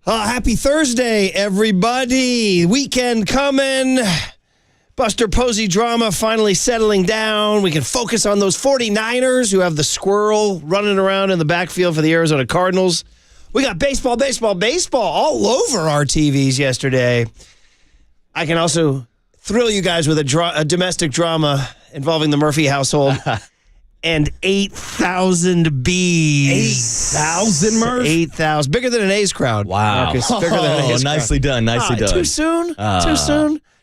Happy Thursday, everybody. Weekend coming. Buster Posey drama finally settling down. We can focus on those 49ers who have the squirrel running around in the backfield for the Arizona Cardinals. We got baseball all over our TVs yesterday. I can also thrill you guys with a domestic drama involving the Murphy household. And 8,000 bees. 8,000, Murph? 8,000. Bigger than an A's crowd. Wow. Marcus. Bigger than an A's nicely crowd. done. Too soon?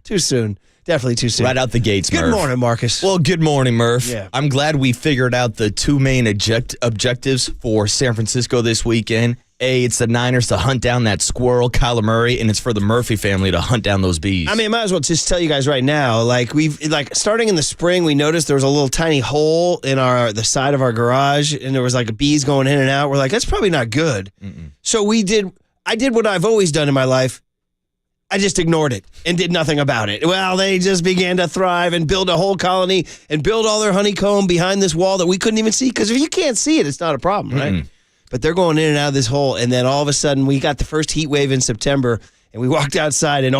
Too soon. Definitely too soon. Right out the gates, Murph. Good morning, Marcus. Well, good morning, Murph. Yeah. I'm glad we figured out the two main objectives for San Francisco this weekend. A, it's the Niners to hunt down that squirrel, Kyler Murray, and it's for the Murphy family to hunt down those bees. I mean, I might as well just tell you guys right now, starting in the spring, we noticed there was a little tiny hole in the side of our garage, and there was bees going in and out. We're like, that's probably not good. Mm-mm. So I did what I've always done in my life. I just ignored it and did nothing about it. Well, they just began to thrive and build a whole colony and build all their honeycomb behind this wall that we couldn't even see, because if you can't see it, it's not a problem, right? Mm-mm. But they're going in and out of this hole, and then all of a sudden, we got the first heat wave in September, and we walked outside, and the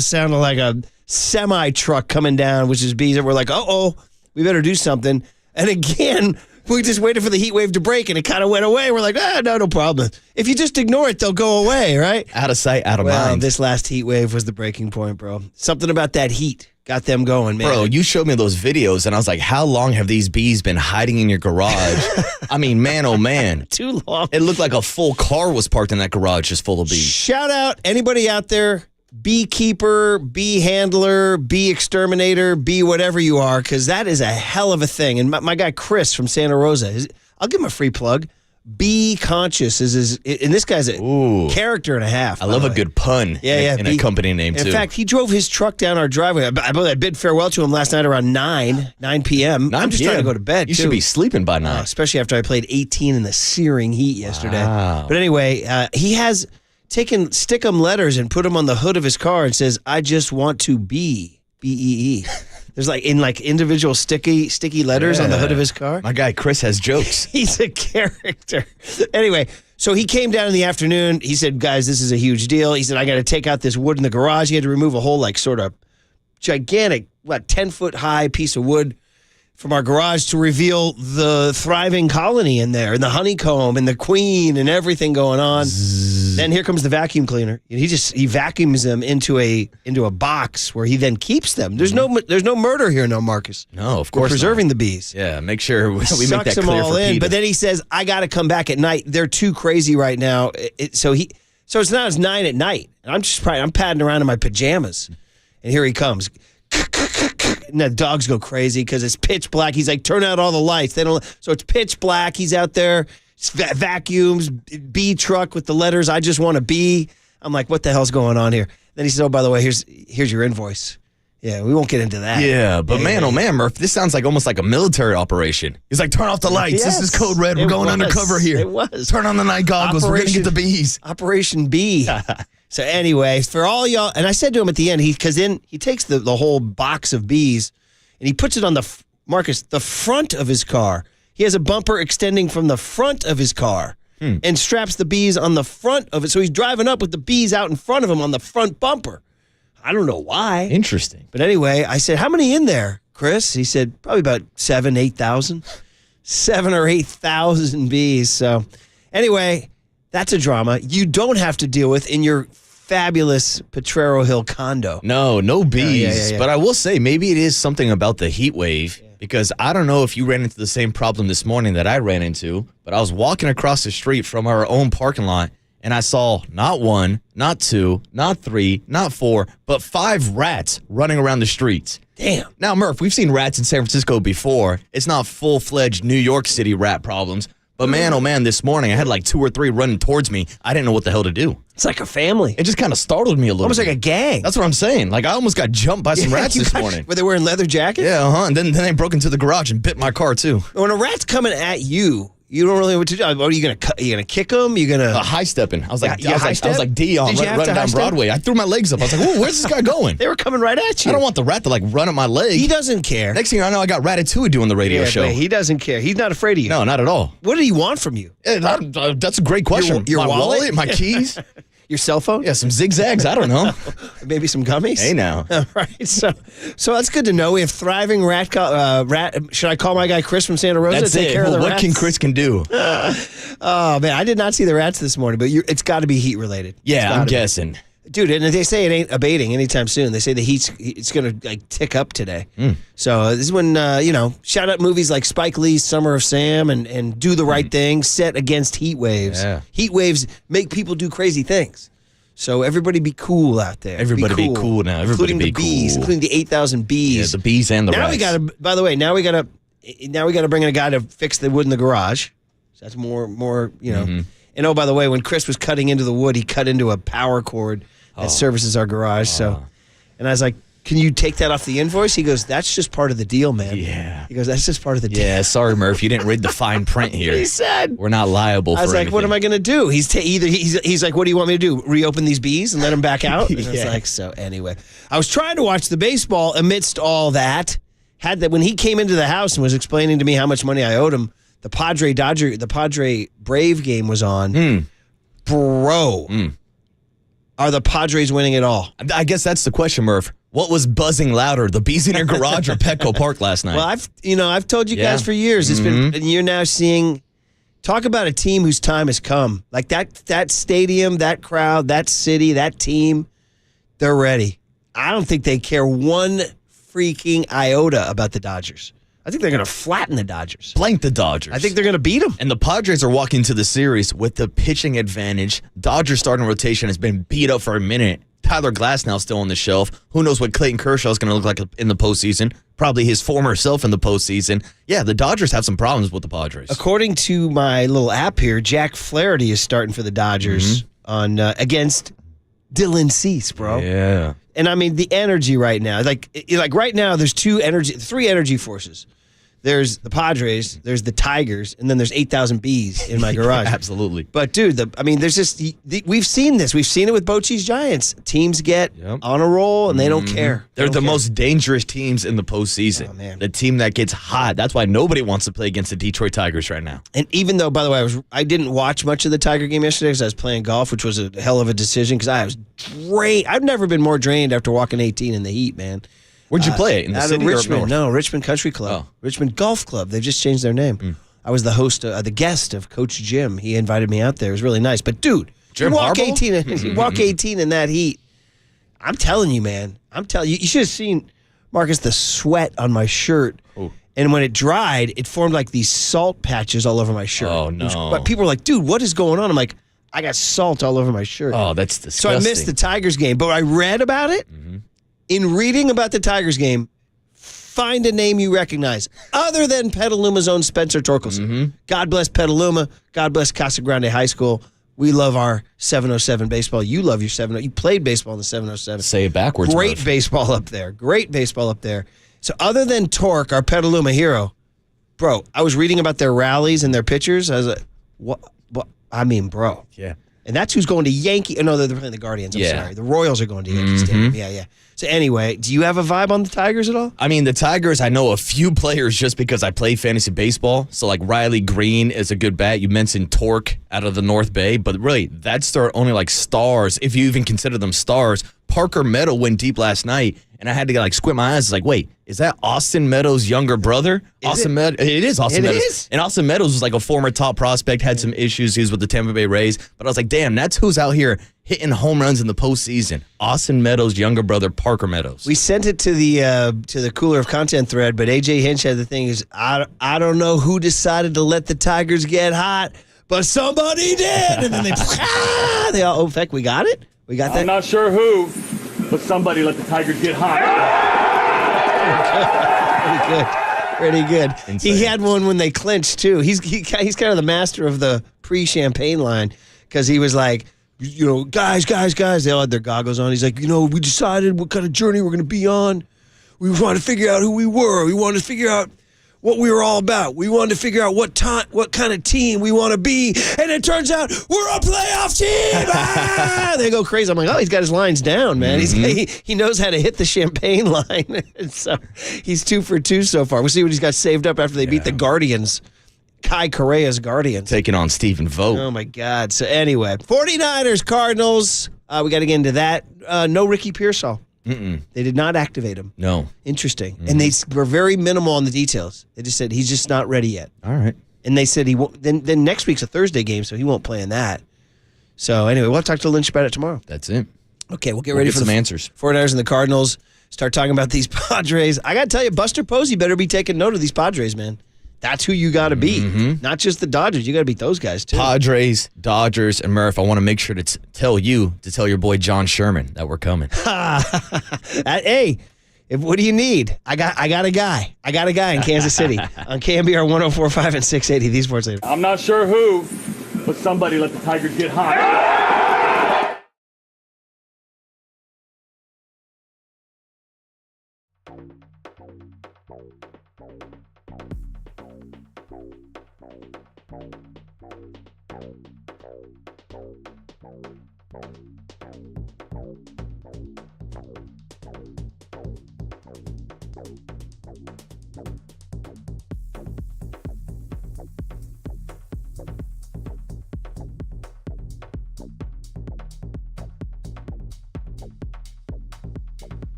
sound of like a semi-truck coming down, which is bees, and we're like, uh-oh, we better do something. And again, we just waited for the heat wave to break, and it kind of went away. We're like, no problem. If you just ignore it, they'll go away, right? Out of sight, out of mind. This last heat wave was the breaking point, bro. Something about that heat got them going, man. Bro, you showed me those videos, and I was like, how long have these bees been hiding in your garage? I mean, man, oh, man. Too long. It looked like a full car was parked in that garage just full of bees. Shout out anybody out there, beekeeper, bee handler, bee exterminator, bee whatever you are, because that is a hell of a thing. And my guy Chris from Santa Rosa, I'll give him a free plug. Bee Conscious and this guy's a character and a half. I love a good pun in a company name, too. In fact, he drove his truck down our driveway. I bid farewell to him last night around 9 p.m. I'm just trying to go to bed, You should be sleeping by 9. Especially after I played 18 in the searing heat yesterday. But anyway, he has taken Stickum letters and put them on the hood of his car and says, I just want to be, B-E-E. There's individual sticky letters on the hood of his car. My guy Chris has jokes. He's a character. Anyway, so he came down in the afternoon. He said, guys, this is a huge deal. He said, I got to take out this wood in the garage. He had to remove a whole sort of gigantic, 10-foot high piece of wood from our garage to reveal the thriving colony in there, and the honeycomb and the queen and everything going on. Then here comes the vacuum cleaner. He vacuums them into a box where he then keeps them. There's no murder here, no, Marcus. No, of course. We're preserving the bees. Yeah, make sure we make that them clear all for in. Peter. But then he says, I got to come back at night. They're too crazy right now. So it's not as 9 at night. And I'm padding around in my pajamas, and here he comes. And the dogs go crazy because it's pitch black. He's like, turn out all the lights. So it's pitch black. He's out there, vacuums, bee truck with the letters, I just want to be. I'm like, what the hell's going on here? Then he says, oh, by the way, here's your invoice. Yeah, we won't get into that. Yeah, but oh man, Murph, this sounds like almost like a military operation. He's like, turn off the lights. Yes, this is code red. We're going undercover here. It was. Turn on the night goggles. We're going to get the bees. Operation Bee. So anyway, for all y'all, and I said to him at the end, he takes the whole box of bees and he puts it on the front of his car. He has a bumper extending from the front of his car and straps the bees on the front of it. So he's driving up with the bees out in front of him on the front bumper. I don't know why. Interesting. But anyway, I said, how many in there, Chris? He said, probably about 8,000. 7 or 8,000 bees. So anyway, that's a drama you don't have to deal with in your fabulous Potrero Hill condo. No bees. Yeah. But I will say, maybe it is something about the heat wave, because I don't know if you ran into the same problem this morning that I ran into, but I was walking across the street from our own parking lot, and I saw not 1, not 2, not 3, not 4, but 5 rats running around the streets. Damn. Now, Murph, we've seen rats in San Francisco before. It's not full-fledged New York City rat problems. But man, oh man, this morning I had 2 or 3 running towards me. I didn't know what the hell to do. It's like a family. It just kind of startled me a little Almost bit. like a gang. That's what I'm saying. I almost got jumped by some rats this morning. Were they wearing leather jackets? Yeah, And then they broke into the garage and bit my car, too. When a rat's coming at you, You don't really know what to do. What are you gonna cut? You gonna kick them? You gonna high stepping? I was like, Yeah, I was like Dion running down Broadway. I threw my legs up. I was like, where's this guy going? They were coming right at you. I don't want the rat to like run at my leg. He doesn't care. Next thing I know, I got Ratatouille doing the radio show. He doesn't care. He's not afraid of you. No, not at all. What did he want from you? That's a great question. Your my wallet? my keys. Your cell phone? Yeah, some zigzags. I don't know. Maybe some gummies? Hey, now. All right. So that's good to know. We have thriving rat. Should I call my guy Chris from Santa Rosa That's to take it. care of the What rats? can Chris can do? Oh, man. I did not see the rats this morning, but it's got to be heat related. Yeah, I'm guessing. Dude, and they say it ain't abating anytime soon. They say the it's going to like tick up today. So this is when, shout out movies like Spike Lee's Summer of Sam and Do the Right Thing set against heat waves. Yeah. Heat waves make people do crazy things. So everybody be cool out there. Everybody be cool now. Everybody including be the bees, cool. including the 8,000 bees. Yeah, the bees and the now rats. By the way, now we got to bring in a guy to fix the wood in the garage. So that's more, And oh, by the way, when Chris was cutting into the wood, he cut into a power cord that services our garage. So, and I was like, can you take that off the invoice? He goes, that's just part of the deal, man. Yeah. He goes, that's just part of the deal. Yeah, sorry, Murph. You didn't read the fine print here. He said. We're not liable for I was like, anything. what am I going to do? He's like, what do you want me to do? Reopen these bees and let them back out? And I was like, so anyway. I was trying to watch the baseball amidst all that. When he came into the house and was explaining to me how much money I owed him, the Padre Brave game was on. Bro. Are the Padres winning it all? I guess that's the question, Murph. What was buzzing louder, the bees in your garage or Petco Park last night? Well, I've told you guys for years. It's been, and you're now seeing. Talk about a team whose time has come. Like that stadium, that crowd, that city, that team, they're ready. I don't think they care one freaking iota about the Dodgers. I think they're going to flatten the Dodgers. Blank the Dodgers. I think they're going to beat them. And the Padres are walking into the series with the pitching advantage. Dodgers starting rotation has been beat up for a minute. Tyler Glasnow's still on the shelf. Who knows what Clayton Kershaw is going to look like in the postseason? Probably his former self in the postseason. Yeah, the Dodgers have some problems with the Padres. According to my little app here, Jack Flaherty is starting for the Dodgers on against Dylan Cease, bro. Yeah. And I mean the energy right now, like right now, there's three energy forces. There's the Padres, there's the Tigers, and then there's 8,000 bees in my garage. Absolutely. But dude, there's just we've seen this. We've seen it with Bochy's Giants. Teams get on a roll and they don't care. They're the most dangerous teams in the postseason. Oh, man. The team that gets hot. That's why nobody wants to play against the Detroit Tigers right now. And even though, by the way, I didn't watch much of the Tiger game yesterday because I was playing golf, which was a hell of a decision because I was drained. I've never been more drained after walking 18 in the heat, man. Where'd you play it? In the city Richmond, or up north? No, Richmond Country Club. Richmond Golf Club. They've just changed their name. I was the host, the guest of Coach Jim. He invited me out there. It was really nice. But dude, you walk 18 in that heat. I'm telling you, man. You should have seen, Marcus, the sweat on my shirt. Ooh. And when it dried, it formed like these salt patches all over my shirt. Oh, no. But people were like, dude, what is going on? I'm like, I got salt all over my shirt. Oh, that's disgusting. So I missed the Tigers game. But I read about it. In reading about the Tigers game, find a name you recognize other than Petaluma's own Spencer Torkelson. God bless Petaluma. God bless Casa Grande High School. We love our 707 baseball. You love your 707. You played baseball in the 707. Say it backwards. Great Murph. baseball up there. Great baseball up there. So other than Torque, our Petaluma hero, bro, I was reading about their rallies and their pitchers. I was like, what? I mean, bro. Yeah. And that's who's going to Yankee. Oh, no, they're playing the Guardians. I'm sorry. The Royals are going to Yankee Stadium. Yeah. So anyway, do you have a vibe on the Tigers at all? I mean, the Tigers, I know a few players just because I play fantasy baseball. So, like, Riley Green is a good bat. You mentioned Torque out of the North Bay. But really, that's their only, like, stars, if you even consider them stars. Parker Meadow went deep last night, and I had to, like, squint my eyes. It's like, wait, is that Austin Meadows' younger brother? It is Austin Meadows. Is? And Austin Meadows was, like, a former top prospect, had some issues. He was with the Tampa Bay Rays. But I was like, damn, that's who's out here hitting home runs in the postseason. Austin Meadows' younger brother, Parker Meadows. We sent it to the Cooler of Content thread, but AJ Hinch had the thing is, I don't know who decided to let the Tigers get hot, but somebody did. And then they all, in fact, we got it? We got that? I'm not sure who, but somebody let the Tigers get hot. Pretty good. Insane. He had one when they clinched, too. He's kind of the master of the pre-champagne line because he was like, guys. They all had their goggles on. He's like, we decided what kind of journey we're going to be on. We wanted to figure out who we were. We wanted to figure out what we were all about. We wanted to figure out what kind of team we want to be, and it turns out we're a playoff team. They go crazy. I'm like, oh, he's got his lines down, man. He knows how to hit the champagne line. So he's 2 for 2 so far. We'll see what he's got saved up after they beat the Guardians. Kai Correa's Guardians. Taking on Stephen Vogt. Oh, my God. So anyway, 49ers, Cardinals. We got to get into that. No Ricky Pearsall. They did not activate him. No. Interesting. And they were very minimal on the details. They just said he's just not ready yet. All right. And they said he won't. Then next week's a Thursday game, so he won't play in that. So anyway, we'll talk to Lynch about it tomorrow. That's it. Okay, we'll get ready for some answers. 49ers and the Cardinals. Start talking about these Padres. I got to tell you, Buster Posey better be taking note of these Padres, man. That's who you got to beat. Not just the Dodgers. You got to beat those guys, too. Padres, Dodgers, and Murph, I want to make sure to tell your boy John Sherman that we're coming. Hey, what do you need? I got a guy. I got a guy in Kansas City on KNBR 104.5 and 680. These Sports Leader. I'm not sure who, but somebody let the Tigers get hot.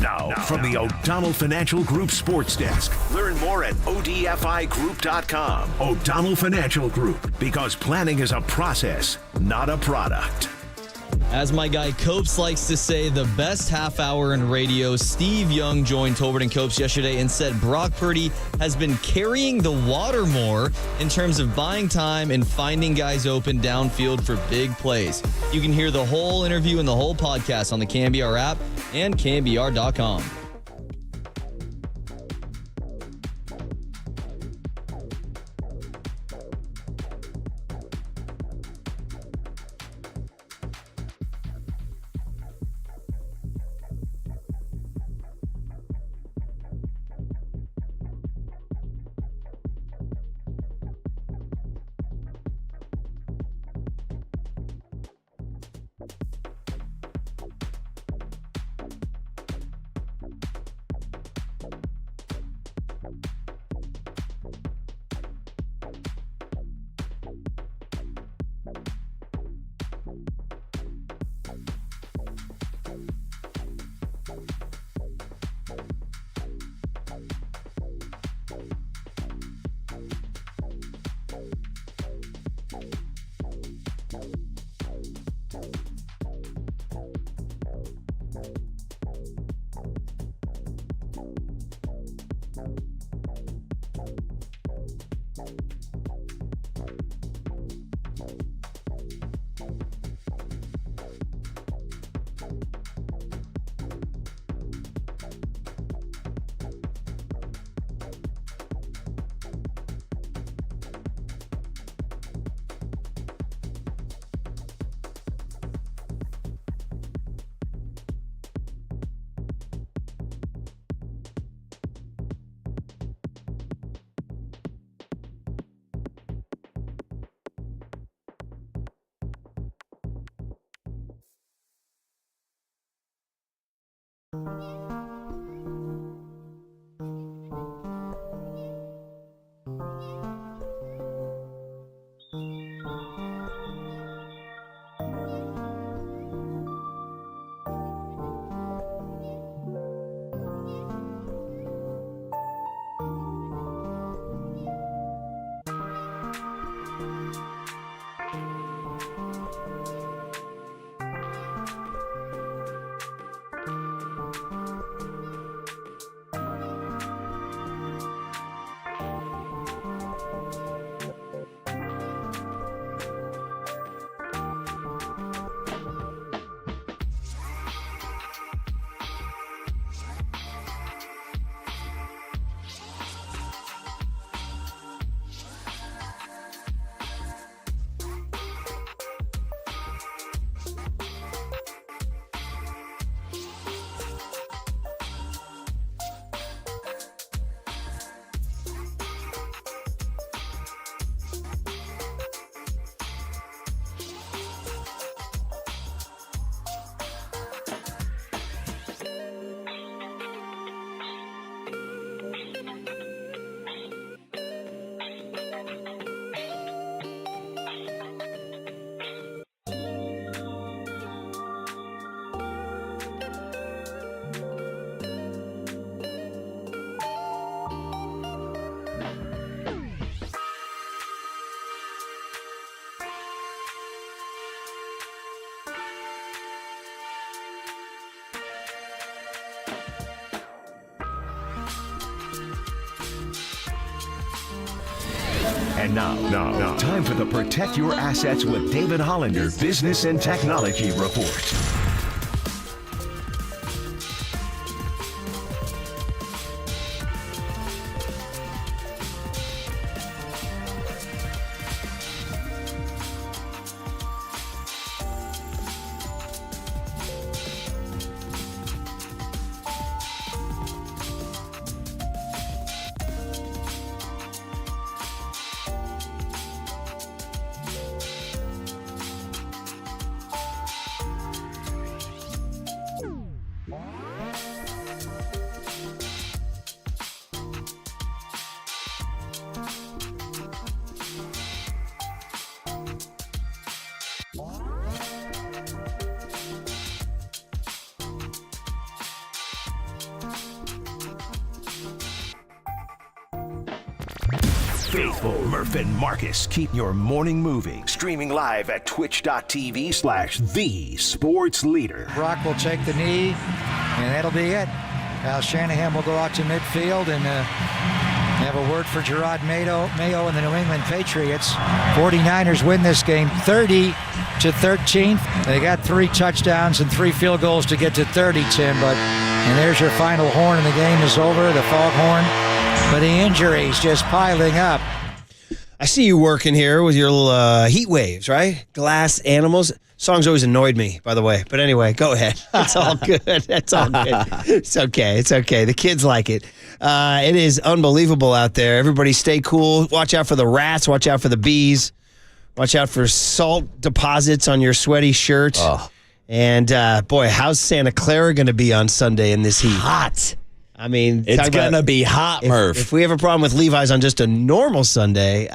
Now, from the O'Donnell Financial Group Sports Desk. Learn more at odfigroup.com. O'Donnell Financial Group, because planning is a process, not a product. As my guy Copes likes to say, the best half hour in radio. Steve Young joined Tolbert and Copes yesterday and said Brock Purdy has been carrying the water more in terms of buying time and finding guys open downfield for big plays. You can hear the whole interview and the whole podcast on the KNBR app and KNBR.com. And now, time for the Protect Your Assets with David Hollander Business and Technology Report. Faithful Murph and Marcus keep your morning moving. Streaming live at twitch.tv/thesportsleader. Brock will take the knee, and that'll be it. Kyle Shanahan will go out to midfield and have a word for Gerard Mayo and the New England Patriots. 49ers win this game 30-13. They got 3 touchdowns and 3 field goals to get to 30, Tim. And there's your final horn, and the game is over, the foghorn. But the injuries just piling up. I see you working here with your little heat waves, right? Glass animals. Song's always annoyed me, by the way. But anyway, go ahead. It's all good. It's all good. It's okay. It's okay. The kids like it. It is unbelievable out there. Everybody stay cool. Watch out for the rats. Watch out for the bees. Watch out for salt deposits on your sweaty shirt. Oh. And, boy, how's Santa Clara going to be on Sunday in this heat? Hot. I mean, it's going to be hot, Murph. If we have a problem with Levi's on just a normal Sunday,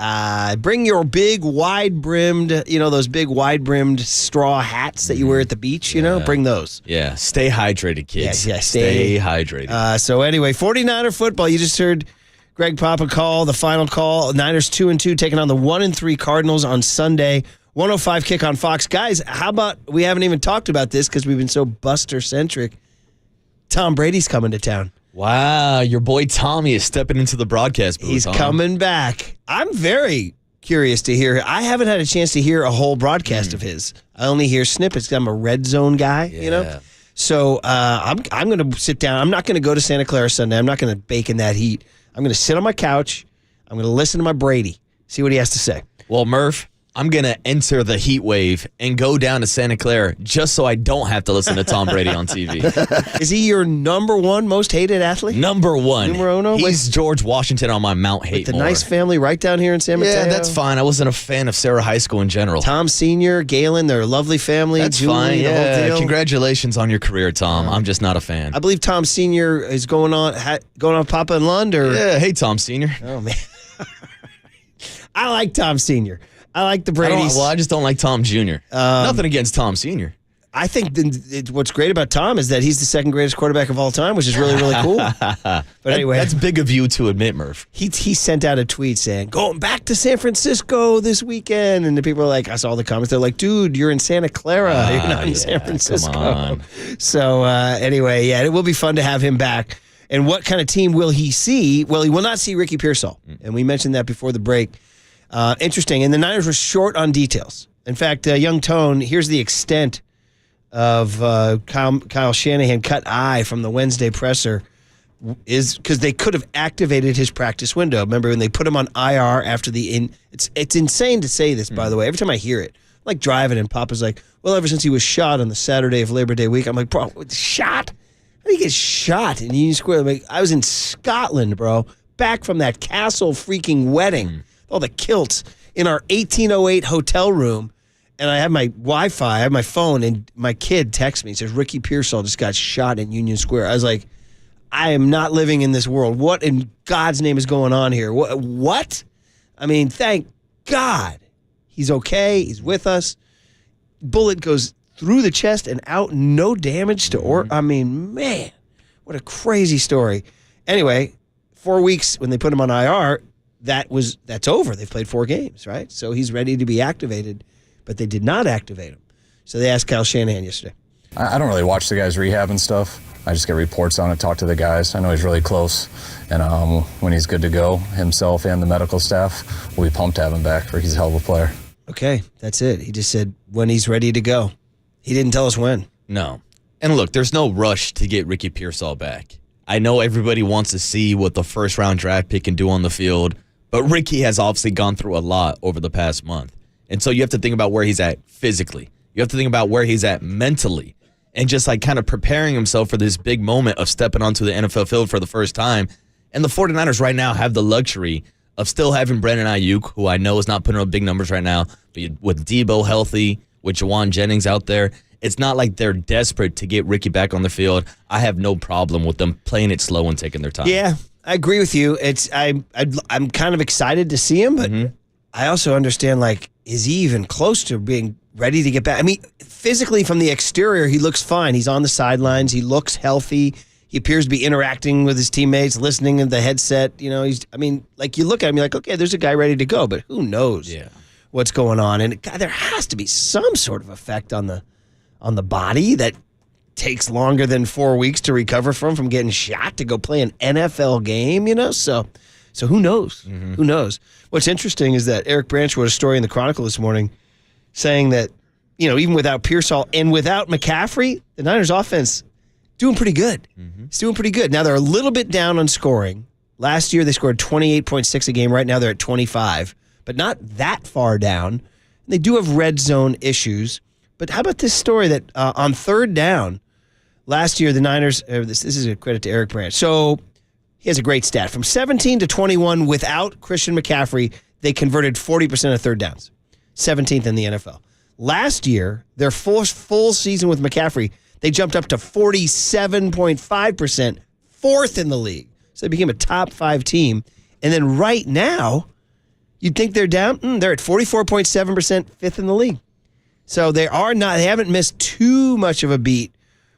bring your big wide-brimmed, those big wide-brimmed straw hats that you wear at the beach, bring those. Yeah, stay hydrated, kids. Yeah, stay hydrated. So anyway, 49er football, you just heard Greg Papa call, the final call. Niners 2-2 taking on the 1-3 Cardinals on Sunday. 1:05 kick on Fox. Guys, how about, we haven't even talked about this because we've been so Buster-centric. Tom Brady's coming to town. Wow, your boy Tommy is stepping into the broadcast booth. He's coming back. I'm very curious to hear. I haven't had a chance to hear a whole broadcast of his. I only hear snippets. I'm a red zone guy, So I'm going to sit down. I'm not going to go to Santa Clara Sunday. I'm not going to bake in that heat. I'm going to sit on my couch. I'm going to listen to my Brady, see what he has to say. Well, Murph, I'm going to enter the heat wave and go down to Santa Clara just so I don't have to listen to Tom Brady on TV. Is he your number one most hated athlete? Number one. Numero uno? He's George Washington on my Mount Hate. The nice family right down here in San Mateo? Yeah, that's fine. I wasn't a fan of Sarah High School in general. Tom Sr., Galen, their lovely family. That's Julie, fine, the whole deal. Congratulations on your career, Tom. I'm just not a fan. I believe Tom Sr. is going on Papa and Lund? Or? Yeah, hey, Tom Sr. Oh, man. I like Tom Sr. I like the Brady's. I just don't like Tom Jr. Nothing against Tom Sr. I think what's great about Tom is that he's the second greatest quarterback of all time, which is really, really cool. But anyway. That's big of you to admit, Murph. He sent out a tweet saying, going back to San Francisco this weekend. And the people are like, I saw the comments. They're like, dude, you're in Santa Clara. You're not in San Francisco. Come on. So anyway, it will be fun to have him back. And what kind of team will he see? Well, he will not see Ricky Pearsall. And we mentioned that before the break. Interesting. And the Niners were short on details. In fact, Young Tone, here's the extent of Kyle Shanahan cut eye from the Wednesday presser is because they could have activated his practice window. Remember when they put him on IR after it's insane to say this, by the way. Every time I hear it, I'm like driving and Papa's like, well, ever since he was shot on the Saturday of Labor Day week, I'm like, bro, shot? How do you get shot in Union Square? Like, I was in Scotland, bro, back from that castle freaking wedding. All the kilts in our 1808 hotel room, and I have my Wi-Fi, I have my phone, and my kid texts me, says, Ricky Pearsall just got shot in Union Square. I was like, I am not living in this world. What in God's name is going on here? What? I mean, thank God he's okay. He's with us. Bullet goes through the chest and out, no damage to I mean, man, what a crazy story. Anyway, 4 weeks when they put him on IR, that's over. They've played 4 games, right? So he's ready to be activated, but they did not activate him. So they asked Kyle Shanahan yesterday. I don't really watch the guys rehab and stuff. I just get reports on it, talk to the guys. I know he's really close. And when he's good to go, himself and the medical staff will be pumped to have him back. He's a hell of a player. Okay, that's it. He just said when he's ready to go. He didn't tell us when. No. And look, there's no rush to get Ricky Pearsall back. I know everybody wants to see what the first-round draft pick can do on the field, but Ricky has obviously gone through a lot over the past month. And so you have to think about where he's at physically. You have to think about where he's at mentally and just like kind of preparing himself for this big moment of stepping onto the NFL field for the first time. And the 49ers right now have the luxury of still having Brandon Ayuk, who I know is not putting up big numbers right now, but with Debo healthy, with Jawan Jennings out there, it's not like they're desperate to get Ricky back on the field. I have no problem with them playing it slow and taking their time. Yeah, I agree with you. I'm kind of excited to see him, but I also understand, like, is he even close to being ready to get back? I mean, physically from the exterior, he looks fine. He's on the sidelines. He looks healthy. He appears to be interacting with his teammates, listening in the headset. You know, you look at him, you're like, okay, there's a guy ready to go, but who knows what's going on? And God, there has to be some sort of effect on the body that takes longer than 4 weeks to recover from getting shot to go play an NFL game, you know? So who knows? Who knows? What's interesting is that Eric Branch wrote a story in the Chronicle this morning saying that, you know, even without Pearsall and without McCaffrey, the Niners offense doing pretty good. It's doing pretty good. Now they're a little bit down on scoring. Last year they scored 28.6 a game. Right now they're at 25, but not that far down. They do have red zone issues. But how about this story that on third down, last year the Niners, this is a credit to Eric Branch. So he has a great stat. From 17 to 21 without Christian McCaffrey, they converted 40% of third downs. 17th in the NFL. Last year, their full season with McCaffrey, they jumped up to 47.5%, fourth in the league. So they became a top 5 team. And then right now, you'd think they're down. They're at 44.7%, fifth in the league. So they haven't missed too much of a beat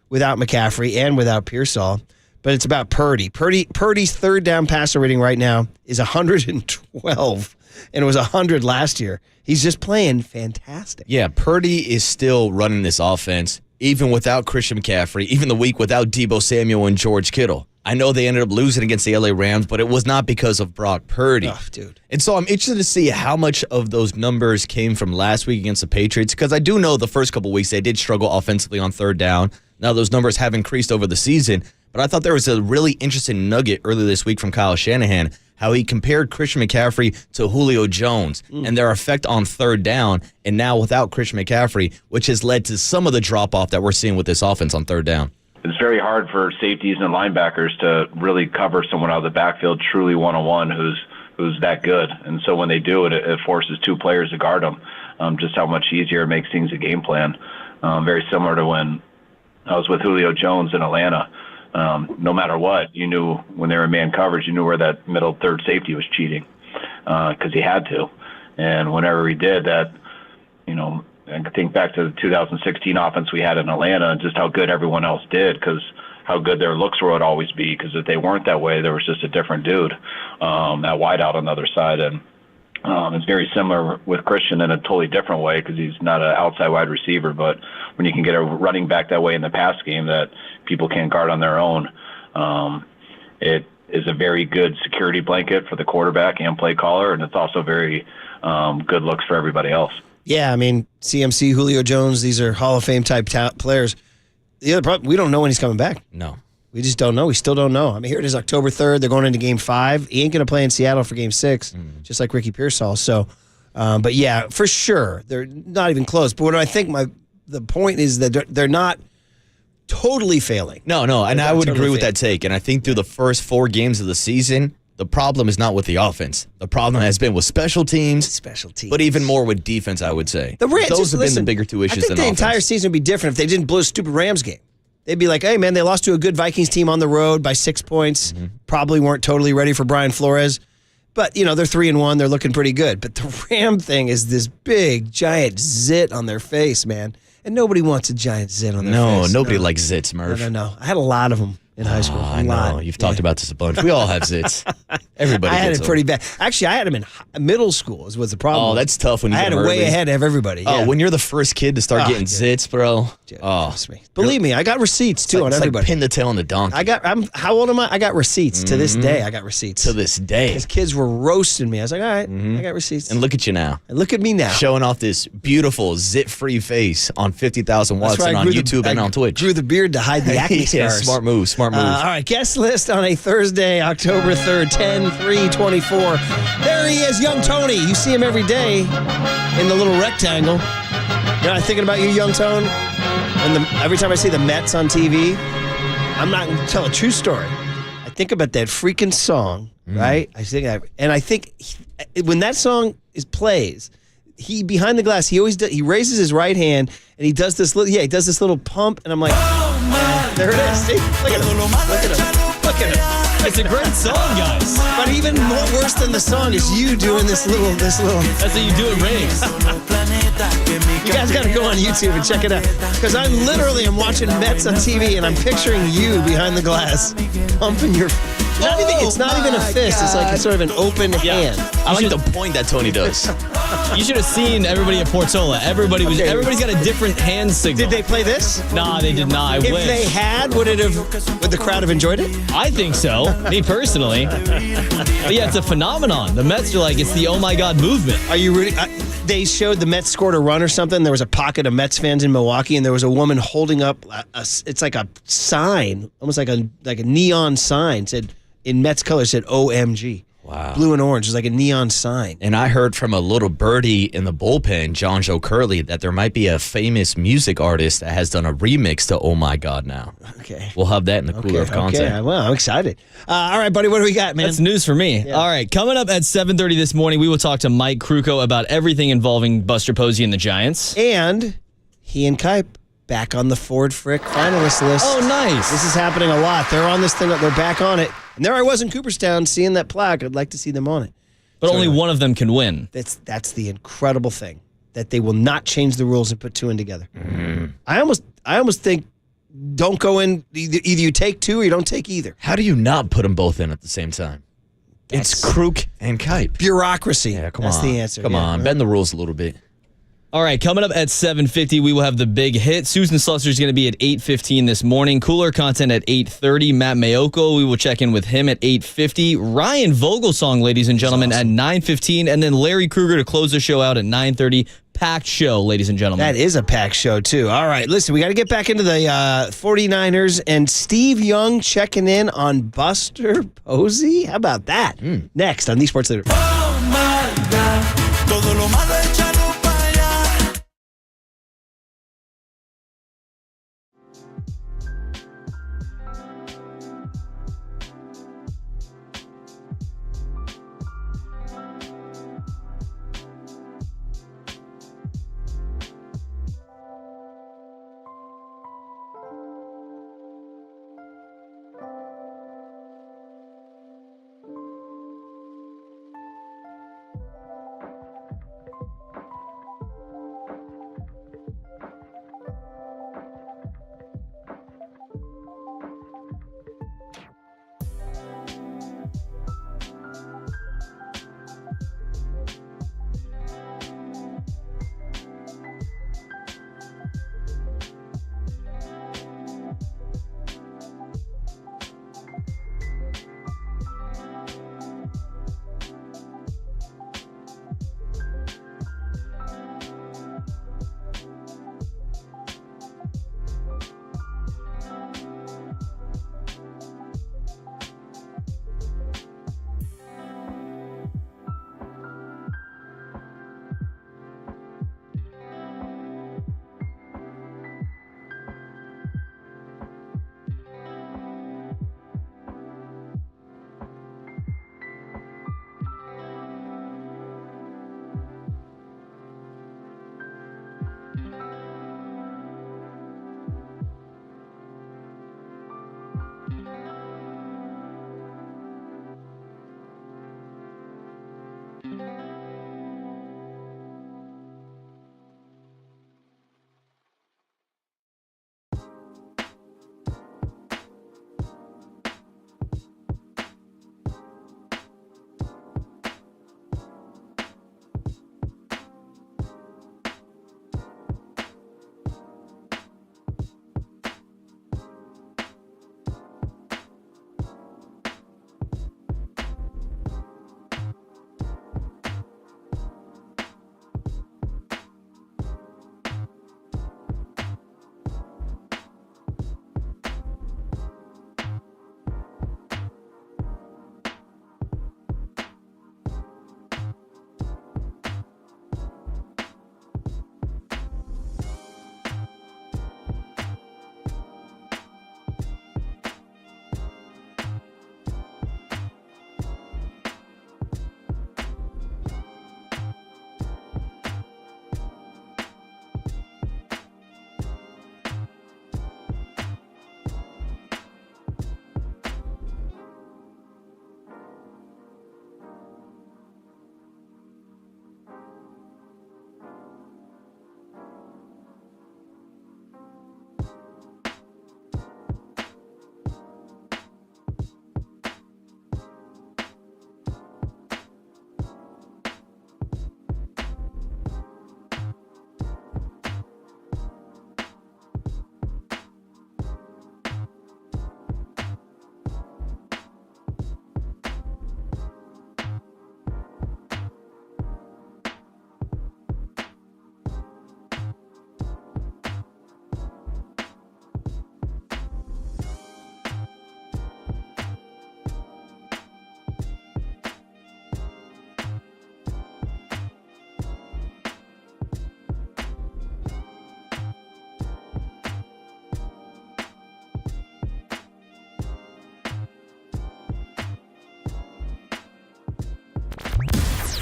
without McCaffrey and without Pearsall. But it's about Purdy. Purdy's third down passer rating right now is 112, and it was 100 last year. He's just playing fantastic. Yeah, Purdy is still running this offense, even without Christian McCaffrey, even the week without Debo Samuel and George Kittle. I know they ended up losing against the LA Rams, but it was not because of Brock Purdy. Oh, dude. And so I'm interested to see how much of those numbers came from last week against the Patriots, because I do know the first couple weeks they did struggle offensively on third down. Now those numbers have increased over the season, but I thought there was a really interesting nugget earlier this week from Kyle Shanahan, how he compared Christian McCaffrey to Julio Jones and their effect on third down, and now without Christian McCaffrey, which has led to some of the drop-off that we're seeing with this offense on third down. It's very hard for safeties and linebackers to really cover someone out of the backfield truly one-on-one who's that good. And so when they do it, it forces two players to guard them. Just how much easier it makes things a game plan. Very similar to when I was with Julio Jones in Atlanta. No matter what, you knew when they were in man coverage, you knew where that middle third safety was cheating because he had to. And whenever he did that, you know, I think back to the 2016 offense we had in Atlanta and just how good everyone else did, because how good their looks would always be, because if they weren't that way, there was just a different dude at wideout on the other side. And it's very similar with Christian in a totally different way, because he's not an outside wide receiver, but when you can get a running back that way in the pass game that people can't guard on their own, it is a very good security blanket for the quarterback and play caller, and it's also very good looks for everybody else. Yeah, I mean, CMC, Julio Jones, these are Hall of Fame type players. The other problem, we don't know when he's coming back. No. We just don't know. We still don't know. I mean, here it is, October 3rd. They're going into Game 5. He ain't going to play in Seattle for Game 6, just like Ricky Pearsall. So, but yeah, for sure, they're not even close. But what I think the point is that they're not totally failing. No, and I would agree with that take. And I think through the first 4 games of the season, the problem is not with the offense. The problem has been with special teams, but even more with defense, I would say. The Rams, those have been the bigger two issues than offense. I think the entire season would be different if they didn't blow a stupid Rams game. They'd be like, hey, man, they lost to a good Vikings team on the road by 6 points. Probably weren't totally ready for Brian Flores. But, you know, they're 3-1. They're looking pretty good. But the Ram thing is this big, giant zit on their face, man. And nobody wants a giant zit on their face. Nobody likes zits, Murph. No. I had a lot of them in high school. I know. You've talked about this a bunch. We all have zits. Everybody I had gets it pretty bad. Actually, I had him in middle school. Was the problem? Oh, that's tough when you I get had them it way early. ahead of everybody. Oh, yeah. when you're the first kid to start getting dude. zits, bro. Dude, Oh, trust me. Believe me, I got receipts too on it's everybody. like pin the tail on the donkey. How old am I? I got receipts to this day. I got receipts to this day. Because kids were roasting me. I was like, all right, I got receipts. And look at you now. And look at me now. Showing off this beautiful zit-free face on 50,000 watts and on YouTube and on Twitch. Grew the beard to hide the acne Yeah, scars. smart move, smart move. All right, guest list on a Thursday, October 3rd, 10/3/24. There he is, young Tony. You see him every day in the little rectangle. You know, I'm thinking about you, young Tone. And every time I see the Mets on TV, I'm not going to tell a true story. I think about that freaking song, right? I think when that song plays, he behind the glass, he raises his right hand and he does this little pump, and I'm like, there it is. See? Look at him. Look at him. It's a great song, guys. But even more worse than the song is you doing this little. That's how you do it, Riggs. You guys got to go on YouTube and check it out, because I'm watching Mets on TV and I'm picturing you behind the glass pumping your. It's not even a fist. It's like sort of an open hand. I like the point that Tony does. You should have seen everybody at Portola. Everybody's got a different hand signal. Did they play this? Nah, they did not. I If wish. they had, would the crowd have enjoyed it? I think so. Me personally. But yeah, it's a phenomenon. The Mets are like, it's the oh my God movement. Are you really? They showed the Mets scored a run or something. There was a pocket of Mets fans in Milwaukee, and there was a woman holding up it's like a sign, almost like a neon sign, said in Mets colors, said OMG. Wow. Blue and orange. It was like a neon sign. And I heard from a little birdie in the bullpen, John Joe Curley, that there might be a famous music artist that has done a remix to Oh My God now. Okay. We'll have that in the cooler of content. Okay. Well, I'm excited. All right, buddy, what do we got, man? That's news for me. Yeah. All right, coming up at 7:30 this morning, we will talk to Mike Krukow about everything involving Buster Posey and the Giants. And he and Kipe back on the Ford Frick finalist list. Oh, nice. This is happening a lot. They're on this thing. They're back on it. And there I was in Cooperstown seeing that plaque. I'd like to see them on it. But only one of them can win. That's the incredible thing, that they will not change the rules and put two in together. Mm-hmm. I almost think don't go in. Either you take two or you don't take either. How do you not put them both in at the same time? It's Kruk and Kipe. Bureaucracy. Yeah, come That's on. the answer. Come on, bend the rules a little bit. All right, coming up at 7:50, we will have the big hit. Susan Slusser is going to be at 8:15 this morning. Cooler content at 8:30. Matt Mayoko, we will check in with him at 8:50. Ryan Vogelsong, ladies and gentlemen, at 9:15. And then Larry Kruger to close the show out at 9:30. Packed show, ladies and gentlemen. That is a packed show, too. All right, listen, we got to get back into the 49ers. And Steve Young checking in on Buster Posey. How about that? Next on the Sports Leader.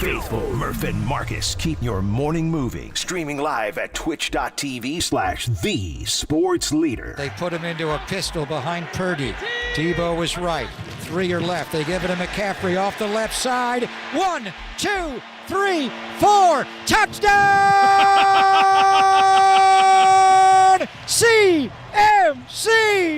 faithful Murph and Marcus keep your morning moving. Streaming live at twitch.tv/thesportsleader. They put him into a pistol behind Purdy. Tebow was right. 3 are left. They give it to McCaffrey off the left side. 1, 2, 3, 4. Touchdown! CMC!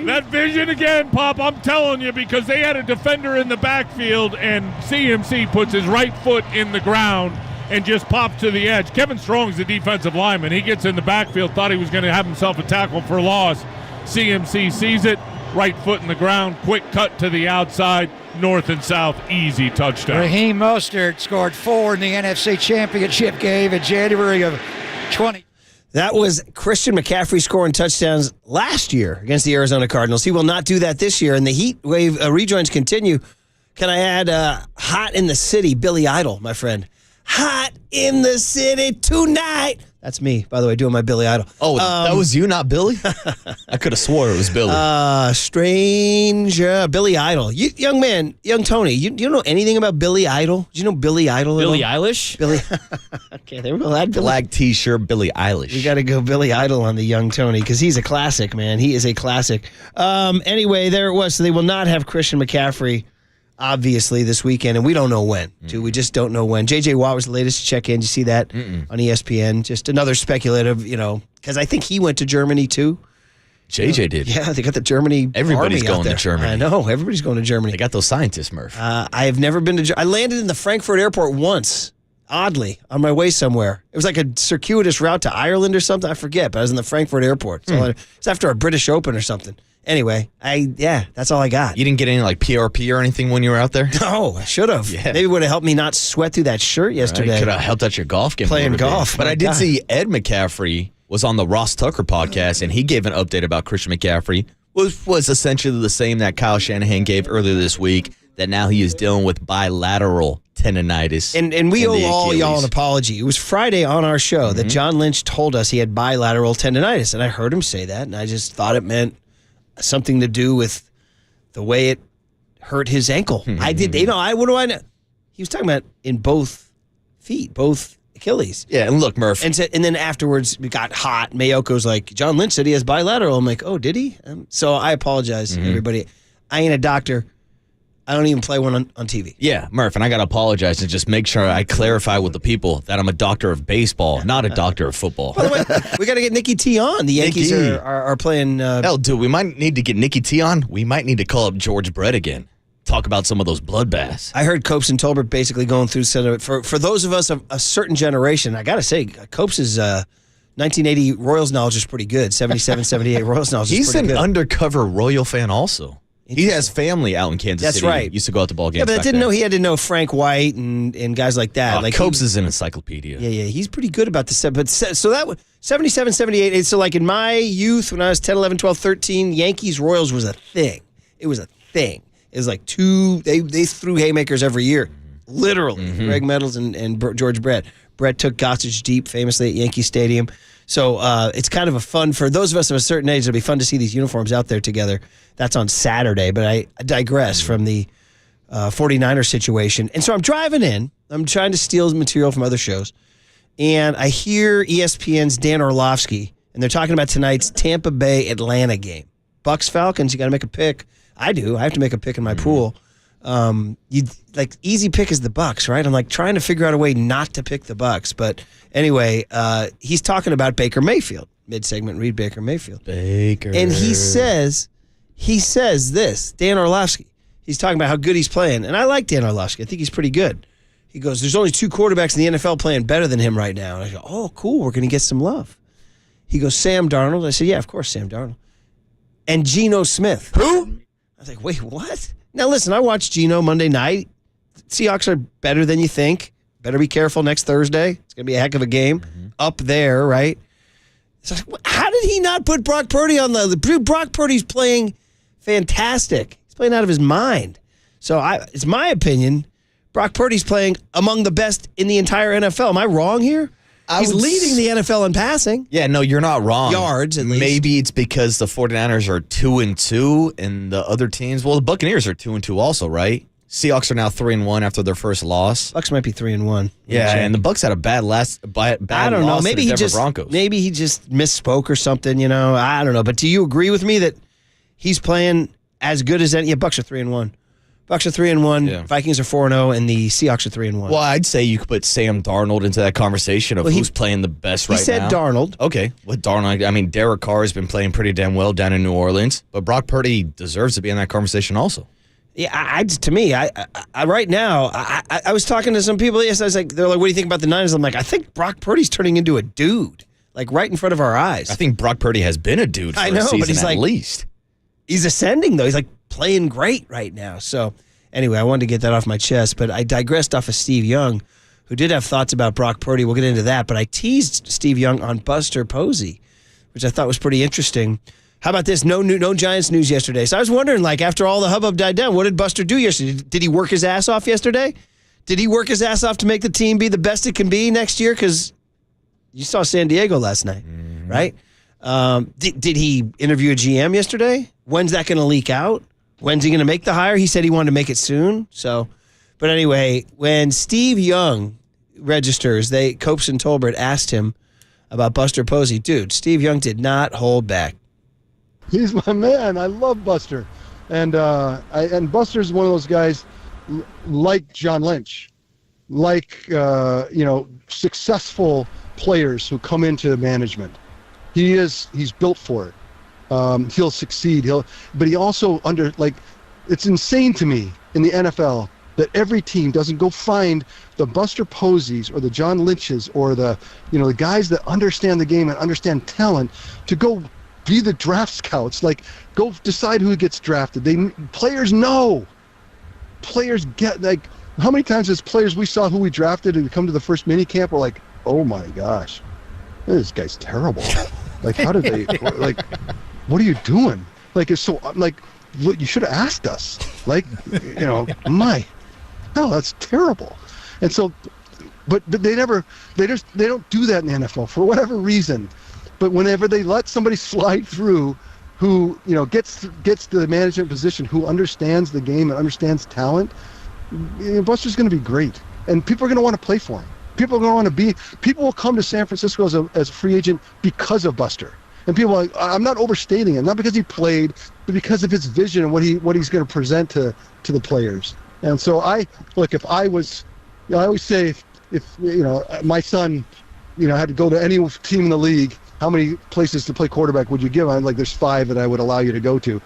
That vision again, Pop, I'm telling you, because they had a defender in the backfield, and CMC puts his right foot in the ground and just pops to the edge. Kevin Strong's the defensive lineman. He gets in the backfield, thought he was going to have himself a tackle for loss. CMC sees it, right foot in the ground, quick cut to the outside, north and south, easy touchdown. Raheem Mostert scored 4 in the NFC Championship game in January of 20. That was Christian McCaffrey scoring touchdowns last year against the Arizona Cardinals. He will not do that this year, and the heat wave rejoins continue. Can I add hot in the city, Billy Idol, my friend? Hot in the city tonight. That's me, by the way, doing my Billy Idol. Oh, that was you, not Billy? I could have swore it was Billy. Stranger. Billy Idol. Young man, young Tony, you know anything about Billy Idol? Do you know Billy Idol? Billie Eilish? Billy. Okay, there we go. Black T-shirt, Billie Eilish. We got to go Billy Idol on the young Tony because he's a classic, man. He is a classic. Anyway, there it was. So they will not have Christian McCaffrey, obviously, this weekend, and we don't know when. We just don't know when. J.J. Watt was the latest to check in. Did you see that on ESPN? Just another speculative, because I think he went to Germany, too. JJ did. Yeah, they got the Germany Everybody's army going out there. to Germany. I know. Everybody's going to Germany. They got those scientists, Murph. I have never been to I landed in the Frankfurt airport once, oddly, on my way somewhere. It was like a circuitous route to Ireland or something. I forget, but I was in the Frankfurt airport. So it's after a British Open or something. Anyway, that's all I got. You didn't get any PRP or anything when you were out there? No, I should have. Yeah. Maybe it would have helped me not sweat through that shirt yesterday. Could have helped out your golf game. Playing golf. But I did see Ed McCaffrey was on the Ross Tucker podcast, and he gave an update about Christian McCaffrey. Was essentially the same that Kyle Shanahan gave earlier this week, that now he is dealing with bilateral tendonitis. And we owe all y'all an apology. It was Friday on our show that John Lynch told us he had bilateral tendonitis, and I heard him say that, and I just thought it meant something to do with the way it hurt his ankle. I did, what do I know? He was talking about in both feet, both Achilles. Yeah, and look, Murph. And then afterwards, it got hot. Mayoko's like, John Lynch said he has bilateral. I'm like, oh, did he? So I apologize, everybody. I ain't a doctor. I don't even play one on TV. Yeah, Murph, and I got to apologize and just make sure I clarify with the people that I'm a doctor of baseball, not a doctor of football. By the way, we got to get Nikki T on. The Yankees are playing. Hell, dude, we might need to get Nikki T on. We might need to call up George Brett again. Talk about some of those bloodbaths. I heard Copes and Tolbert basically going through for those of us of a certain generation. I got to say, Copes' 1980 Royals knowledge is pretty good. 77, 78 Royals knowledge is pretty good. He's an undercover Royal fan also. He has family out in Kansas City. That's right. He used to go out to ball games. Yeah, but I didn't know he had to know Frank White and guys like that. Copes is an encyclopedia. Yeah, he's pretty good about this. But so that was 77, 78. So in my youth, when I was 10, 11, 12, 13, Yankees Royals was a thing. It was a thing. It was like they threw haymakers every year, literally. Greg Meadows and George Brett. Brett took Gossage deep famously at Yankee Stadium. So it's kind of a fun, for those of us of a certain age, it'll be fun to see these uniforms out there together. That's on Saturday, but I digress from the 49er situation. And so I'm driving in. I'm trying to steal material from other shows. And I hear ESPN's Dan Orlovsky, and they're talking about tonight's Tampa Bay-Atlanta game. Bucks-Falcons, you got to make a pick. I do. I have to make a pick in my pool. Easy pick is the Bucks, right? I'm trying to figure out a way not to pick the Bucks. But anyway, he's talking about Baker Mayfield. Mid-segment, read Baker Mayfield. Baker. And he says this, Dan Orlovsky. He's talking about how good he's playing. And I like Dan Orlovsky. I think he's pretty good. He goes, there's only 2 quarterbacks in the NFL playing better than him right now. And I go, oh, cool. We're going to get some love. He goes, Sam Darnold. I said, yeah, of course, Sam Darnold. And Geno Smith. Who? I was like, wait, what? Now, listen, I watched Geno Monday night. Seahawks are better than you think. Better be careful next Thursday. It's going to be a heck of a game up there, right? So, how did he not put Brock Purdy on the... Brock Purdy's playing fantastic. He's playing out of his mind. So it's my opinion, Brock Purdy's playing among the best in the entire NFL. Am I wrong here? He's leading the NFL in passing. Yeah, no, you're not wrong. Yards, at least. Maybe it's because the 49ers are 2-2 and the other teams, well, the Buccaneers are 2-2 also, right? Seahawks are now 3-1 after their first loss. Bucks might be 3-1. Yeah, and the Bucks had a bad I don't know. loss Maybe to the he Denver just Broncos. maybe he just misspoke or something. I don't know. But do you agree with me that he's playing as good as any? Yeah, Bucks are 3-1. Bucks are 3-1. Yeah. Vikings are 4-0, and the Seahawks are 3-1. Well, I'd say you could put Sam Darnold into that conversation of who's playing the best right now. He said Darnold. Okay, with Darnold, I mean, Derek Carr has been playing pretty damn well down in New Orleans, but Brock Purdy deserves to be in that conversation also. Yeah, to me, right now, I was talking to some people. Yes, I was like, they're like, "What do you think about the Niners?" I'm like, I think Brock Purdy's turning into a dude, like right in front of our eyes. I think Brock Purdy has been a dude for a season at least. He's ascending though. He's like playing great right now. So anyway, I wanted to get that off my chest, but I digressed off of Steve Young, who did have thoughts about Brock Purdy. We'll get into that, but I teased Steve Young on Buster Posey, which I thought was pretty interesting. How about this? No Giants news yesterday. So I was wondering, like, after all the hubbub died down, what did Buster do yesterday? Did he work his ass off yesterday? Did he work his ass off to make the team be the best it can be next year? Because you saw San Diego last night, right? Did he interview a GM yesterday? When's that going to leak out? When's he going to make the hire? He said he wanted to make it soon. But anyway, when Steve Young registers, Copes and Tolbert asked him about Buster Posey. Dude, Steve Young did not hold back. He's my man. I love Buster, and Buster's one of those guys like John Lynch, like successful players who come into management. He's built for it. He'll succeed. But he also it's insane to me in the NFL that every team doesn't go find the Buster Poseys or the John Lynches or the guys that understand the game and understand talent to go be the draft scouts. Like, go decide who gets drafted. Players know. Players get, like, how many times as players we saw who we drafted and come to the first mini camp, we're like, oh my gosh, this guy's terrible. Like, how did they, like, what are you doing? Like, it's so, like, you should have asked us. Like, my, hell, that's terrible. And so, but they don't do that in the NFL for whatever reason. But whenever they let somebody slide through who, gets to the management position, who understands the game and understands talent, Buster's going to be great. And people are going to want to play for him. People will come to San Francisco as a free agent because of Buster. And people are like, I'm not overstating it, not because he played, but because of his vision and what he's going to present to the players. And so if I was, I always say if my son, had to go to any team in the league, how many places to play quarterback would you give? I'm like, there's 5 that I would allow you to go to.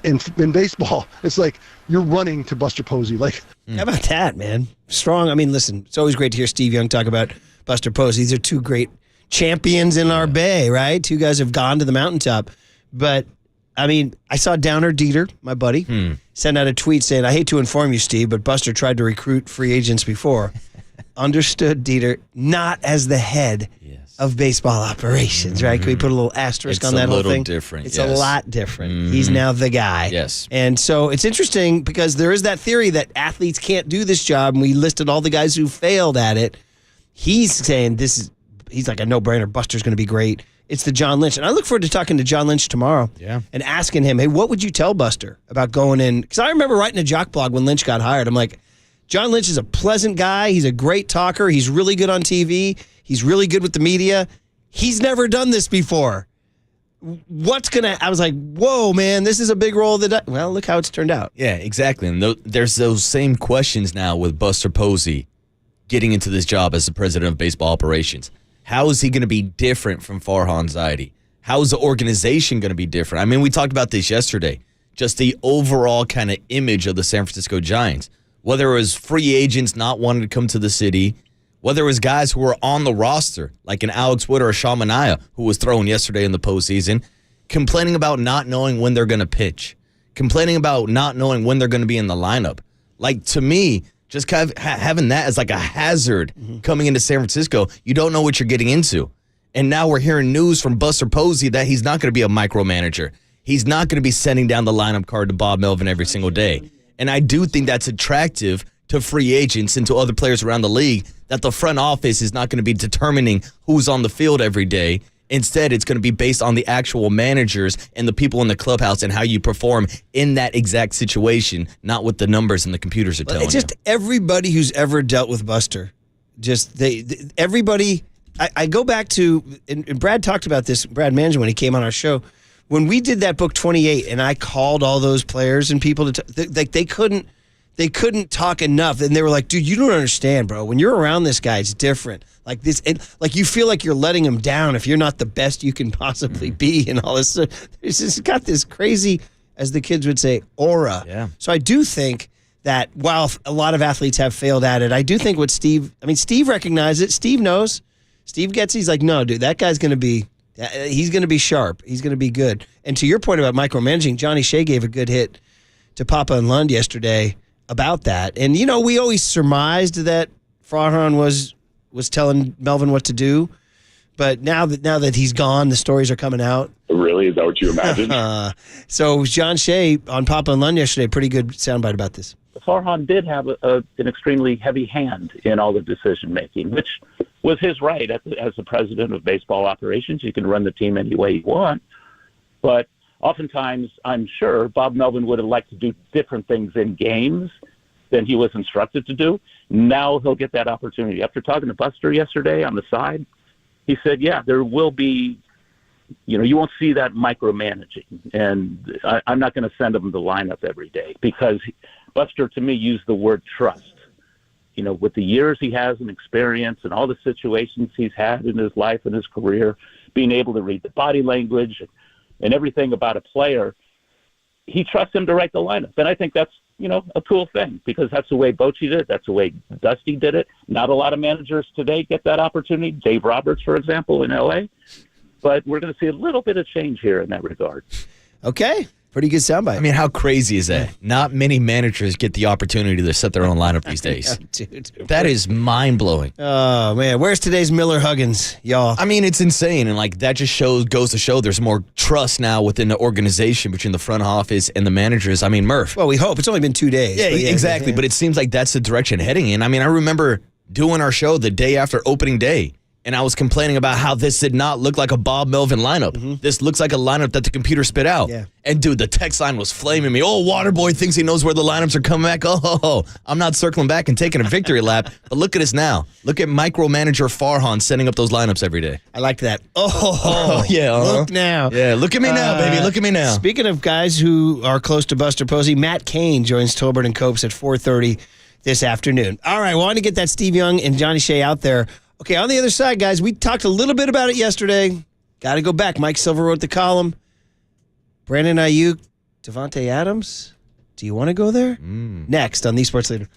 In baseball, it's like you're running to Buster Posey. Like, how about that, man? Strong. I mean, listen, it's always great to hear Steve Young talk about Buster Posey. These are 2 great champions in our bay, right? 2 guys have gone to the mountaintop. But, I mean, I saw Downer Dieter, my buddy, send out a tweet saying, I hate to inform you, Steve, but Buster tried to recruit free agents before. Understood, Dieter, not as the head of baseball operations, right? Can we put a little asterisk on that whole thing? It's a little different, It's a lot different. He's now the guy. Yes. And so it's interesting because there is that theory that athletes can't do this job, and we listed all the guys who failed at it. He's saying he's like a no-brainer. Buster's going to be great. It's the John Lynch. And I look forward to talking to John Lynch tomorrow and asking him, hey, what would you tell Buster about going in? Because I remember writing a jock blog when Lynch got hired. I'm like, John Lynch is a pleasant guy. He's a great talker. He's really good on TV. He's really good with the media. He's never done this before. I was like, whoa, man, this is a big roll. Well, look how it's turned out. Yeah, exactly. And there's those same questions now with Buster Posey getting into this job as the president of baseball operations. How is he going to be different from Farhan Zaidi? How is the organization going to be different? I mean, we talked about this yesterday. Just the overall kind of image of the San Francisco Giants. Whether it was free agents not wanting to come to the city, whether it was guys who were on the roster, like an Alex Wood or a Sean Manaea, who was thrown yesterday in the postseason, complaining about not knowing when they're going to pitch, complaining about not knowing when they're going to be in the lineup. Like, to me, just kind of having that as like a hazard coming into San Francisco, you don't know what you're getting into. And now we're hearing news from Buster Posey that he's not going to be a micromanager. He's not going to be sending down the lineup card to Bob Melvin every single day. And I do think that's attractive to free agents and to other players around the league, that the front office is not going to be determining who's on the field every day Instead, it's going to be based on the actual managers and the people in the clubhouse and how you perform in that exact situation, not what the numbers and the computers are telling you. Just everybody who's ever dealt with Buster, everybody. I go back to, and Brad talked about this, Brad Manjan, when he came on our show. When we did that book 28, and I called all those players and people they couldn't talk enough, and they were like, "Dude, you don't understand, bro. When you're around this guy, it's different. Like this, like you feel like you're letting him down if you're not the best you can possibly be, and all this. It's just got this crazy, as the kids would say, aura. Yeah. So I do think that while a lot of athletes have failed at it, I do think Steve recognized it. Steve knows. Steve gets it. He's like, no, dude, that guy's going to be. He's going to be sharp. He's going to be good. And to your point about micromanaging, Johnny Shea gave a good hit to Papa and Lund yesterday about that. And, we always surmised that Farhan was telling Melvin what to do. But now that he's gone, the stories are coming out. Really? Is that what you imagined? So John Shea on Papa and Lund yesterday, pretty good soundbite about this. Farhan did have an extremely heavy hand in all the decision-making, which was his right as the president of baseball operations. You can run the team any way you want. But oftentimes, I'm sure Bob Melvin would have liked to do different things in games than he was instructed to do. Now he'll get that opportunity. After talking to Buster yesterday on the side, he said, yeah, there will be, you won't see that micromanaging. And I'm not going to send him the lineup every day because Buster, to me, used the word trust. With the years he has in experience and all the situations he's had in his life and his career, being able to read the body language and everything about a player, he trusts him to write the lineup. And I think that's, a cool thing because that's the way Bochy did it. That's the way Dusty did it. Not a lot of managers today get that opportunity. Dave Roberts, for example, in L.A. But we're going to see a little bit of change here in that regard. Okay. Pretty good soundbite. I mean, how crazy is that? Not many managers get the opportunity to set their own lineup these days. Dude. That is mind-blowing. Oh, man. Where's today's Miller Huggins, y'all? I mean, it's insane. And, that just goes to show there's more trust now within the organization between the front office and the managers. I mean, Murph. Well, we hope. It's only been 2 days. Yeah, exactly. Yeah. But it seems like that's the direction heading in. I mean, I remember doing our show the day after opening day. And I was complaining about how this did not look like a Bob Melvin lineup. Mm-hmm. This looks like a lineup that the computer spit out. Yeah. And, dude, the text line was flaming me. Oh, Waterboy thinks he knows where the lineups are coming back. Oh, I'm not circling back and taking a victory lap. But look at us now. Look at micromanager Farhan setting up those lineups every day. I like that. Oh, yeah. Look now. Yeah, look at me now, baby. Look at me now. Speaking of guys who are close to Buster Posey, Matt Cain joins Tolbert and Copes at 4:30 this afternoon. All right, wanted to get that Steve Young and Johnny Shea out there. Okay, on the other side, guys, we talked a little bit about it yesterday. Got to go back. Mike Silver wrote the column. Brandon Ayuk, Devontae Adams. Do you want to go there? Next on The Sports Leader.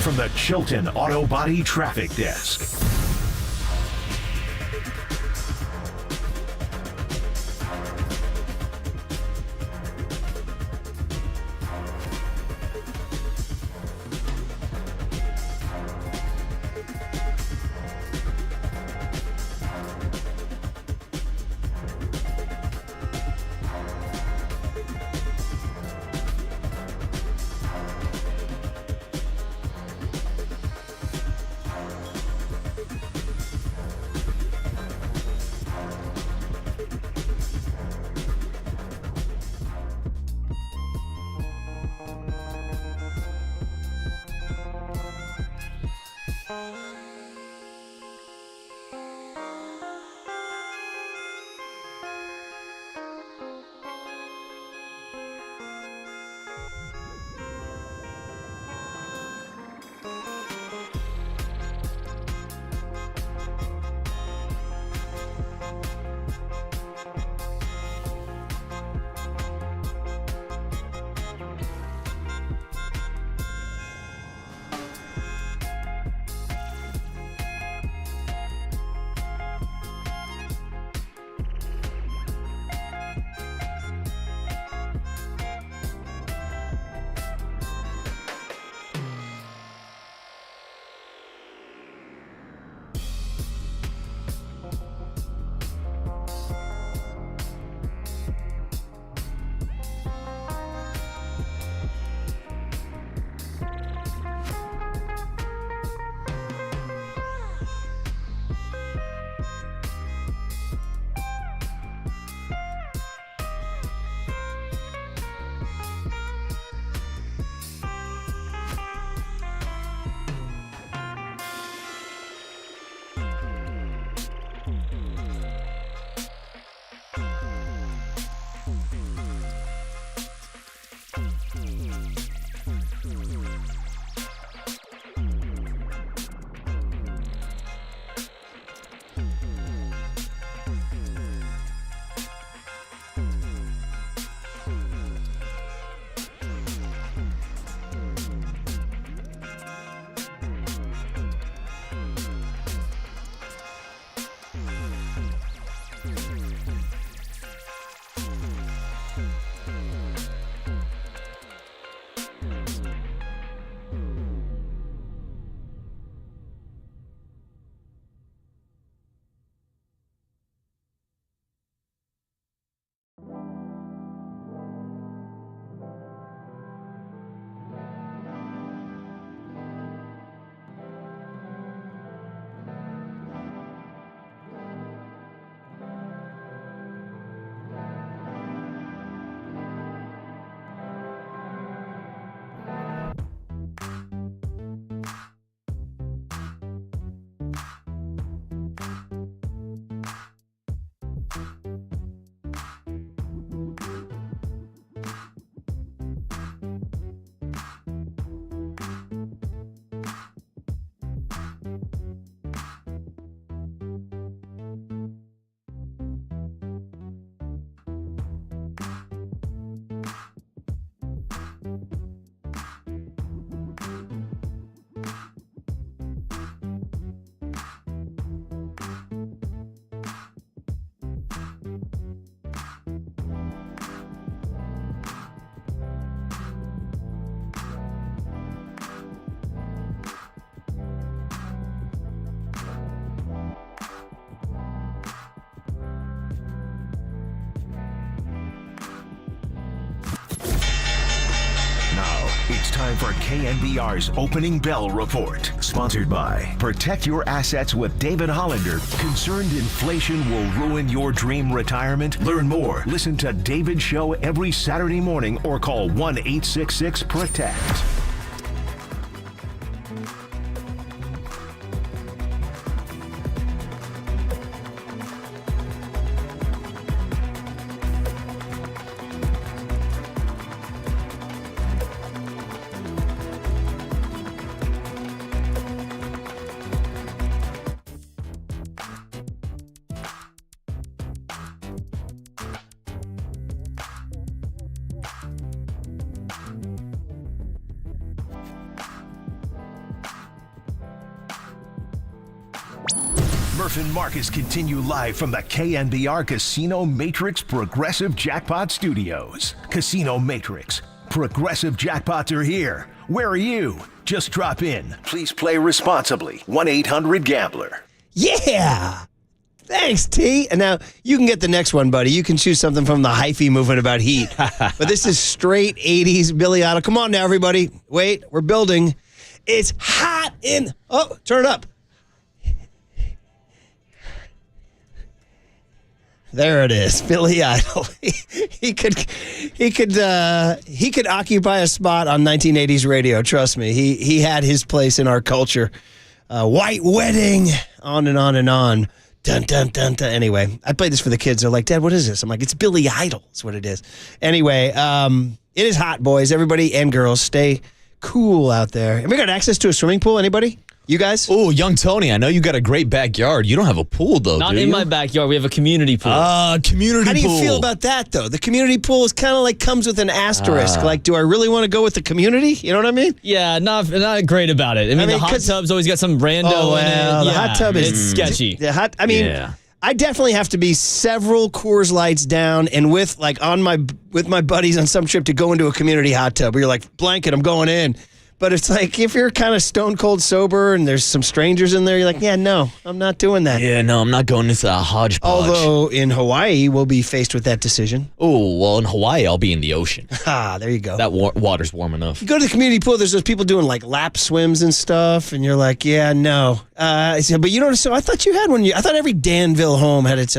From the Chilton Auto Body Traffic Desk. It's time for KNBR's Opening Bell Report. Sponsored by Protect Your Assets with David Hollander. Concerned inflation will ruin your dream retirement? Learn more. Listen to David's show every Saturday morning or call 1-866-PROTECT. Murph and Marcus continue live from the KNBR Casino Matrix Progressive Jackpot Studios. Casino Matrix. Progressive jackpots are here. Where are you? Just drop in. Please play responsibly. 1-800-GAMBLER. Yeah! Thanks, T. And now you can get the next one, buddy. You can choose something from the hyphy movement about heat. But this is straight 80s Billy Idol. Come on now, everybody. Wait, we're building. It's hot in... Oh, turn it up. There it is, Billy Idol. He could occupy a spot on 1980s radio. Trust me, he had his place in our culture. White Wedding, on and on and on. Dun dun dun dun. Anyway, I played this for the kids. They're like, Dad, what is this? I'm like, it's Billy Idol. That's what it is. Anyway, it is hot, boys. Everybody and girls, stay cool out there. And we got access to a swimming pool. Anybody? You guys? Oh, young Tony, I know you got a great backyard. You don't have a pool, though, Not in my backyard. We have a community pool. Community pool. How do you feel about that, though? The community pool is kind of like comes with an asterisk. Like, do I really want to go with the community? You know what I mean? Yeah, not great about it. I mean the hot tub's always got some rando in it. The hot tub is sketchy. I definitely have to be several Coors Lights down and with my buddies on some trip to go into a community hot tub where you're like, blanket, I'm going in. But it's like if you're kind of stone cold sober and there's some strangers in there, you're like, yeah, no, I'm not doing that. Yeah, no, I'm not going into a hodgepodge. Although in Hawaii, we'll be faced with that decision. Oh, well, in Hawaii, I'll be in the ocean. There you go. That water's warm enough. You go to the community pool, there's those people doing like lap swims and stuff, and you're like, yeah, no. But you know, so I thought you had one. I thought every Danville home had its...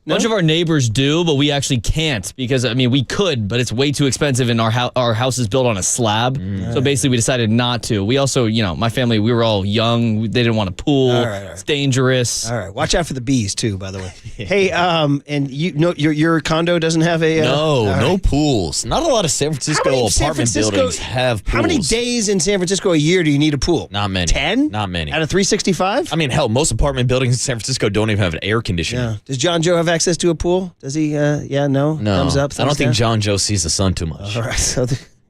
A bunch of our neighbors do, but we actually can't because, I mean, we could, but it's way too expensive and our house is built on a slab. So basically we decided not to. We also, my family, we were all young. They didn't want a pool. All right. It's dangerous. All right. Watch out for the bees, too, by the way. Hey, and your condo doesn't have a... no pools. Not a lot of San Francisco apartment buildings have pools. How many days in San Francisco a year do you need a pool? Not many. 10? Not many. Out of 365? I mean, hell, most apartment buildings in San Francisco don't even have an air conditioner. Yeah. Does John Joe have access to a pool? Does he? Yeah, no? Thumbs up, I don't think John Joe sees the sun too much. All right. So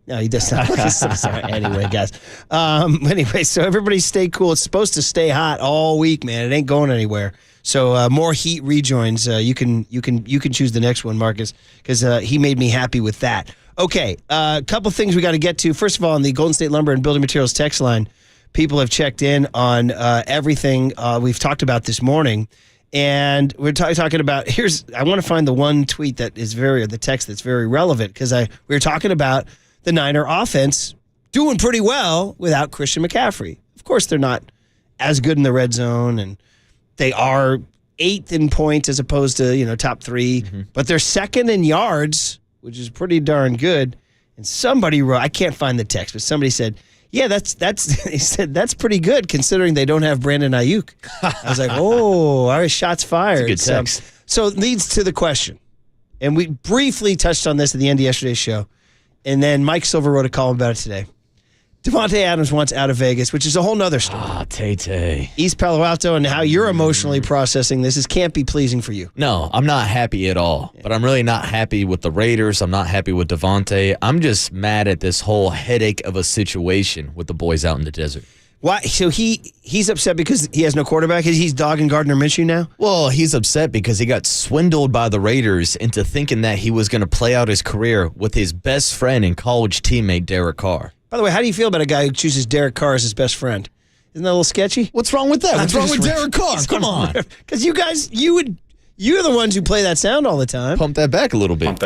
no, he does not. Anyway, guys. Anyway, so everybody stay cool. It's supposed to stay hot all week, man. It ain't going anywhere. So more heat rejoins. You can choose the next one, Marcus, because he made me happy with that. Okay, a couple things we got to get to. First of all, on the Golden State Lumber and Building Materials text line, people have checked in on everything we've talked about this morning. And we're talking about, I want to find the one tweet that is the text that's very relevant, because we were talking about the Niner offense doing pretty well without Christian McCaffrey. Of course, they're not as good in the red zone, and they are 8th in points as opposed to, top 3, but they're 2nd in yards, which is pretty darn good. And somebody wrote, I can't find the text, but somebody said, yeah, he said, that's pretty good considering they don't have Brandon Ayuk. I was like, all right, shots fired. That's a good text. So it leads to the question. And we briefly touched on this at the end of yesterday's show. And then Mike Silver wrote a column about it today. Devontae Adams wants out of Vegas, which is a whole nother story. Tay-Tay. East Palo Alto and how you're emotionally processing this can't be pleasing for you. No, I'm not happy at all. But I'm really not happy with the Raiders. I'm not happy with Devontae. I'm just mad at this whole headache of a situation with the boys out in the desert. Why? So he's upset because he has no quarterback? He's dogging Gardner Minshew now? Well, he's upset because he got swindled by the Raiders into thinking that he was going to play out his career with his best friend and college teammate, Derek Carr. By the way, how do you feel about a guy who chooses Derek Carr as his best friend? Isn't that a little sketchy? What's wrong with that? What's wrong with Derek Carr? Come on. Because you guys, you You're the ones who play that sound all the time. Pump that back a little bit.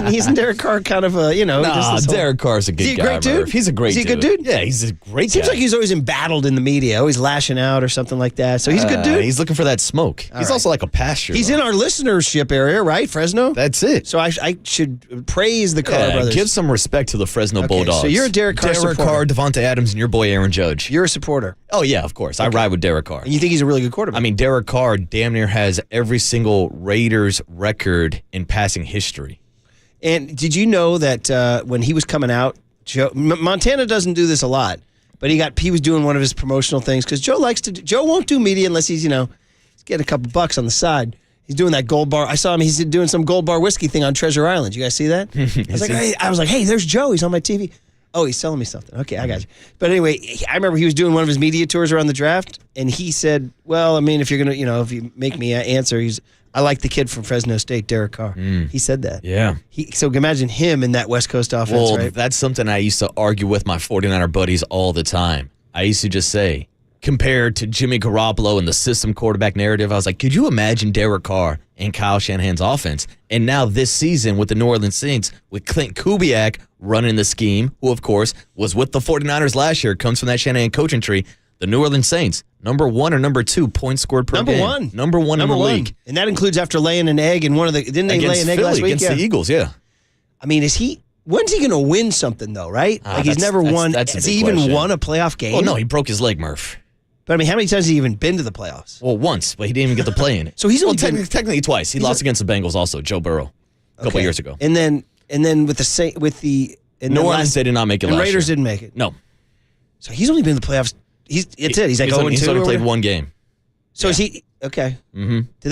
Isn't Derek Carr kind of a, Derek Carr's a good guy. Great dude? He's a great dude. Is he a good dude? Yeah, he's a great Seems guy. like he's always embattled in the media, always lashing out or something like that. So he's a good dude. He's looking for that smoke. He's also like a pasture. He's in our listenership area, right? Fresno? That's it. So I should praise the Carr brothers. Give some respect to the Fresno Bulldogs. So you're a Derek Carr supporter. Carr, Devontae Adams, and your boy Aaron Judge. You're a supporter. Oh, yeah, of course. I ride with Derek Carr. And you think he's a really good quarterback? I mean, Derek Carr damn near has every single Raiders record in passing history. And did you know that when he was coming out, Montana doesn't do this a lot, but he was doing one of his promotional things because Joe won't do media unless he's getting a couple bucks on the side. He's doing that Gold Bar. I saw him. He's doing some Gold Bar whiskey thing on Treasure Island. You guys see that? I was like, hey, there's Joe. He's on my TV. Oh, he's selling me something. Okay, I got you. But anyway, I remember he was doing one of his media tours around the draft, and he said, well, I mean, if you're going to, if you make me answer, I like the kid from Fresno State, Derek Carr. He said that. Yeah. So imagine him in that West Coast offense, well, right? That's something I used to argue with my 49er buddies all the time. I used to just say, compared to Jimmy Garoppolo and the system quarterback narrative, I was like, could you imagine Derek Carr and Kyle Shanahan's offense? And now this season with the New Orleans Saints, with Clint Kubiak running the scheme, who, of course, was with the 49ers last year, comes from that Shanahan coaching tree, the New Orleans Saints, number 1 or number 2 points scored per game. Number one in the league. And that includes after laying an egg in didn't they lay an egg last week? Against the Eagles, yeah. I mean, when's he going to win something, though, right? He's never won. Has he even won a playoff game? Well, no, he broke his leg, Murph. But I mean, how many times has he even been to the playoffs? Well, once, but he didn't even get to play in it. So he's only technically twice. He lost against the Bengals also, Joe Burrow, a couple years ago. And then with the New Orleans, they did not make it last year. The Raiders didn't make it. No. So he's only been in the playoffs. He's like 0-2. He's only played one game. So is he okay? Mm-hmm. Do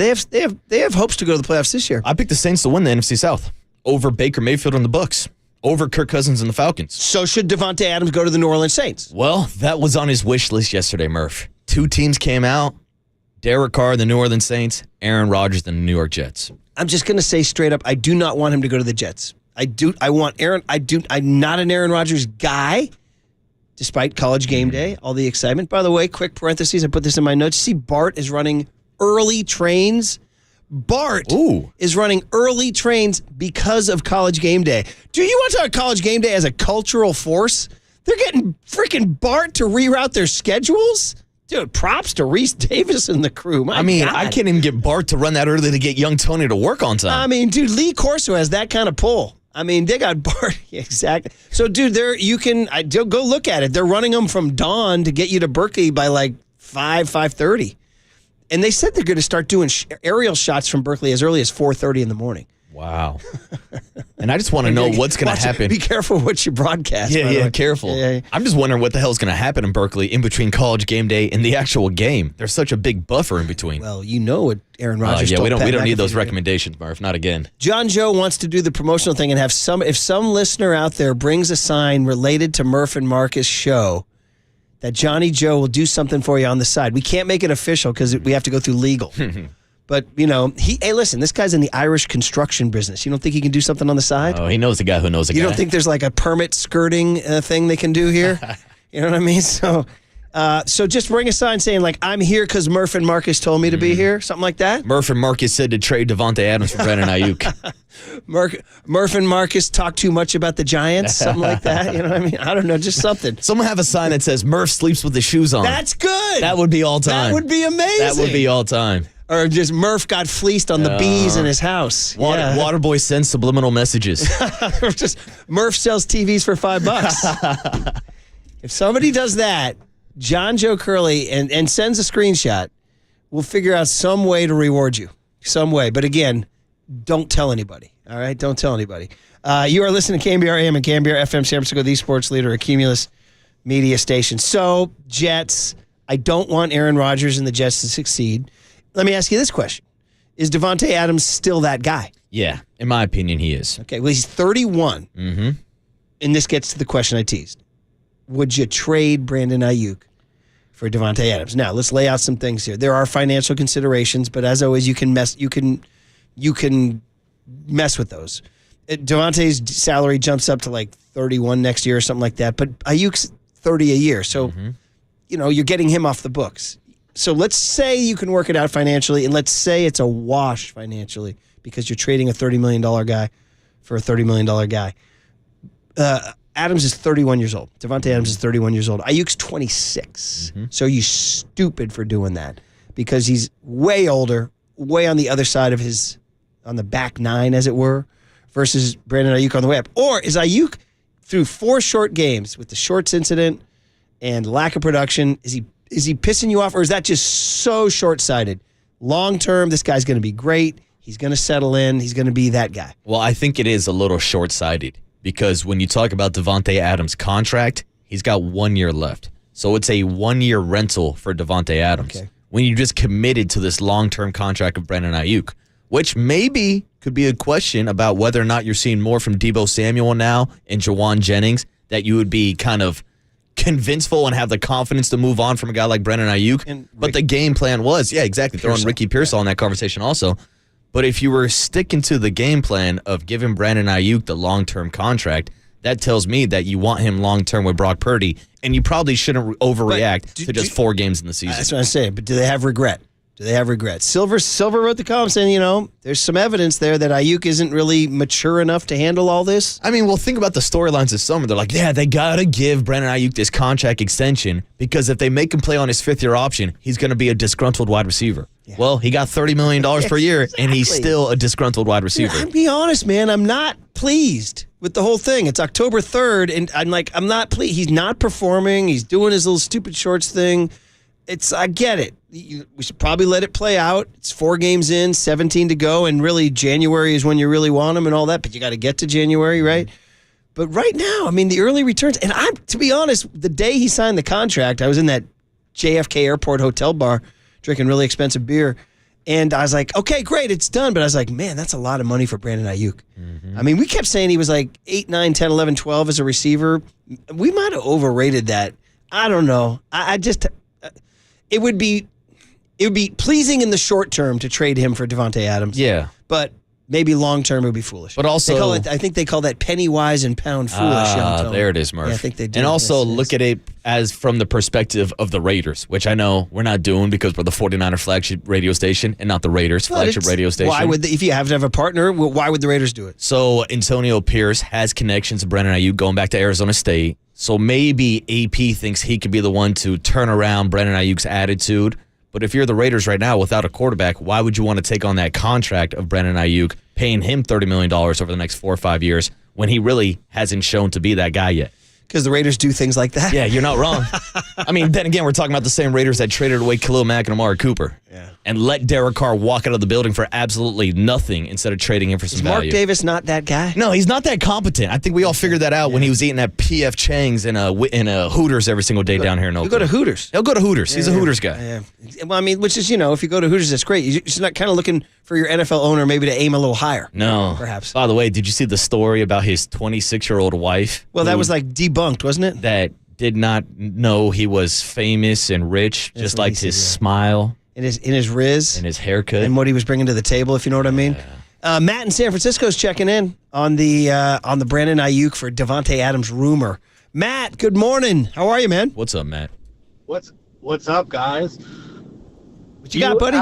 they have hopes to go to the playoffs this year? I picked the Saints to win the NFC South over Baker Mayfield and the Bucs, over Kirk Cousins and the Falcons. So should Devontae Adams go to the New Orleans Saints? Well, that was on his wish list yesterday, Murph. 2 teams came out: Derek Carr, the New Orleans Saints; Aaron Rodgers, the New York Jets. I'm just going to say straight up, I do not want him to go to the Jets. I want Aaron. I'm not an Aaron Rodgers guy. Despite College Game Day, all the excitement. By the way, quick parentheses, I put this in my notes. See, Bart is running early trains. Bart is running early trains because of College Game Day. Do you want to talk College Game Day as a cultural force? They're getting freaking Bart to reroute their schedules? Dude, props to Reese Davis and the crew. My God. I can't even get Bart to run that early to get young Tony to work on time. I mean, dude, Lee Corso has that kind of pull. I mean, they got Bart. Exactly. So, dude, go look at it. They're running them from dawn to get you to Berkeley by like 5:30. And they said they're going to start doing aerial shots from Berkeley as early as 4:30 in the morning. Wow. And I just want to know what's going to happen. Be careful what you broadcast. Yeah, careful. Yeah. I'm just wondering what the hell's going to happen in Berkeley in between College Game Day and the actual game. There's such a big buffer in between. Well, you know what Aaron Rodgers we told don't Pat need those McAfee. recommendations, Murph. Not again. John Joe wants to do the promotional thing and have if some listener out there brings a sign related to Murph and Marcus' show, that Johnny Joe will do something for you on the side. We can't make it official because we have to go through legal. But, hey, listen, this guy's in the Irish construction business. You don't think he can do something on the side? Oh, he knows the guy who knows the guy. You don't think there's like a permit skirting thing they can do here? You know what I mean? So just bring a sign saying, like, I'm here because Murph and Marcus told me to be here, something like that. Murph and Marcus said to trade Devontae Adams for Brandon Ayuk. Murph and Marcus talk too much about the Giants, something like that. You know what I mean? I don't know, just something. Someone have a sign that says Murph sleeps with his shoes on. That's good. That would be all time. That would be amazing. That would be all time. Or just Murph got fleeced on the bees in his house. Waterboy sends subliminal messages. Just Murph sells TVs for $5. If somebody does that, John Joe Curley, and sends a screenshot, we'll figure out some way to reward you. Some way. But again, don't tell anybody. All right? Don't tell anybody. You are listening to KNBR AM and KNBR FM San Francisco, the sports leader, a Cumulus media station. So, Jets, I don't want Aaron Rodgers and the Jets to succeed. Let me ask you this question. Is Devontae Adams still that guy? Yeah, in my opinion, he is. Okay, well, he's 31. Mm-hmm. And this gets to the question I teased. Would you trade Brandon Ayuk for Devontae Adams? Now, let's lay out some things here. There are financial considerations, but as always, you can mess with those. Devontae's salary jumps up to like 31 next year or something like that, but Ayuk's 30 a year. So, you're getting him off the books. So let's say you can work it out financially, and let's say it's a wash financially because you're trading a $30 million guy for a $30 million guy. Adams is 31 years old. Davante Adams is 31 years old. Ayuk's 26. So you stupid for doing that because he's way older, way on the other side of on the back nine, as it were, versus Brandon Ayuk on the way up. Or is Ayuk, through 4 short games with the shorts incident and lack of production, is he pissing you off, or is that just so short-sighted? Long term, this guy's going to be great. He's going to settle in. He's going to be that guy. Well, I think it is a little short-sighted because when you talk about Davante Adams' contract, he's got 1 year left. So it's a 1-year rental for Davante Adams. Okay. When you just committed to this long-term contract of Brandon Ayuk, which maybe could be a question about whether or not you're seeing more from Deebo Samuel now and Jawan Jennings, that you would be kind of convinceful and have the confidence to move on from a guy like Brandon Ayuk. But the game plan was, exactly, throwing Ricky Pearsall in that conversation also. But if you were sticking to the game plan of giving Brandon Ayuk the long-term contract, that tells me that you want him long-term with Brock Purdy, and you probably shouldn't overreact to just 4 games in the season. That's what I'm saying. But do they have regret? Silver wrote the column saying, there's some evidence there that Ayuk isn't really mature enough to handle all this. I mean, well, think about the storylines this summer. They're like, they got to give Brandon Ayuk this contract extension because if they make him play on his 5th-year option, he's going to be a disgruntled wide receiver. Yeah. Well, he got $30 million per year, and he's still a disgruntled wide receiver. I'll be honest, man. I'm not pleased with the whole thing. It's October 3rd, and I'm not pleased. He's not performing. He's doing his little stupid shorts thing. I get it. We should probably let it play out. It's 4 games in, 17 to go, and really January is when you really want him and all that, but you got to get to January, right? But right now, I mean, the early returns, and to be honest, the day he signed the contract, I was in that JFK Airport hotel bar drinking really expensive beer, and I was like, okay, great, it's done. But I was like, man, that's a lot of money for Brandon Ayuk. I mean, we kept saying he was like 8, 9, 10, 11, 12 as a receiver. We might have overrated that. I don't know. I just... It would be pleasing in the short term to trade him for Davante Adams. Yeah. But maybe long term it would be foolish. But also, I think they call that penny wise and pound foolish. There it is, Murph. Yeah, I think they do. And also look at it as from the perspective of the Raiders, which I know we're not doing because we're the 49er flagship radio station and not the Raiders flagship radio station. Why would if you have to have a partner? Why would the Raiders do it? So Antonio Pierce has connections to Brandon Ayuk going back to Arizona State. So maybe AP thinks he could be the one to turn around Brandon Ayuk's attitude. But if you're the Raiders right now without a quarterback, why would you want to take on that contract of Brandon Ayuk, paying him $30 million over the next 4 or 5 years when he really hasn't shown to be that guy yet? Because the Raiders do things like that? Yeah, you're not wrong. I mean, then again, we're talking about the same Raiders that traded away Khalil Mack and Amari Cooper. Yeah. And let Derek Carr walk out of the building for absolutely nothing instead of trading him for some value. Mark Davis not that guy? No, he's not that competent. I think we all figured that out when he was eating at P.F. Chang's in a Hooters every single day down here in Oakland. He'll go to Hooters. He'll go to Hooters. He's a Hooters guy. Yeah. Well, I mean, which is, if you go to Hooters, that's great. You're just not kind of looking for your NFL owner maybe to aim a little higher. No. Perhaps. By the way, did you see the story about his 26-year-old wife? Well, that was like debunked, wasn't it? That did not know he was famous and rich, just liked his smile. In his riz. And his haircut. And what he was bringing to the table, if you know what I mean. Matt in San Francisco is checking in on the Brandon Ayuk for Davante Adams rumor. Matt, good morning. How are you, man? What's up, Matt? What's up, guys? What you got, buddy?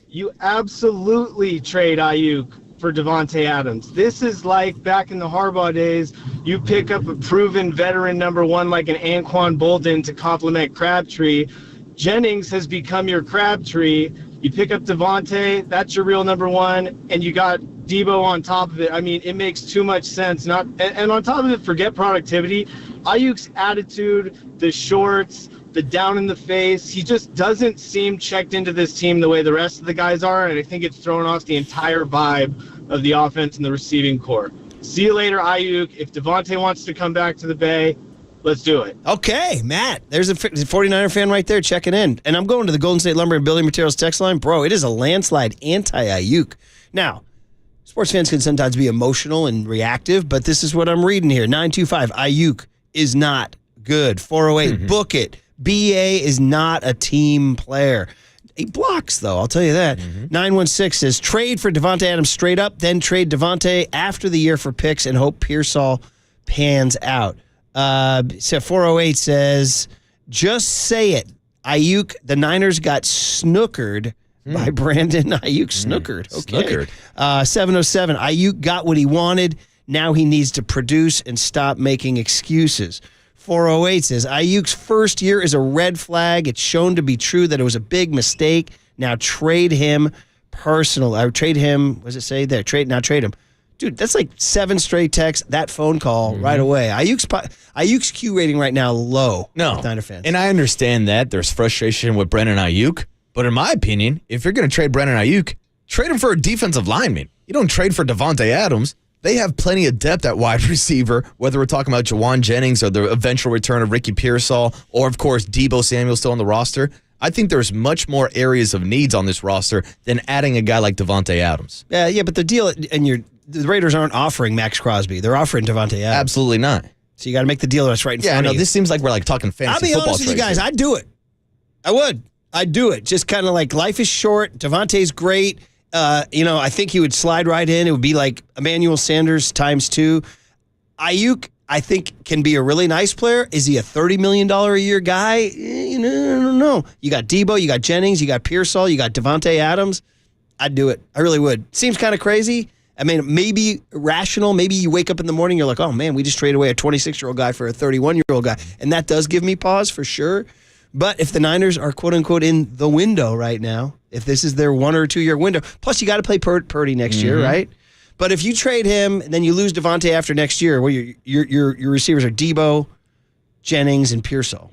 You absolutely trade Ayuk for Davante Adams. This is like back in the Harbaugh days. You pick up a proven veteran number 1 like an Anquan Bolden to complement Crabtree. Jennings has become your Crabtree. You pick up Davante, that's your real number 1, and you got Deebo on top of it. I mean, it makes too much sense. And on top of it, forget productivity. Ayuk's attitude, the shorts, the down in the face, he just doesn't seem checked into this team the way the rest of the guys are, and I think it's thrown off the entire vibe of the offense and the receiving core. See you later, Ayuk. If Davante wants to come back to the Bay, let's do it. Okay, Matt. There's a 49er fan right there checking in. And I'm going to the Golden State Lumber and Building Materials text line. Bro, it is a landslide anti-Ayuk. Now, sports fans can sometimes be emotional and reactive, but this is what I'm reading here. 925, Ayuk is not good. 408, book it. BA is not a team player. He blocks, though, I'll tell you that. 916 says, trade for Davante Adams straight up, then trade Davante after the year for picks and hope Pearsall pans out. So 408 says, just say it. Ayuk, the Niners got snookered by Brandon Ayuk. Snookered. Okay. Snookered. 707, Ayuk got what he wanted. Now he needs to produce and stop making excuses. 408 says, Ayuk's first year is a red flag. It's shown to be true that it was a big mistake. Now trade him personal. I would trade him. What does it say there? Trade him. Dude, that's like 7 straight texts, that phone call right away. Ayuk's Q rating right now low. No. With Niner fans. And I understand that. There's frustration with Brandon Ayuk. But in my opinion, if you're going to trade Brandon Ayuk, trade him for a defensive lineman. You don't trade for Davante Adams. They have plenty of depth at wide receiver, whether we're talking about Jawan Jennings or the eventual return of Ricky Pearsall, or, of course, Deebo Samuel still on the roster. I think there's much more areas of needs on this roster than adding a guy like Davante Adams. Yeah, but the deal, and the Raiders aren't offering Max Crosby. They're offering Davante Adams. Absolutely not. So you got to make the deal that's right in front of you. Yeah, I know. This seems like we're talking fantasy football. I'll be honest with you guys. Here. I'd do it. I would. I'd do it. Just kind of like life is short. Davante's great. I think he would slide right in. It would be like Emmanuel Sanders ×2. Ayuk, I think, can be a really nice player. Is he a $30 million a year guy? I don't know. You got Deebo, you got Jennings, you got Pearsall, you got Davante Adams. I'd do it. I really would. Seems kind of crazy. I mean, maybe rational. Maybe you wake up in the morning, you're like, oh, man, we just traded away a 26-year-old guy for a 31-year-old guy. And that does give me pause for sure. But if the Niners are, quote-unquote, in the window right now, if this is their 1 or 2 year window, plus you got to play Purdy next year, right? But if you trade him and then you lose Davante after next year, well, your receivers are Deebo, Jennings, and Pearsall.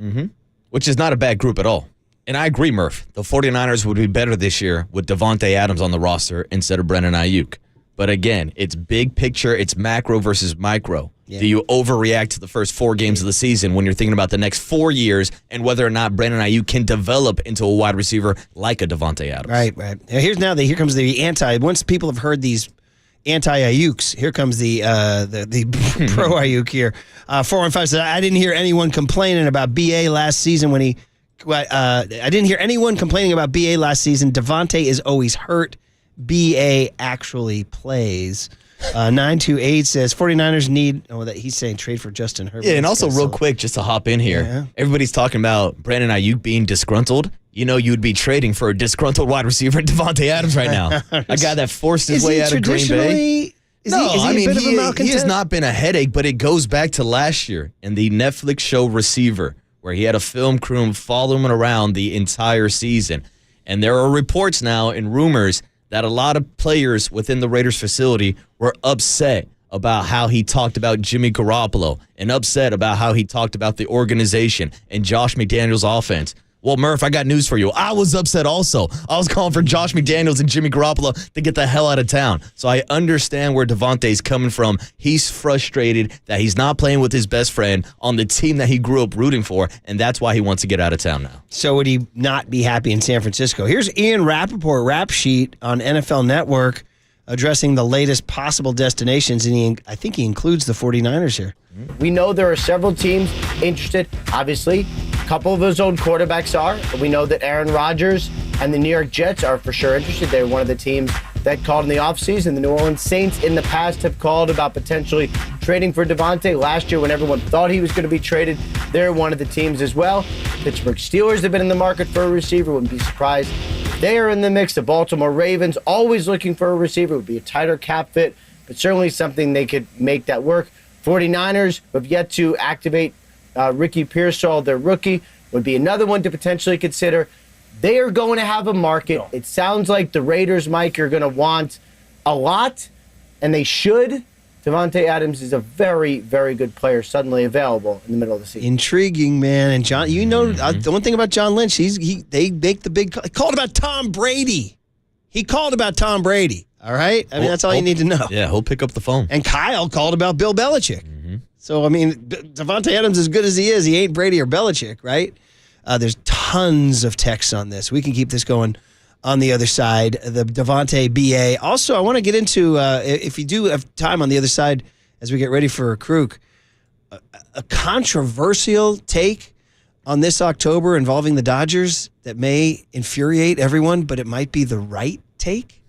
Which is not a bad group at all. And I agree, Murph. The 49ers would be better this year with Davante Adams on the roster instead of Brandon Ayuk. But again, it's big picture. It's macro versus micro. Yeah. Do you overreact to the first 4 games of the season when you're thinking about the next 4 years and whether or not Brandon Ayuk can develop into a wide receiver like a Davante Adams? Right. Here comes the anti. Once people have heard these anti-Ayuks, here comes the pro Ayuk here. 415 said, I didn't hear anyone complaining about BA last season when he. I didn't hear anyone complaining about BA last season. Davante is always hurt. BA actually plays. 928 says 49ers need, he's saying trade for Justin Herbert. Yeah, and also real quick, just to hop in here, everybody's talking about Brandon Ayuk being disgruntled. You know you'd be trading for a disgruntled wide receiver, Davante Adams, right now. A guy that forced his way out of Green Bay. Is he has not been a headache, but it goes back to last year in the Netflix show Receiver, where he had a film crew follow him around the entire season. And there are reports now and rumors that a lot of players within the Raiders facility were upset about how he talked about Jimmy Garoppolo and upset about how he talked about the organization and Josh McDaniels' offense. Well, Murph, I got news for you. I was upset also. I was calling for Josh McDaniels and Jimmy Garoppolo to get the hell out of town. So I understand where Davante's coming from. He's frustrated that he's not playing with his best friend on the team that he grew up rooting for, and that's why he wants to get out of town now. So would he not be happy in San Francisco? Here's Ian Rappaport, Rap Sheet on NFL Network, addressing the latest possible destinations, and I think he includes the 49ers here. We know there are several teams interested. Obviously, a couple of those own quarterbacks are. We know that Aaron Rodgers and the New York Jets are for sure interested. They're one of the teams that called in the offseason. The New Orleans Saints in the past have called about potentially trading for Davante. Last year, when everyone thought he was going to be traded, they're one of the teams as well. Pittsburgh Steelers have been in the market for a receiver. Wouldn't be surprised if they are in the mix. The Baltimore Ravens, always looking for a receiver. Would be a tighter cap fit, but certainly something they could make that work. 49ers have yet to activate Ricky Pearsall, their rookie, would be another one to potentially consider. They are going to have a market. It sounds like the Raiders, Mike, are going to want a lot, and they should. Davante Adams is a very, very good player suddenly available in the middle of the season. Intriguing, man. And John, the one thing about John Lynch, they make the big. He called about Tom Brady. All right? I mean, that's all you need to know. Yeah, he'll pick up the phone. And Kyle called about Bill Belichick. So, I mean, Davante Adams, as good as he is, he ain't Brady or Belichick, right? There's tons of texts on this. We can keep this going on the other side. The Davante BA. Also, I want to get into, if you do have time on the other side as we get ready for Kruk, a controversial take on this October involving the Dodgers that may infuriate everyone, but it might be the right take.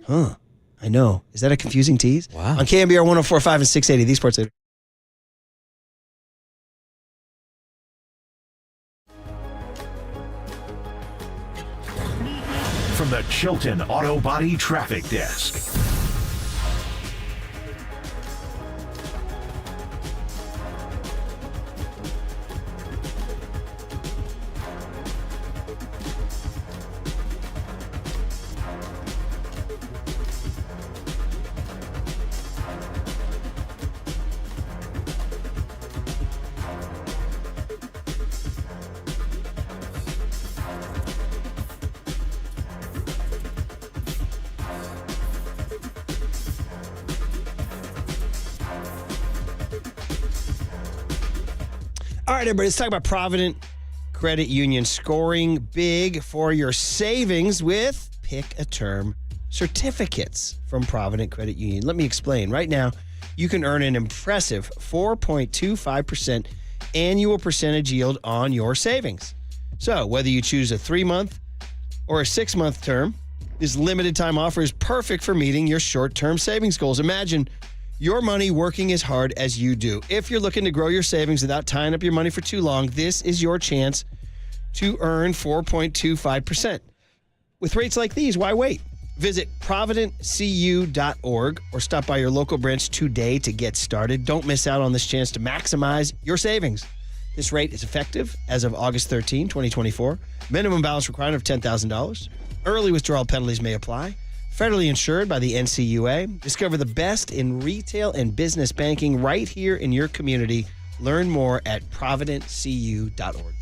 Huh. I know. Is that a confusing tease? Wow. On KNBR 104.5 and 680, these sports leader. from the Chilton Auto Body Traffic Desk. All right, everybody, let's talk about Provident Credit Union scoring big for your savings with Pick a Term certificates from Provident Credit Union. Let me explain. Right now, you can earn an impressive 4.25% annual percentage yield on your savings. So whether you choose a 3-month or a 6-month term, this limited time offer is perfect for meeting your short-term savings goals. Imagine your money working as hard as you do. If you're looking to grow your savings without tying up your money for too long, this is your chance to earn 4.25%. With rates like these, why wait? Visit providentcu.org or stop by your local branch today to get started. Don't miss out on this chance to maximize your savings. This rate is effective as of August 13, 2024. Minimum balance requirement of $10,000. Early withdrawal penalties may apply. Federally insured by the NCUA. Discover the best in retail and business banking right here in your community. Learn more at providentcu.org.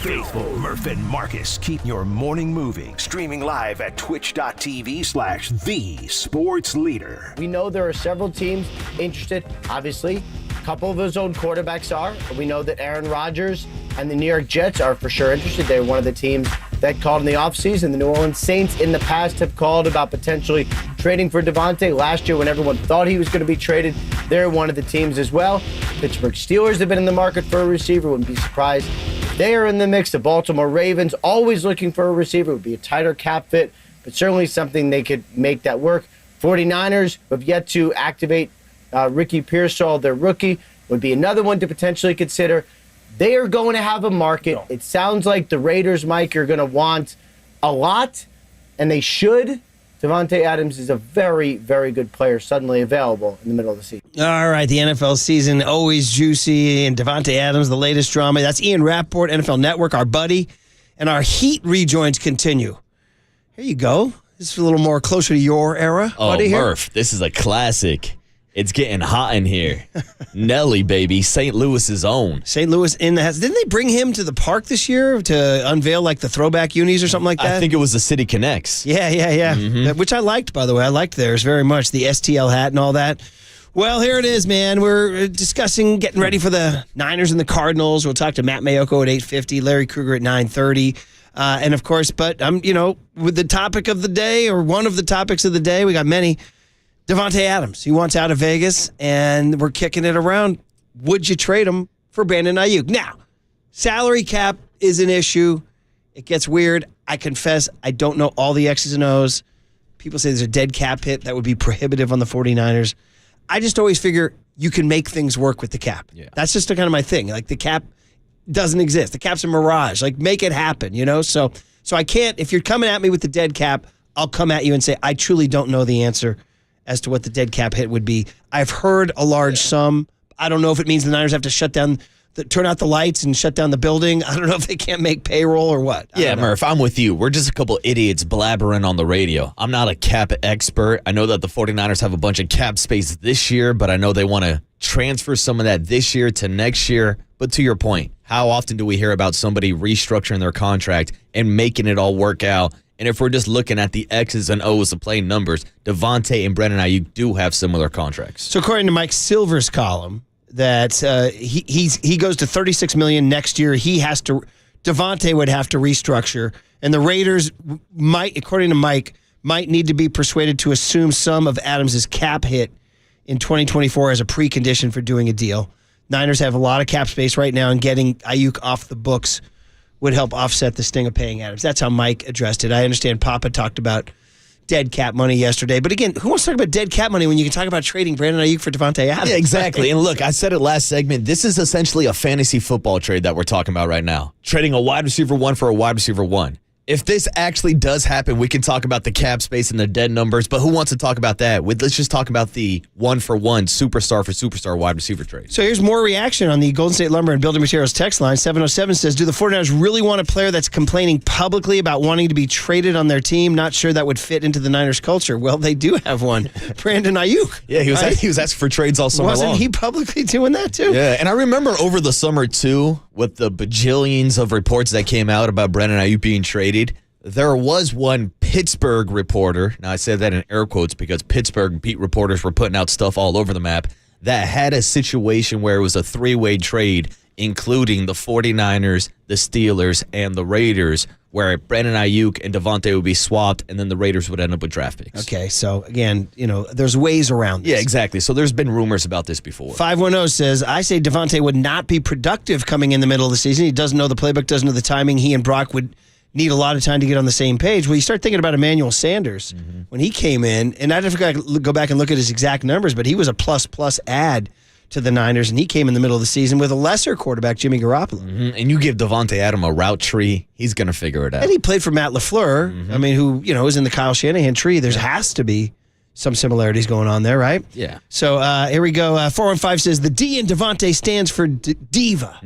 faithful Murph and Marcus keep your morning moving. Streaming live at twitch.tv/thesportsleader. We know there are several teams interested. Obviously, a couple of those own quarterbacks are. We know that Aaron Rodgers and the New York Jets are for sure interested. They're one of the teams that called in the offseason. The New Orleans Saints in the past have called about potentially trading for Devontae. Last year, when everyone thought he was going to be traded, they're one of the teams as well. Pittsburgh Steelers have been in the market for a receiver. Wouldn't be surprised if they are in the mix. The Baltimore Ravens always looking for a receiver. Would be a tighter cap fit, but certainly something they could make that work. 49ers have yet to activate Ricky Pearsall, their rookie. Would be another one to potentially consider. They are going to have a market. It sounds like the Raiders, Mike, are going to want a lot, and they should. Davante Adams is a very, very good player suddenly available in the middle of the season. All right, the NFL season always juicy, and Davante Adams, the latest drama. That's Ian Rappaport, NFL Network, our buddy, and our Heat rejoins continue. Here you go. This is a little more closer to your era, buddy. Murph, this is a classic. It's getting hot in here. Nelly, baby, St. Louis's own. St. Louis in the house. Didn't they bring him to the park this year to unveil like the throwback unis or something like that? I think it was the City Connects. Yeah. Mm-hmm. Which I liked, by the way. I liked theirs very much. The STL hat and all that. Well, here it is, man. We're discussing getting ready for the Niners and the Cardinals. We'll talk to Matt Mayoko at 8:50, Larry Krueger at 9:30. And of course, but with the topic of the day, or one of the topics of the day, we got many. Davante Adams, he wants out of Vegas, and we're kicking it around. Would you trade him for Brandon Ayuk? Now, salary cap is an issue. It gets weird. I confess, I don't know all the X's and O's. People say there's a dead cap hit that would be prohibitive on the 49ers. I just always figure you can make things work with the cap. Yeah. That's just kind of my thing. Like, the cap doesn't exist. The cap's a mirage. Like, make it happen, So I can't, if you're coming at me with the dead cap, I'll come at you and say, I truly don't know the answer as to what the dead cap hit would be. I've heard a large sum. I don't know if it means the Niners have to turn out the lights and shut down the building. I don't know if they can't make payroll or what. Yeah, Murph, I'm with you. We're just a couple idiots blabbering on the radio. I'm not a cap expert. I know that the 49ers have a bunch of cap space this year, but I know they want to transfer some of that this year to next year. But to your point, how often do we hear about somebody restructuring their contract and making it all work out? And if we're just looking at the X's and O's of plain numbers, Davante and Brandon Ayuk do have similar contracts. So according to Mike Silver's column, that he goes to $36 million next year. Davante would have to restructure, and the Raiders might, according to Mike, might need to be persuaded to assume some of Adams' cap hit in 2024 as a precondition for doing a deal. Niners have a lot of cap space right now, and getting Ayuk off the books would help offset the sting of paying Adams. That's how Mike addressed it. I understand Papa talked about dead cap money yesterday. But again, who wants to talk about dead cap money when you can talk about trading Brandon Ayuk for Davante Adams? Yeah, exactly. And look, I said it last segment. This is essentially a fantasy football trade that we're talking about right now. Trading a wide receiver 1 for a wide receiver 1. If this actually does happen, we can talk about the cap space and the dead numbers, but who wants to talk about that? Let's just talk about the 1-for-1 superstar for superstar wide receiver trade. So here's more reaction on the Golden State Lumber and Building Materials text line. 707 says, do the 49ers really want a player that's complaining publicly about wanting to be traded on their team? Not sure that would fit into the Niners culture. Well, they do have one. Brandon Ayuk. Yeah, he was asking for trades all summer long. Wasn't he publicly doing that too? Yeah, and I remember over the summer too, with the bajillions of reports that came out about Brandon Ayuk being traded, there was one Pittsburgh reporter, now I said that in air quotes because Pittsburgh beat reporters were putting out stuff all over the map, that had a situation where it was a three-way trade, including the 49ers, the Steelers, and the Raiders, where Brandon Ayuk and Davante would be swapped, and then the Raiders would end up with draft picks. Okay, so again, there's ways around this. Yeah, exactly. So there's been rumors about this before. 510 says, I say Davante would not be productive coming in the middle of the season. He doesn't know the playbook, doesn't know the timing. He and Brock would need a lot of time to get on the same page. Well, you start thinking about Emmanuel Sanders when he came in, and I'd have to go back and look at his exact numbers, but he was a plus add to the Niners, and he came in the middle of the season with a lesser quarterback, Jimmy Garoppolo. Mm-hmm. And you give Davante Adams a route tree, he's going to figure it out. And he played for Matt LaFleur, who is in the Kyle Shanahan tree. There has to be some similarities going on there, right? Yeah. So here we go. 415 says, the D in Davante stands for diva.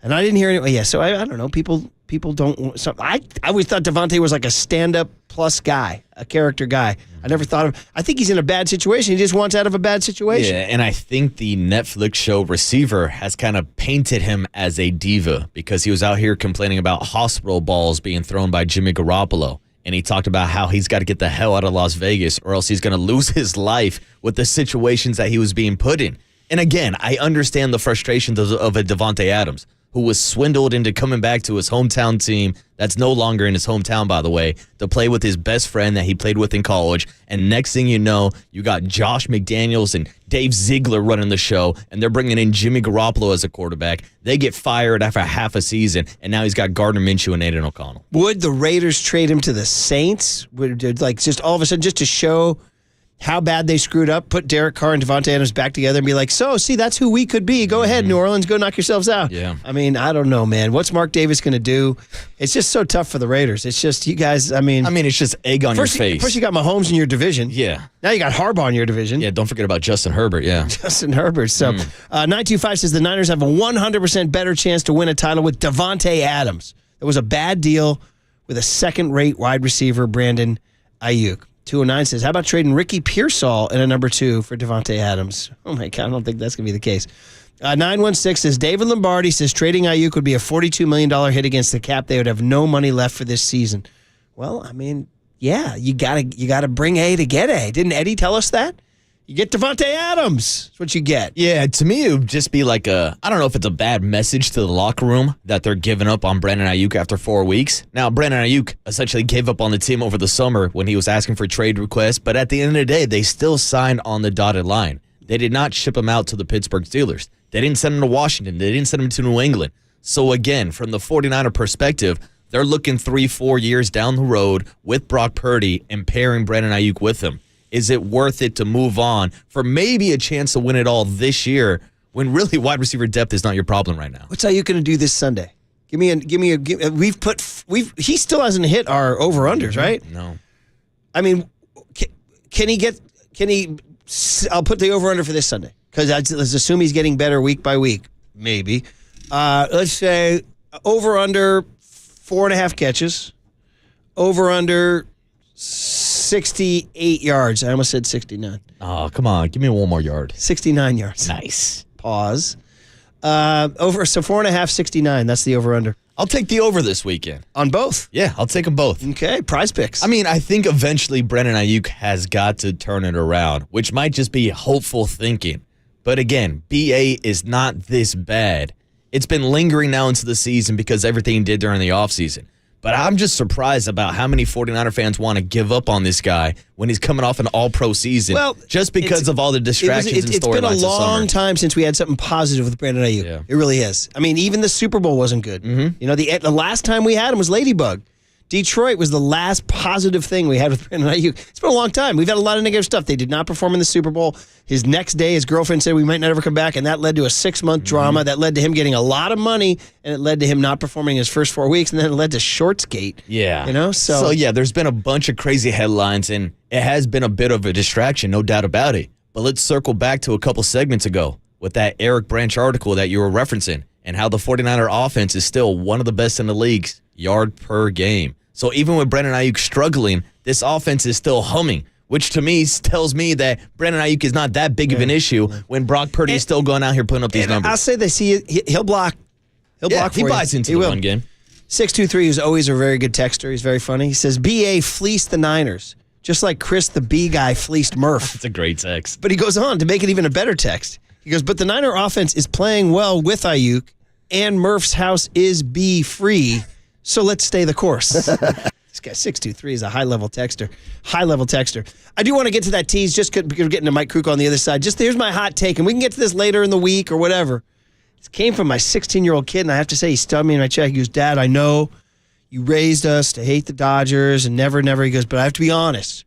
And I didn't hear any. Yeah, so I don't know. People don't. So I always thought Davante was like a stand-up plus guy, a character guy. I never thought of. I think he's in a bad situation. He just wants out of a bad situation. Yeah, and I think the Netflix show Receiver has kind of painted him as a diva because he was out here complaining about hospital balls being thrown by Jimmy Garoppolo. And he talked about how he's got to get the hell out of Las Vegas or else he's going to lose his life with the situations that he was being put in. And again, I understand the frustrations of a Davante Adams, who was swindled into coming back to his hometown team that's no longer in his hometown, by the way, to play with his best friend that he played with in college. And next thing you know, you got Josh McDaniels and Dave Ziegler running the show, and they're bringing in Jimmy Garoppolo as a quarterback. They get fired after half a season, and now he's got Gardner Minshew and Aiden O'Connell. Would the Raiders trade him to the Saints? Would, like, just all of a sudden, just to show how bad they screwed up, put Derek Carr and Davante Adams back together and be like, so, see, that's who we could be. Go ahead, New Orleans, go knock yourselves out. Yeah. I mean, I don't know, man. What's Mark Davis going to do? It's just so tough for the Raiders. It's just, you guys, I mean, it's just egg on your face. First you got Mahomes in your division. Yeah. Now you got Harbaugh in your division. Yeah, don't forget about Justin Herbert, yeah. Justin Herbert. So 925 says the Niners have a 100% better chance to win a title with Davante Adams. It was a bad deal with a second-rate wide receiver, Brandon Ayuk. 209 says, how about trading Ricky Pearsall in a number 2 for Davante Adams? Oh, my God, I don't think that's going to be the case. 916 says, David Lombardi says trading Ayuk would be a $42 million hit against the cap. They would have no money left for this season. Well, I mean, yeah, you gotta bring A to get A. Didn't Eddie tell us that? You get Davante Adams. That's what you get. Yeah, to me, it would just be like I don't know if it's a bad message to the locker room that they're giving up on Brandon Ayuk after 4 weeks. Now, Brandon Ayuk essentially gave up on the team over the summer when he was asking for trade requests, but at the end of the day, they still signed on the dotted line. They did not ship him out to the Pittsburgh Steelers. They didn't send him to Washington. They didn't send him to New England. So again, from the 49er perspective, they're looking 3-4 years down the road with Brock Purdy and pairing Brandon Ayuk with him. Is it worth it to move on for maybe a chance to win it all this year when really wide receiver depth is not your problem right now? What's Ayuk going to do this Sunday? He still hasn't hit our over-unders, right? No. I mean, I'll put the over-under for this Sunday because let's assume he's getting better week by week, maybe. Let's say over-under 4.5 catches, over-under 68 yards. I almost said 69. Oh, come on. Give me one more yard. 69 yards. Nice. Pause. So 4.5, 69. That's the over-under. I'll take the over this weekend. On both? Yeah, I'll take them both. Okay, prize picks. I mean, I think eventually Brandon Ayuk has got to turn it around, which might just be hopeful thinking. But again, BA is not this bad. It's been lingering now into the season because everything he did during the offseason. But I'm just surprised about how many 49er fans want to give up on this guy when he's coming off an all-pro season just because of all the distractions and storylines. It's been a long time since we had something positive with Brandon Ayuk. Yeah. It really is. I mean, even the Super Bowl wasn't good. Mm-hmm. You know, the last time we had him was Ladybug. Detroit was the last positive thing we had with Brandon Ayuk. It's been a long time. We've had a lot of negative stuff. They did not perform in the Super Bowl. His next day, his girlfriend said we might not ever come back, and that led to a 6-month drama. That led to him getting a lot of money, and it led to him not performing his first 4 weeks, and then it led to Shortsgate. Yeah. You know? So yeah, there's been a bunch of crazy headlines, and it has been a bit of a distraction, no doubt about it. But let's circle back to a couple segments ago with that Eric Branch article that you were referencing and how the 49er offense is still one of the best in the league's yard per game. So even with Brandon Ayuk struggling, this offense is still humming, which to me tells me that Brandon Ayuk is not that big of an issue when Brock Purdy is still going out here putting up these numbers. I'll say this. He'll block. He'll block for you. He buys into the run game. 623 is always a very good texter. He's very funny. He says, BA fleeced the Niners, just like Chris the B guy fleeced Murph. That's a great text. But he goes on to make it even a better text. He goes, but the Niner offense is playing well with Ayuk, and Murph's house is B free. So let's stay the course. This guy, 623, is a high-level texter. High-level texter. I do want to get to that tease just because we're getting to Mike Kruko on the other side. Just here's my hot take, and we can get to this later in the week or whatever. This came from my 16-year-old kid, and I have to say he stubbed me in my check. He goes, Dad, I know you raised us to hate the Dodgers and never. He goes, but I have to be honest.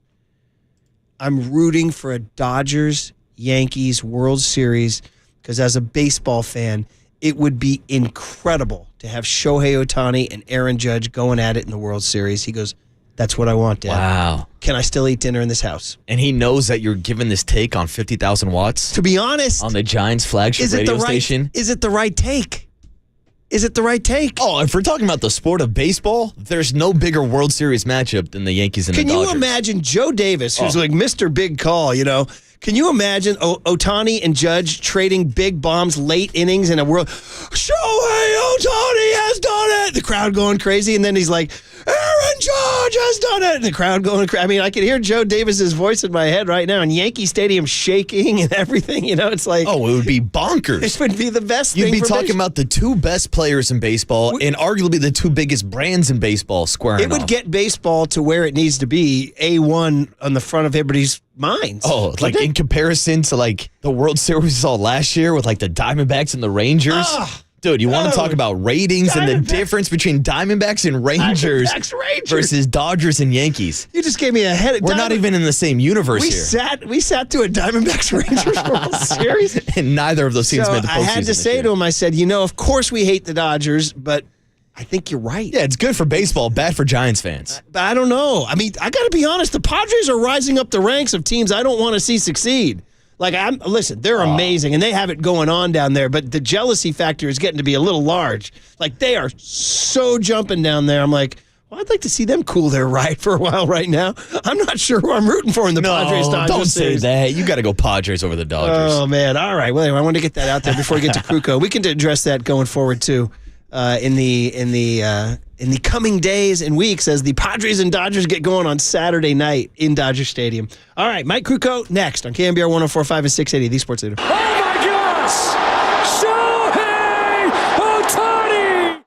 I'm rooting for a Dodgers-Yankees World Series because as a baseball fan, it would be incredible to have Shohei Ohtani and Aaron Judge going at it in the World Series. He goes, that's what I want, Dad. Wow. Can I still eat dinner in this house? And he knows that you're giving this take on 50,000 watts? To be honest. On the Giants flagship radio station? Is it the right take? is it the right take? Oh, if we're talking about the sport of baseball, there's no bigger World Series matchup than the Yankees and the Dodgers. Can you imagine Joe Davis, who's like Mr. Big Call, you know? Can you imagine Ohtani and Judge trading big bombs late innings in a world? Shohei Ohtani has done it! The crowd going crazy, and then he's like, Aaron Judge has done it! And the crowd going crazy. I mean, I can hear Joe Davis's voice in my head right now, and Yankee Stadium shaking and everything. You know, it's like... Oh, it would be bonkers. It would be the best thing. You'd be talking about the two best players in baseball and arguably the two biggest brands in baseball squaring It would off. get baseball to where it needs to be, A1 on the front of everybody's minds. Oh, like in comparison to like the World Series we saw last year with like the Diamondbacks and the Rangers. Dude, you want to talk about ratings and the difference between Diamondbacks and Rangers versus Dodgers and Yankees. You just gave me a head. We're not even in the same universe here. We sat to a Diamondbacks Rangers World Series. And neither of those teams made the postseason. I had to say to him, I said, of course we hate the Dodgers, but I think you're right. Yeah, it's good for baseball, bad for Giants fans. But I don't know. I mean, I got to be honest. The Padres are rising up the ranks of teams I don't want to see succeed. Like, listen, they're amazing, and they have it going on down there, but the jealousy factor is getting to be a little large. Like, they are so jumping down there. I'm like, well, I'd like to see them cool their ride for a while right now. I'm not sure who I'm rooting for in the Padres-Dodgers don't series. say that. You got to go Padres over the Dodgers. Oh, man. All right. Well, anyway, I want to get that out there before we get to Kruko. We can address that going forward, too. In the coming days and weeks as the Padres and Dodgers get going on Saturday night in Dodger Stadium. All right, Mike Kruko next on KNBR 104.5 and 680, the Sports Leader. Oh my gosh! Shohei Ohtani!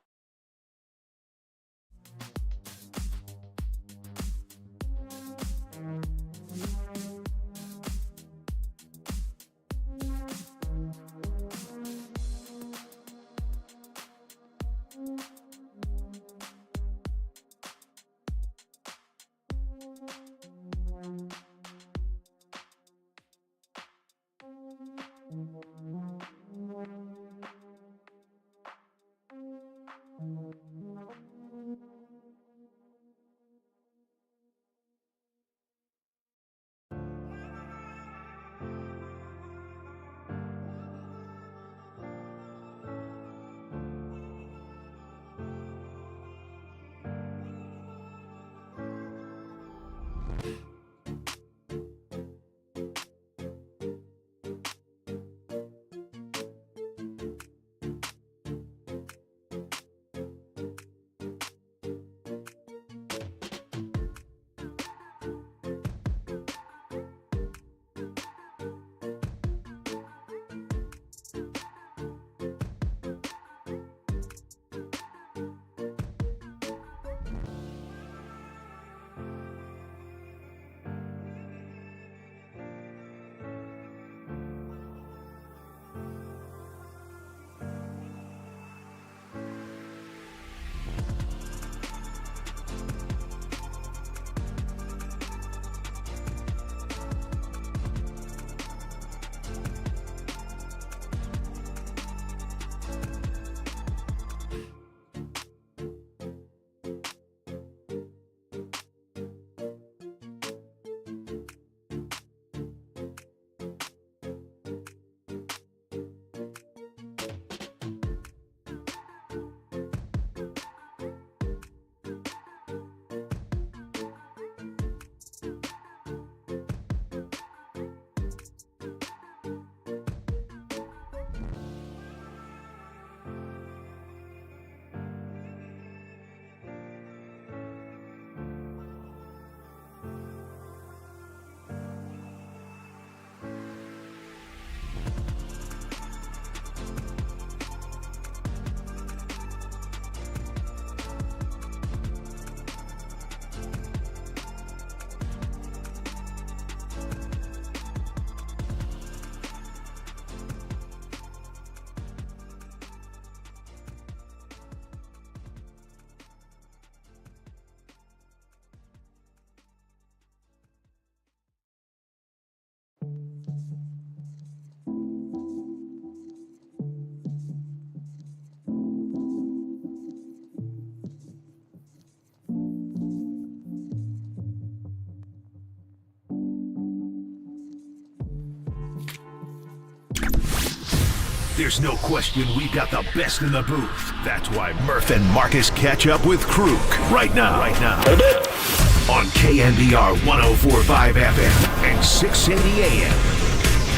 There's no question we've got the best in the booth. That's why Murph and Marcus catch up with Kruk right now. On KNBR 104.5 FM and 680 AM.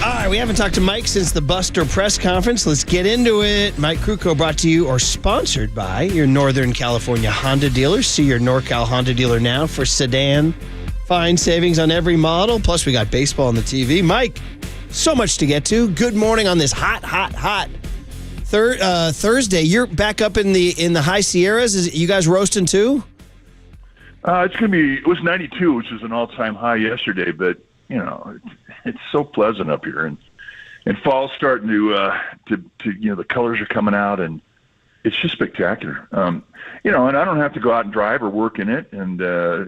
All right, we haven't talked to Mike since the Buster press conference. Let's get into it. Mike Krukow brought to you or sponsored by your Northern California Honda dealers. See your NorCal Honda dealer now for sedan. Fine savings on every model. Plus, we got baseball on the TV. Mike, so much to get to. Good morning on this hot Thursday. You're back up in the high Sierras. Is you guys roasting too? It was 92, which was an all-time high yesterday, but you know, it's so pleasant up here, and fall's starting to the colors are coming out, and it's just spectacular. And I don't have to go out and drive or work in it, and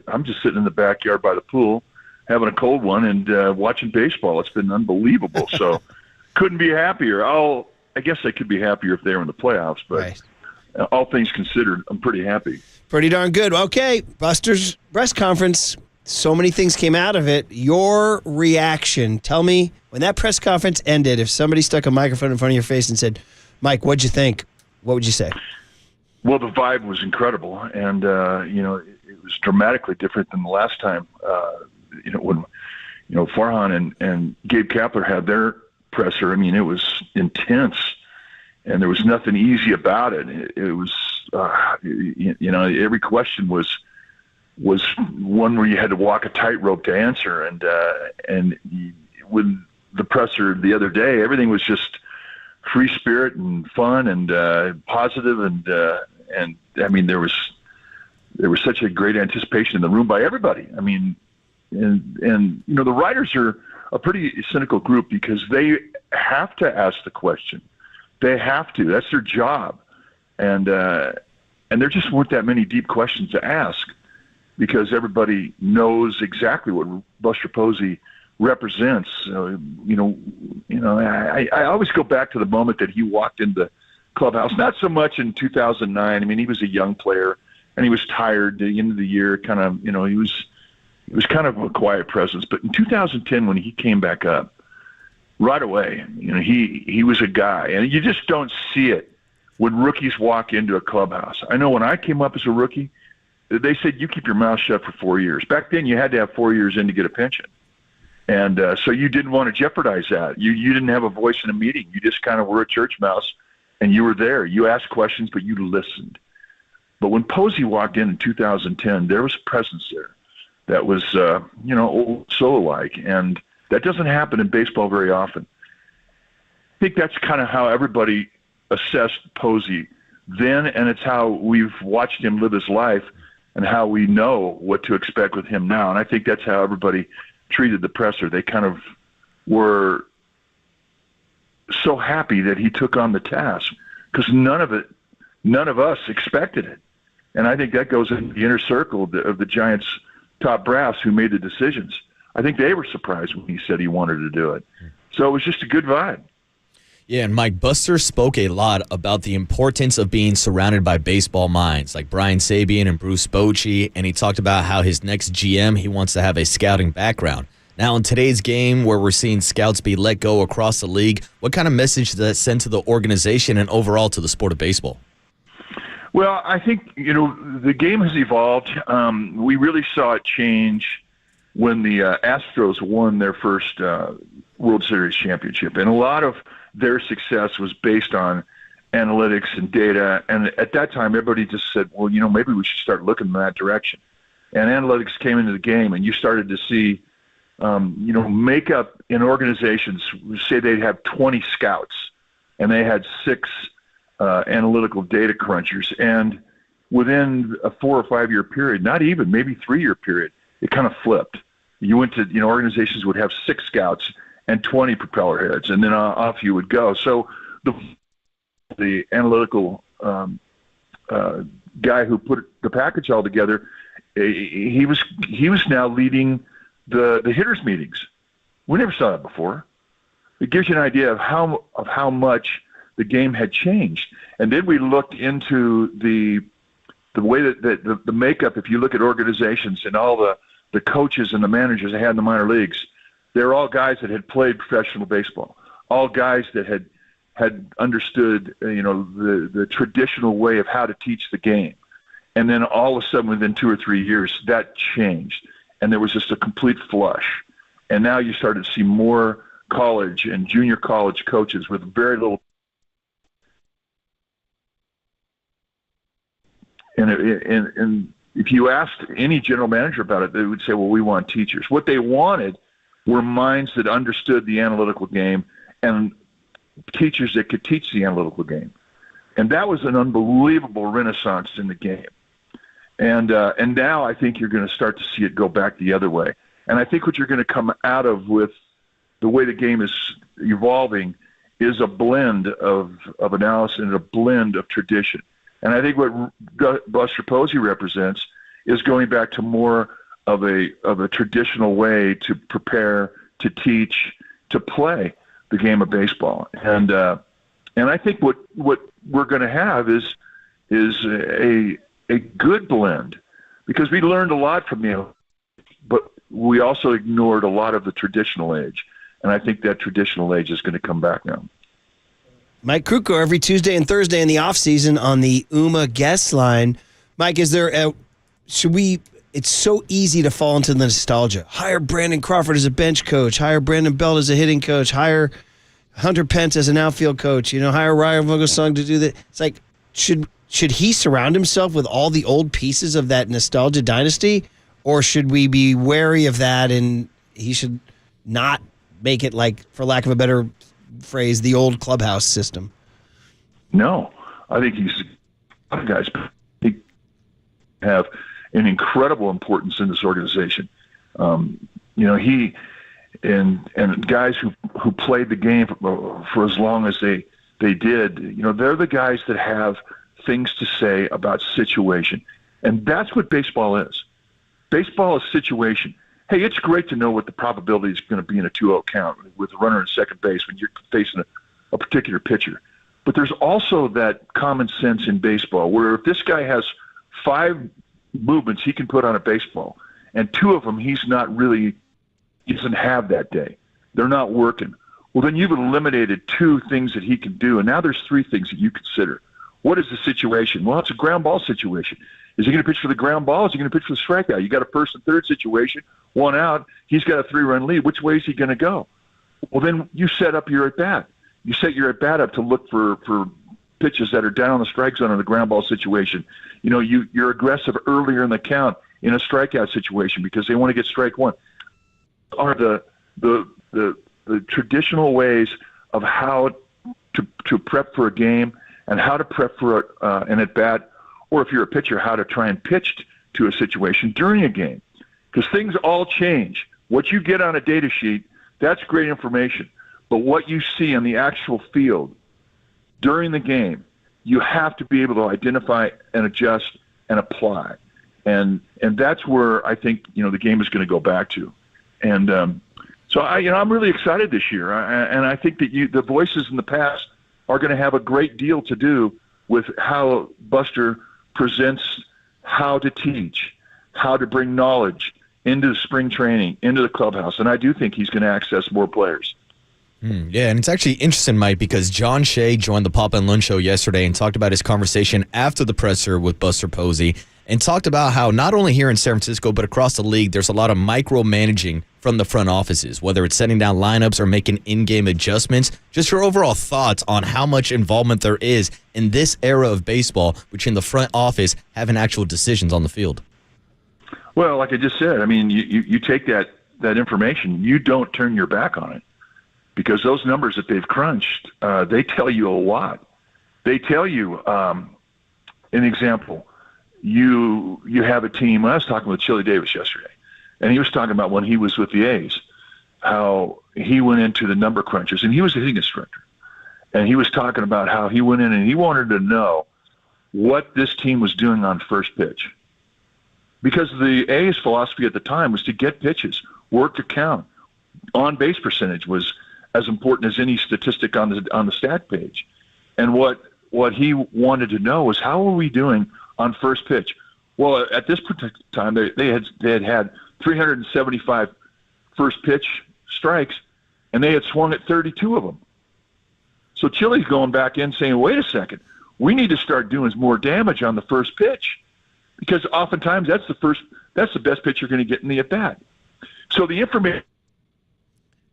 I'm just sitting in the backyard by the pool, having a cold one and watching baseball. It's been unbelievable. So couldn't be happier. I guess I could be happier if they were in the playoffs, but right. All things considered, I'm pretty happy. Pretty darn good. Okay, Buster's press conference. So many things came out of it. Your reaction. Tell me, when that press conference ended, if somebody stuck a microphone in front of your face and said, Mike, what'd you think? What would you say? Well, the vibe was incredible. And, it was dramatically different than the last time, when, Farhan and Gabe Kapler had their presser. I mean, it was intense, and there was nothing easy about it. It was, every question was one where you had to walk a tightrope to answer, and with the presser the other day, everything was just free spirit and fun and positive, and I mean there was such a great anticipation in the room by everybody. I mean, and the writers are a pretty cynical group because they have to ask the question. They have to. That's their job, and there just weren't that many deep questions to ask, because everybody knows exactly what Buster Posey represents. I always go back to the moment that he walked into the clubhouse, not so much in 2009. I mean, he was a young player, and he was tired at the end of the year, he was kind of a quiet presence. But in 2010, when he came back up, right away, he was a guy, and you just don't see it when rookies walk into a clubhouse. I know when I came up as a rookie, they said you keep your mouth shut for 4 years. Back then, you had to have 4 years in to get a pension. And so you didn't want to jeopardize that. You didn't have a voice in a meeting. You just kind of were a church mouse, and you were there. You asked questions, but you listened. But when Posey walked in 2010, there was a presence there that was, old soul-like, and that doesn't happen in baseball very often. I think that's kind of how everybody assessed Posey then, and it's how we've watched him live his life and how we know what to expect with him now. And I think that's how everybody treated the presser. They kind of were so happy that he took on the task, because none of us expected it. And I think that goes in the inner circle of the Giants' top brass who made the decisions. I think they were surprised when he said he wanted to do it. So it was just a good vibe. Yeah, and Mike, Buster spoke a lot about the importance of being surrounded by baseball minds like Brian Sabean and Bruce Bochy, and he talked about how his next GM, he wants to have a scouting background. Now, in today's game where we're seeing scouts be let go across the league, what kind of message does that send to the organization and overall to the sport of baseball? Well, I think, the game has evolved. We really saw it change when the Astros won their first World Series championship. And a lot of their success was based on analytics and data. And at that time, everybody just said, well, maybe we should start looking in that direction. And analytics came into the game, and you started to see, makeup in organizations. Say they'd have 20 scouts, and they had 6 analytical data crunchers. And within a 4 or 5 year period, not even, maybe 3 year period, it kind of flipped. You went to, organizations would have 6 scouts and 20 propeller heads, and then off you would go. So the analytical guy who put the package all together, he was now leading the hitters meetings. We never saw that before. It gives you an idea of how much the game had changed. And then we looked into the way that the makeup. If you look at organizations and all the coaches and the managers they had in the minor leagues, they're all guys that had played professional baseball, all guys that had had understood, the traditional way of how to teach the game. And then all of a sudden, within 2 or 3 years, that changed. And there was just a complete flush. And now you started to see more college and junior college coaches with very little. And if you asked any general manager about it, they would say, well, we want teachers. What they wanted were minds that understood the analytical game and teachers that could teach the analytical game. And that was an unbelievable renaissance in the game. And now I think you're going to start to see it go back the other way. And I think what you're going to come out of with the way the game is evolving is a blend of analysis and a blend of tradition. And I think what Buster Posey represents is going back to more of a traditional way to prepare, to teach, to play the game of baseball. And I think what we're going to have is a good blend, because we learned a lot from but we also ignored a lot of the traditional age. And I think that traditional age is going to come back now. Mike Krukow every Tuesday and Thursday in the off season on the UMA guest line. Mike, it's so easy to fall into the nostalgia. Hire Brandon Crawford as a bench coach, hire Brandon Belt as a hitting coach, hire Hunter Pence as an outfield coach, hire Ryan Vogelsong to do that. It's like, should he surround himself with all the old pieces of that nostalgia dynasty, or should we be wary of that and he should not make it, like, for lack of a better phrase, the old clubhouse system? No, I think guys have an incredible importance in this organization. He and guys who played the game for as long as they did, they're the guys that have things to say about situation. And that's what baseball is. Baseball is situation. Hey, it's great to know what the probability is going to be in a 2-0 count with a runner in second base when you're facing a particular pitcher. But there's also that common sense in baseball where if this guy has 5 movements he can put on a baseball and 2 of them he doesn't have that day, they're not working, well, then you've eliminated 2 things that he can do, and now there's 3 things that you consider. What is the situation? Well, it's a ground ball situation. Is he going to pitch for the ground ball? Is he going to pitch for the strikeout? You got a first and third situation, 1 out. He's got a 3-run lead. Which way is he going to go? Well, then you set up your at-bat. You set your at-bat up to look for pitches that are down on the strike zone in the ground ball situation. You're aggressive earlier in the count in a strikeout situation because they want to get strike 1. Are the traditional ways of how to prep for a game and how to prep for an at-bat, or if you're a pitcher, how to try and pitch to a situation during a game. Because things all change. What you get on a data sheet, that's great information. But what you see on the actual field during the game, you have to be able to identify and adjust and apply. And that's where I think, the game is going to go back to. And so I'm really excited this year. And I think that the voices in the past are going to have a great deal to do with how Buster presents how to teach, how to bring knowledge into the spring training, into the clubhouse. And I do think he's going to access more players. Yeah, and it's actually interesting, Mike, because John Shea joined the Papa and Lund show yesterday and talked about his conversation after the presser with Buster Posey and talked about how not only here in San Francisco but across the league, there's a lot of micromanaging from the front offices, whether it's setting down lineups or making in-game adjustments. Just your overall thoughts on how much involvement there is in this era of baseball between the front office having actual decisions on the field. Well, like I just said, I mean, you take that information, you don't turn your back on it, because those numbers that they've crunched, they tell you a lot. They tell you, an example, you have a team. I was talking with Chili Davis yesterday, and he was talking about when he was with the A's, how he went into the number crunchers, and he was the hitting instructor. And he was talking about how he went in and he wanted to know what this team was doing on first pitch. Because the A's philosophy at the time was to get pitches, work to count. On-base percentage was as important as any statistic on the stat page. And what he wanted to know was, how are we doing on first pitch? Well, at this particular time, they had 375 first pitch strikes, and they had swung at 32 of them. So Chile's going back in saying, wait a second, we need to start doing more damage on the first pitch, because oftentimes that's the best pitch you're going to get in the at-bat. So the information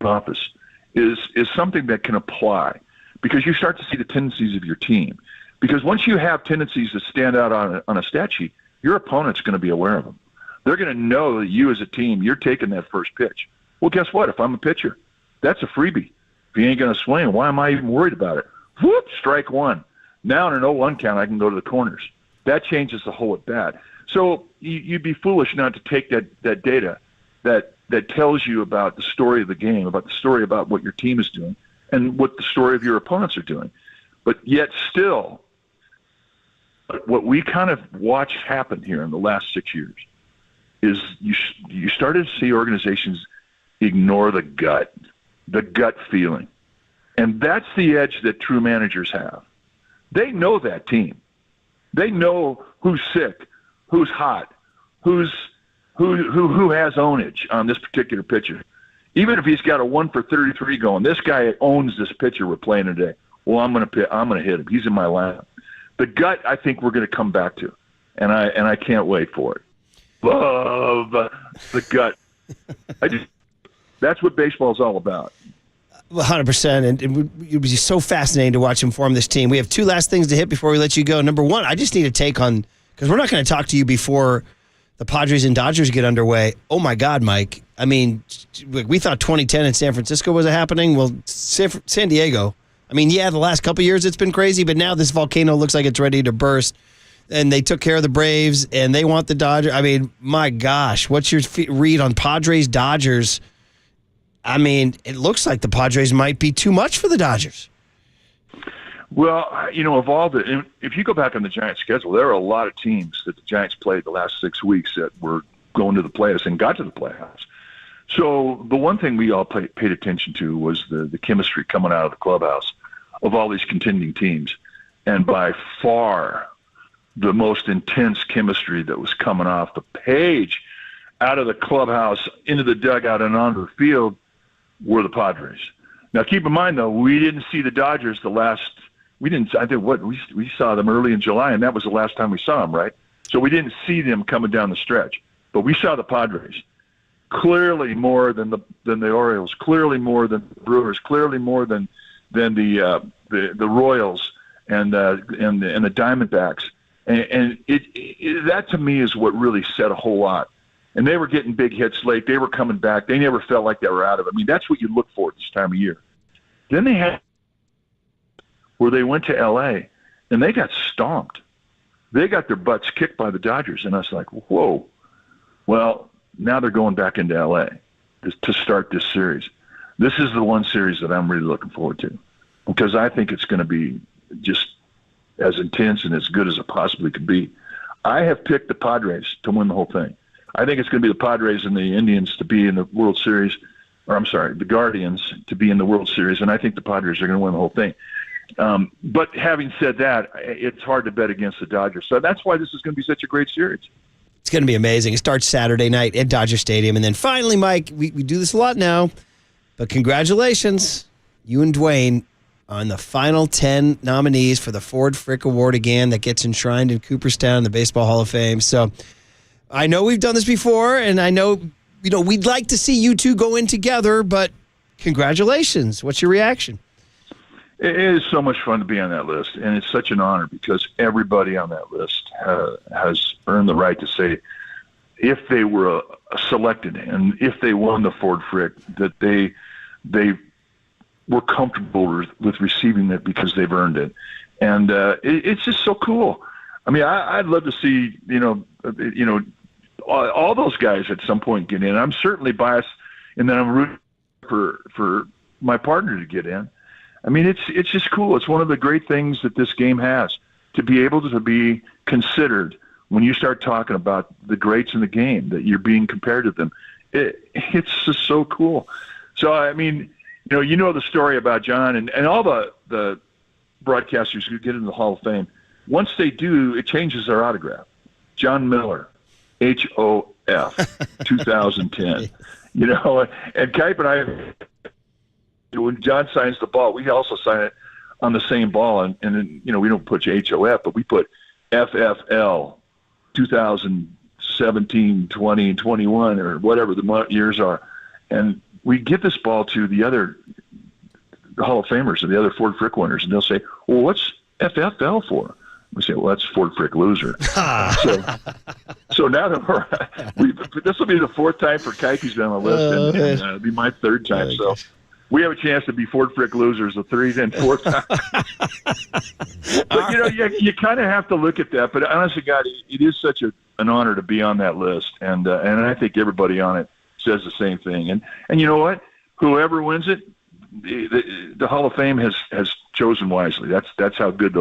office is something that can apply, because you start to see the tendencies of your team. Because once you have tendencies that stand out on a stat sheet, your opponent's going to be aware of them. They're going to know that you as a team, you're taking that first pitch. Well, guess what? If I'm a pitcher, that's a freebie. If he ain't going to swing, why am I even worried about it? Whoop, strike one. Now in an 0-1 count, I can go to the corners. That changes the whole at bat. So you'd be foolish not to take that data that tells you about the story of the game, about the story about what your team is doing, and what the story of your opponents are doing. But yet still, what we kind of watched happen here in the last 6 years is you started to see organizations ignore the gut feeling. And that's the edge that true managers have. They know that team. They know who's sick, who's hot, who has ownage on this particular pitcher. Even if he's got a 1 for 33 going, this guy owns this pitcher we're playing today. Well, I'm going to hit him. He's in my lineup. The gut, I think we're going to come back to, and I can't wait for it. Love the gut. That's what baseball is all about. 100%, and it was just so fascinating to watch him form this team. We have two last things to hit before we let you go. Number one, I just need a take on, because we're not going to talk to you before the Padres and Dodgers get underway. Oh, my God, Mike. I mean, we thought 2010 in San Francisco was happening. Well, San Diego, I mean, yeah, the last couple of years it's been crazy, but now this volcano looks like it's ready to burst. And they took care of the Braves, and they want the Dodgers. I mean, my gosh, what's your read on Padres-Dodgers? I mean, it looks like the Padres might be too much for the Dodgers. Well, if you go back on the Giants' schedule, there are a lot of teams that the Giants played the last 6 weeks that were going to the playoffs and got to the playoffs. So the one thing we all paid attention to was the chemistry coming out of the clubhouse of all these contending teams. And by far, the most intense chemistry that was coming off the page out of the clubhouse into the dugout and onto the field were the Padres. Now, keep in mind, though, we didn't see the Dodgers we saw them early in July, and that was the last time we saw them, right? So we didn't see them coming down the stretch. But we saw the Padres clearly more than the Orioles, clearly more than the Brewers, clearly more than the Royals and the Diamondbacks. And that to me is what really said a whole lot. And they were getting big hits late. They were coming back. They never felt like they were out of it. I mean, that's what you look for at this time of year. Then they had where they went to L.A., and they got stomped. They got their butts kicked by the Dodgers, and I was like, whoa. Well, now they're going back into L.A. to start this series. This is the one series that I'm really looking forward to, because I think it's going to be just as intense and as good as it possibly could be. I have picked the Padres to win the whole thing. I think it's going to be the Padres and the Indians to be in the World Series, the Guardians to be in the World Series, and I think the Padres are going to win the whole thing. But having said that, it's hard to bet against the Dodgers. So that's why this is going to be such a great series. It's going to be amazing. It starts Saturday night at Dodger Stadium. And then finally, Mike, we do this a lot now, but congratulations, you and Dwayne, on the final 10 nominees for the Ford Frick Award again that gets enshrined in Cooperstown in the Baseball Hall of Fame. So I know we've done this before, and I know we'd like to see you two go in together, but congratulations. What's your reaction? It is so much fun to be on that list, and it's such an honor because everybody on that list has earned the right to say if they were selected and if they won the Ford Frick, that they were comfortable with receiving it because they've earned it. And it's just so cool. I mean, I'd love to see, all those guys at some point get in. I'm certainly biased, and then I'm rooting for my partner to get in. I mean, it's just cool. It's one of the great things that this game has, to be able to be considered when you start talking about the greats in the game, that you're being compared to them. It's just so cool. So, I mean, you know the story about John and all the broadcasters who get into the Hall of Fame. Once they do, it changes their autograph. John Miller, HOF, 2010. And Kipe and I, when John signs the ball, we also sign it on the same ball, and then, we don't put HOF, but we put FFL 2017, 20, and 21, or whatever the years are. And we get this ball to the Hall of Famers and the other Ford Frick winners, and they'll say, well, what's FFL for? We say, well, that's Ford Frick loser. So now that this will be the fourth time for Keipe's been on the list, and it'll be my third time. So we have a chance to be Ford Frick losers the third and fourth time. But, you kind of have to look at that. But honestly, God, it is such an honor to be on that list. And I think everybody on it says the same thing. And you know what? Whoever wins it, the Hall of Fame has chosen wisely. That's how good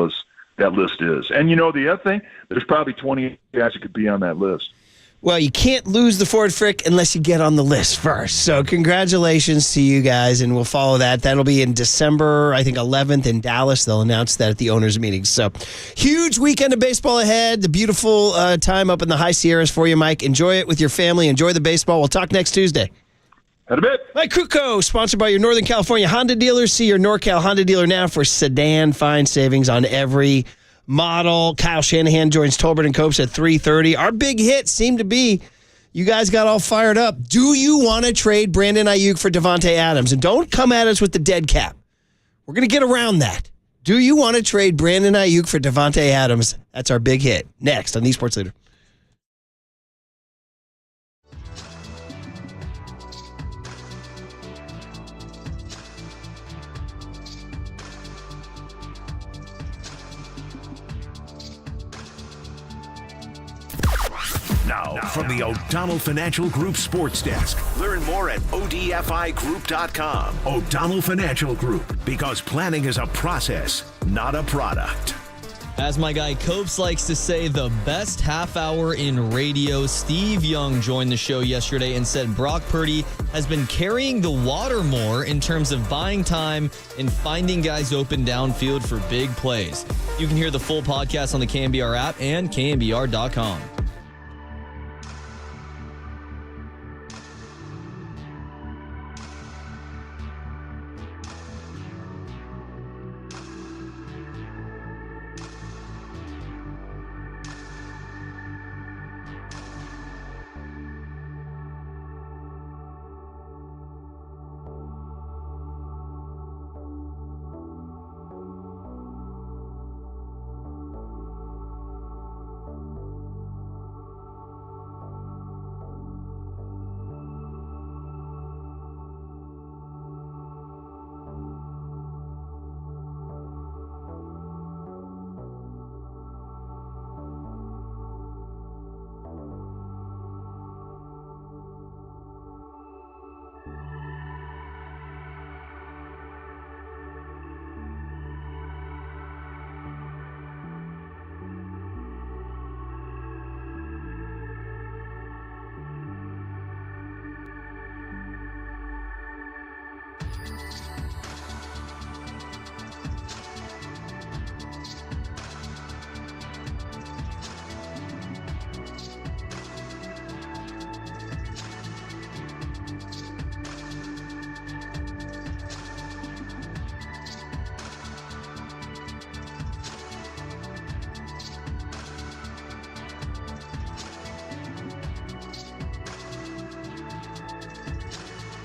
that list is. And the other thing, there's probably 20 guys that could be on that list. Well, you can't lose the Ford Frick unless you get on the list first. So congratulations to you guys, and we'll follow that. That'll be in December, I think, 11th in Dallas. They'll announce that at the owners' meeting. So huge weekend of baseball ahead. The beautiful time up in the high Sierras for you, Mike. Enjoy it with your family. Enjoy the baseball. We'll talk next Tuesday. Had a bit. Mike Krukow, sponsored by your Northern California Honda dealers. See your NorCal Honda dealer now for sedan fine savings on every model. Kyle Shanahan joins Tolbert and Copes at 3:30. Our big hit seemed to be you guys got all fired up. Do you want to trade Brandon Ayuk for Davante Adams? And don't come at us with the dead cap. We're going to get around that. Do you want to trade Brandon Ayuk for Davante Adams? That's our big hit. Next on the Sports Leader. Now, from the O'Donnell Financial Group Sports Desk. Learn more at ODFIGroup.com. O'Donnell Financial Group, because planning is a process, not a product. As my guy Copes likes to say, the best half hour in radio. Steve Young joined the show yesterday and said Brock Purdy has been carrying the water more in terms of buying time and finding guys open downfield for big plays. You can hear the full podcast on the KNBR app and KNBR.com.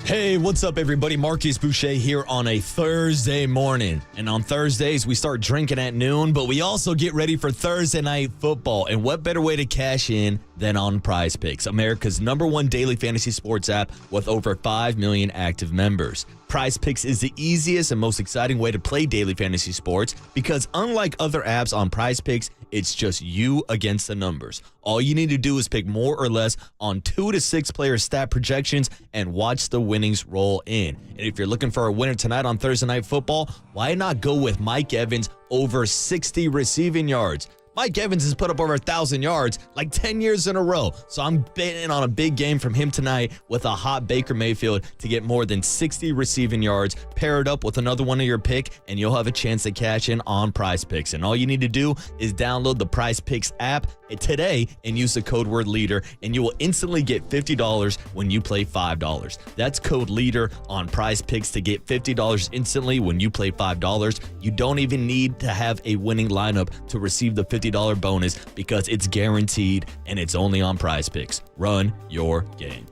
Hey, what's up, everybody? Marcus Boucher here on a Thursday morning. And on Thursdays, we start drinking at noon, but we also get ready for Thursday night football. And what better way to cash in than on Prize Picks, America's #1 daily fantasy sports app with over 5 million active members. Prize Picks is the easiest and most exciting way to play daily fantasy sports because unlike other apps on Prize Picks, it's just you against the numbers. All you need to do is pick more or less on 2 to 6 player stat projections and watch the winnings roll in. And if you're looking for a winner tonight on Thursday Night Football, why not go with Mike Evans over 60 receiving yards? Mike Evans has put up over 1,000 yards like 10 years in a row. So I'm betting on a big game from him tonight with a hot Baker Mayfield to get more than 60 receiving yards. Pair it up with another one of your pick, and you'll have a chance to cash in on Prize Picks. And all you need to do is download the Prize Picks app, today and use the code word LEADER, and you will instantly get $50 when you play $5. That's code LEADER on Prize Picks to get $50 instantly when you play $5. You don't even need to have a winning lineup to receive the $50 bonus because it's guaranteed and it's only on Prize Picks. Run your game.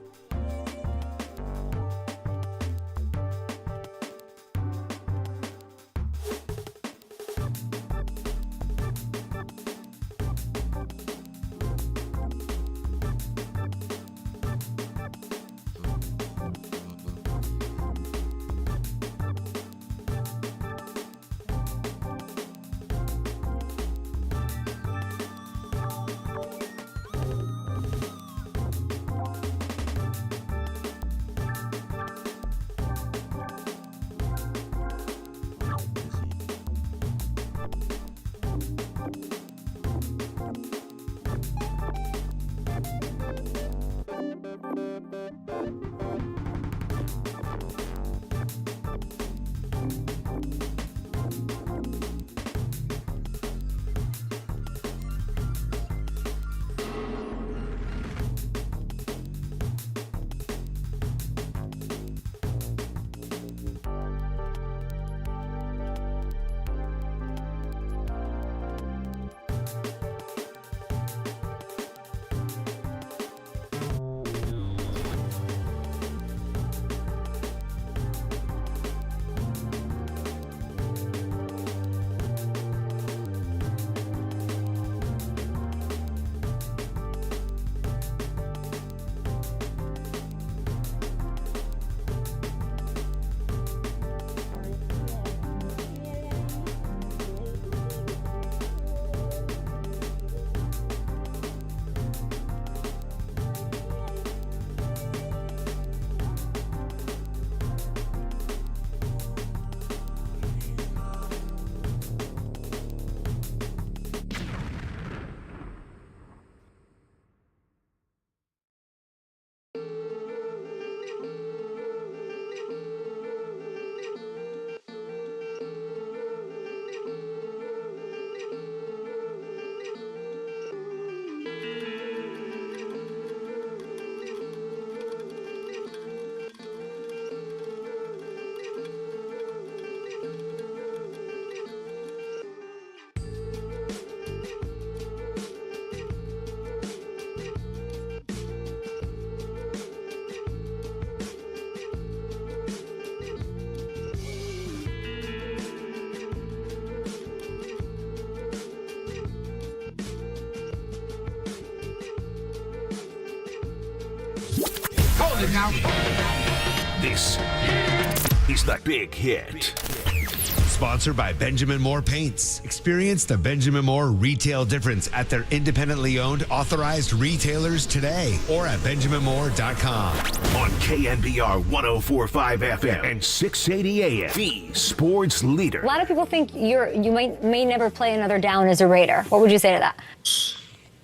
This is The Big Hit. Sponsored by Benjamin Moore Paints. Experience the Benjamin Moore retail difference at their independently owned authorized retailers today or at benjaminmoore.com. On KNBR 104.5 FM and 680 AM, the sports leader. A lot of people think you may never play another down as a Raider. What would you say to that?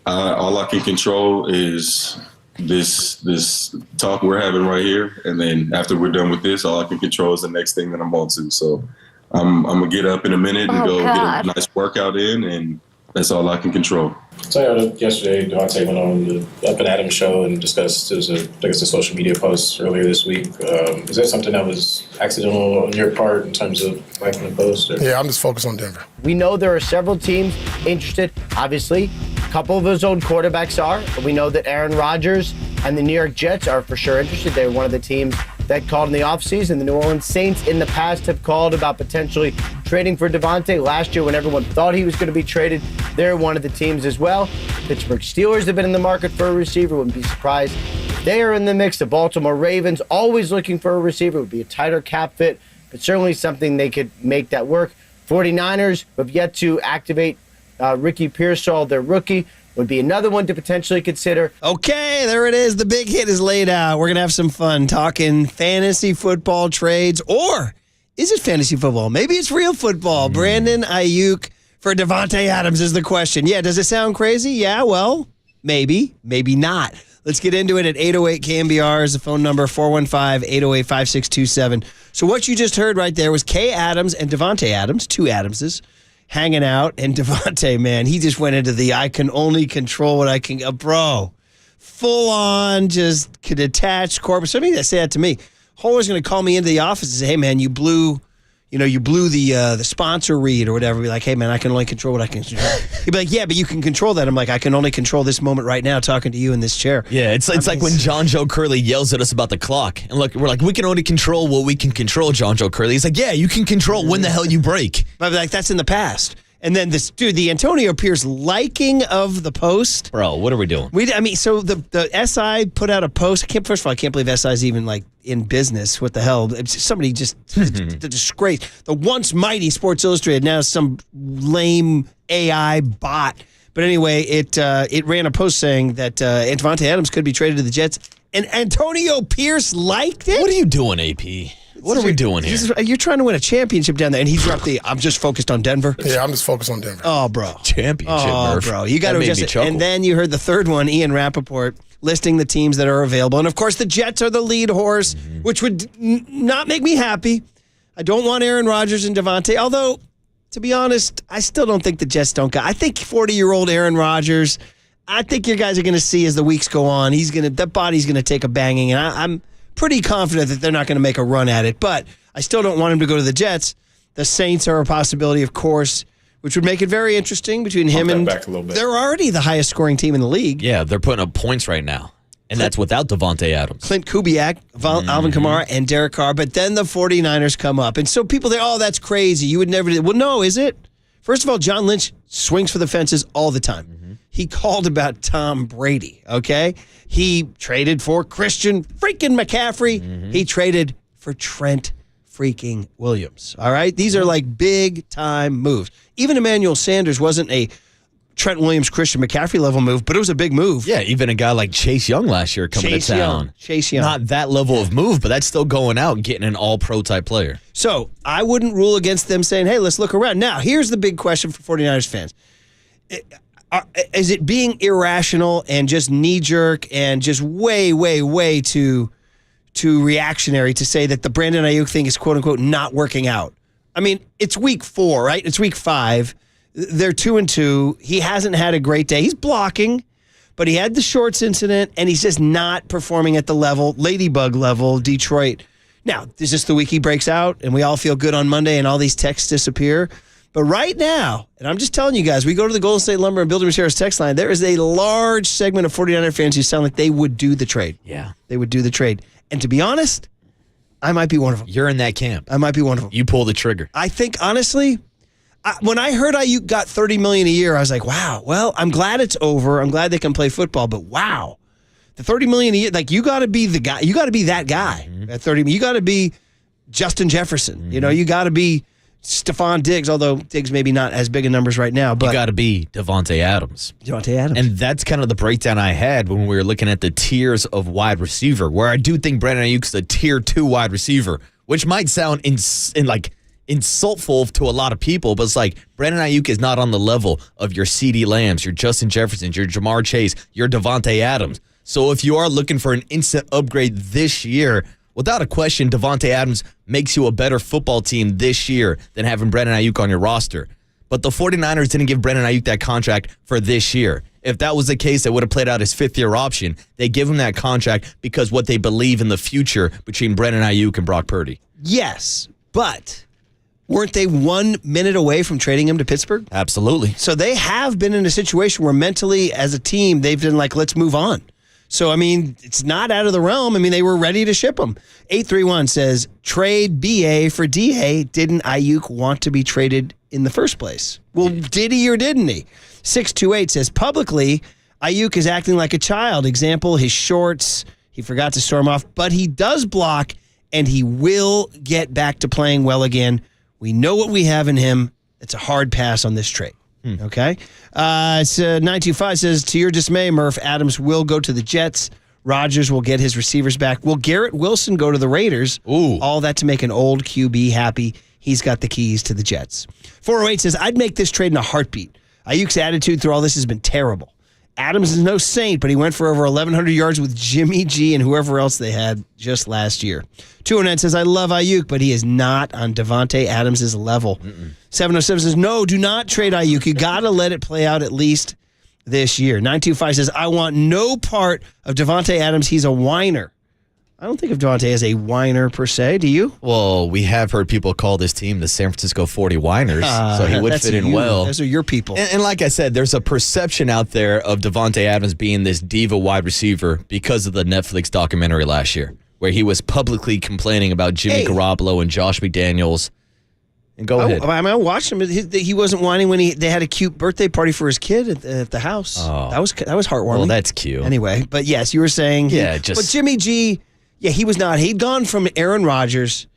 All I can control is this talk we're having right here, and then after we're done with this, all I can control is the next thing that I'm on to. So I'm gonna get up in a minute and get a nice workout in, and that's all I can control. So yesterday, Devontae went on the Up and Adams show and discussed a social media post earlier this week. Is that something that was accidental on your part in terms of liking the post? Or? Yeah, I'm just focused on Denver. We know there are several teams interested. Obviously, a couple of those own quarterbacks are. We know that Aaron Rodgers and the New York Jets are for sure interested. They're one of the teams that called in the offseason. The New Orleans Saints in the past have called about potentially trading for Devontae. Last year when everyone thought he was going to be traded, they're one of the teams as well. Pittsburgh Steelers have been in the market for a receiver. Wouldn't be surprised if they are in the mix. The Baltimore Ravens always looking for a receiver. Would be a tighter cap fit, but certainly something they could make that work. 49ers have yet to activate Ricky Pearsall, their rookie. Would be another one to potentially consider. Okay, there it is. The big hit is laid out. We're going to have some fun talking fantasy football trades. Or is it fantasy football? Maybe it's real football. Brandon Ayuk for Davante Adams is the question. Yeah, does it sound crazy? Yeah, well, maybe. Maybe not. Let's get into it at 808 KNBR is the phone number, 415-808-5627. So what you just heard right there was Kay Adams and Davante Adams, two Adamses, hanging out, and Devontae, man, he just went into the I can only control what I can. Bro, full on, just detached corpus. Somebody that say that to me. Holler's going to call me into the office and say, hey, man, you blew the sponsor read or whatever. Be like, hey, man, I can only control what I can control. He'd be like, yeah, but you can control that. I'm like, I can only control this moment right now talking to you in this chair. Yeah, it's like when John Joe Curley yells at us about the clock. And look, we're like, we can only control what we can control, John Joe Curley. He's like, yeah, you can control when the hell you break. But like, that's in the past. And then this dude, the Antonio Pierce liking of the post. Bro, what are we doing? So the SI put out a post. First of all, I can't believe SI is even like in business. What the hell? Somebody just the disgrace. The once mighty Sports Illustrated, now some lame AI bot. But anyway, it ran a post saying that Devontae Adams could be traded to the Jets, and Antonio Pierce liked it. What are you doing, AP? What are we doing here? You're trying to win a championship down there, and he dropped I'm just focused on Denver. Yeah, I'm just focused on Denver. Oh, bro. Championship, Murph. Bro. You got to adjust it. And then you heard the third one, Ian Rappaport, listing the teams that are available. And, of course, the Jets are the lead horse, which would not make me happy. I don't want Aaron Rodgers and Devontae, although, to be honest, I still don't think the Jets don't got. I think 40-year-old Aaron Rodgers, I think you guys are going to see as the weeks go on, that body's going to take a banging, and I'm pretty confident that they're not going to make a run at it, but I still don't want him to go to the Jets. The Saints are a possibility, of course, which would make it very interesting between him and back a little bit. They're already the highest scoring team in the league. Yeah, they're putting up points right now, and that's without Devontae Adams. Clint Kubiak, Alvin Kamara, and Derek Carr, but then the 49ers come up. And so people think, oh, that's crazy. You would never do. Well, no, is it? First of all, John Lynch swings for the fences all the time. He called about Tom Brady, okay? He traded for Christian freaking McCaffrey. He traded for Trent freaking Williams, all right? These are like big-time moves. Even Emmanuel Sanders wasn't a Trent Williams, Christian McCaffrey level move, but it was a big move. Yeah, even a guy like Chase Young last year coming to town. Chase Young. Not that level of move, but that's still going out and getting an all-pro type player. So I wouldn't rule against them saying, hey, let's look around. Now, here's the big question for 49ers fans. Is it being irrational and just knee-jerk and just way too reactionary to say that the Brandon Ayuk thing is quote-unquote not working out? I mean, it's week 4, right? It's week 5. They're 2-2. He hasn't had a great day. He's blocking, but he had the shorts incident, and he's just not performing at the level, ladybug level, Detroit. Now, is this the week he breaks out and we all feel good on Monday and all these texts disappear? But right now, and I'm just telling you guys, we go to the Golden State Lumber and Building Materials text line, there is a large segment of 49er fans who sound like they would do the trade. Yeah. They would do the trade. And to be honest, I might be one of them. You're in that camp. I might be one of them. You pull the trigger. I think, honestly, when I heard Ayuk got $30 million a year, I was like, wow, well, I'm glad it's over. I'm glad they can play football, but wow. The $30 million a year, like, you got to be the guy. You got to be that guy at 30. You got to be Justin Jefferson. You know, you got to be Stephon Diggs, although Diggs maybe not as big in numbers right now. But you got to be Devontae Adams. And that's kind of the breakdown I had when we were looking at the tiers of wide receiver, where I do think Brandon Ayuk's a tier 2 wide receiver, which might sound insultful to a lot of people, but it's like Brandon Ayuk is not on the level of your CeeDee Lambs, your Justin Jeffersons, your Jamar Chase, your Devontae Adams. So if you are looking for an instant upgrade this year, without a question, Devontae Adams makes you a better football team this year than having Brandon Ayuk on your roster. But the 49ers didn't give Brandon Ayuk that contract for this year. If that was the case, they would have played out his 5th-year option. They give him that contract because what they believe in the future between Brandon Ayuk and Brock Purdy. Yes, but weren't they 1 minute away from trading him to Pittsburgh? Absolutely. So they have been in a situation where mentally, as a team, they've been like, let's move on. So, I mean, it's not out of the realm. I mean, they were ready to ship him. 831 says, trade BA for DA. Didn't Ayuk want to be traded in the first place? Well, did he or didn't he? 628 says, publicly, Ayuk is acting like a child. Example, his shorts. He forgot to storm off, but he does block, and he will get back to playing well again. We know what we have in him. It's a hard pass on this trade. Okay. 925 says, to your dismay, Murph, Adams will go to the Jets. Rodgers will get his receivers back. Will Garrett Wilson go to the Raiders? Ooh. All that to make an old QB happy. He's got the keys to the Jets. 408 says, I'd make this trade in a heartbeat. Ayuk's attitude through all this has been terrible. Adams is no saint, but he went for over 1,100 yards with Jimmy G and whoever else they had just last year. 209 says, I love Ayuk, but he is not on Davante Adams' level. 707 says, no, do not trade Ayuk. You got to let it play out at least this year. 925 says, I want no part of Davante Adams. He's a whiner. I don't think of Davante as a whiner per se. Do you? Well, we have heard people call this team the San Francisco 40 Whiners, so he would fit in well. Those are your people. And like I said, there's a perception out there of Davante Adams being this diva wide receiver because of the Netflix documentary last year, where he was publicly complaining about Jimmy Garoppolo and Josh McDaniels. And go ahead. I watched him. He wasn't whining when they had a cute birthday party for his kid at the house. Oh. That was heartwarming. Well, that's cute. Anyway, but yes, you were saying. Yeah, but Jimmy G. Yeah, he was not. He'd gone from Aaron Rodgers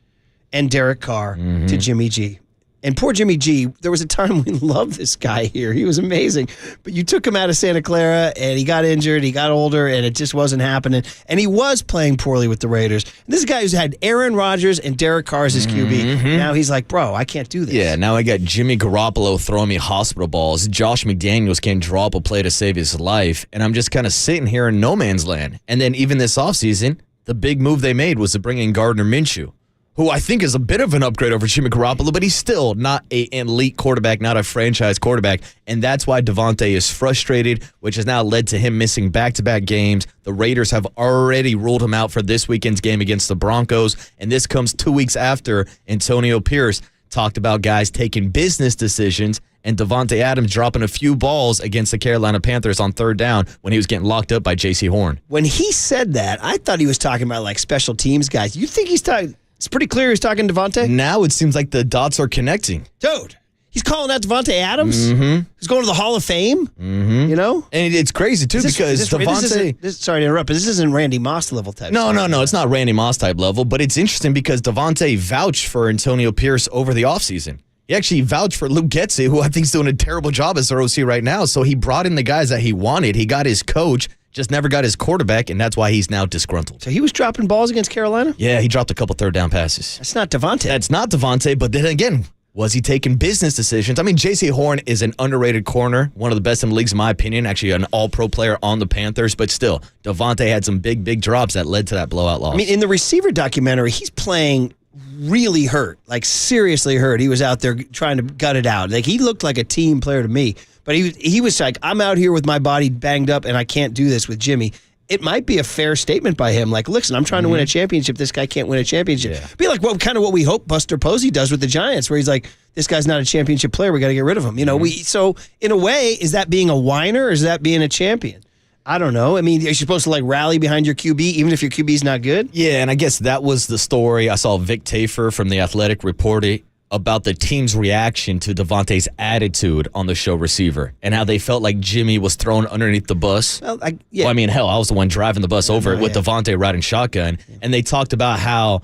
and Derek Carr to Jimmy G. And poor Jimmy G, there was a time we loved this guy here. He was amazing. But you took him out of Santa Clara, and he got injured, he got older, and it just wasn't happening. And he was playing poorly with the Raiders. And this is a guy who's had Aaron Rodgers and Derek Carr as his QB. Now he's like, bro, I can't do this. Yeah, now I got Jimmy Garoppolo throwing me hospital balls. Josh McDaniels can't draw up a play to save his life. And I'm just kind of sitting here in no man's land. And then even this offseason, the big move they made was to bring in Gardner Minshew, who I think is a bit of an upgrade over Jimmy Garoppolo, but he's still not an elite quarterback, not a franchise quarterback, and that's why Davante is frustrated, which has now led to him missing back-to-back games. The Raiders have already ruled him out for this weekend's game against the Broncos, and this comes 2 weeks after Antonio Pierce talked about guys taking business decisions and Davante Adams dropping a few balls against the Carolina Panthers on third down when he was getting locked up by J.C. Horn. When he said that, I thought he was talking about like special teams guys. You think he's talking? It's pretty clear he's talking Davante. Now it seems like the dots are connecting. Dude, he's calling out Davante Adams. He's going to the Hall of Fame. You know, and it's crazy too because Davante. Sorry to interrupt, but this isn't Randy Moss level type. No, it's not Randy Moss type level, but it's interesting because Davante vouched for Antonio Pierce over the offseason. He actually vouched for Luke Getsy, who I think is doing a terrible job as their OC right now. So he brought in the guys that he wanted. He got his coach, just never got his quarterback, and that's why he's now disgruntled. So he was dropping balls against Carolina? Yeah, he dropped a couple third down passes. That's not Davante. That's not Davante, but then again, was he taking business decisions? I mean, J.C. Horn is an underrated corner, one of the best in the leagues in my opinion, actually an all-pro player on the Panthers, but still, Davante had some big drops that led to that blowout loss. I mean, in the receiver documentary, he's playing really hurt, like seriously hurt. He was out there trying to gut it out. Like he looked like a team player to me, but he was like, I'm out here with my body banged up and I can't do this with Jimmy. It might be a fair statement by him. Like, listen, I'm trying to win a championship. This guy can't win a championship. Yeah. Be like, well, kind of what we hope Buster Posey does with the Giants, where he's like, this guy's not a championship player. We got to get rid of him. You know, so in a way, is that being a whiner or is that being a champion? I don't know. I mean, are you supposed to like rally behind your QB even if your QB's not good? Yeah, and I guess that was the story. I saw Vic Tafer from The Athletic report it about the team's reaction to Davante's attitude on the show receiver and how they felt like Jimmy was thrown underneath the bus. Well, I mean, hell, I was the one driving the bus over it with Davante riding shotgun. And they talked about how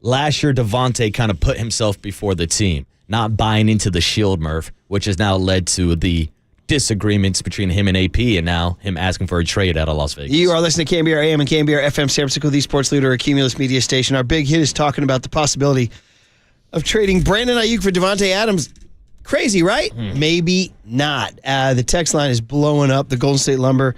last year Davante kind of put himself before the team, not buying into the shield, Murph, which has now led to the disagreements between him and AP, and now him asking for a trade out of Las Vegas. You are listening to KNBR AM and KNBR FM San Francisco, the sports leader, a Cumulus media station. Our big hit is talking about the possibility of trading Brandon Ayuk for Davante Adams. Crazy, right? Maybe not. The text line is blowing up. The Golden State Lumber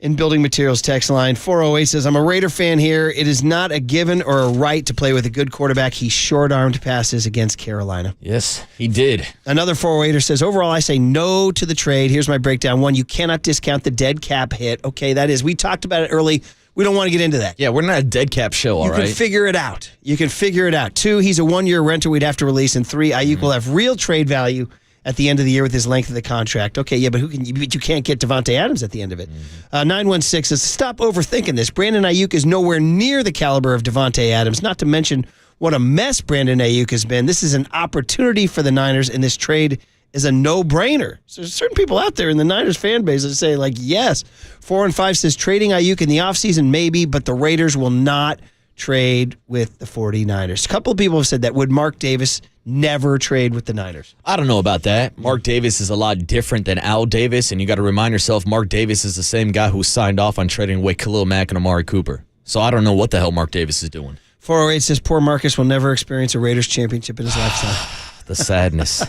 and Building Materials text line. 408 says, I'm a Raider fan here. It is not a given or a right to play with a good quarterback. He short-armed passes against Carolina. Yes, he did. Another 408er says, overall, I say no to the trade. Here's my breakdown. 1, you cannot discount the dead cap hit. Okay, that is. We talked about it early. We don't want to get into that. Yeah, we're not a dead cap show, all right? You can figure it out. 2, he's a 1-year renter we'd have to release. And 3, Ayuk will have real trade value at the end of the year with his length of the contract. Okay, yeah, but you can't get Davante Adams at the end of it. 916 says, stop overthinking this. Brandon Ayuk is nowhere near the caliber of Davante Adams, not to mention what a mess Brandon Ayuk has been. This is an opportunity for the Niners, and this trade is a no-brainer. So there's certain people out there in the Niners fan base that say, like, yes. 4 and 5 says, trading Ayuk in the offseason, maybe, but the Raiders will not trade with the 49ers. A couple of people have said that. Would Mark Davis never trade with the Niners? I don't know about that. Mark Davis is a lot different than Al Davis, and you got to remind yourself Mark Davis is the same guy who signed off on trading away Khalil Mack and Amari Cooper. So I don't know what the hell Mark Davis is doing. 408 says, poor Marcus will never experience a Raiders championship in his lifetime. The sadness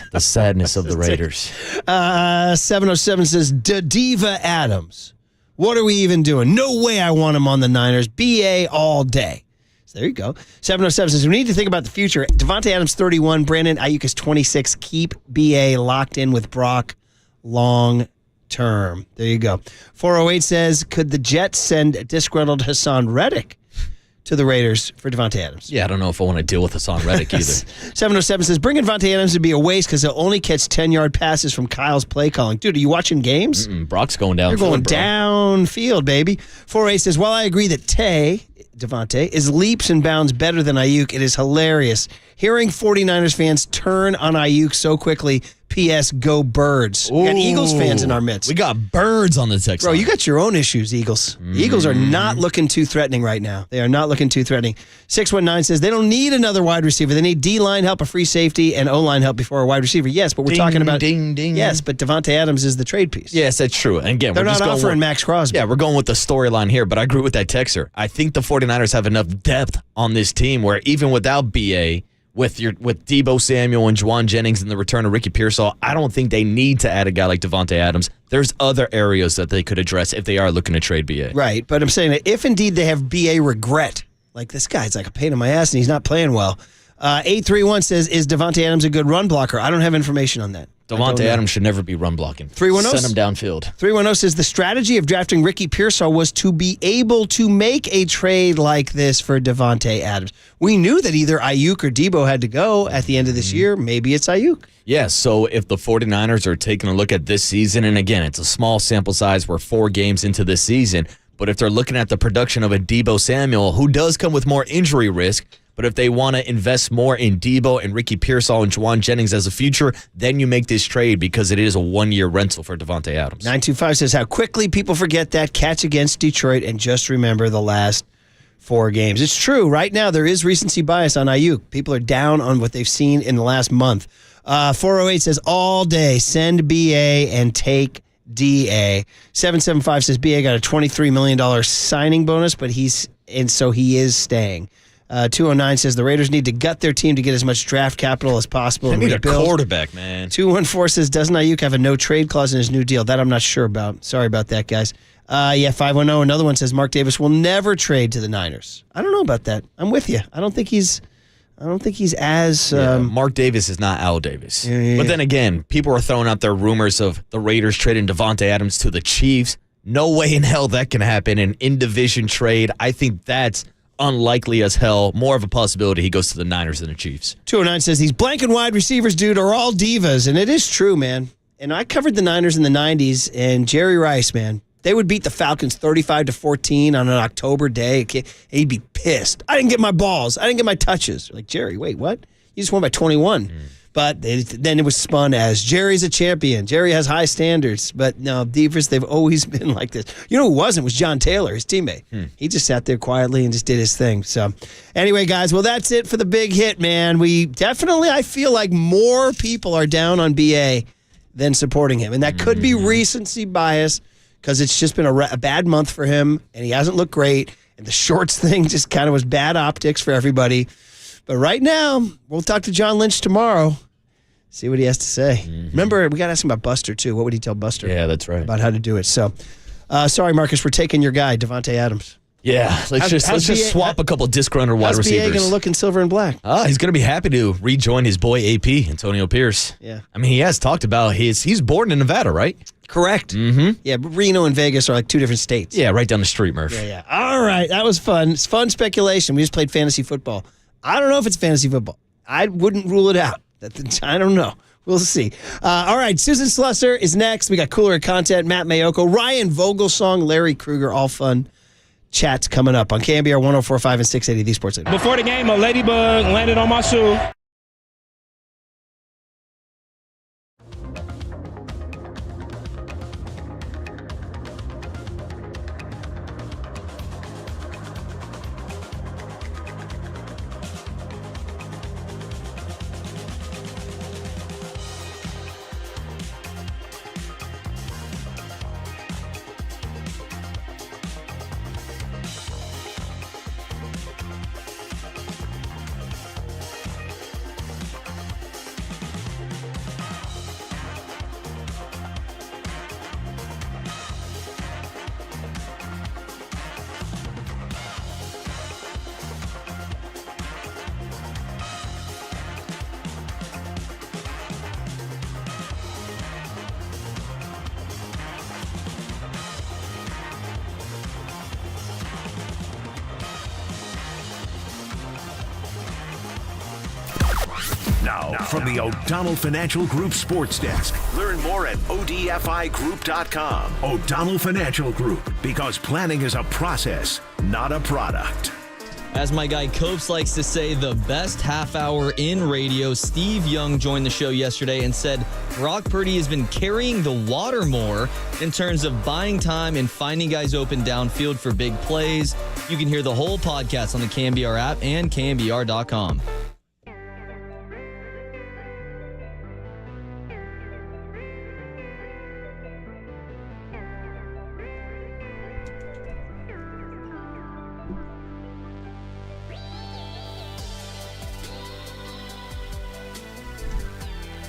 of the Raiders. 707 says, Diva Adams. What are we even doing? No way I want him on the Niners. BA all day. So there you go. 707 says, we need to think about the future. Devontae Adams, 31. Brandon Ayuk is 26. Keep BA locked in with Brock long term. There you go. 408 says, could the Jets send disgruntled Hassan Reddick to the Raiders for Devontae Adams? Yeah, I don't know if I want to deal with Hassan Reddick either. 707 says, bringing Devontae Adams would be a waste because he'll only catch 10-yard passes from Kyle's play calling. Dude, are you watching games? Brock's going downfield. You're going downfield, baby. 408 says, while I agree that Devontae is leaps and bounds better than Ayuk, it is hilarious hearing 49ers fans turn on Ayuk so quickly. P.S. Go Birds. We got Eagles fans in our midst. We got birds on the text Bro, line. you got your own issues, Eagles. The Eagles are not looking too threatening right now. They are not looking too threatening. 619 says they don't need another wide receiver. They need D-line help, a free safety, and O-line help before a wide receiver. Yes, but we're talking about... Ding. Yes, but Devontae Adams is the trade piece. Yes, that's true. And again, they're we're not just offering Max Crosby. Yeah, we're going with the storyline here, but I agree with that texter. I think the 49ers have enough depth on this team where even without BA... With Deebo Samuel and Juwan Jennings and the return of Ricky Pearsall, I don't think they need to add a guy like Devontae Adams. There's other areas that they could address if they are looking to trade BA. Right, but I'm saying that if indeed they have BA regret, like this guy's like a pain in my ass and he's not playing well. 831 says, is Devontae Adams a good run blocker? I don't have information on that. Devontae Adams should never be run blocking. 310 Send him downfield. 310 says the strategy of drafting Ricky Pearsall was to be able to make a trade like this for Devontae Adams. We knew that either Ayuk or Deebo had to go at the end of this year. Maybe it's Ayuk. Yeah, so if the 49ers are taking a look at this season, and again, it's a small sample size. We're 4 games into this season. But if they're looking at the production of a Deebo Samuel, who does come with more injury risk, but if they want to invest more in Deebo and Ricky Pearsall and Juwan Jennings as a future, then you make this trade because it is a 1-year rental for Devontae Adams. 925 says how quickly people forget that catch against Detroit and just remember the last 4 games. It's true. Right now, there is recency bias on Ayuk. People are down on what they've seen in the last month. 408 says all day, send BA and take DA. 775 says BA got a $23 million signing bonus, but he is staying. 209 says the Raiders need to gut their team to get as much draft capital as possible. They need rebuild. a quarterback, man. 214 says, doesn't Ayuk have a no-trade clause in his new deal? That I'm not sure about. Sorry about that, guys. 510, another one says Mark Davis will never trade to the Niners. I don't know about that. I'm with you. I don't think he's as... Mark Davis is not Al Davis. Yeah. But then again, people are throwing out their rumors of the Raiders trading Devontae Adams to the Chiefs. No way in hell that can happen. An in-division trade, I think that's unlikely as hell. More of a possibility he goes to the Niners than the Chiefs. 209 says these blanking wide receivers, dude, are all divas. And it is true, man. And I covered the Niners in the 90s, and Jerry Rice, man, they would beat the Falcons 35-14 on an October day. He'd be pissed. I didn't get my balls. I didn't get my touches. Like, Jerry, wait, what? You just won by 21. But then it was spun as Jerry's a champion. Jerry has high standards. But no, divas, they've always been like this. You know who wasn't? Was John Taylor, his teammate. He just sat there quietly and just did his thing. So anyway, guys, well, that's it for the big hit, man. I feel like more people are down on BA than supporting him. And that could be recency bias because it's just been a bad month for him and he hasn't looked great. And the shorts thing just kind of was bad optics for everybody. But right now, we'll talk to John Lynch tomorrow. See what he has to say. Remember, we got to ask him about Buster, too. What would he tell Buster? Yeah, that's right. About how to do it. So, sorry, Marcus, we're taking your guy, Devontae Adams. Yeah, let's just swap a couple disgruntled wide receivers. How's BA going to look in silver and black? He's going to be happy to rejoin his boy AP, Antonio Pierce. Yeah. I mean, he has talked about he's born in Nevada, right? Correct. Mm-hmm. Yeah, but Reno and Vegas are like 2 different states. Yeah, right down the street, Murph. Yeah. All right, that was fun. It's fun speculation. We just played fantasy football. I don't know if it's fantasy football. I wouldn't rule it out. I don't know. We'll see. All right, Susan Slusser is next. We got cooler content, Matt Mayoko, Ryan Vogelsong, Larry Kruger, all fun chats coming up on KNBR 104.5 and 680, the Sports Center. Before the game, a ladybug landed on my shoe. from the O'Donnell Financial Group Sports Desk. Learn more at odfigroup.com. O'Donnell Financial Group, because planning is a process, not a product. As my guy Copes likes to say, the best half hour in radio. Steve Young joined the show yesterday and said Brock Purdy has been carrying the water more in terms of buying time and finding guys open downfield for big plays. You can hear the whole podcast on the KNBR app and KNBR.com.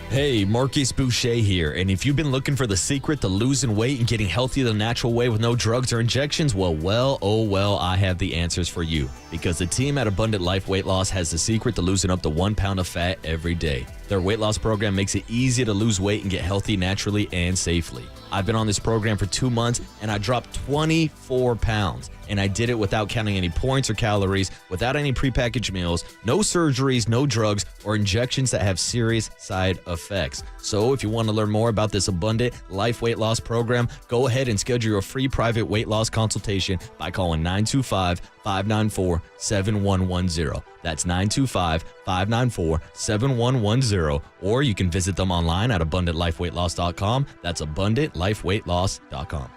Hey, Marquise Boucher here, and if you've been looking for the secret to losing weight and getting healthy the natural way with no drugs or injections, well, I have the answers for you. Because the team at Abundant Life Weight Loss has the secret to losing up to 1 pound of fat every day. Their weight loss program makes it easy to lose weight and get healthy naturally and safely. I've been on this program for 2 months, and I dropped 24 pounds. And I did it without counting any points or calories, without any prepackaged meals, no surgeries, no drugs, or injections that have serious side effects. So if you want to learn more about this Abundant Life Weight Loss program, go ahead and schedule your free private weight loss consultation by calling 925-594-7110. That's 925-594-7110. Or you can visit them online at AbundantLifeWeightLoss.com. That's AbundantLifeWeightLoss.com.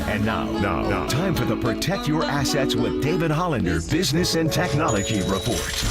And now, time for the Protect Your Assets with David Hollander Business and Technology Report.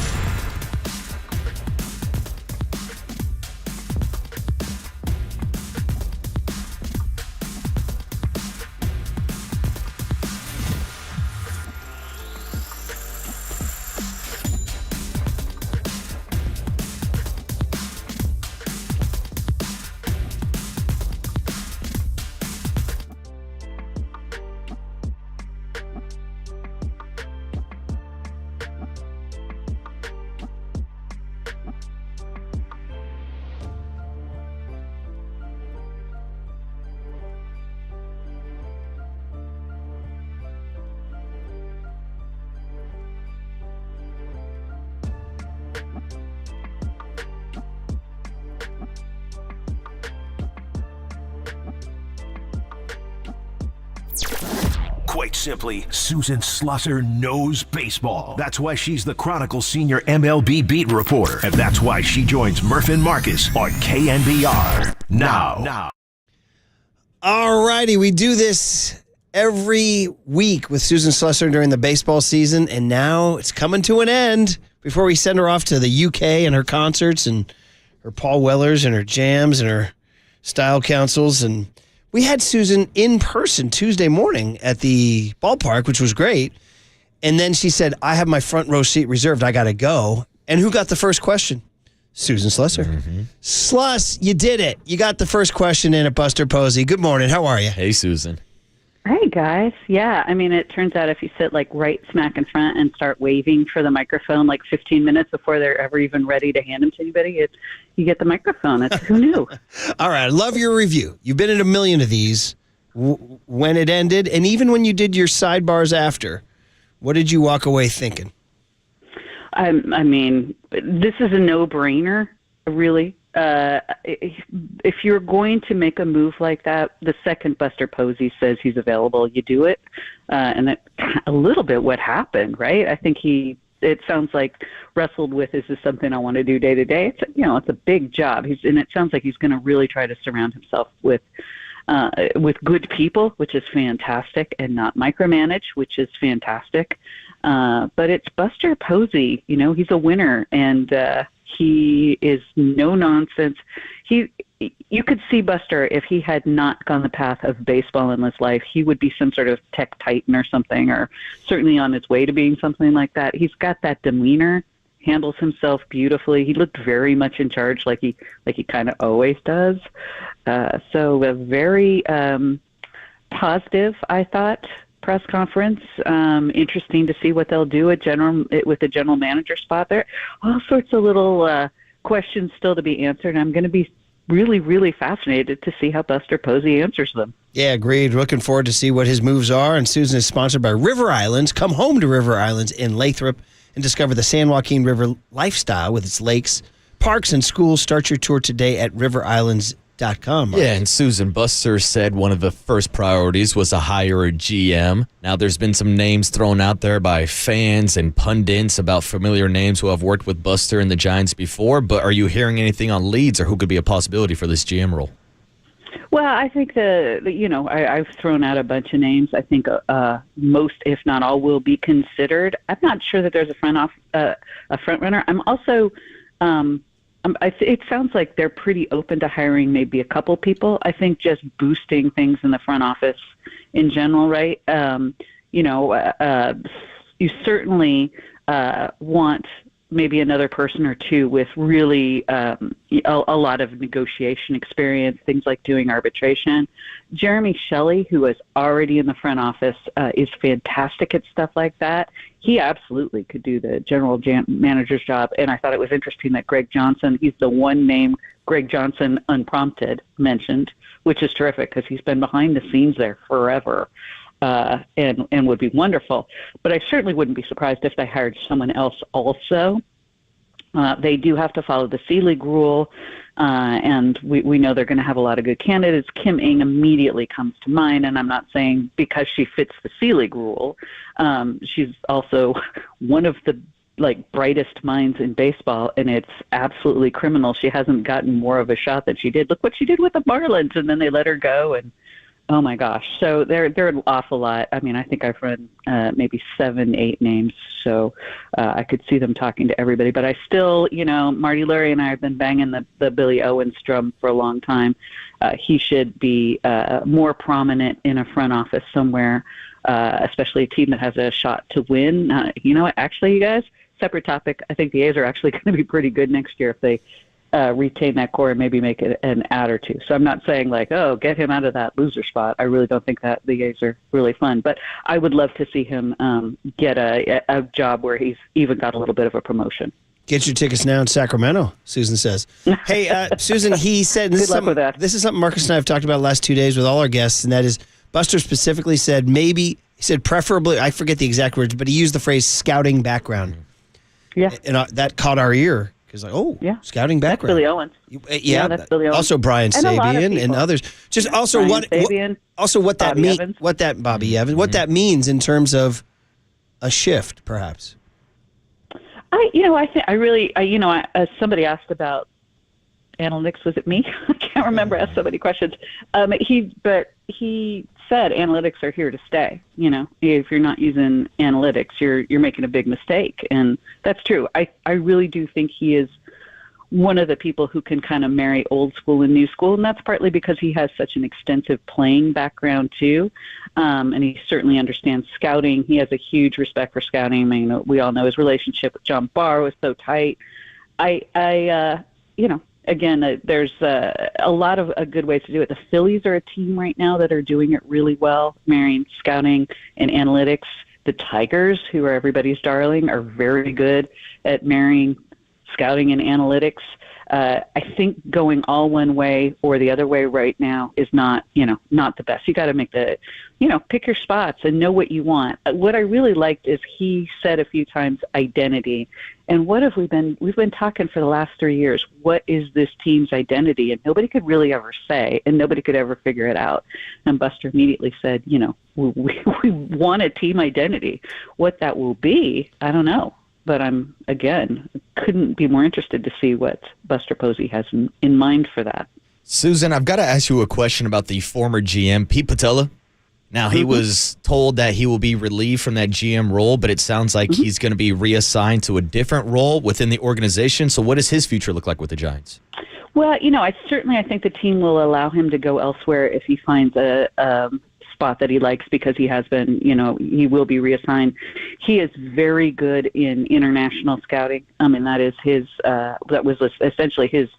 Quite simply, Susan Slusser knows baseball. That's why she's the Chronicle Senior MLB beat reporter. And that's why she joins Murph and Marcus on KNBR. Now. All righty, we do this every week with Susan Slusser during the baseball season, and now it's coming to an end before we send her off to the UK and her concerts and her Paul Wellers and her jams and her style councils. And we had Susan in person Tuesday morning at the ballpark, which was great. And then she said, I have my front row seat reserved. I got to go. And who got the first question? Susan Slusser. Mm-hmm. Sluss, you did it. You got the first question in at Buster Posey. Good morning. How are you? Hey, Susan. Hey, guys. Yeah, I mean, it turns out if you sit like right smack in front and start waving for the microphone like 15 minutes before they're ever even ready to hand them to anybody, you get the microphone. Who knew? All right. I love your review. You've been in a million of these. When it ended, and even when you did your sidebars after, what did you walk away thinking? I mean, this is a no-brainer, really. If you're going to make a move like that, the second Buster Posey says he's available, you do it. And that's a little bit what happened, right? I think it sounds like wrestled with, is this something I want to do day to day? It's a big job. And it sounds like he's going to really try to surround himself with good people, which is fantastic, and not micromanage, which is fantastic. But it's Buster Posey. He's a winner, and he is no nonsense. You could see Buster, if he had not gone the path of baseball in his life, he would be some sort of tech titan or something, or certainly on his way to being something like that. He's got that demeanor, handles himself beautifully. He looked very much in charge, like he kind of always does. So a very positive, I thought, press conference. Interesting to see what they'll do with the general manager spot there. All sorts of little questions still to be answered. I'm going to be really, really fascinated to see how Buster Posey answers them. Yeah, agreed. Looking forward to see what his moves are. And Susan is sponsored by River Islands. Come home to River Islands in Lathrop and discover the San Joaquin River lifestyle with its lakes, parks, and schools. Start your tour today at riverislands.com. Yeah, and Susan, Buster said one of the first priorities was to hire a GM. Now, there's been some names thrown out there by fans and pundits about familiar names who have worked with Buster and the Giants before, but are you hearing anything on leads or who could be a possibility for this GM role? Well, I think I've thrown out a bunch of names. I think most, if not all, will be considered. I'm not sure that there's a front runner. I'm also it sounds like they're pretty open to hiring maybe a couple people. I think just boosting things in the front office in general, right? You certainly want maybe another person or two with really a lot of negotiation experience, things like doing arbitration. Jeremy Shelley, who is already in the front office, is fantastic at stuff like that. He absolutely could do the general manager's job. And I thought it was interesting that Greg Johnson, he's the one name Greg Johnson unprompted mentioned, which is terrific because he's been behind the scenes there forever. And would be wonderful. But I certainly wouldn't be surprised if they hired someone else also. They do have to follow the C-League rule, and we know they're going to have a lot of good candidates. Kim Ng immediately comes to mind, and I'm not saying because she fits the C-League rule. She's also one of the brightest minds in baseball, and it's absolutely criminal. She hasn't gotten more of a shot than she did. Look what she did with the Marlins, and then they let her go, and oh my gosh. So they're an awful lot. I mean, I think I've read maybe 7-8 names, so I could see them talking to everybody. But I still, Marty Lurie and I have been banging the Billy Owens drum for a long time. He should be more prominent in a front office somewhere, especially a team that has a shot to win. You know what? Actually, you guys, separate topic. I think the A's are actually going to be pretty good next year if they retain that core and maybe make it an ad or two. So I'm not saying get him out of that loser spot. I really don't think that the A's are really fun, but I would love to see him get a job where he's even got a little bit of a promotion. Get your tickets now in Sacramento, Susan says. Hey, Susan, he said, Good luck with that. This is something Marcus and I have talked about the last 2 days with all our guests, and that is Buster specifically said he said preferably, I forget the exact words, but he used the phrase scouting background. Yeah. And that caught our ear. because scouting background. That's Billy Owens. Yeah, that's Billy Owens. Also Brian Sabian and others. Just also Brian Sabian, what that Bobby means. Evans. What that Bobby Evans. What that means in terms of a shift, perhaps. Somebody asked about analytics. Was it me? I can't remember. I asked so many questions. He said analytics are here to stay. If you're not using analytics, you're making a big mistake, and that's true. I really do think he is one of the people who can kind of marry old school and new school, and that's partly because he has such an extensive playing background too, and he certainly understands scouting. He has a huge respect for scouting. I mean, we all know his relationship with John Barr was so tight. There's a lot of good ways to do it. The Phillies are a team right now that are doing it really well, marrying scouting and analytics. The Tigers, who are everybody's darling, are very good at marrying scouting and analytics. I think going all one way or the other way right now is not the best. You got to make pick your spots and know what you want. What I really liked is he said a few times identity. And what have we've been talking for the last 3 years? What is this team's identity? And nobody could really ever say, and nobody could ever figure it out. And Buster immediately said, we want a team identity. What that will be, I don't know. But couldn't be more interested to see what Buster Posey has in mind for that. Susan, I've got to ask you a question about the former GM, Pete Patella. Now, he was told that he will be relieved from that GM role, but it sounds like he's going to be reassigned to a different role within the organization. So what does his future look like with the Giants? Well, I think the team will allow him to go elsewhere if he finds a spot that he likes, because he has been, he will be reassigned. He is very good in international scouting. That is that was essentially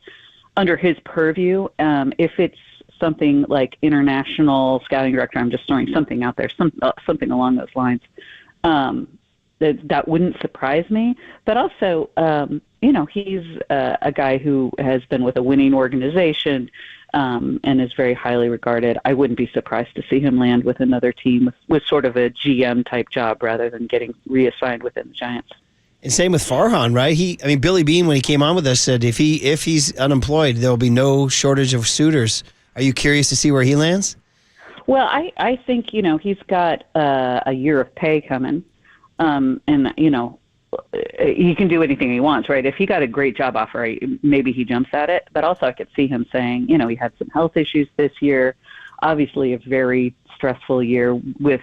under his purview. If it's something like international scouting director, I'm just throwing something out there, something along those lines, that wouldn't surprise me. But also, he's a guy who has been with a winning organization, and is very highly regarded. I wouldn't be surprised to see him land with another team with sort of a GM type job rather than getting reassigned within the Giants. And same with Farhan, right? Billy Beane, when he came on with us, said if he's unemployed, there will be no shortage of suitors. Are you curious to see where he lands? Well, I think he's got a year of pay coming, and he can do anything he wants, right? If he got a great job offer, maybe he jumps at it. But also I could see him saying, he had some health issues this year, obviously a very stressful year with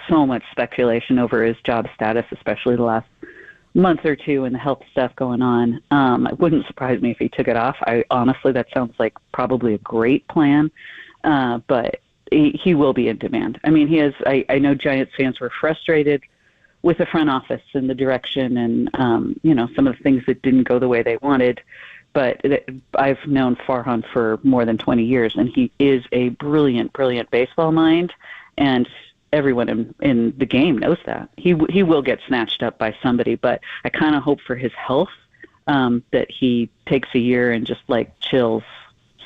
so much speculation over his job status, especially the last month or two and the health stuff going on. It wouldn't surprise me if he took it off. Honestly, that sounds like probably a great plan, but he will be in demand. I mean, I know Giants fans were frustrated with the front office and the direction and, some of the things that didn't go the way they wanted. But I've known Farhan for more than 20 years, and he is a brilliant, brilliant baseball mind, and everyone in the game knows that. He will get snatched up by somebody, but I kind of hope for his health that he takes a year and just, chills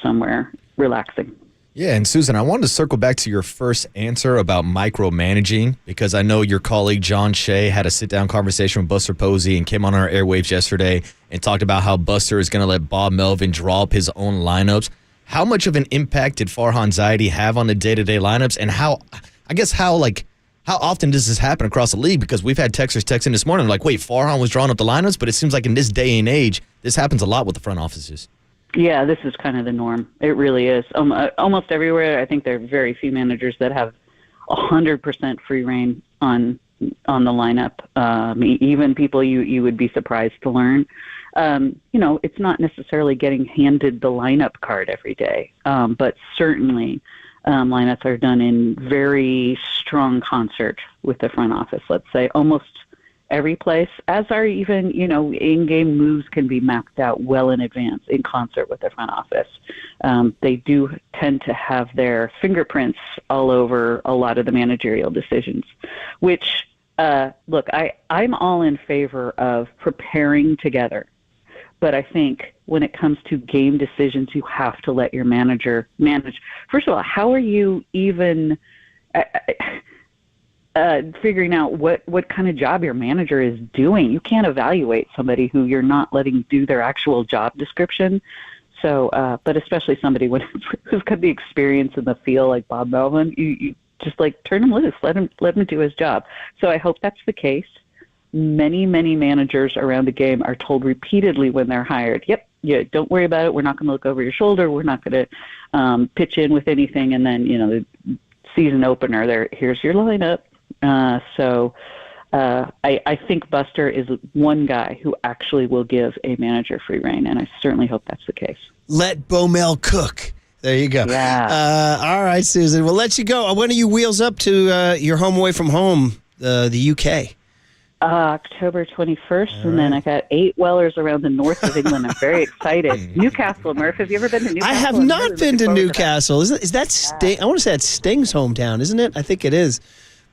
somewhere relaxing. Yeah, and Susan, I wanted to circle back to your first answer about micromanaging, because I know your colleague John Shea had a sit-down conversation with Buster Posey and came on our airwaves yesterday and talked about how Buster is going to let Bob Melvin draw up his own lineups. How much of an impact did Farhan Zaidi have on the day-to-day lineups, and how often does this happen across the league? Because we've had texters text in this morning wait, Farhan was drawing up the lineups, but it seems like in this day and age, this happens a lot with the front offices. Yeah, this is kind of the norm. It really is. Almost everywhere, I think there are very few managers that have 100% free reign on the lineup. Even people you would be surprised to learn. It's not necessarily getting handed the lineup card every day, but certainly lineups are done in very strong concert with the front office. Let's say almost every place, as are even, in-game moves can be mapped out well in advance in concert with the front office. They do tend to have their fingerprints all over a lot of the managerial decisions, which, look, I'm all in favor of preparing together. But I think when it comes to game decisions, you have to let your manager manage. First of all, how are you even figuring out what kind of job your manager is doing. You can't evaluate somebody who you're not letting do their actual job description. So, but especially somebody who's got the experience in the field like Bob Melvin, you just like turn him loose, let him do his job. So I hope that's the case. Many managers around the game are told repeatedly when they're hired, "Yep, yeah, don't worry about it. We're not going to look over your shoulder. We're not going to pitch in with anything." And then the season opener, here's your lineup. So I think Buster is one guy who actually will give a manager free rein, and I certainly hope that's the case. Let Bomel cook. There you go. Yeah. All right, Susan. We'll let you go. When are you wheels up to your home away from home, the UK? October 21st, and then I got 8 Wellers around the north of England. I'm very excited. Newcastle, Murph. Have you ever been to Newcastle? I have not been to Newcastle. Is that Sting? I want to say that's Sting's hometown, isn't it? I think it is.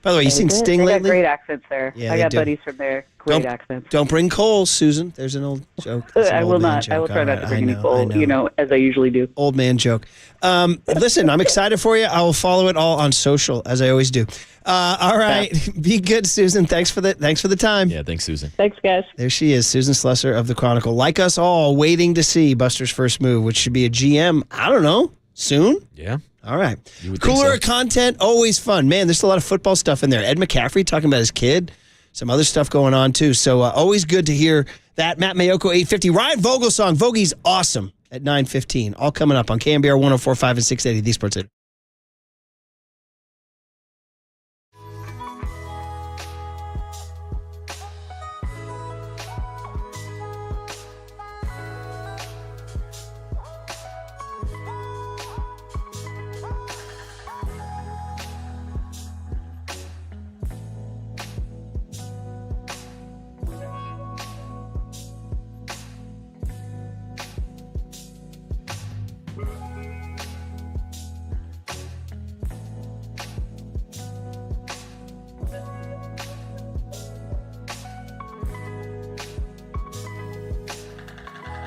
By the way, you seen Sting they lately? got great accents there. Yeah, I got do. buddies from there. Great accents. Don't bring coal, Susan. There's an old joke. I will not. I will try not to bring any coal, as I usually do. Old man joke. Listen, I'm excited for you. I will follow it all on social, as I always do. All right. Be good, Susan. Thanks for the time. Yeah, thanks, Susan. Thanks, guys. There she is, Susan Slusser of the Chronicle. Like us all, waiting to see Buster's first move, which should be a GM, I don't know, soon? Yeah. All right. Cooler content, always fun. Man, there's a lot of football stuff in there. Ed McCaffrey talking about his kid. Some other stuff going on, too. So always good to hear that. Matt Mayoko, 850. Ryan Vogelsong. Vogie's awesome at 9:15. All coming up on KNBR 104.5 and 680, the Sports Center.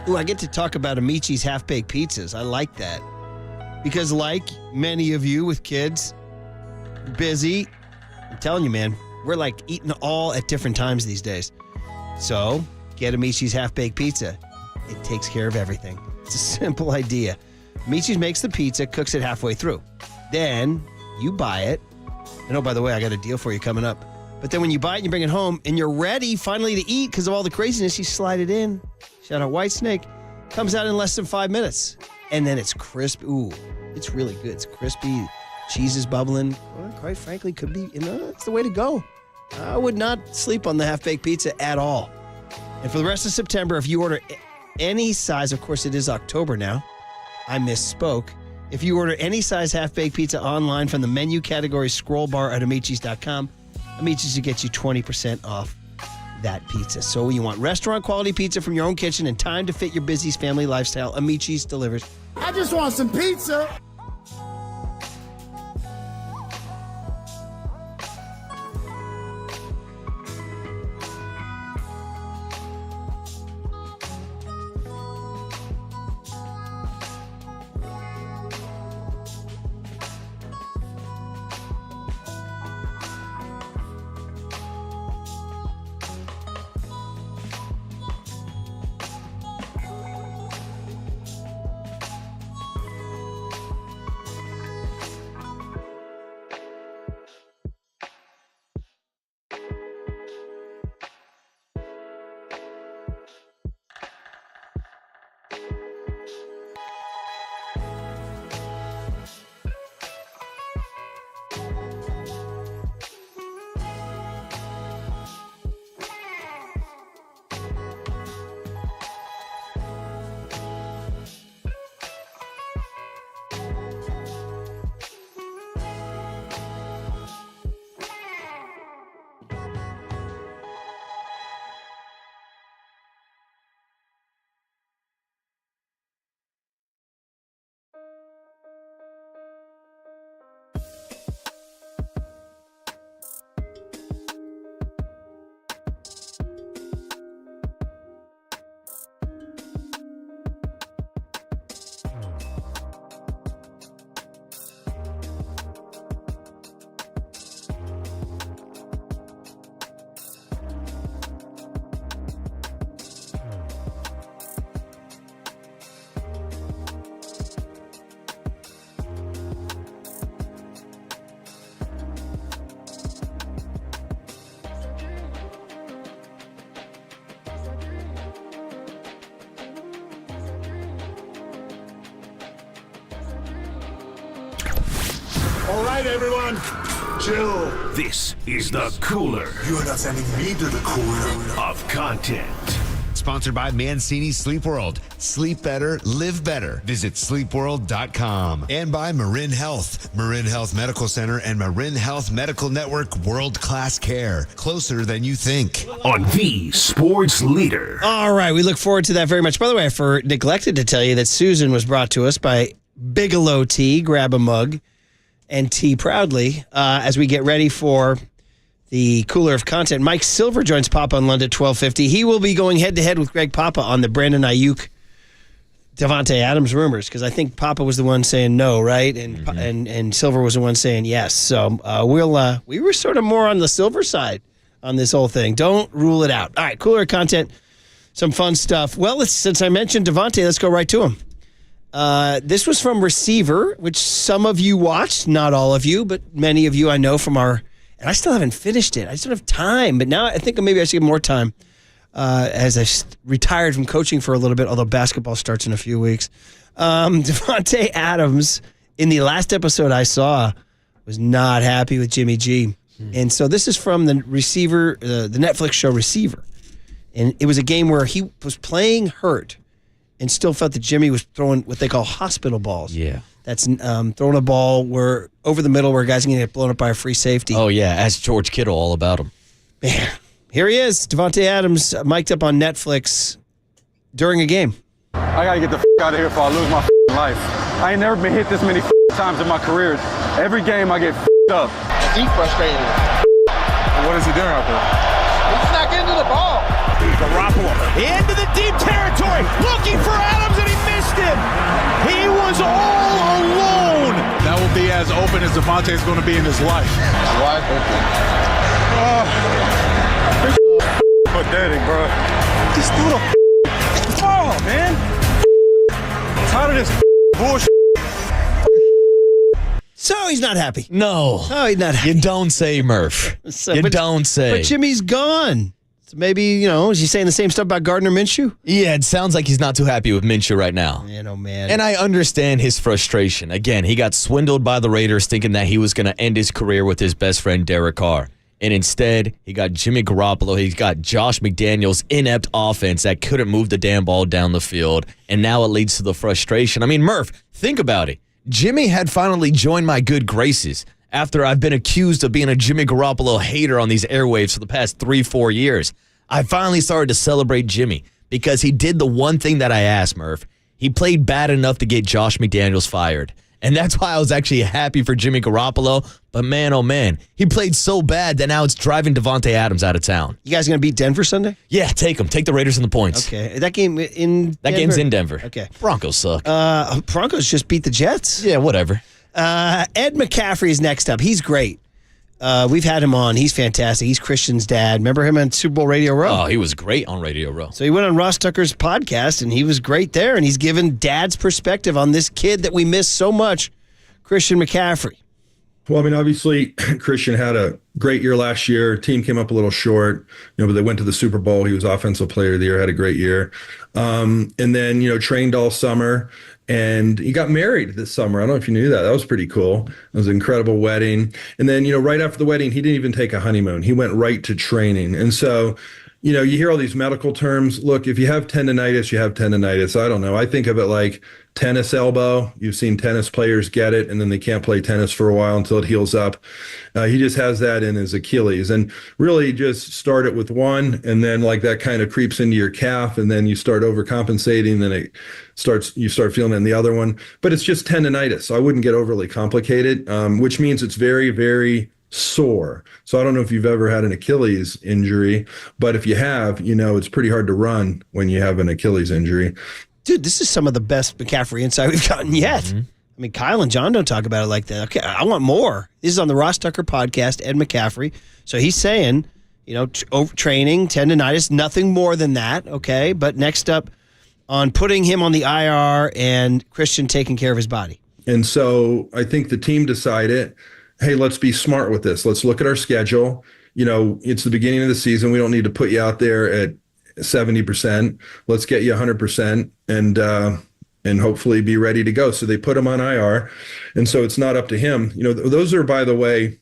Ooh, I get to talk about Amici's half-baked pizzas. I like that. Because like many of you with kids, busy, I'm telling you, man, we're like eating all at different times these days. So get Amici's half-baked pizza. It takes care of everything. It's a simple idea. Amici's makes the pizza, cooks it halfway through. Then you buy it. And oh, by the way, I got a deal for you coming up. But then when you buy it, you bring it home, and you're ready finally to eat because of all the craziness. You slide it in. Shout out White Snake. Comes out in less than 5 minutes. And then it's crisp. Ooh, it's really good. It's crispy. Cheese is bubbling. Well, quite frankly, could be, it's the way to go. I would not sleep on the half-baked pizza at all. And for the rest of September, if you order any size, of course, it is October now. I misspoke. If you order any size half-baked pizza online from the menu category scroll bar at Amici's.com, Amici's will get you 20% off that pizza. So you want restaurant quality pizza from your own kitchen and time to fit your busy family lifestyle, Amici's delivers. I just want some pizza. All right, everyone. Chill. This is the Cooler. You are not sending me to the cooler. Of content. Sponsored by Mancini Sleep World. Sleep better, live better. Visit sleepworld.com. And by Marin Health. Marin Health Medical Center and Marin Health Medical Network world-class care. Closer than you think. On the Sports Leader. All right, we look forward to that very much. By the way, I neglected to tell you that Susan was brought to us by Bigelow Tea. Grab a mug and tea proudly as we get ready for the Cooler of Content. Mike Silver joins Papa on London at 12:50. He will be going head-to-head with Greg Papa on the Brandon Ayuk, Davante Adams rumors, because I think Papa was the one saying no, right? And Silver was the one saying yes. So we were sort of more on the Silver side on this whole thing. Don't rule it out. All right, Cooler of Content, some fun stuff. Well, since I mentioned Davante, let's go right to him. This was from Receiver, which some of you watched, not all of you, but many of you I know from our... And I still haven't finished it. I just don't have time. But now I think maybe I should get more time as I retired from coaching for a little bit, although basketball starts in a few weeks. Davante Adams, in the last episode I saw, was not happy with Jimmy G. And so this is from the Receiver, the Netflix show Receiver. And it was a game where he was playing hurt and still felt that Jimmy was throwing what they call hospital balls. Yeah. That's throwing a ball where over the middle where guys are going to get blown up by a free safety. Oh, yeah. Ask George Kittle all about him. Man, here he is, Davante Adams, mic'd up on Netflix during a game. I got to get the out of here before I lose my life. I ain't never been hit this many times in my career. Every game I get up. He's frustrated. What is he doing out there? He's not getting to the ball. Garoppolo into the deep territory, looking for Adams, and he missed him. He was all alone. That will be as open as Davante is going to be in his life. Wide open. Pathetic, bro. Just threw the ball, man. I'm tired of this bullshit. So he's not happy. No. Oh, he's not happy. You don't say, Murph. Don't say. But Jimmy's gone. So maybe, is he saying the same stuff about Gardner Minshew? Yeah, it sounds like he's not too happy with Minshew right now. Man, oh, man. And I understand his frustration. Again, he got swindled by the Raiders thinking that he was going to end his career with his best friend, Derek Carr. And instead, he got Jimmy Garoppolo. He's got Josh McDaniels' inept offense that couldn't move the damn ball down the field. And now it leads to the frustration. I mean, Murph, think about it. Jimmy had finally joined my good graces after I've been accused of being a Jimmy Garoppolo hater on these airwaves for the past 3-4 years. I finally started to celebrate Jimmy because he did the one thing that I asked, Murph. He played bad enough to get Josh McDaniels fired. And that's why I was actually happy for Jimmy Garoppolo. But man, oh man, he played so bad that now it's driving Davante Adams out of town. You guys going to beat Denver Sunday? Yeah, take them. Take the Raiders and the points. Okay. That game in That Denver? game's in Denver. Okay. Broncos suck. Broncos just beat the Jets. Yeah, whatever. Ed McCaffrey is next up. He's great. We've had him on. He's fantastic. He's Christian's dad. Remember him on Super Bowl Radio Row? Oh, he was great on Radio Row. So he went on Ross Tucker's podcast, and he was great there, and he's given dad's perspective on this kid that we miss so much, Christian McCaffrey. Well, I mean, obviously, Christian had a great year last year. Team came up a little short, but they went to the Super Bowl. He was Offensive Player of the Year, had a great year. And then, trained all summer. And he got married this summer. I don't know if you knew that. That was pretty cool. It was an incredible wedding. And then, right after the wedding, he didn't even take a honeymoon. He went right to training. And so, you hear all these medical terms. Look, if you have tendonitis, you have tendonitis. I don't know. I think of it like tennis elbow. You've seen tennis players get it, and then they can't play tennis for a while until it heals up. He just has that in his Achilles. And really just start it with one, and then that kind of creeps into your calf, and then you start overcompensating, then you start feeling it in the other one. But it's just tendonitis. So I wouldn't get overly complicated, which means it's very, very sore. So I don't know if you've ever had an Achilles injury, but if you have, it's pretty hard to run when you have an Achilles injury. Dude, this is some of the best McCaffrey insight we've gotten yet. Mm-hmm. I mean, Kyle and John don't talk about it like that. Okay, I want more. This is on the Ross Tucker podcast, Ed McCaffrey. So he's saying, training, tendonitis, nothing more than that, okay? But next up on putting him on the IR and Christian taking care of his body. And so I think the team decided, hey, let's be smart with this. Let's look at our schedule. It's the beginning of the season. We don't need to put you out there at 70%. Let's get you 100%. And and hopefully be ready to go. So they put him on IR. And so it's not up to him. Those are, by the way,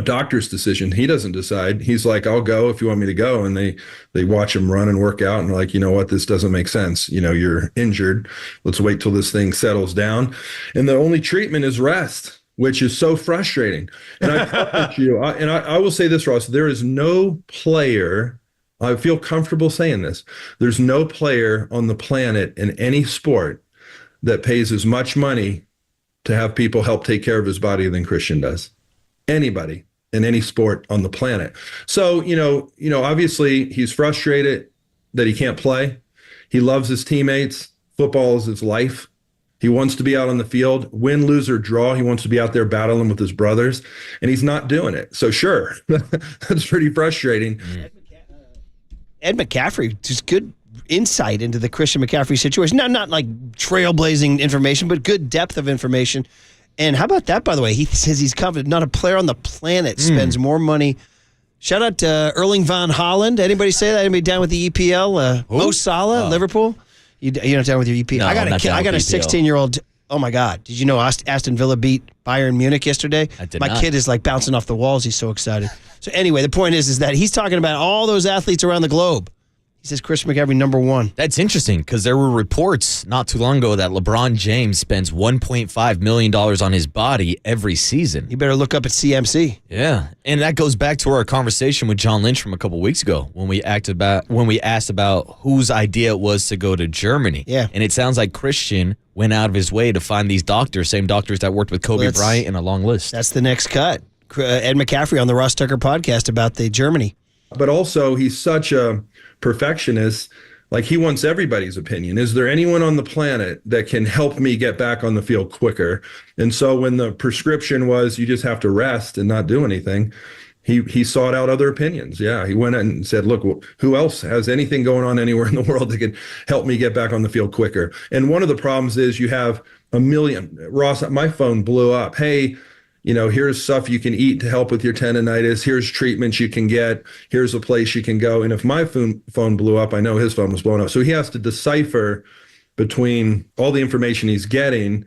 doctor's decision. He doesn't decide. He's like, I'll go if you want me to go. And they watch him run and work out and they're like, you know what, this doesn't make sense. You're injured. Let's wait till this thing settles down. And the only treatment is rest, which is so frustrating. And I promise you, I will say this, Ross, there is no player, I feel comfortable saying this, there's no player on the planet in any sport that pays as much money to have people help take care of his body than Christian does. Anybody in any sport on the planet. So, obviously he's frustrated that he can't play. He loves his teammates. Football is his life. He wants to be out on the field, win, lose, or draw. He wants to be out there battling with his brothers, and he's not doing it. So sure, that's pretty frustrating. Ed McCaffrey, just good insight into the Christian McCaffrey situation. Not like trailblazing information, but good depth of information. And how about that, by the way? He says he's confident not a player on the planet spends more money. Shout out to Erling von Holland. Anybody say that? Anybody down with the EPL? Mo Salah, Liverpool? You're not down with your EPL? No, I got a 16-year-old. Oh, my God. Did you know Aston Villa beat Bayern Munich yesterday? I did My not. kid is like bouncing off the walls. He's so excited. So anyway, the point is that he's talking about all those athletes around the globe. He says Christian McCaffrey, number one. That's interesting because there were reports not too long ago that LeBron James spends $1.5 million on his body every season. You better look up at CMC. Yeah, and that goes back to our conversation with John Lynch from a couple weeks ago when we asked about whose idea it was to go to Germany. Yeah, and it sounds like Christian went out of his way to find these doctors, same doctors that worked with Kobe Bryant, and a long list. That's the next cut. Ed McCaffrey on the Ross Tucker podcast about the Germany. But also, he's such a perfectionist. Like, he wants everybody's opinion. Is there anyone on the planet that can help me get back on the field quicker? And so when the prescription was you just have to rest and not do anything, he sought out other opinions. Yeah, he went and said, look, who else has anything going on anywhere in the world that can help me get back on the field quicker? And one of the problems is you have a million. Ross, my phone blew up. Hey, here's stuff you can eat to help with your tendonitis. Here's treatments you can get. Here's a place you can go. And if my phone blew up, I know his phone was blown up. So he has to decipher between all the information he's getting,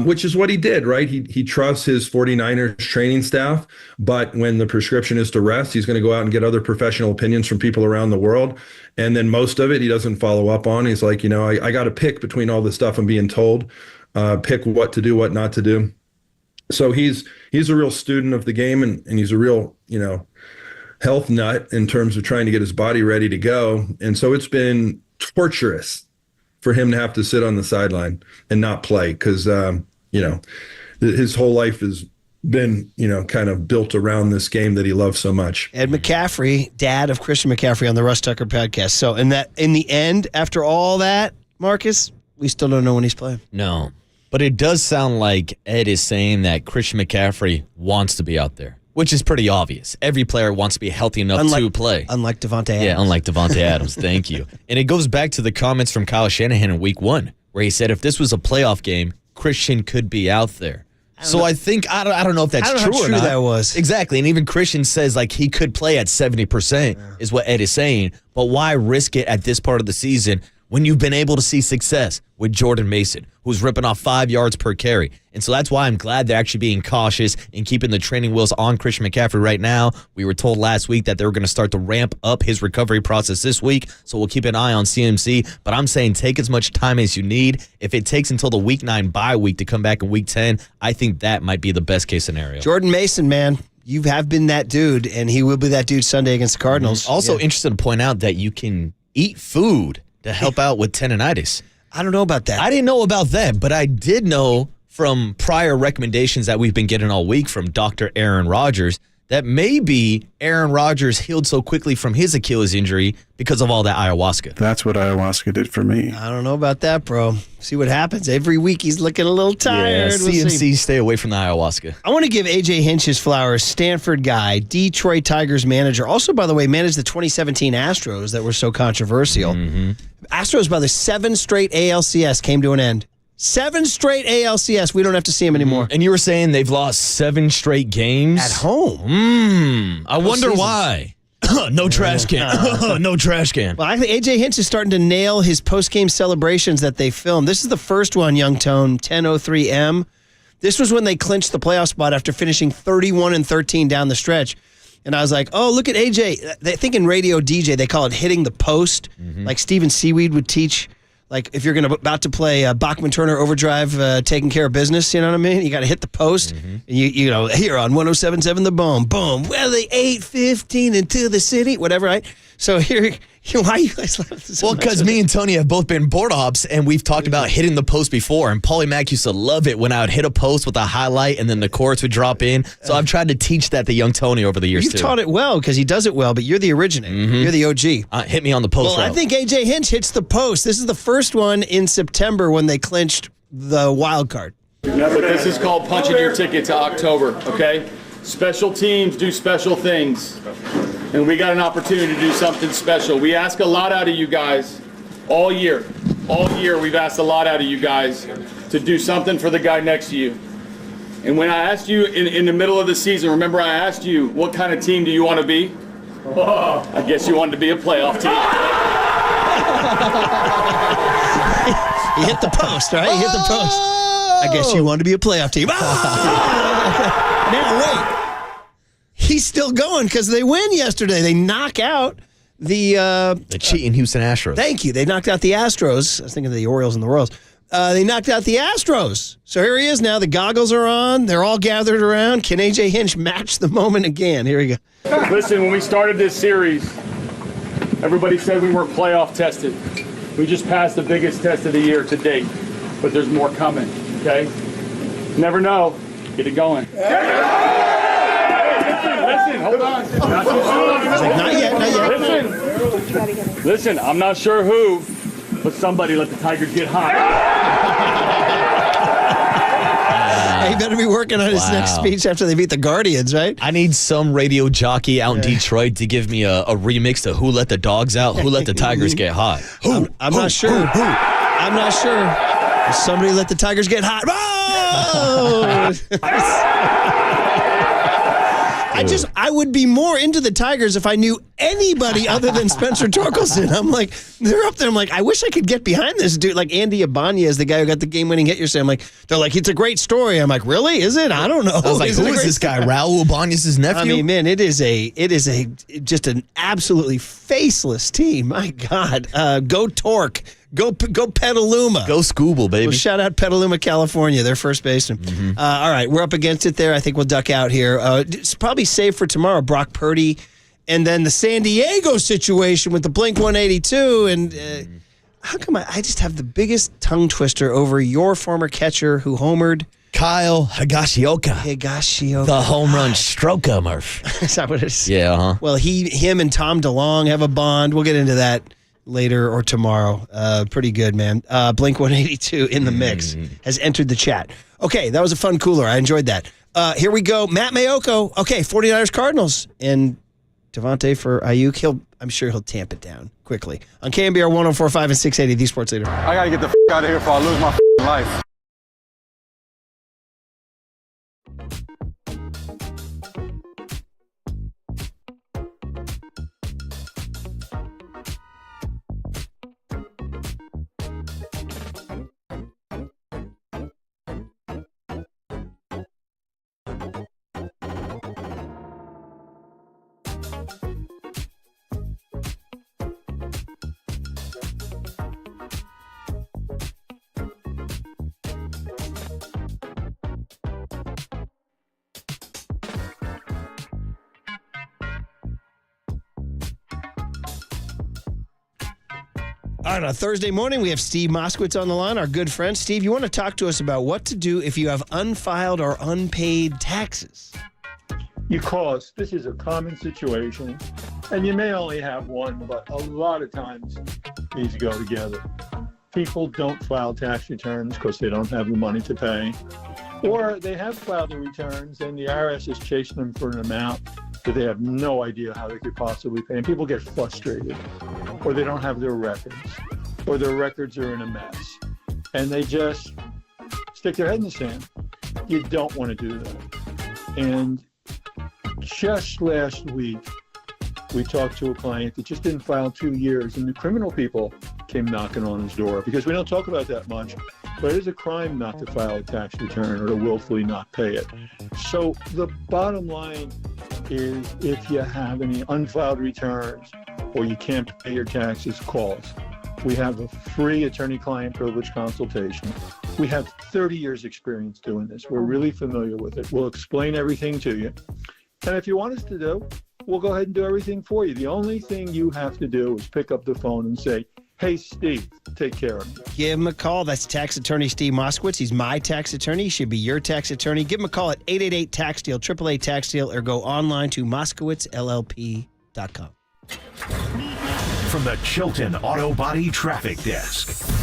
which is what he did, right? He trusts his 49ers training staff, but when the prescription is to rest, he's going to go out and get other professional opinions from people around the world. And then most of it he doesn't follow up on. He's like, I got to pick between all the stuff I'm being told, pick what to do, what not to do. So he's a real student of the game, and he's a real, health nut in terms of trying to get his body ready to go. And so it's been torturous for him to have to sit on the sideline and not play because, his whole life has been, kind of built around this game that he loves so much. Ed McCaffrey, dad of Christian McCaffrey on the Russ Tucker podcast. So in the end, after all that, Marcus, we still don't know when he's playing. No. But it does sound like Ed is saying that Christian McCaffrey wants to be out there, which is pretty obvious. Every player wants to be healthy enough to play. Unlike Davante Adams. Yeah, unlike Davante Adams. Thank you. And it goes back to the comments from Kyle Shanahan in week 1, where he said if this was a playoff game, Christian could be out there. I think, I don't know if that's true or not. That was. Exactly. And even Christian says like he could play at 70% is what Ed is saying. But why risk it at this part of the season when you've been able to see success with Jordan Mason, who's ripping off 5 yards per carry? And so that's why I'm glad they're actually being cautious and keeping the training wheels on Christian McCaffrey right now. We were told last week that they were going to start to ramp up his recovery process this week, so we'll keep an eye on CMC. But I'm saying take as much time as you need. If it takes until the week 9 bye week to come back in week 10, I think that might be the best case scenario. Jordan Mason, man. You have been that dude, and he will be that dude Sunday against the Cardinals. Also interested to point out that you can eat food to help out with tendonitis. I don't know about that. I didn't know about that, but I did know from prior recommendations that we've been getting all week from Dr. Aaron Rodgers that maybe Aaron Rodgers healed so quickly from his Achilles injury because of all that ayahuasca. That's what ayahuasca did for me. I don't know about that, bro. See what happens. Every week he's looking a little tired. Yeah, CMC, stay away from the ayahuasca. I want to give A.J. Hinch his flowers. Stanford guy, Detroit Tigers manager. Also, by the way, managed the 2017 Astros that were so controversial. Astros, by the 7 straight ALCS came to an end. 7 straight ALCS. We don't have to see him anymore. And you were saying they've lost 7 straight games? At home. I wonder why. No trash can. No trash can. Well, I think AJ Hinch is starting to nail his post-game celebrations that they filmed. This is the first one, Young Tone, 10:03 M. This was when they clinched the playoff spot after finishing 31-13 down the stretch. And I was like, oh, look at AJ. They think in radio DJ, they call it hitting the post. Like Steven Seaweed would teach. Like if you're about to play Bachman-Turner Overdrive, taking care of business, you know what I mean? You got to hit the post. And you know, here on 107.7 The Boom, boom. Well, the 8:15 into the city, whatever, right? So here, why you guys laughing so Well, much? because me and Tony have both been board ops, and we've talked about hitting the post before. And Paulie Mack used to love it when I would hit a post with a highlight, and then the chorus would drop in. So I've tried to teach that to young Tony over the years, You've taught it well because he does it well, but you're the originator. You're the OG. Hit me on the post Well, route. I think AJ Hinch hits the post. This is the first one in September when they clinched the wild card. But this is called punching your ticket to October, okay? Special teams do special things, and we got an opportunity to do something special. We ask a lot out of you guys all year. All year we've asked a lot out of you guys to do something for the guy next to you. And when I asked you in the middle of the season, remember I asked you, what kind of team do you want to be? I guess you wanted to be a playoff team. He hit the post, right? He hit the post. I guess you wanted to be a playoff team. Now, wait. He's still going because they win yesterday. They knock out the cheating Houston Astros. Thank you. They knocked out the Astros. I was thinking of the Orioles and the Royals. They knocked out the Astros. So here he is now. The goggles are on. They're all gathered around. Can AJ Hinch match the moment again? Here we go. Listen, when we started this series, everybody said we weren't playoff tested. We just passed the biggest test of the year to date, but there's more coming, okay? Never know. Get it going. Listen, hold on. Not too soon. Not yet. Listen, I'm not sure who, but somebody let the Tigers get hot. He better be working on his next speech after they beat the Guardians, right? I need some radio jockey out in Detroit to give me a remix to Who Let the Dogs Out, Who Let the Tigers Get Hot. I'm not sure. I'm not sure. Somebody let the Tigers get hot. Oh! I would be more into the Tigers if I knew anybody other than Spencer Torkelson. I'm like, they're up there. I'm like, I wish I could get behind this dude. Like Andy Ibanez, the guy who got the game-winning hit yesterday. I'm like, they're like, it's a great story. I'm like, really? Is it? I don't know. I was like, who is this guy? Raul Ibanez's nephew? I mean, man, it is just an absolutely faceless team. My God. Go Torque. Go Petaluma. Go Scooble, baby. Well, shout out Petaluma, California, their first baseman. All right, we're up against it there. I think we'll duck out here. It's probably safe for tomorrow. Brock Purdy, and then the San Diego situation with the Blink-182. And how come I just have the biggest tongue twister over your former catcher who homered? Kyle Higashioka. The home run stroker, Murph. Is that what it is? Yeah, uh-huh. Well, him and Tom DeLonge have a bond. We'll get into that later or tomorrow. Pretty good, man. Blink-182 in the mix has entered the chat. Okay, that was a fun cooler. I enjoyed that. Here we go. Matt Mayoko. Okay, 49ers Cardinals. And Devontae for Ayuk. I'm sure he'll tamp it down quickly. On KNBR 104.5 and 680, the Sports Leader. I got to get the out of here before I lose my life. On a Thursday morning, we have Steve Moskowitz on the line, our good friend. Steve, you want to talk to us about what to do if you have unfiled or unpaid taxes? Because this is a common situation, and you may only have one, but a lot of times these go together. People don't file tax returns because they don't have the money to pay, or they have filed the returns and the IRS is chasing them for an amount that they have no idea how they could possibly pay. And people get frustrated, or they don't have their records, or their records are in a mess, and they just stick their head in the sand. You don't want to do that. And just last week, We talked to a client that just didn't file 2 years, and the criminal people came knocking on his door, because we don't talk about that much, but it is a crime not to file a tax return or to willfully not pay it. So the bottom line is, if you have any unfiled returns or you can't pay your taxes, call us. We have a free attorney-client privilege consultation. We have 30 years experience doing this. We're really familiar with it. We'll explain everything to you. And if you want us to do, we'll go ahead and do everything for you. The only thing you have to do is pick up the phone and say, hey, Steve, take care of me. Give him a call. That's tax attorney Steve Moskowitz. He's my tax attorney. He should be your tax attorney. Give him a call at 888-TAX-DEAL, 888-TAX-DEAL, or go online to moskowitzllp.com. From the Chilton Auto Body Traffic Desk.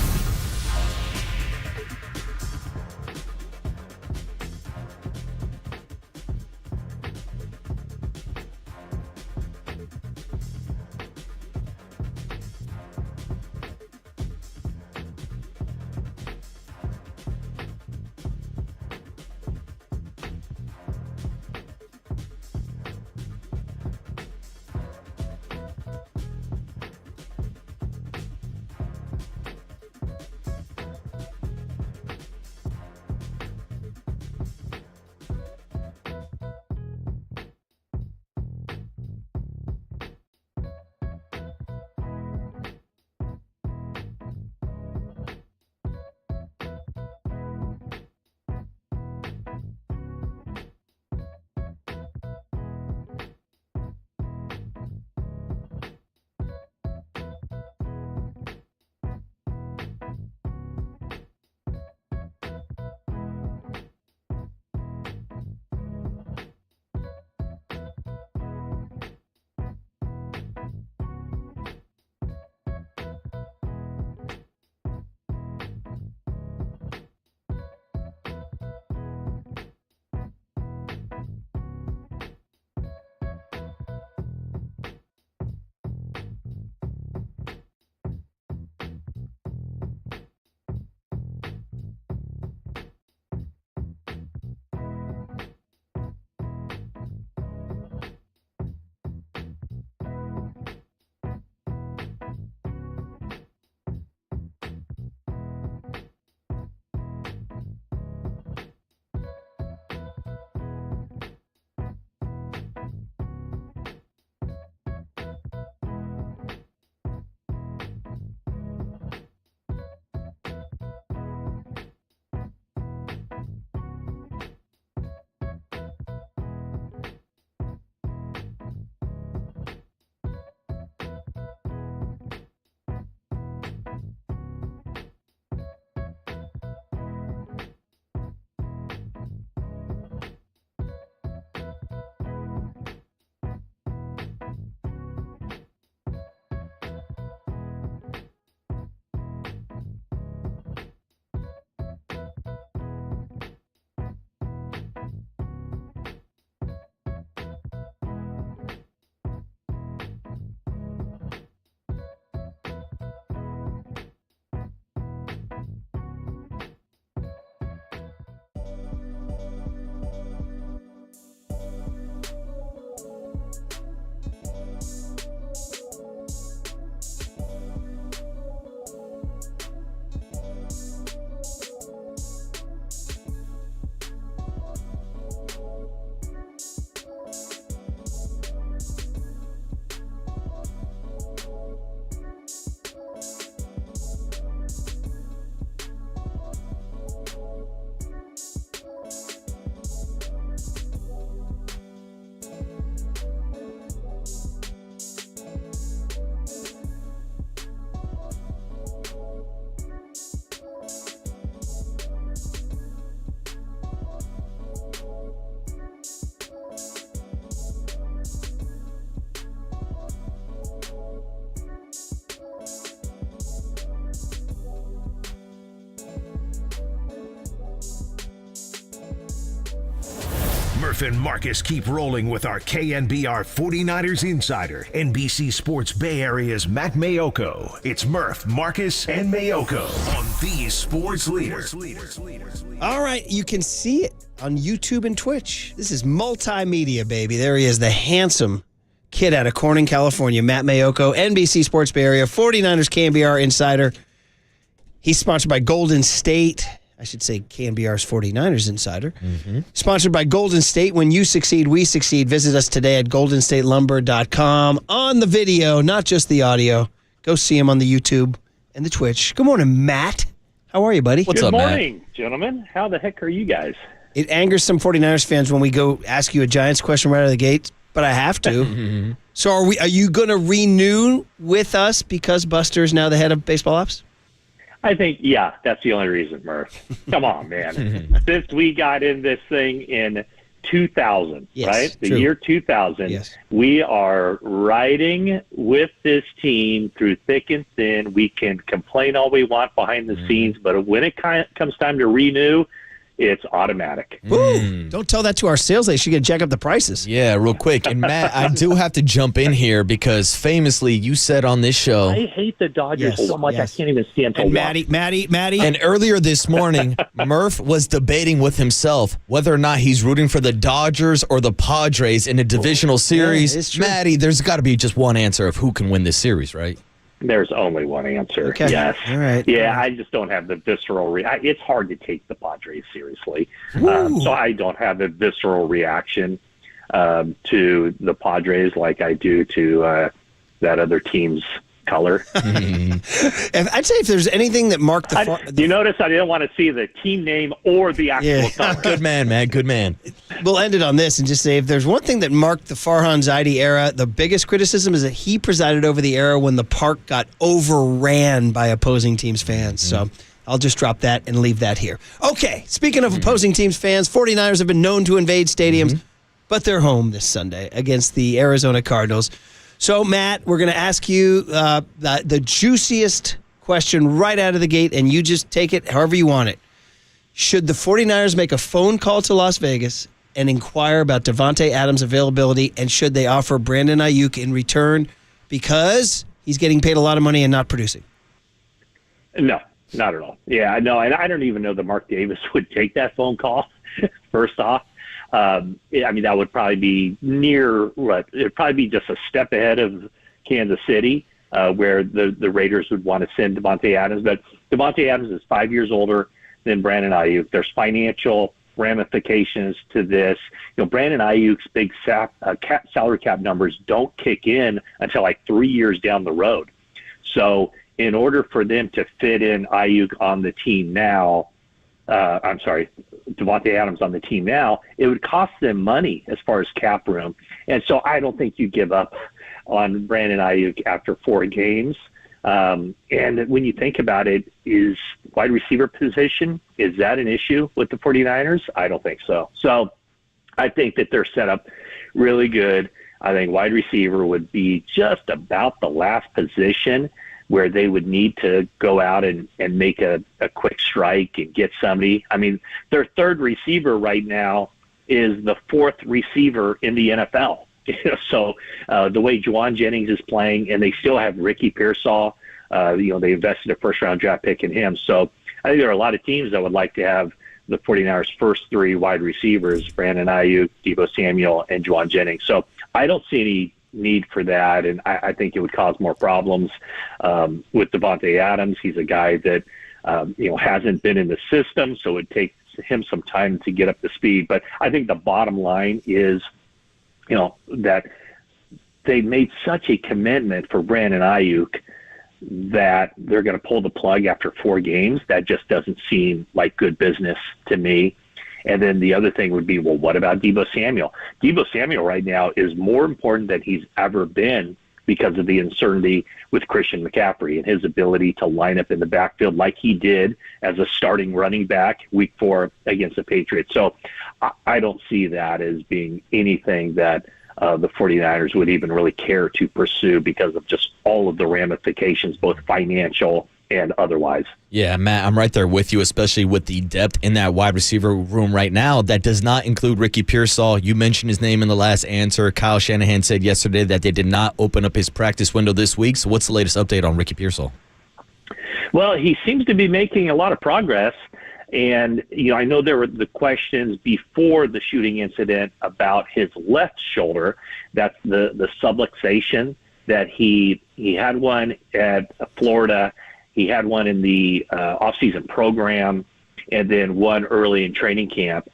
Murph and Marcus keep rolling with our KNBR 49ers Insider, NBC Sports Bay Area's Matt Mayoko. It's Murph, Marcus, and Mayoko on the Sports Leader. All right, you can see it on YouTube and Twitch. This is multimedia, baby. There he is, the handsome kid out of Corning, California, Matt Mayoko, NBC Sports Bay Area, 49ers KNBR Insider. He's sponsored by Golden State. I should say KNBR's 49ers Insider. Sponsored by Golden State. When you succeed, we succeed. Visit us today at goldenstatelumber.com. On the video, not just the audio. Go see him on the YouTube and the Twitch. Good morning, Matt. How are you, buddy? What's up, Matt? Good morning, gentlemen. How the heck are you guys? It angers some 49ers fans when we go ask you a Giants question right out of the gate, but I have to. So are you going to renew with us because Buster is now the head of baseball ops? I think, yeah, that's the only reason, Murph. Come on, man. Since we got in this thing in 2000, right? The year 2000, we are riding with this team through thick and thin. We can complain all we want behind the scenes, but when it comes time to renew, it's automatic. Don't tell that to our sales. They should jack up the prices. Yeah, real quick. And Matt, I do have to jump in here because famously you said on this show. I hate the Dodgers so much I can't even stand to watch. Maddie. And earlier this morning, Murph was debating with himself whether or not he's rooting for the Dodgers or the Padres in a divisional series. it's true. Maddie, there's got to be just one answer of who can win this series, right? There's only one answer. Okay. Yes. All right. Yeah, I just don't have the visceral it's hard to take the Padres seriously. So I don't have a visceral reaction to the Padres like I do to that other team's color. I'd say if there's anything that marked you notice I didn't want to see the team name or the actual color. Good man, man. Good man. We'll end it on this and just say if there's one thing that marked the Farhan Zaidi era, the biggest criticism is that he presided over the era when the park got overran by opposing teams' fans. So I'll just drop that and leave that here. Okay, speaking of opposing teams' fans, 49ers have been known to invade stadiums, but they're home this Sunday against the Arizona Cardinals. So, Matt, we're going to ask you the juiciest question right out of the gate, and you just take it however you want it. Should the 49ers make a phone call to Las Vegas and inquire about Davante Adams' availability, and should they offer Brandon Ayuk in return because he's getting paid a lot of money and not producing? No, not at all. Yeah, no, and I don't even know that Mark Davis would take that phone call, first off. I mean, that would probably be it'd probably be just a step ahead of Kansas City, where the Raiders would want to send Davante Adams. But Davante Adams is 5 years older than Brandon Ayuk. There's financial ramifications to this. You know, Brandon Ayuk's big salary cap numbers don't kick in until like 3 years down the road. So in order for them to fit in Ayuk on the team now, Davante Adams on the team now, it would cost them money as far as cap room. And so I don't think you give up on Brandon Ayuk after 4 games. And when you think about it, is wide receiver position, is that an issue with the 49ers? I don't think so. So I think that they're set up really good. I think wide receiver would be just about the last position where they would need to go out and make a quick strike and get somebody. I mean, their third receiver right now is the 4th receiver in the NFL. So the way Juwan Jennings is playing, and they still have Ricky Pearsall, they invested a first-round draft pick in him. So I think there are a lot of teams that would like to have the 49ers' first 3 wide receivers, Brandon Ayuk, Deebo Samuel, and Juwan Jennings. So I don't see any need for that, and I think it would cause more problems with Davante Adams. He's a guy that hasn't been in the system, so it takes him some time to get up to speed. But I think the bottom line is, that they made such a commitment for Brandon Ayuk that they're going to pull the plug after 4 games. That just doesn't seem like good business to me. And then the other thing would be, well, what about Deebo Samuel? Deebo Samuel right now is more important than he's ever been because of the uncertainty with Christian McCaffrey and his ability to line up in the backfield like he did as a starting running back week 4 against the Patriots. So I don't see that as being anything that the 49ers would even really care to pursue because of just all of the ramifications, both financial and otherwise. Yeah, Matt, I'm right there with you, especially with the depth in that wide receiver room right now. That does not include Ricky Pearsall. You mentioned his name in the last answer. Kyle Shanahan said yesterday that they did not open up his practice window this week. So what's the latest update on Ricky Pearsall? Well, he seems to be making a lot of progress. And, I know there were the questions before the shooting incident about his left shoulder. That's the subluxation that he had one at Florida. He had one in the off-season program and then one early in training camp.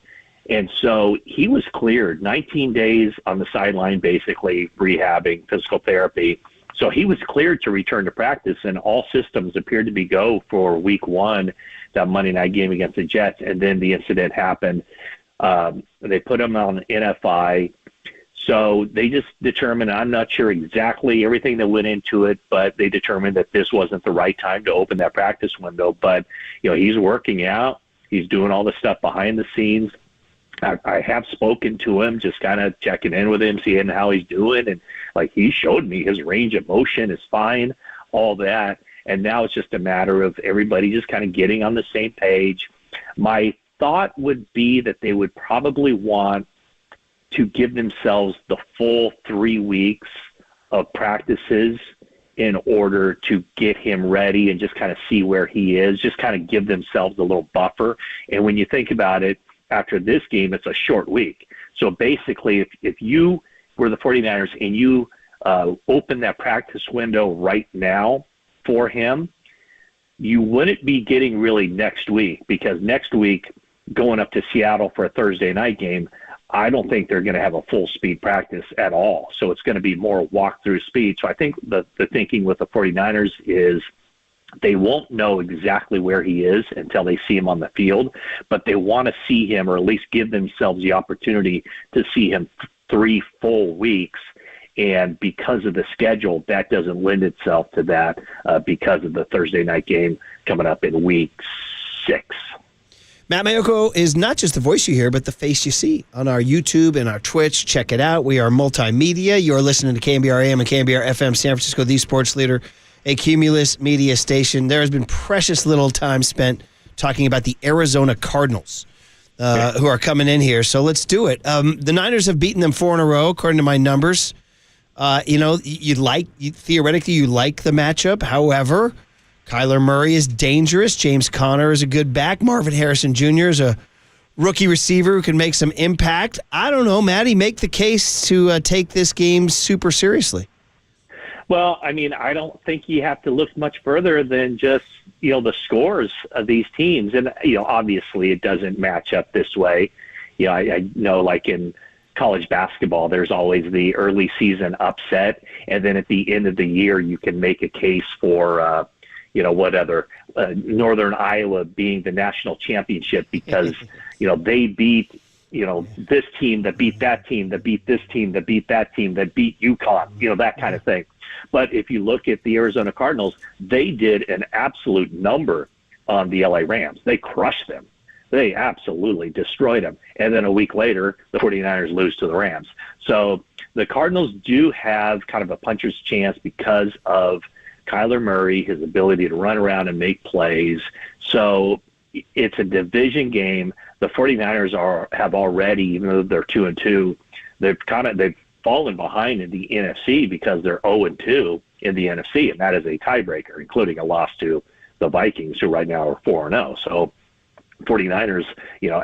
And so he was cleared 19 days on the sideline, basically rehabbing, physical therapy. So he was cleared to return to practice, and all systems appeared to be go for week 1, that Monday night game against the Jets. And then the incident happened. They put him on NFI. So they just determined, I'm not sure exactly everything that went into it, but they determined that this wasn't the right time to open that practice window. But, he's working out. He's doing all the stuff behind the scenes. I have spoken to him, just kind of checking in with him, seeing how he's doing. And, he showed me his range of motion is fine, all that. And now it's just a matter of everybody just kind of getting on the same page. My thought would be that they would probably want to give themselves the full 3 weeks of practices in order to get him ready and just kind of see where he is, just kind of give themselves a little buffer. And when you think about it, after this game, it's a short week. So basically, if you were the 49ers and you open that practice window right now for him, you wouldn't be getting really next week, because next week, going up to Seattle for a Thursday night game, I don't think they're going to have a full speed practice at all. So it's going to be more walk-through speed. So I think the thinking with the 49ers is they won't know exactly where he is until they see him on the field, but they want to see him, or at least give themselves the opportunity to see him 3 full weeks. And because of the schedule, that doesn't lend itself to that because of the Thursday night game coming up in week 6. Matt Mayoko is not just the voice you hear, but the face you see on our YouTube and our Twitch. Check it out. We are multimedia. You're listening to KNBR AM and KNBR FM San Francisco, the sports leader, a Cumulus media station. There has been precious little time spent talking about the Arizona Cardinals, who are coming in here. So let's do it. The Niners have beaten them 4 in a row, according to my numbers. Theoretically, you like the matchup. However, Kyler Murray is dangerous. James Conner is a good back. Marvin Harrison Jr. is a rookie receiver who can make some impact. I don't know, Matty, make the case to take this game super seriously. Well, I mean, I don't think you have to look much further than just, the scores of these teams. And, obviously it doesn't match up this way. I know, like in college basketball, there's always the early season upset. And then at the end of the year, you can make a case for, Northern Iowa being the national championship because, they beat, this team that beat that team, that beat this team, that beat that team, that beat UConn, that kind of thing. But if you look at the Arizona Cardinals, they did an absolute number on the LA Rams. They crushed them. They absolutely destroyed them. And then a week later, the 49ers lose to the Rams. So the Cardinals do have kind of a puncher's chance because of Kyler Murray, his ability to run around and make plays. So it's a division game. The 49ers have already, even though they're 2-2, they've fallen behind in the NFC because they're 0-2 in the NFC, and that is a tiebreaker, including a loss to the Vikings, who right now are 4-0. So 49ers,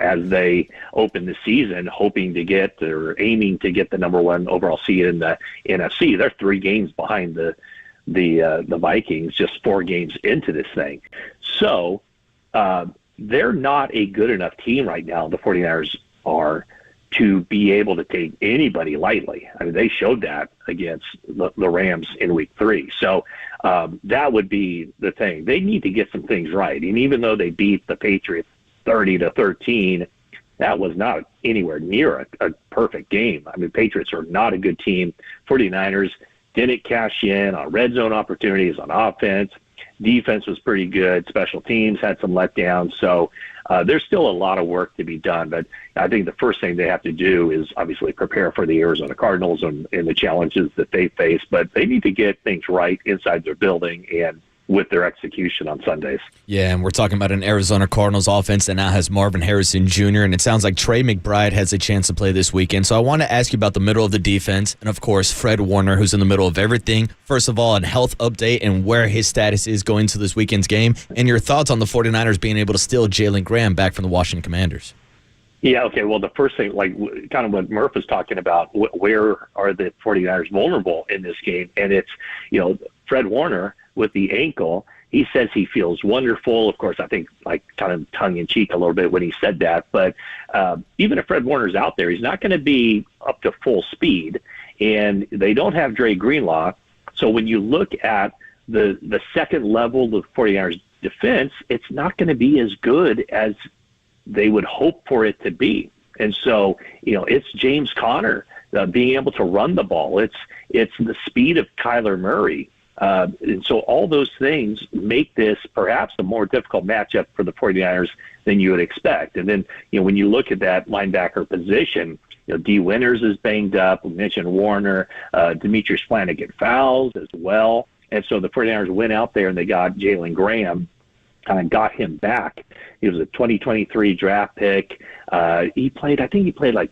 as they open the season, aiming to get the number 1 overall seed in the NFC, they're 3 games behind the Vikings, just 4 games into this thing. So they're not a good enough team right now, the 49ers are, to be able to take anybody lightly. I mean, they showed that against the Rams in week 3. So that would be the thing. They need to get some things right. And even though they beat the Patriots 30-13, that was not anywhere near a perfect game. I mean, Patriots are not a good team. 49ers didn't cash in on red zone opportunities on offense. Defense was pretty good. Special teams had some letdowns. So there's still a lot of work to be done. But I think the first thing they have to do is obviously prepare for the Arizona Cardinals and the challenges that they face. But they need to get things right inside their building and with their execution on Sundays. Yeah, and we're talking about an Arizona Cardinals offense that now has Marvin Harrison Jr., and it sounds like Trey McBride has a chance to play this weekend. So I want to ask you about the middle of the defense, and of course, Fred Warner, who's in the middle of everything. First of all, a health update and where his status is going to this weekend's game, and your thoughts on the 49ers being able to steal Jalen Graham back from the Washington Commanders. Yeah, okay, well, the first thing, like kind of what Murph was talking about, where are the 49ers vulnerable in this game? And it's, Fred Warner with the ankle, he says he feels wonderful. Of course, I think like kind of tongue-in-cheek a little bit when he said that. But even if Fred Warner's out there, he's not going to be up to full speed. And they don't have Dre Greenlaw. So when you look at the second level of the 49ers defense, it's not going to be as good as they would hope for it to be. And so, it's James Conner being able to run the ball. It's the speed of Kyler Murray. And so all those things make this perhaps a more difficult matchup for the 49ers than you would expect. And then, when you look at that linebacker position, D. Winters is banged up. We mentioned Warner, Demetrius Flanagan fouls as well. And so the 49ers went out there and they got Jalen Graham, kind of got him back. He was a 2023 draft pick. He played like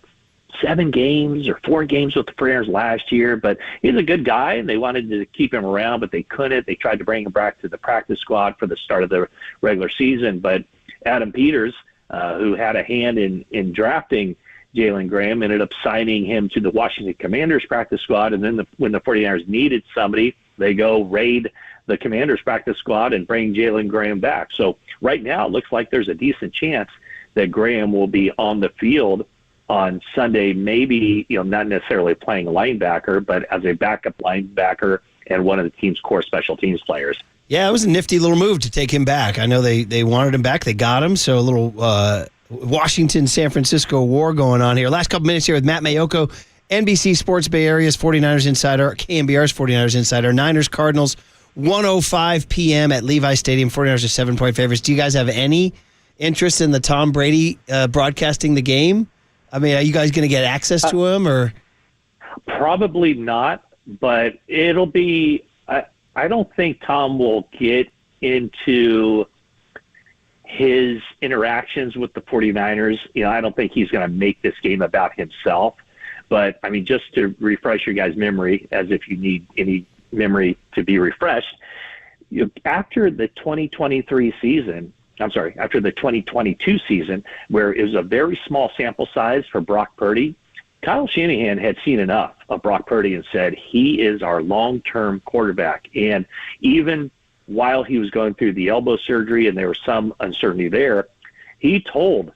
7 games or 4 games with the 49ers last year, but he's a good guy, and they wanted to keep him around, but they couldn't. They tried to bring him back to the practice squad for the start of the regular season, but Adam Peters, who had a hand in drafting Jalen Graham, ended up signing him to the Washington Commanders practice squad, and then when the 49ers needed somebody, they go raid the Commanders practice squad and bring Jalen Graham back. So right now it looks like there's a decent chance that Graham will be on the field on Sunday, maybe, not necessarily playing a linebacker, but as a backup linebacker and one of the team's core special teams players. Yeah, it was a nifty little move to take him back. I know they wanted him back. They got him. So a little Washington-San Francisco war going on here. Last couple minutes here with Matt Mayoko, NBC Sports Bay Area's 49ers Insider, KNBR's 49ers Insider, Niners Cardinals, 1:05 p.m. at Levi Stadium. 49ers are 7-point favorites. Do you guys have any interest in the Tom Brady broadcasting the game? I mean, are you guys going to get access to him, or? Probably not, but it'll be I don't think Tom will get into his interactions with the 49ers. I don't think he's going to make this game about himself. But, I mean, just to refresh your guys' memory, as if you need any memory to be refreshed, after the 2022 season, where it was a very small sample size for Brock Purdy, Kyle Shanahan had seen enough of Brock Purdy and said, he is our long-term quarterback. And even while he was going through the elbow surgery and there was some uncertainty there, he told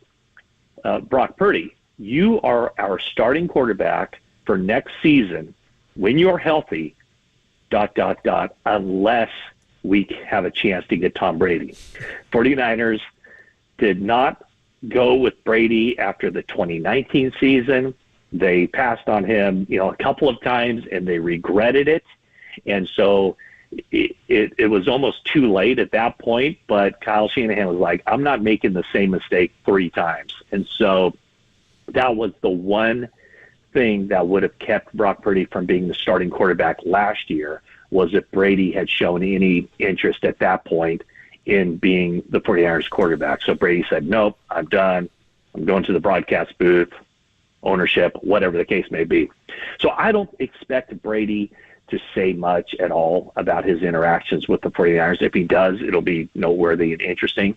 Brock Purdy, you are our starting quarterback for next season when you're healthy, ... unless we have a chance to get Tom Brady. 49ers did not go with Brady after the 2019 season. They passed on him, a couple of times, and they regretted it. And so it was almost too late at that point, but Kyle Shanahan was like, I'm not making the same mistake 3 times. And so that was the one thing that would have kept Brock Purdy from being the starting quarterback last year, was if Brady had shown any interest at that point in being the 49ers quarterback. So Brady said, nope, I'm done. I'm going to the broadcast booth, ownership, whatever the case may be. So I don't expect Brady to say much at all about his interactions with the 49ers. If he does, it'll be noteworthy and interesting.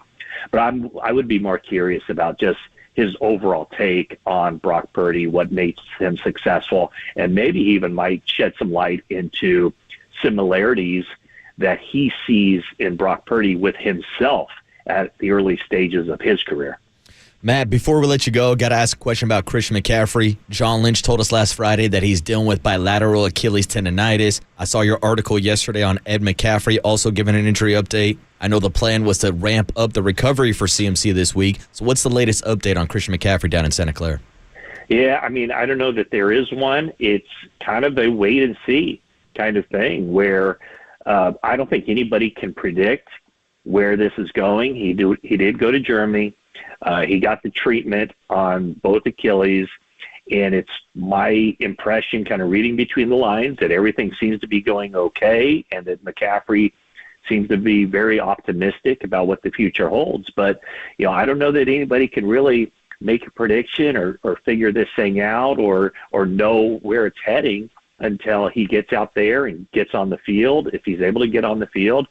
But I would be more curious about just his overall take on Brock Purdy, what makes him successful, and maybe he even might shed some light into similarities that he sees in Brock Purdy with himself at the early stages of his career. Matt, before we let you go, got to ask a question about Christian McCaffrey. John Lynch told us last Friday that he's dealing with bilateral Achilles tendonitis. I saw your article yesterday on Ed McCaffrey, also giving an injury update. I know the plan was to ramp up the recovery for CMC this week. So what's the latest update on Christian McCaffrey down in Santa Clara? Yeah, I mean, I don't know that there is one. It's kind of a wait and see kind of thing where I don't think anybody can predict where this is going. He did go to Germany. He got the treatment on both Achilles, and it's my impression, kind of reading between the lines, that everything seems to be going okay, and that McCaffrey seems to be very optimistic about what the future holds. But, I don't know that anybody can really make a prediction or figure this thing out or know where it's heading until he gets out there and gets on the field, if he's able to get on the field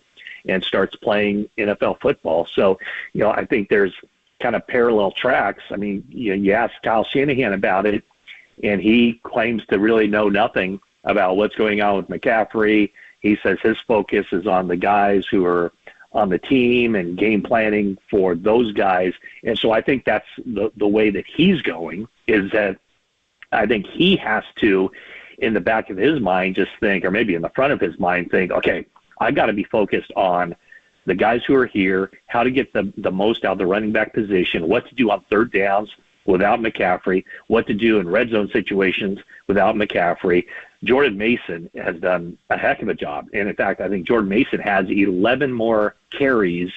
and starts playing NFL football. So, I think there's kind of parallel tracks. I mean, you ask Kyle Shanahan about it, and he claims to really know nothing about what's going on with McCaffrey. He says his focus is on the guys who are on the team and game planning for those guys. And so I think that's the way that he's going, is that I think he has to, in the back of his mind, just think, or maybe in the front of his mind, think, okay, I got to be focused on the guys who are here, how to get the most out of the running back position, what to do on third downs without McCaffrey, what to do in red zone situations without McCaffrey. Jordan Mason has done a heck of a job. And in fact, I think Jordan Mason has 11 more carries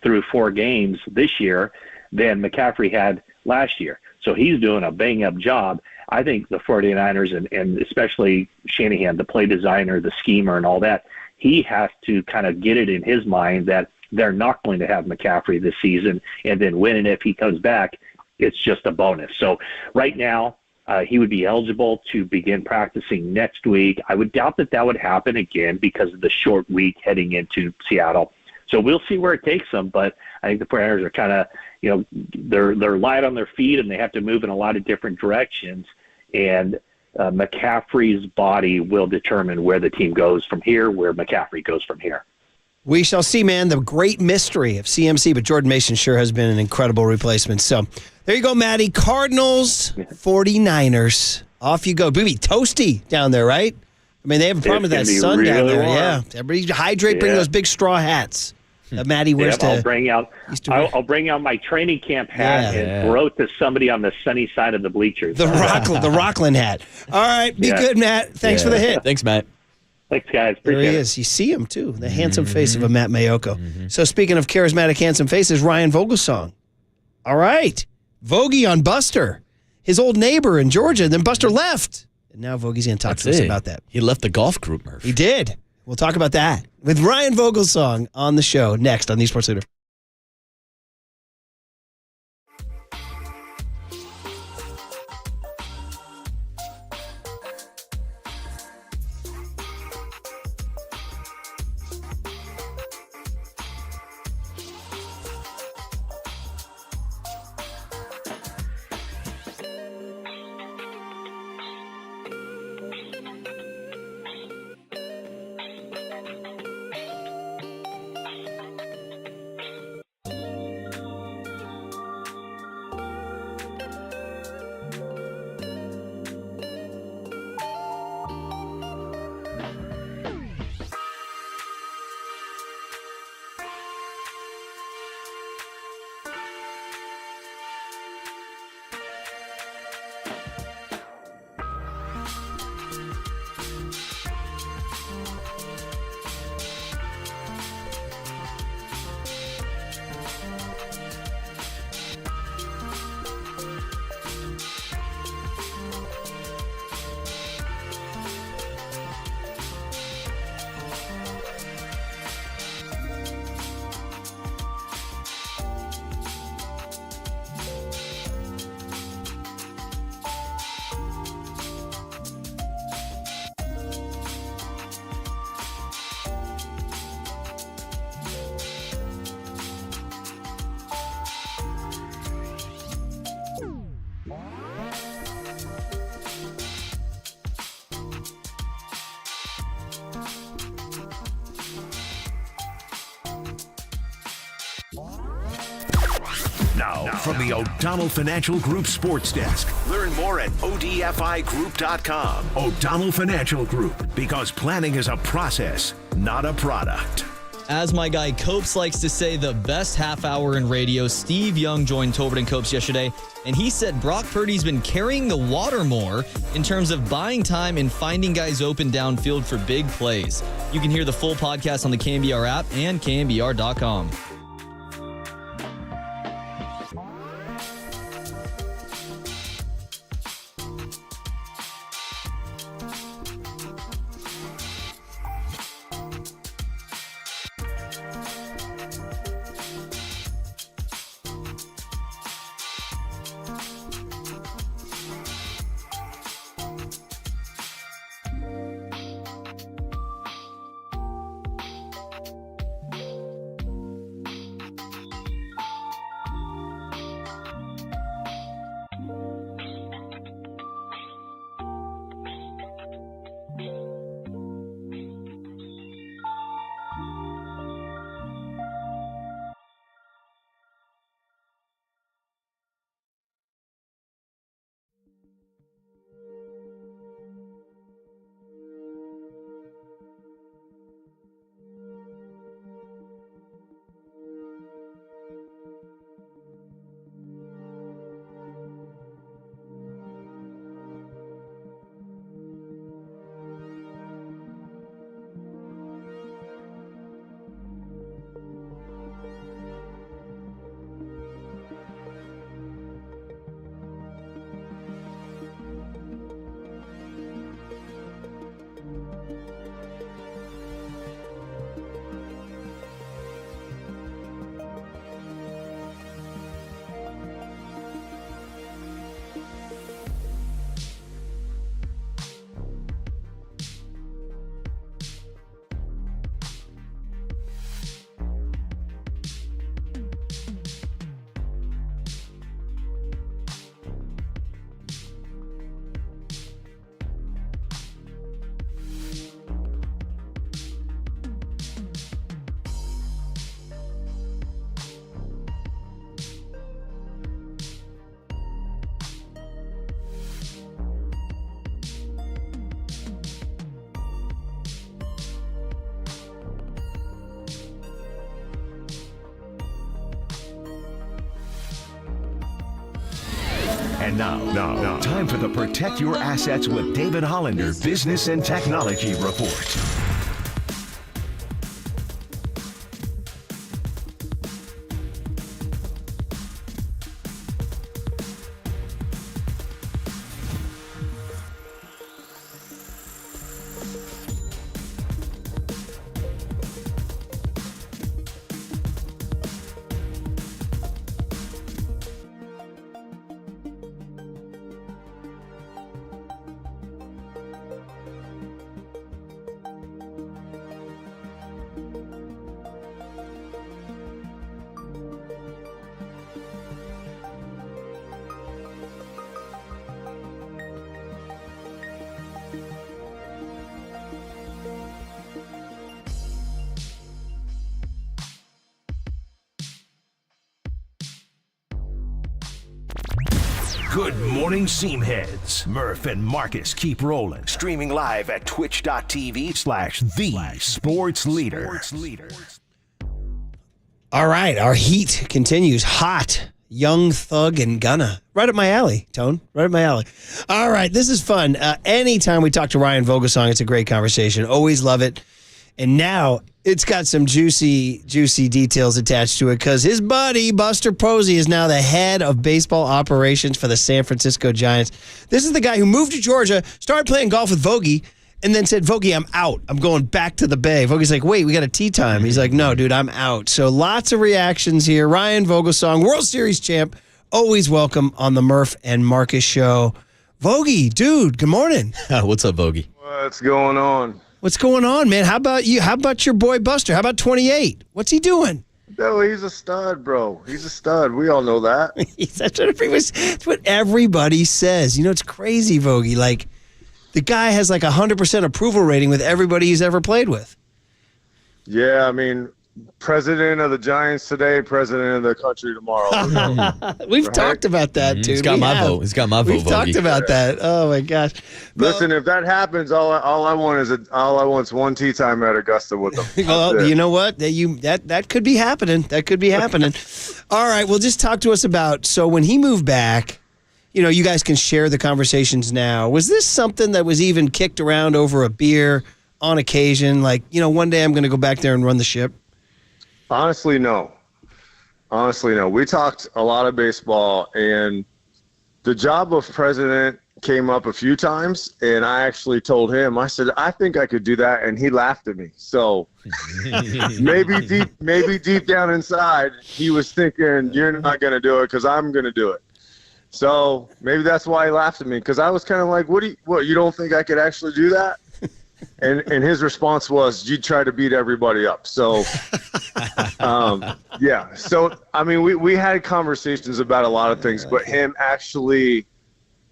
through 4 games this year than McCaffrey had last year. So he's doing a bang-up job. I think the 49ers and especially Shanahan, the play designer, the schemer, and all that, he has to kind of get it in his mind that they're not going to have McCaffrey this season, and then when and if he comes back, it's just a bonus. So right now, he would be eligible to begin practicing next week. I would doubt that would happen again because of the short week heading into Seattle. So we'll see where it takes them, but I think the 49ers are kind of, they're light on their feet, and they have to move in a lot of different directions. And McCaffrey's body will determine where the team goes from here, where McCaffrey goes from here. We shall see, man, the great mystery of CMC, but Jordan Mason sure has been an incredible replacement. So there you go, Maddie. Cardinals, 49ers. Off you go. Booby, toasty down there, right? I mean, they have a problem with that sun really down there. Warm. Yeah. Everybody hydrate, bring those big straw hats. Maddie wears I'll bring out my training camp hat and throw it to somebody on the sunny side of the bleachers. The Rockland hat. All right. Be good, Matt. Thanks for the hit. Thanks, Matt. Thanks, guys. Appreciate there he is. You see him, too. The handsome face of a Matt Mayoko. So speaking of charismatic, handsome faces, Ryan Vogelsong. All right. Vogie on Buster, his old neighbor in Georgia. Then Buster left. And now Vogie's going to talk to us about that. He left the golf group, Murph. He did. We'll talk about that with Ryan Vogelsong on the show next on the Sports Leader. Now, from the O'Donnell Financial Group Sports Desk. Learn more at odfigroup.com. O'Donnell Financial Group, because planning is a process, not a product. As my guy Copes likes to say, the best half hour in radio. Steve Young joined Tobin and Copes yesterday, and he said Brock Purdy's been carrying the water more in terms of buying time and finding guys open downfield for big plays. You can hear the full podcast on the KNBR app and KNBR.com. And now, time for the Protect Your Assets with David Hollander Business and Technology Report. Good morning, Seamheads. Murph and Marcus keep rolling. Streaming live at twitch.tv/thesportsleader. All right, our heat continues. Hot, Young Thug and Gunna. Right up my alley, Tone. Right up my alley. All right, this is fun. Anytime we talk to Ryan Vogelsong, it's a great conversation. Always love it. And now it's got some juicy details attached to it because his buddy, Buster Posey, is now the head of baseball operations for the San Francisco Giants. This is the guy who moved to Georgia, started playing golf with Vogie, and then said, Vogie, I'm out. I'm going back to the Bay. Vogie's like, wait, we got a tee time. He's like, no, dude, I'm out. So lots of reactions here. Ryan Vogelsong, World Series champ, always welcome on the Murph and Marcus show. Vogie, dude, good morning. What's up, Vogie? What's going on? What's going on, man? How about you? How about your boy Buster? How about 28? What's he doing? No, he's a stud, bro. He's a stud. We all know that. That's what everybody says. You know, it's crazy, Vogie. Like, the guy has like 100% approval rating with everybody he's ever played with. Yeah, I mean, president of the Giants today, president of the country tomorrow. We've talked about that, dude. He's got my vote. He's got my vote. We've talked about that. Oh my gosh! Listen, if that happens, all I want is one tee time at Augusta with them. Well, you know what? That could be happening. That could be happening. All right. Well, just talk to us about. So when he moved back, you know, you guys can share the conversations now. Was this something that was even kicked around over a beer on occasion? Like, you know, one day I'm going to go back there and run the ship. Honestly, no. We talked a lot of baseball, and the job of president came up a few times, and I actually told him, I said, I think I could do that, and he laughed at me. So maybe deep down inside, he was thinking, you're not going to do it because I'm going to do it. So maybe that's why he laughed at me, because I was kind of like, what, you don't think I could actually do that? And his response was, you try to beat everybody up. So, yeah. So, I mean, we had conversations about a lot of things, but him actually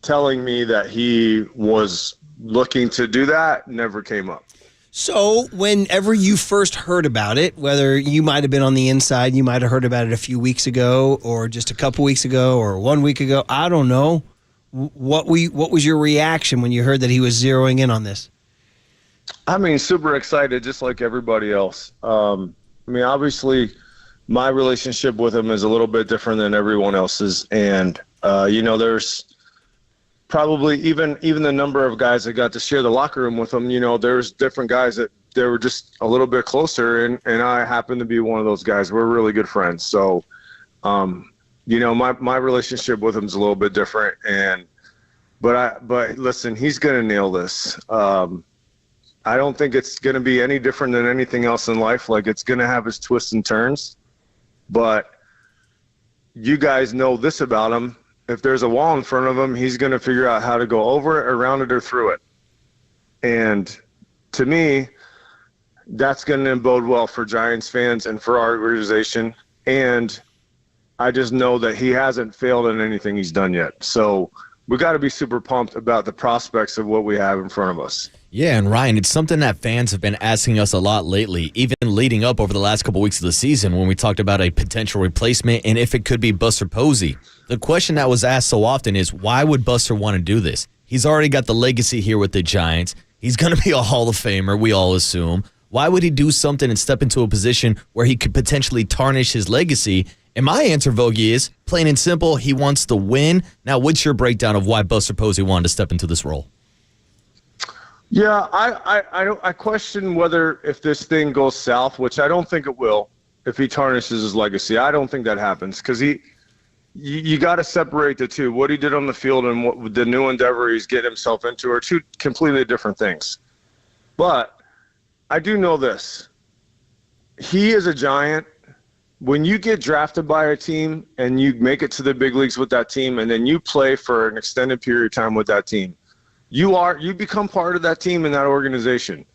telling me that he was looking to do that never came up. So whenever you first heard about it, whether you might have been on the inside, you might have heard about it a few weeks ago or just a couple weeks ago or 1 week ago, I don't know. What was your reaction when you heard that he was zeroing in on this? I mean, super excited, just like everybody else. I mean, obviously, my relationship with him is a little bit different than everyone else's, and you know, there's probably even the number of guys that got to share the locker room with him. You know, there's different guys that they were just a little bit closer, and I happen to be one of those guys. We're really good friends, so you know, my relationship with him is a little bit different, but listen, he's gonna nail this. I don't think it's going to be any different than anything else in life. Like, it's going to have its twists and turns. But you guys know this about him. If there's a wall in front of him, he's going to figure out how to go over it, around it, or through it. And to me, that's going to bode well for Giants fans and for our organization. And I just know that he hasn't failed in anything he's done yet. So we got to be super pumped about the prospects of what we have in front of us. Yeah, and Ryan, it's something that fans have been asking us a lot lately, even leading up over the last couple weeks of the season when we talked about a potential replacement and if it could be Buster Posey. The question that was asked so often is, why would Buster want to do this? He's already got the legacy here with the Giants. He's going to be a Hall of Famer, we all assume. Why would he do something and step into a position where he could potentially tarnish his legacy And my answer, Vogie, is plain and simple, he wants to win. Now, what's your breakdown of why Buster Posey wanted to step into this role? Yeah, I question whether if this thing goes south, which I don't think it will, if he tarnishes his legacy. I don't think that happens because you got to separate the two. What he did on the field and what the new endeavor he's getting himself into are two completely different things. But I do know this. He is a Giant. When you get drafted by a team and you make it to the big leagues with that team and then you play for an extended period of time with that team, you become part of that team and that organization.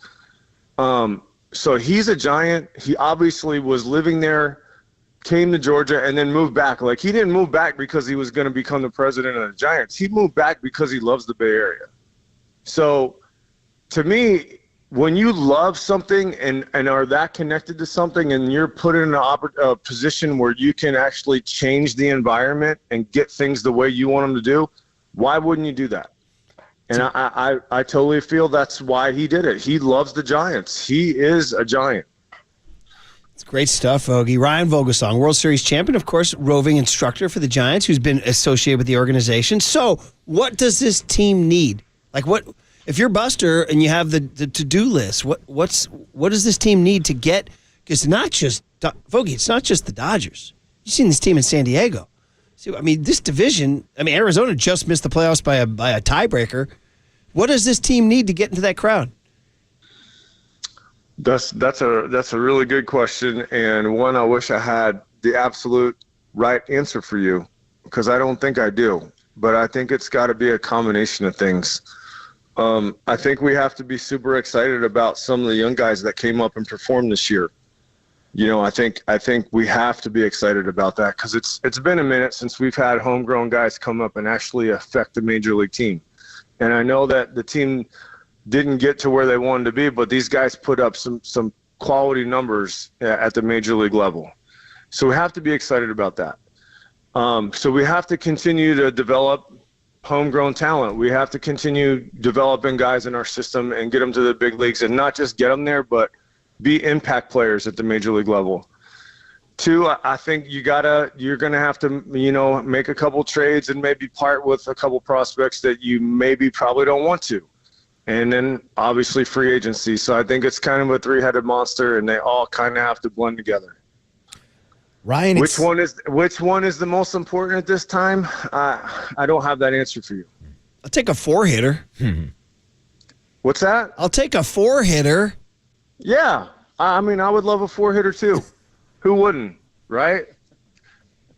So he's a Giant. He obviously was living there, came to Georgia, and then moved back. Like, he didn't move back because he was going to become the president of the Giants. He moved back because he loves the Bay Area. So to me, when you love something and are that connected to something and you're put in a position where you can actually change the environment and get things the way you want them to do, why wouldn't you do that? And I totally feel that's why he did it. He loves the Giants. He is a Giant. It's great stuff, Vogie. Ryan Vogelsong, World Series champion, of course, roving instructor for the Giants, who's been associated with the organization. So what does this team need? Like, what if you're Buster and you have the to-do list, what does this team need to get? Because it's not just, Vogie, it's not just the Dodgers. You've seen this team in San Diego. See, I mean, this division, Arizona just missed the playoffs by a tiebreaker. What does this team need to get into that crowd? That's a really good question, and one I wish I had the absolute right answer for you, because I don't think I do. But I think it's got to be a combination of things. I think we have to be super excited about some of the young guys that came up and performed this year. I think we have to be excited about that because it's been a minute since we've had homegrown guys come up and actually affect the major league team. And I know that the team didn't get to where they wanted to be, but these guys put up some quality numbers at the major league level. So we have to be excited about that. So we have to continue to develop homegrown talent. We have to continue developing guys in our system and get them to the big leagues, and not just get them there, but be impact players at the major league level. Two, I think you're going to have to, make a couple trades and maybe part with a couple prospects that you maybe probably don't want to. And then obviously free agency. So I think it's kind of a three-headed monster, and they all kind of have to blend together. Ryan, which one is the most important at this time? I don't have that answer for you. I'll take a 4-hitter. What's that? I'll take a 4-hitter. Yeah. I would love a 4-hitter too. Who wouldn't, right?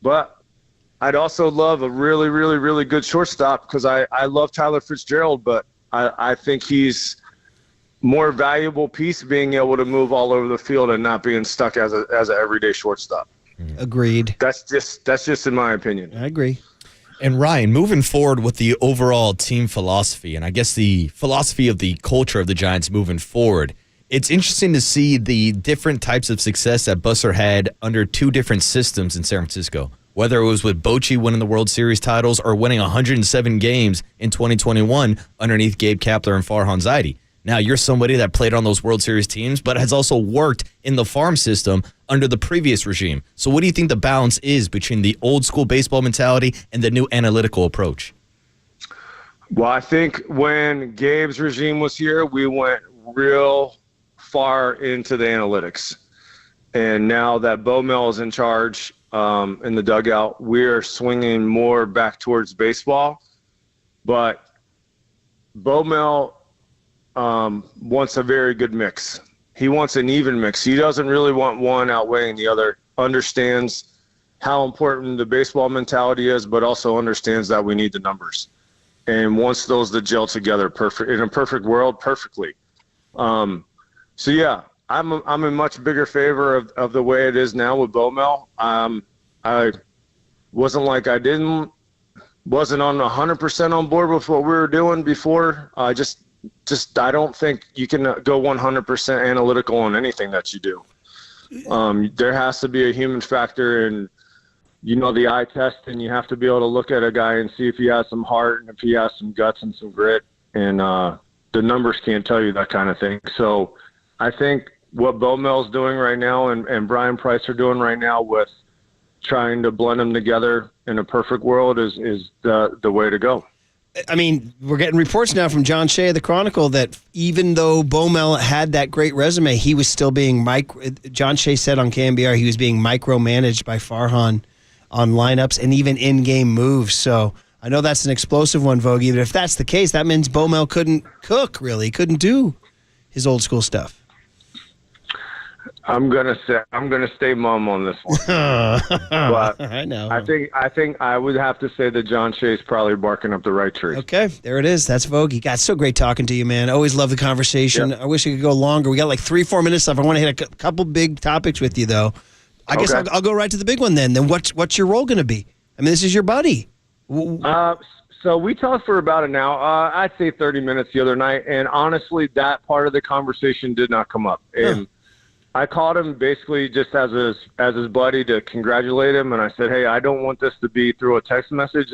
But I'd also love a really, really, really good shortstop because I love Tyler Fitzgerald, but I think he's more valuable piece being able to move all over the field and not being stuck as an everyday shortstop. Agreed. That's just in my opinion. I agree. And Ryan, moving forward with the overall team philosophy, and I guess the philosophy of the culture of the Giants moving forward, it's interesting to see the different types of success that Buster had under two different systems in San Francisco, whether it was with Bochy winning the World Series titles or winning 107 games in 2021 underneath Gabe Kapler and Farhan Zaidi. Now, you're somebody that played on those World Series teams, but has also worked in the farm system under the previous regime. So what do you think the balance is between the old school baseball mentality and the new analytical approach? Well, I think when Gabe's regime was here, we went real far into the analytics. And now that Bo Mel is in charge in the dugout, we're swinging more back towards baseball. But Bo Mel wants a very good mix. He wants an even mix. He doesn't really want one outweighing the other. Understands how important the baseball mentality is, but also understands that we need the numbers. And wants those to gel together perfect in a perfect world, perfectly. So yeah, I'm in much bigger favor of the way it is now with Bo Mel. I wasn't like wasn't on 100% on board with what we were doing before. I don't think you can go 100% analytical on anything that you do. There has to be a human factor, and the eye test, and you have to be able to look at a guy and see if he has some heart and if he has some guts and some grit, and the numbers can't tell you that kind of thing. So I think what Bo Mel's doing right now and Brian Price are doing right now with trying to blend them together in a perfect world is the way to go. I mean, we're getting reports now from John Shea of the Chronicle that even though Baumel had that great resume, he was still being John Shea said on KNBR he was being micromanaged by Farhan on lineups and even in-game moves. So I know that's an explosive one, Vogie, but if that's the case, that means Baumel couldn't cook, really. He couldn't do his old school stuff. I'm gonna stay mum on this one. But I know. I think I would have to say that John Shea's probably barking up the right tree. Okay, there it is. That's Vogie. God, it's so great talking to you, man. Always love the conversation. Yep. I wish it could go longer. We got like 3-4 minutes left. I want to hit a couple big topics with you, though. I guess I'll go right to the big one then. Then what's your role going to be? I mean, this is your buddy. So we talked for about an hour. I'd say 30 minutes the other night, and honestly, that part of the conversation did not come up. And I called him basically just as his buddy to congratulate him, and I said, hey, I don't want this to be through a text message.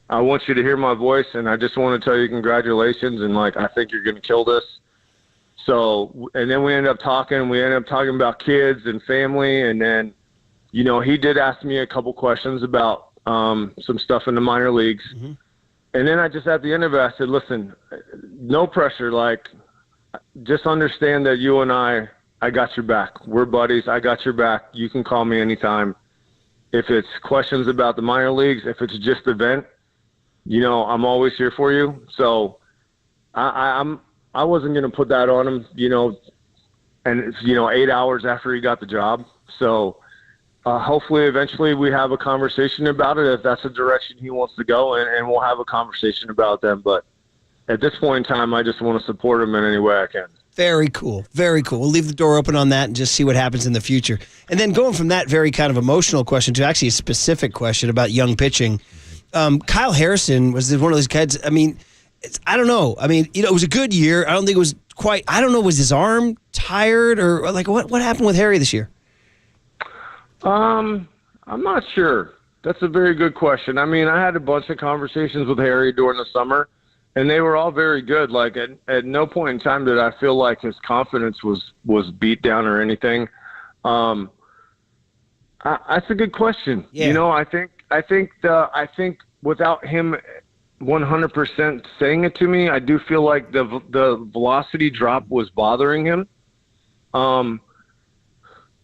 I want you to hear my voice, and I just want to tell you congratulations, and, like, I think you're going to kill this. So, and then we ended up talking about kids and family, and then, you know, he did ask me a couple questions about some stuff in the minor leagues. Mm-hmm. And then I just, at the end of it, I said, listen, no pressure. Like, just understand that you and I got your back. We're buddies. I got your back. You can call me anytime. If it's questions about the minor leagues, if it's just the event, you know, I'm always here for you. So I wasn't going to put that on him, you know, and it's, you know, 8 hours after he got the job. So hopefully eventually we have a conversation about it if that's the direction he wants to go, and we'll have a conversation about them. But at this point in time, I just want to support him in any way I can. Very cool. Very cool. We'll leave the door open on that and just see what happens in the future. And then going from that very kind of emotional question to actually a specific question about young pitching. Kyle Harrison was one of those kids. I mean, I don't know. I mean, you know, it was a good year. I don't think it was quite, I don't know, was his arm tired or like what happened with Harry this year? I'm not sure. That's a very good question. I mean, I had a bunch of conversations with Harry during the summer, and they were all very good. Like at no point in time did I feel like his confidence was beat down or anything. That's a good question. Yeah. You know, I think without him 100% saying it to me, I do feel like the velocity drop was bothering him.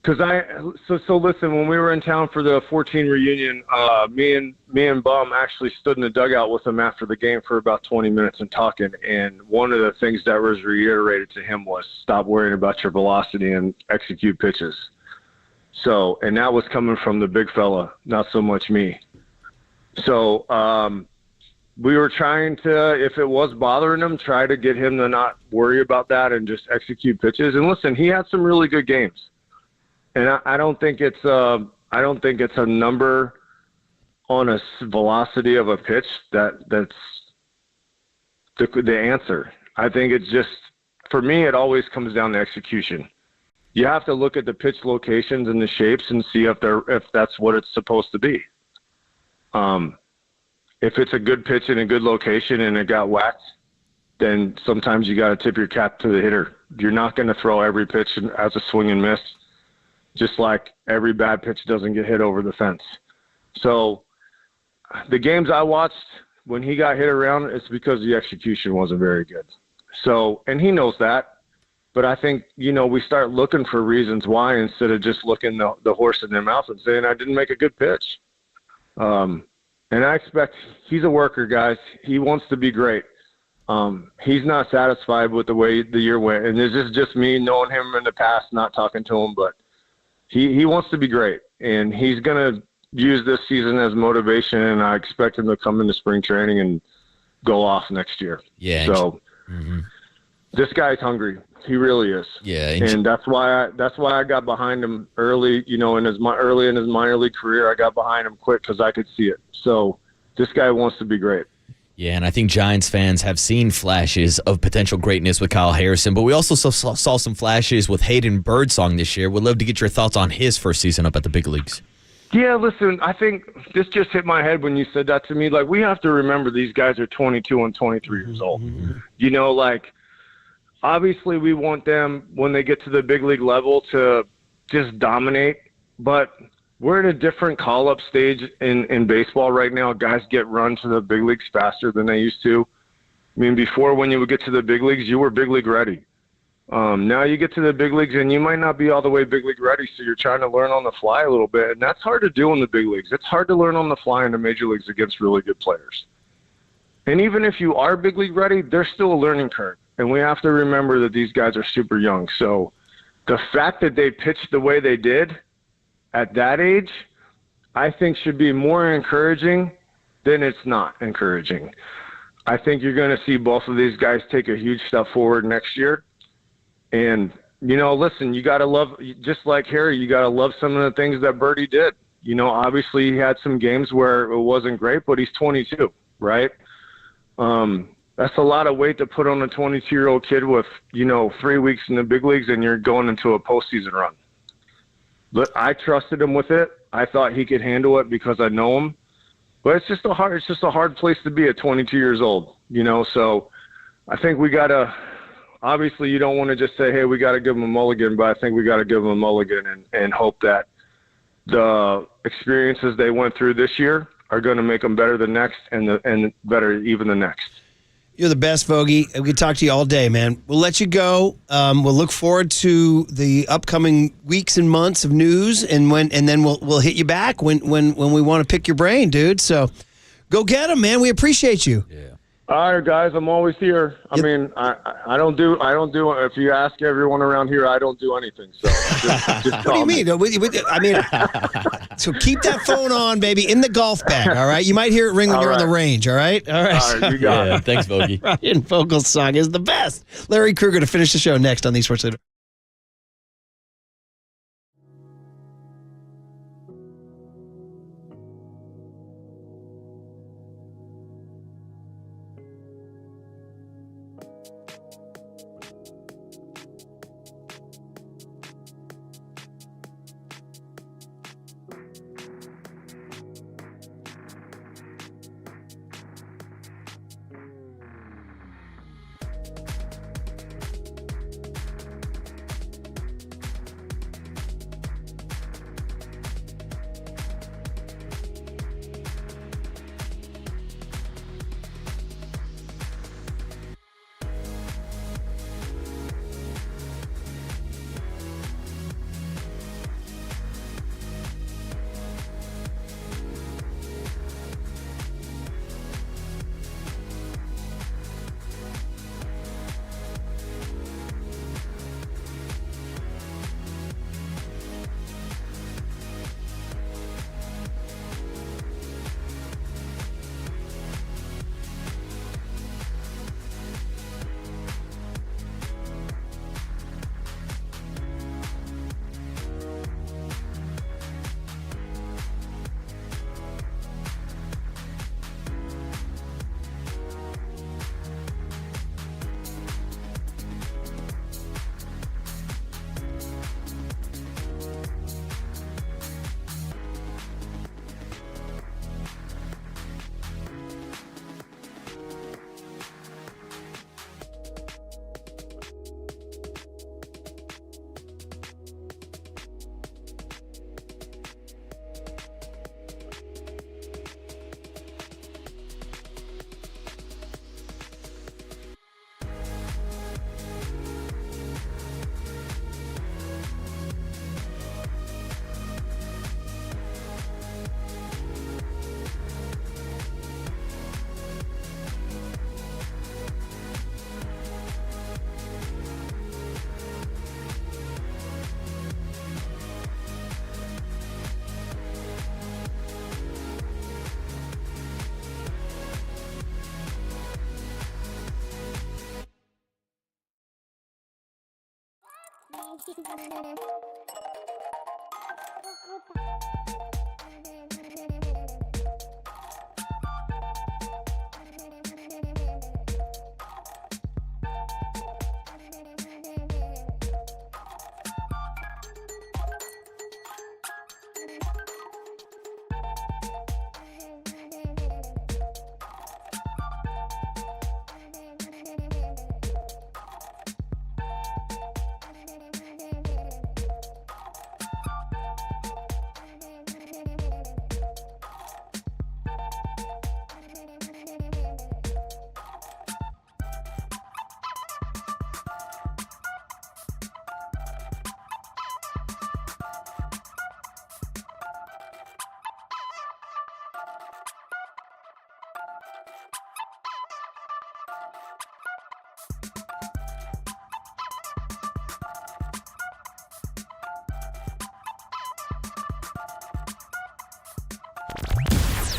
So listen, when we were in town for the 14 reunion, me and Bum actually stood in the dugout with him after the game for about 20 minutes and talking. And one of the things that was reiterated to him was stop worrying about your velocity and execute pitches. So, and that was coming from the big fella, not so much me. So, we were trying to, if it was bothering him, try to get him to not worry about that and just execute pitches. And listen, he had some really good games. And I don't think it's a number on a velocity of a pitch that's the answer. I think it's just, for me, it always comes down to execution. You have to look at the pitch locations and the shapes and see if that's what it's supposed to be. If it's a good pitch in a good location and it got whacked, then sometimes you got to tip your cap to the hitter. You're not going to throw every pitch as a swing and miss. Just like every bad pitch doesn't get hit over the fence. So the games I watched when he got hit around, it's because the execution wasn't very good. So, and he knows that. But I think, you know, we start looking for reasons why instead of just looking the horse in their mouth and saying, I didn't make a good pitch. And I expect he's a worker, guys. He wants to be great. He's not satisfied with the way the year went. And this is just me knowing him in the past, not talking to him, but he wants to be great, and he's going to use this season as motivation, and I expect him to come into spring training and go off next year. Yeah. So this guy's hungry. He really is. Yeah. And that's why I got behind him early, you know, early in his minor league career. I got behind him quick because I could see it. So this guy wants to be great. Yeah, and I think Giants fans have seen flashes of potential greatness with Kyle Harrison, but we also saw some flashes with Hayden Birdsong this year. We'd love to get your thoughts on his first season up at the big leagues. Yeah, listen, I think this just hit my head when you said that to me. Like, we have to remember these guys are 22 and 23 years old. Mm-hmm. You know, like, obviously we want them, when they get to the big league level, to just dominate, but we're at a different call-up stage in baseball right now. Guys get run to the big leagues faster than they used to. I mean, before when you would get to the big leagues, you were big league ready. Now you get to the big leagues and you might not be all the way big league ready, so you're trying to learn on the fly a little bit, and that's hard to do in the big leagues. It's hard to learn on the fly in the major leagues against really good players. And even if you are big league ready, there's still a learning curve, and we have to remember that these guys are super young. So the fact that they pitched the way they did at that age, I think should be more encouraging than it's not encouraging. I think you're going to see both of these guys take a huge step forward next year. And, listen, you got to love, just like Harry, you got to love some of the things that Birdie did. Obviously he had some games where it wasn't great, but he's 22, right? That's a lot of weight to put on a 22-year-old kid with, 3 weeks in the big leagues and you're going into a postseason run. But I trusted him with it. I thought he could handle it because I know him. But it's just a hard place to be at 22 years old, So I think we got to – obviously you don't want to just say, hey, we got to give him a mulligan, but I think we got to give him a mulligan and hope that the experiences they went through this year are going to make them better the next and better even the next. You're the best, Vogie. We could talk to you all day, man. We'll let you go. We'll look forward to the upcoming weeks and months of news, and then we'll hit you back when we want to pick your brain, dude. So go get them, man. We appreciate you. Yeah. All right, guys. I'm always here. I mean, I don't do. If you ask everyone around here, I don't do anything. So just what do you mean? I mean, so keep that phone on, baby, in the golf bag. All right. You might hear it ring when you're on the range. All right. All right. All right, you got it. Thanks, Vogie. Ryan Vogel's song is the best. Larry Krueger to finish the show next on the Sports Leader.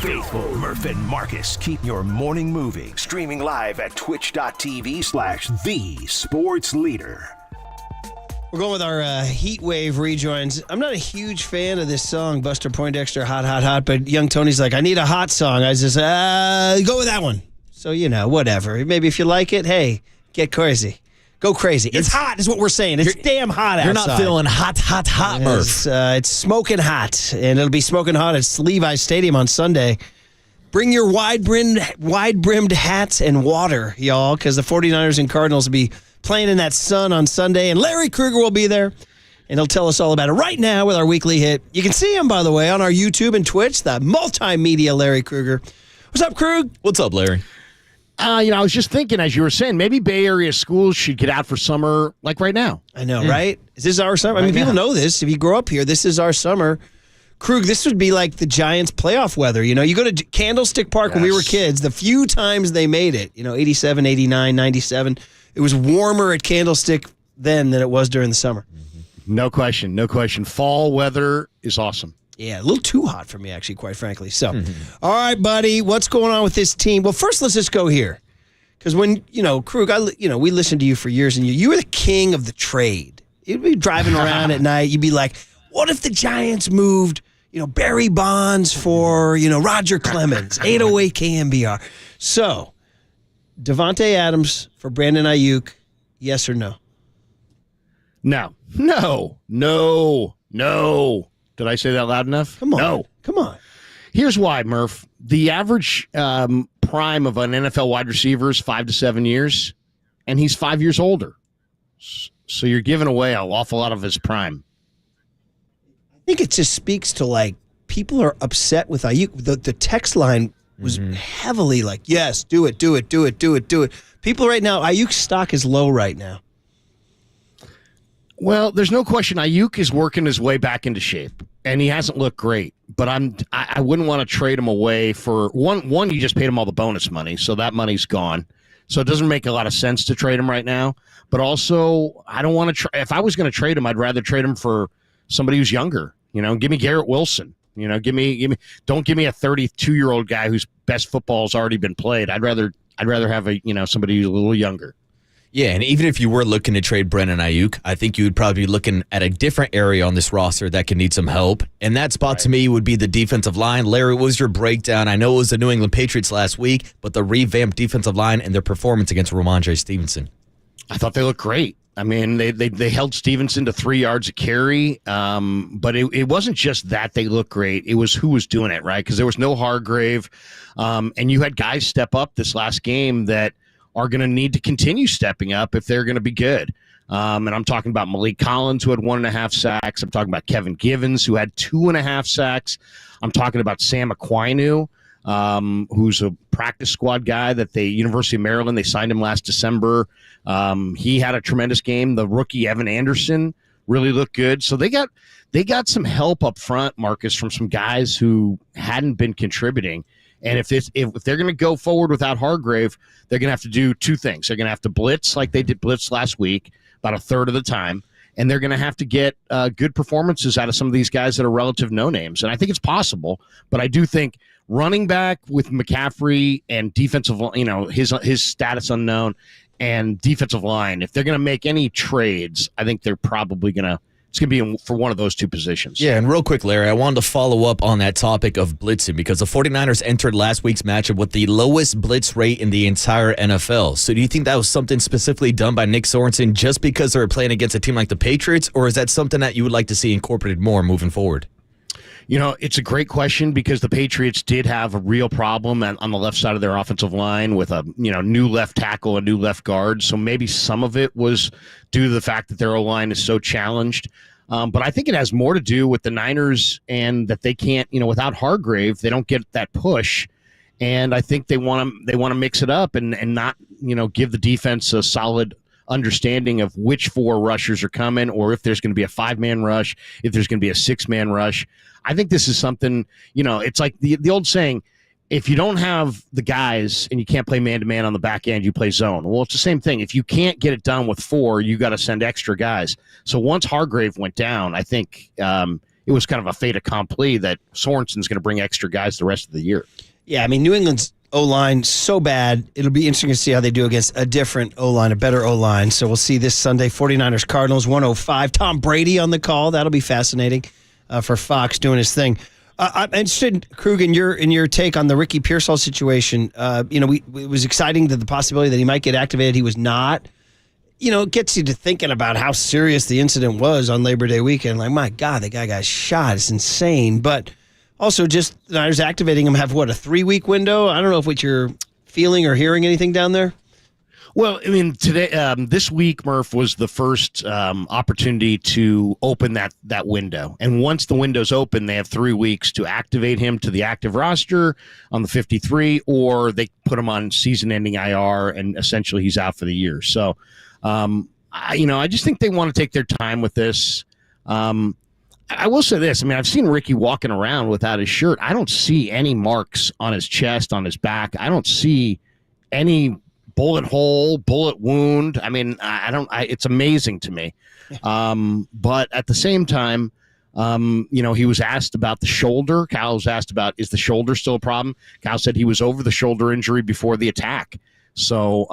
faithful Murph and Marcus keep your morning moving. Streaming live at twitch.tv/thesportsleader. We're going with our Heat Wave rejoins. I'm not a huge fan of this song, Buster Poindexter, Hot, Hot, Hot, but young Tony's like, I need a hot song. I just, go with that one. So, whatever. Maybe if you like it, hey, get crazy. Go crazy. It's hot is what we're saying. It's damn hot outside. You're not feeling hot, Murph. It's smoking hot, and it'll be smoking hot at Levi's Stadium on Sunday. Bring your wide-brimmed hats and water, y'all, because the 49ers and Cardinals will be playing in that sun on Sunday, and Larry Krueger will be there, and he'll tell us all about it right now with our weekly hit. You can see him, by the way, on our YouTube and Twitch, the multimedia Larry Krueger. What's up, Krug? What's up, Larry? I was just thinking, as you were saying, maybe Bay Area schools should get out for summer like right now. I know, right? Is this our summer? I mean, people know this. If you grow up here, this is our summer. Krug, this would be like the Giants playoff weather. You go to Candlestick Park when we were kids, the few times they made it, 87, 89, 97, it was warmer at Candlestick then than it was during the summer. No question. Fall weather is awesome. Yeah, a little too hot for me, actually, quite frankly. So, all right, buddy, what's going on with this team? Well, first, let's just go here. Because when, Krug, we listened to you for years, and you were the king of the trade. You'd be driving around at night. You'd be like, what if the Giants moved, Barry Bonds for, Roger Clemens, 808 KNBR? So, Devontae Adams for Brandon Ayuk, yes or no? No. Did I say that loud enough? Come on. No. Come on. Here's why, Murph. The average prime of an NFL wide receiver is 5 to 7 years, and he's 5 years older. So you're giving away an awful lot of his prime. I think it just speaks to, people are upset with Ayuk. The text line was heavily like, yes, do it. People right now, Ayuk's stock is low right now. Well, there's no question Ayuk is working his way back into shape, and he hasn't looked great. But I wouldn't want to trade him away for one. You just paid him all the bonus money, so that money's gone. So it doesn't make a lot of sense to trade him right now. But also, I don't want to. If I was going to trade him, I'd rather trade him for somebody who's younger. Give me Garrett Wilson. Give me. Don't give me a 32-year-old guy whose best football's already been played. I'd rather have somebody who's a little younger. Yeah, and even if you were looking to trade Brandon Ayuk, I think you would probably be looking at a different area on this roster that can need some help. And that spot to me would be the defensive line. Larry, what was your breakdown? I know it was the New England Patriots last week, but the revamped defensive line and their performance against Ramondre Stevenson. I thought they looked great. I mean, they held Stevenson to 3 yards a carry, but it wasn't just that they looked great. It was who was doing it, right? Because there was no Hargrave, and you had guys step up this last game that are going to need to continue stepping up if they're going to be good. And I'm talking about Malik Collins, who had 1.5 sacks. I'm talking about Kevin Givens, who had 2.5 sacks. I'm talking about Sam Aquinu, who's a practice squad guy that University of Maryland, they signed him last December. He had a tremendous game. The rookie Evan Anderson really looked good. So they got some help up front, Marcus, from some guys who hadn't been contributing. And if they're going to go forward without Hargrave, they're going to have to do two things. They're going to have to blitz like they did blitz last week, about a third of the time, and they're going to have to get good performances out of some of these guys that are relative no-names. And I think it's possible, but I do think running back with McCaffrey and defensive, his status unknown, and defensive line, if they're going to make any trades, I think they're probably going to it's going to be for one of those two positions. Yeah, and real quick, Larry, I wanted to follow up on that topic of blitzing because the 49ers entered last week's matchup with the lowest blitz rate in the entire NFL. So do you think that was something specifically done by Nick Sorensen just because they were playing against a team like the Patriots, or is that something that you would like to see incorporated more moving forward? It's a great question because the Patriots did have a real problem on the left side of their offensive line with a new left tackle, a new left guard. So maybe some of it was due to the fact that their O-line is so challenged. But I think it has more to do with the Niners and that they can't, without Hargrave, they don't get that push. And I think they want to mix it up and not, give the defense a solid understanding of which four rushers are coming, or if there's going to be a 5-man rush, if there's going to be a 6-man rush. I think this is something, it's like the old saying, if you don't have the guys and you can't play man-to-man on the back end, you play zone. Well, it's the same thing. If you can't get it done with 4, you got to send extra guys. So once Hargrave went down, I think it was kind of a fait accompli that Sorensen's going to bring extra guys the rest of the year. Yeah, I mean, New England's O-line so bad. It'll be interesting to see how they do against a different O-line, a better O-line. So we'll see this Sunday, 49ers Cardinals 105. Tom Brady on the call. That'll be fascinating for Fox doing his thing. I'm interested, Krug, in your take on the Ricky Pearsall situation. It was exciting that the possibility that he might get activated. He was not. It gets you to thinking about how serious the incident was on Labor Day weekend. Like, my God, the guy got shot. It's insane. But also, just the Niners activating him have, a 3-week window? I don't know if what you're feeling or hearing anything down there. Well, I mean, today, this week, Murph, was the first opportunity to open that window. And once the window's open, they have 3 weeks to activate him to the active roster on the 53, or they put him on season-ending IR, and essentially he's out for the year. So, I just think they want to take their time with this. I will say this. I mean, I've seen Ricky walking around without his shirt. I don't see any marks on his chest, on his back. I don't see any bullet hole, bullet wound. I mean, it's amazing to me. But at the same time, he was asked about the shoulder. Kyle was asked about, is the shoulder still a problem? Kyle said he was over the shoulder injury before the attack. So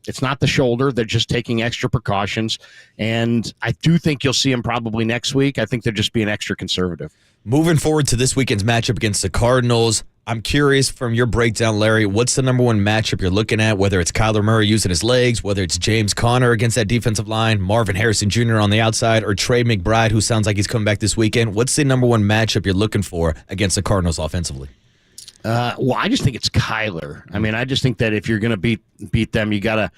it's not the shoulder. They're just taking extra precautions. And I do think you'll see him probably next week. I think they're just being extra conservative. Moving forward to this weekend's matchup against the Cardinals, I'm curious from your breakdown, Larry, what's the number one matchup you're looking at, whether it's Kyler Murray using his legs, whether it's James Conner against that defensive line, Marvin Harrison Jr. on the outside, or Trey McBride, who sounds like he's coming back this weekend? What's the number one matchup you're looking for against the Cardinals offensively? Well, I just think it's Kyler. I mean, I just think that if you're going to beat them, you gotta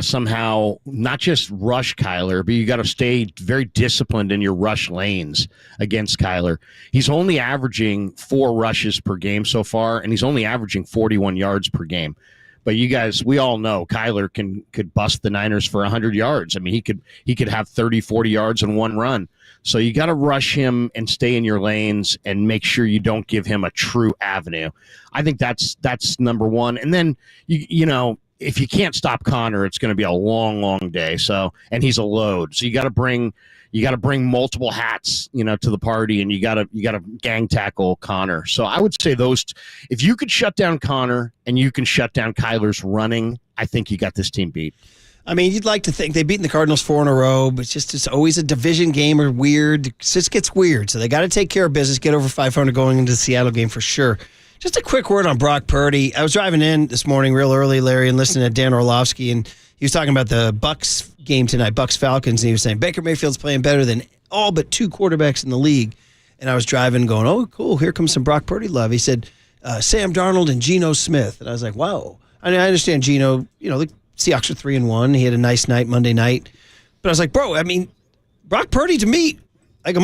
somehow not just rush Kyler, but you got to stay very disciplined in your rush lanes against Kyler. He's only averaging 4 rushes per game so far, and he's only averaging 41 yards per game. But you guys, we all know Kyler could bust the Niners for 100 yards. I mean, he could have 30, 40 yards in one run. So you got to rush him and stay in your lanes and make sure you don't give him a true avenue. I think that's number one. And then if you can't stop Conner, it's going to be a long, long day. So, and he's a load. So you got to bring multiple hats, to the party, and you got to gang tackle Conner. So I would say if you could shut down Conner and you can shut down Kyler's running, I think you got this team beat. I mean, you'd like to think they've beaten the Cardinals 4 in a row, but it's always a division game or weird. It just gets weird. So they got to take care of business, get over 500 going into the Seattle game for sure. Just a quick word on Brock Purdy. I was driving in this morning real early, Larry, and listening to Dan Orlovsky, and he was talking about the Bucs game tonight, Bucs-Falcons, and he was saying Baker Mayfield's playing better than all but 2 quarterbacks in the league. And I was driving going, oh, cool, here comes some Brock Purdy love. He said, Sam Darnold and Geno Smith. And I was like, wow. I mean, I understand Geno, the Seahawks are 3-1. He had a nice night Monday night. But I was like, bro, I mean, Brock Purdy to me, like,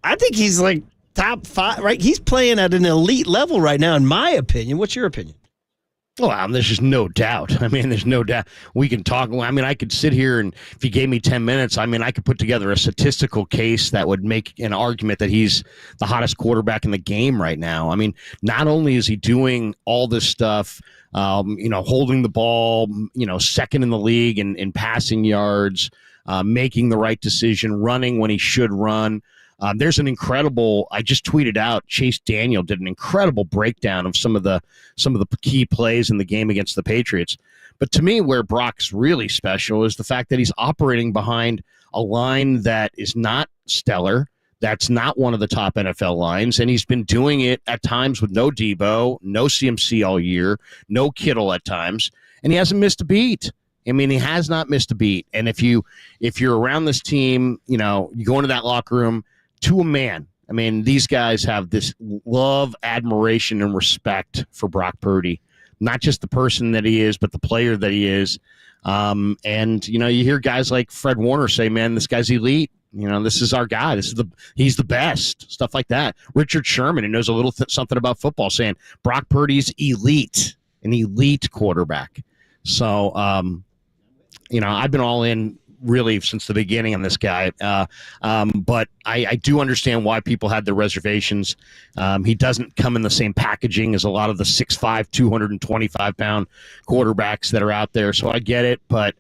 I think he's like top 5, right? He's playing at an elite level right now, in my opinion. What's your opinion? Well, there's just no doubt. I mean, there's no doubt. We can talk. I mean, I could sit here and if you gave me 10 minutes, I mean, I could put together a statistical case that would make an argument that he's the hottest quarterback in the game right now. I mean, not only is he doing all this stuff, holding the ball, second in the league in passing yards, making the right decision, running when he should run. There's an incredible, I just tweeted out, Chase Daniel did an incredible breakdown of some of the key plays in the game against the Patriots. But to me, where Brock's really special is the fact that he's operating behind a line that is not stellar. That's not one of the top NFL lines, and he's been doing it at times with no Debo, no CMC all year, no Kittle at times, and he hasn't missed a beat. I mean, he has not missed a beat. And if you're around this team, you go into that locker room to a man. I mean, these guys have this love, admiration, and respect for Brock Purdy, not just the person that he is, but the player that he is. And you hear guys like Fred Warner say, "Man, this guy's elite. This is our guy. He's the best." Stuff like that. Richard Sherman, who knows a little something about football, saying Brock Purdy's elite, an elite quarterback. So, I've been all in really since the beginning on this guy. But I do understand why people had their reservations. He doesn't come in the same packaging as a lot of the 6'5", 225-pound quarterbacks that are out there. So I get it. But,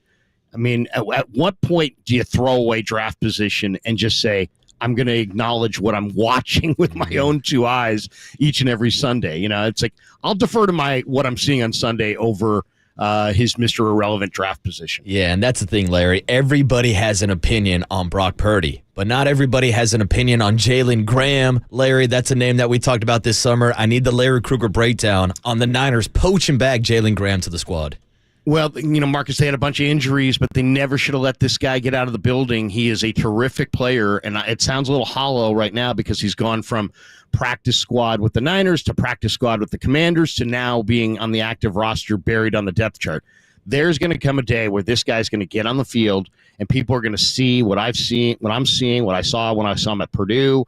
I mean, at what point do you throw away draft position and just say, I'm going to acknowledge what I'm watching with my own two eyes each and every Sunday. It's like I'll defer to what I'm seeing on Sunday over his Mr. Irrelevant draft position. Yeah, and that's the thing, Larry. Everybody has an opinion on Brock Purdy, but not everybody has an opinion on Jalen Graham. Larry, that's a name that we talked about this summer. I need the Larry Krueger breakdown on the Niners poaching back Jalen Graham to the squad. Well, Marcus, they had a bunch of injuries, but they never should have let this guy get out of the building. He is a terrific player, and it sounds a little hollow right now because he's gone from practice squad with the Niners to practice squad with the Commanders to now being on the active roster buried on the depth chart. There's going to come a day where this guy's going to get on the field, and people are going to see what I'm seeing, what I saw when I saw him at Purdue.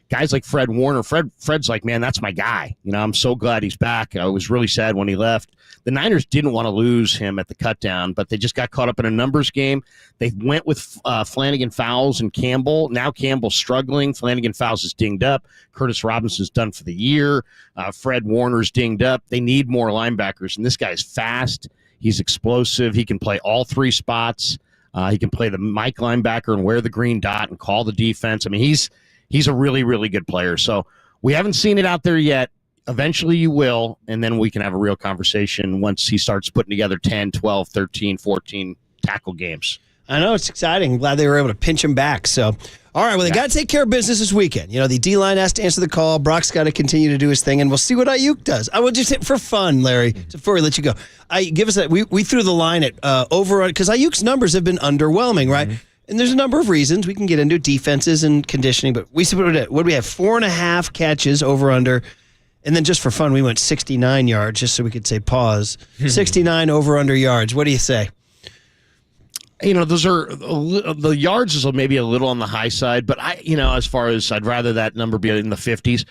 Guys like Fred Warner. Fred's like, man, that's my guy. I'm so glad he's back. I was really sad when he left. The Niners didn't want to lose him at the cutdown, but they just got caught up in a numbers game. They went with Flanagan, Fowles, and Campbell. Now Campbell's struggling. Flanagan, Fowles is dinged up. Curtis Robinson's done for the year. Fred Warner's dinged up. They need more linebackers, and this guy's fast. He's explosive. He can play all three spots. He can play the Mike linebacker and wear the green dot and call the defense. I mean, he's a really, really good player. So we haven't seen it out there yet. Eventually you will, and then we can have a real conversation once he starts putting together 10, 12, 13, 14 tackle games. I know, it's exciting. I'm glad they were able to pinch him back. So, all right, well, they got to take care of business this weekend. The D-line has to answer the call. Brock's got to continue to do his thing, and we'll see what Ayuk does. I will just hit for fun, Larry, before we let you go. Give us that. We threw the line at over, because Ayuk's numbers have been underwhelming, right? And there's a number of reasons we can get into defenses and conditioning, but what do we have? 4.5 catches over under. And then just for fun, we went 69 yards just so we could say pause. 69 over under yards. What do you say? Those are the yards is maybe a little on the high side, but as far as I'd rather that number be in the 50s.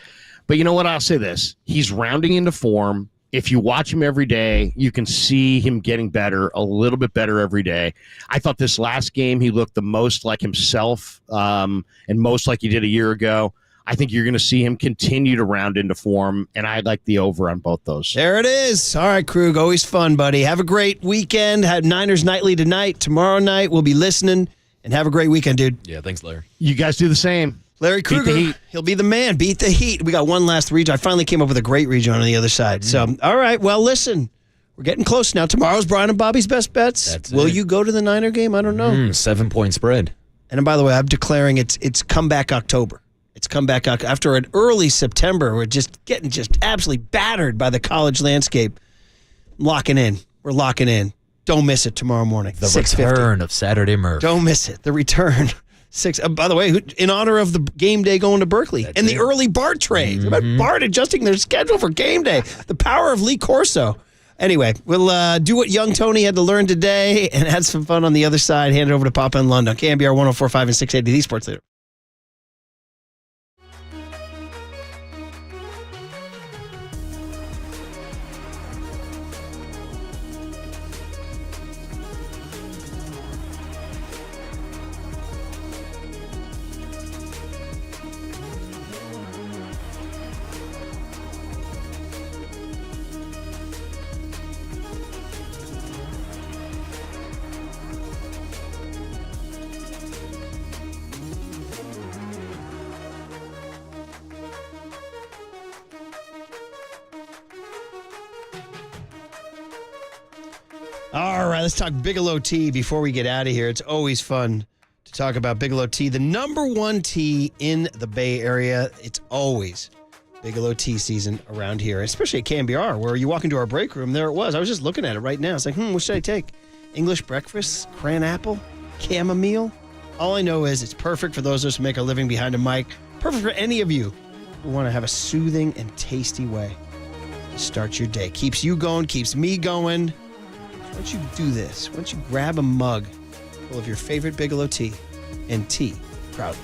But you know what? I'll say this. He's rounding into form. If you watch him every day, you can see him getting better, a little bit better every day. I thought this last game he looked the most like himself and most like he did a year ago. I think you're going to see him continue to round into form, and I like the over on both those. There it is. All right, Krug, always fun, buddy. Have a great weekend. Have Niners Nightly tonight. Tomorrow night, we'll be listening, and have a great weekend, dude. Yeah, thanks, Larry. You guys do the same. Larry Krueger, he'll be the man. Beat the Heat. We got one last region. I finally came up with a great region on the other side. So, all right, well, listen. We're getting close now. Tomorrow's Brian and Bobby's Best Bets. Will you go to the Niner game? I don't know. 7-point spread. And by the way, I'm declaring it's comeback October. It's come back after an early September. We're just getting absolutely battered by the college landscape. Locking in. We're locking in. Don't miss it tomorrow morning. The return of Saturday Murph. Don't miss it. The return. By the way, in honor of the game day going to Berkeley the early BART trades. About BART adjusting their schedule for game day. The power of Lee Corso. Anyway, we'll do what young Tony had to learn today and have some fun on the other side. Hand it over to Papa in London. KNBR 104.5 and 680, the Sports Leader. All right, let's talk Bigelow Tea before we get out of here. It's always fun to talk about Bigelow Tea, the number one tea in the Bay Area. It's always Bigelow Tea season around here, especially at KNBR, where you walk into our break room, there it was. I was just looking at it right now. It's like, what should I take? English breakfast, cran apple, chamomile? All I know is it's perfect for those of us who make a living behind a mic. Perfect for any of you who want to have a soothing and tasty way to start your day. Keeps you going, keeps me going. Why don't you do this? Why don't you grab a mug full of your favorite Bigelow tea and tea proudly.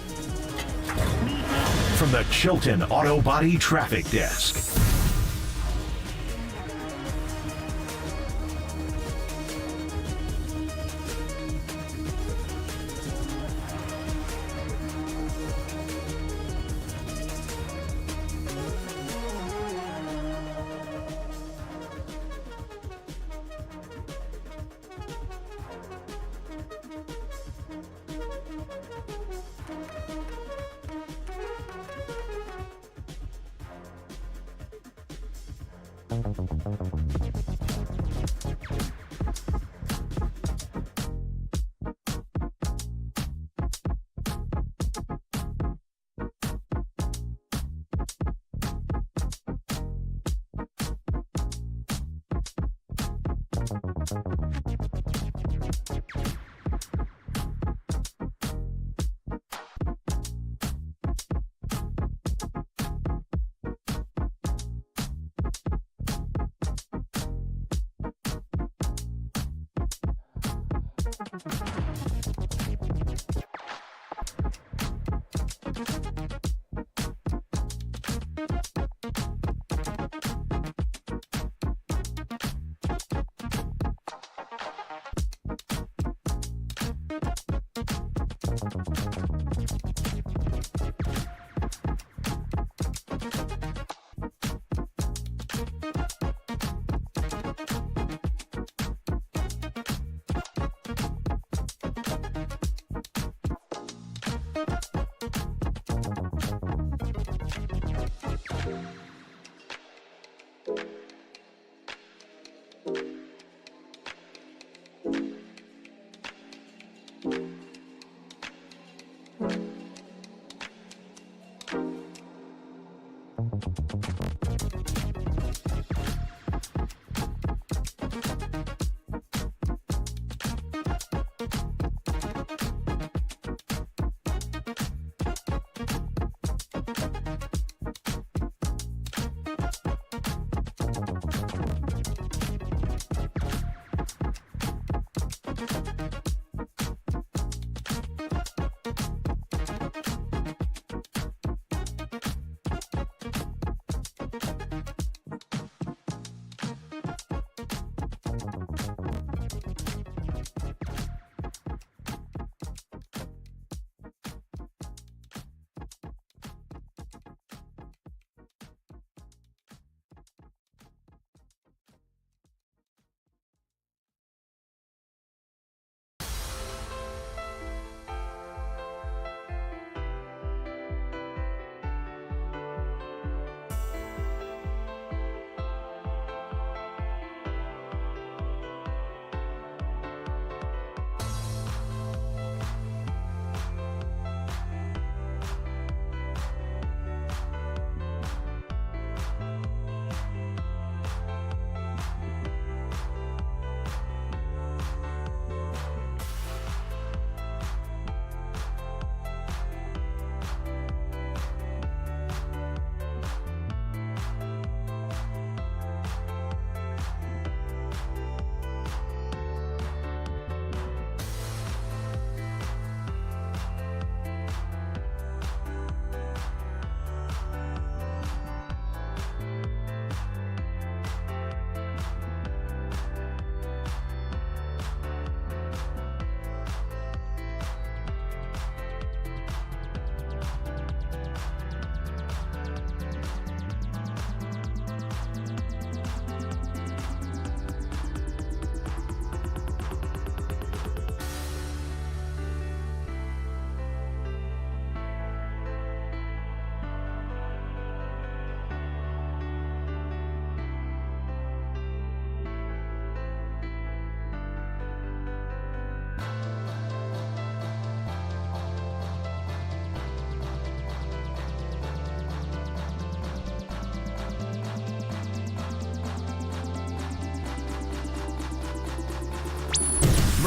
From the Chilton Auto Body Traffic Desk.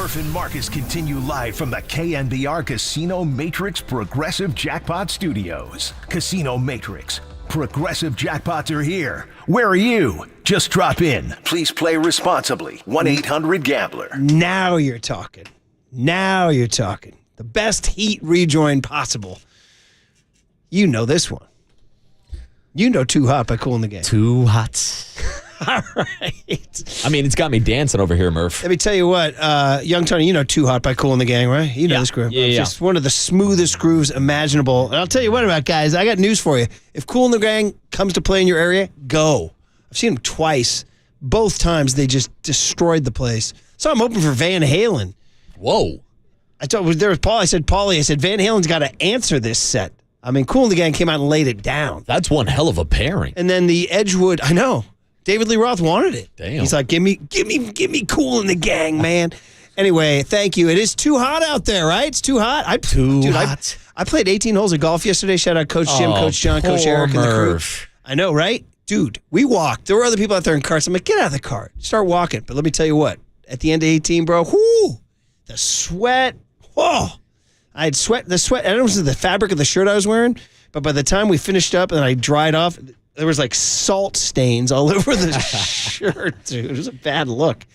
Murph and Marcus continue live from the KNBR Casino Matrix Progressive Jackpot Studios. Casino Matrix. Progressive jackpots are here. Where are you? Just drop in. Please play responsibly. 1-800-GAMBLER. Now you're talking. Now you're talking. The best heat rejoin possible. You know this one. You know Too Hot by Kool and the Gang. Too hot. All right. I mean, it's got me dancing over here, Murph. Let me tell you what, Young Tony, you know Too Hot by Kool and the Gang, right? You know this groove. Yeah, It's just one of the smoothest grooves imaginable. And I'll tell you what about guys, I got news for you. If Kool and the Gang comes to play in your area, go. I've seen them twice. Both times they just destroyed the place. So I'm open for Van Halen. Whoa. I told there was Paul. I said, Paulie, Van Halen's got to answer this set. I mean, Kool and the Gang came out and laid it down. That's one hell of a pairing. And then the Edgewood, I know. David Lee Roth wanted it. Damn. He's like, give me Cool in the Gang, man. Anyway, thank you. It is too hot out there, right? It's too hot. hot. I played 18 holes of golf yesterday. Shout out Coach Jim, Coach John, Coach Eric, and the crew. I know, right? Dude, we walked. There were other people out there in carts. I'm like, get out of the cart. Start walking. But let me tell you what. At the end of 18, bro, the sweat. Whoa. I had sweat. The sweat. I don't know if it was the fabric of the shirt I was wearing, but by the time we finished up and I dried off, there was like salt stains all over the shirt, dude. It was a bad look.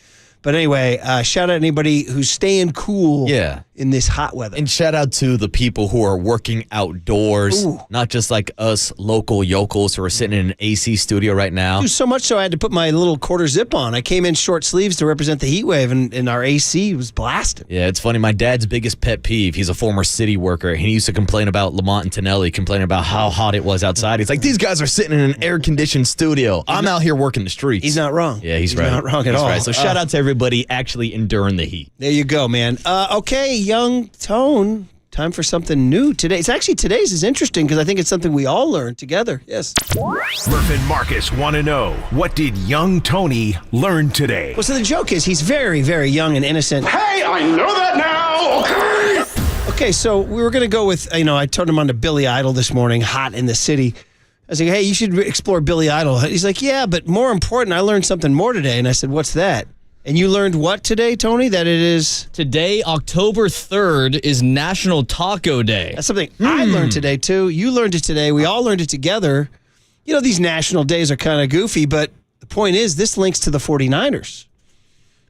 But anyway, shout out anybody who's staying cool in this hot weather. And shout out to the people who are working outdoors, not just like us local yokels who are sitting in an AC studio right now. Dude, so much so I had to put my little quarter zip on. I came in short sleeves to represent the heat wave, and our AC was blasting. Yeah, it's funny. My dad's biggest pet peeve, he's a former city worker. He used to complain about Lamont and Tonelli, complaining about how hot it was outside. He's like, these guys are sitting in an air-conditioned studio. I'm out here working the streets. He's not wrong. Yeah, he's right. Not wrong at all. Right. So shout out to everybody actually enduring the heat. There you go, man. Okay, young Tone, time for something new today. Today's is interesting because I think it's something we all learned together. Yes. Murph and Marcus want to know, what did young Tony learn today? Well, so the joke is he's very, very young and innocent. Hey, I know that now. Okay. Okay, so we were going to go with, I turned him on to Billy Idol this morning, hot in the city. I was like, hey, you should explore Billy Idol. He's like, yeah, but more important, I learned something more today. And I said, what's that? And you learned what today, Tony? That it is? Today, October 3rd, is National Taco Day. That's something I learned today, too. You learned it today. We all learned it together. These national days are kind of goofy, but the point is this links to the 49ers.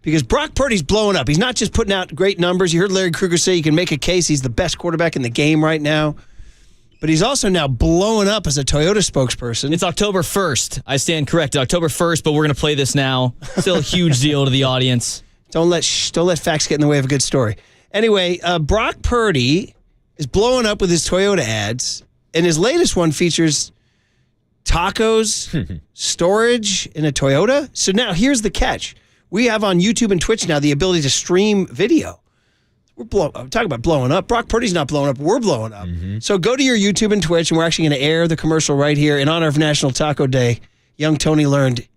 Because Brock Purdy's blowing up. He's not just putting out great numbers. You heard Larry Krueger say you can make a case he's the best quarterback in the game right now. But he's also now blowing up as a Toyota spokesperson. It's October 1st. I stand corrected. October 1st, but we're going to play this now. Still a huge deal to the audience. Don't let facts get in the way of a good story. Anyway, Brock Purdy is blowing up with his Toyota ads, and his latest one features tacos, storage in a Toyota. So now here's the catch. We have on YouTube and Twitch now the ability to stream video. I'm talking about blowing up. Brock Purdy's not blowing up. We're blowing up. So go to your YouTube and Twitch, and we're actually going to air the commercial right here in honor of National Taco Day. Young Tony learned,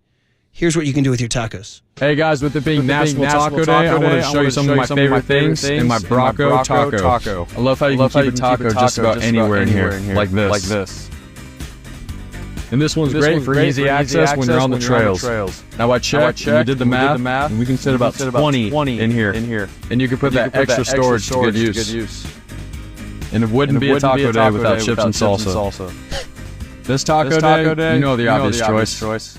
here's what you can do with your tacos. Hey guys, with it being National Taco Day, I want to show you some of my favorite things in my Brocco Taco. I love how you can keep a taco just about anywhere in here, like this. And this one's great for easy access when you're on the trails. Now I checked, and we did the math, and we can fit about 20 in here. And you can put that extra storage to good use. And it wouldn't be a taco day without chips and salsa. This taco day, you know the obvious choice.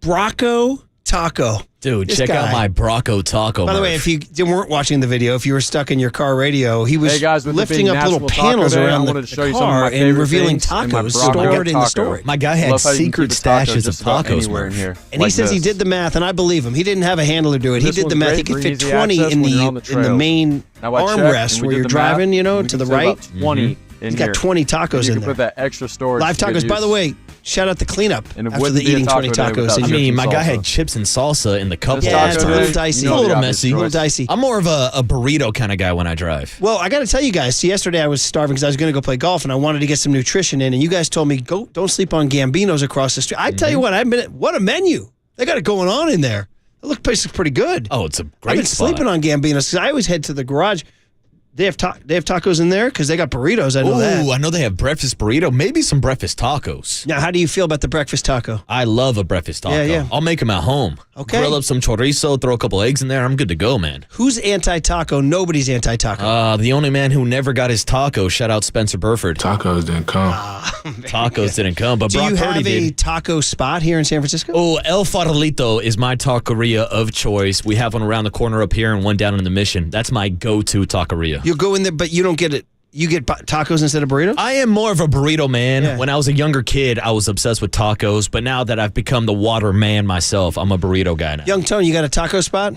Brocco Taco. Dude, check out my Brocco Taco. By the way, if you weren't watching the video, if you were stuck in your car radio, he was lifting up little panels around the car and revealing tacos stored in the storage. My guy had secret stashes of tacos in here. And he says he did the math, and I believe him. He didn't have a handler do it. He did the math. He could fit 20 in the main armrest where you're driving, to the right. 20. He's got 20 tacos in there. You can put that extra storage. Live tacos. By the way, shout out the cleanup after the eating 20 tacos. I mean, my guy had chips and salsa in the cup. Yeah, it's a little dicey. A little messy. A little dicey. I'm more of a burrito kind of guy when I drive. Well, I got to tell you guys, see, yesterday I was starving because I was going to go play golf and I wanted to get some nutrition in, and you guys told me, don't sleep on Gambino's across the street. I tell you what, what a menu. They got it going on in there. The place is pretty good. Oh, it's a great I've been spot. sleeping on Gambino's because I always head to the garage. They have tacos in there because they got burritos. I know that. Ooh, I know they have breakfast burrito. Maybe some breakfast tacos. Now, how do you feel about the breakfast taco? I love a breakfast taco. Yeah. I'll make them at home. Okay. Grill up some chorizo, throw a couple eggs in there. I'm good to go, man. Who's anti-taco? Nobody's anti-taco. The only man who never got his taco. Shout out Spencer Burford. Tacos didn't come. Tacos didn't come, but do Brock you have Purdy a did. taco spot here in San Francisco? Oh, El Farolito is my taqueria of choice. We have one around the corner up here and one down in the Mission. That's my go-to taqueria. You'll go in there, but you don't get it. You get tacos instead of burritos? I am more of a burrito man. Yeah. When I was a younger kid, I was obsessed with tacos, but now that I've become the water man myself, I'm a burrito guy now. Young Tony, you got a taco spot?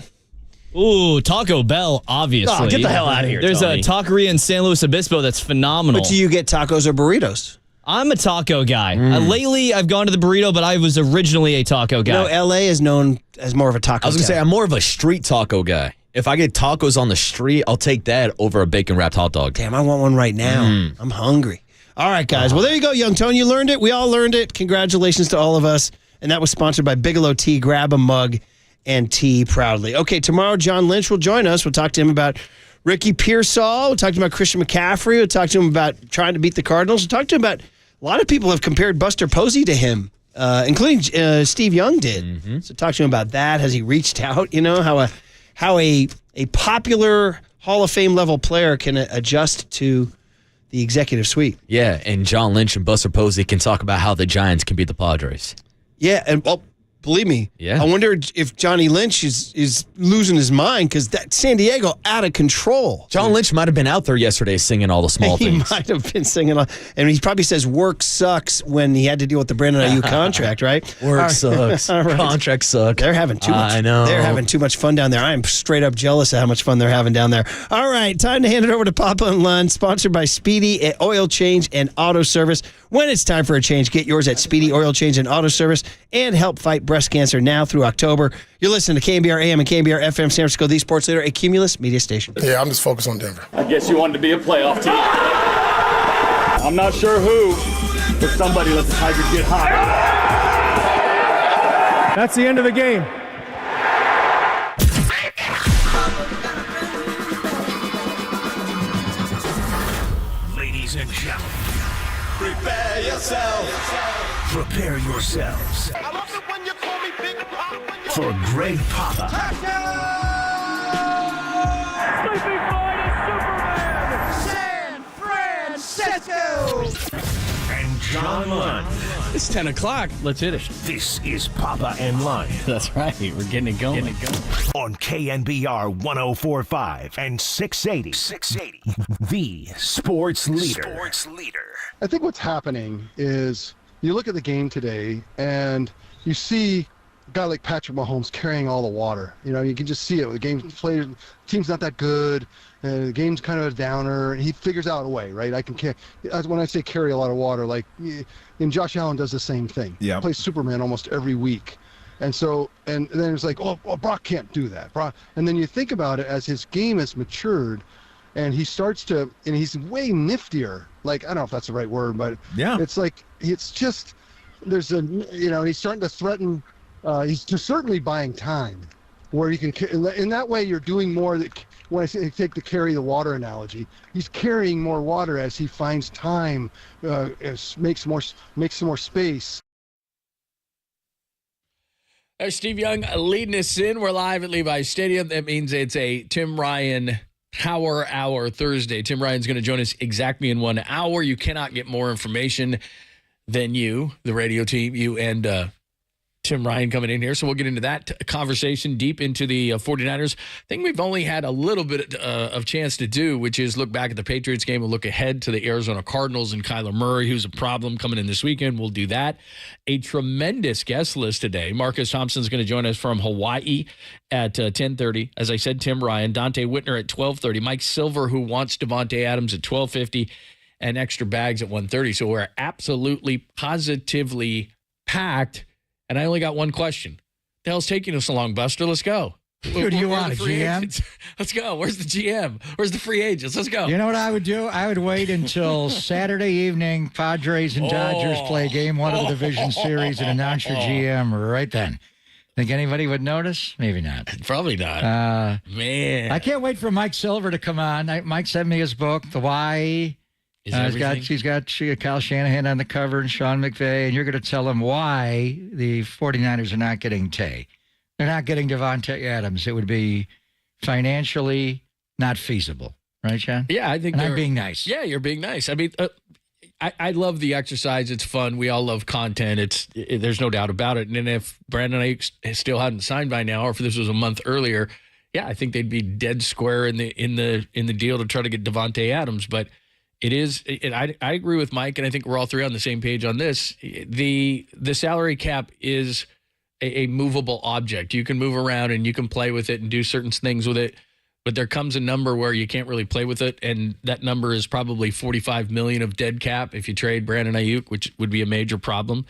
Ooh, Taco Bell, obviously. Oh, get the hell out of here, There's Tony. a taqueria in San Luis Obispo that's phenomenal. But do you get tacos or burritos? I'm a taco guy. Lately, I've gone to the burrito, but I was originally a taco guy. L.A. is known as more of a taco I was going to town. say, I'm more of a street taco guy. If I get tacos on the street, I'll take that over a bacon-wrapped hot dog. Damn, I want one right now. I'm hungry. All right, guys. Well, there you go, Young Tone. You learned it. We all learned it. Congratulations to all of us. And that was sponsored by Bigelow Tea. Grab a mug and tea proudly. Okay, tomorrow John Lynch will join us. We'll talk to him about Ricky Pearsall. We'll talk to him about Christian McCaffrey. We'll talk to him about trying to beat the Cardinals. We'll talk to him about a lot of people have compared Buster Posey to him, including Steve Young did. Mm-hmm. So talk to him about that. Has he reached out? You know, how a popular Hall of Fame level player can adjust to the executive suite. Yeah, and John Lynch and Buster Posey can talk about how the Giants can beat the Padres. Yeah, and believe me, I wonder if Johnny Lynch is losing his mind because that San Diego out of control. John Lynch might have been out there yesterday singing all the small things. He might have been singing, and he probably says work sucks when he had to deal with the Brandon Ayuk contract, right? Work sucks. Right. Contract sucks. They're having too much. I know. They're having too much fun down there. I am straight up jealous of how much fun they're having down there. All right, time to hand it over to Papa and Lund, sponsored by Speedy Oil Change and Auto Service. When it's time for a change, get yours at Speedy Oil Change and Auto Service and help fight breast cancer now through October. You're listening to KNBR AM and KNBR FM San Francisco, the sports leader, a Cumulus media station. Yeah, I'm just focused on Denver. I guess you wanted to be a playoff team. I'm not sure who, but somebody let the Tigers get hot. That's the end of the game. Ladies and gentlemen, prepare yourself. Prepare yourselves. I love it when you call me Big Papa. For Greg Papa. Sleeping Boy is Superman. San Francisco. And John Lund. It's 10 o'clock. Let's hit it. This is Papa and Lund. That's right. We're getting it going. On KNBR 104.5 and 680. 680. The sports leader. Sports leader. I think what's happening is you look at the game today and you see a guy like Patrick Mahomes carrying all the water. You know, you can just see it. The team's not that good. The game's kind of a downer. He figures out a way, right? When I say carry a lot of water, like, and Josh Allen does the same thing. Yeah. He plays Superman almost every week. And so, and then it's like, oh, Brock can't do that. And then you think about it as his game has matured and he starts to, and he's way niftier. Like, I don't know if that's the right word, but yeah, it's like, it's just, he's starting to threaten, he's just certainly buying time where you can, in that way you're doing more that, when I say take the carry the water analogy, he's carrying more water as he finds time, makes some more space. There's Steve Young leading us in. We're live at Levi's Stadium. That means it's a Tim Ryan Power Hour Thursday. Tim Ryan's going to join us exactly in 1 hour. You cannot get more information than you, the radio team, you and Tim Ryan coming in here. So we'll get into that conversation deep into the 49ers. I think we've only had a little bit of chance to do, which is look back at the Patriots game and look ahead to the Arizona Cardinals and Kyler Murray, who's a problem coming in this weekend. We'll do that. A tremendous guest list today. Marcus Thompson's going to join us from Hawaii at 10:30. As I said, Tim Ryan, Dante Whitner at 12:30, Mike Silver, who wants Devontae Adams at 12:50, and extra bags at 1:30. So we're absolutely, positively packed. And I only got one question. The hell's taking us so long, Buster? Let's go. Who do you want, a GM? Agents? Let's go. Where's the GM? Where's the free agents? Let's go. You know what I would do? I would wait until Saturday evening, Padres and Dodgers play game one of the division series and announce your GM right then. Think anybody would notice? Maybe not. Probably not. Man. I can't wait for Mike Silver to come on. Mike sent me his book, The Why. He's got Kyle Shanahan on the cover and Sean McVay, and you're going to tell him why the 49ers are not getting Tay. They're not getting Devontae Adams. It would be financially not feasible. Right, Sean? Yeah, I think I'm being nice. Yeah, you're being nice. I mean, I love the exercise. It's fun. We all love content. There's no doubt about it. And if Brandon Ayuk still hadn't signed by now, or if this was a month earlier, yeah, I think they'd be dead square in the deal to try to get Devontae Adams. But it is, and I agree with Mike, and I think we're all three on the same page on this. The salary cap is a movable object. You can move around and you can play with it and do certain things with it, but there comes a number where you can't really play with it, and that number is probably $45 million of dead cap if you trade Brandon Ayuk, which would be a major problem.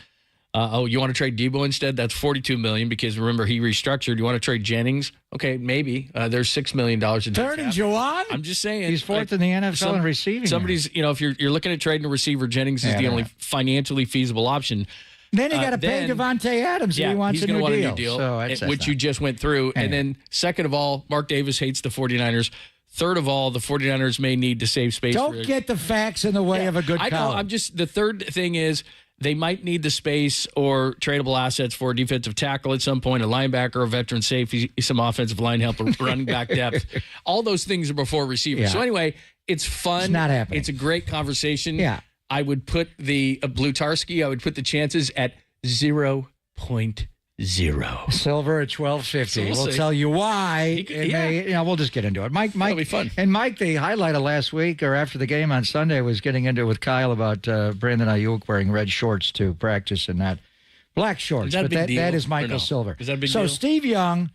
You want to trade Debo instead? That's $42 million because remember he restructured. You want to trade Jennings? Okay, maybe. There's $6 million in Turning Juwan? I'm just saying. He's fourth in the NFL in receiving. Somebody's, if you're looking at trading a receiver, Jennings is the only financially feasible option. Then you got to pay Devontae Adams if he wants a new deal. So which you just went through. And then second of all, Mark Davis hates the 49ers. Third of all, the 49ers may need to save space. Don't get the facts in the way of a good column. The third thing is they might need the space or tradable assets for a defensive tackle at some point, a linebacker, a veteran safety, some offensive line help, or running back depth. All those things are before receivers. Yeah. So anyway, it's fun. It's not happening. It's a great conversation. Yeah. I would put the Blutarski, I would put the chances at 0.0. Silver at 12.50. We'll tell you why. We'll just get into it. Mike, that'll be fun. And Mike, the highlight of last week or after the game on Sunday was getting into it with Kyle about Brandon Ayuk wearing red shorts to practice and not black shorts. Is that a big deal? That is Michael Silver. Is that a big deal? So Steve Young,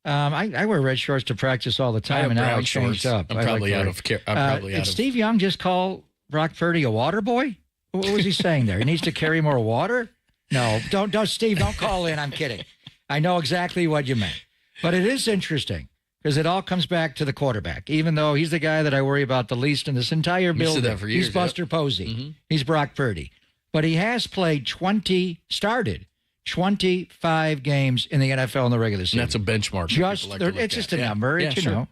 I wear red shorts to practice all the time, and now I changed up. I'm probably out of. Did Steve Young just call Brock Purdy a water boy? What was he saying there? He needs to carry more water? No, don't, Steve, don't call in. I'm kidding. I know exactly what you meant. But it is interesting because it all comes back to the quarterback, even though he's the guy that I worry about the least in this entire building. That for years, he's Buster Posey. Mm-hmm. He's Brock Purdy. But he has played 25 games in the NFL in the regular season. And that's a benchmark. It's just a number. Yeah, it's, sure.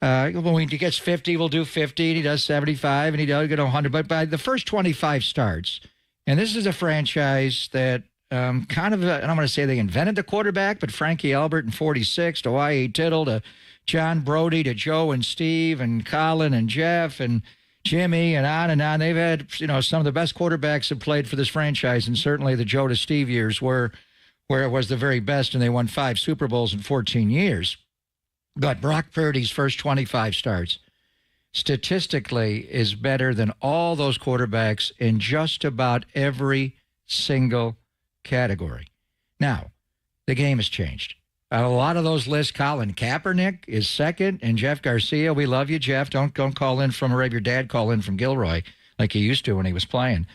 When he gets 50, we'll do 50, and he does 75, and he does get 100. But by the first 25 starts, and this is a franchise that I don't want to say they invented the quarterback, but Frankie Albert in 46, to Y.E. Tittle, to John Brody, to Joe and Steve, and Colin and Jeff, and Jimmy, and on and on. They've had, some of the best quarterbacks have played for this franchise, and certainly the Joe to Steve years were where it was the very best, and they won 5 Super Bowls in 14 years. But Brock Purdy's first 25 starts statistically is better than all those quarterbacks in just about every single category. Now, the game has changed. A lot of those lists, Colin Kaepernick is second, and Jeff Garcia, we love you, Jeff. Don't call in from, or have your dad call in from Gilroy like he used to when he was playing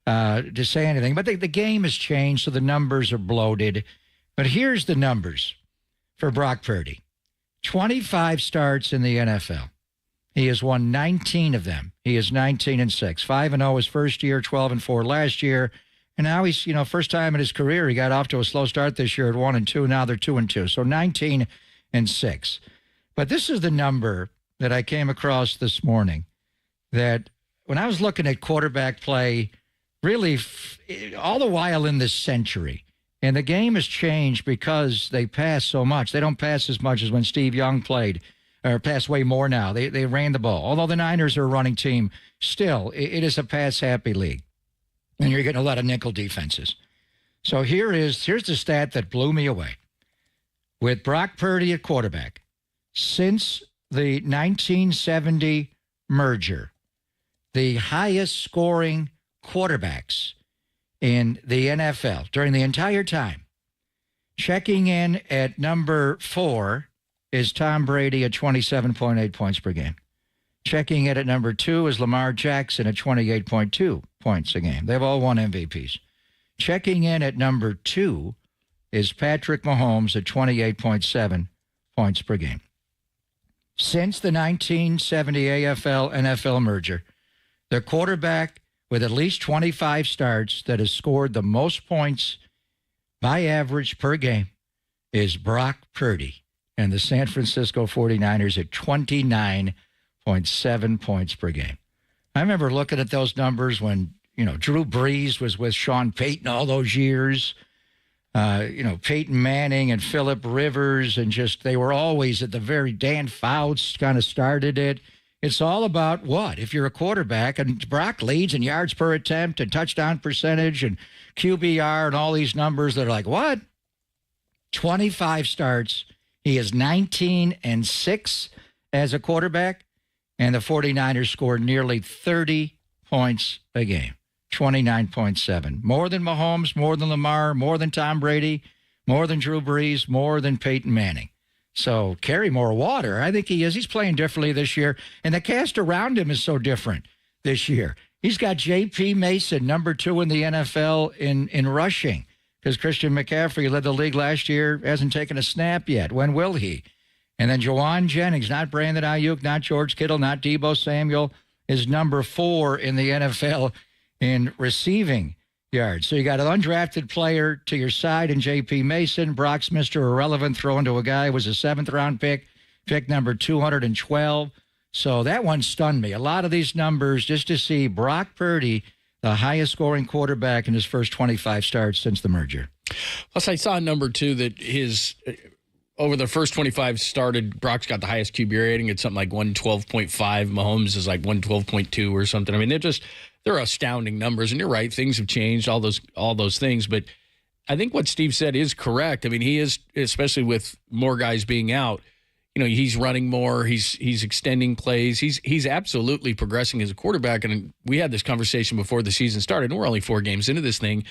to say anything. But the game has changed, so the numbers are bloated. But here's the numbers for Brock Purdy. 25 starts in the NFL. He has won 19 of them. He is 19-6, 5-0 his first year, 12-4 last year, and now he's first time in his career he got off to a slow start this year at 1-2. Now they're 2-2, so 19-6. But this is the number that I came across this morning. That when I was looking at quarterback play, really all the while in this century. And the game has changed because they pass so much. They don't pass as much as when Steve Young played, or pass way more now. They ran the ball. Although the Niners are a running team, still, it is a pass-happy league. And you're getting a lot of nickel defenses. So here's the stat that blew me away. With Brock Purdy at quarterback, since the 1970 merger, the highest scoring quarterbacks in the NFL during the entire time. Checking in at number 4 is Tom Brady at 27.8 points per game. Checking in at number 2 is Lamar Jackson at 28.2 points a game. They've all won MVPs. Checking in at number 2 is Patrick Mahomes at 28.7 points per game. Since the 1970 AFL-NFL merger, the quarterback with at least 25 starts that has scored the most points by average per game is Brock Purdy and the San Francisco 49ers at 29.7 points per game. I remember looking at those numbers when, Drew Brees was with Sean Payton all those years, Peyton Manning and Phillip Rivers, and they were always at the very, Dan Fouts kind of started it. It's all about what? If you're a quarterback, and Brock leads in yards per attempt and touchdown percentage and QBR and all these numbers that are like, what? 25 starts. He is 19-6 as a quarterback, and the 49ers scored nearly 30 points a game, 29.7. More than Mahomes, more than Lamar, more than Tom Brady, more than Drew Brees, more than Peyton Manning. So carry more water. I think he is. He's playing differently this year. And the cast around him is so different this year. He's got J.P. Mason, number 2 in the NFL in rushing, because Christian McCaffrey led the league last year, hasn't taken a snap yet. When will he? And then Jawan Jennings, not Brandon Ayuk, not George Kittle, not Deebo Samuel, is number 4 in the NFL in receiving yards. So you got an undrafted player to your side in J.P. Mason. Brock's Mr. Irrelevant, thrown to a guy who was a 7th-round pick number 212. So that one stunned me. A lot of these numbers, just to see Brock Purdy, the highest-scoring quarterback in his first 25 starts since the merger. Plus, I saw number 2 that his over the first 25 started, Brock's got the highest QB rating. It's something like 112.5. Mahomes is like 112.2 or something. I mean, they're astounding numbers. And you're right, things have changed, all those things. But I think what Steve said is correct. I mean, he is, especially with more guys being out, he's running more. He's extending plays. He's absolutely progressing as a quarterback. And we had this conversation before the season started, and we're only 4 games into this thing.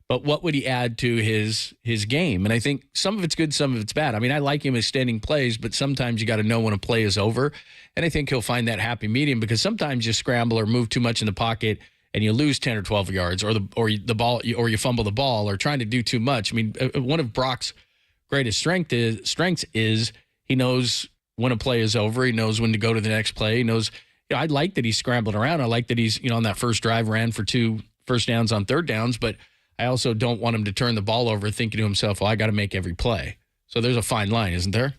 But what would he add to his game? And I think some of it's good, some of it's bad. I mean, I like him extending plays, but sometimes you got to know when a play is over. And I think he'll find that happy medium, because sometimes you scramble or move too much in the pocket and you lose 10 or 12 yards, or you fumble the ball, or trying to do too much. I mean, one of Brock's greatest strengths is he knows when a play is over. He knows when to go to the next play. He knows. I like that he's scrambling around. I like that he's on that first drive ran for 2 first downs on 3rd downs, but I also don't want him to turn the ball over thinking to himself, well, I got to make every play. So there's a fine line, isn't there?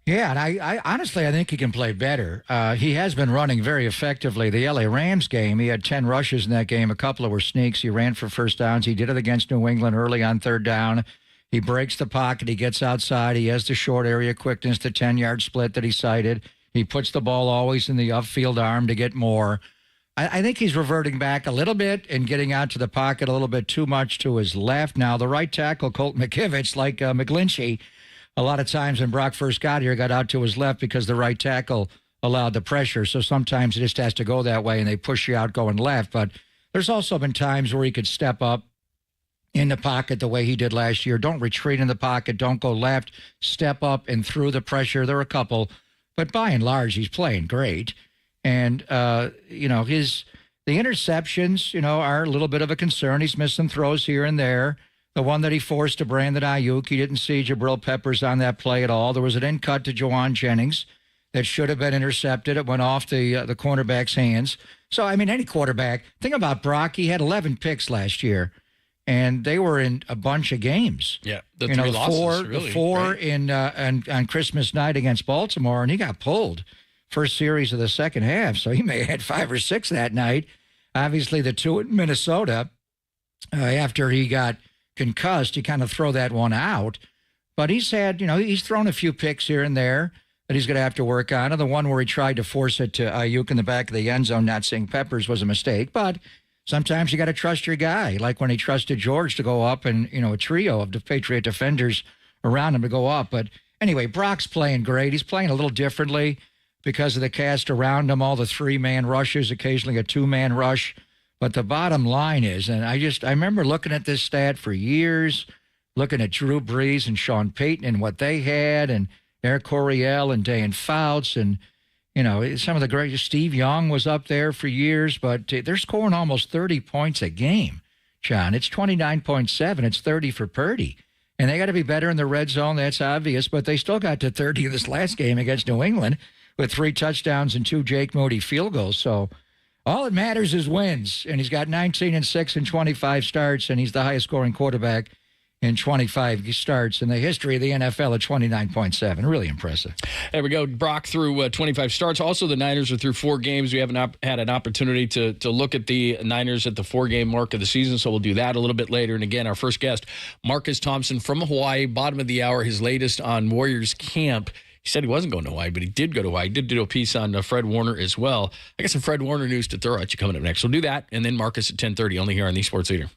Yeah, and I honestly, I think he can play better. He has been running very effectively. The L.A. Rams game, he had 10 rushes in that game. A couple were sneaks. He ran for first downs. He did it against New England early on 3rd down. He breaks the pocket. He gets outside. He has the short area quickness, the 10-yard split that he cited. He puts the ball always in the upfield arm to get more. I think he's reverting back a little bit and getting out to the pocket a little bit too much to his left. Now, the right tackle, Colt McKivitz, like McGlinchey, a lot of times when Brock first got here, got out to his left because the right tackle allowed the pressure. So sometimes it just has to go that way and they push you out going left. But there's also been times where he could step up in the pocket the way he did last year. Don't retreat in the pocket. Don't go left. Step up and through the pressure. There are a couple. But by and large, he's playing great. And, the interceptions, are a little bit of a concern. He's missed some throws here and there. The one that he forced to Brandon Ayuk, he didn't see Jabril Peppers on that play at all. There was an in cut to Jawan Jennings that should have been intercepted. It went off the cornerback's hands. So, I mean, any quarterback, think about Brock. He had 11 picks last year, and they were in a bunch of games. Yeah, the 3 losses, really. 4 on Christmas night against Baltimore, and he got pulled first series of the second half, so he may have had 5 or 6 that night. Obviously, the 2 in Minnesota, after he got concussed, he kind of throw that one out. But he's had, he's thrown a few picks here and there that he's going to have to work on. And the one where he tried to force it to Ayuk in the back of the end zone, not seeing Peppers, was a mistake. But sometimes you got to trust your guy, like when he trusted George to go up and, a trio of the Patriot defenders around him to go up. But anyway, Brock's playing great. He's playing a little differently because of the cast around him, all the 3-man rushes, occasionally a 2-man rush. But the bottom line is, and I remember looking at this stat for years, looking at Drew Brees and Sean Payton and what they had, and Eric Coryell and Dan Fouts, and, some of the greatest. Steve Young was up there for years, but they're scoring almost 30 points a game, John. It's 29.7. It's 30 for Purdy. And they got to be better in the red zone. That's obvious, but they still got to 30 in this last game against New England, with 3 touchdowns and 2 Jake Moody field goals. So all that matters is wins. And he's got 19-6 in 25 starts, and he's the highest scoring quarterback in 25 starts in the history of the NFL at 29.7. Really impressive. There we go. Brock through 25 starts. Also, the Niners are through 4 games. We haven't had an opportunity to look at the Niners at the 4-game mark of the season, so we'll do that a little bit later. And again, our first guest, Marcus Thompson from Hawaii, bottom of the hour, his latest on Warriors camp. He said he wasn't going to Hawaii, but he did go to Hawaii. He did do a piece on Fred Warner as well. I got some Fred Warner news to throw at you coming up next. We'll do that, and then Marcus at 10:30, only here on the Sports Leader.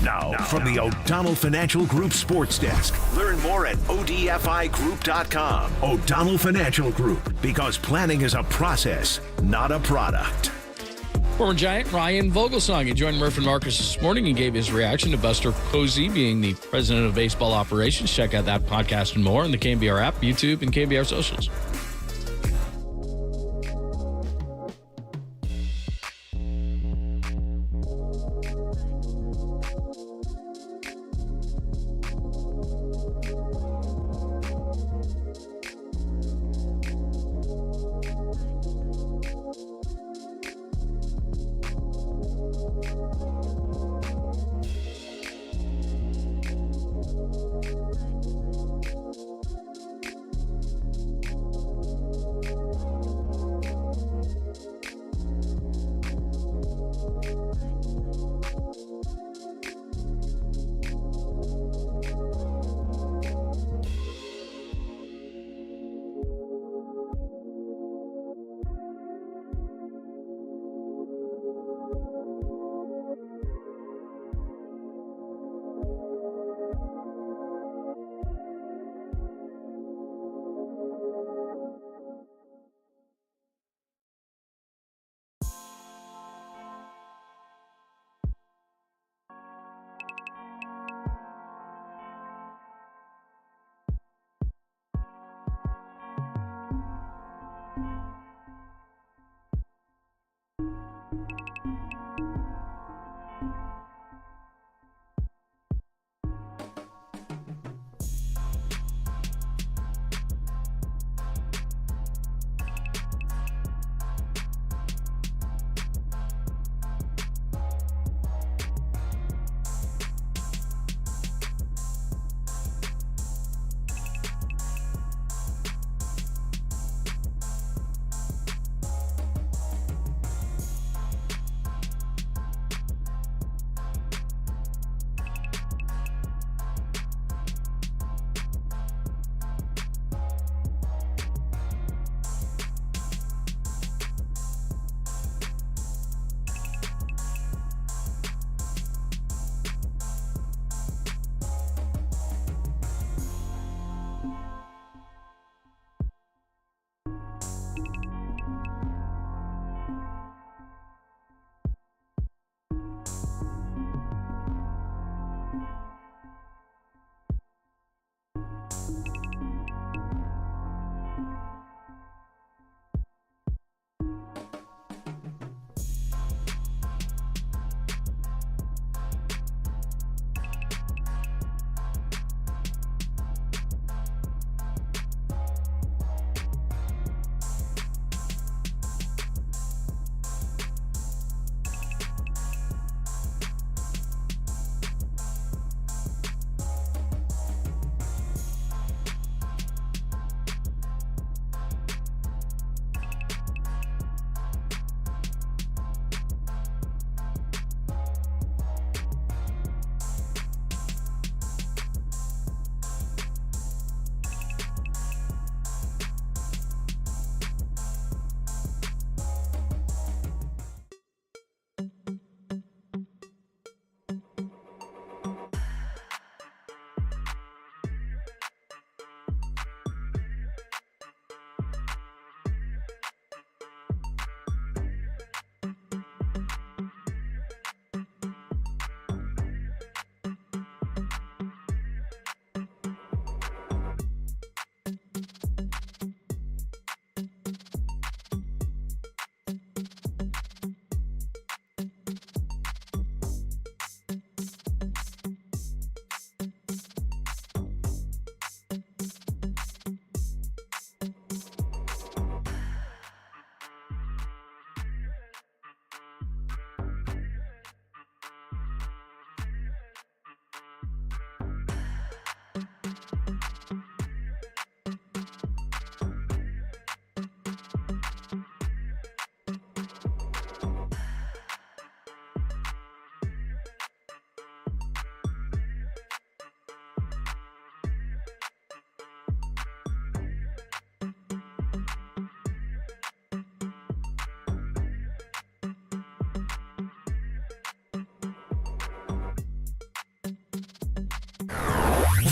Now, from the O'Donnell Financial Group Sports Desk, learn more at odfigroup.com. O'Donnell Financial Group, because planning is a process, not a product. Former Giant Ryan Vogelsong. He joined Murph and Marcus this morning and gave his reaction to Buster Posey being the president of baseball operations. Check out that podcast and more on the KNBR app, YouTube, and KNBR socials.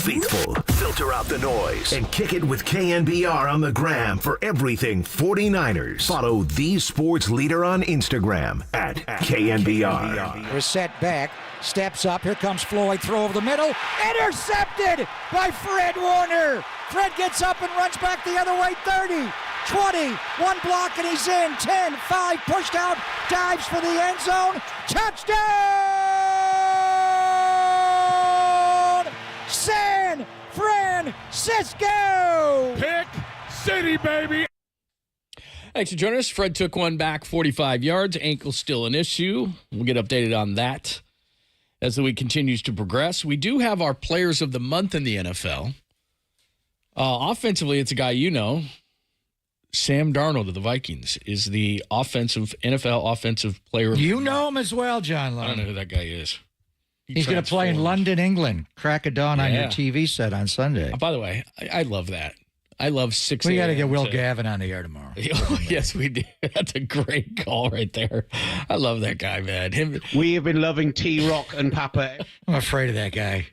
faithful. Filter out the noise and kick it with KNBR on the gram for everything 49ers. Follow the sports leader on Instagram at KNBR. Reset back, steps up. Here comes Floyd. Throw over the middle. Intercepted by Fred Warner. Fred gets up and runs back the other way. 30, 20, one block and he's in. 10, 5, pushed out, dives for the end zone. Touchdown! San Francisco! Pick City, baby! Thanks for joining us. Fred took one back 45 yards. Ankle still an issue. We'll get updated on that as the week continues to progress. We do have our players of the month in the NFL. Offensively, it's a guy you know. Sam Darnold of the Vikings is the NFL offensive player of the You month. know him as well, John Lund. I don't know who that guy is. He's going to play in London, England. Crack of dawn on your TV set on Sunday. By the way, I love that. I love 6 We got to get Will Gavin on the air tomorrow. Yes, we do. That's a great call right there. I love that guy, man. We have been loving T-Rock and Papa. I'm afraid of that guy.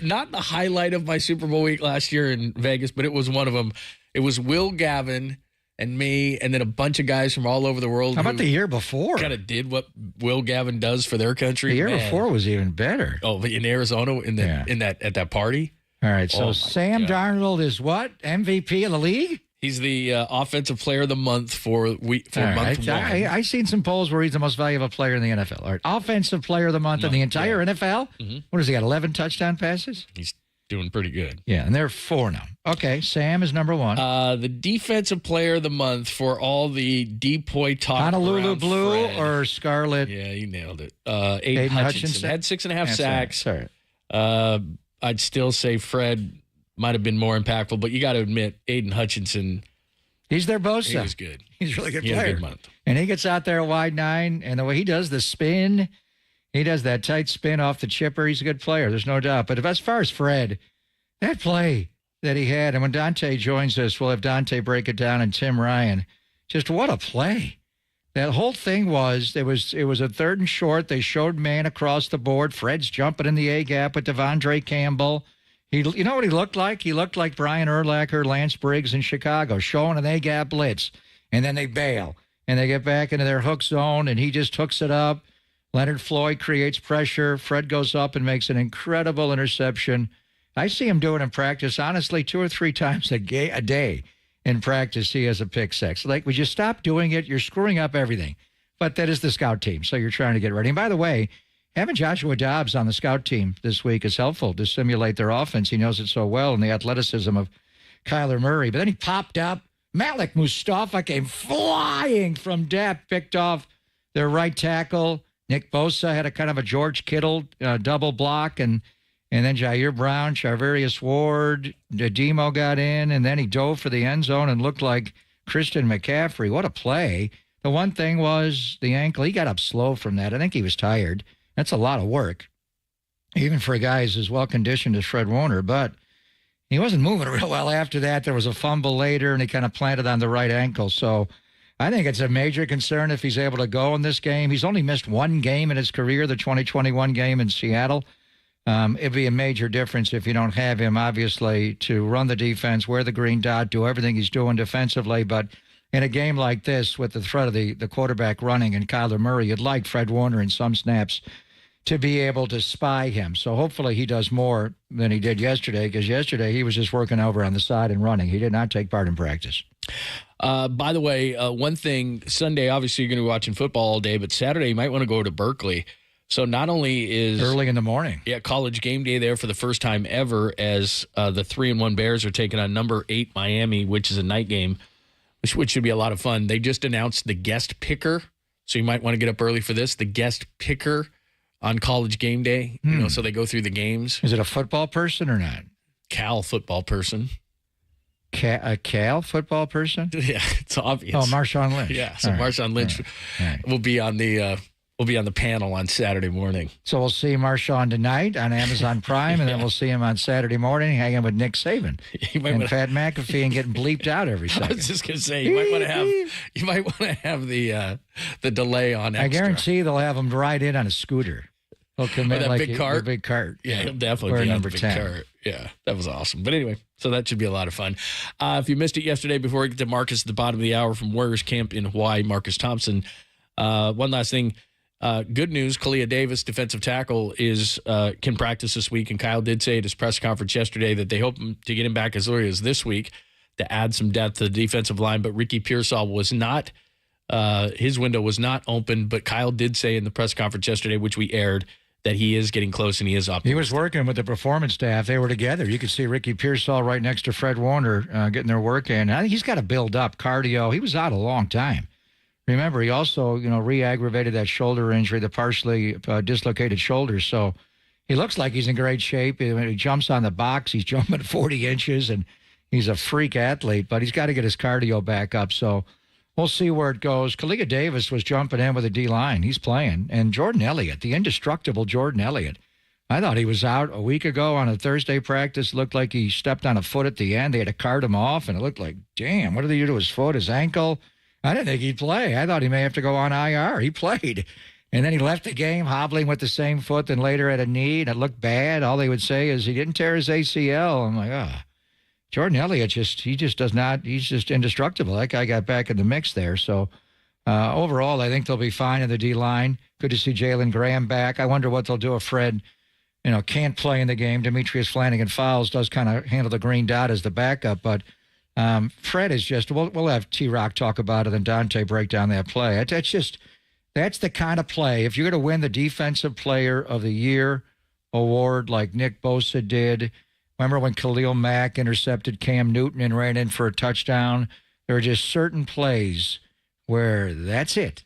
Not the highlight of my Super Bowl week last year in Vegas, but it was one of them. It was Will Gavin and me, and then a bunch of guys from all over the world. How about the year before? Kind of did what Will Gavin does for their country. The year before was even better. Oh, but in Arizona, at that party. All right, so Sam Darnold is what? MVP of the league? He's the offensive player of the month for month one. I seen some polls where he's the most valuable player in the NFL. All right, offensive player of the month in the entire NFL. Mm-hmm. What has he got? 11 touchdown passes. He's doing pretty good. Yeah, and they're 4 now. Okay, Sam is number 1. The defensive player of the month for all the depoy talk. Honolulu Blue Fred. or Scarlet? Yeah, you nailed it. Aiden Hutchinson had 6.5 sacks. All right. I'd still say Fred might have been more impactful, but you got to admit, Aiden Hutchinson. He's their Bosa. He was good. He's a really good player. player. Had a good month. And he gets out there wide 9, and the way he does the spin, he does that tight spin off the chipper. He's a good player. There's no doubt. But as far as Fred, that play that he had, and when Dante joins us, we'll have Dante break it down and Tim Ryan. Just what a play. That whole thing was, it was a 3rd and short. They showed man across the board. Fred's jumping in the A-gap with Devondre Campbell. You know what he looked like? He looked like Brian Urlacher, Lance Briggs in Chicago, showing an A-gap blitz. And then they bail. And they get back into their hook zone, and he just hooks it up. Leonard Floyd creates pressure. Fred goes up and makes an incredible interception. I see him do it in practice, honestly, 2 or 3 times a day. In practice, he has a pick 6. Like, would you stop doing it? You're screwing up everything. But that is the scout team, so you're trying to get ready. And by the way, having Joshua Dobbs on the scout team this week is helpful to simulate their offense. He knows it so well, and the athleticism of Kyler Murray. But then he popped up. Malik Mustafa came flying from depth, picked off their right tackle. Nick Bosa had a kind of a George Kittle double block, and then Jair Brown, Charvarius Ward, Demo got in, and then he dove for the end zone and looked like Christian McCaffrey. What a play. The one thing was the ankle. He got up slow from that. I think he was tired. That's a lot of work, even for a guy who's as well-conditioned as Fred Warner. But he wasn't moving real well after that. There was a fumble later, and he kind of planted on the right ankle. So I think it's a major concern if he's able to go in this game. He's only missed 1 game in his career, the 2021 game in Seattle. It'd be a major difference if you don't have him, obviously, to run the defense, wear the green dot, do everything he's doing defensively. But in a game like this, with the threat of the quarterback running and Kyler Murray, you'd like Fred Warner in some snaps to be able to spy him. So hopefully he does more than he did yesterday, because yesterday he was just working over on the side and running. He did not take part in practice. By the way, one thing, Sunday, obviously you're going to be watching football all day, but Saturday you might want to go to Berkeley. So not only is early in the morning, college game day there for the first time ever, as the 3-1 Bears are taking on number 8 Miami, which is a night game, which should be a lot of fun. They just announced the guest picker, so you might want to get up early for this. The guest picker on college game day, so they go through the games. Is it a football person or not? Cal football person. A Cal football person? Yeah, it's obvious. Oh, Marshawn Lynch. Yeah, so Marshawn Lynch will be on the panel on Saturday morning. So we'll see Marshawn tonight on Amazon Prime, and then we'll see him on Saturday morning hanging with Nick Saban and Pat McAfee and getting bleeped out every second. I was just gonna say you might want to have the delay on extra. I guarantee they'll have him ride in on a scooter. He'll come in that like big cart. The big cart. Yeah, he'll definitely We're be on number the big 10. cart. Yeah, that was awesome. But anyway, so that should be a lot of fun. If you missed it yesterday, before we get to Marcus at the bottom of the hour from Warriors Camp in Hawaii, Marcus Thompson. One last thing. Good news, Kalia Davis, defensive tackle, can practice this week. And Kyle did say at his press conference yesterday that they hope to get him back as early as this week to add some depth to the defensive line. But Ricky Pearsall was not, his window was not open. But Kyle did say in the press conference yesterday, which we aired, that he is getting close and he is optimistic. He was working with the performance staff. They were together. You could see Ricky Pearsall right next to Fred Warner getting their work in. I think he's got to build up cardio. He was out a long time. Remember, he also, re-aggravated that shoulder injury, the partially dislocated shoulder. So he looks like he's in great shape. When he jumps on the box, he's jumping 40 inches, and he's a freak athlete. But he's got to get his cardio back up. So we'll see where it goes. Kalia Davis was jumping in with a D-line. He's playing. And Jordan Elliott, the indestructible Jordan Elliott. I thought he was out a week ago on a Thursday practice. It looked like he stepped on a foot at the end. They had to cart him off, and it looked like, damn, what did they do to his foot, his ankle? I didn't think he'd play. I thought he may have to go on IR. He played. And then he left the game hobbling with the same foot, then later at a knee, and it looked bad. All they would say is he didn't tear his ACL. I'm like, Jordan Elliott, he just does not, he's just indestructible. That guy got back in the mix there. So overall, I think they'll be fine in the D-line. Good to see Jalen Graham back. I wonder what they'll do if Fred, can't play in the game. Demetrius Flanagan-Fowles does kind of handle the green dot as the backup, but Fred is just, we'll have T-Rock talk about it and Dante break down that play. That's the kind of play. If you're going to win the Defensive Player of the Year award like Nick Bosa did, remember when Khalil Mack intercepted Cam Newton and ran in for a touchdown? There are just certain plays where that's it.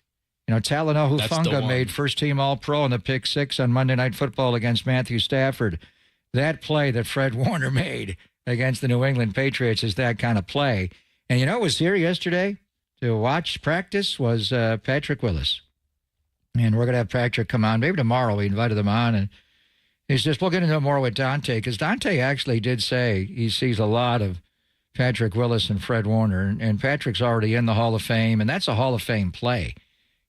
Talanoa Hufanga made first-team All-Pro in the pick six on Monday Night Football against Matthew Stafford. That play that Fred Warner made against the New England Patriots is that kind of play. And who was here yesterday to watch practice was Patrick Willis. And we're going to have Patrick come on. Maybe tomorrow we invited him on. And we'll get into it more with Dante, because Dante actually did say he sees a lot of Patrick Willis and Fred Warner. And Patrick's already in the Hall of Fame, and that's a Hall of Fame play.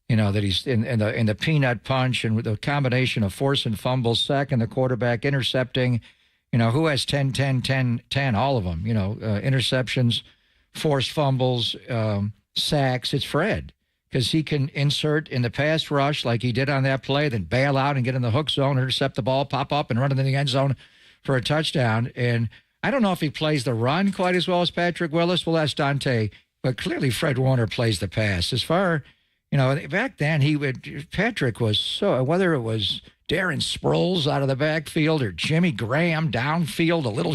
That he's in the peanut punch and with the combination of force and fumbles, sacking the quarterback, intercepting. Who has 10, 10, 10, 10, all of them, interceptions, forced fumbles, sacks. It's Fred, because he can insert in the pass rush like he did on that play, then bail out and get in the hook zone, intercept the ball, pop up and run into the end zone for a touchdown. And I don't know if he plays the run quite as well as Patrick Willis. We'll ask Dante, but clearly Fred Warner plays the pass. As far, back then Patrick was so, whether it was Darren Sproles out of the backfield or Jimmy Graham downfield, a little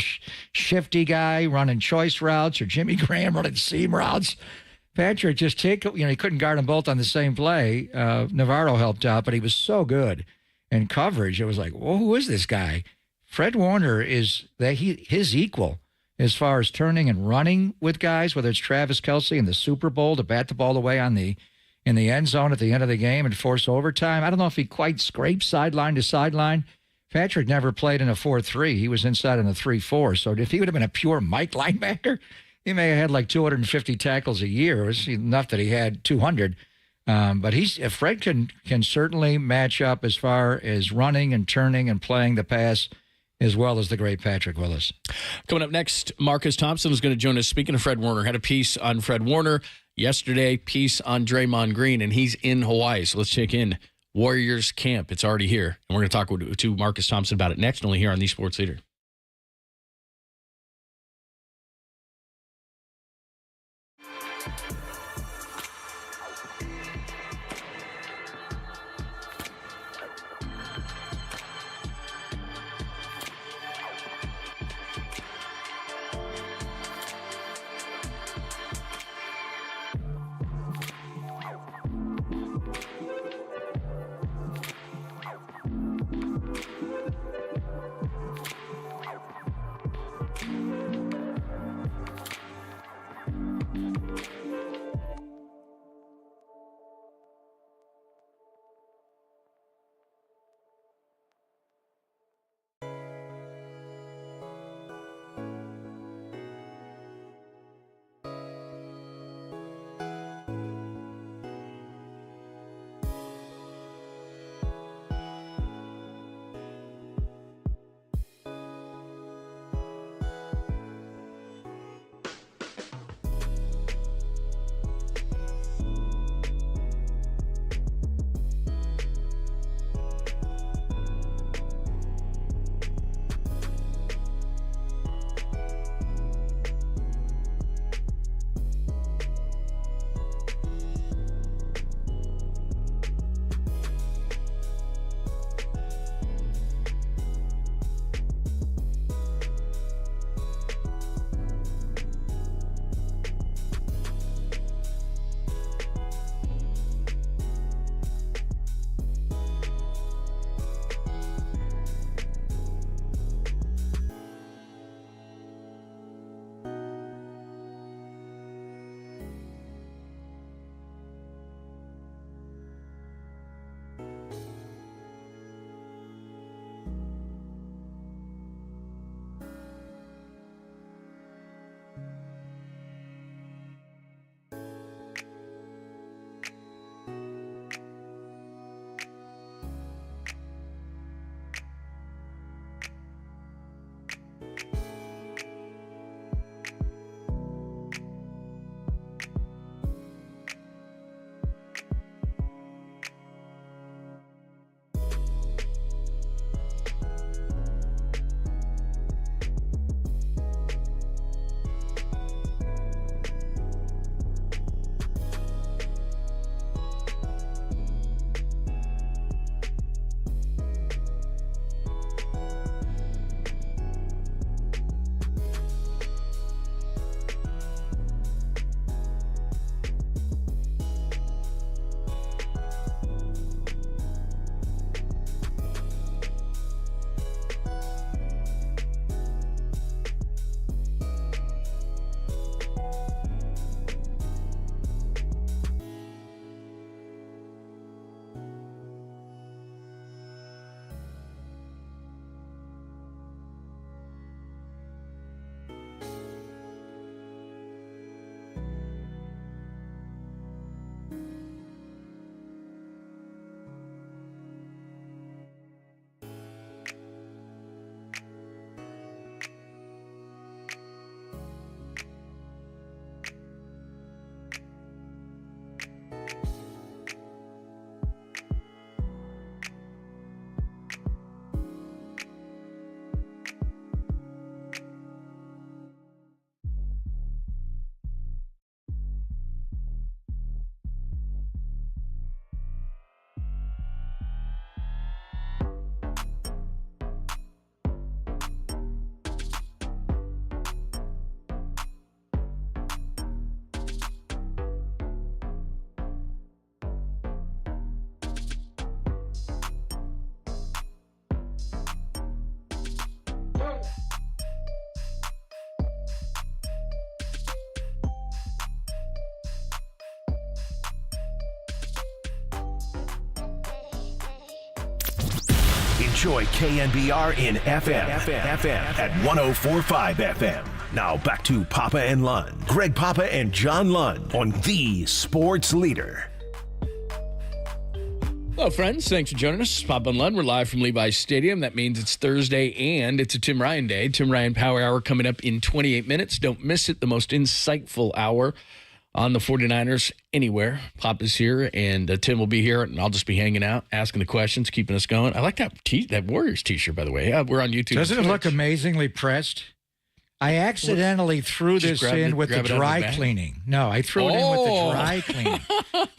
shifty guy running choice routes, or Jimmy Graham running seam routes. Patrick just he couldn't guard them both on the same play. Navarro helped out, but he was so good in coverage. It was like, whoa, who is this guy? Fred Warner is his equal as far as turning and running with guys, whether it's Travis Kelce in the Super Bowl to bat the ball away in the end zone at the end of the game and force overtime. I don't know if he quite scraped sideline to sideline. Patrick never played in a 4-3. He was inside in a 3-4. So if he would have been a pure Mike linebacker, he may have had like 250 tackles a year. It was enough that he had 200. But Fred can certainly match up as far as running and turning and playing the pass, as well as the great Patrick Willis. Coming up next, Marcus Thompson is going to join us. Speaking of Fred Warner, had a piece on Fred Warner yesterday, piece on Draymond Green, and he's in Hawaii. So let's check in Warriors camp. It's already here. And we're going to talk to Marcus Thompson about it next, only here on the Sports Leader. Enjoy KNBR in FM at 104.5 FM. Now back to Papa and Lund. Greg Papa and John Lund on the Sports Leader. Hello, friends. Thanks for joining us. Papa and Lund. We're live from Levi's Stadium. That means it's Thursday and it's a Tim Ryan Day. Tim Ryan Power Hour coming up in 28 minutes. Don't miss it. The most insightful hour on the 49ers anywhere. Papa's here, and Tim will be here, and I'll just be hanging out, asking the questions, keeping us going. I like that Warriors t-shirt, by the way. Yeah, we're on YouTube. Doesn't it look amazingly pressed? I accidentally threw this in with the dry cleaning. No, I threw it in with the dry cleaning.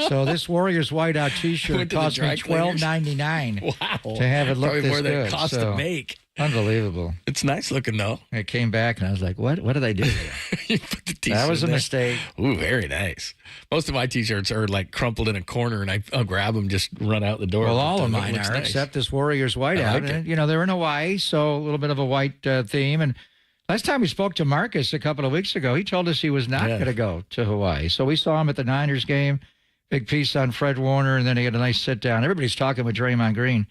So this Warriors whiteout T-shirt cost me $12.99. to have it look Probably this more than good. it cost to make. Unbelievable. It's nice looking, though. I came back, and I was like, what did I do here? You put the t-shirt That was a there. mistake. Ooh, very nice. Most of my T-shirts are like crumpled in a corner, and I'll grab them, just run out the door. Well, all But of it mine looks are, nice. except this Warriors whiteout. like it. And, they're in Hawaii, so a little bit of a white theme. And last time we spoke to Marcus a couple of weeks ago, he told us he was not going to go to Hawaii. So we saw him at the Niners game, big piece on Fred Warner, and then he had a nice sit-down. Everybody's talking with Draymond Green.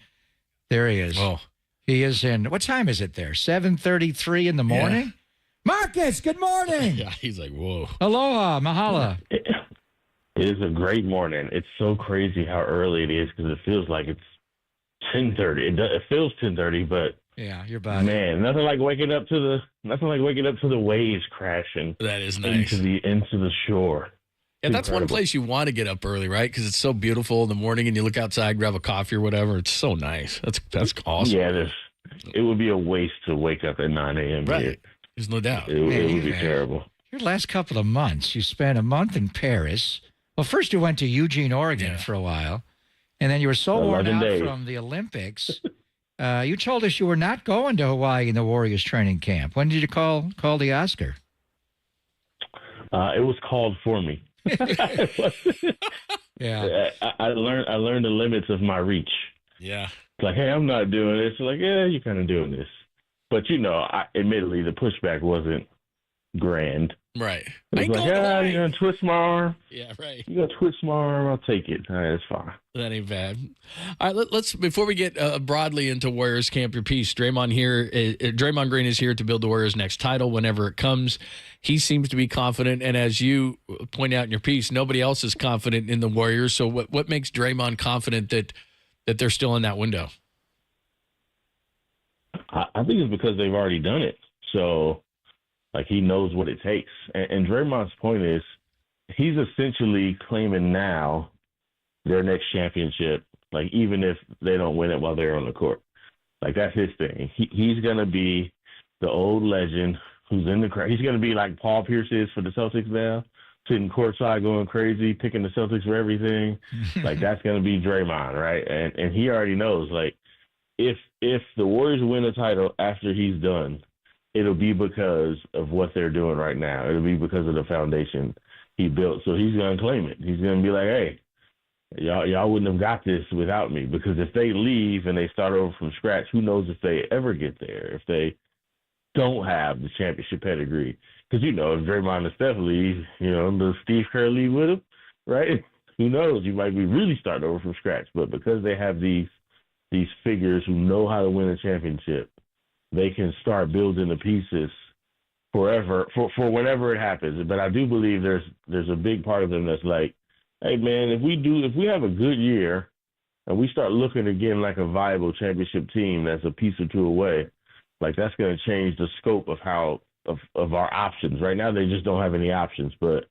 There he is. Oh. He is in, what time is it there? 7:33 in the morning? Yeah. Marcus, good morning. Yeah, he's like, whoa. Aloha, mahala. It is a great morning. It's so crazy how early it is because it feels like it's 10:30. It feels 10:30, but yeah, your body. Man, nothing like waking up to the waves crashing. That is nice. into the shore. Yeah, that's one place you want to get up early, right? Because it's so beautiful in the morning, and you look outside, grab a coffee or whatever. It's so nice. That's awesome. Yeah, it would be a waste to wake up at 9 a.m. Right. Here. There's no doubt. It would be terrible. Your last couple of months, you spent a month in Paris. Well, first you went to Eugene, Oregon for a while, and then you were so worn out from the Olympics. You told us you were not going to Hawaii in the Warriors training camp. When did you call the Oscar? It was called for me. Yeah, I learned the limits of my reach. Yeah, it's like, hey, I'm not doing this. Like, yeah, you're kind of doing this, but admittedly, the pushback wasn't grand. Right. It's like, yeah, you're gonna twist my arm. Yeah, right. You gonna twist my arm? I'll take it. All right, that's fine. That ain't bad. All right, let's before we get broadly into Warriors camp, your piece. Draymond Green is here to build the Warriors' next title whenever it comes. He seems to be confident, and as you point out in your piece, nobody else is confident in the Warriors. So, what makes Draymond confident that they're still in that window? I think it's because they've already done it. So, like, he knows what it takes. And Draymond's point is, he's essentially claiming now their next championship, like, even if they don't win it while they're on the court. Like, that's his thing. He's going to be the old legend who's in the crowd. He's going to be like Paul Pierce is for the Celtics now, sitting courtside going crazy, picking the Celtics for everything. Like, that's going to be Draymond, right? And he already knows, like, if the Warriors win a title after he's done, it'll be because of what they're doing right now. It'll be because of the foundation he built. So he's going to claim it. He's going to be like, hey, y'all wouldn't have got this without me. Because if they leave and they start over from scratch, who knows if they ever get there, if they don't have the championship pedigree. Because, if Draymond and Steph leave, does Steve Kerr leave with him, right? Who knows? You might be really starting over from scratch. But because they have these figures who know how to win a championship, they can start building the pieces forever for whenever it happens. But I do believe there's a big part of them that's like, hey man, if we have a good year and we start looking again like a viable championship team that's a piece or two away, like that's going to change the scope of of our options. Right now they just don't have any options. But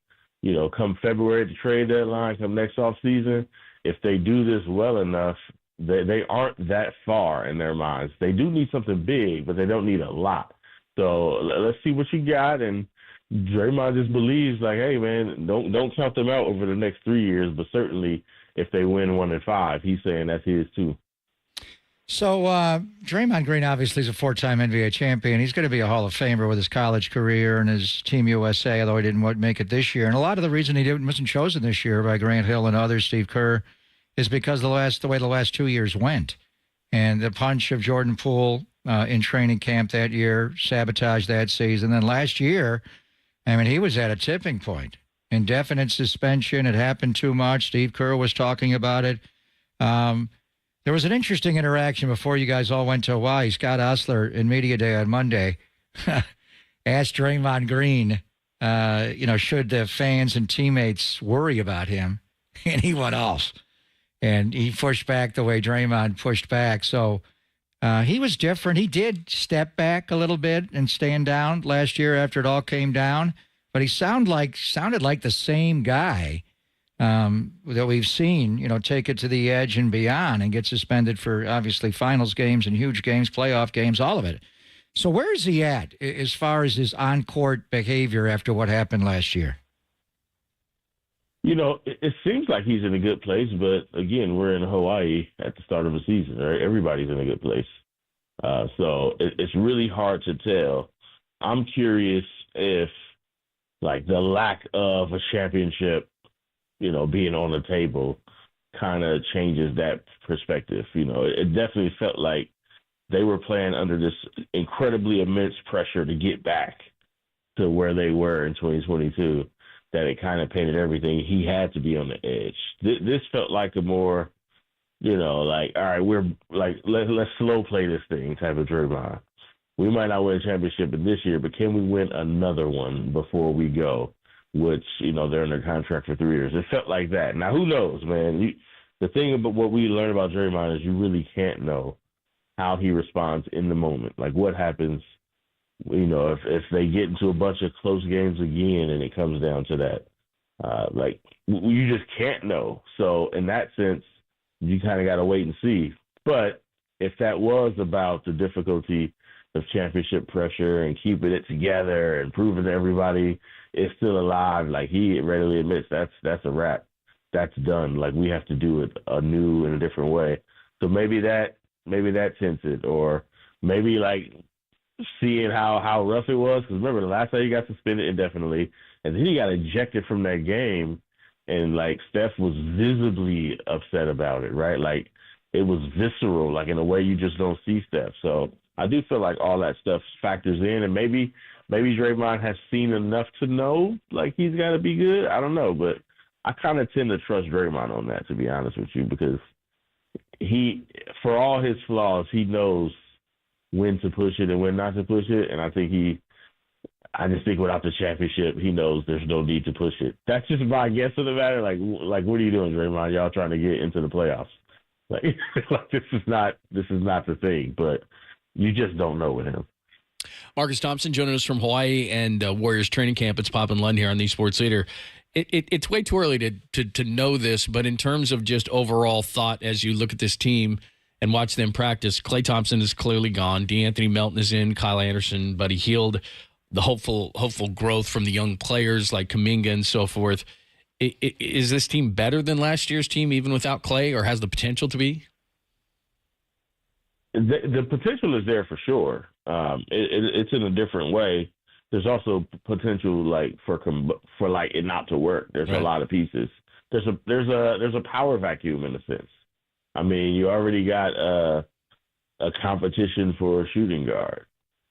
come February, the trade deadline, come next off season, if they do this well enough, they aren't that far in their minds. They do need something big, but they don't need a lot. So let's see what you got. And Draymond just believes, like, hey, man, don't count them out over the next 3 years. But certainly if they win 1 and 5, he's saying that's his too. So Draymond Green obviously is a 4-time NBA champion. He's going to be a Hall of Famer with his college career and his Team USA, although he didn't make it this year. And a lot of the reason he wasn't chosen this year by Grant Hill and others, Steve Kerr, is because the way the last 2 years went. And the punch of Jordan Poole in training camp that year sabotaged that season. Then last year, he was at a tipping point. Indefinite suspension. It happened too much. Steve Kerr was talking about it. There There was an interesting interaction before you guys all went to Hawaii. Scott Osler in Media Day on Monday asked Draymond Green, should the fans and teammates worry about him? And he went off. And he pushed back the way Draymond pushed back. So he was different. He did step back a little bit and stand down last year after it all came down. But he sounded like the same guy that we've seen, take it to the edge and beyond and get suspended for, obviously, finals games and huge games, playoff games, all of it. So where is he at as far as his on-court behavior after what happened last year? It seems like he's in a good place, but again, we're in Hawaii at the start of the season, right? Everybody's in a good place. So it's really hard to tell. I'm curious if, the lack of a championship, being on the table kind of changes that perspective. It definitely felt like they were playing under this incredibly immense pressure to get back to where they were in 2022. That it kind of painted everything. He had to be on the edge. This felt like a more, all right, we're let's slow play this thing type of Draymond. We might not win a championship this year, but can we win another one before we go? Which, they're under contract for 3 years. It felt like that. Now, who knows, man? The thing about what we learned about Draymond is you really can't know how he responds in the moment. Like what happens if they get into a bunch of close games again and it comes down to that, you just can't know. So in that sense, you kind of got to wait and see. But if that was about the difficulty of championship pressure and keeping it together and proving to everybody it's still alive, like he readily admits, that's a wrap. That's done. Like we have to do it anew in a different way. So maybe that tints it, or maybe seeing how rough it was, because remember the last time he got suspended indefinitely, and then he got ejected from that game, and Steph was visibly upset about it, right? It was visceral, in a way you just don't see Steph. So I do feel like all that stuff factors in, and maybe Draymond has seen enough to know he's got to be good. I don't know, but I kind of tend to trust Draymond on that, to be honest with you, because he, for all his flaws, he knows when to push it and when not to push it. And I just think without the championship, he knows there's no need to push it. That's just my guess of the matter. What are you doing, Draymond? Y'all trying to get into the playoffs. This is not the thing, but you just don't know with him. Marcus Thompson joining us from Hawaii and Warriors training camp. It's Pop and Lund here on the Sports Leader. It's way too early to know this, but in terms of just overall thought as you look at this team and watch them practice, Klay Thompson is clearly gone. DeAnthony Melton is in. Kyle Anderson, Buddy Hield, the hopeful growth from the young players like Kuminga and so forth. Is this team better than last year's team, even without Klay, or has the potential to be? The potential is there for sure. It's in a different way. There's also potential for it not to work. There's a lot of pieces. There's a power vacuum in a sense. I mean, you already got a competition for a shooting guard,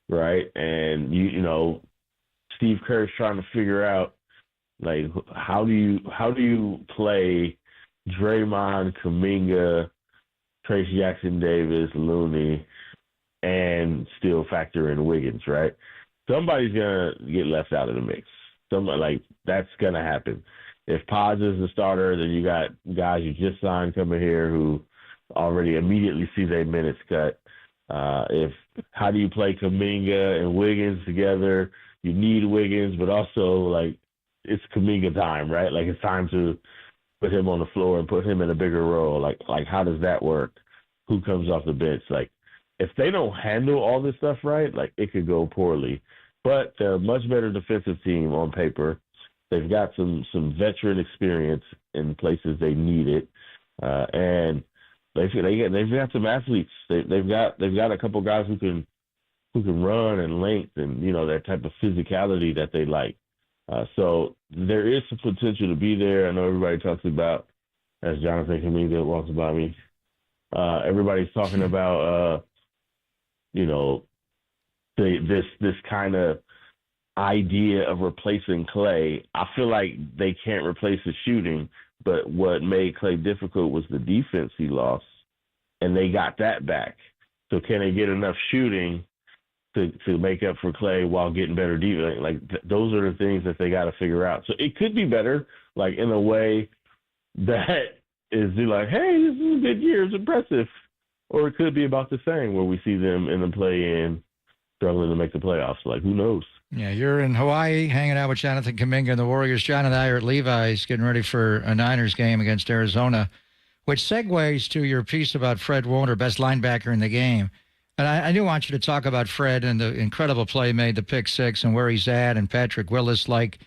right? And Steve Kerr's trying to figure out how do you play Draymond, Kuminga, Trace Jackson Davis, Looney, and still factor in Wiggins, right? Somebody's gonna get left out of the mix. That's gonna happen. If Pods is the starter, then you got guys you just signed coming here who already immediately see their minutes cut. How do you play Kuminga and Wiggins together? You need Wiggins, but also it's Kuminga time, right? It's time to put him on the floor and put him in a bigger role. How does that work? Who comes off the bench? If they don't handle all this stuff right, it could go poorly. But they're a much better defensive team on paper. They've got some veteran experience in places they need it, and they've got some athletes. They've got a couple guys who can run and length and that type of physicality that they like. So there is some potential to be there. I know everybody talks about, as Jonathan Kuminga walks by me, everybody's talking about this kind of idea of replacing Klay. I feel like they can't replace the shooting, but what made Klay difficult was the defense he lost. and they got that back. So can they get enough shooting to make up for Clay while getting better defense? Like those are the things that they got to figure out. So it could be better, like in a way that is like, hey, this is a good year, it's impressive. Or it could be about the same, where we see them in the play-in struggling to make the playoffs. Like, who knows? Yeah, you're in Hawaii hanging out with Jonathan Kuminga and the Warriors. John and I are at Levi's getting ready for a Niners game against Arizona, which segues to your piece about Fred Warner, best linebacker in the game. And I do want you to talk about Fred and the incredible play made, the pick six, and where he's at, and Patrick Willis-like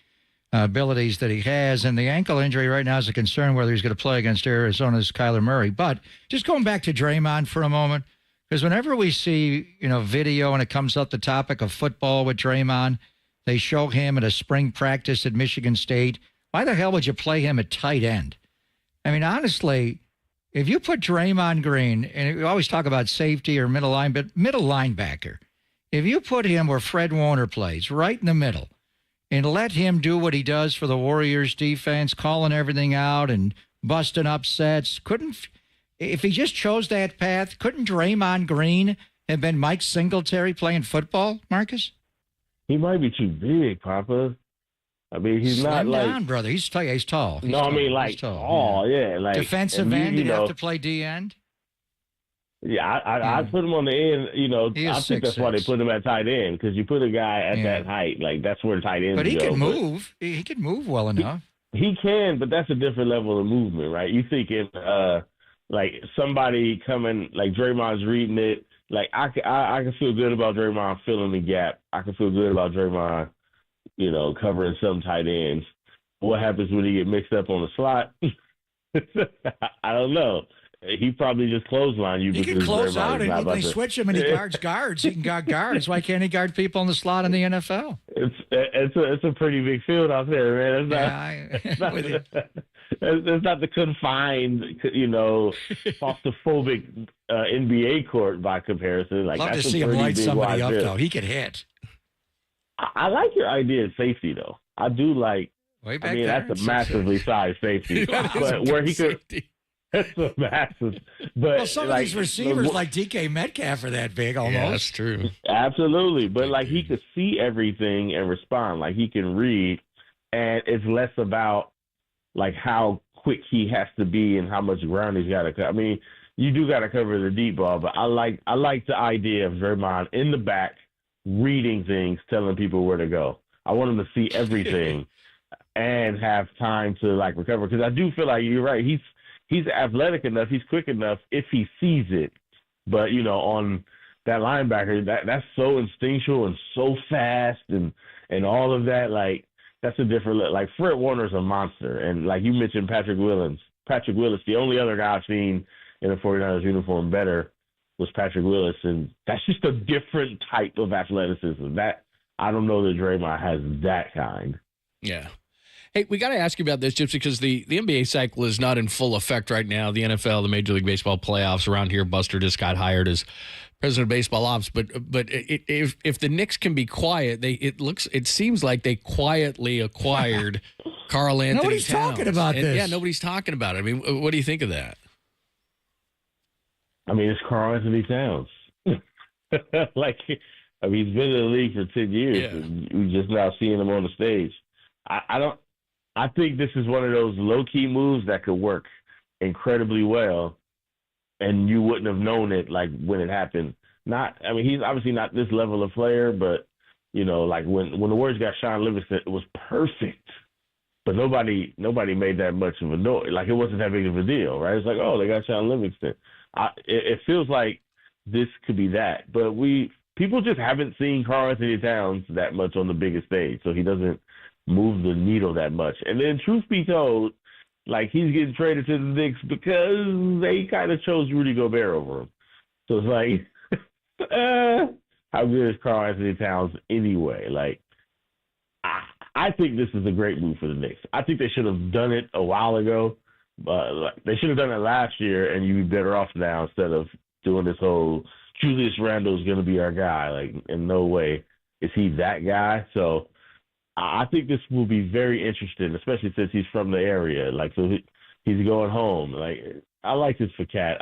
abilities that he has. And the ankle injury right now is a concern whether he's going to play against Arizona's Kyler Murray. But just going back to Draymond for a moment, because whenever we see, video and it comes up the topic of football with Draymond, they show him at a spring practice at Michigan State. Why the hell would you play him at tight end? I mean, honestly, if you put Draymond Green, and we always talk about safety or middle linebacker, if you put him where Fred Warner plays, right in the middle, and let him do what he does for the Warriors defense, calling everything out and busting upsets, if he just chose that path, couldn't Draymond Green have been Mike Singletary playing football, Marcus? He might be too big, Papa. I mean, he's Slim not like down, brother. He's tall. He's tall. No, I mean like tall. Yeah, like defensive end. He'd have to play D end. Yeah, I put him on the end. I think that's why they put him at tight end, because you put a guy at that height, like that's where tight ends. But he go. can move. He can move well enough. He can, but that's a different level of movement, right? You thinking like somebody coming, like Draymond's reading it. Like I can feel good about Draymond filling the gap. I can feel good about Draymond, covering some tight ends. What happens when he get mixed up on the slot? I don't know. He probably just clothesline you. He can close out, and they switch him, and he guards guards. He can guard guards. Why can't he guard people in the slot in the NFL? It's a pretty big field out there, man. It's not the confined, claustrophobic NBA court by comparison. Like, love to see him light somebody up, though. He could hit. I like your idea of safety, though. I do like. Way back there, that's a massively sized safety, but where he could. That's a massive. But some of these receivers like DK Metcalf are that big almost. Yeah, that's true. Absolutely. But he could see everything and respond. Like he can read, and it's less about like how quick he has to be and how much ground he's got to cover. I mean, you do got to cover the deep ball, but I like the idea of Draymond in the back reading things, telling people where to go. I want him to see everything and have time to like recover, because I do feel like you're right. He's athletic enough. He's quick enough if he sees it. But, on that linebacker, that's so instinctual and so fast and all of that. Like, that's a different – like, Fred Warner's a monster. And, like you mentioned, Patrick Willis, the only other guy I've seen in a 49ers uniform better was Patrick Willis. And that's just a different type of athleticism. That I don't know that Draymond has that kind. Yeah. Hey, we got to ask you about this, just because the NBA cycle is not in full effect right now. The NFL, the Major League Baseball playoffs around here, Buster just got hired as president of baseball ops. But if the Knicks can be quiet, it seems like they quietly acquired Karl Anthony Nobody's Towns. talking about this. Yeah, nobody's talking about it. I mean, what do you think of that? I mean, it's Karl Anthony Towns. He's been in the league for 10 years, and we're just now seeing him on the stage. I think this is one of those low-key moves that could work incredibly well, and you wouldn't have known it like when it happened. He's obviously not this level of player, but like when the Warriors got Sean Livingston, it was perfect. But nobody made that much of a noise. Like, it wasn't that big of a deal, right? It's like, oh, they got Sean Livingston. It feels like this could be that, but people just haven't seen Karl Anthony Towns that much on the biggest stage, so he doesn't move the needle that much. And then, truth be told, like, he's getting traded to the Knicks because they kind of chose Rudy Gobert over him. So it's like, how good is Karl Anthony Towns anyway? Like, I think this is a great move for the Knicks. I think they should have done it a while ago. They should have done it last year, and you'd be better off now instead of doing this whole Julius Randle's going to be our guy. Like, in no way is he that guy. So I think this will be very interesting, especially since he's from the area. Like, so he's going home. Like, I like this for Cat.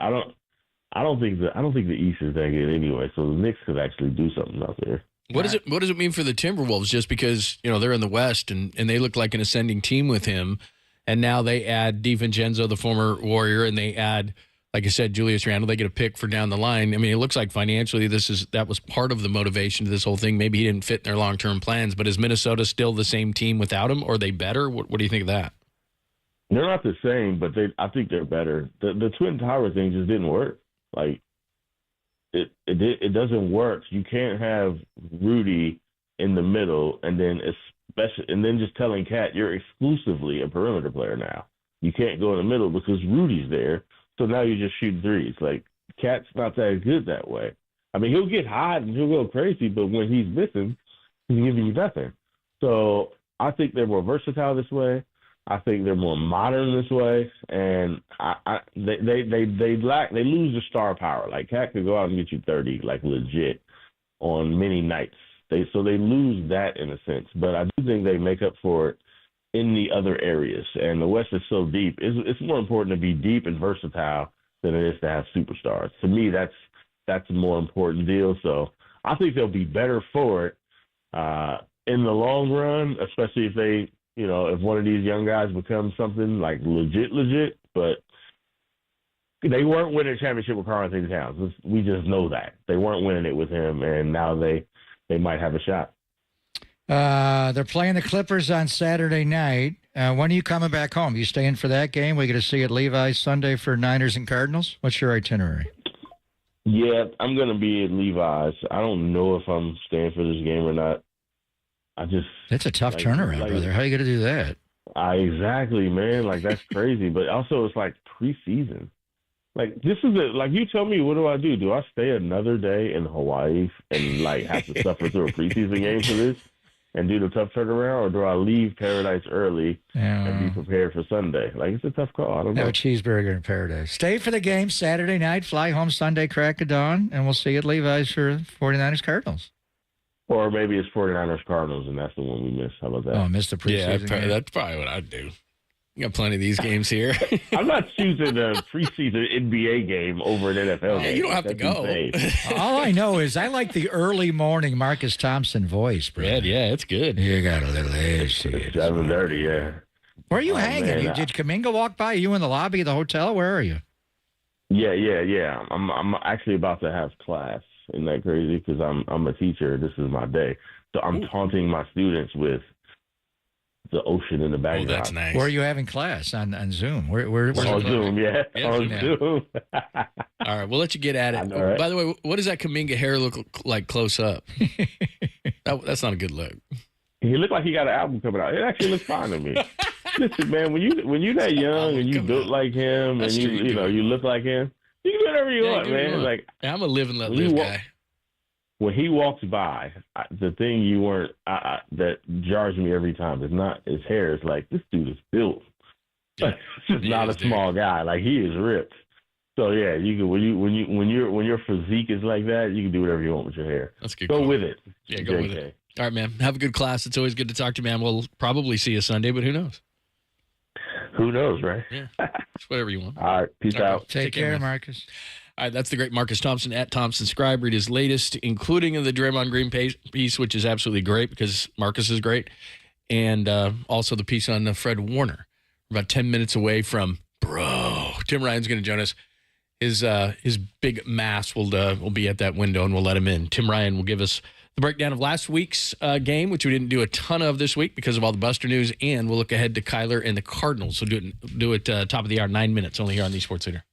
I don't think the East is that good anyway. So the Knicks could actually do something out there. What does it mean for the Timberwolves? Just because they're in the West and they look like an ascending team with him, and now they add DiVincenzo, the former Warrior, and they add, like I said, Julius Randle. They get a pick for down the line. I mean, it looks like financially that was part of the motivation to this whole thing. Maybe he didn't fit in their long-term plans, but is Minnesota still the same team without him, or are they better? What do you think of that? They're not the same, but I think they're better. The Twin Tower thing just didn't work. Like it doesn't work. You can't have Rudy in the middle and then just telling Cat you're exclusively a perimeter player now. You can't go in the middle because Rudy's there. So now you just shoot threes. Like Cat's not that good that way. I mean, he'll get hot and he'll go crazy, but when he's missing, he's giving you nothing. So I think they're more versatile this way. I think they're more modern this way, and they lose the star power. Like Cat could go out and get you 30, like legit, on many nights. They lose that in a sense, but I do think they make up for it in the other areas. And the West is so deep. It's more important to be deep and versatile than it is to have superstars. To me, that's a more important deal. So I think they'll be better for it in the long run, especially if they. If one of these young guys becomes something like legit, but they weren't winning a championship with Karl-Anthony Towns. We just know that. They weren't winning it with him, and now they might have a shot. They're playing the Clippers on Saturday night. When are you coming back home? You staying for that game? We get to see at Levi's Sunday for Niners and Cardinals? What's your itinerary? Yeah, I'm going to be at Levi's. I don't know if I'm staying for this game or not. It's a tough turnaround, brother. How are you going to do that? Exactly, man. Like, that's crazy. But also, it's like preseason. Like, this is like, you tell me, what do I do? Do I stay another day in Hawaii and, like, have to suffer through a preseason game for this and do the tough turnaround? Or do I leave Paradise early and be prepared for Sunday? Like, it's a tough call. I don't know. Have a cheeseburger in Paradise. Stay for the game Saturday night, fly home Sunday, crack of dawn, and we'll see you at Levi's for 49ers Cardinals. Or maybe it's 49ers Cardinals, and that's the one we missed. How about that? Oh, missed the preseason game. That's probably what I'd do. You got plenty of these games here. I'm not choosing a preseason NBA game over an NFL game. You don't have to go. All I know is I like the early morning Marcus Thompson voice, bro. Yeah, it's good. You got a little edge. 7:30, yeah. Where are you hanging? Did Kaminga walk by you in the lobby of the hotel? Where are you? Yeah. I'm actually about to have class. Isn't that crazy? Because I'm a teacher. This is my day. So I'm taunting my students with the ocean in the background. Oh, that's nice. Where are you having class? On Zoom? Where's on Zoom, yeah. On Zoom. All right, we'll let you get at it. Know, right? By the way, what does that Kaminga hair look like close up? That's not a good look. He looked like he got an album coming out. It actually looks fine to me. Listen, man, when you that young and you built like him and you look like him, you can do whatever you want, man. Like, I'm a live and let live guy. When he walks by, the thing that jars me every time is not his hair. It's like, this dude is built. Yeah. It's just not a small guy. Like, he is ripped. So yeah, you can when your physique is like that, you can do whatever you want with your hair. That's good. Go with it. Yeah, go with it. All right, man. Have a good class. It's always good to talk to you, man. We'll probably see you Sunday, but who knows? Who knows, right? Yeah. It's whatever you want. All right. Peace out. Take care, Marcus. All right, that's the great Marcus Thompson at Thompson Scribe. Read his latest, including the Draymond Green piece, which is absolutely great because Marcus is great, and also the piece on Fred Warner. We're about 10 minutes away from Tim Ryan's going to join us. His big mass will be at that window, and we'll let him in. Tim Ryan will give us the breakdown of last week's game, which we didn't do a ton of this week because of all the Buster news, and we'll look ahead to Kyler and the Cardinals. So do it top of the hour, 9 minutes, only here on the Sports Leader.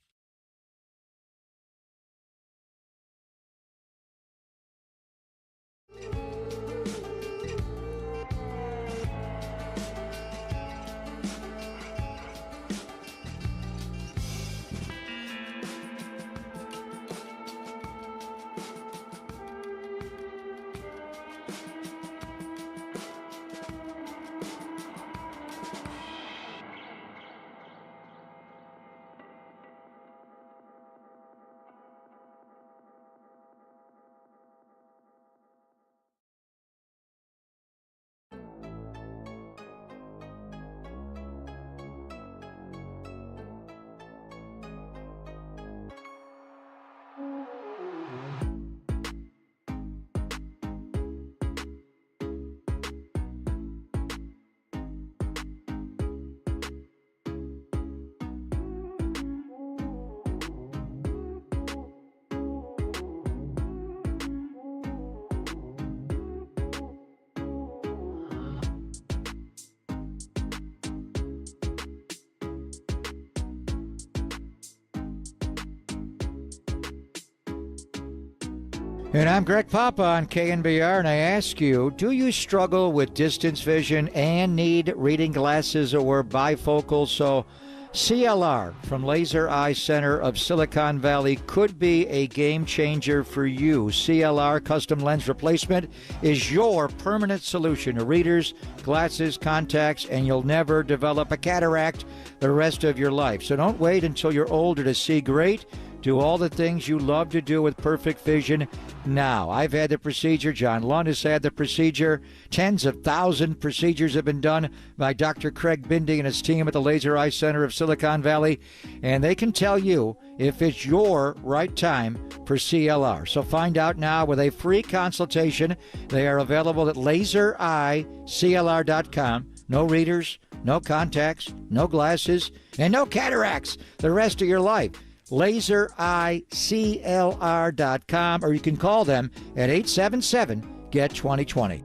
And I'm Greg Papa on KNBR, and I ask you, do you struggle with distance vision and need reading glasses or bifocals? So CLR from Laser Eye Center of Silicon Valley could be a game changer for you. CLR custom lens replacement is your permanent solution to readers, glasses, contacts, and you'll never develop a cataract the rest of your life. So don't wait until you're older to see great. Do all the things you love to do with perfect vision now. I've had the procedure. John Lund has had the procedure. Tens of thousands of procedures have been done by Dr. Craig Bindi and his team at the Laser Eye Center of Silicon Valley, and they can tell you if it's your right time for CLR. So find out now with a free consultation. They are available at lasereyeclr.com. No readers, no contacts, no glasses, and no cataracts the rest of your life. lasereyeclr.com, or you can call them at 877-GET-2020.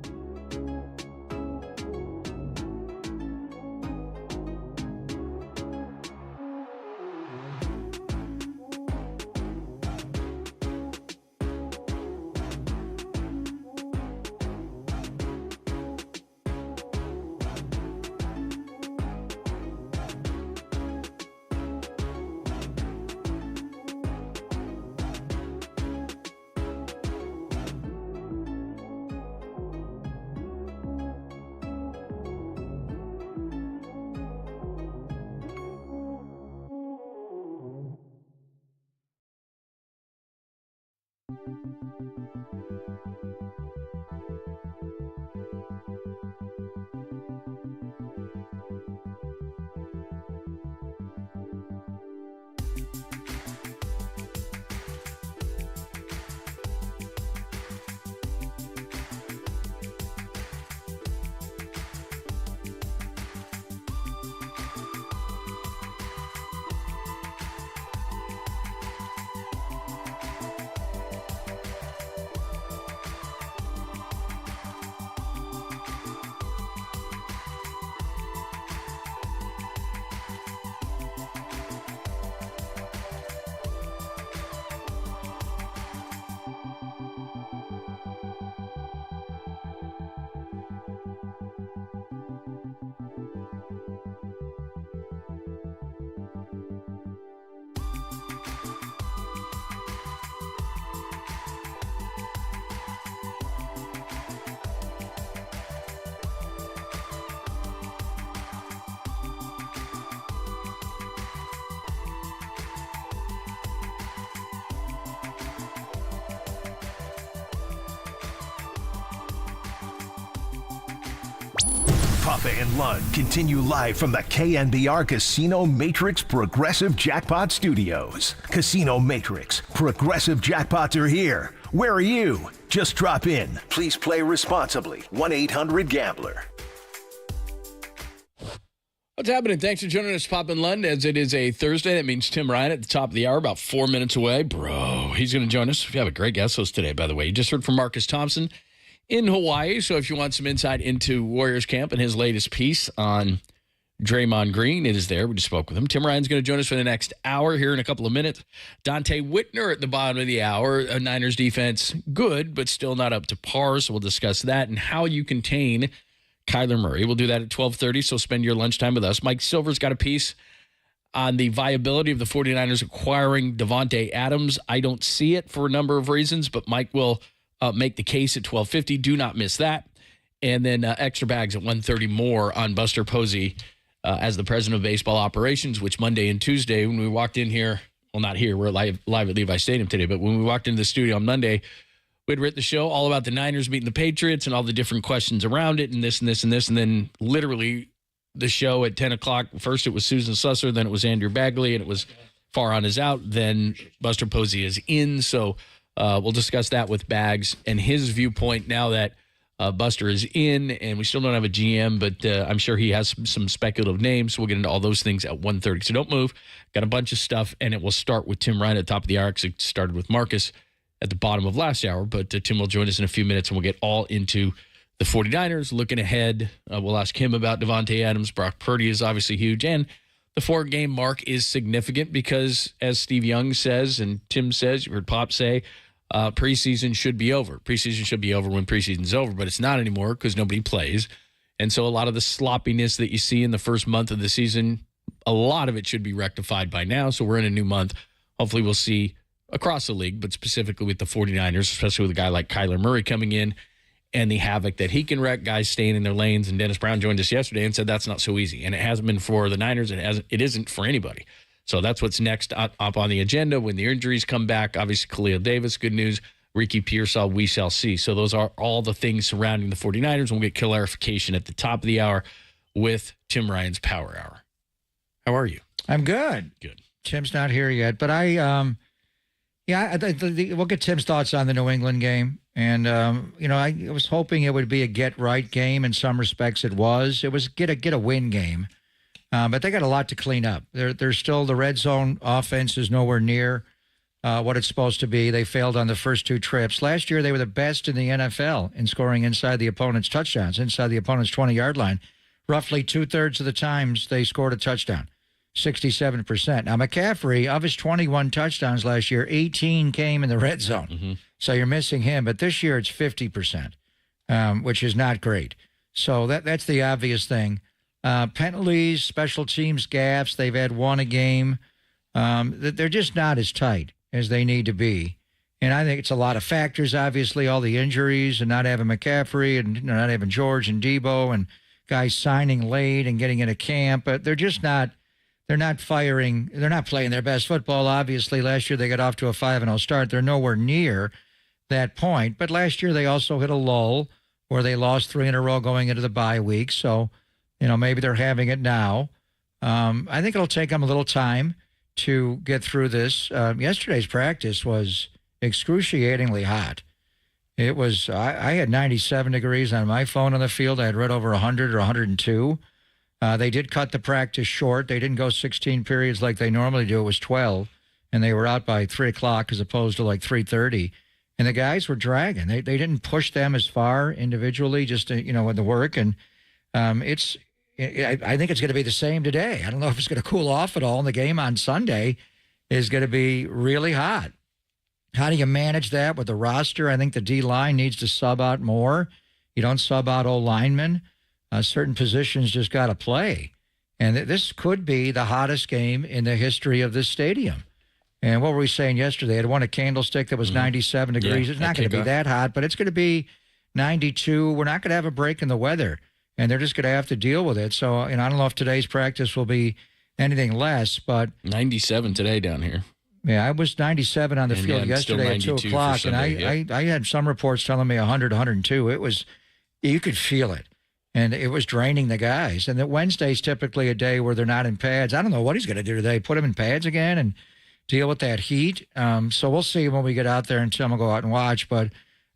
Papa and Lund continue live from the KNBR Casino Matrix Progressive Jackpot Studios. Casino Matrix, Progressive Jackpots are here. Where are you? Just drop in. Please play responsibly. 1-800-GAMBLER. What's happening? Thanks for joining us, Pop and Lund, as it is a Thursday. That means Tim Ryan at the top of the hour, about 4 minutes away. Bro, he's going to join us. We have a great guest host today, by the way. You just heard from Marcus Thompson in Hawaii, so if you want some insight into Warriors camp and his latest piece on Draymond Green, it is there. We just spoke with him. Tim Ryan's going to join us for the next hour here in a couple of minutes. Dante Whitner at the bottom of the hour. Niners defense, good, but still not up to par, so we'll discuss that and how you contain Kyler Murray. We'll do that at 12:30, so spend your lunchtime with us. Mike Silver's got a piece on the viability of the 49ers acquiring Davante Adams. I don't see it for a number of reasons, but Mike will make the case at 12:50. Do not miss that. And then extra bags at 1:30 more on Buster Posey as the president of baseball operations, which Monday and Tuesday when we walked in here, well, not here, we're live at Levi Stadium today, but when we walked into the studio on Monday, we'd written the show all about the Niners meeting the Patriots and all the different questions around it and this and this and this. And then literally the show at 10 o'clock, first it was Susan Susser, then it was Andrew Bagley, and it was Farhan is out. Then Buster Posey is in. So we'll discuss that with Bags and his viewpoint now that Buster is in, and we still don't have a GM, but I'm sure he has some speculative names. So we'll get into all those things at 1:30. So don't move. Got a bunch of stuff, and it will start with Tim Ryan at the top of the hour. It started with Marcus at the bottom of last hour, but Tim will join us in a few minutes, and we'll get all into the 49ers. Looking ahead, we'll ask him about Davante Adams. Brock Purdy is obviously huge, and the 4-game mark is significant because, as Steve Young says and Tim says, you heard Pop say, preseason should be over. Preseason should be over when preseason's over, but it's not anymore because nobody plays. And so a lot of the sloppiness that you see in the first month of the season, a lot of it should be rectified by now. So we're in a new month. Hopefully we'll see across the league, but specifically with the 49ers, especially with a guy like Kyler Murray coming in and the havoc that he can wreak, guys staying in their lanes. And Dennis Brown joined us yesterday and said that's not so easy. And it hasn't been for the Niners. It isn't for anybody. So that's what's next up on the agenda when the injuries come back. Obviously, Khalil Davis, good news. Ricky Pearsall, we shall see. So those are all the things surrounding the 49ers. We'll get clarification at the top of the hour with Tim Ryan's Power Hour. How are you? I'm good. Good. Tim's not here yet, but we'll get Tim's thoughts on the New England game. And, I was hoping it would be a get-right game. In some respects, it was. It was get a win game. But they got a lot to clean up. They're still, the red zone offense is nowhere near what it's supposed to be. They failed on the first two trips. Last year, they were the best in the NFL in scoring inside the opponent's touchdowns, inside the opponent's 20-yard line. Roughly two-thirds of the times they scored a touchdown, 67%. Now, McCaffrey, of his 21 touchdowns last year, 18 came in the red zone. Mm-hmm. So you're missing him. But this year, it's 50%, which is not great. So that's the obvious thing. Penalties, special teams gaffes, they've had one a game. They're just not as tight as they need to be. And I think it's a lot of factors, obviously, all the injuries and not having McCaffrey and not having George and Debo and guys signing late and getting into camp. But they're just not – they're not firing – they're not playing their best football. Obviously, last year they got off to a 5-0 start. They're nowhere near that point. But last year they also hit a lull where they lost 3 in a row going into the bye week. So, maybe they're having it now. I think it'll take them a little time to get through this. Yesterday's practice was excruciatingly hot. It was, I had 97 degrees on my phone on the field. I had read over 100 or 102. They did cut the practice short. They didn't go 16 periods like they normally do. It was 12, and they were out by 3 o'clock as opposed to like 3:30. And the guys were dragging. They didn't push them as far individually, just to, with the work. And I think it's going to be the same today. I don't know if it's going to cool off at all. And the game on Sunday is going to be really hot. How do you manage that with the roster? I think the D-line needs to sub out more. You don't sub out O-linemen. Certain positions just got to play. And this could be the hottest game in the history of this stadium. And what were we saying yesterday? It won a candlestick that was 97 degrees. It's not going to be that hot, but it's going to be 92. We're not going to have a break in the weather, and they're just going to have to deal with it. So, I don't know if today's practice will be anything less, but 97 today down here. Yeah, I was 97 on the field yesterday at 2 o'clock, Sunday, and I had some reports telling me 100, 102. It was, you could feel it, and it was draining the guys. And that Wednesday's typically a day where they're not in pads. I don't know what he's going to do today, put them in pads again and deal with that heat. So we'll see when we get out there, and Tim will go out and watch. But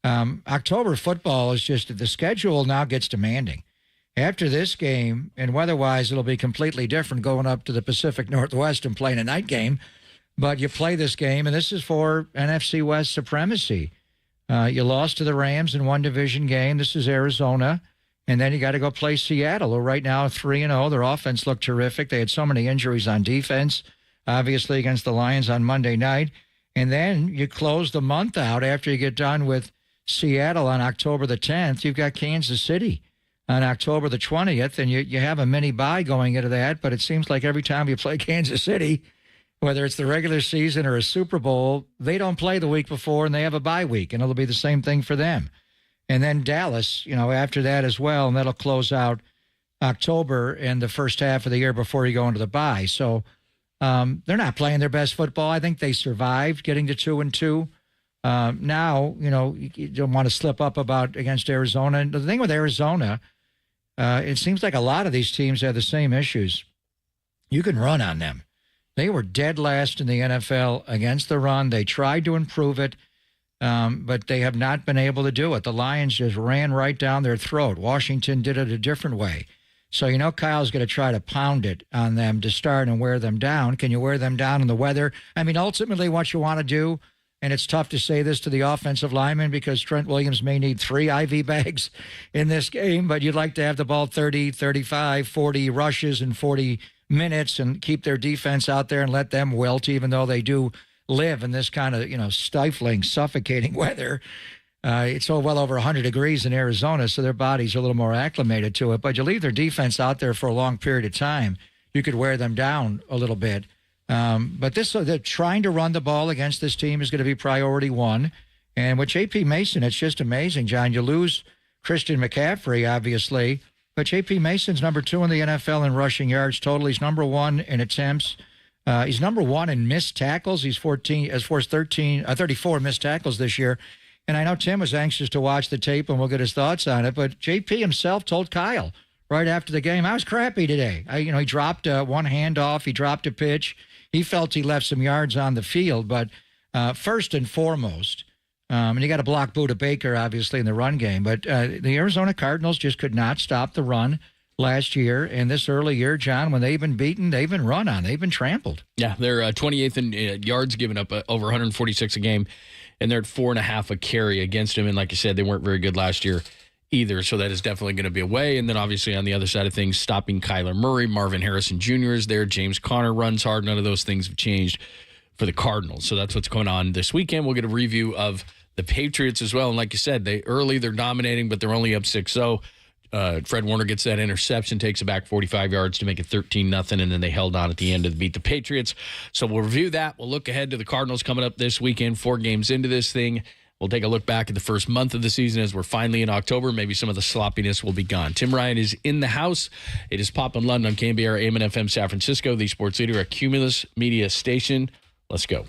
October football is just, the schedule now gets demanding. After this game, and weather-wise, it'll be completely different going up to the Pacific Northwest and playing a night game. But you play this game, and this is for NFC West supremacy. You lost to the Rams in one division game. This is Arizona. And then you got to go play Seattle, who right now 3-0. Their offense looked terrific. They had so many injuries on defense, obviously against the Lions on Monday night. And then you close the month out after you get done with Seattle on October the 10th. You've got Kansas City on October the 20th, and you have a mini bye going into that. But it seems like every time you play Kansas City, whether it's the regular season or a Super Bowl, they don't play the week before, and they have a bye week, and it'll be the same thing for them. And then Dallas, after that as well, and that'll close out October and the first half of the year before you go into the bye. So they're not playing their best football. I think they survived getting to 2-2. Now, you don't want to slip up against Arizona. And the thing with Arizona, it seems like a lot of these teams have the same issues. You can run on them. They were dead last in the NFL against the run. They tried to improve it, but they have not been able to do it. The Lions just ran right down their throat. Washington did it a different way. So, Kyle's going to try to pound it on them to start and wear them down. Can you wear them down in the weather? I mean, ultimately what you want to do, and it's tough to say this to the offensive lineman because Trent Williams may need 3 IV bags in this game, but you'd like to have the ball 30, 35, 40 rushes and 40 minutes and keep their defense out there and let them wilt, even though they do live in this kind of, stifling, suffocating weather. It's well over 100 degrees in Arizona, so their bodies are a little more acclimated to it. But you leave their defense out there for a long period of time, you could wear them down a little bit. But they're trying to run the ball against this team is going to be priority one. And with J.P. Mason, it's just amazing, John. You lose Christian McCaffrey, obviously, but J.P. Mason's number 2 in the NFL in rushing yards total. He's number 1 in attempts. He's number 1 in missed tackles. He's 34 missed tackles this year. And I know Tim was anxious to watch the tape, and we'll get his thoughts on it. But JP himself told Kyle right after the game, I was crappy today. He dropped one handoff. He dropped a pitch. He felt he left some yards on the field. But first and foremost, and you got to block Budda Baker, obviously, in the run game. But the Arizona Cardinals just could not stop the run last year. And this early year, John, when they've been beaten, they've been run on. They've been trampled. Yeah, they're 28th in yards given up, over 146 a game. And they're at 4.5 a carry against him. And like you said, they weren't very good last year either. So that is definitely going to be a way. And then obviously on the other side of things, stopping Kyler Murray, Marvin Harrison Jr. is there. James Conner runs hard. None of those things have changed for the Cardinals. So that's what's going on this weekend. We'll get a review of the Patriots as well. And like you said, they're dominating, but they're only up 6-0. Fred Warner gets that interception, takes it back 45 yards to make it 13-0, and then they held on at the end to beat the Patriots. So we'll review that. We'll look ahead to the Cardinals coming up this weekend, 4 games into this thing. We'll take a look back at the first month of the season as we're finally in October. Maybe some of the sloppiness will be gone. Tim Ryan is in the house. It is Pop in London on KNBR AM and FM San Francisco, the sports leader at Cumulus Media Station. Let's go.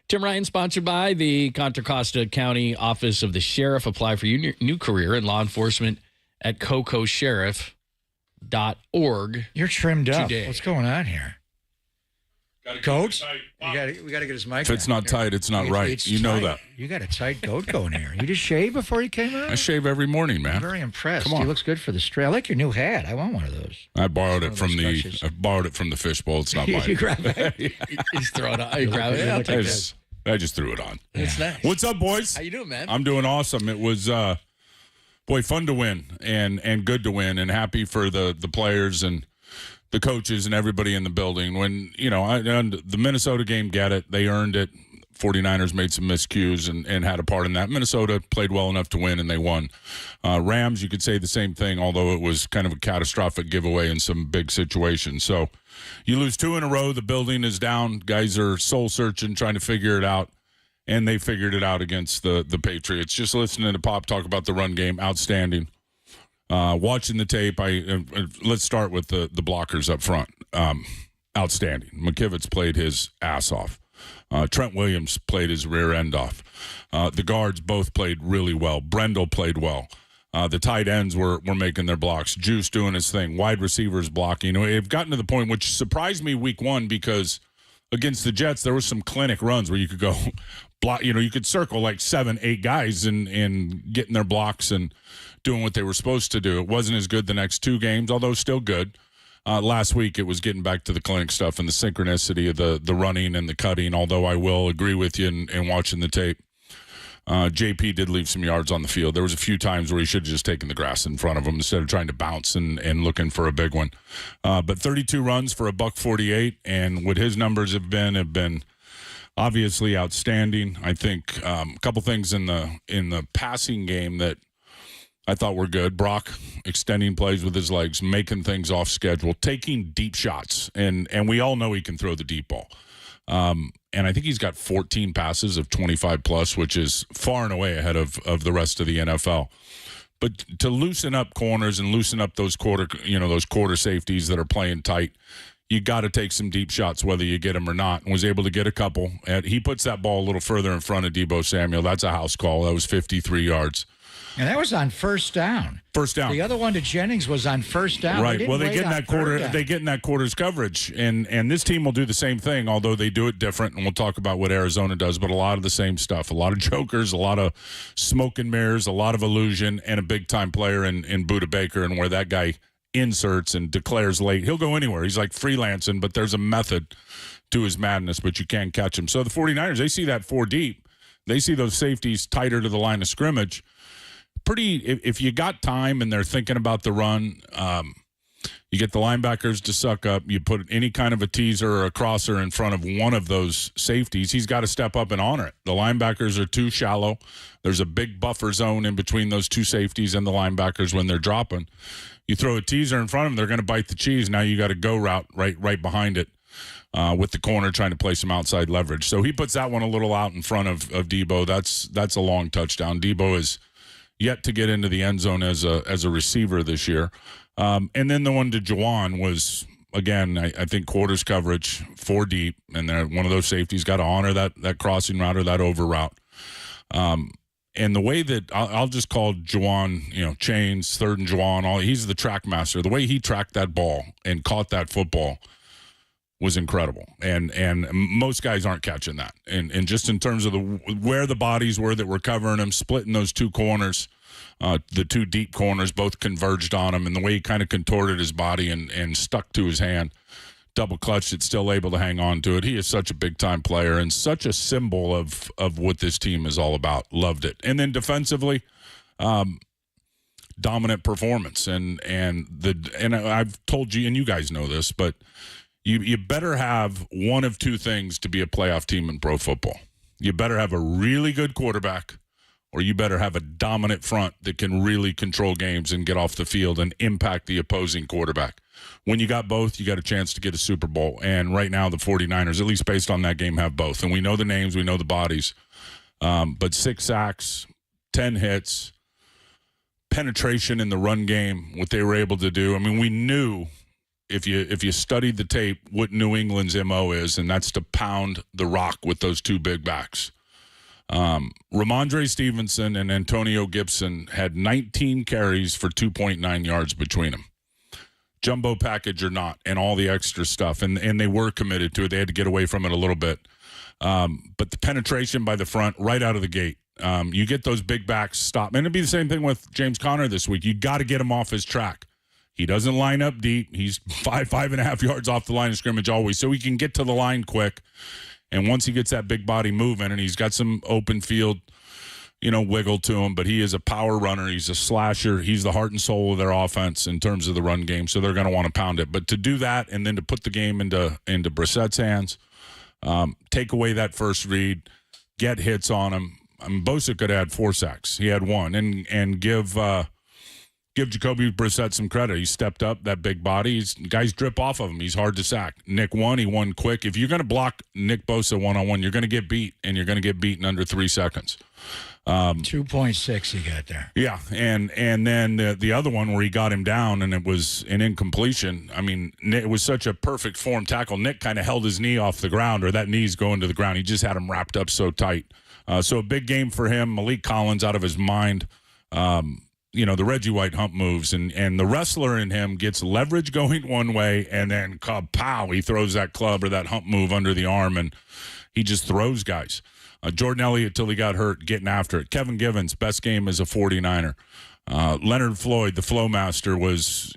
Tim Ryan, sponsored by the Contra Costa County Office of the Sheriff. Apply for your new career in law enforcement at cocosheriff.org. You're trimmed up. Today. What's going on here? Goat? We got to get his mic. If it's not tight, it's not right. It's you know that. You got a tight goat going here. You just shave before you came around? I shave every morning, man. I'm very impressed. Come on. He looks good for the straight. I like your new hat. I want one of those. I borrowed it from the fishbowl. It's not mine. You grab it. He's throwing it. You grab it. I just threw it on. It's nice. What's up, boys? How you doing, man? I'm doing awesome. It was fun to win and good to win, and happy for the players and the coaches and everybody in the building. When, the Minnesota game, get it. They earned it. 49ers made some miscues and had a part in that. Minnesota played well enough to win, and they won. Rams, you could say the same thing, although it was kind of a catastrophic giveaway in some big situations. So you lose 2 in a row. The building is down. Guys are soul-searching, trying to figure it out, and they figured it out against the Patriots. Just listening to Pop talk about the run game, outstanding. Watching the tape, let's start with the blockers up front. Outstanding. McKivitz played his ass off. Trent Williams played his rear end off. The guards both played really well. Brendel played well. The tight ends were making their blocks. Juice doing his thing. Wide receivers blocking. They've gotten to the point, which surprised me week 1, because against the Jets, there was some clinic runs where you could go block. You could circle like 7-8 guys and getting their blocks and doing what they were supposed to do. It wasn't as good the next 2 games, although still good. Last week, it was getting back to the clinic stuff and the synchronicity of the running and the cutting, although I will agree with you in watching the tape. JP did leave some yards on the field. There was a few times where he should have just taken the grass in front of him instead of trying to bounce and looking for a big one. But 32 runs for $148, and what his numbers have been obviously outstanding. I think a couple things in the passing game that I thought were good. Brock extending plays with his legs, making things off schedule, taking deep shots, and we all know he can throw the deep ball. And I think he's got 14 passes of 25 plus, which is far and away ahead of the rest of the NFL. But to loosen up corners and loosen up those quarter safeties that are playing tight, you got to take some deep shots, whether you get them or not. And was able to get a couple. And he puts that ball a little further in front of Deebo Samuel. That's a house call. That was 53 yards. And that was on first down. First down. The other one to Jennings was on first down. Right. Well, they get in that quarter. They get in that quarter's coverage, and this team will do the same thing, although they do it different. And we'll talk about what Arizona does, but a lot of the same stuff. A lot of jokers, a lot of smoke and mirrors, a lot of illusion, and a big time player in Budda Baker, and where that guy inserts and declares late. He'll go anywhere. He's like freelancing, but there's a method to his madness, but you can't catch him. So the 49ers, they see that 4 deep. They see those safeties tighter to the line of scrimmage. If you got time and they're thinking about the run, you get the linebackers to suck up. You put any kind of a teaser or a crosser in front of one of those safeties. He's got to step up and honor it. The linebackers are too shallow. There's a big buffer zone in between those two safeties and the linebackers when they're dropping. You throw a teaser in front of them, they're going to bite the cheese. Now you got a go route right behind it with the corner trying to play some outside leverage. So he puts that one a little out in front of Debo. That's a long touchdown. Debo is yet to get into the end zone as a receiver this year. And then the one to Juwan was, again, I think quarters coverage, 4 deep, and then one of those safeties got to honor that crossing route or that over route. And the way that I'll just call Juwan, chains, 3rd and Juwan, he's the track master. The way he tracked that ball and caught that football was incredible. And most guys aren't catching that. And just in terms of where the bodies were that were covering him, splitting those 2 corners, the 2 deep corners both converged on him, and the way he kind of contorted his body and stuck to his hand, double clutched it, still able to hang on to it. He is such a big-time player and such a symbol of what this team is all about. Loved it. And then defensively, dominant performance. And I've told you, and you guys know this, but you better have one of 2 things to be a playoff team in pro football. You better have a really good quarterback, or you better have a dominant front that can really control games and get off the field and impact the opposing quarterback. When you got both, you got a chance to get a Super Bowl. And right now the 49ers, at least based on that game, have both. And we know the names, we know the bodies. But 6 sacks, 10 hits, penetration in the run game, what they were able to do. I mean, we knew if you studied the tape what New England's MO is, and that's to pound the rock with those 2 big backs. Ramondre Stevenson and Antonio Gibson had 19 carries for 2.9 yards between them. Jumbo package or not, and all the extra stuff. And they were committed to it. They had to get away from it a little bit. But the penetration by the front right out of the gate. You get those big backs stop. And it'd be the same thing with James Conner this week. You got to get him off his track. He doesn't line up deep. He's 5.5 yards off the line of scrimmage always. So he can get to the line quick. And once he gets that big body moving, and he's got some open field, wiggle to him, but he is a power runner. He's a slasher. He's the heart and soul of their offense in terms of the run game, so they're going to want to pound it. But to do that and then to put the game into Brissett's hands, take away that first read, get hits on him. I mean, Bosa could have had 4 sacks. He had 1. And give Jacoby Brissett some credit. He stepped up, that big body. Guys drip off of him. He's hard to sack. Nick won. He won quick. If you're going to block Nick Bosa one-on-one, you're going to get beat, and you're going to get beaten under 3 seconds. 2.6 he got there. Yeah, and then the other one where he got him down, and it was an incompletion. I mean, it was such a perfect form tackle. Nick kind of held his knee off the ground, or that knee's going to the ground. He just had him wrapped up so tight. So a big game for him. Malik Collins out of his mind. The Reggie White hump moves, and the wrestler in him gets leverage going one way, and then pow, he throws that club or that hump move under the arm, and he just throws guys. Jordan Elliott, till he got hurt, getting after it. Kevin Givens, best game as a 49er. Leonard Floyd, the flow master, was,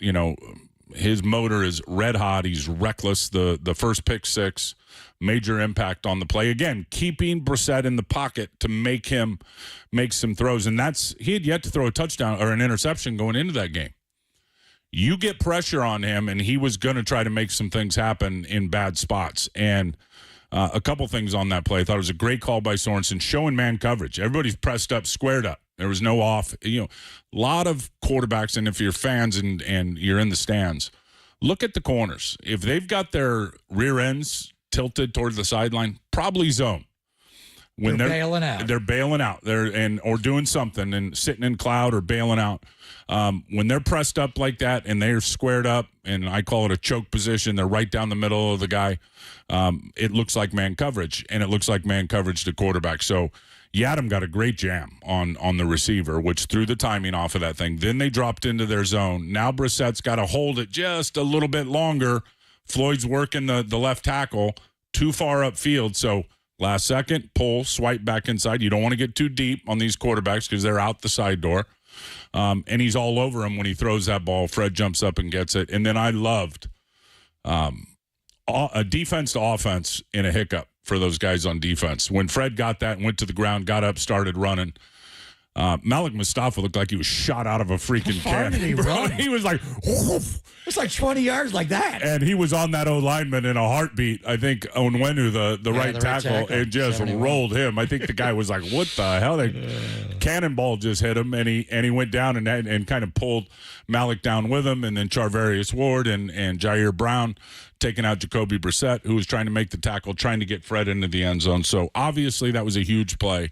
his motor is red hot. He's reckless. The first pick 6, major impact on the play. Again, keeping Brissett in the pocket to make him make some throws. And he had yet to throw a touchdown or an interception going into that game. You get pressure on him, and he was going to try to make some things happen in bad spots. And a couple things on that play. I thought it was a great call by Sorensen, showing man coverage. Everybody's pressed up, squared up. There was no off. A lot of quarterbacks, and if you're fans and you're in the stands, look at the corners. If they've got their rear ends tilted towards the sideline, probably zone. When they're bailing out. They're bailing out. Or doing something and sitting in cloud or bailing out. When they're pressed up like that and they're squared up, and I call it a choke position, they're right down the middle of the guy. It looks like man coverage, and it looks like man coverage to quarterback. So Yadam got a great jam on the receiver, which threw the timing off of that thing. Then they dropped into their zone. Now Brissett's got to hold it just a little bit longer. Floyd's working the left tackle too far upfield. So last second, pull, swipe back inside. You don't want to get too deep on these quarterbacks because they're out the side door. And he's all over him when he throws that ball. Fred jumps up and gets it. And then I loved a defense to offense in a hiccup for those guys on defense. When Fred got that and went to the ground, got up, started running, Malik Mustafa looked like he was shot out of a freaking cannon. Did he run? He was like, whoof. It's like 20 yards like that. And he was on that O-lineman in a heartbeat. I think Onwenu, the right tackle, and just 71. Rolled him. I think the guy was like, what the hell? Cannonball just hit him, and he went down and kind of pulled Malik down with him, and then Charvarius Ward and Jair Brown taking out Jacoby Brissett, who was trying to make the tackle, trying to get Fred into the end zone. So obviously that was a huge play.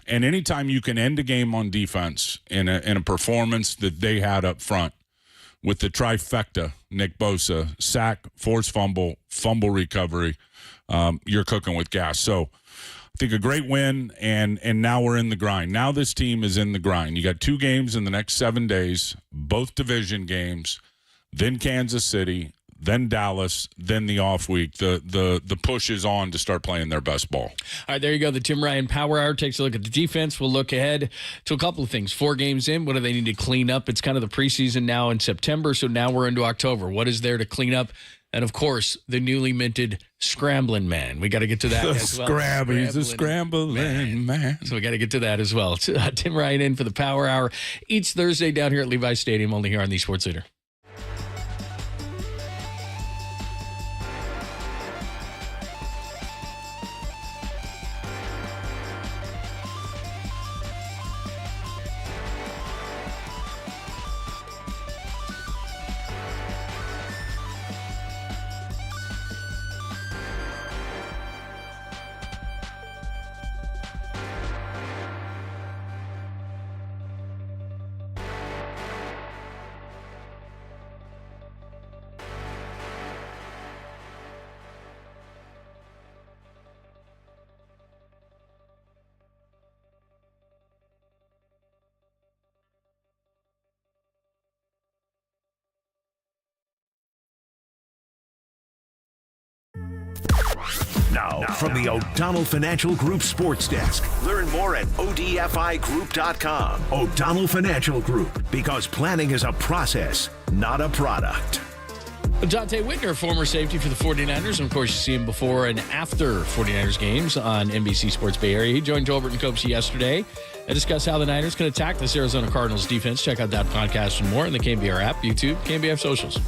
And anytime you can end a game on defense in a performance that they had up front with the trifecta, Nick Bosa, sack, forced fumble, fumble recovery, you're cooking with gas. So I think a great win, and now we're in the grind. Now this team is in the grind. You got 2 games in the next 7 days, both division games, then Kansas City, then Dallas, then the off week. The push is on to start playing their best ball. All right, there you go. The Tim Ryan Power Hour takes a look at the defense. We'll look ahead to a couple of things. 4 games in, what do they need to clean up? It's kind of the preseason now in September, so now we're into October. What is there to clean up? And, of course, the newly minted Scrambling Man. We got to get to that as well. He's a scrambling man. So we got to get to that as well. Tim Ryan in for the Power Hour each Thursday down here at Levi's Stadium, only here on the Sports Leader. Now, from the O'Donnell Financial Group Sports Desk. Learn more at ODFIGroup.com. O'Donnell Financial Group, because planning is a process, not a product. Dante Whitner, former safety for the 49ers. And of course, you see him before and after 49ers games on NBC Sports Bay Area. He joined Tolbert and Copes yesterday and discussed how the Niners can attack this Arizona Cardinals defense. Check out that podcast and more in the KNBR app, YouTube, KNBR socials.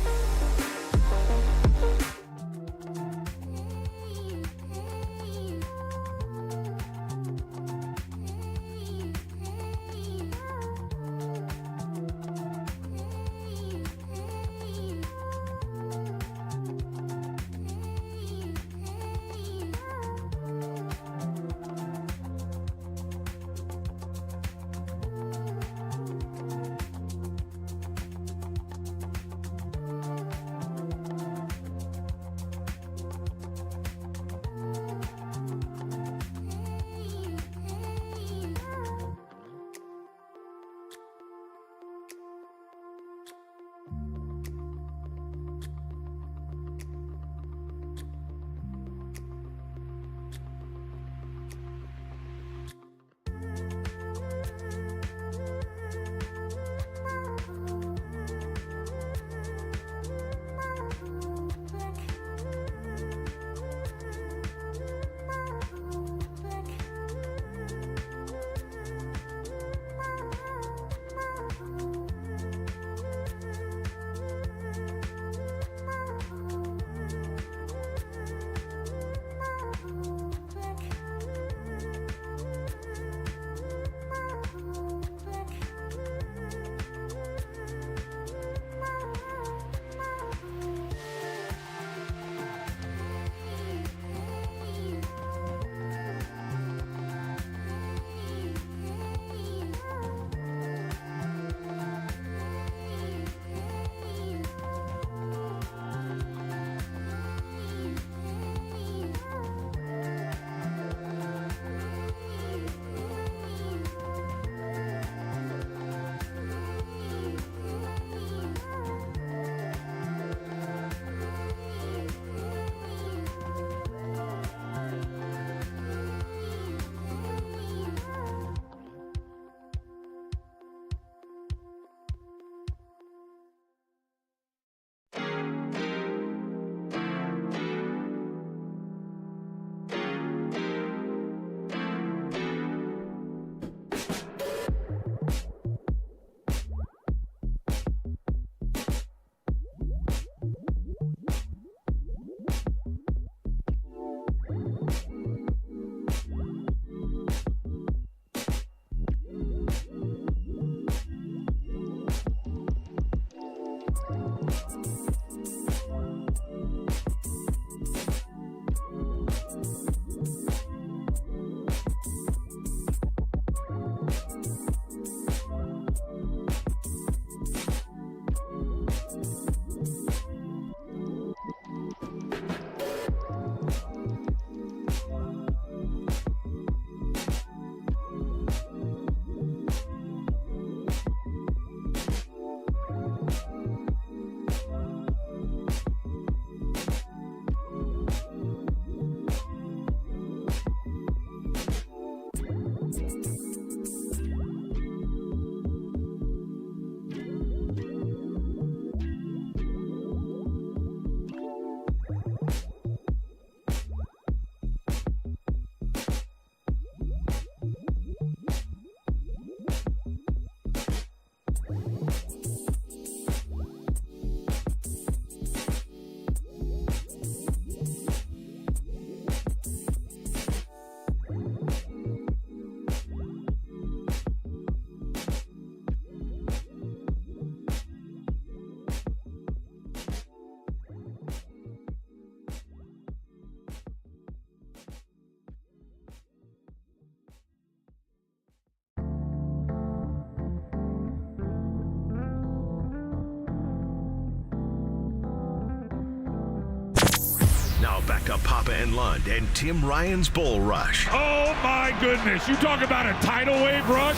back to Papa and Lund and Tim Ryan's Bull Rush. Oh, my goodness. You talk about a tidal wave rush?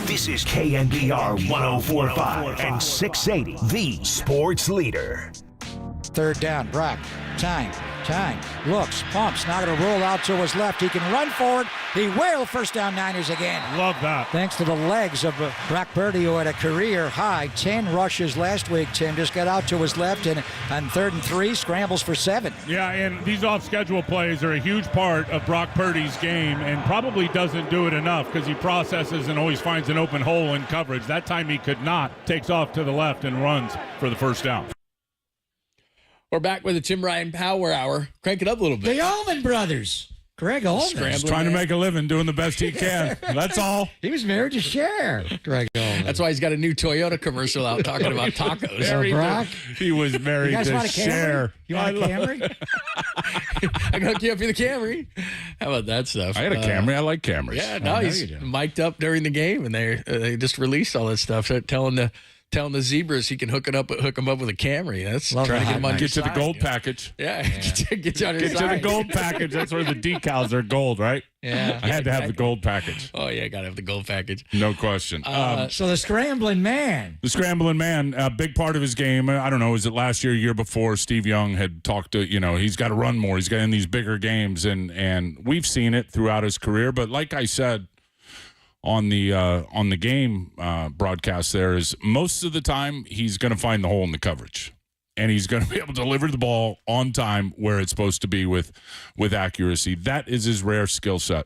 This is KNBR 104.5 and 680, the sports leader. Third down, Brock. Time. Looks, pumps, now going to roll out to his left. He can run forward. He will. First down, Niners again. Love that. Thanks to the legs of Brock Purdy, who had a career high 10 rushes last week. Tim just got out to his left and on 3rd and 3, scrambles for 7. Yeah, and these off-schedule plays are a huge part of Brock Purdy's game and probably doesn't do it enough because he processes and always finds an open hole in coverage. That time he could not. Takes off to the left and runs for the first down. We're back with the Tim Ryan Power Hour. Crank it up a little bit. The Allman Brothers. Greg Allman. He's trying to make a living, doing the best he can. That's all. He was married to Cher, Greg Allman. That's why he's got a new Toyota commercial out talking about tacos. Brock? He was married to Cher. You want a Camry? I got to keep you the Camry. How about that stuff? I had a Camry. I like Camrys. Yeah, no, he's mic'd up during the game, and they just released all that stuff, telling the Zebras he can hook them up with a Camry. That's trying to get him on Get to the gold package. Yeah. Get you on your Get side. to the gold package. That's where the decals are gold, right? Yeah. I had to have the gold package. Oh, yeah, got to have the gold package. No question. So the scrambling man. The scrambling man, a big part of his game. I don't know, was it last year before? Steve Young had talked to, he's got to run more. He's got in these bigger games, and we've seen it throughout his career. But like I said, on the game broadcast, there is most of the time he's going to find the hole in the coverage, and he's going to be able to deliver the ball on time where it's supposed to be with accuracy. That is his rare skill set.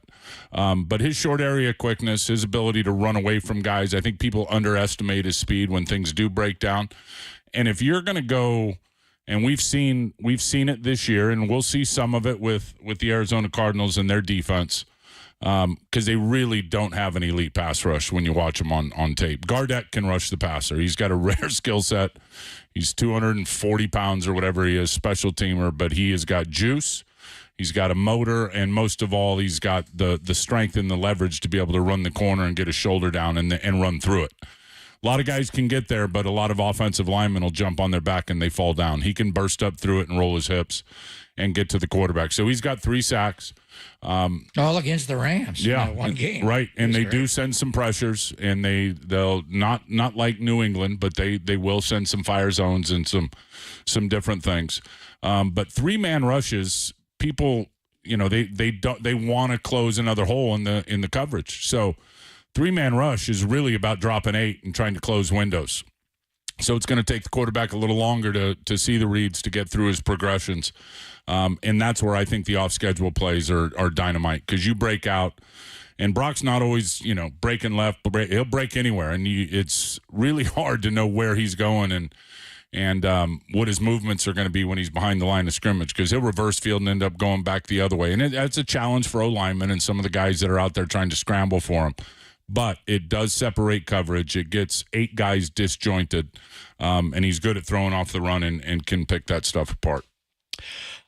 But his short area quickness, his ability to run away from guys, I think people underestimate his speed when things do break down. And if you're going to go, and we've seen it this year, and we'll see some of it with the Arizona Cardinals and their defense. Because they really don't have an elite pass rush when you watch them on tape. Gardeck can rush the passer. He's got a rare skill set. He's 240 pounds or whatever he is, special teamer, but he has got juice. He's got a motor, and most of all, he's got the strength and the leverage to be able to run the corner and get his shoulder down and run through it. A lot of guys can get there, but a lot of offensive linemen will jump on their back and they fall down. He can burst up through it and roll his hips and get to the quarterback. So he's got 3 sacks. All against the Rams. Yeah, one game. Right, and they do send some pressures, and they'll not like New England, but they will send some fire zones and some different things. But 3-man rushes, people, they want to close another hole in the coverage. So 3-man rush is really about dropping 8 and trying to close windows. So it's going to take the quarterback a little longer to see the reads, to get through his progressions. And that's where I think the off-schedule plays are dynamite, because you break out, and Brock's not always, breaking left. He'll break anywhere, and it's really hard to know where he's going and what his movements are going to be when he's behind the line of scrimmage, because he'll reverse field and end up going back the other way. And that's a challenge for O-linemen and some of the guys that are out there trying to scramble for him. But it does separate coverage. It gets 8 guys disjointed, and he's good at throwing off the run and can pick that stuff apart.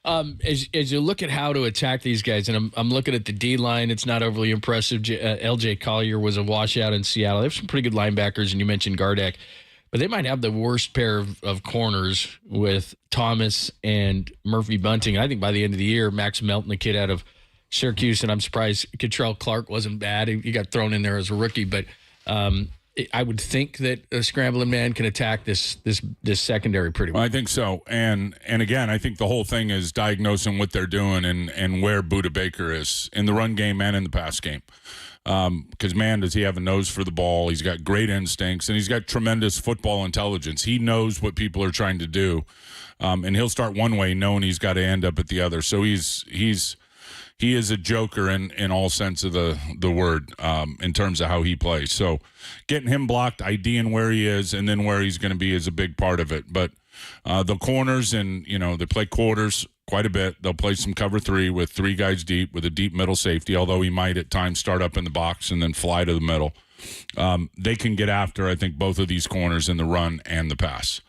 As you look at how to attack these guys, and I'm looking at the D-line, it's not overly impressive. L.J. Collier was a washout in Seattle. They have some pretty good linebackers, and you mentioned Gardeck. But they might have the worst pair of corners with Thomas and Murphy Bunting. I think by the end of the year, Max Melton, the kid out of Syracuse, and I'm surprised Kentrell Clark wasn't bad. He got thrown in there as a rookie, but I would think that a scrambling man can attack this secondary pretty well. I think so, and again, I think the whole thing is diagnosing what they're doing and where Budda Baker is in the run game and in the pass game. Because, man, does he have a nose for the ball. He's got great instincts, and he's got tremendous football intelligence. He knows what people are trying to do, and he'll start one way knowing he's got to end up at the other. So he is a joker in all sense of the word in terms of how he plays. So getting him blocked, IDing where he is, and then where he's going to be is a big part of it. But the corners, and they play quarters quite a bit. They'll play some cover 3 with 3 guys deep with a deep middle safety, although he might at times start up in the box and then fly to the middle. They can get after, I think, both of these corners in the run and the pass.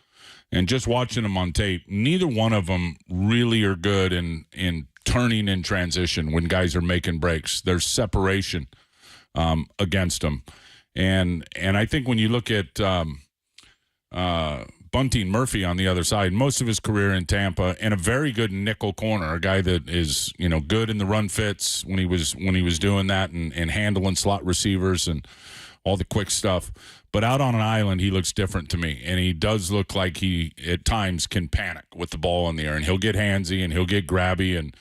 And just watching them on tape, neither one of them really are good in turning in transition when guys are making breaks. There's separation against them. And I think when you look at Bunting Murphy on the other side, most of his career in Tampa, and a very good nickel corner, a guy that is, good in the run fits when he was doing that and handling slot receivers and all the quick stuff. But out on an island, he looks different to me, and he does look like he at times can panic with the ball in the air, and he'll get handsy and he'll get grabby, and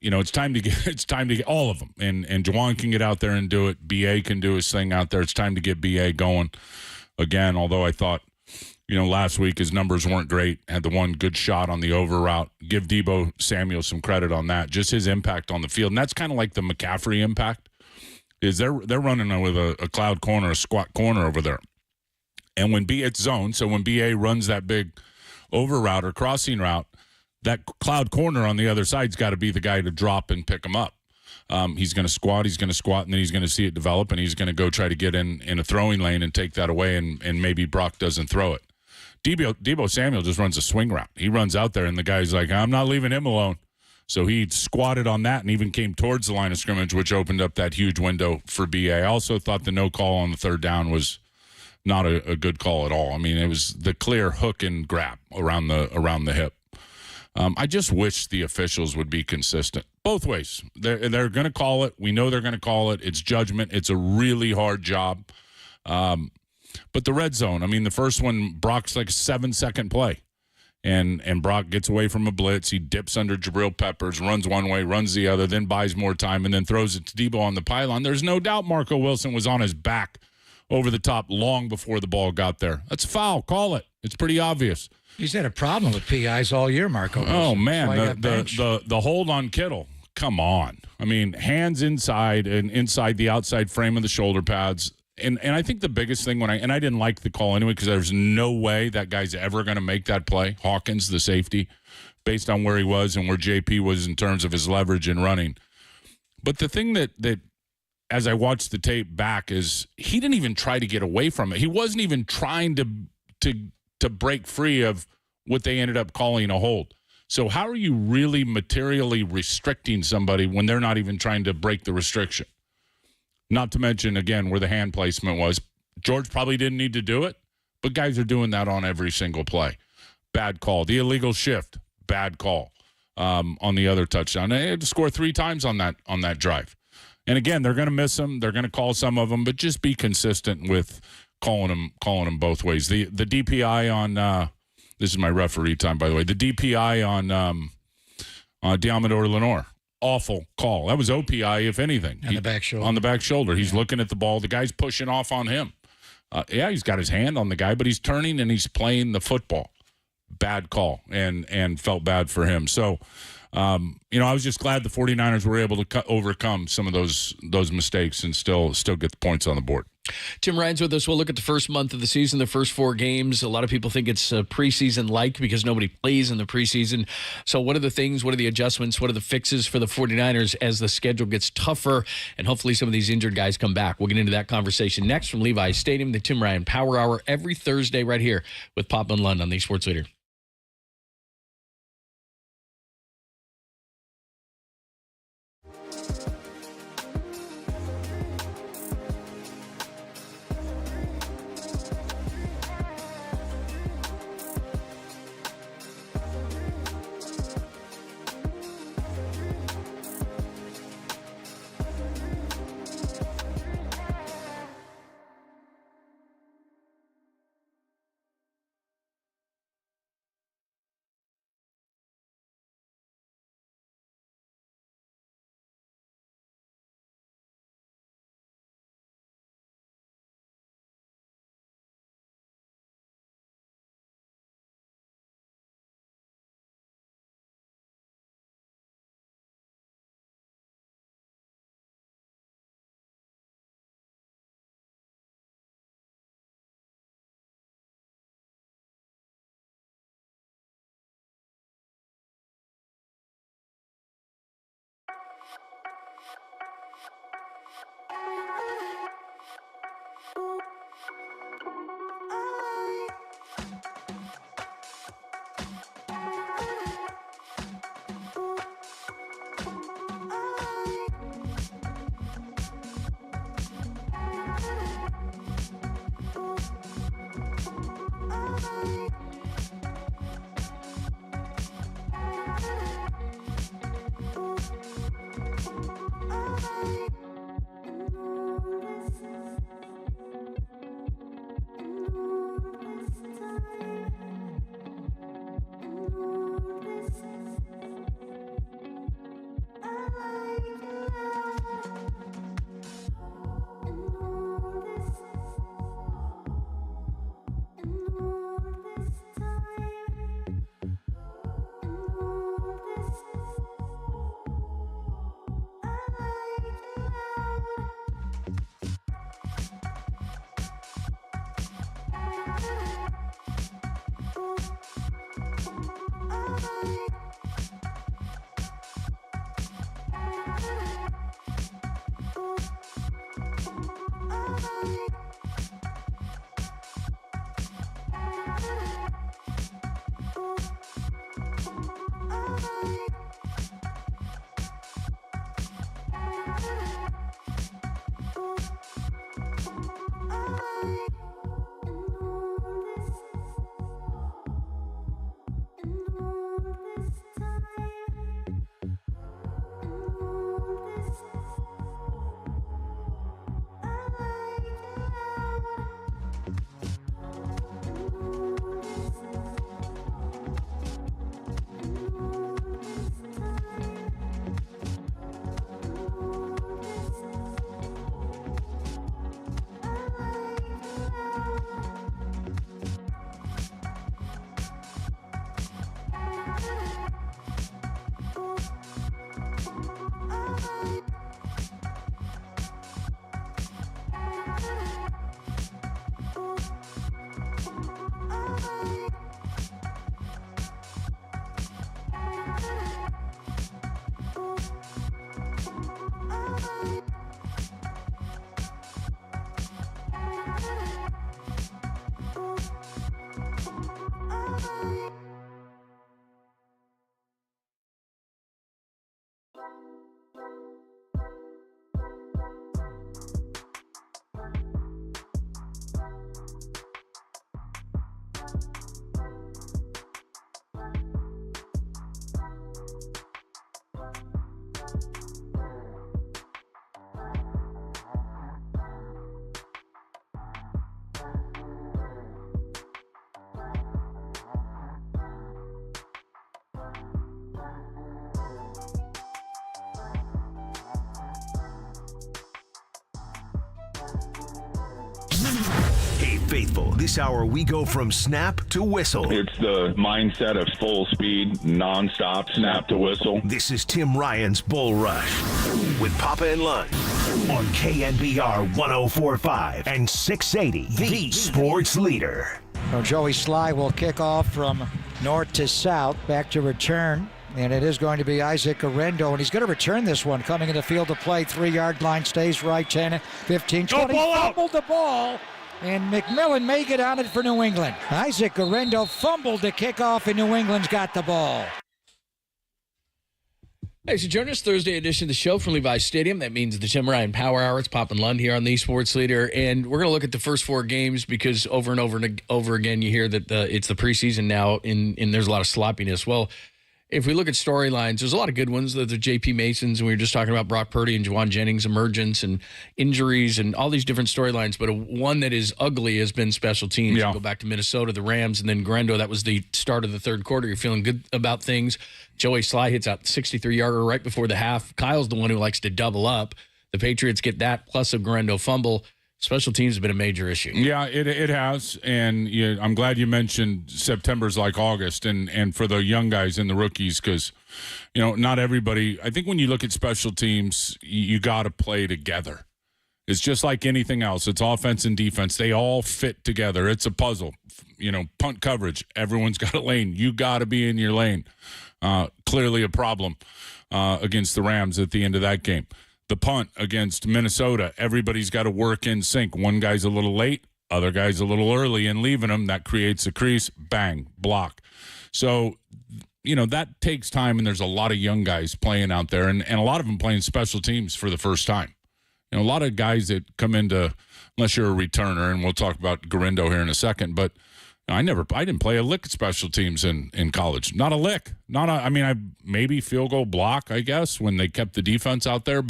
it's time to get all of them, and Juwan can get out there and do it. BA can do his thing out there. It's time to get BA going again. Although I thought, last week his numbers weren't great. Had the one good shot on the over route. Give Deebo Samuel some credit on that. Just his impact on the field, and that's kind of like the McCaffrey impact. Is they're running with a cloud corner, a squat corner over there. And when it's zone, so when BA runs that big over route or crossing route, that cloud corner on the other side's got to be the guy to drop and pick him up. He's going to squat, and then he's going to see it develop, and he's going to go try to get in a throwing lane and take that away, and maybe Brock doesn't throw it. Deebo Samuel just runs a swing route. He runs out there, and the guy's like, I'm not leaving him alone. So he squatted on that and even came towards the line of scrimmage, which opened up that huge window for BA. I also thought the no call on the third down was not a good call at all. I mean, it was the clear hook and grab around the hip. I just wish the officials would be consistent both ways. They're going to call it. We know they're going to call it. It's judgment. It's a really hard job. But the red zone, I mean, the first one, Brock's like a 7-second play. And Brock gets away from a blitz. He dips under Jabril Peppers, runs one way, runs the other, then buys more time, and then throws it to Deebo on the pylon. There's no doubt Marco Wilson was on his back over the top long before the ball got there. That's a foul. Call it. It's pretty obvious. He's had a problem with PIs all year, Marco Wilson. Oh, man, the hold on Kittle. Come on. I mean, hands inside and inside the outside frame of the shoulder pads. And I think the biggest thing I didn't like the call anyway because there's no way that guy's ever going to make that play. Hawkins, the safety, based on where he was and where JP was in terms of his leverage and running. But the thing that as I watched the tape back is he didn't even try to get away from it. He wasn't even trying to break free of what they ended up calling a hold. So how are you really materially restricting somebody when they're not even trying to break the restriction? Not to mention, again, where the hand placement was. George probably didn't need to do it, but guys are doing that on every single play. Bad call. The illegal shift, bad call on the other touchdown. They had to score 3 times on that drive. And, again, they're going to miss them. They're going to call some of them, but just be consistent with calling them both ways. The DPI on this is my referee time, by the way. The DPI on Diamador Lenore. Awful call. That was OPI, if anything. On the back shoulder. On the back shoulder. He's looking at the ball. The guy's pushing off on him. He's got his hand on the guy, but he's turning and he's playing the football. Bad call, and felt bad for him. So, I was just glad the 49ers were able to overcome some of those mistakes and still get the points on the board. Tim Ryan's with us. We'll look at the first month of the season, the first 4 games. A lot of people think it's preseason-like because nobody plays in the preseason. So what are the things, what are the adjustments, what are the fixes for the 49ers as the schedule gets tougher and hopefully some of these injured guys come back? We'll get into that conversation next from Levi's Stadium, the Tim Ryan Power Hour every Thursday right here with Pop and Lund on the Sports Leader. Hey, faithful, this hour we go from snap to whistle. It's the mindset of full speed, nonstop, snap to whistle. This is Tim Ryan's Bull Rush with Papa and Lund on KNBR 104.5 and 680, the sports leader. So Joey Sly will kick off from north to south, back to return. And it is going to be Isaac Arendo, and he's going to return this one. Coming in the field to play, 3-yard line, stays right, 10, 15, 20. Fumbled the ball, and McMillan may get on it for New England. Isaac Arendo fumbled the kickoff, and New England's got the ball. Hey, so join us Thursday edition of the show from Levi's Stadium. That means the Tim Ryan Power Hour. It's Pop and Lund here on the Sports Leader. And we're going to look at the first 4 games because over and over and over again you hear that it's the preseason now and there's a lot of sloppiness. Well, if we look at storylines, there's a lot of good ones. The J.P. Masons, and we were just talking about Brock Purdy and Juwan Jennings' emergence and injuries and all these different storylines. But one that is ugly has been special teams. Yeah. You go back to Minnesota, the Rams, and then Grendo. That was the start of the third quarter. You're feeling good about things. Joey Sly hits out 63-yarder right before the half. Kyle's the one who likes to double up. The Patriots get that plus a Grendo fumble. Special teams have been a major issue. Yeah, it has, and I'm glad you mentioned September's like August, and for the young guys and the rookies, because not everybody. I think when you look at special teams, you got to play together. It's just like anything else. It's offense and defense. They all fit together. It's a puzzle. Punt coverage. Everyone's got a lane. You got to be in your lane. Clearly a problem against the Rams at the end of that game. The punt against Minnesota, everybody's got to work in sync. One guy's a little late, other guy's a little early and leaving them. That creates a crease, bang, block. So, that takes time, and there's a lot of young guys playing out there, and a lot of them playing special teams for the first time. A lot of guys that come into, unless you're a returner, and we'll talk about Garendo here in a second, but I didn't play a lick at special teams in college. Not a lick. I maybe field goal block, I guess, when they kept the defense out there,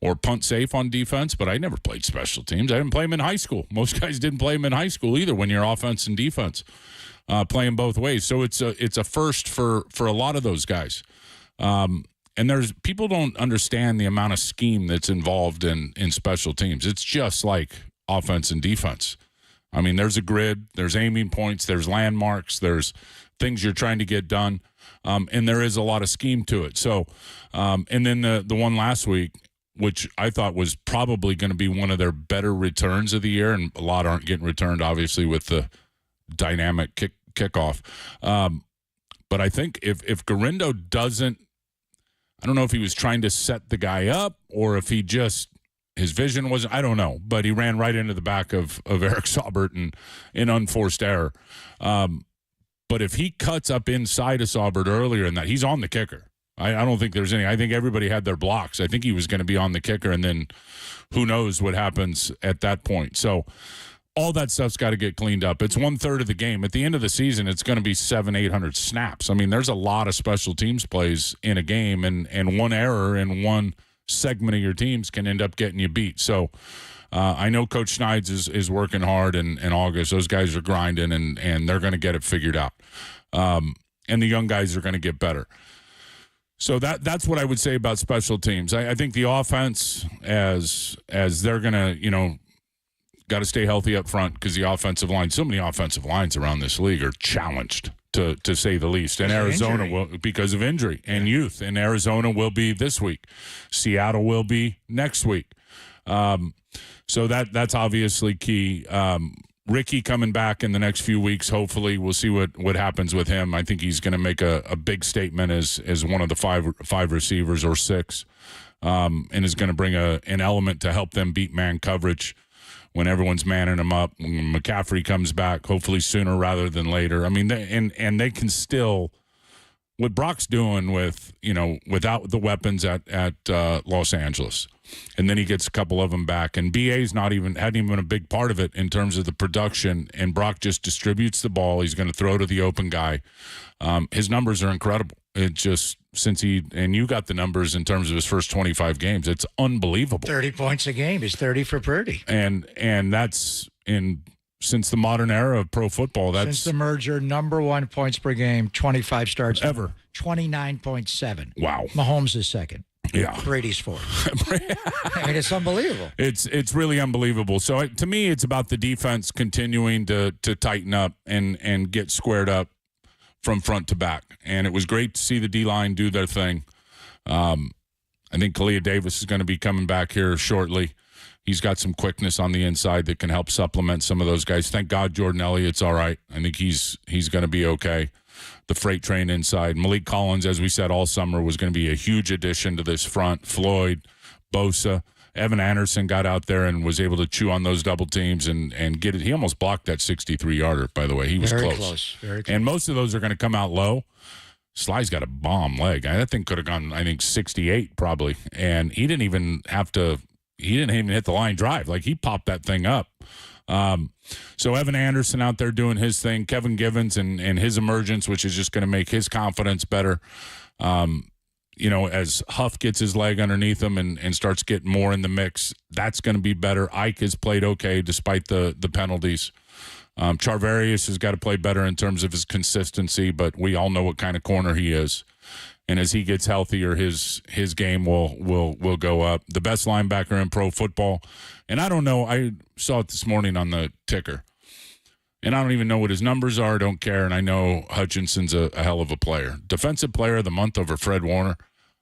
or punt safe on defense, but I never played special teams. I didn't play them in high school. Most guys didn't play them in high school either when you're offense and defense, playing both ways. So it's a first for a lot of those guys. And people don't understand the amount of scheme that's involved in special teams. It's just like offense and defense. There's a grid, there's aiming points, there's landmarks, there's things you're trying to get done, and there is a lot of scheme to it. So, and then the one last week, which I thought was probably going to be one of their better returns of the year, and a lot aren't getting returned, obviously, with the dynamic kickoff. But I think if Garendo doesn't, I don't know if he was trying to set the guy up or if he just his vision was, I don't know, but he ran right into the back of Eric Saubert in unforced error. But if he cuts up inside of Saubert earlier in that, he's on the kicker. I don't think there's any. I think everybody had their blocks. I think he was going to be on the kicker, and then who knows what happens at that point. So all that stuff's got to get cleaned up. It's 1/3 of the game. At the end of the season, it's going to be 700-800 snaps. I mean, there's a lot of special teams plays in a game, and one error in one segment of your teams can end up getting you beat. So I know Coach Schneids is working hard in August. Those guys are grinding, and they're going to get it figured out. And the young guys are going to get better. So that's what I would say about special teams. I think the offense, as they're going to, got to stay healthy up front, because the offensive line, so many offensive lines around this league are challenged, to say the least. And Arizona will, because of injury and youth. And Arizona will be this week. Seattle will be next week. So that's obviously key. Ricky coming back in the next few weeks, hopefully. We'll see what happens with him. I think he's going to make a big statement as one of the five receivers or six, and is going to bring an element to help them beat man coverage when everyone's manning him up. When McCaffrey comes back, hopefully sooner rather than later. I mean, they can still, what Brock's doing without the weapons at Los Angeles, and then he gets a couple of them back, and BA's hadn't even been a big part of it in terms of the production, and Brock just distributes the ball. He's going to throw to the open guy. His numbers are incredible. It just, and you got the numbers in terms of his first 25 games. It's unbelievable. 30 points a game. He's 30 for Purdy. And that's since the modern era of pro football. Since the merger, #1 points per game, 25 starts ever. 29.7. Wow. Mahomes is second. Yeah. Brady's fourth. I mean, it's unbelievable. It's really unbelievable. So to me, it's about the defense continuing to tighten up and get squared up from front to back. And it was great to see the D-line do their thing. I think Kalia Davis is going to be coming back here shortly. He's got some quickness on the inside that can help supplement some of those guys. Thank God Jordan Elliott's all right. I think he's going to be okay. The freight train inside. Malik Collins, as we said all summer, was going to be a huge addition to this front. Floyd, Bosa, Evan Anderson got out there and was able to chew on those double teams and get it. He almost blocked that 63-yarder, by the way. He was Very close. Very close. And most of those are going to come out low. Sly's got a bomb leg. That thing could have gone, I think, 68 probably. And he didn't even hit the line drive. Like, he popped that thing up. So Evan Anderson out there doing his thing, Kevin Givens and his emergence, which is just going to make his confidence better. As Huff gets his leg underneath him and starts getting more in the mix, that's going to be better. Ike has played okay despite the penalties. Charvarius has got to play better in terms of his consistency, but we all know what kind of corner he is. And as he gets healthier, his game will go up. The best linebacker in pro football. And I don't know, I saw it this morning on the ticker. And I don't even know what his numbers are. I don't care. And I know Hutchinson's a hell of a player. Defensive player of the month over Fred Warner.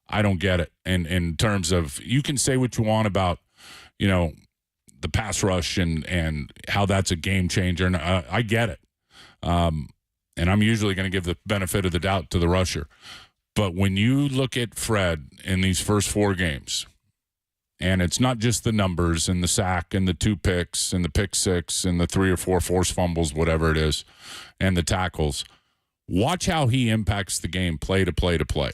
I don't get it. And in terms of, you can say what you want about, the pass rush and how that's a game changer. And I get it. And I'm usually going to give the benefit of the doubt to the rusher. But when you look at Fred in these first 4 games, and it's not just the numbers and the sack and the 2 picks and the pick 6 and the 3 or 4 forced fumbles, whatever it is, and the tackles, watch how he impacts the game play to play to play.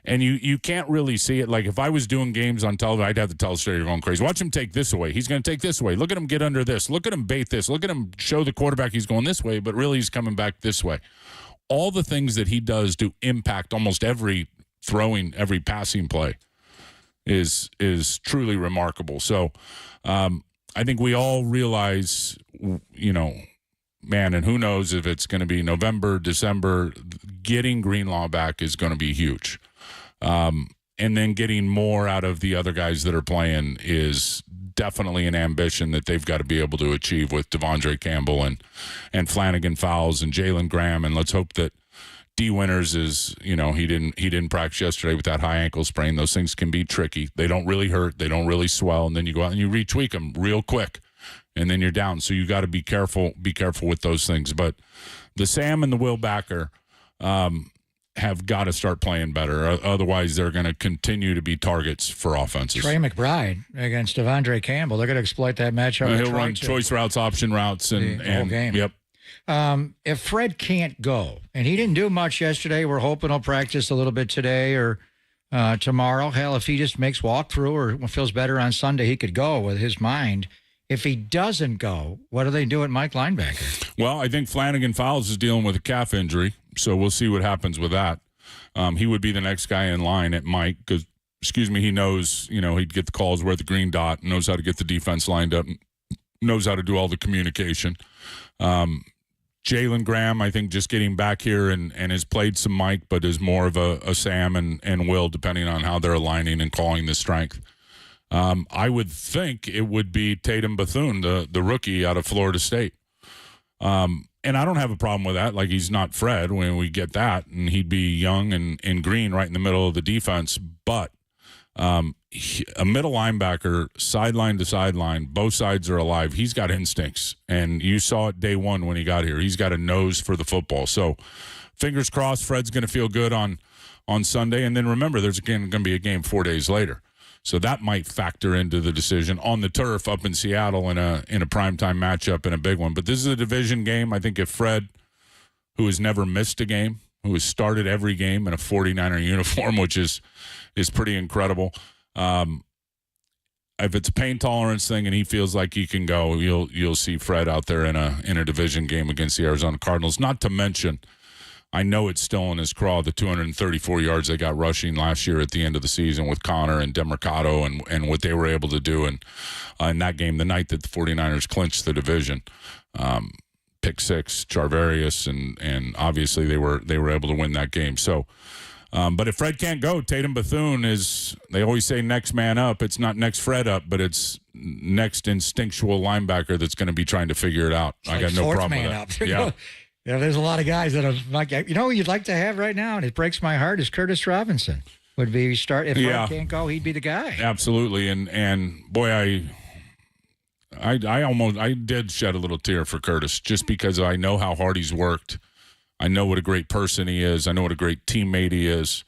And you can't really see it. Like, if I was doing games on television, I'd have to tell Australia, you're going crazy. Watch him take this away. He's going to take this away. Look at him get under this. Look at him bait this. Look at him show the quarterback he's going this way, but really he's coming back this way. All the things that he does to impact almost every passing play is truly remarkable. So I think we all realize, man, and who knows if it's going to be November, December, getting Greenlaw back is going to be huge. And then getting more out of the other guys that are playing is definitely an ambition that they've got to be able to achieve with Devondre Campbell and Flanagan Fowles and Jalen Graham. And let's hope that D Winters is, he didn't practice yesterday with that high ankle sprain. Those things can be tricky. They don't really hurt. They don't really swell. And then you go out and you retweak them real quick and then you're down. So you got to be careful with those things. But the Sam and the Will Backer, have got to start playing better. Otherwise, they're going to continue to be targets for offenses. Trey McBride against Devondre Campbell. They're going to exploit that matchup. He'll run choice routes, option routes, and the whole game. Yep. If Fred can't go, and he didn't do much yesterday, we're hoping he'll practice a little bit today or tomorrow. Hell, if he just makes walkthrough or feels better on Sunday, he could go with his mind. If he doesn't go, what do they do at Mike linebacker? Well, I think Flanagan Fowles is dealing with a calf injury, so we'll see what happens with that. He would be the next guy in line at Mike because, he knows, he'd get the calls, wear the green dot, knows how to get the defense lined up, knows how to do all the communication. Jalen Graham, I think, just getting back here and has played some Mike, but is more of a Sam and Will, depending on how they're aligning and calling the strength. I would think it would be Tatum Bethune, the rookie out of Florida State. And I don't have a problem with that. Like, he's not Fred when we get that, and he'd be young and green right in the middle of the defense. But a middle linebacker, sideline to sideline, both sides are alive. He's got instincts, and you saw it day one when he got here. He's got a nose for the football. So fingers crossed Fred's going to feel good on Sunday. And then remember, there's going to be a game 4 days later. So that might factor into the decision on the turf up in Seattle in a primetime matchup and a big one. But this is a division game. I think if Fred, who has never missed a game, who has started every game in a 49er uniform, which is pretty incredible. If it's a pain tolerance thing and he feels like he can go, you'll see Fred out there in a division game against the Arizona Cardinals. Not to mention, I know it's still in his craw, the 234 yards they got rushing last year at the end of the season with Connor and DeMarcado and what they were able to do in that game, the night that the 49ers clinched the division. Pick six, Charvarius, and obviously they were able to win that game. So, but if Fred can't go, Tatum Bethune is, they always say next man up. It's not next Fred up, but it's next instinctual linebacker that's going to be trying to figure it out. I got no problem with that. Up. Yeah. Yeah, there's a lot of guys that have, like, who you'd like to have right now, and it breaks my heart, is Curtis Robinson. Would be if Fred can't go, he'd be the guy. Absolutely, and boy, I did shed a little tear for Curtis just because I know how hard he's worked. I know what a great person he is. I know what a great teammate he is.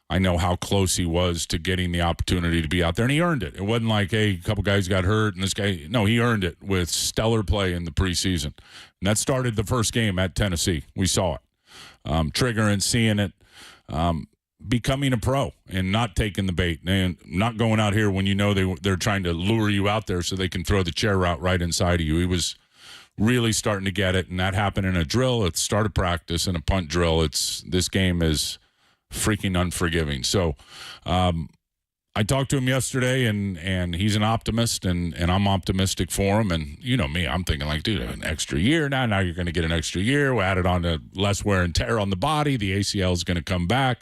I know how close he was to getting the opportunity to be out there, and he earned it. It wasn't like, hey, a couple guys got hurt, and this guy. No, he earned it with stellar play in the preseason. And that started the first game at Tennessee. We saw it. Triggering, seeing it, becoming a pro and not taking the bait and not going out here when you know they're trying to lure you out there so they can throw the chair route right inside of you. He was really starting to get it, and that happened in a drill at the start of practice, in a punt drill. This game is freaking unforgiving. So I talked to him yesterday, and he's an optimist, and I'm optimistic for him. And you know me, I'm thinking like, dude, an extra year now you're going to get an extra year. We'll add it on to less wear and tear on the body. The ACL is going to come back.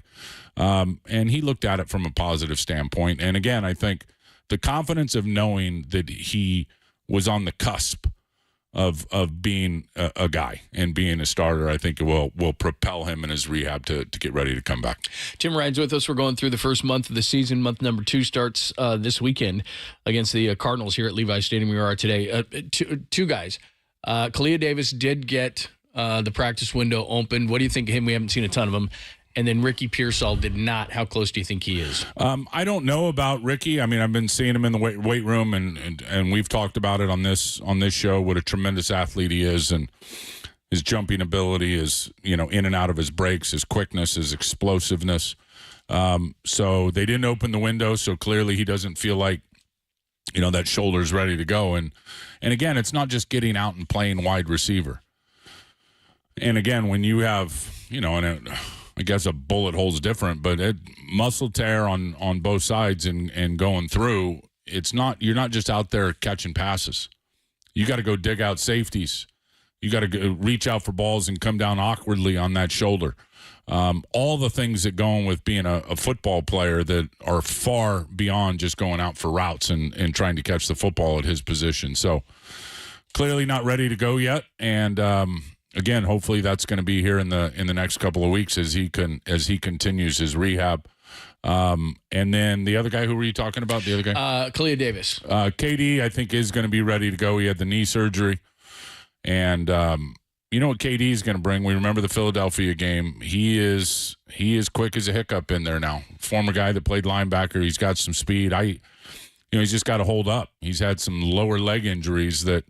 And he looked at it from a positive standpoint. And again, I think the confidence of knowing that he was on the cusp of being a guy and being a starter, I think it will propel him in his rehab to get ready to come back. Tim Ryan's with us. We're going through the first month of the season. Month number 2 starts this weekend against the Cardinals here at Levi Stadium. We are today. Two guys. Kalia Davis did get the practice window open. What do you think of him? We haven't seen a ton of him. And then Ricky Pearsall did not. How close do you think he is? I don't know about Ricky. I mean, I've been seeing him in the weight room, and we've talked about it on this show, what a tremendous athlete he is, and his jumping ability is, in and out of his breaks, his quickness, his explosiveness. So they didn't open the window, so clearly he doesn't feel like, that shoulder's ready to go. And again, it's not just getting out and playing wide receiver. And again, when you have, I guess a bullet hole's different, but muscle tear on both sides and going through, you're not just out there catching passes. You got to go dig out safeties. You got to reach out for balls and come down awkwardly on that shoulder. All the things that go on with being a football player that are far beyond just going out for routes and trying to catch the football at his position. So clearly not ready to go yet. And, again, hopefully that's going to be here in the next couple of weeks as he continues his rehab. And then the other guy, who were you talking about? The other guy, Kalia Davis. KD, I think, is going to be ready to go. He had the knee surgery, and you know what KD is going to bring? We remember the Philadelphia game. He is quick as a hiccup in there now. Former guy that played linebacker. He's got some speed. He's just got to hold up. He's had some lower leg injuries that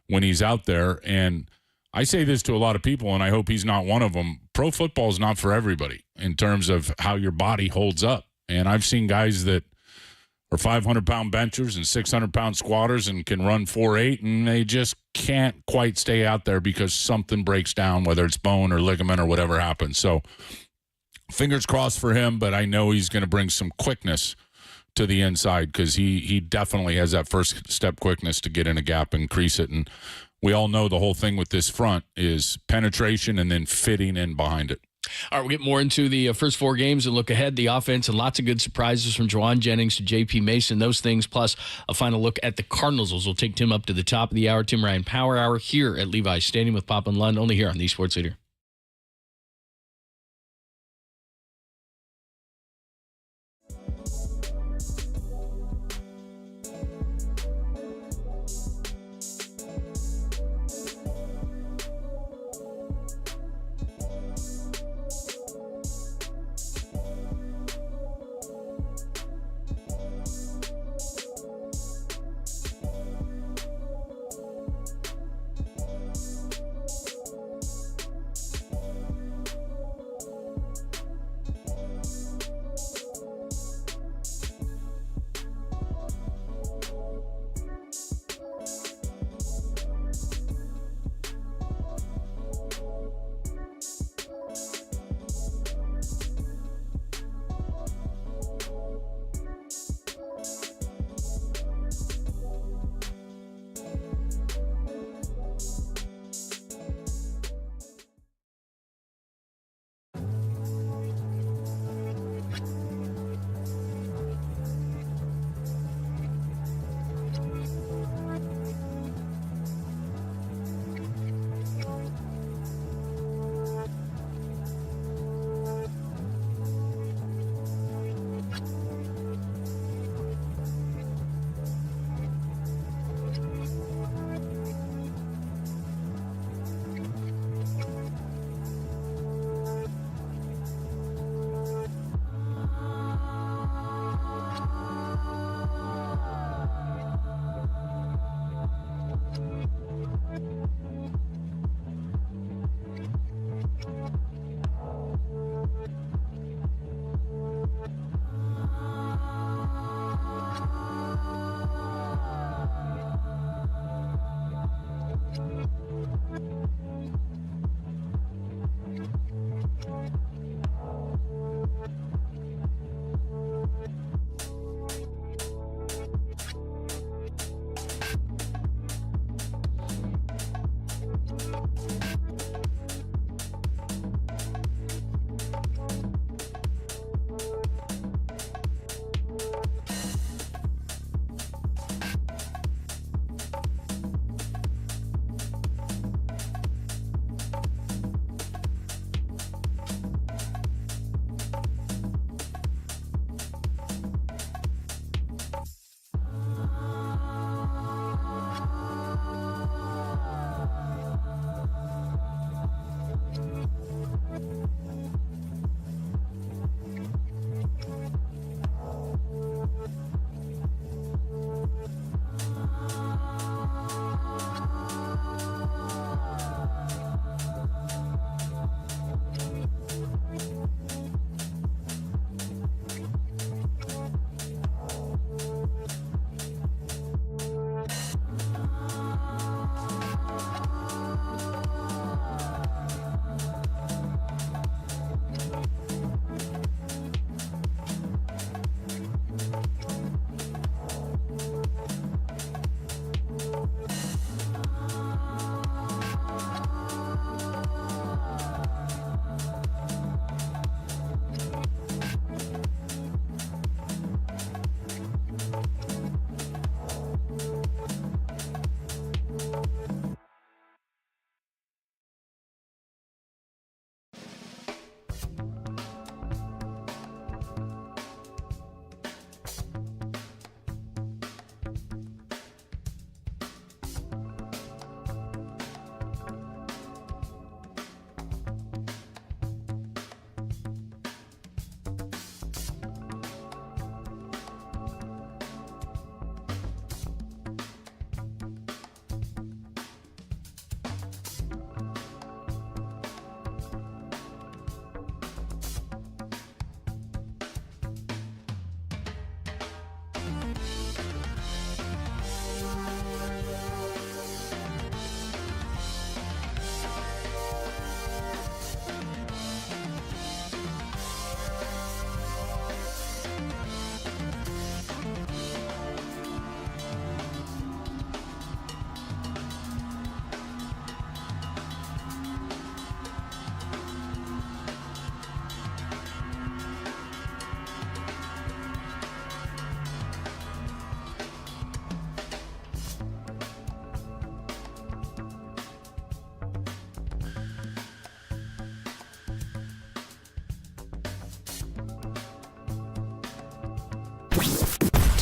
when he's out there, and I say this to a lot of people, and I hope he's not one of them. Pro football is not for everybody in terms of how your body holds up. And I've seen guys that are 500-pound benchers and 600-pound squatters and can run 4.8, and they just can't quite stay out there because something breaks down, whether it's bone or ligament or whatever happens. So fingers crossed for him, but I know he's going to bring some quickness to the inside because he definitely has that first step quickness to get in a gap and crease it. And we all know the whole thing with this front is penetration and then fitting in behind it. All right, we'll get more into the first 4 games and look ahead. The offense and lots of good surprises from Juwan Jennings to J.P. Mason, those things, plus a final look at the Cardinals. We'll take Tim up to the top of the hour. Tim Ryan Power Hour here at Levi's Stadium with Papa and Lund, only here on the Sports Leader.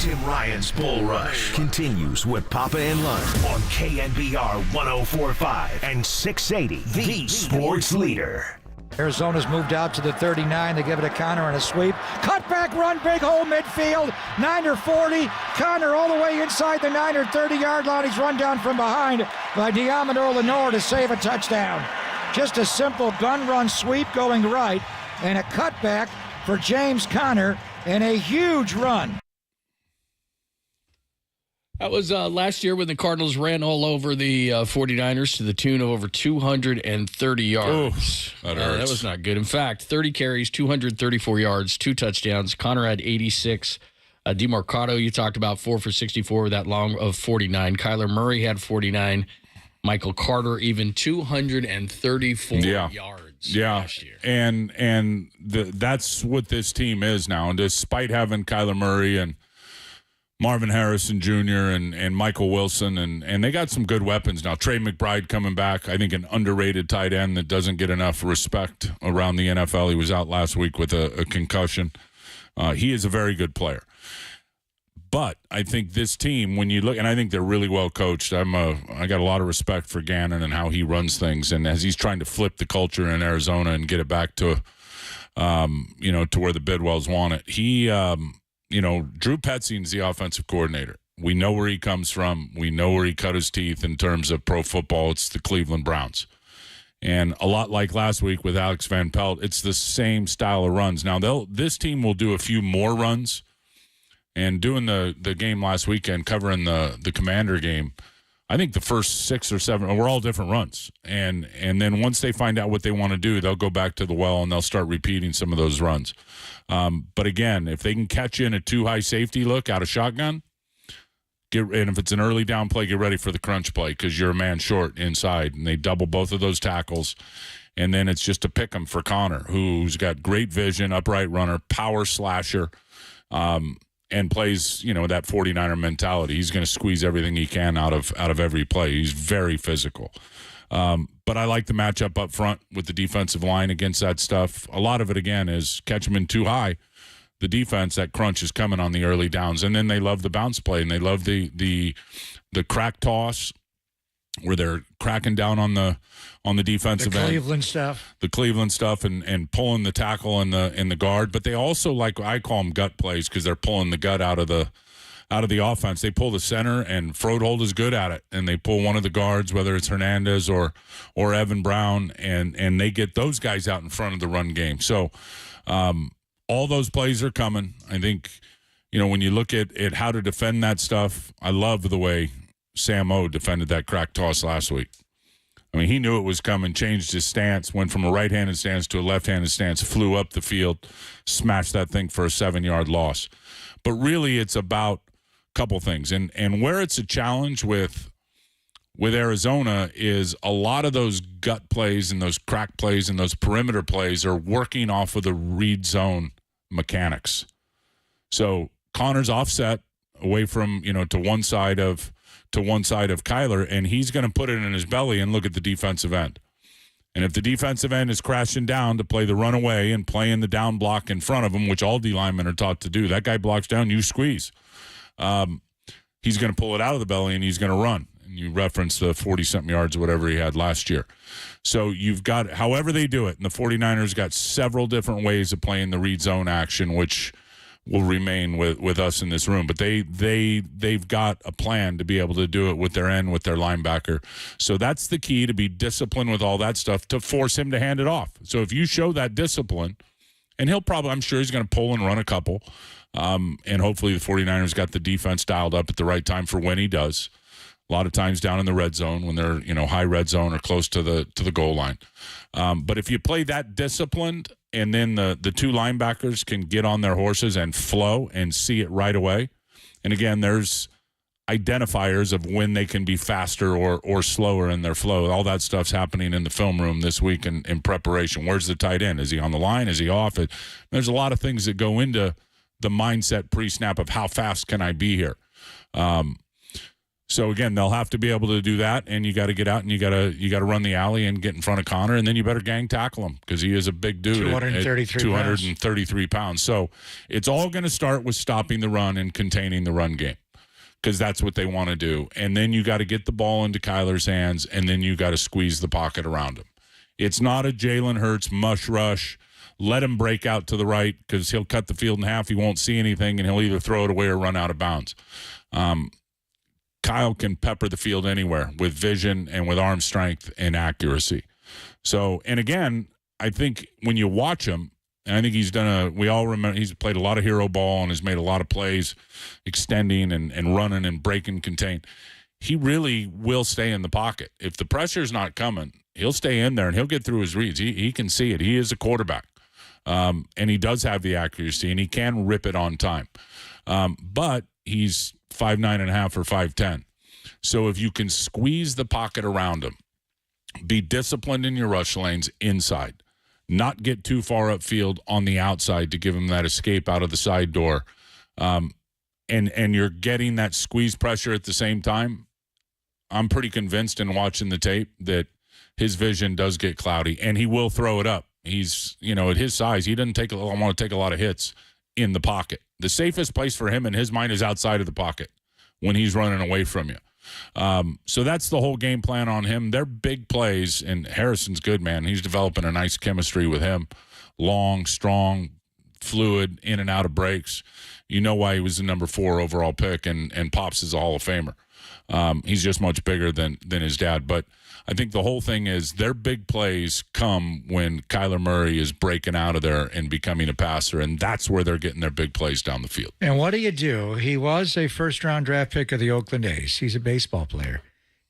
Tim Ryan's Bull Rush continues with Papa and Lunch on KNBR 104.5 and 680, the sports leader. Arizona's moved out to the 39. They give it a Connor and a sweep. Cutback run, big hole midfield. Niner 40. Connor all the way inside the Niner 30-yard line. He's run down from behind by Diamador Lenore to save a touchdown. Just a simple gun run sweep going right and a cutback for James Conner and a huge run. That was last year when the Cardinals ran all over the 49ers to the tune of over 230 yards. That was not good. In fact, 30 carries, 234 yards, 2 touchdowns. Connor had 86. DeMarcado, you talked about 4 for 64 with that long of 49. Kyler Murray had 49. Michael Carter even 234 yards last year. And that's what this team is now. And despite having Kyler Murray and Marvin Harrison Jr. and Michael Wilson, and they got some good weapons now. Trey McBride coming back, I think an underrated tight end that doesn't get enough respect around the NFL. He was out last week with a concussion. He is a very good player. But I think this team, when you look, and I think they're really well coached. I got a lot of respect for Gannon and how he runs things, and as he's trying to flip the culture in Arizona and get it back to, to where the Bidwells want it. He Drew Petzing's the offensive coordinator. We know where he comes from. We know where he cut his teeth in terms of pro football. It's the Cleveland Browns. And a lot like last week with Alex Van Pelt, it's the same style of runs. Now, this team will do a few more runs. And doing the game last weekend, covering the Commander game, I think the first 6 or 7 were all different runs. And then once they find out what they want to do, they'll go back to the well and they'll start repeating some of those runs. But again, if they can catch you in a too high safety look out of shotgun, and if it's an early down play, get ready for the crunch play because you're a man short inside. And they double both of those tackles. And then it's just a pick 'em for Connor, who's got great vision, upright runner, power slasher, and plays, that 49er mentality. He's going to squeeze everything he can out of every play. He's very physical. But I like the matchup up front with the defensive line against that stuff. A lot of it, again, is catch them in too high. The defense, that crunch is coming on the early downs. And then they love the bounce play, and they love the crack toss where they're cracking down on the defensive end. The Cleveland stuff and pulling the tackle in the guard. But they also, like I call them gut plays because they're pulling the gut out of the offense. They pull the center, and Froholt is good at it. And they pull one of the guards, whether it's Hernandez or Evan Brown, and they get those guys out in front of the run game. So all those plays are coming. I think, when you look at how to defend that stuff, I love the way Sam O defended that crack toss last week. I mean, he knew it was coming, changed his stance, went from a right-handed stance to a left-handed stance, flew up the field, smashed that thing for a 7-yard loss. But really, it's about a couple things. And where it's a challenge with Arizona is a lot of those gut plays and those crack plays and those perimeter plays are working off of the read zone mechanics. So Connor's offset away from, to one side of Kyler, and he's going to put it in his belly and look at the defensive end. And if the defensive end is crashing down to play the runaway and playing the down block in front of him, which all D linemen are taught to do, that guy blocks down, you squeeze. He's going to pull it out of the belly and he's going to run. And you reference the 40-something yards or whatever he had last year. So you've got, however they do it, and the 49ers got several different ways of playing the read zone action, which will remain with us in this room. But they've got a plan to be able to do it with their end, with their linebacker. So that's the key, to be disciplined with all that stuff, to force him to hand it off. So if you show that discipline, and I'm sure he's going to pull and run a couple, and hopefully the 49ers got the defense dialed up at the right time for when he does. A lot of times down in the red zone when they're, high red zone or close to the goal line. But if you play that disciplined, and then the two linebackers can get on their horses and flow and see it right away. And again, there's identifiers of when they can be faster or slower in their flow. All that stuff's happening in the film room this week in preparation. Where's the tight end? Is he on the line? Is he off? There's a lot of things that go into the mindset pre-snap of how fast can I be here. So again, they'll have to be able to do that, and you got to get out and you got to run the alley and get in front of Connor, and then you better gang tackle him because he is a big dude, 233 pounds. So it's all going to start with stopping the run and containing the run game because that's what they want to do. And then you got to get the ball into Kyler's hands, and then you got to squeeze the pocket around him. It's not a Jalen Hurts mush rush. Let him break out to the right because he'll cut the field in half. He won't see anything, and he'll either throw it away or run out of bounds. Kyle can pepper the field anywhere with vision and with arm strength and accuracy. So, and again, I think when you watch him, and I think we all remember, he's played a lot of hero ball and has made a lot of plays extending and running and breaking contain. He really will stay in the pocket. If the pressure's not coming, he'll stay in there and he'll get through his reads. He can see it. He is a quarterback. And he does have the accuracy and he can rip it on time. But he's 5'9.5" or 5'10". So if you can squeeze the pocket around him, be disciplined in your rush lanes inside, not get too far upfield on the outside to give him that escape out of the side door, and you're getting that squeeze pressure at the same time, I'm pretty convinced in watching the tape that his vision does get cloudy, and he will throw it up. He's, at his size, he doesn't want to take a lot of hits in the pocket. The safest place for him in his mind is outside of the pocket when he's running away from you. So that's the whole game plan on him. They're big plays, and Harrison's good, man. He's developing a nice chemistry with him. Long, strong, fluid, in and out of breaks. You know why he was the number 4 overall pick, and Pops is a Hall of Famer. He's just much bigger than his dad. But I think the whole thing is their big plays come when Kyler Murray is breaking out of there and becoming a passer, and that's where they're getting their big plays down the field. And what do? He was a first-round draft pick of the Oakland A's. He's a baseball player.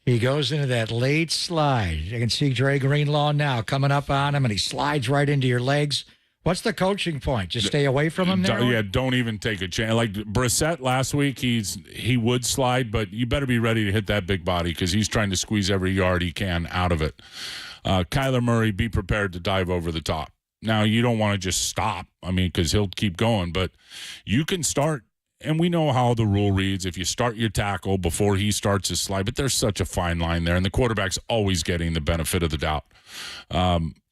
He goes into that late slide. You can see Dre Greenlaw now coming up on him, and he slides right into your legs. What's the coaching point? Just stay away from him there? Yeah, don't even take a chance. Like Brissett last week, he would slide, but you better be ready to hit that big body because he's trying to squeeze every yard he can out of it. Kyler Murray, be prepared to dive over the top. Now, you don't want to just stop, because he'll keep going, but you can start, and we know how the rule reads, if you start your tackle before he starts his slide, but there's such a fine line there, and the quarterback's always getting the benefit of the doubt.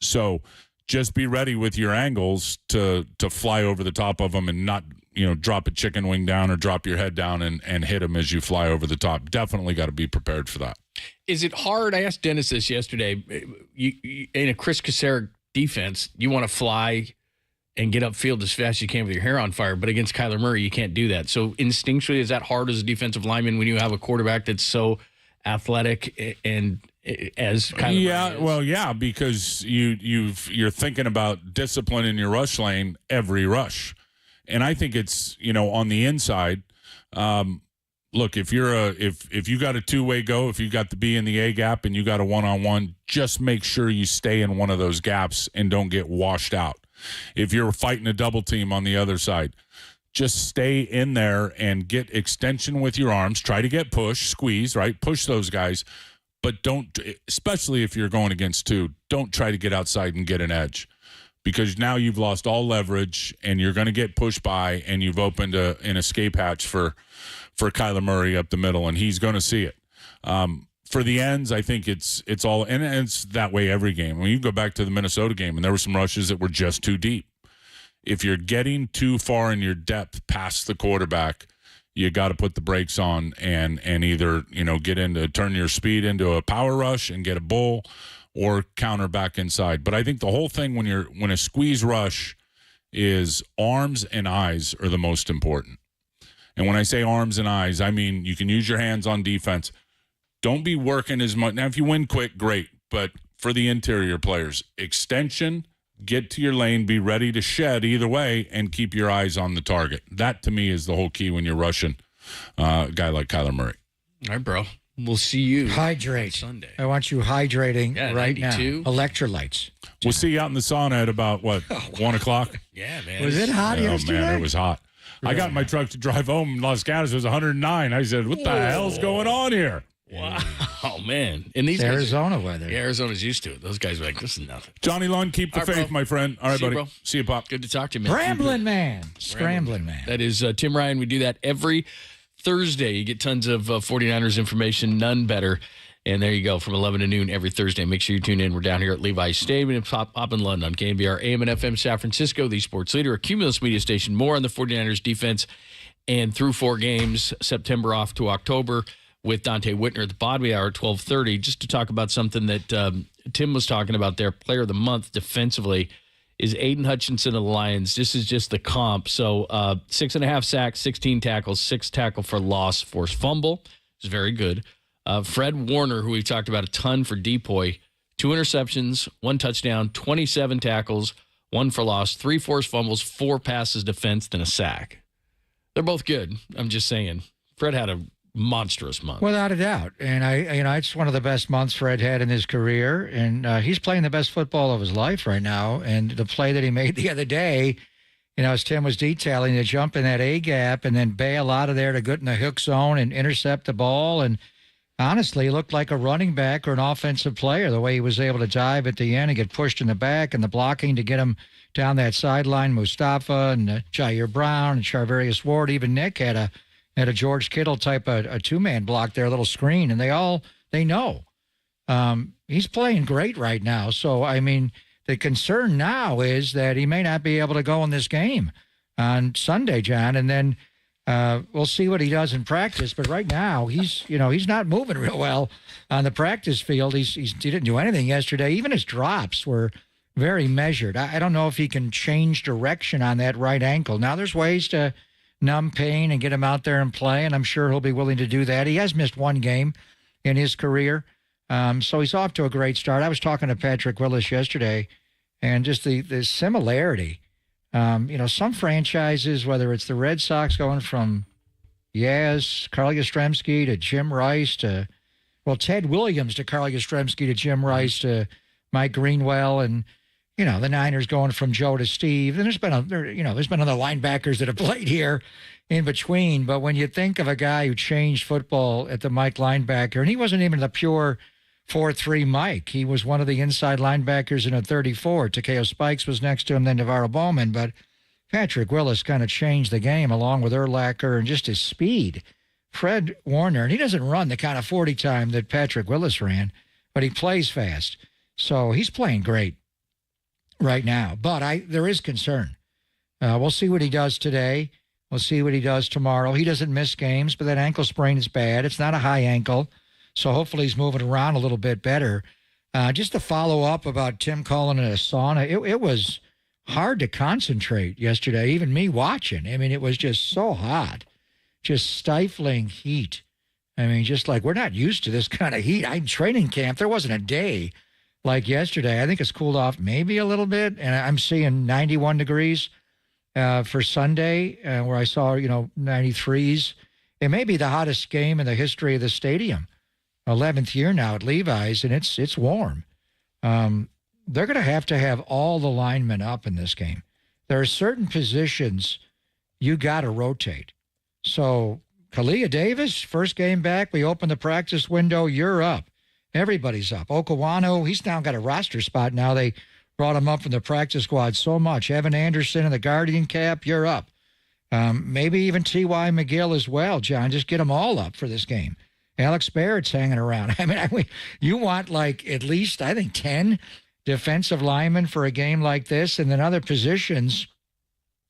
So just be ready with your angles to fly over the top of them and not, drop a chicken wing down or drop your head down and hit him as you fly over the top. Definitely got to be prepared for that. Is it hard? I asked Dennis this yesterday. You in a Chris Kasserick defense, you want to fly and get upfield as fast as you can with your hair on fire, but against Kyler Murray, you can't do that. So instinctually, is that hard as a defensive lineman when you have a quarterback that's so athletic and as Kyler Murray is? Well, yeah, because you're thinking about discipline in your rush lane every rush, and I think it's on the inside. Look, if you got a two-way go, if you got the B in the A gap and you got a one-on-one, just make sure you stay in one of those gaps and don't get washed out. If you're fighting a double team on the other side, just stay in there and get extension with your arms. Try to get push, squeeze, right? Push those guys. But don't, especially if you're going against two, don't try to get outside and get an edge because now you've lost all leverage and you're going to get pushed by and you've opened an escape hatch for Kyler Murray up the middle, and he's going to see it. For the ends, I think it's all, and it's that way every game. You go back to the Minnesota game, and there were some rushes that were just too deep. If you're getting too far in your depth past the quarterback, you got to put the brakes on and either turn your speed into a power rush and get a bull, or counter back inside. But I think the whole thing when a squeeze rush is arms and eyes are the most important. And when I say arms and eyes, I mean you can use your hands on defense. Don't be working as much. Now, if you win quick, great. But for the interior players, extension, get to your lane, be ready to shed either way, and keep your eyes on the target. That, to me, is the whole key when you're rushing a guy like Kyler Murray. All right, bro. We'll see you Hydrate. Sunday. I want you hydrating right 92. now. Electrolytes. We'll see you out in the sauna at about, 1 o'clock? Yeah, man. Was it hot yesterday? Oh, man, it was hot. Really? I got in my truck to drive home in Los Gatos. It was 109. I said, what the hell's going on here? Wow, man. And these Arizona weather. Yeah, Arizona's used to it. Those guys are like, this is nothing. Johnny Lund, keep the faith, my friend. All right, buddy. See you, Pop. Good to talk to you, man. Scrambling man. That is Tim Ryan. We do that every Thursday. You get tons of 49ers information, none better. And there you go, from 11 to noon every Thursday. Make sure you tune in. We're down here at Levi's Stadium in Pop in London on KNBR AM and FM San Francisco, the sports leader, a Cumulus media station. More on the 49ers defense and through 4 games, September off to October, with Dante Whitner at the bottom hour at 12:30, just to talk about something that Tim was talking about there. Player of the month defensively is Aiden Hutchinson of the Lions. This is just the comp. So 6.5 sacks, 16 tackles, 6 tackle for loss, forced fumble. It's very good. Fred Warner, who we've talked about a ton for Depoy, 2 interceptions, 1 touchdown, 27 tackles, 1 for loss, 3 forced fumbles, 4 passes defensed, and a sack. They're both good. I'm just saying. Fred had a monstrous month. Without a doubt. And it's one of the best months Fred had in his career. And he's playing the best football of his life right now. And the play that he made the other day, as Tim was detailing, to jump in that A gap and then bail out of there to get in the hook zone and intercept the ball. And honestly, he looked like a running back or an offensive player, the way he was able to dive at the end and get pushed in the back, and the blocking to get him down that sideline. Mustafa and Jair Brown and Charvarius Ward, even Nick had a George Kittle type of a 2-man block there, a little screen, and they know. He's playing great right now. So, the concern now is that he may not be able to go in this game on Sunday, John, and then we'll see what he does in practice. But right now, he's not moving real well on the practice field. He didn't do anything yesterday. Even his drops were very measured. I don't know if he can change direction on that right ankle. Now, there's ways to numb pain and get him out there and play, and I'm sure he'll be willing to do that. He has missed 1 game in his career, so he's off to a great start. I was talking to Patrick Willis yesterday, and just the similarity. Some franchises, whether it's the Red Sox going from Carl Yastrzemski to Jim Rice to, Ted Williams to Carl Yastrzemski to Jim Rice to Mike Greenwell, and the Niners going from Joe to Steve. And there's been other linebackers that have played here in between. But when you think of a guy who changed football at the Mike linebacker, and he wasn't even the pure 4-3 Mike. He was one of the inside linebackers in a 34. Takeo Spikes was next to him, then Navarro Bowman. But Patrick Willis kind of changed the game along with Urlacher and just his speed. Fred Warner, and he doesn't run the kind of 40 time that Patrick Willis ran, but he plays fast. So he's playing great right now, but there is concern. We'll see what he does today. We'll see what he does tomorrow. He doesn't miss games, but that ankle sprain is bad. It's not a high ankle, so hopefully he's moving around a little bit better. Just to follow up about Tim calling it a sauna, it was hard to concentrate yesterday, even me watching. It was just so hot, just stifling heat. Just like we're not used to this kind of heat. In training camp, there wasn't a day like yesterday. I think it's cooled off maybe a little bit, and I'm seeing 91 degrees for Sunday, where I saw 93s. It may be the hottest game in the history of the stadium. 11th year now at Levi's, and it's warm. They're going to have all the linemen up in this game. There are certain positions you got to rotate. So Kalia Davis, first game back, we open the practice window, you're up. Everybody's up. Okawano, he's now got a roster spot now. They brought him up from the practice squad so much. Evan Anderson in the Guardian cap, you're up. Maybe even T.Y. McGill as well, John. Just get them all up for this game. Alex Barrett's hanging around. You want at least, I think, 10 defensive linemen for a game like this, and then other positions.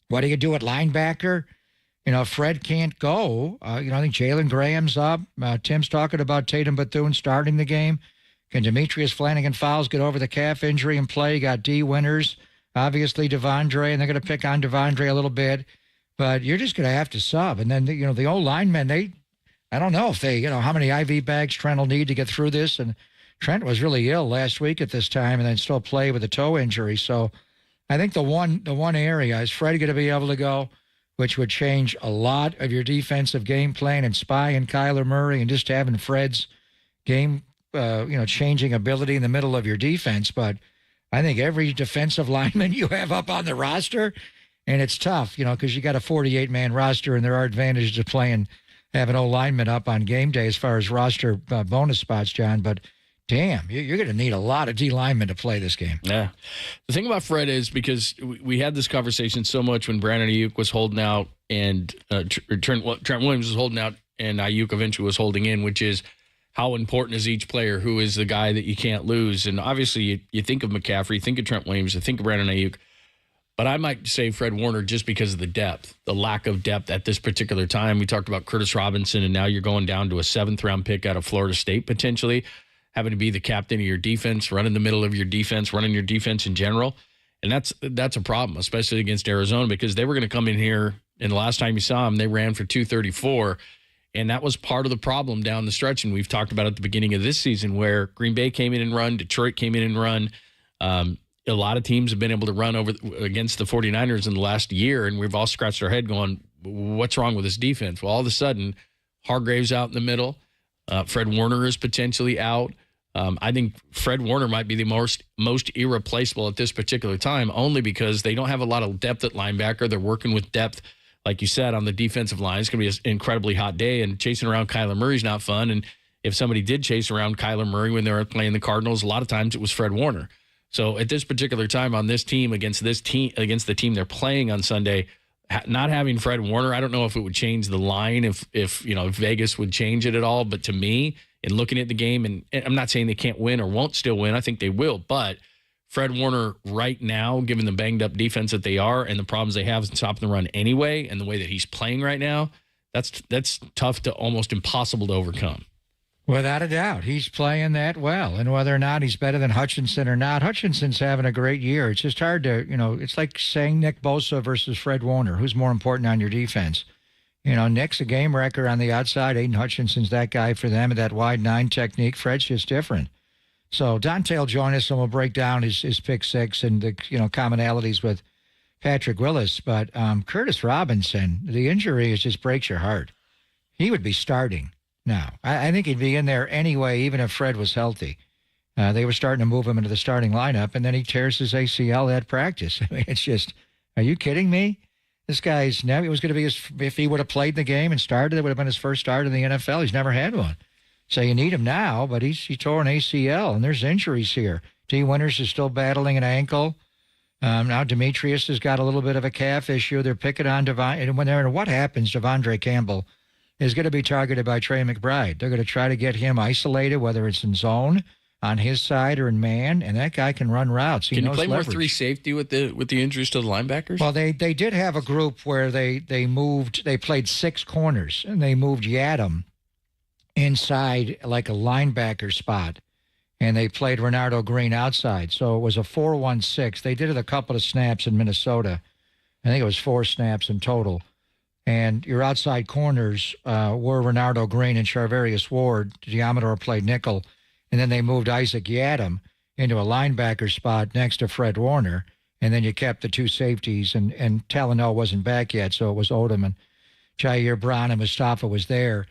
What do you do at linebacker? Fred can't go. I think Jalen Graham's up. Tim's talking about Tatum Bethune starting the game. Can Demetrius Flanagan-Fowles get over the calf injury and play? You got D. Winters, obviously Devondre, and they're going to pick on Devondre a little bit. But you're just going to have to sub. And then, the old linemen, I don't know if how many IV bags Trent will need to get through this. And Trent was really ill last week at this time and then still play with a toe injury. So I think the one area is Fred going to be able to go, which would change a lot of your defensive game plan, and Spy and Kyler Murray, and just having Fred's game, changing ability in the middle of your defense. But I think every defensive lineman you have up on the roster, and it's tough, because you got a 48-man roster, and there are advantages to having old linemen up on game day as far as roster bonus spots, John. But damn, you're going to need a lot of D linemen to play this game. Yeah. The thing about Fred is because we had this conversation so much when Brandon Ayuk was holding out and Trent Williams was holding out and Ayuk eventually was holding in, which is how important is each player? Who is the guy that you can't lose? And obviously you think of McCaffrey, you think of Trent Williams, you think of Brandon Ayuk. But I might say Fred Warner just because of the depth, the lack of depth at this particular time. We talked about Curtis Robinson, and now you're going down to a 7th-round pick out of Florida State potentially, having to be the captain of your defense, running the middle of your defense, running your defense in general. And that's a problem, especially against Arizona, because they were going to come in here, and the last time you saw them, they ran for 234, and that was part of the problem down the stretch. And we've talked about at the beginning of this season where Green Bay came in and run, Detroit came in and run. A lot of teams have been able to run over against the 49ers in the last year, and we've all scratched our head going, what's wrong with this defense? Well, all of a sudden, Hargrave's out in the middle. Fred Warner is potentially out. I think Fred Warner might be the most irreplaceable at this particular time, only because they don't have a lot of depth at linebacker. They're working with depth, like you said, on the defensive line. It's going to be an incredibly hot day, and chasing around Kyler Murray's not fun. And if somebody did chase around Kyler Murray when they were playing the Cardinals, a lot of times it was Fred Warner. So at this particular time on this team against the team they're playing on Sunday, not having Fred Warner, I don't know if it would change the line, if Vegas would change it at all. But to me, in looking at the game, and I'm not saying they can't win or won't still win, I think they will. But Fred Warner right now, given the banged up defense that they are and the problems they have stopping the run anyway, and the way that he's playing right now, that's tough to almost impossible to overcome. Without a doubt, he's playing that well. And whether or not he's better than Hutchinson or not, Hutchinson's having a great year. It's just hard to, it's like saying Nick Bosa versus Fred Warner. Who's more important on your defense? Nick's a game wrecker on the outside. Aiden Hutchinson's that guy for them, and that wide 9 technique. Fred's just different. So Dante will join us, and we'll break down his pick 6 and the commonalities with Patrick Willis. But Curtis Robinson, the injury just breaks your heart. He would be starting. No, I think he'd be in there anyway, even if Fred was healthy. They were starting to move him into the starting lineup, and then he tears his ACL at practice. I mean, it's just, are you kidding me? This guy's never, it was going to be if he would have played the game and started, it would have been his first start in the NFL. He's never had one. So you need him now, but he tore an ACL, and there's injuries here. T. Winters is still battling an ankle. Now Demetrius has got a little bit of a calf issue. They're picking on Devon, and what happens, Devondre Campbell is going to be targeted by Trey McBride. They're going to try to get him isolated, whether it's in zone on his side or in man, and that guy can run routes. Can you play more 3 safety with the injuries to the linebackers? Well, they did have a group where they played 6 corners, and they moved Yadam inside like a linebacker spot, and they played Renardo Green outside. So it was a 4-1-6. They did it a couple of snaps in Minnesota. I think it was 4 snaps in total. And your outside corners were Renardo Green and Charvarius Ward. Diamador played nickel. And then they moved Isaac Yadam into a linebacker spot next to Fred Warner. And then you kept the 2 safeties. And Talanoa wasn't back yet, so it was Odom and Jair Brown, and Mustafa was there.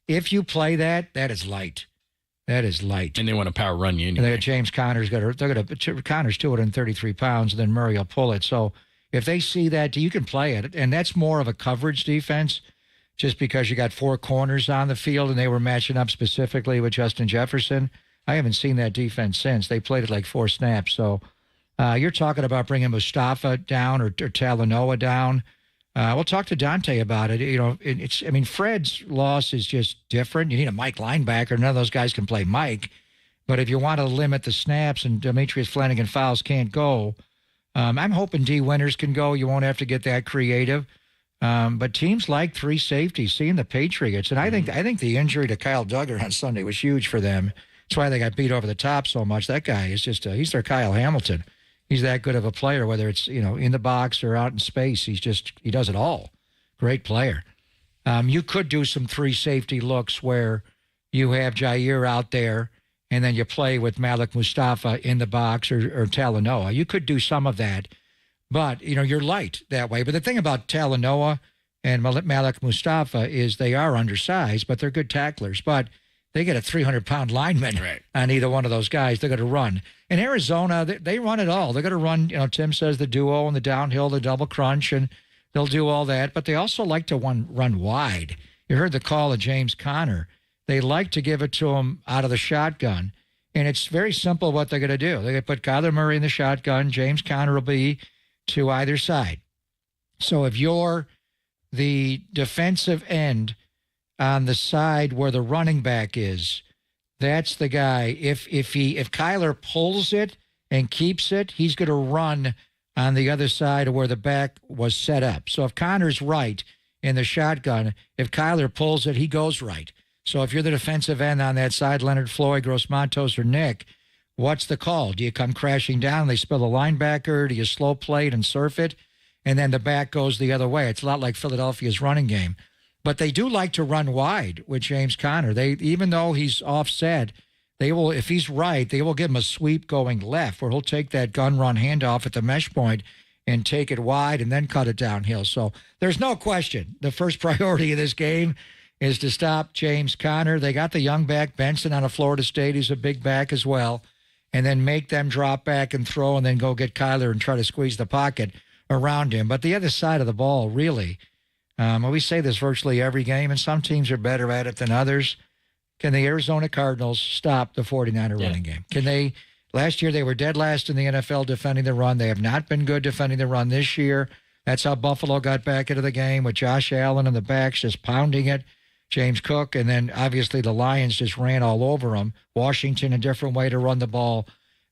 If you play that is light. That is light. And they want to power run you anyway. And James Conner's Conner's 233 pounds, and then Murray will pull it. So if they see that, you can play it. And that's more of a coverage defense just because you got 4 corners on the field and they were matching up specifically with Justin Jefferson. I haven't seen that defense since. They played it like 4 snaps. So you're talking about bringing Mustafa down or Talanoa down. We'll talk to Dante about it. Fred's loss is just different. You need a Mike linebacker. None of those guys can play Mike. But if you want to limit the snaps and Demetrius Flanagan-Fowles can't go, I'm hoping D. Winters can go. You won't have to get that creative. But teams like 3 safeties, seeing the Patriots, and I think the injury to Kyle Duggar on Sunday was huge for them. That's why they got beat over the top so much. That guy is just he's their Kyle Hamilton. He's that good of a player, whether it's in the box or out in space. He does it all. Great player. You could do some 3 safety looks where you have Jair out there, and then you play with Malik Mustafa in the box or Talanoa. You could do some of that, but, you're light that way. But the thing about Talanoa and Malik Mustafa is they are undersized, but they're good tacklers. But they get a 300-pound lineman on either one of those guys. They're going to run. In Arizona, they run it all. They're going to run, Tim says, the duo and the downhill, the double crunch, and they'll do all that. But they also like to run wide. You heard the call of James Conner. They like to give it to him out of the shotgun. And it's very simple what they're going to do. They're going to put Kyler Murray in the shotgun. James Conner will be to either side. So if you're the defensive end on the side where the running back is, that's the guy. If Kyler pulls it and keeps it, he's going to run on the other side of where the back was set up. So if Conner's right in the shotgun, if Kyler pulls it, he goes right. So if you're the defensive end on that side, Leonard Floyd, Gross Matos, or Nick, what's the call? Do you come crashing down? They spill a linebacker? Do you slow play it and surf it? And then the back goes the other way. It's a lot like Philadelphia's running game. But they do like to run wide with James Conner. Even though he's offset, they will, if he's right, they will give him a sweep going left where he'll take that gun run handoff at the mesh point and take it wide and then cut it downhill. So there's no question. The first priority of this game is to stop James Conner. They got the young back, Benson, out of Florida State. He's a big back as well. And then make them drop back and throw and then go get Kyler and try to squeeze the pocket around him. But the other side of the ball, really, we say this virtually every game, and some teams are better at it than others. Can the Arizona Cardinals stop the 49er running game? Can they? Last year, they were dead last in the NFL defending the run. They have not been good defending the run this year. That's how Buffalo got back into the game with Josh Allen in the backs just pounding it. James Cook, and then obviously the Lions just ran all over them. Washington, a different way to run the ball.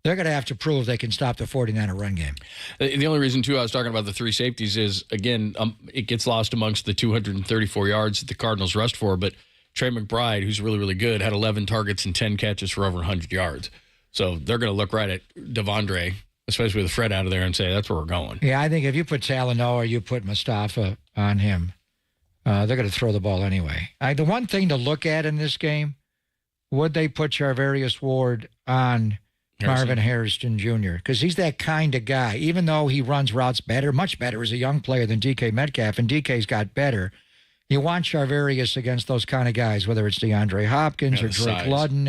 They're going to have to prove they can stop the 49er run game. The only reason, too, I was talking about the three safeties is, again, it gets lost amongst the 234 yards that the Cardinals rushed for, but Trey McBride, who's really, really good, had 11 targets and 10 catches for over 100 yards. So they're going to look right at Devondre, especially with Fred out of there, and say, that's where we're going. Yeah, I think if you put Talanoa or you put Mustafa on him, they're going to throw the ball anyway. The one thing to look at in this game, would they put Charvarius Ward on Marvin Harrison Jr.? Because he's that kind of guy. Even though he runs routes better, much better as a young player than DK Metcalf, and DK's got better, you want Charvarius against those kind of guys, whether it's DeAndre Hopkins or Drake Ludden.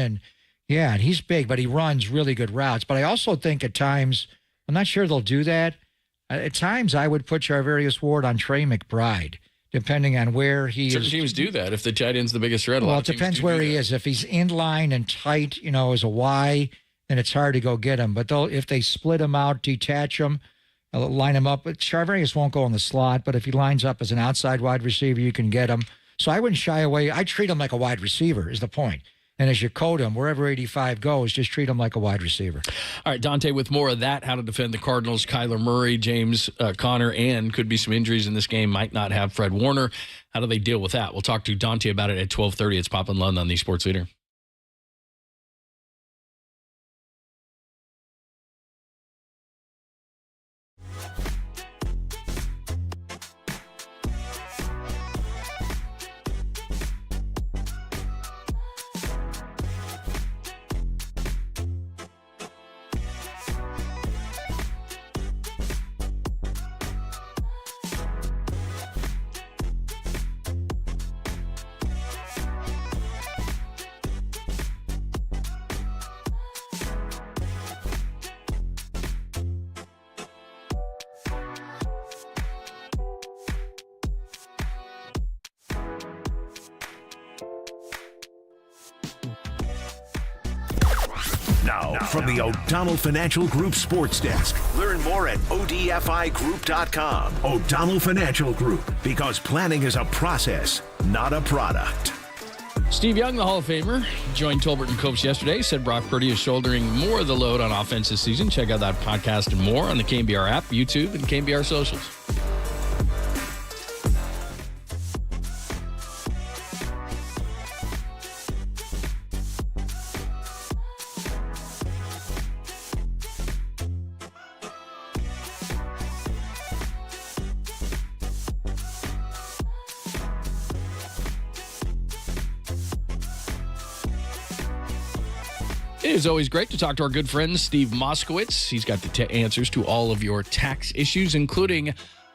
And he's big, but he runs really good routes. But I also think at times, I'm not sure they'll do that. At times, I would put Charvarius Ward on Trey McBride, depending on where he is. Certain teams do that if the tight end's the biggest threat. Well, it depends where he is. If he's in line and tight, as a Y, then it's hard to go get him. But if they split him out, detach him, line him up. But Charvarius won't go in the slot, but if he lines up as an outside wide receiver, you can get him. So I wouldn't shy away. I treat him like a wide receiver is the point. And as you code him, wherever 85 goes, just treat him like a wide receiver. All right, Dante, with more of that, how to defend the Cardinals, Kyler Murray, James Conner, and could be some injuries in this game, might not have Fred Warner. How do they deal with that? We'll talk to Dante about it at 12:30. It's Pop and Lund on the Sports Leader. Now, from the O'Donnell Financial Group Sports Desk. Learn more at ODFIGroup.com. O'Donnell Financial Group, because planning is a process, not a product. Steve Young, the Hall of Famer, joined Tolbert and Copes yesterday, said Brock Purdy is shouldering more of the load on offense this season. Check out that podcast and more on the KNBR app, YouTube, and KNBR socials. It is always great to talk to our good friend, Steve Moskowitz. He's got the answers to all of your tax issues, including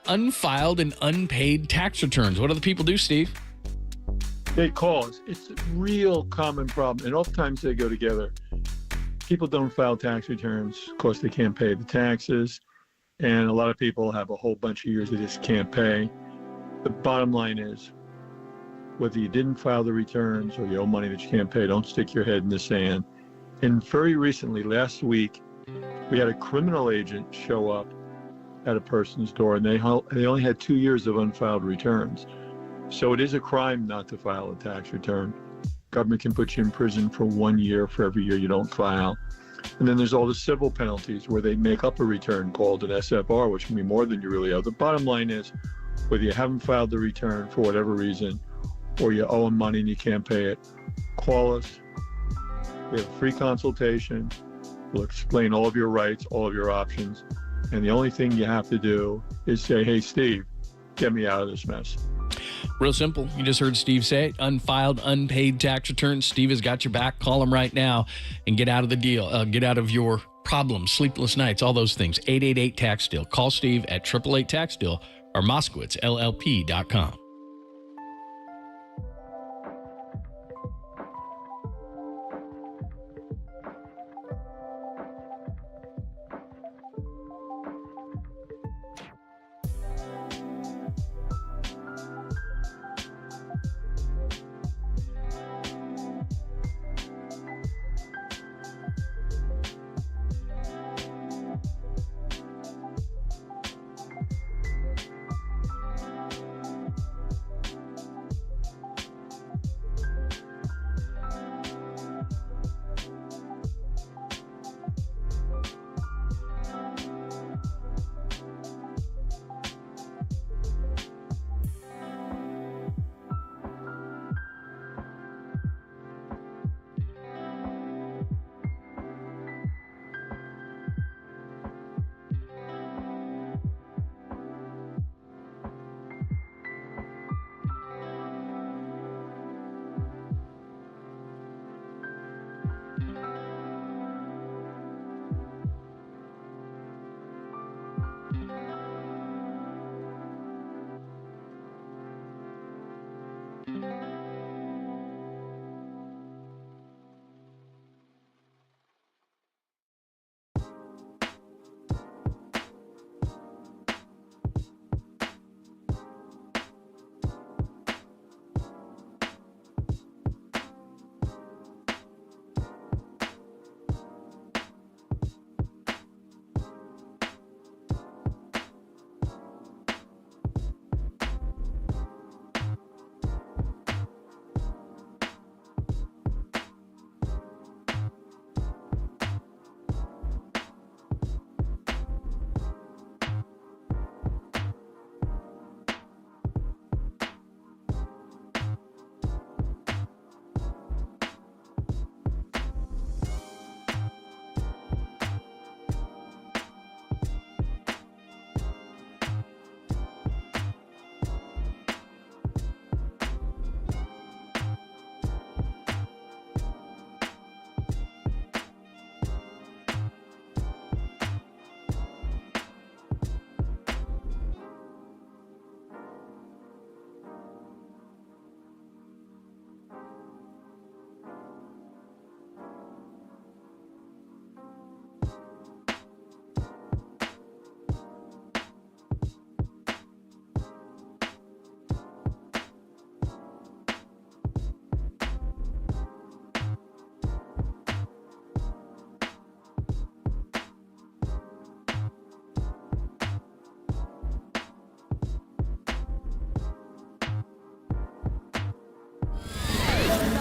unfiled and unpaid tax returns. What do the people do, Steve? They cause. It's a real common problem, and oftentimes they go together. People don't file tax returns. Of course, they can't pay the taxes, and a lot of people have a whole bunch of years they just can't pay. The bottom line is, whether you didn't file the returns or you owe money that you can't pay, don't stick your head in the sand. And very recently, last week, we had a criminal agent show up at a person's door, and they only had 2 years of unfiled returns. So it is a crime not to file a tax return. Government can put you in prison for 1 year for every year you don't file. And then there's all the civil penalties where they make up a return called an SFR, which can be more than you really owe. The bottom line is, whether you haven't filed the return for whatever reason, or you owe them money and you can't pay it, call us. We have a free consultation. We'll explain all of your rights, all of your options. And the only thing you have to do is say, hey, Steve, get me out of this mess. Real simple. You just heard Steve say it. Unfiled, unpaid tax returns. Steve has got your back. Call him right now and get out of the deal. Get out of your problems, sleepless nights, all those things. 888-TAX-DEAL. Call Steve at 888-TAX-DEAL or MoskowitzLLP.com.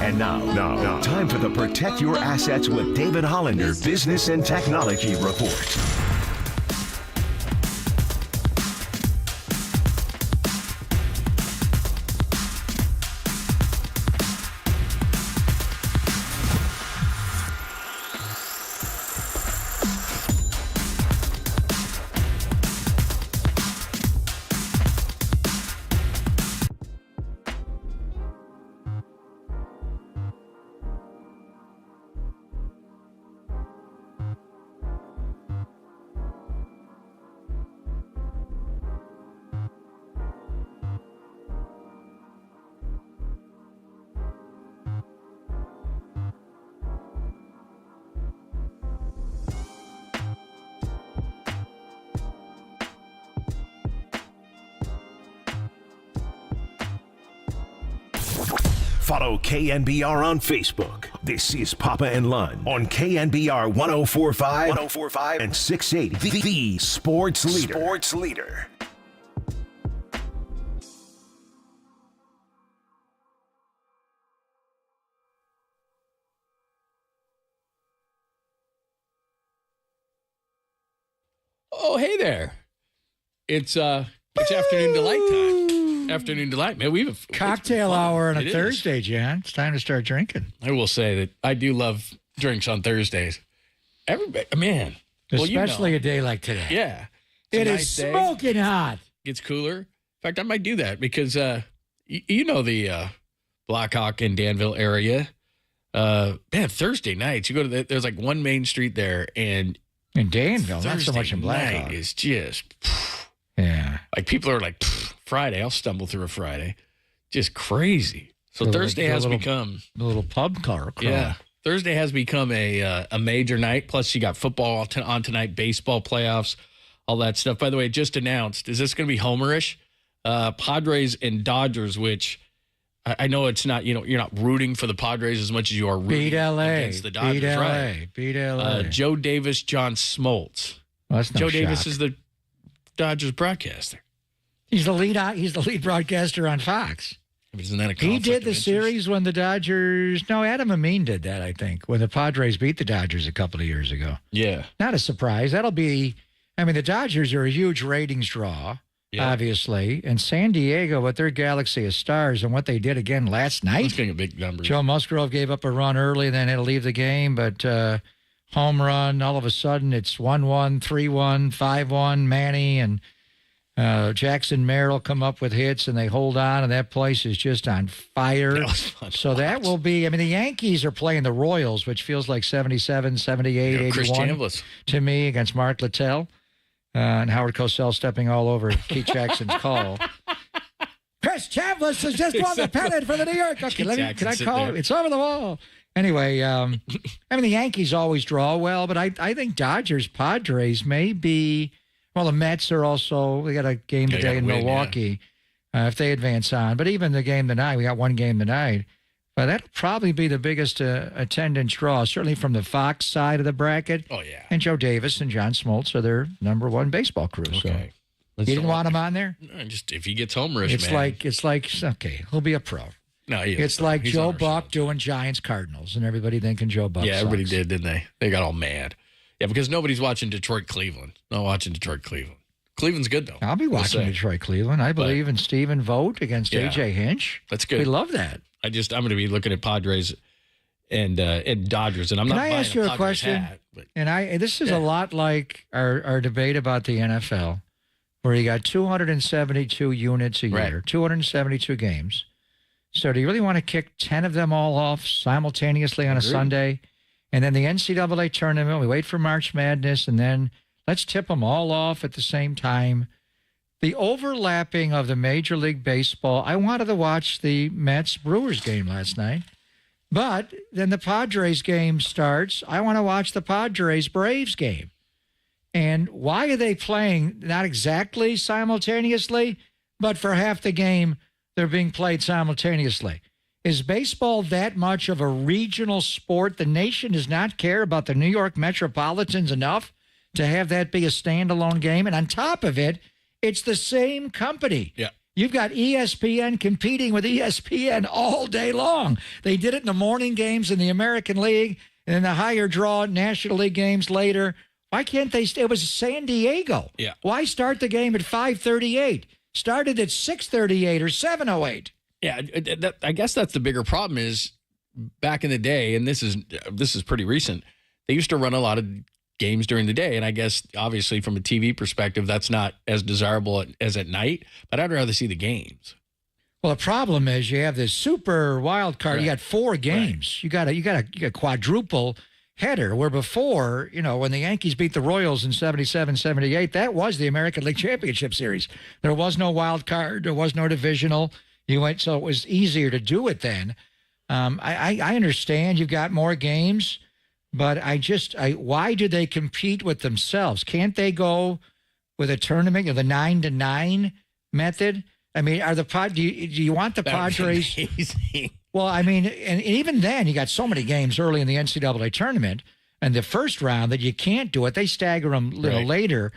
And now, time for the Protect Your Assets with David Hollander Business and Technology Report. Follow KNBR on Facebook, This is Papa and Lund on KNBR 104.5 and 680. The Sports Leader. Sports Leader. Oh, hey there. It's afternoon delight time. Afternoon delight, man. We have cocktail hour on a Thursday, Jan. It's time to start drinking. I will say that I do love drinks on Thursdays. Everybody, man. Especially a day like today. Yeah. It is smoking hot. Gets cooler. In fact, I might do that because you know the Blackhawk and Danville area. Man, Thursday nights, you go to there's like one main street there, and in Danville, not so much in Blackhawk. Night is just yeah. Like people are like Friday. I'll stumble through a Friday, just crazy. So Thursday has become a little pub car. Yeah, Thursday has become a major night. Plus, you got football on tonight, baseball playoffs, all that stuff. By the way, just announced. Is this going to be homerish? Padres and Dodgers, which I know it's not. You know, you're not rooting for the Padres as much as you are rooting against the Dodgers, right? Beat LA. Joe Davis, John Smoltz. Well, that's no Joe shock. Davis is the Dodgers broadcaster. He's the lead broadcaster on Fox. Isn't that a conflict He did of the interest? series when the Dodgers. No, Adam Amin did that. I think when the Padres beat the Dodgers a couple of years ago. Yeah, not a surprise. That'll be. I mean, the Dodgers are a huge ratings draw. Yeah. Obviously, and San Diego with their galaxy of stars and what they did again last night. It's getting a big number. Joe Musgrove gave up a run early, then had to leave the game, but home run. All of a sudden, it's 1-1, 3-1, 5-1. Manny and Jackson Merrill come up with hits, and they hold on, and that place is just on fire. So that will be. I mean, the Yankees are playing the Royals, which feels like 77, 78, 81 Chris Chambliss to me against Mark Littell. And Howard Cosell stepping all over Keith Jackson's call. Chris Chambliss has just won the pennant for the New York. Okay, can I call it? It's over the wall. Anyway, I mean, the Yankees always draw well, but I think Dodgers, Padres may be, well, the Mets are also, they got a game today in Milwaukee if they advance on. But even the game tonight, we got one game tonight. But that'll probably be the biggest attendance draw, certainly from the Fox side of the bracket. Oh, yeah. And Joe Davis and John Smoltz are their number one baseball crew. Okay. So you didn't want him on there? No, just if he gets homerish, it's like okay, he'll be a pro. No, it's like Joe Buck doing Giants Cardinals, and everybody thinking Joe Buck. Yeah, everybody sucks. did, didn't they? They got all mad. Yeah, because nobody's watching Detroit Cleveland. Not watching Detroit Cleveland. Cleveland's good though. I'll be watching Detroit Cleveland. I believe in Stephen Vogt against AJ Hinch. That's good. We love that. I'm going to be looking at Padres and Dodgers, and I'm Can not I buying ask you a Padres question? hat, but And this is a lot like our debate about the NFL, where you got 272 units a year, 272 games. So do you really want to kick 10 of them all off simultaneously on a Sunday? And then the NCAA tournament, we wait for March Madness, and then let's tip them all off at the same time. The overlapping of the Major League Baseball, I wanted to watch the Mets-Brewers game last night, but then the Padres game starts. I want to watch the Padres-Braves game. And why are they playing not exactly simultaneously, but for half the game they're being played simultaneously? Is baseball that much of a regional sport? The nation does not care about the New York Metropolitans enough to have that be a standalone game. And on top of it, it's the same company. Yeah. You've got ESPN competing with ESPN all day long. They did it in the morning games in the American League and then the higher draw National League games later. Why can't they stay? It was San Diego. Yeah. Why start the game at 5:38? Started at 6:38 or 7:08. yeah, I guess that's the bigger problem is back in the day, and this is pretty recent. They used to run a lot of games during the day, and I guess obviously from a TV perspective, that's not as desirable as at night. But I'd rather see the games. Well, the problem is you have this super wild card. Right. You got 4 games. Right. You got a quadruple header. Where before, when the Yankees beat the Royals in 77, 78, that was the American League Championship Series. There was no wild card. There was no divisional. So it was easier to do it then. I understand you've got more games, but why do they compete with themselves? Can't they go with a tournament, the 9-9 method? I mean, do you want the Padres? Well, I mean, and even then, you got so many games early in the NCAA tournament and the first round that you can't do it. They stagger them a little later.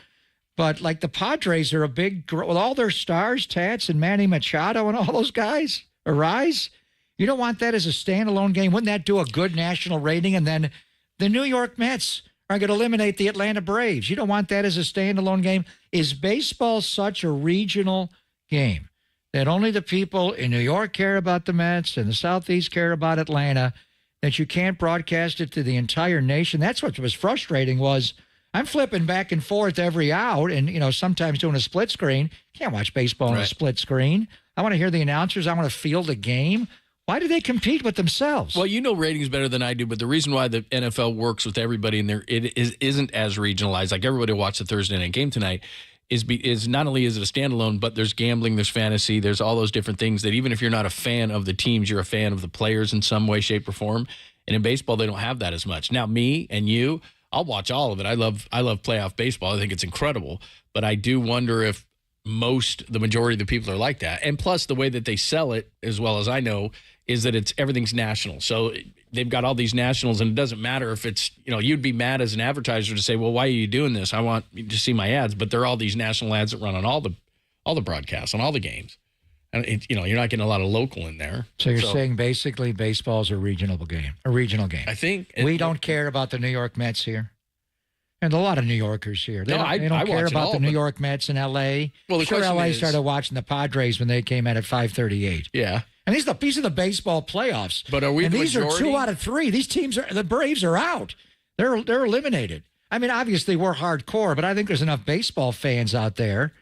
But, like, the Padres are a big – with all their stars, Tats and Manny Machado and all those guys, Arise, you don't want that as a standalone game. Wouldn't that do a good national rating? And then the New York Mets are going to eliminate the Atlanta Braves. You don't want that as a standalone game. Is baseball such a regional game that only the people in New York care about the Mets and the Southeast care about Atlanta, that you can't broadcast it to the entire nation? That's what was frustrating was – I'm flipping back and forth every out and, sometimes doing a split screen. Can't watch baseball on a split screen. I want to hear the announcers. I want to feel the game. Why do they compete with themselves? Well, ratings better than I do, but the reason why the NFL works with everybody in there, isn't as regionalized. Like everybody watched the Thursday night game tonight is not only is it a standalone, but there's gambling, there's fantasy, there's all those different things that even if you're not a fan of the teams, you're a fan of the players in some way, shape, or form. And in baseball, they don't have that as much. Now, me and you, I'll watch all of it. I love playoff baseball. I think it's incredible. But I do wonder if the majority of the people are like that. And plus, the way that they sell it, as well as I know, is that everything's national. So they've got all these nationals, and it doesn't matter if it's, you'd be mad as an advertiser to say, well, why are you doing this? I want you to see my ads. But there are all these national ads that run on all the broadcasts, on all the games. And you're not getting a lot of local in there. So you're saying basically baseball's a regional game. I think we don't care about the New York Mets here, and a lot of New Yorkers here. They I don't care about the New York Mets in L.A. Well, the question LA is, started watching the Padres when they came in at 5:38. Yeah, and these are the baseball playoffs. But are we? And the these majority? are 2 out of 3. These teams the Braves are out. They're eliminated. I mean, obviously we're hardcore, but I think there's enough baseball fans out there.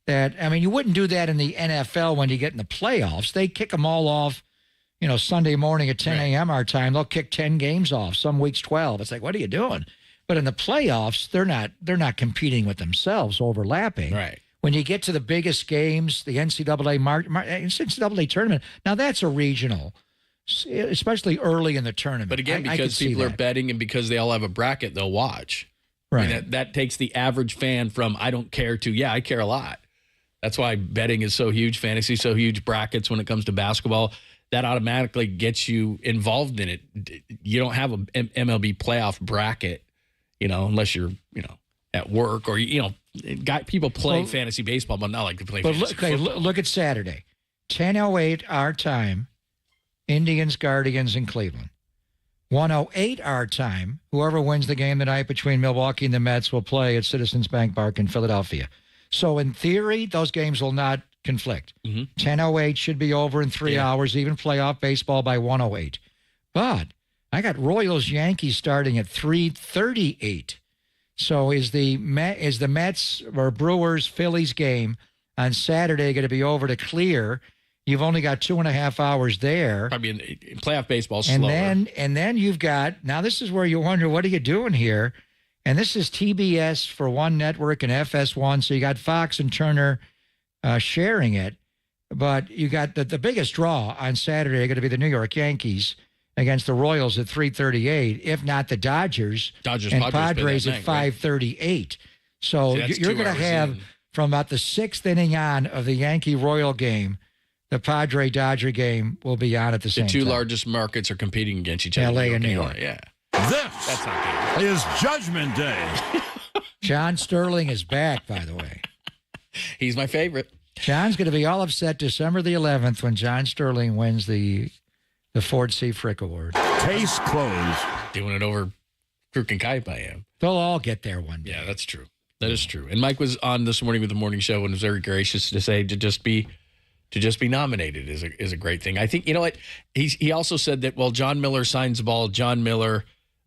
You wouldn't do that in the NFL when you get in the playoffs. They kick them all off, Sunday morning at 10 a.m. our time. They'll kick 10 games off, some weeks 12. It's like, what are you doing? But in the playoffs, they're not competing with themselves, overlapping. Right. When you get to the biggest games, the NCAA tournament, now that's a regional, especially early in the tournament. But again, because people are betting and because they all have a bracket, they'll watch. Right. That takes the average fan from I don't care to, I care a lot. That's why betting is so huge, fantasy so huge, brackets when it comes to basketball. That automatically gets you involved in it. You don't have an MLB playoff bracket, unless you're, at work or, people play fantasy baseball, but not like to play fantasy football. Look at Saturday. 10:08 our time, Indians, Guardians, and Cleveland. 1:08 our time, whoever wins the game tonight between Milwaukee and the Mets will play at Citizens Bank Park in Philadelphia. So in theory, those games will not conflict. 10:08 should be over in 3 hours, even playoff baseball by 1:08. But I got Royals-Yankees starting at 3:38. So is the Mets or Brewers-Phillies game on Saturday going to be over to clear? You've only got 2.5 hours there. I mean, playoff baseball slower. And then you've got, now this is where you wonder, what are you doing here? And this is TBS for one network and FS1. So you got Fox and Turner sharing it. But you got the biggest draw on Saturday are going to be the New York Yankees against the Royals at 3:38, if not the Dodgers and Padres at 5:38. So you're going to have, from about the 6th inning on of the Yankee-Royal game, the Padre-Dodger game will be on at the same time. The two largest markets are competing against each other. L.A. and New York. Yeah. This is Judgment Day. John Sterling is back, by the way. He's my favorite. John's going to be all upset December the 11th when John Sterling wins the Ford C. Frick Award. Case closed. Doing it over Crook and Kite by him. They'll all get there one day. Yeah, that's true. That is true. And Mike was on this morning with the morning show and was very gracious to say to just be nominated is a great thing. I think, you know what? He also said that, well, John Miller signs the ball, John Miller,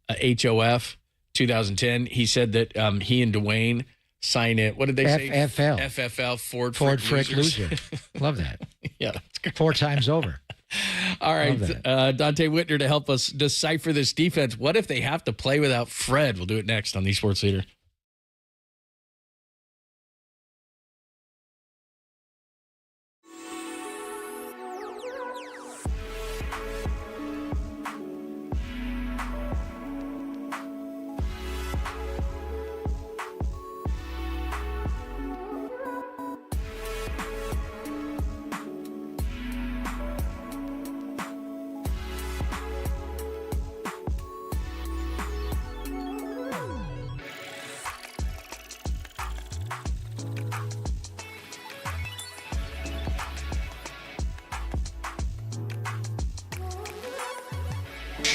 HOF, 2010. He said that he and Dwayne sign it. What did they say? FFL, Ford Frick Loser. Love that. Yeah, that's good. 4 times over. All right, Dante Whitner to help us decipher this defense. What if they have to play without Fred? We'll do it next on the Sports Leader.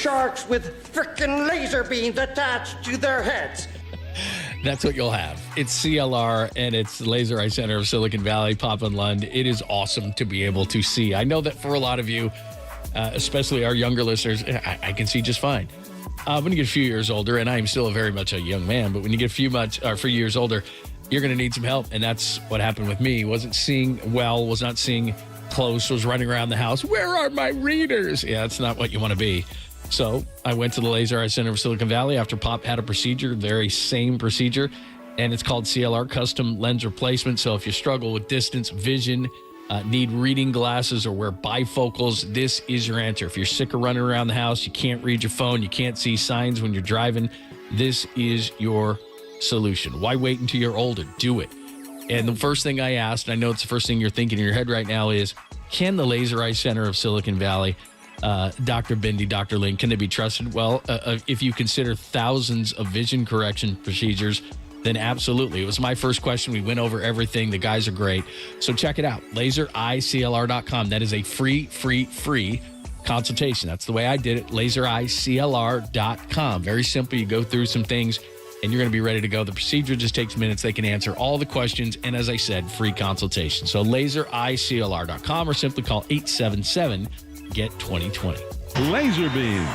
sharks with frickin' laser beams attached to their heads. That's what you'll have. It's CLR and it's Laser Eye Center of Silicon Valley, Papa and Lund. It is awesome to be able to see. I know that for a lot of you, especially our younger listeners, I can see just fine. When you get a few years older, and I am still very much a young man, but when you get a few years older, you're going to need some help. And that's what happened with me. Wasn't seeing well, was not seeing close, was running around the house. Where are my readers? Yeah, that's not what you want to be. So I went to the Laser Eye Center of Silicon Valley after Pop had a procedure, very same procedure, and it's called CLR, custom lens replacement. So if you struggle with distance, vision, need reading glasses or wear bifocals, this is your answer. If you're sick of running around the house, you can't read your phone, you can't see signs when you're driving, this is your solution. Why wait until you're older? Do it. And the first thing I asked, and I know it's the first thing you're thinking in your head right now, is can the Laser Eye Center of Silicon Valley, Dr. Bindi, Dr. Lin, can they be trusted? Well, if you consider thousands of vision correction procedures, then absolutely. It was my first question. We went over everything. The guys are great. So check it out, lasereyeclr.com. That is a free consultation. That's the way I did it, lasereyeclr.com. Very simple. You go through some things, and you're going to be ready to go. The procedure just takes minutes. They can answer all the questions, and as I said, free consultation. So lasereyeclr.com or simply call 877-GET-2020. Laser beam.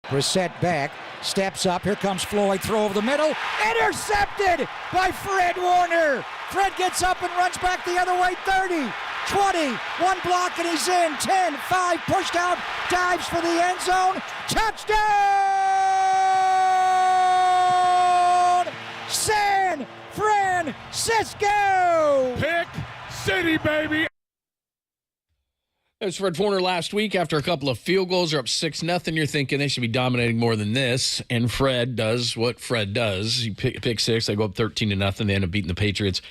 Brissett back, steps up. Here comes Floyd. Throw over the middle. Intercepted by Fred Warner. Fred gets up and runs back the other way. 30, 20, one block and he's in. 10, 5, pushed out, dives for the end zone. Touchdown! San Francisco! Pick City, baby! There's Fred Warner last week after a couple of field goals. They're up 6-0. You're thinking they should be dominating more than this. And Fred does what Fred does. He pick six. They go up 13-0. They end up beating the Patriots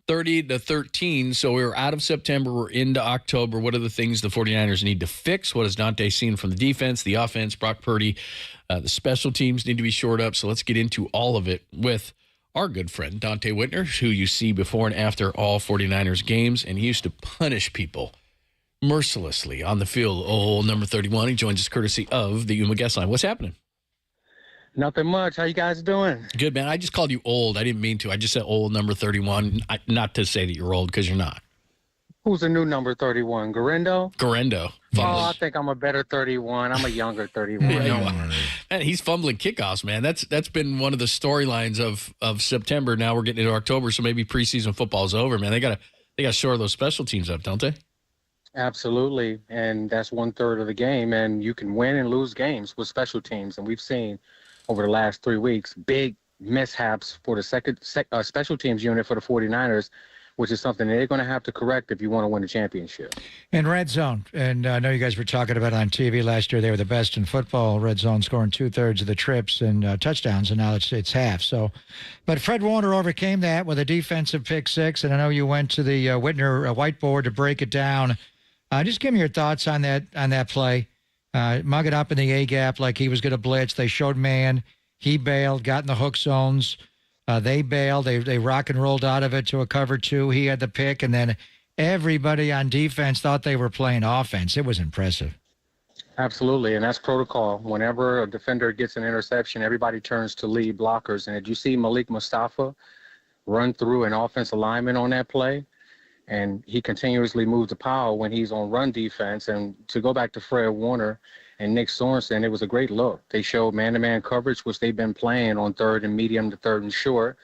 30-13. So we're out of September. We're into October. What are the things the 49ers need to fix? What has Dante seen from the defense, the offense, Brock Purdy? The special teams need to be shored up. So let's get into all of it with our good friend, Dante Whitner, who you see before and after all 49ers games, and he used to punish people mercilessly on the field. Old number 31. He joins us courtesy of the Yuma guest line. What's happening? Nothing much. How you guys doing? Good, man. I just called you old. I didn't mean to. I just said old number 31. Not to say that you're old, because you're not. Who's the new number 31? Garendo? Garendo. Oh, I think I'm a better 31. I'm a younger 31. Man, he's fumbling kickoffs, man. That's been one of the storylines of September. Now we're getting into October, so maybe preseason football's over, man. They gotta shore those special teams up, don't they? Absolutely, and that's 1/3 of the game, and you can win and lose games with special teams, and we've seen over the last 3 weeks big mishaps for the special teams unit for the 49ers, which is something they're going to have to correct if you want to win a championship. In red zone, and I know you guys were talking about it on TV last year, they were the best in football, red zone, scoring 2/3 of the trips and touchdowns, and now it's half. So, but Fred Warner overcame that with a defensive pick six, and I know you went to the Whitner whiteboard to break it down. Just give me your thoughts on that play. Mug it up in the A-gap like he was going to blitz. They showed man. He bailed, got in the hook zones. They bailed. They rock and rolled out of it to a cover two. He had the pick, and then everybody on defense thought they were playing offense. It was impressive. Absolutely, and that's protocol. Whenever a defender gets an interception, everybody turns to lead blockers. And did you see Malik Mustafa run through an offensive lineman on that play? And he continuously moves the power when he's on run defense. And to go back to Fred Warner and Nick Sorensen, it was a great look. They showed man-to-man coverage, which they've been playing on third and medium to third and short.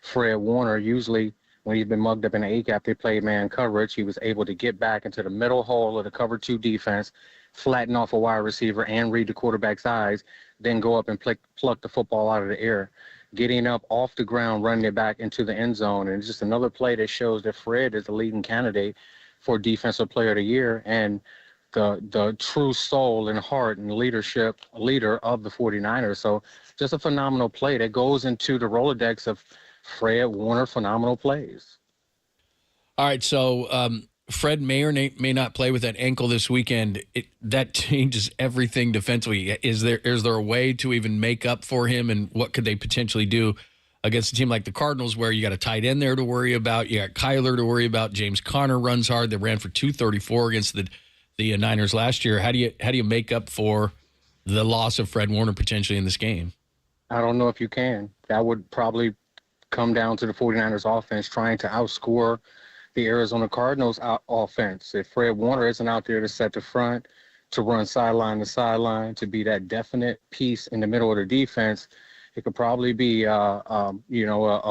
Fred Warner, usually when he's been mugged up in the A-gap, they played man coverage. He was able to get back into the middle hole of the cover two defense, flatten off a wide receiver and read the quarterback's eyes, then go up and pluck the football out of the air, getting up off the ground, running it back into the end zone. And it's just another play that shows that Fred is the leading candidate for Defensive Player of the Year and the true soul and heart and leader of the 49ers. So just a phenomenal play that goes into the Rolodex of Fred Warner phenomenal plays. All right, so Fred may or may not play with that ankle this weekend. That changes everything defensively. Is there a way to even make up for him, and what could they potentially do against a team like the Cardinals, where you got a tight end there to worry about, you got Kyler to worry about, James Conner runs hard. They ran for 234 against the Niners last year. How do you make up for the loss of Fred Warner potentially in this game? I don't know if you can. That would probably come down to the 49ers offense trying to outscore the Arizona Cardinals offense. If Fred Warner isn't out there to set the front, to run sideline to sideline, to be that definite piece in the middle of the defense, it could probably be a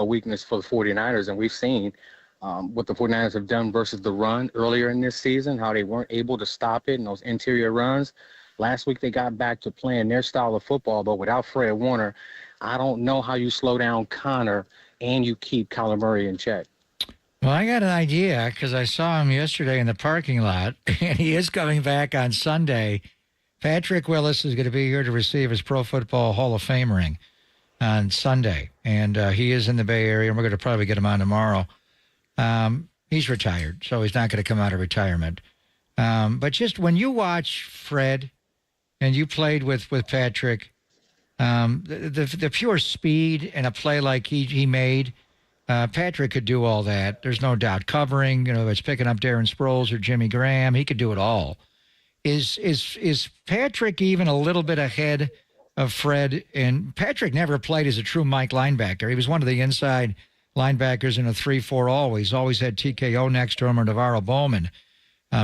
weakness for the 49ers. And we've seen what the 49ers have done versus the run earlier in this season, how they weren't able to stop it in those interior runs. Last week they got back to playing their style of football, but without Fred Warner, I don't know how you slow down Connor and you keep Kyler Murray in check. Well, I got an idea because I saw him yesterday in the parking lot, and he is coming back on Sunday. Patrick Willis is going to be here to receive his Pro Football Hall of Fame ring on Sunday, and he is in the Bay Area, and we're going to probably get him on tomorrow. He's retired, so he's not going to come out of retirement. But just when you watch Fred and you played with Patrick, the pure speed and a play like he made, Patrick could do all that. There's no doubt. Covering, it's picking up Darren Sproles or Jimmy Graham. He could do it all. Is Patrick even a little bit ahead of Fred? And Patrick never played as a true Mike linebacker. He was one of the inside linebackers in a 3-4 always had TKO next to him or Navarro Bowman.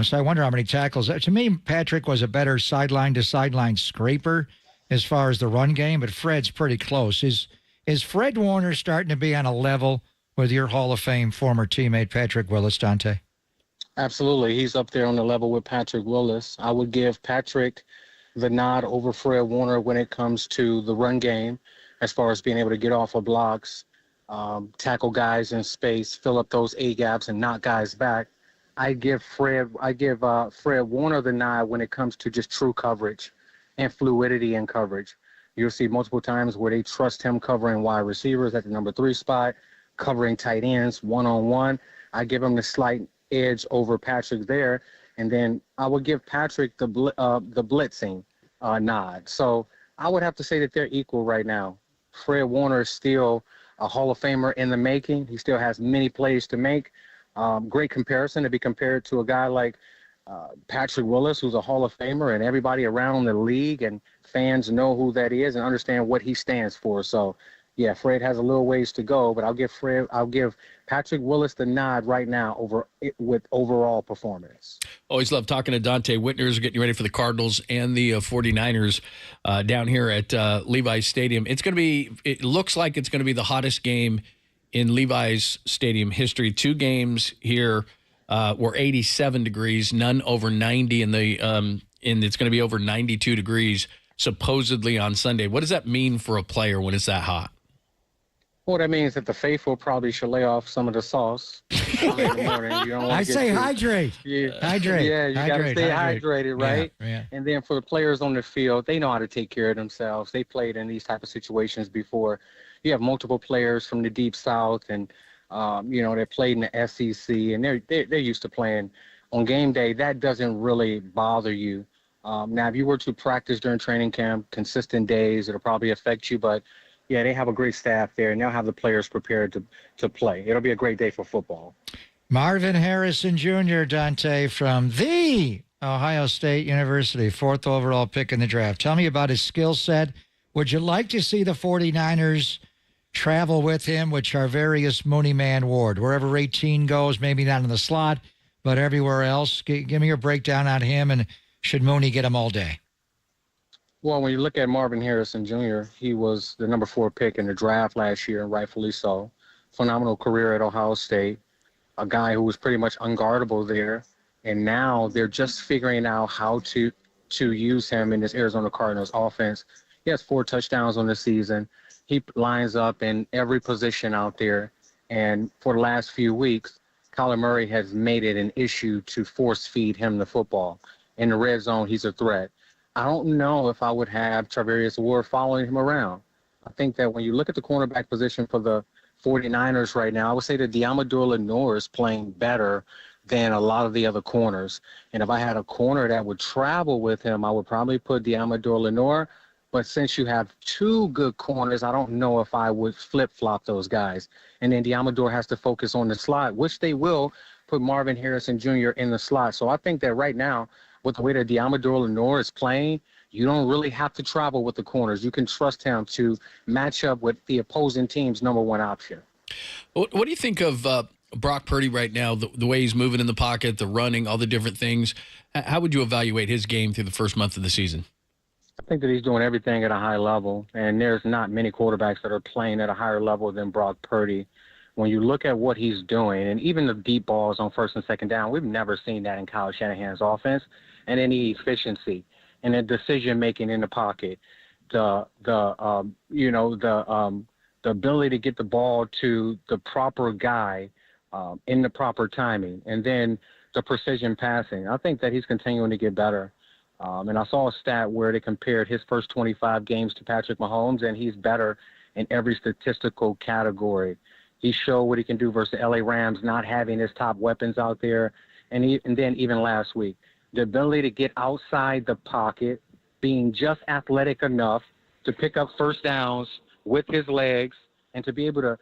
So I wonder how many tackles. To me, Patrick was a better sideline-to-sideline scraper as far as the run game, but Fred's pretty close. Is Fred Warner starting to be on a level with your Hall of Fame former teammate Patrick Willis, Dante? Absolutely. He's up there on the level with Patrick Willis. I would give Patrick the nod over Fred Warner when it comes to the run game, as far as being able to get off of blocks, tackle guys in space, fill up those A-gaps, and knock guys back. I give Fred Warner the nod when it comes to just true coverage and fluidity in coverage. You'll see multiple times where they trust him covering wide receivers at the number 3 spot, covering tight ends one-on-one. I give him the slight edge over Patrick there, and then I would give Patrick the blitzing nod. So I would have to say that they're equal right now. Fred Warner is still a Hall of Famer in the making. He still has many plays to make. Great comparison to be compared to a guy like Patrick Willis, who's a Hall of Famer, and everybody around the league and fans know who that is and understand what he stands for. So, yeah, Fred has a little ways to go, but I'll give Patrick Willis the nod right now with overall performance. Always love talking to Dante Whitner's getting ready for the Cardinals and the 49ers down here at Levi's Stadium. It looks like it's going to be the hottest game in Levi's Stadium history. 2 games here were 87 degrees, none over 90, and it's going to be over 92 degrees supposedly on Sunday. What does that mean for a player when it's that hot? Well, that means that the faithful probably should lay off some of the sauce in the morning. You don't want to hydrate. Yeah, hydrate. Yeah, you got to stay hydrated, right? Yeah. And then for the players on the field, they know how to take care of themselves. They played in these type of situations before. You have multiple players from the Deep South, and they played in the SEC, and they're used to playing on game day. That doesn't really bother you. Now, if you were to practice during training camp, consistent days, it'll probably affect you. But, yeah, they have a great staff there, and they'll have the players prepared to play. It'll be a great day for football. Marvin Harrison Jr., Dante, from the Ohio State University, 4th overall pick in the draft. Tell me about his skill set. Would you like to see the 49ers travel with him, which are various Mooney Man Ward, wherever 18 goes, maybe not in the slot, but everywhere else? Give me your breakdown on him, and should Mooney get him all day? Well, when you look at Marvin Harrison Jr., he was the number 4 pick in the draft last year, and rightfully so. Phenomenal career at Ohio State, a guy who was pretty much unguardable there, and now they're just figuring out how to use him in this Arizona Cardinals offense. He has 4 touchdowns on the season. He lines up in every position out there, and for the last few weeks, Kyler Murray has made it an issue to force feed him the football. In the red zone, he's a threat. I don't know if I would have Charvarius Ward following him around. I think that when you look at the cornerback position for the 49ers right now, I would say that Diamador Lenore is playing better than a lot of the other corners. And if I had a corner that would travel with him, I would probably put Diamador Lenore. But since you have 2 good corners, I don't know if I would flip-flop those guys. And then Diamador has to focus on the slot, which they will put Marvin Harrison Jr. in the slot. So I think that right now, with the way that Diamador Lenore is playing, you don't really have to travel with the corners. You can trust him to match up with the opposing team's number 1 option. What do you think of Brock Purdy right now, the way he's moving in the pocket, the running, all the different things? How would you evaluate his game through the first month of the season? I think that he's doing everything at a high level, and there's not many quarterbacks that are playing at a higher level than Brock Purdy. When you look at what he's doing, and even the deep balls on 1st and 2nd down, we've never seen that in Kyle Shanahan's offense. And any efficiency and the decision making in the pocket, the ability to get the ball to the proper guy in the proper timing, and then the precision passing. I think that he's continuing to get better. And I saw a stat where they compared his first 25 games to Patrick Mahomes, and he's better in every statistical category. He showed what he can do versus the LA Rams, not having his top weapons out there, and then even last week. The ability to get outside the pocket, being just athletic enough to pick up first downs with his legs, and to be able to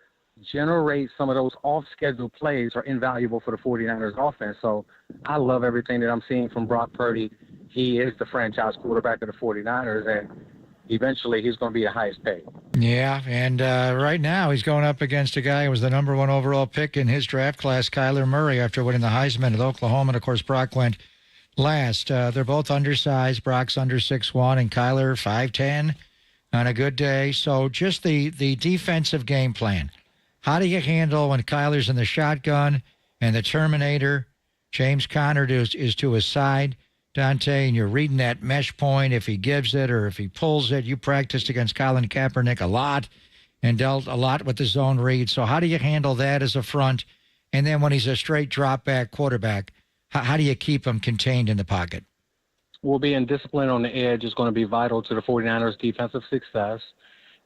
generate some of those off-schedule plays are invaluable for the 49ers offense. So I love everything that I'm seeing from Brock Purdy. He is the franchise quarterback of the 49ers, and eventually he's going to be the highest paid. Yeah, and right now he's going up against a guy who was the number 1 overall pick in his draft class, Kyler Murray, after winning the Heisman at Oklahoma. And, of course, Brock went last. They're both undersized. Brock's under 6'1", and Kyler 5'10" on a good day. So just the defensive game plan. How do you handle when Kyler's in the shotgun and the Terminator, James Conner is to his side, Dante, and you're reading that mesh point, if he gives it or if he pulls it? You practiced against Colin Kaepernick a lot and dealt a lot with the zone read. So how do you handle that as a front? And then when he's a straight drop-back quarterback, how do you keep him contained in the pocket? Well, being disciplined on the edge is going to be vital to the 49ers' defensive success,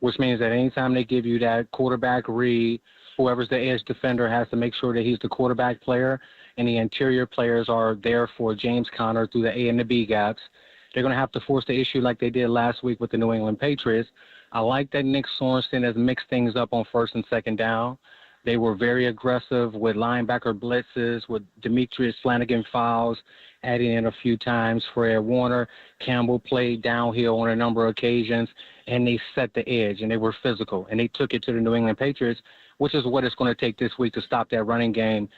which means that anytime they give you that quarterback read, whoever's the edge defender has to make sure that he's the quarterback player, and the interior players are there for James Conner through the A and the B gaps. They're going to have to force the issue like they did last week with the New England Patriots, I like that Nick Sorensen has mixed things up on first and second down. They were very aggressive with linebacker blitzes, with Demetrius Flanagan fouls, adding in a few times. Fred Warner, Campbell played downhill on a number of occasions, and they set the edge, and they were physical, and they took it to the New England Patriots, which is what it's going to take this week to stop that running game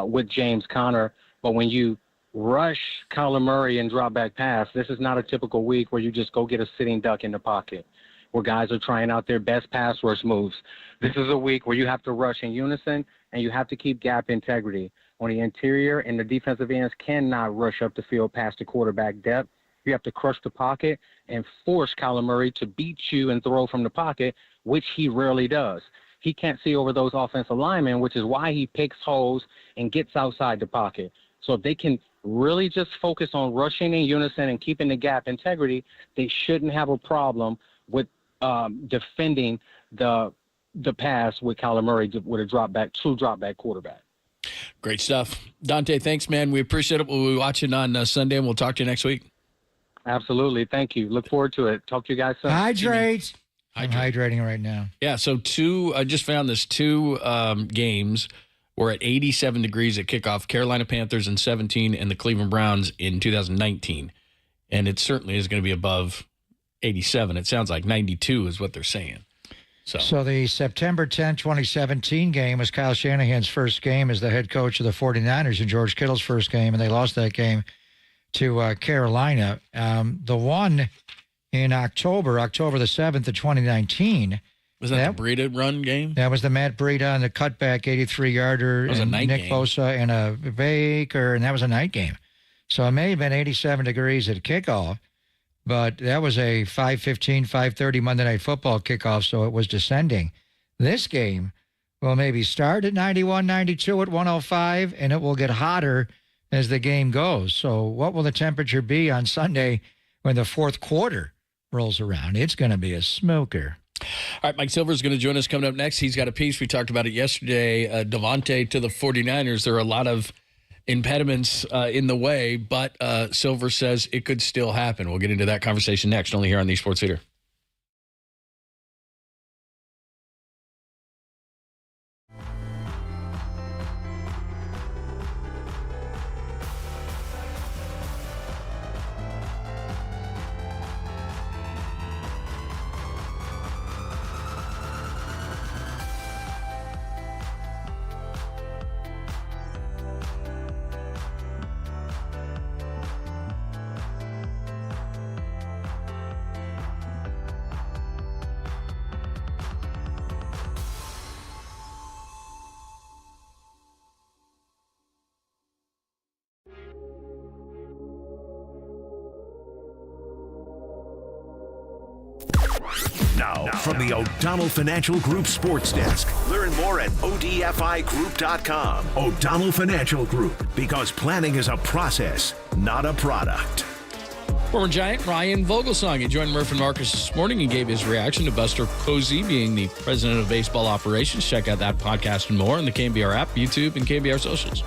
with James Conner. But when you rush Kyler Murray and drop back pass, this is not a typical week where you just go get a sitting duck in the pocket, where guys are trying out their best pass rush moves. This is a week where you have to rush in unison, and you have to keep gap integrity. On the interior, and the defensive ends cannot rush up the field past the quarterback depth. You have to crush the pocket and force Kyler Murray to beat you and throw from the pocket, which he rarely does. He can't see over those offensive linemen, which is why he picks holes and gets outside the pocket. So if they can really just focus on rushing in unison and keeping the gap integrity, they shouldn't have a problem with defending the pass with Kyler Murray with a true drop back quarterback. Great stuff. Dante, thanks, man. We appreciate it. We'll be watching on Sunday, and we'll talk to you next week. Absolutely. Thank you. Look forward to it. Talk to you guys soon. Hydrate. I'm hydrating right now. Yeah, so I just found this two games were at 87 degrees at kickoff, Carolina Panthers in 17 and the Cleveland Browns in 2019. And it certainly is going to be above 87. It sounds like 92 is what they're saying. So the September 10, 2017 game was Kyle Shanahan's first game as the head coach of the 49ers and George Kittle's first game, and they lost that game to Carolina. The one in October the 7th of 2019. Was that the Breida run game? That was the Matt Breida and the cutback 83-yarder. It was a night Nick game. Bosa and a Baker, and that was a night game. So it may have been 87 degrees at kickoff, but that was a 5:15, 5:30 Monday Night Football kickoff, so it was descending. This game will maybe start at 91, 92 at 105, and it will get hotter as the game goes. So what will the temperature be on Sunday when the fourth quarter rolls around? It's going to be a smoker. All right, Mike Silver is going to join us coming up next. He's got a piece. We talked about it yesterday. Devontae to the 49ers. There are a lot of impediments in the way, but Silver says it could still happen. We'll get into that conversation next, only here on the Sports Leader. Now, from the O'Donnell Financial Group Sports Desk. Learn more at ODFIGroup.com. O'Donnell Financial Group, because planning is a process, not a product. Former Giant Ryan Vogelsong. He joined Murph and Marcus this morning and gave his reaction to Buster Posey being the president of baseball operations. Check out that podcast and more on the KNBR app, YouTube, and KNBR socials.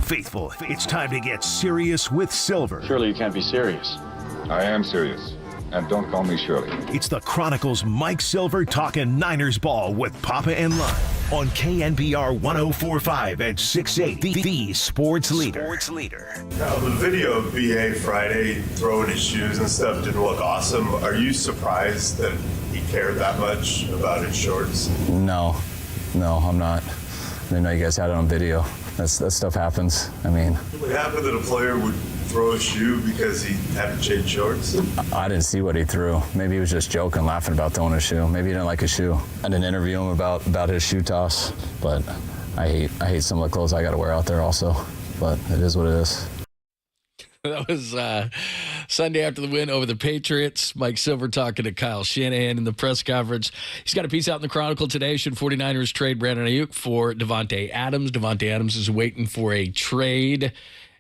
Faithful, it's time to get serious with Silver. Surely you can't be serious. I am serious. And don't call me Shirley. It's the Chronicles' Mike Silver talking Niners ball with Papa and Lime on KNBR 104.5 and 680, the sports leader. Now, the video of B.A. Friday throwing his shoes and stuff didn't look awesome. Are you surprised that he cared that much about his shorts? No, I'm not. I didn't know you guys had it on video. That stuff happens. I mean, Would it happen that a player would throw a shoe because he had to change shorts? I didn't see what he threw. Maybe he was just joking, laughing about throwing a shoe. Maybe he didn't like his shoe. I didn't interview him about his shoe toss, but I hate some of the clothes I got to wear out there also. But it is what it is. That was Sunday after the win over the Patriots. Mike Silver talking to Kyle Shanahan in the press conference. He's got a piece out in the Chronicle today. Should 49ers trade Brandon Ayuk for Davante Adams? Davante Adams is waiting for a trade.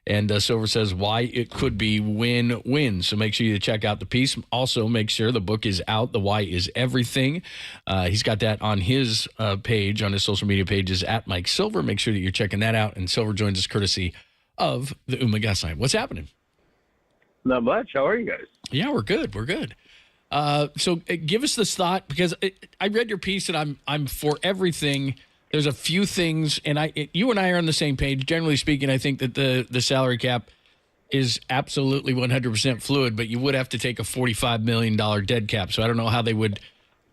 And Silver says why it could be win-win. So make sure you check out the piece. Also, make sure the book is out. The Why is Everything. He's got that on his page, on his social media pages at Mike Silver. Make sure that you're checking that out. And Silver joins us courtesy of the Uma Gas Line. What's happening? Not much. How are you guys? Yeah, we're good. We're good. So give us this thought, because I read your piece and I'm for everything. There's a few things, and you and I are on the same page. Generally speaking, I think that the salary cap is absolutely 100% fluid, but you would have to take a $45 million dead cap. So I don't know how they would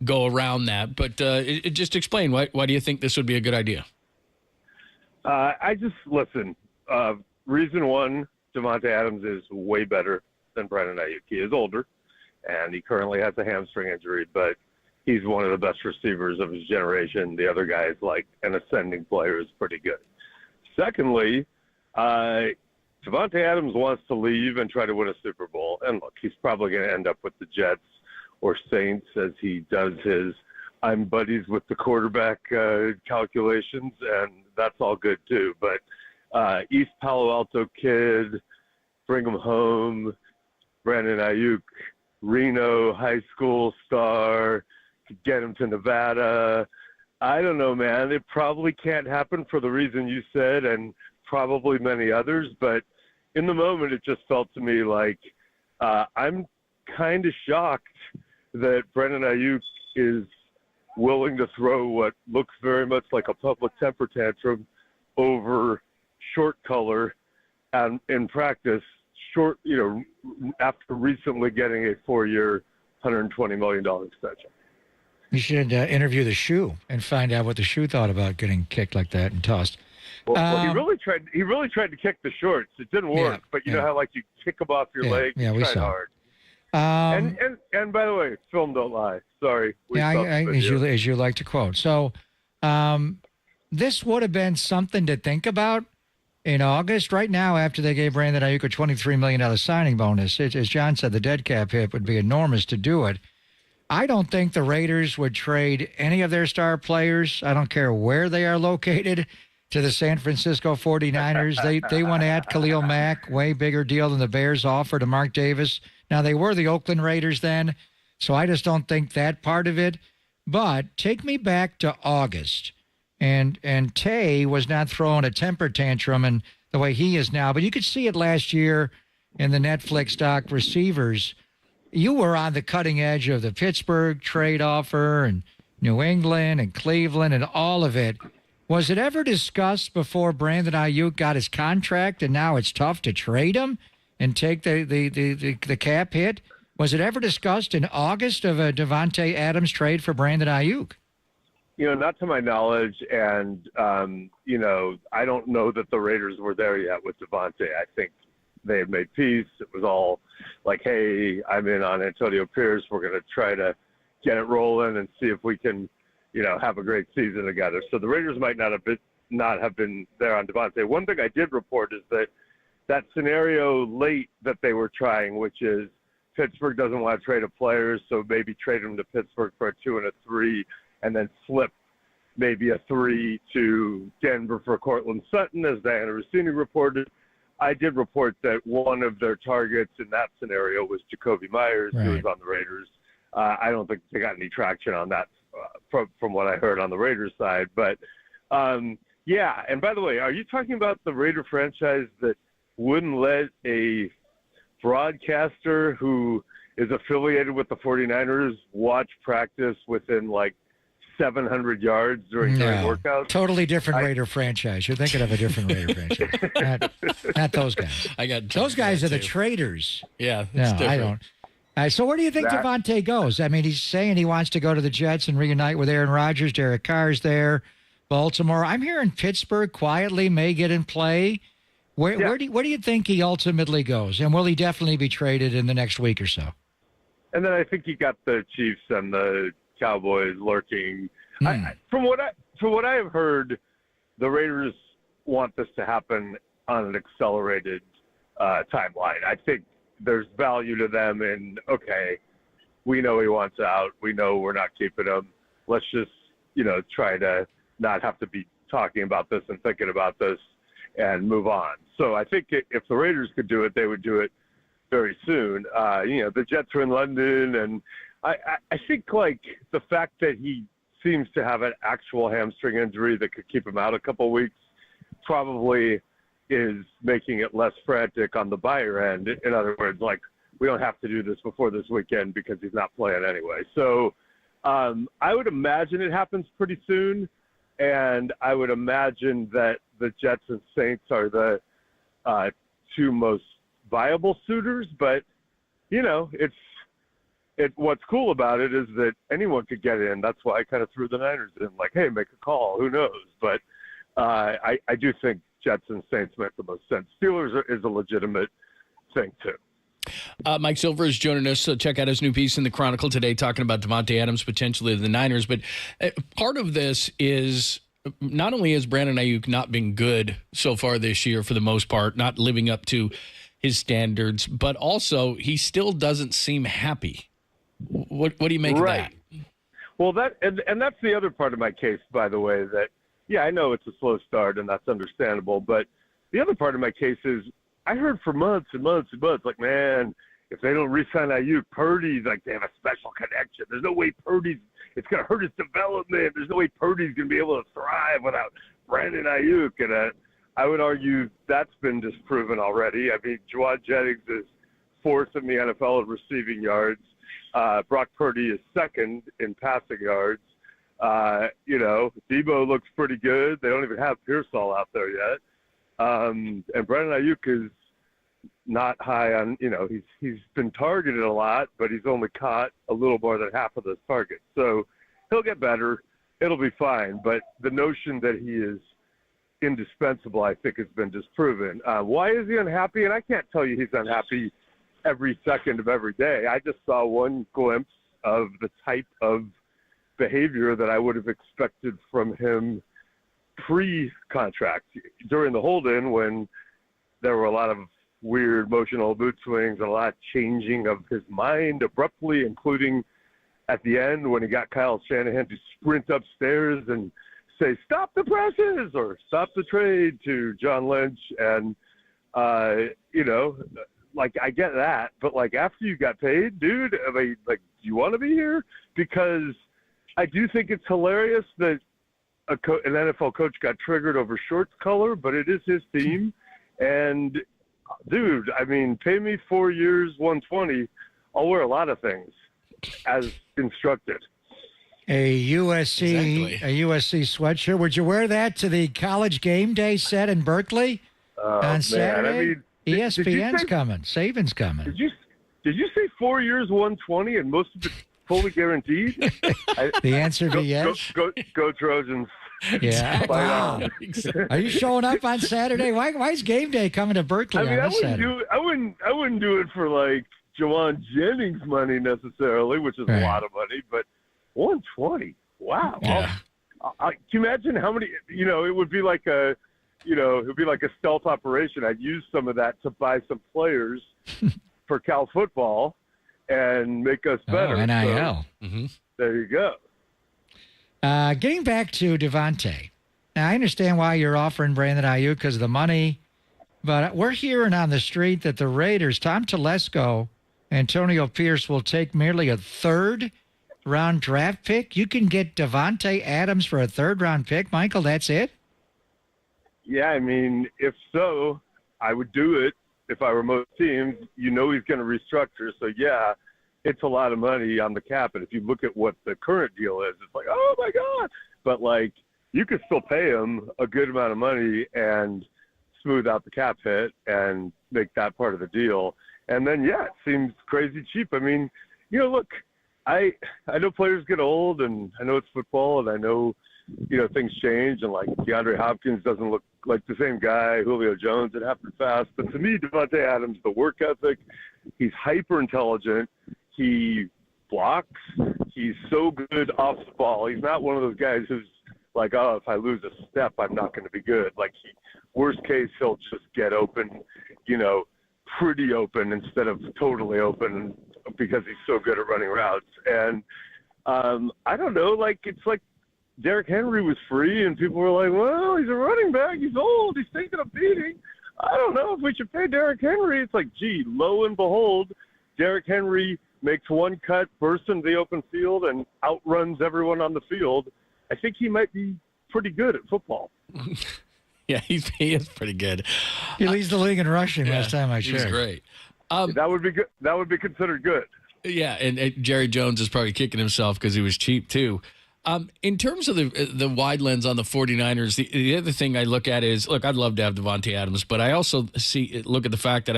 go around that. But just explain, why do you think this would be a good idea? Listen, reason one, Davante Adams is way better than Brandon Ayuk. He is older, and he currently has a hamstring injury, but he's one of the best receivers of his generation. The other guy is like an ascending player, is pretty good. Secondly, Davante Adams wants to leave and try to win a Super Bowl. And look, he's probably going to end up with the Jets or Saints as he does his I'm buddies with the quarterback calculations, and that's all good too. But East Palo Alto kid, bring him home, Brandon Ayuk, Reno high school star, get him to Nevada. I don't know, man. It probably can't happen for the reason you said and probably many others. But in the moment, it just felt to me like I'm kind of shocked that Brandon Ayuk is willing to throw what looks very much like a public temper tantrum over short color and in practice, after recently getting a 4-year, $120 million extension. You should interview the shoe and find out what the shoe thought about getting kicked like that and tossed. Well, he really tried. He really tried to kick the shorts. It didn't work. But you know how you kick them off your leg. Yeah, we tried saw. hard. And by the way, film don't lie. Sorry. As you like to quote. So, this would have been something to think about in August. Right now, after they gave Brandon Ayuk a $23 million signing bonus, as John said, the dead cap hit would be enormous to do it. I don't think the Raiders would trade any of their star players. I don't care where they are located, to the San Francisco 49ers. They want to add Khalil Mack, way bigger deal than the Bears offered to Mark Davis. Now, they were the Oakland Raiders then. So I just don't think that part of it. But take me back to August. And Tay was not throwing a temper tantrum and the way he is now. But you could see it last year in the Netflix doc Receivers. You were on the cutting edge of the Pittsburgh trade offer and New England and Cleveland and all of it. Was it ever discussed before Brandon Ayuk got his contract and now it's tough to trade him and take the cap hit? Was it ever discussed in August of a Davante Adams trade for Brandon Ayuk? Not to my knowledge, and, I don't know that the Raiders were there yet with Davante. I think they had made peace. It was all like, hey, I'm in on Antonio Pierce. We're going to try to get it rolling and see if we can, have a great season together. So the Raiders might not have been there on Davante. One thing I did report is that scenario late that they were trying, which is Pittsburgh doesn't want to trade a player, so maybe trade him to Pittsburgh for a 2 and a 3, and then flip maybe a 3 to Denver for Cortland Sutton, as Diana Rossini reported. I did report that one of their targets in that scenario was Jacoby Myers, who was on the Raiders. I don't think they got any traction on that from what I heard on the Raiders side. But, yeah, and by the way, are you talking about the Raider franchise that wouldn't let a broadcaster who is affiliated with the 49ers watch practice within, 700 yards during workouts? Totally different Raider franchise. You're thinking of a different Raider franchise. Not those guys. Those guys are the traders. Yeah, no, different. I don't. So where do you think Davante goes? I mean, he's saying he wants to go to the Jets and reunite with Aaron Rodgers. Derek Carr's there. Baltimore. I'm hearing Pittsburgh quietly may get in play. Where do you think he ultimately goes? And will he definitely be traded in the next week or so? And then I think you got the Chiefs and the Cowboys lurking. From what I have heard, the Raiders want this to happen on an accelerated timeline. I think there's value to them in, okay, we know he wants out. We know we're not keeping him. Let's just, try to not have to be talking about this and thinking about this and move on. So I think if the Raiders could do it, they would do it very soon. The Jets are in London, and I think, the fact that he seems to have an actual hamstring injury that could keep him out a couple of weeks probably is making it less frantic on the buyer end. In other words, we don't have to do this before this weekend because he's not playing anyway. So I would imagine it happens pretty soon, and I would imagine that the Jets and Saints are the two most viable suitors. But, what's cool about it is that anyone could get in. That's why I kind of threw the Niners in, hey, make a call. Who knows? But I do think Jets and Saints make the most sense. Steelers is a legitimate thing, too. Mike Silver is joining us. So check out his new piece in the Chronicle today talking about Davante Adams potentially to the Niners. But part of this is not only has Brandon Ayuk not been good so far this year for the most part, not living up to his standards, but also he still doesn't seem happy. What do you make of that? Well, and that's the other part of my case, by the way, that, yeah, I know it's a slow start and that's understandable, but the other part of my case is I heard for months and months and months, man, if they don't re-sign Ayuk, Purdy's, they have a special connection. There's no way it's going to hurt his development. There's no way Purdy's going to be able to thrive without Brandon Ayuk. And I would argue that's been disproven already. I mean, Juwan Jennings is fourth in the NFL in receiving yards. Brock Purdy is second in passing yards. Debo looks pretty good. They don't even have Pearsall out there yet. And Brandon Ayuk is not high on, he's been targeted a lot, but he's only caught a little more than half of those targets. So he'll get better. It'll be fine. But the notion that he is indispensable, I think, has been disproven. Why is he unhappy? And I can't tell you he's unhappy every second of every day. I just saw one glimpse of the type of behavior that I would have expected from him pre-contract. During the hold-in, when there were a lot of weird emotional mood swings and a lot of changing of his mind abruptly, including at the end when he got Kyle Shanahan to sprint upstairs and say, "Stop the presses," or "Stop the trade" to John Lynch. And, like, I get that, but like after you got paid, dude, I mean, like, do you want to be here? Because I do think it's hilarious that an NFL coach got triggered over shorts color, but it is his team. And dude, I mean, pay me 4 years, 120. I'll wear a lot of things as instructed. A USC sweatshirt. Would you wear that to the college game day set in Berkeley on Saturday? Man, I mean, ESPN's coming. Saban's coming. Did you say 4 years, 120, and most of it fully guaranteed? The answer be yes. Go Trojans. Yeah. Wow. Are you showing up on Saturday? Why is game day coming to Berkeley? I mean, on Saturday? I wouldn't do it for like Jawan Jennings money necessarily, which is a lot of money, but 120. Wow. Yeah. Can you imagine how many? It would be like a stealth operation. I'd use some of that to buy some players for Cal football and make us better. Oh, NIL. So, there you go. Getting back to Devontae. Now, I understand why you're offering Brandon Ayuk because of the money, but we're hearing on the street that the Raiders, Tom Telesco, Antonio Pierce will take merely a third-round draft pick. You can get Devontae Adams for a third-round pick, Michael. That's it? Yeah, I mean, if so, I would do it if I were most teams. He's going to restructure. So, yeah, it's a lot of money on the cap. And if you look at what the current deal is, it's like, oh, my God. But, like, you could still pay him a good amount of money and smooth out the cap hit and make that part of the deal. And then, yeah, it seems crazy cheap. I mean, look, I know players get old, and I know it's football, and I know, things change, and like DeAndre Hopkins doesn't look like the same guy. Julio Jones, it happened fast. But to me, Devontae Adams, the work ethic, he's hyper intelligent. He blocks. He's so good off the ball. He's not one of those guys who's like, oh, if I lose a step, I'm not going to be good. Like, worst case, he'll just get open, pretty open instead of totally open because he's so good at running routes. And I don't know, like, it's like Derrick Henry was free and people were like, well, he's a running back. He's old. He's taking a beating. I don't know if we should pay Derrick Henry. It's like, gee, lo and behold, Derrick Henry makes one cut, bursts into the open field, and outruns everyone on the field. I think he might be pretty good at football. Yeah, he is pretty good. He leads the league in rushing last time I checked. He's great. That would be good. That would be considered good. Yeah, and Jerry Jones is probably kicking himself because he was cheap too. In terms of the wide lens on the 49ers, the other thing I look at is, look, I'd love to have Devontae Adams, but I also look at the fact that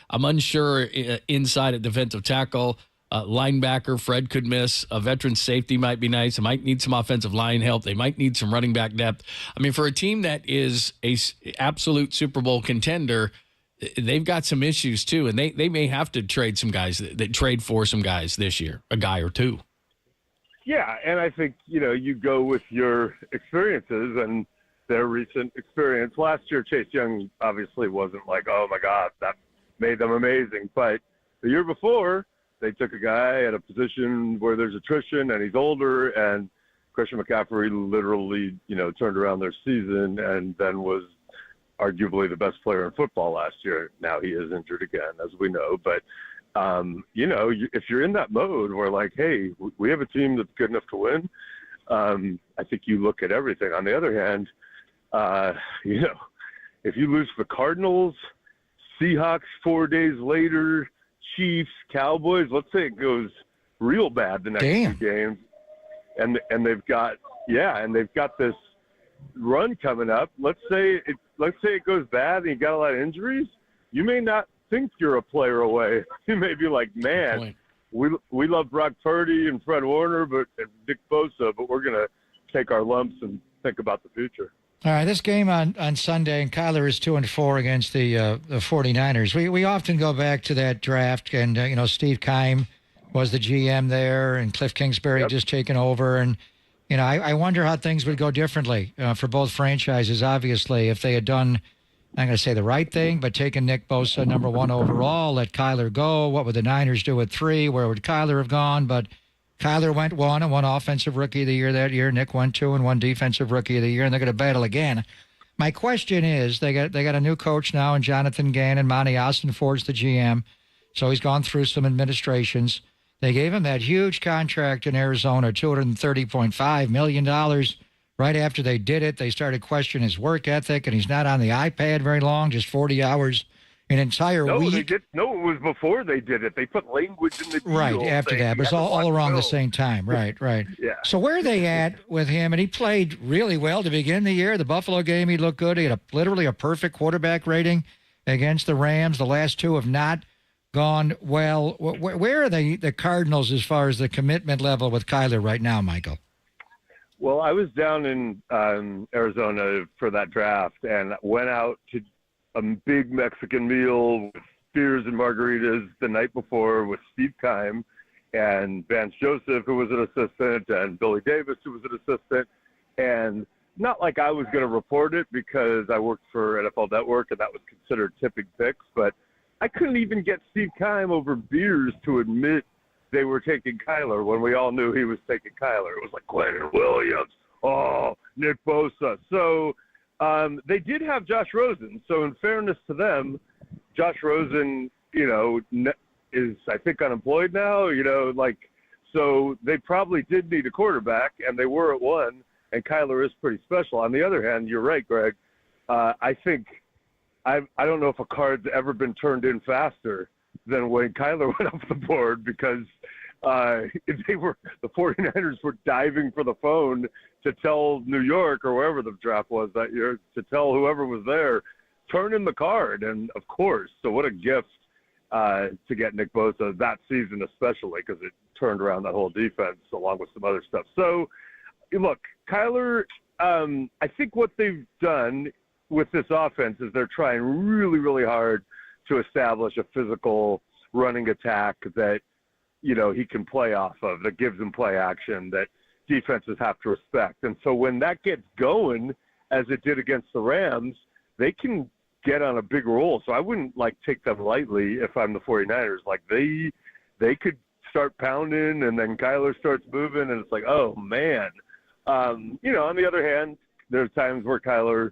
I'm unsure inside at defensive tackle. Linebacker, Fred could miss. A veteran safety might be nice. They might need some offensive line help. They might need some running back depth. I mean, for a team that is a absolute Super Bowl contender, they've got some issues too, and they may have to trade some guys, that trade for some guys this year, a guy or two. Yeah, and I think, you go with your experiences and their recent experience. Last year, Chase Young obviously wasn't like, oh, my God, that made them amazing. But the year before, they took a guy at a position where there's attrition and he's older, and Christian McCaffrey literally, turned around their season and then was arguably the best player in football last year. Now he is injured again, as we know. But, if you're in that mode where like, hey, we have a team that's good enough to win, I think you look at everything. On the other hand, if you lose to the Cardinals, Seahawks 4 days later, Chiefs, Cowboys, let's say it goes real bad the next few games, and they've got this run coming up. Let's say it goes bad and you got a lot of injuries. You may not think you're a player away. You may be like, man, we love Brock Purdy and Fred Warner, and Nick Bosa, but we're gonna take our lumps and think about the future. All right, this game on Sunday, and Kyler is 2-4 against the 49ers. We often go back to that draft, and Steve Keim was the GM there, and Cliff Kingsbury just taken over, and I wonder how things would go differently for both franchises. Obviously, if they had done, I'm going to say the right thing, but taken Nick Bosa number 1 overall, let Kyler go. What would the Niners do at 3? Where would Kyler have gone? But Kyler went 1 and won Offensive Rookie of the Year that year. Nick went 2 and won Defensive Rookie of the Year, and they're going to battle again. My question is, they got a new coach now in Jonathan Gannon. Monty Austin-Ford's the GM, so he's gone through some administrations. They gave him that huge contract in Arizona, $230.5 million. Right after they did it, they started questioning his work ethic, and he's not on the iPad very long, just 40 hours an entire week. It was before they did it. They put language in the deal. Right, after that. But it's all around the same time. Right. Yeah. So where are they at with him? And he played really well to begin the year. The Buffalo game, he looked good. He had literally a perfect quarterback rating against the Rams. The last two have not gone well. Where are the Cardinals as far as the commitment level with Kyler right now, Michael? Well, I was down in Arizona for that draft and went out to a big Mexican meal with beers and margaritas the night before with Steve Keim and Vance Joseph, who was an assistant, and Billy Davis, who was an assistant. And not like I was going to report it because I worked for NFL Network and that was considered tipping picks, but I couldn't even get Steve Keim over beers to admit they were taking Kyler when we all knew he was taking Kyler. It was like Quentin Williams, Nick Bosa. So they did have Josh Rosen. So in fairness to them, Josh Rosen, is I think unemployed now. So they probably did need a quarterback, and they were at one. And Kyler is pretty special. On the other hand, you're right, Greg. I think I don't know if a card's ever been turned in faster than when Kyler went off the board because the 49ers were diving for the phone to tell New York or wherever the draft was that year, to tell whoever was there, turn in the card. And of course, so what a gift to get Nick Bosa that season, especially because it turned around that whole defense along with some other stuff. So look, Kyler, I think what they've done with this offense is they're trying really, really hard to establish a physical running attack that, he can play off of, that gives him play action, that defenses have to respect. And so when that gets going, as it did against the Rams, they can get on a big roll. So I wouldn't take them lightly if I'm the 49ers. They could start pounding and then Kyler starts moving and it's like, oh man. On the other hand, there's times where Kyler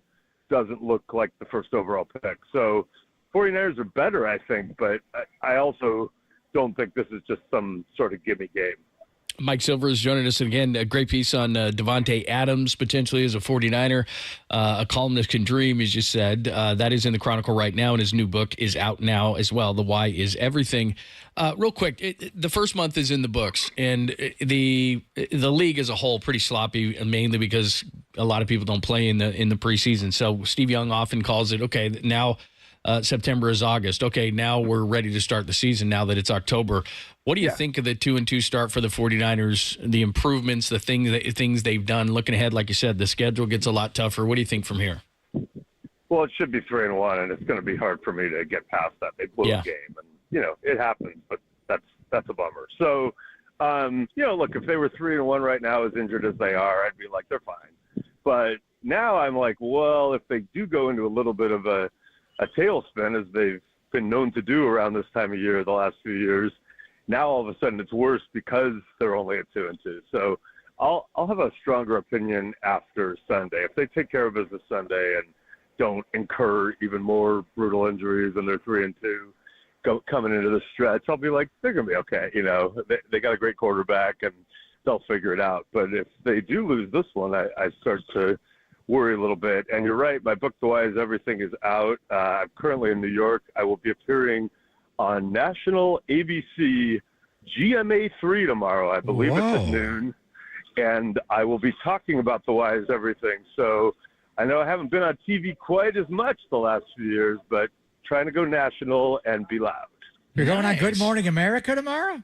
doesn't look like the first overall pick. So 49ers are better, I think, but I also don't think this is just some sort of gimme game. Mike Silver is joining us again. A great piece on Davante Adams potentially as a 49er. A columnist can dream, as you said. That is in the Chronicle right now, and his new book is out now as well. The Why is Everything. Real quick, the first month is in the books, and the league as a whole pretty sloppy, mainly because a lot of people don't play in the preseason. So Steve Young often calls it, okay, now September is August. Okay, now we're ready to start the season now that it's October. What do you think of the 2-2 start for the 49ers, the improvements, the things they've done? Looking ahead, like you said, the schedule gets a lot tougher. What do you think from here? Well, it should be 3-1, and it's going to be hard for me to get past that. They blew a game, and, it happens, but that's a bummer. So, look, if they were 3-1 right now, as injured as they are, I'd be like, they're fine. But now I'm like, well, if they do go into a little bit of a tailspin, as they've been known to do around this time of year the last few years, now all of a sudden it's worse because they're only at 2-2. So I'll have a stronger opinion after Sunday. If they take care of business Sunday and don't incur even more brutal injuries and they're 3-2 coming into the stretch, I'll be like, they're going to be okay. They got a great quarterback and they'll figure it out. But if they do lose this one, I start to worry a little bit. And you're right, my book, The Why is Everything, is out. I'm currently in New York. I will be appearing on national ABC GMA3 tomorrow. I believe it's at noon. And I will be talking about The Why is Everything. So I know I haven't been on TV quite as much the last few years, but trying to go national and be loud. You're going on Good Morning America tomorrow?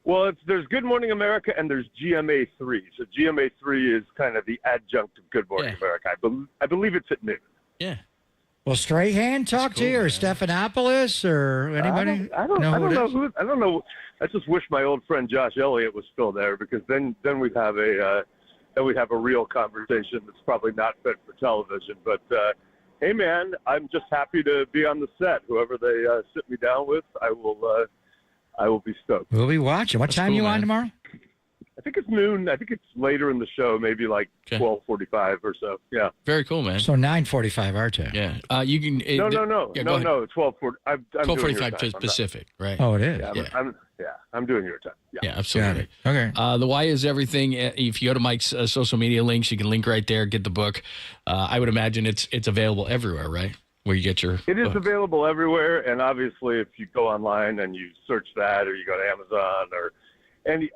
Well, there's Good Morning America and there's GMA3. So GMA3 is kind of the adjunct of Good Morning America. I believe it's at noon. Yeah. Will Strahan talk to you, or Stephanopoulos, or anybody? I don't know. I just wish my old friend Josh Elliott was still there, because then we'd have a real conversation that's probably not fit for television. But hey, man, I'm just happy to be on the set. Whoever they sit me down with, I will be stoked. We'll be watching. What time are you on tomorrow? I think it's noon. I think it's later in the show, maybe like 12:45 or so. Yeah. Very cool, man. So 9:45 our time. Yeah. You can. No. Yeah, go ahead. 12:40. I'm doing your 12:45 time. Pacific, right? Oh, it is. Yeah, I'm doing your time. Yeah, absolutely. Okay. The Why is Everything. If you go to Mike's social media links, you can link right there, get the book. I would imagine it's available everywhere, right? Where you get your It is book. available everywhere, and obviously, if you go online and you search that, or you go to Amazon, and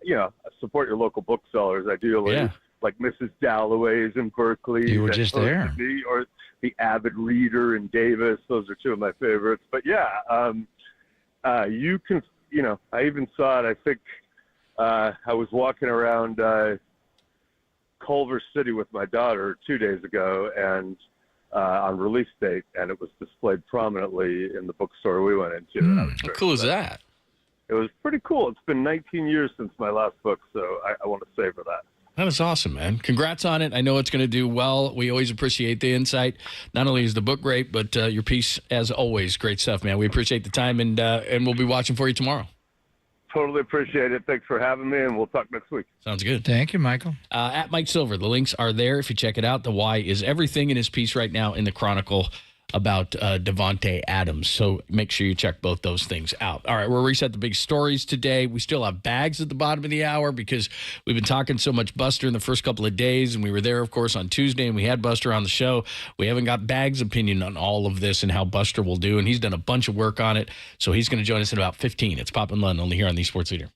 support your local booksellers, ideally, like Mrs. Dalloway's in Berkeley. You were just there. Or the Avid Reader in Davis. Those are two of my favorites. But you can. I even saw it. I think I was walking around Culver City with my daughter 2 days ago, and on release date, and it was displayed prominently in the bookstore we went into. How cool is that? It was pretty cool. It's been 19 years since my last book, so I want to savor that. That is awesome, man. Congrats on it. I know it's going to do well. We always appreciate the insight. Not only is the book great, but your piece, as always, great stuff, man. We appreciate the time, and we'll be watching for you tomorrow. Totally appreciate it. Thanks for having me, and we'll talk next week. Sounds good. Thank you, Michael. At Mike Silver, the links are there if you check it out. The Why is Everything in his piece right now in the Chronicle about Davante Adams. So make sure you check both those things out. All right, we'll reset the big stories today. We still have bags at the bottom of the hour because we've been talking so much Buster in the first couple of days, and we were there, of course, on Tuesday, and we had Buster on the show. We haven't got Bag's opinion on all of this and how Buster will do, and he's done a bunch of work on it, so he's going to join us in about 15. It's Pop and Lund, only here on the Sports Leader.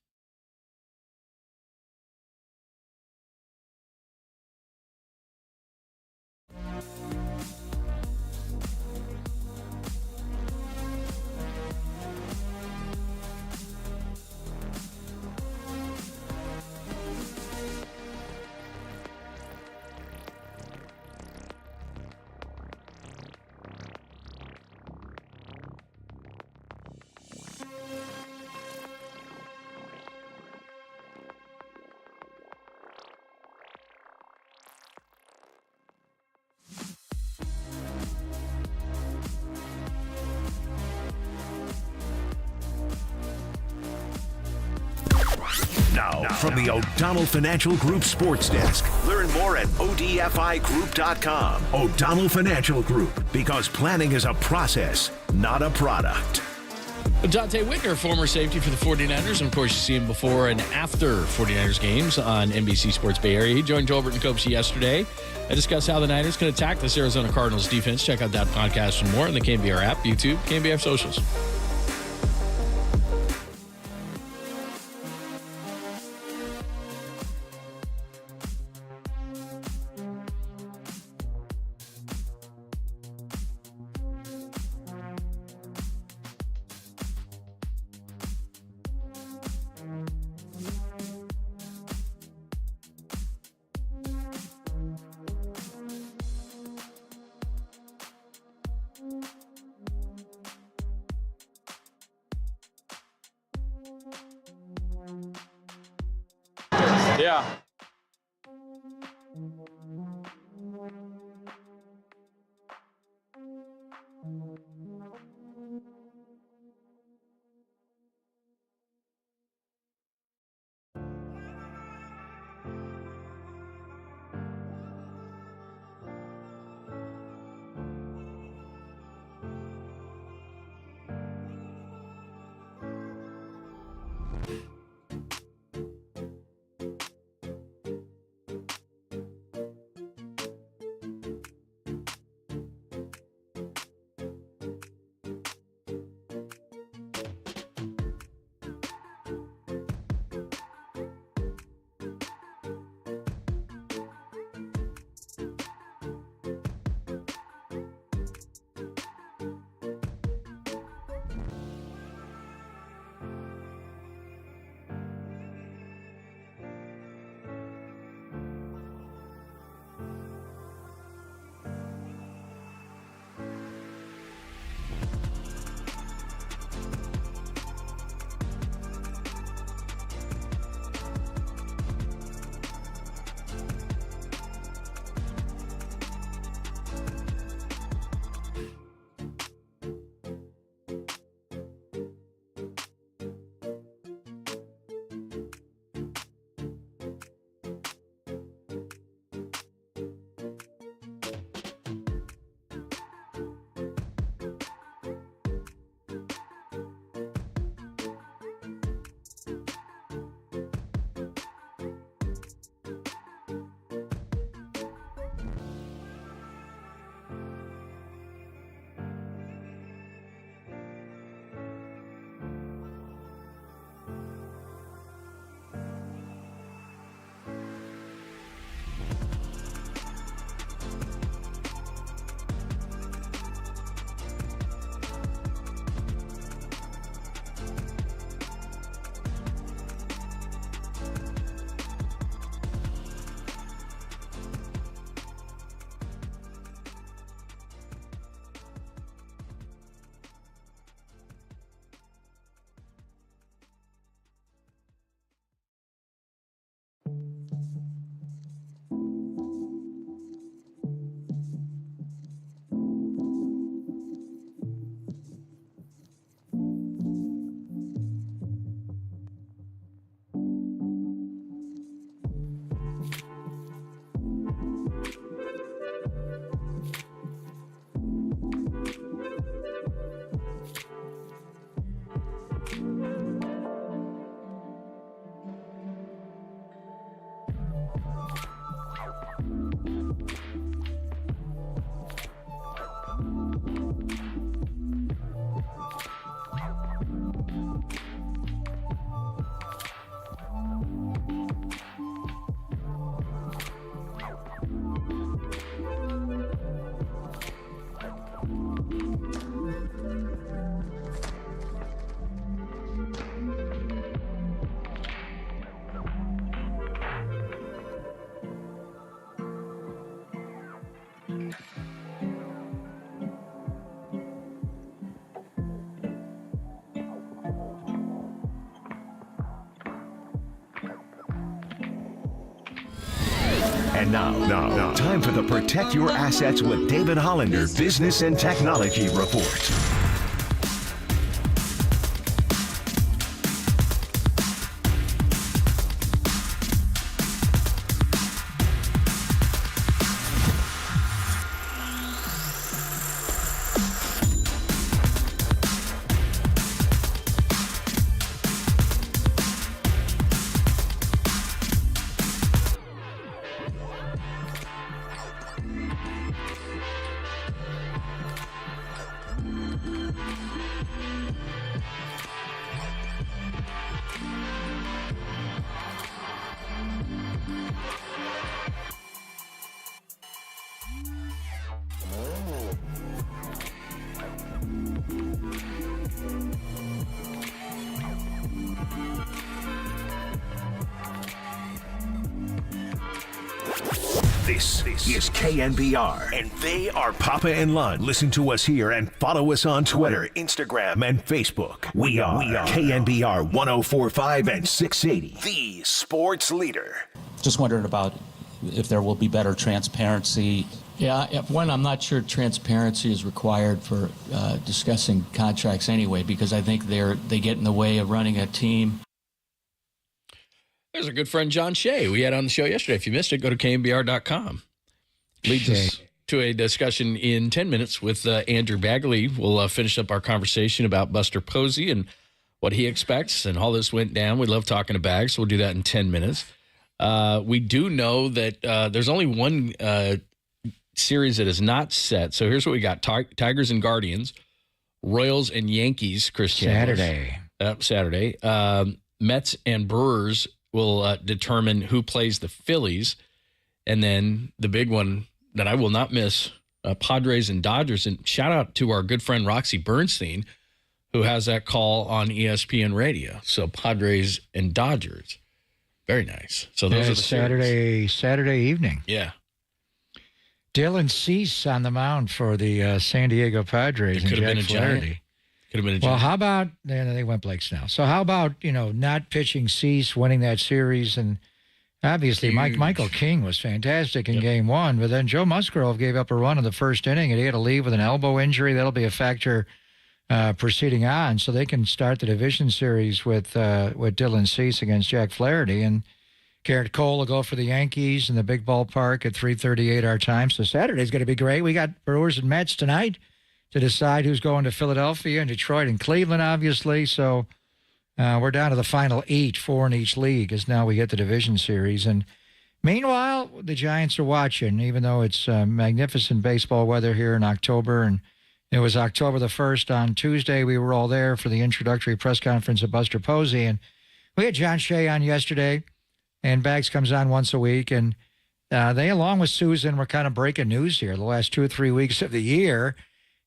Now, from the O'Donnell Financial Group Sports Desk, learn more at odfigroup.com. O'Donnell Financial Group, because planning is a process, not a product. Dante Whitner, former safety for the 49ers, and of course you see him before and after 49ers games on NBC Sports Bay Area. He joined Tolbert and Copes yesterday and discussed how the Niners can attack this Arizona Cardinals defense. Check out that podcast and more on the KNBR app, YouTube, KNBR socials. Yeah. And now, time for the Protect Your Assets with David Hollander Business and Technology Report. This is KNBR, and they are Papa and Lund. Listen to us here and follow us on Twitter, Instagram, and Facebook. We are KNBR 104.5 and 680, the sports leader. Just wondering about if there will be better transparency. Yeah, I'm not sure transparency is required for discussing contracts anyway, because I think they get in the way of running a team. There's a good friend, John Shea, we had on the show yesterday. If you missed it, go to KNBR.com. Leads us to a discussion in 10 minutes with Andrew Bagley. We'll finish up our conversation about Buster Posey and what he expects and how this went down. We love talking to Bags, so we'll do that in 10 minutes. We do know that there's only one series that is not set. So here's what we got. Tigers and Guardians, Royals and Yankees, Christian. Saturday. Mets and Brewers will determine who plays the Phillies. And then the big one that I will not miss, Padres and Dodgers. And shout out to our good friend Roxy Bernstein, who has that call on ESPN radio. So Padres and Dodgers. Very nice. So those are the Saturday evening. Yeah. Dylan Cease on the mound for the San Diego Padres. It could have been a Giant. Well, how about they went Blake Snell? So how about not pitching Cease, winning that series, and obviously Michael King was fantastic in Game 1, but then Joe Musgrove gave up a run in the first inning, and he had to leave with an elbow injury. That'll be a factor proceeding on, so they can start the division series with Dylan Cease against Jack Flaherty, and Garrett Cole will go for the Yankees in the big ballpark at 3:38 our time. So Saturday's going to be great. We got Brewers and Mets tonight to decide who's going to Philadelphia and Detroit and Cleveland, obviously. So we're down to the final 8, 4 in each league, as now we get the division series. And meanwhile, the Giants are watching, even though it's magnificent baseball weather here in October. And it was October the 1st on Tuesday. We were all there for the introductory press conference of Buster Posey. And we had John Shea on yesterday, and Bags comes on once a week. And they, along with Susan, were kind of breaking news here the last 2 or 3 weeks of the year.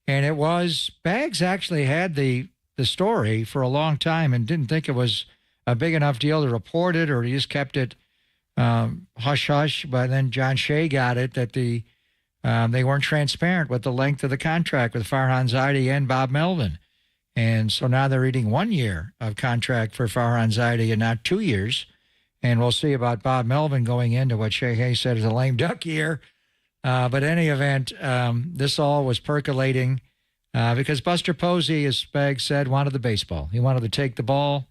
And it was, Bags actually had the story for a long time and didn't think it was a big enough deal to report it, or he just kept it hush-hush. But then John Shea got it that they weren't transparent with the length of the contract with Farhan Zaidi and Bob Melvin. And so now they're reading 1 year of contract for Farhan Zaidi and not 2 years. And we'll see about Bob Melvin going into what Shea said is a lame duck year. But in any event, this all was percolating because Buster Posey, as Bags said, wanted the baseball. He wanted to take the ball.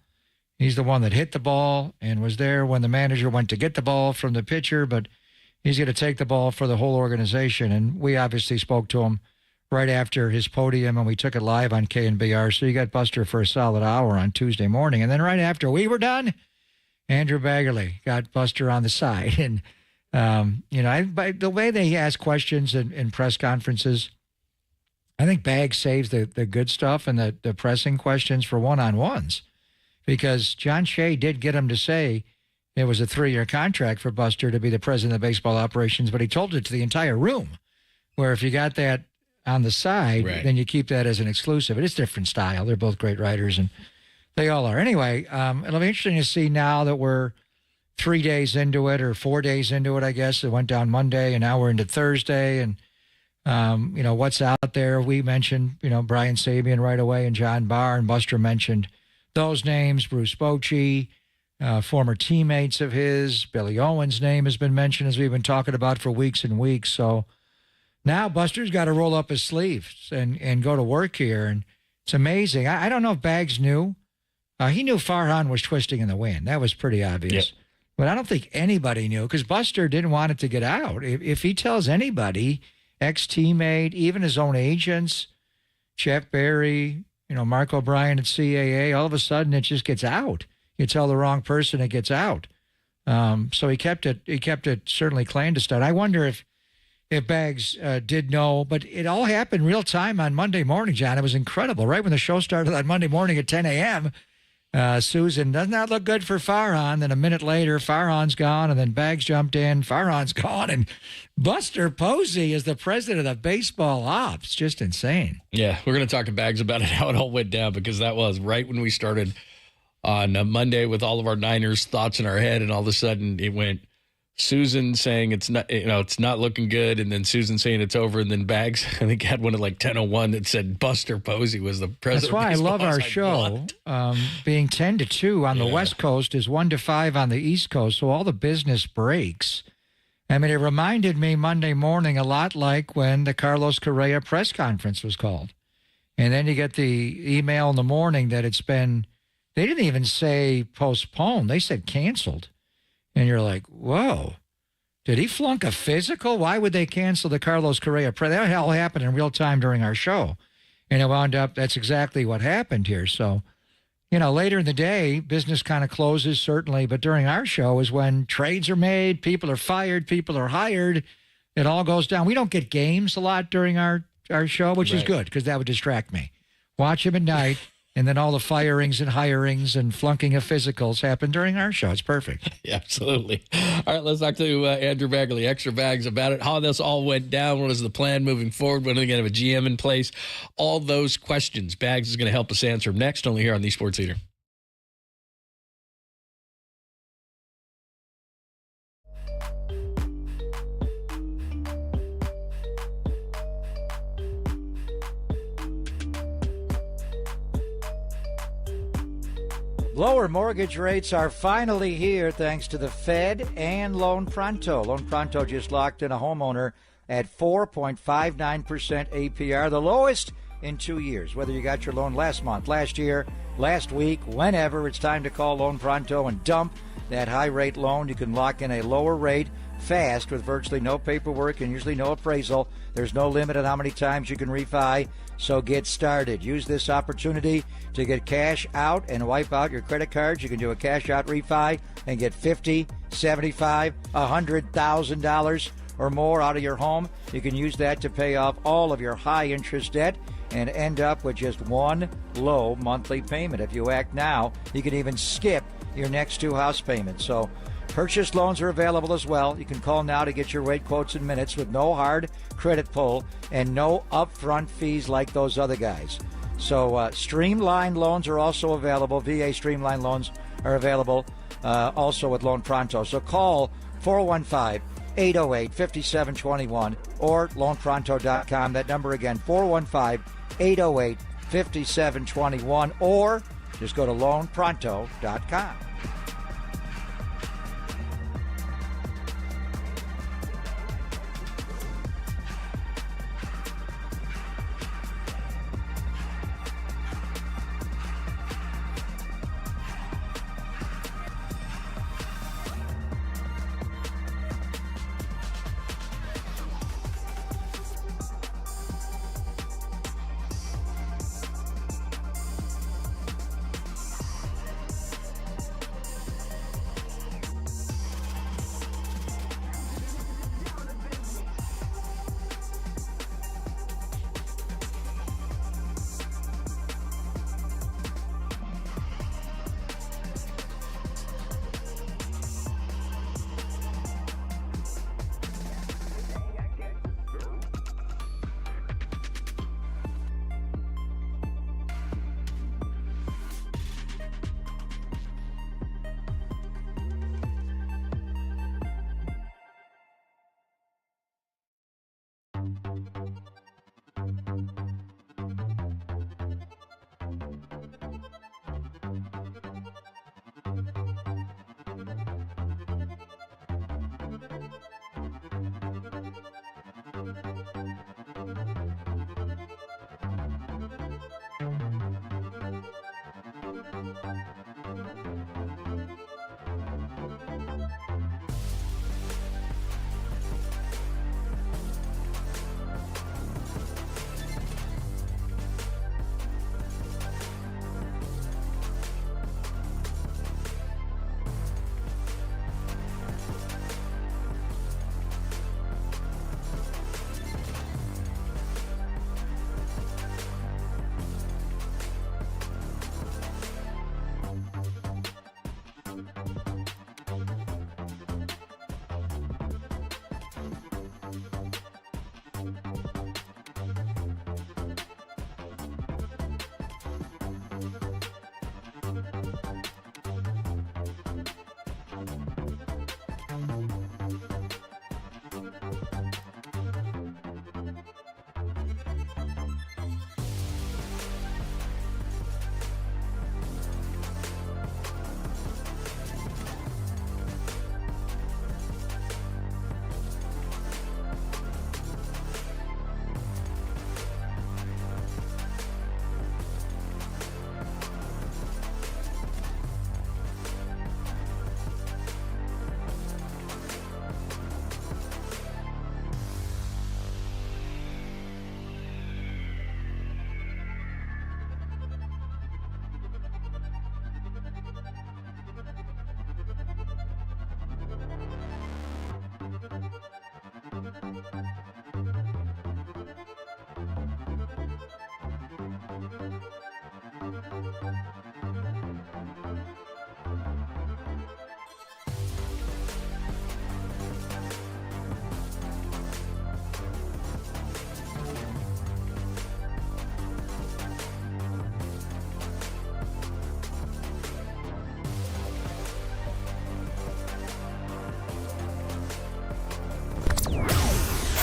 He's the one that hit the ball and was there when the manager went to get the ball from the pitcher. But he's going to take the ball for the whole organization. And we obviously spoke to him right after his podium, and we took it live on KNBR. So you got Buster for a solid hour on Tuesday morning. And then right after we were done, Andrew Baggerly got Buster on the side. And, by the way they ask questions in press conferences, I think Bags saves the good stuff and the pressing questions for one-on-ones, because John Shea did get him to say it was a 3-year contract for Buster to be the president of baseball operations, but he told it to the entire room, where if you got that on the side, then you keep that as an exclusive. It is different style. They're both great writers, and they all are. Anyway, it'll be interesting to see now that we're 3 days into it, or 4 days into it, I guess. It went down Monday, and now we're into Thursday, and what's out there. We mentioned, Brian Sabian right away, and John Barr, and Buster mentioned those names. Bruce Bochy, former teammates of his. Billy Owens' name has been mentioned, as we've been talking about for weeks and weeks. So now Buster's got to roll up his sleeves and go to work here, and it's amazing. I don't know if Bags knew. He knew Farhan was twisting in the wind. That was pretty obvious. Yep. But I don't think anybody knew, because Buster didn't want it to get out. If he tells anybody, ex-teammate, even his own agents, Jeff Berry, Mark O'Brien at CAA, all of a sudden it just gets out. You tell the wrong person, it gets out. So he kept it certainly clandestine. I wonder if Bags did know, but it all happened real time on Monday morning, John. It was incredible. Right when the show started on Monday morning at 10 a.m., Susan, does not look good for Farhan. Then a minute later, Farhan's gone, and then Bags jumped in. Farhan's gone, and Buster Posey is the president of baseball ops. Just insane. Yeah, we're going to talk to Bags about it, how it all went down, because that was right when we started on Monday with all of our Niners thoughts in our head, and all of a sudden it went Susan saying it's not looking good, and then Susan saying it's over, and then Bags, I think, had one at like 10:01 that said Buster Posey was the president. That's why I love our show, being 10 to 2 on the West Coast is 1 to 5 on the East Coast, so all the business breaks. I mean, it reminded me Monday morning a lot like when the Carlos Correa press conference was called. And then you get the email in the morning that it's been, they didn't even say postponed, they said canceled. And you're like, whoa, did he flunk a physical? Why would they cancel the Carlos Correa? That all happened in real time during our show. And it wound up, that's exactly what happened here. So, later in the day, business kind of closes, certainly. But during our show is when trades are made, people are fired, people are hired. It all goes down. We don't get games a lot during our show, which is good, because that would distract me. Watch him at night. And then all the firings and hirings and flunking of physicals happen during our show. It's perfect. Yeah, absolutely. All right, let's talk to Andrew Baggerly, Extra Bags, about it, how this all went down, what is the plan moving forward, when are they going to have a GM in place, all those questions. Bags is going to help us answer them next, only here on the Sports Leader. Lower mortgage rates are finally here thanks to the Fed and Loan Pronto. Loan Pronto just locked in a homeowner at 4.59% APR, the lowest in 2 years. Whether you got your loan last month, last year, last week, whenever, it's time to call Loan Pronto and dump that high-rate loan. You can lock in a lower rate fast with virtually no paperwork and usually no appraisal. There's no limit on how many times you can refi, so get started. Use this opportunity to get cash out and wipe out your credit cards. You can do a cash out refi and get $50,000, $75,000, $100,000 or more out of your home. You can use that to pay off all of your high-interest debt and end up with just one low monthly payment. If you act now, you can even skip your next 2 house payments. So purchase loans are available as well. You can call now to get your rate quotes in minutes with no hard credit pull and no upfront fees like those other guys. So streamlined loans are also available. VA streamlined loans are available also with Loan Pronto. So call 415-808-5721 or loanpronto.com. That number again, 415-808-5721, or just go to loanpronto.com.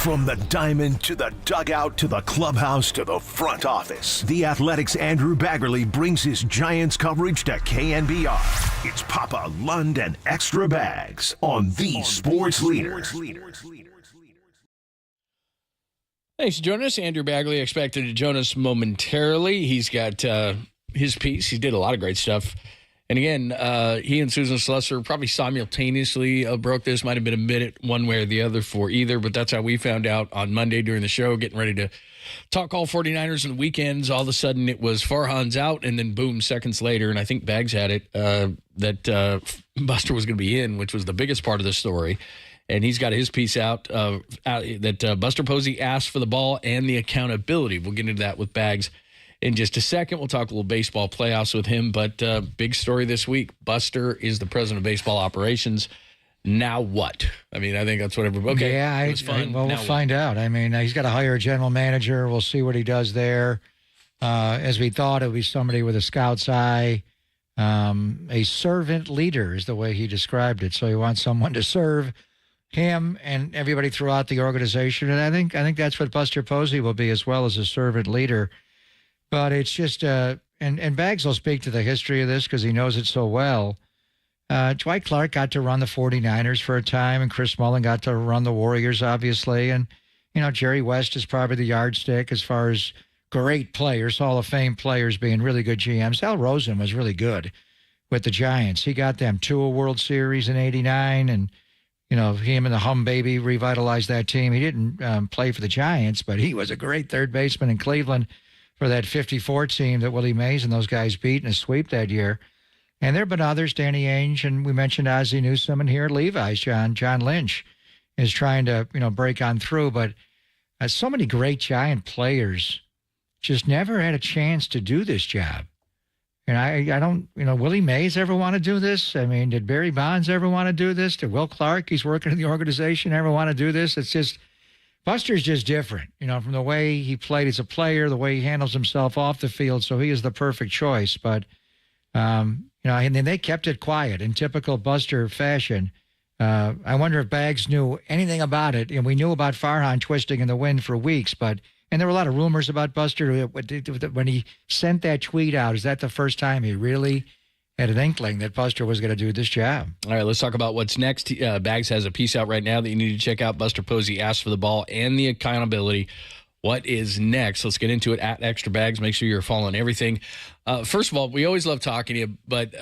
From the diamond to the dugout to the clubhouse to the front office, the Athletics' Andrew Baggerly brings his Giants coverage to KNBR. It's Papa, Lund, and Extra Bags on the Sports Leader. Thanks for joining us. Andrew Bagley expected to join us momentarily. He's got his piece. He did a lot of great stuff. And again, he and Susan Slusser probably simultaneously broke this. Might have been a minute one way or the other for either, but that's how we found out on Monday during the show, getting ready to talk all 49ers on the weekends. All of a sudden, it was Farhan's out, and then boom, seconds later, and I think Bags had it, that Buster was going to be in, which was the biggest part of the story. And he's got his piece out that Buster Posey asked for the ball and the accountability. We'll get into that with Bags in just a second. We'll talk a little baseball playoffs with him, but big story this week. Buster is the president of baseball operations. Now what? I mean, I think that's what everybody. Okay, yeah, it was fun. Well, now we'll find out. I mean, he's got to hire a general manager. We'll see what he does there. As we thought, it would be somebody with a scout's eye. A servant leader is the way he described it. So he wants someone to serve him and everybody throughout the organization. And I think that's what Buster Posey will be, as well as a servant leader. But it's just, and Bags will speak to the history of this because he knows it so well. Dwight Clark got to run the 49ers for a time, and Chris Mullin got to run the Warriors, obviously. And, Jerry West is probably the yardstick as far as great players, Hall of Fame players being really good GMs. Al Rosen was really good with the Giants. He got them to a World Series in '89, and, him and the Hum Baby revitalized that team. He didn't play for the Giants, but he was a great third baseman in Cleveland for that 54 team that Willie Mays and those guys beat in a sweep that year. And there have been others, Danny Ainge, and we mentioned Ozzie Newsome, and here at Levi's, John Lynch is trying to, break on through. But so many great Giant players just never had a chance to do this job. And I don't, Willie Mays ever want to do this? I mean, did Barry Bonds ever want to do this? Did Will Clark, he's working in the organization, ever want to do this? It's just, Buster's just different, from the way he played as a player, the way he handles himself off the field. So he is the perfect choice. But, and then they kept it quiet in typical Buster fashion. I wonder if Bags knew anything about it. And we knew about Farhan twisting in the wind for weeks, and there were a lot of rumors about Buster when he sent that tweet out. Is that the first time he really had an inkling that Buster was going to do this job. All right, let's talk about what's next. Bags has a piece out right now that you need to check out. Buster Posey asks for the ball and the accountability. What is next? Let's get into it at Extra Bags. Make sure you're following everything. First of all, we always love talking to you, but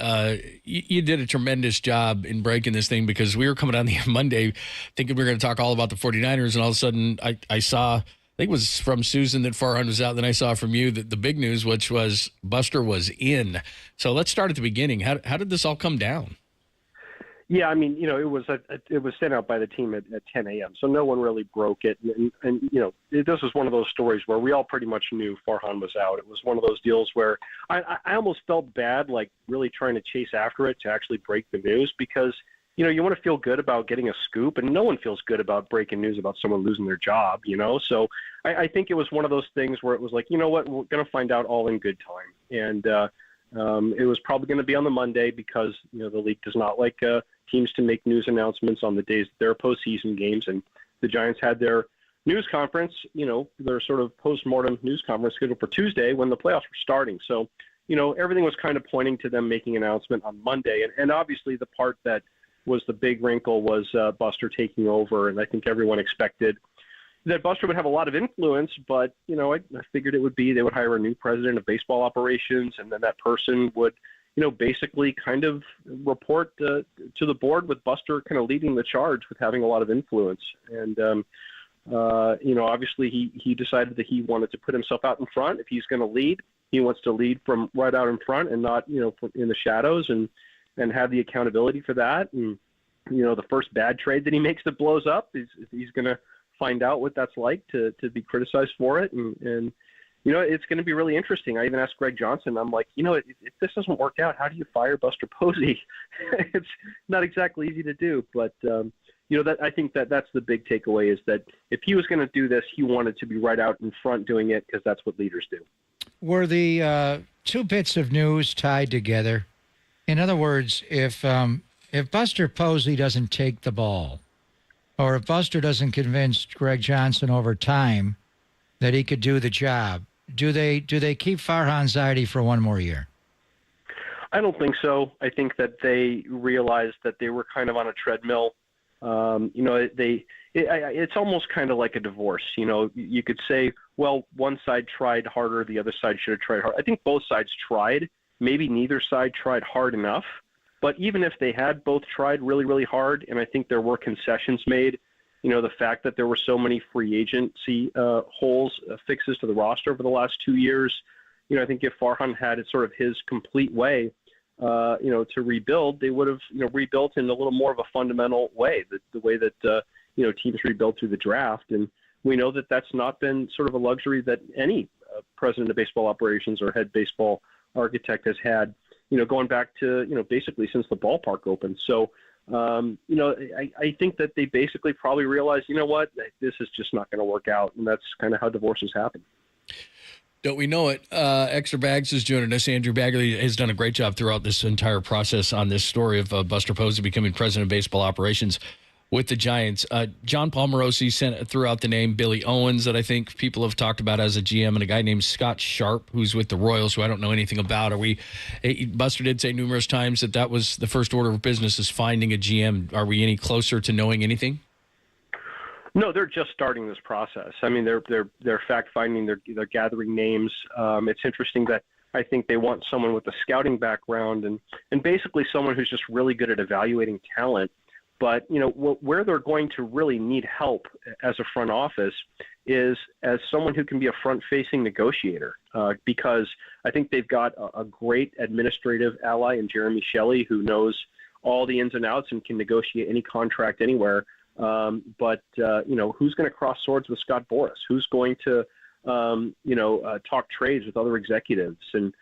you did a tremendous job in breaking this thing, because we were coming on the Monday thinking we were going to talk all about the 49ers, and all of a sudden I saw, I think it was from Susan that Farhan was out, then I saw from you that the big news, which was Buster was in. So let's start at the beginning. How did this all come down? Yeah, I mean, it was sent out by the team at 10 a.m., so no one really broke it. And this was one of those stories where we all pretty much knew Farhan was out. It was one of those deals where I almost felt bad, like really trying to chase after it to actually break the news, because, you want to feel good about getting a scoop, and no one feels good about breaking news about someone losing their job, So I think it was one of those things where it was like, you know what, we're going to find out all in good time. And it was probably going to be on the Monday, because, the league does not like teams to make news announcements on the days that there are postseason games. And the Giants had their news conference, their sort of post-mortem news conference scheduled for Tuesday when the playoffs were starting. So, everything was kind of pointing to them making an announcement on Monday. And obviously the part that was the big wrinkle was Buster taking over. And I think everyone expected that Buster would have a lot of influence, but, I figured it would be, they would hire a new president of baseball operations, and then that person would, basically kind of report to the board, with Buster kind of leading the charge with having a lot of influence. And, obviously he decided that he wanted to put himself out in front. If he's going to lead, he wants to lead from right out in front and not, in the shadows, and have the accountability for that. And, the first bad trade that he makes that blows up, he's going to find out what that's like to be criticized for it. And it's going to be really interesting. I even asked Greg Johnson, I'm like, if this doesn't work out, how do you fire Buster Posey? It's not exactly easy to do, but that I think that's the big takeaway, is that if he was going to do this, he wanted to be right out in front doing it, because that's what leaders do. Were the two bits of news tied together? In other words, if Buster Posey doesn't take the ball, or if Buster doesn't convince Greg Johnson over time that he could do the job, do they keep Farhan Zaidi for one more year? I don't think so. I think that they realized that they were kind of on a treadmill. It's almost kind of like a divorce. You could say, well, one side tried harder, the other side should have tried harder. I think both sides tried. Maybe neither side tried hard enough. But even if they had both tried really, really hard, and I think there were concessions made, the fact that there were so many free agency fixes to the roster over the last 2 years, I think if Farhan had it sort of his complete way, to rebuild, they would have, rebuilt in a little more of a fundamental way, the way that, teams rebuild through the draft. And we know that that's not been sort of a luxury that any president of baseball operations or head baseball architect has had, going back to, basically since the ballpark opened. So, I think that they basically probably realized, this is just not going to work out. And that's kind of how divorces happen. Don't we know it? Extra Bags is joining us. Andrew Bagley has done a great job throughout this entire process on this story of Buster Posey becoming president of baseball operations with the Giants. John Palmarosi threw out the name Billy Owens, that I think people have talked about as a GM, and a guy named Scott Sharp, who's with the Royals, who I don't know anything about. Buster did say numerous times that was the first order of business, is finding a GM. Are we any closer to knowing anything? No, they're just starting this process. I mean, they're fact finding. They're gathering names. It's interesting that I think they want someone with a scouting background and basically someone who's just really good at evaluating talent. But, where they're going to really need help as a front office is as someone who can be a front-facing negotiator, because I think they've got a great administrative ally in Jeremy Shelley, who knows all the ins and outs and can negotiate any contract anywhere. But who's going to cross swords with Scott Boras? Who's going to, talk trades with other executives? And,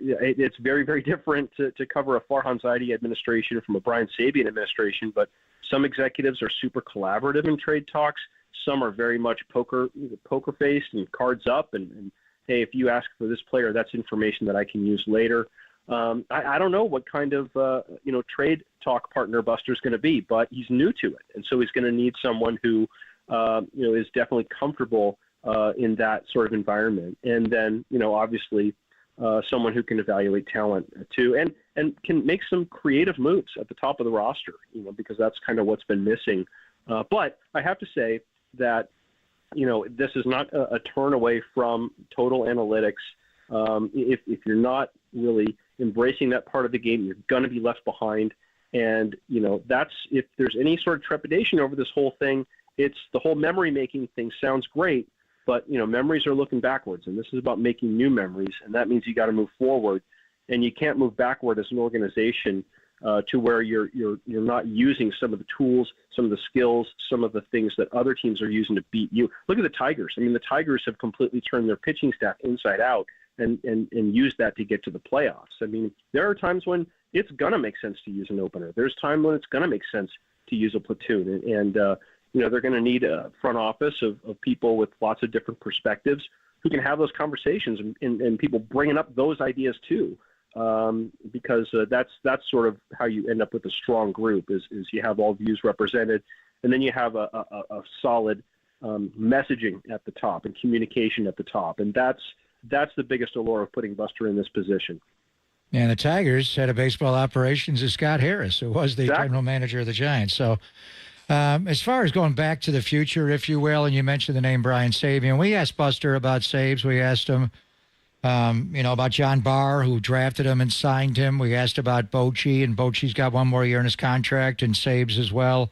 it's very, very different to cover a Farhan Zaidi administration from a Brian Sabian administration, but some executives are super collaborative in trade talks. Some are very much poker-faced and cards up. And, hey, if you ask for this player, that's information that I can use later. I don't know what kind of, trade talk partner Buster's going to be, but he's new to it. And so he's going to need someone who, is definitely comfortable in that sort of environment. And then, obviously, someone who can evaluate talent too, and can make some creative moves at the top of the roster, because that's kind of what's been missing. But I have to say that, this is not a turn away from total analytics. If you're not really embracing that part of the game, you're going to be left behind. And, that's, if there's any sort of trepidation over this whole thing, it's the whole memory making thing sounds great, but, memories are looking backwards, and this is about making new memories. And that means you got to move forward, and you can't move backward as an organization to where you're not using some of the tools, some of the skills, some of the things that other teams are using to beat you. Look at the Tigers. I mean, the Tigers have completely turned their pitching staff inside out and used that to get to the playoffs. I mean, there are times when it's going to make sense to use an opener. There's time when it's going to make sense to use a platoon. And they're going to need a front office of people with lots of different perspectives who can have those conversations and people bringing up those ideas too. Because that's sort of how you end up with a strong group is you have all views represented, and then you have a solid messaging at the top and communication at the top. And that's the biggest allure of putting Buster in this position. And the Tigers had a baseball operations as Scott Harris, who was the general manager of the Giants. So as far as going back to the future, if you will, and you mentioned the name Brian Sabean, we asked Buster about Sabes. We asked him, about John Barr, who drafted him and signed him. We asked about Bochy, and Bochy's got one more year in his contract, and Sabes as well,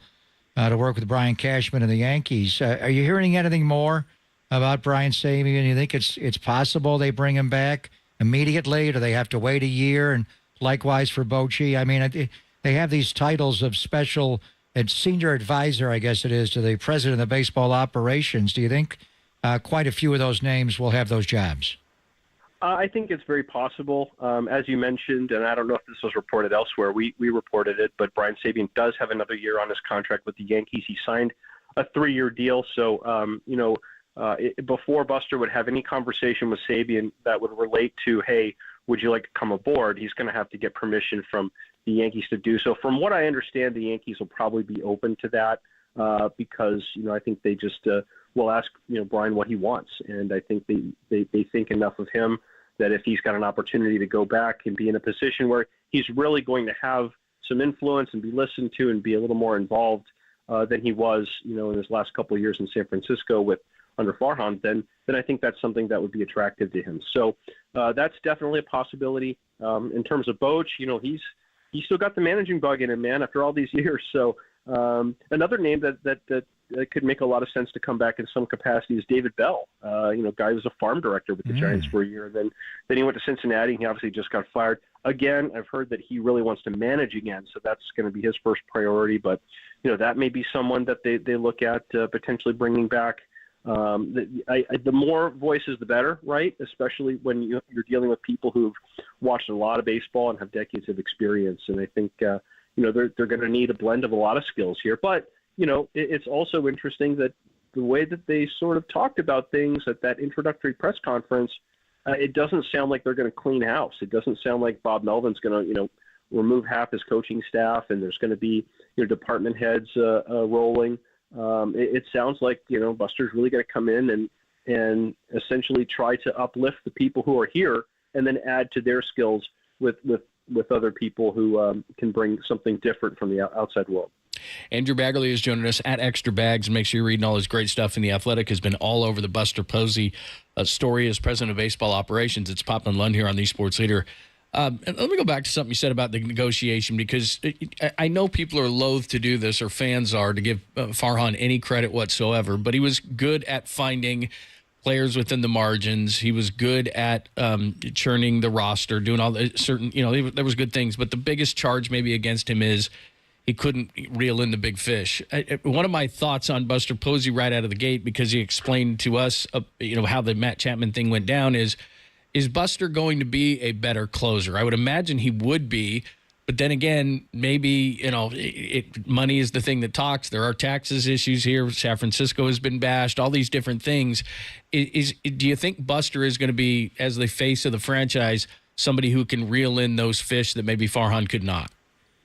to work with Brian Cashman and the Yankees. Are you hearing anything more about Brian Sabean? You think it's possible they bring him back immediately, or do they have to wait a year? And likewise for Bochy. I mean, they have these titles of special and senior advisor, I guess it is, to the president of baseball operations. Do you think quite a few of those names will have those jobs? I think it's very possible. As you mentioned, and I don't know if this was reported elsewhere, we reported it, but Brian Sabean does have another year on his contract with the Yankees. He signed a 3-year deal. So, before Buster would have any conversation with Sabean that would relate to, hey, would you like to come aboard, he's going to have to get permission from the Yankees to do so. From what I understand, the Yankees will probably be open to that because, I think they just will ask, Brian what he wants. And I think they think enough of him that if he's got an opportunity to go back and be in a position where he's really going to have some influence and be listened to and be a little more involved than he was, in his last couple of years in San Francisco under Farhan, then I think that's something that would be attractive to him. So that's definitely a possibility. In terms of Boch, he's still got the managing bug in him, man, after all these years. So another name that could make a lot of sense to come back in some capacity is David Bell. Guy was a farm director with the Giants for a year. Then he went to Cincinnati, and he obviously just got fired. Again, I've heard that he really wants to manage again, so that's going to be his first priority. But, that may be someone that they look at potentially bringing back. The more voices, the better, right? Especially when you're dealing with people who've watched a lot of baseball and have decades of experience. And I think, they're going to need a blend of a lot of skills here. But, it's also interesting that the way that they sort of talked about things at that introductory press conference, it doesn't sound like they're going to clean house. It doesn't sound like Bob Melvin's going to, remove half his coaching staff and there's going to be, department heads rolling. It sounds like, Buster's really going to come in and essentially try to uplift the people who are here and then add to their skills with other people who can bring something different from the outside world. Andrew Baggerly is joining us at Extra Bags. Make sure you're reading all his great stuff in The Athletic. Has been all over the Buster Posey story as president of baseball operations. It's Pop and Lund here on the Sports Leader. And let me go back to something you said about the negotiation, because I know people are loath to do this, or fans are, to give Farhan any credit whatsoever, but he was good at finding players within the margins. He was good at churning the roster, doing all the certain, there was good things, but the biggest charge maybe against him is he couldn't reel in the big fish. One of my thoughts on Buster Posey right out of the gate, because he explained to us, how the Matt Chapman thing went down, is Buster going to be a better closer? I would imagine he would be, but then again, maybe, money is the thing that talks. There are taxes issues here. San Francisco has been bashed, all these different things. Do you think Buster is going to be, as the face of the franchise, somebody who can reel in those fish that maybe Farhan could not?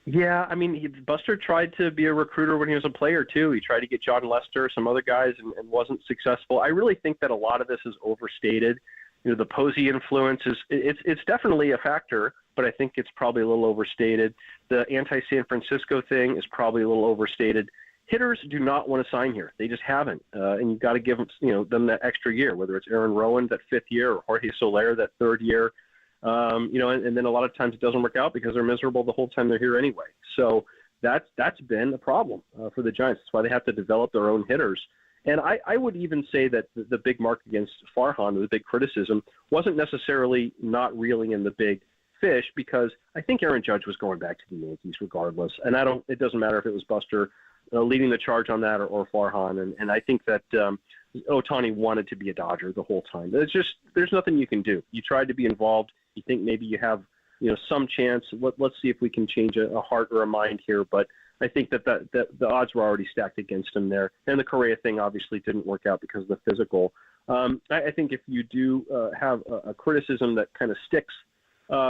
Yeah, I mean, Buster tried to be a recruiter when he was a player, too. He tried to get John Lester, some other guys, and wasn't successful. I really think that a lot of this is overstated. the Posey influence it's definitely a factor, but I think it's probably a little overstated. The anti-San Francisco thing is probably a little overstated. Hitters do not want to sign here. They just haven't. And you've got to give them, them that extra year, whether it's Aaron Rowan, that 5th year, or Jorge Soler, that 3rd year. And then a lot of times it doesn't work out because they're miserable the whole time they're here anyway. So that's been a problem for the Giants. That's why they have to develop their own hitters. And I would even say that the big mark against Farhan, the big criticism, wasn't necessarily not reeling in the big fish, because I think Aaron Judge was going back to the Yankees regardless. And it doesn't matter if it was Buster leading the charge on that or Farhan. And I think that Ohtani wanted to be a Dodger the whole time. There's nothing you can do. You tried to be involved. You think maybe you have some chance. Let's see if we can change a heart or a mind here. But I think that the odds were already stacked against him there. And the Correa thing obviously didn't work out because of the physical. I think if you do have a criticism that kind of sticks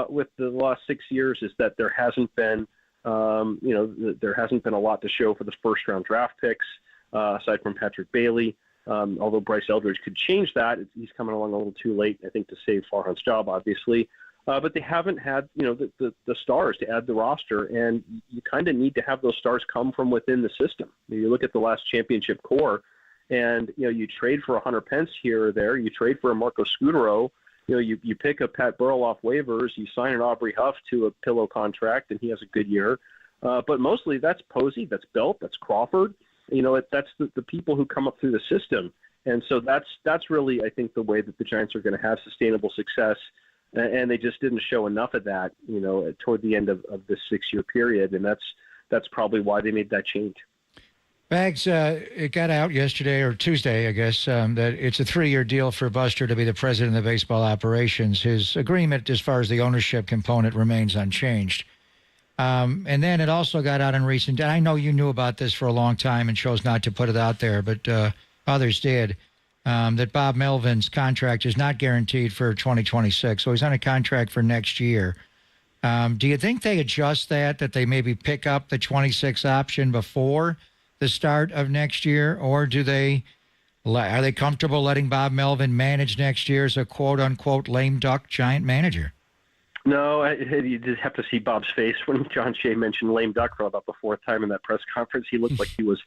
with the last 6 years, is that there hasn't been, there hasn't been a lot to show for the first-round draft picks, aside from Patrick Bailey. Although Bryce Eldridge could change that, he's coming along a little too late, I think, to save Farhan's job, obviously. But they haven't had, the stars to add the roster, and you kind of need to have those stars come from within the system. You look at the last championship core, and you trade for a Hunter Pence here or there, you trade for a Marco Scutaro, you pick a Pat Burrell off waivers, you sign an Aubrey Huff to a pillow contract, and he has a good year. But mostly that's Posey, that's Belt, that's Crawford. That's the people who come up through the system. And so that's really, I think, the way that the Giants are going to have sustainable success. And they just didn't show enough of that, toward the end of this 6-year period. And that's probably why they made that change. Bags, it got out yesterday or Tuesday, I guess, that it's a 3-year deal for Buster to be the president of baseball operations. His agreement as far as the ownership component remains unchanged. And then it also got out in recent, and I know you knew about this for a long time and chose not to put it out there, but others did, that Bob Melvin's contract is not guaranteed for 2026. So he's on a contract for next year. Do you think they adjust that they maybe pick up the 26 option before the start of next year, or are they comfortable letting Bob Melvin manage next year as a quote-unquote lame duck Giant manager? No, you just have to see Bob's face when John Shea mentioned lame duck for about the 4th time in that press conference. He looked like he was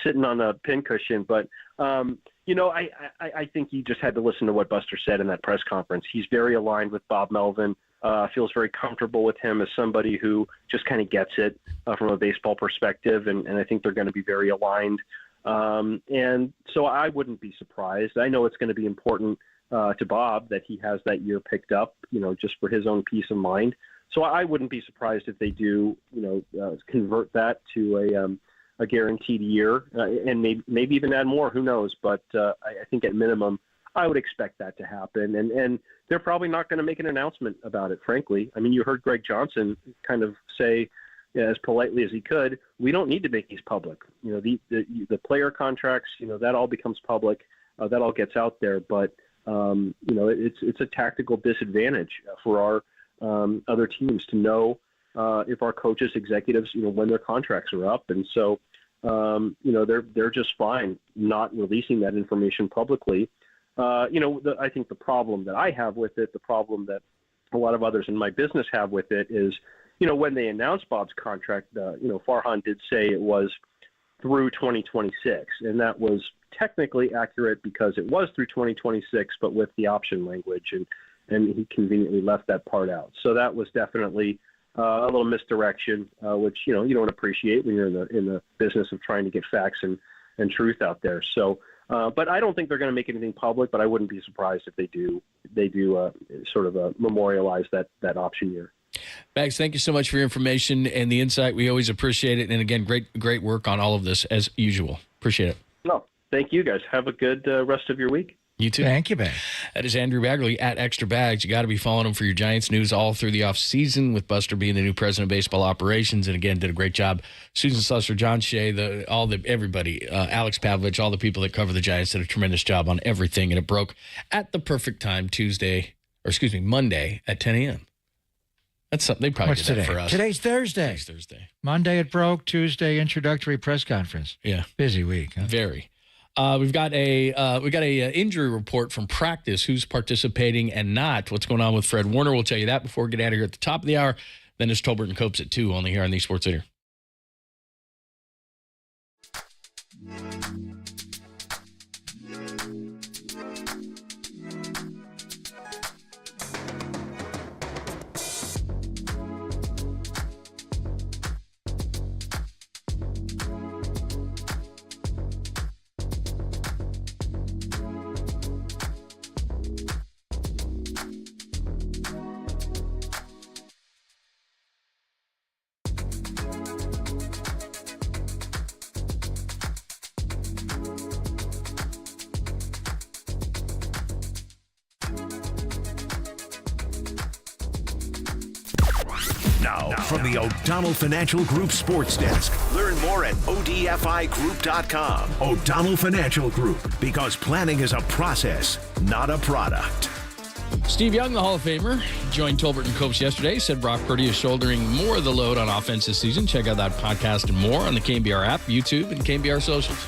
sitting on a pincushion. But, I think he just had to listen to what Buster said in that press conference. He's very aligned with Bob Melvin, feels very comfortable with him as somebody who just kind of gets it from a baseball perspective. And I think they're going to be very aligned. And so I wouldn't be surprised. I know it's going to be important to Bob that he has that year picked up, just for his own peace of mind. So I wouldn't be surprised if they do, convert that to a guaranteed year and maybe even add more. Who knows? But I think at minimum, I would expect that to happen. And they're probably not going to make an announcement about it, frankly. I mean, you heard Greg Johnson kind of say, as politely as he could, we don't need to make these public. The player contracts, that all becomes public. That all gets out there. But it's a tactical disadvantage for our other teams to know if our coaches, executives, when their contracts are up. And so, they're just fine not releasing that information publicly. I think the problem that I have with it, the problem that a lot of others in my business have with it is, when they announced Bob's contract, Farhan did say it was through 2026, and that was technically accurate because it was through 2026, but with the option language, and he conveniently left that part out. So that was definitely a little misdirection, which you don't appreciate when you're in the business of trying to get facts and truth out there. So, but I don't think they're going to make anything public. But I wouldn't be surprised if they do sort of memorialize that option year. Bags, thank you so much for your information and the insight. We always appreciate it. And again, great work on all of this as usual. Appreciate it. No, thank you guys. Have a good rest of your week. You too. Thank you, Bags. That is Andrew Baggerly at Extra Bags. You got to be following him for your Giants news all through the offseason, with Buster being the new president of baseball operations. And again, did a great job. Susan Slusser, John Shea, everybody, Alex Pavlovich, all the people that cover the Giants did a tremendous job on everything. And it broke at the perfect time Monday at 10 a.m. That's something they probably What's did today? that for us. Today's Thursday. Monday it broke. Tuesday, introductory press conference. Yeah. Busy week. Huh? Very. We've got a injury report from practice. Who's participating and not? What's going on with Fred Warner? We'll tell you that before we get out of here at the top of the hour. Then it's Tolbert and Copes at 2, only here on the Sports Leader. Now, from the O'Donnell Financial Group Sports Desk. Learn more at odfigroup.com. O'Donnell Financial Group, because planning is a process, not a product. Steve Young, the Hall of Famer, joined Tolbert and Copes yesterday, said Brock Purdy is shouldering more of the load on offense this season. Check out that podcast and more on the KNBR app, YouTube, and KNBR socials.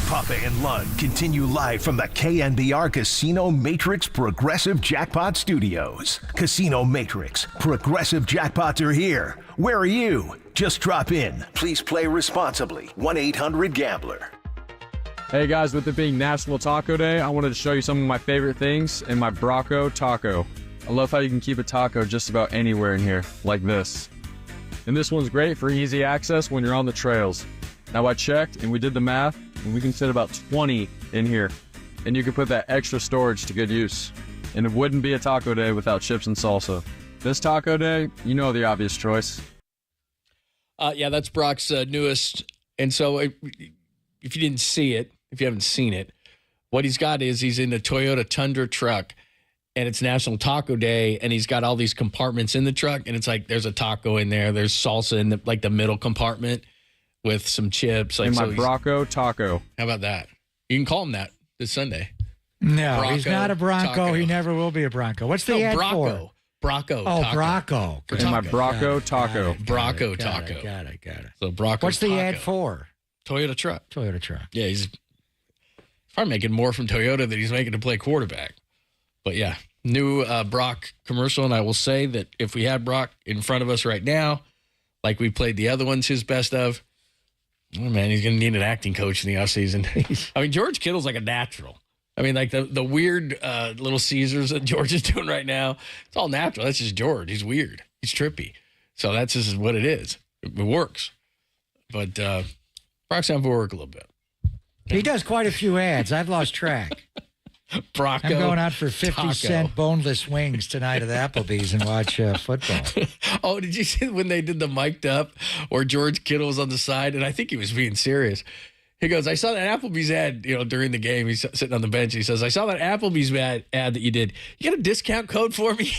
Papa and Lund continue live from the KNBR Casino Matrix Progressive Jackpot Studios. Casino Matrix, Progressive Jackpots are here. Where are you? Just drop in. Please play responsibly. 1-800-GAMBLER. Hey guys, with it being National Taco Day, I wanted to show you some of my favorite things in my Bracco taco. I love how you can keep a taco just about anywhere in here, like this. And this one's great for easy access when you're on the trails. Now I checked and we did the math, and we can fit about 20 in here. And you can put that extra storage to good use. And it wouldn't be a taco day without chips and salsa. This taco day, you know the obvious choice. Yeah, that's Brock's newest. And so if you didn't see it, if you haven't seen it. What he's got is he's in a Toyota Tundra truck, and it's National Taco Day, and he's got all these compartments in the truck, and it's like there's a taco in there, there's salsa in the middle compartment with some chips. And my Bronco taco. How about that? You can call him that this Sunday. No, Bronco he's not a Bronco. taco. He never will be a Bronco. What's the ad for? Bronco. Oh, taco. Bronco. For And my taco. Bronco taco. Bronco Got taco. it. So Bronco. What's the taco. ad for? Toyota truck. Toyota truck. Yeah, he's probably making more from Toyota than he's making to play quarterback. But yeah, new Brock commercial, and I will say that if we had Brock in front of us right now, like we played the other ones, his best of, oh man, he's going to need an acting coach in the offseason. I mean, George Kittle's like a natural. I mean, like the weird little Caesars that George is doing right now, it's all natural. That's just George. He's weird. He's trippy. So that's just what it is. It works. But Brock's on for work a little bit. He does quite a few ads. I've lost track. Bronco I'm going out for 50 taco. cent boneless wings tonight at Applebee's and watch football. Oh, did you see when they did the mic'd up or George Kittle was on the side? And I think he was being serious. He goes, I saw that Applebee's ad, during the game. He's sitting on the bench. He says, I saw that Applebee's ad that you did. You got a discount code for me?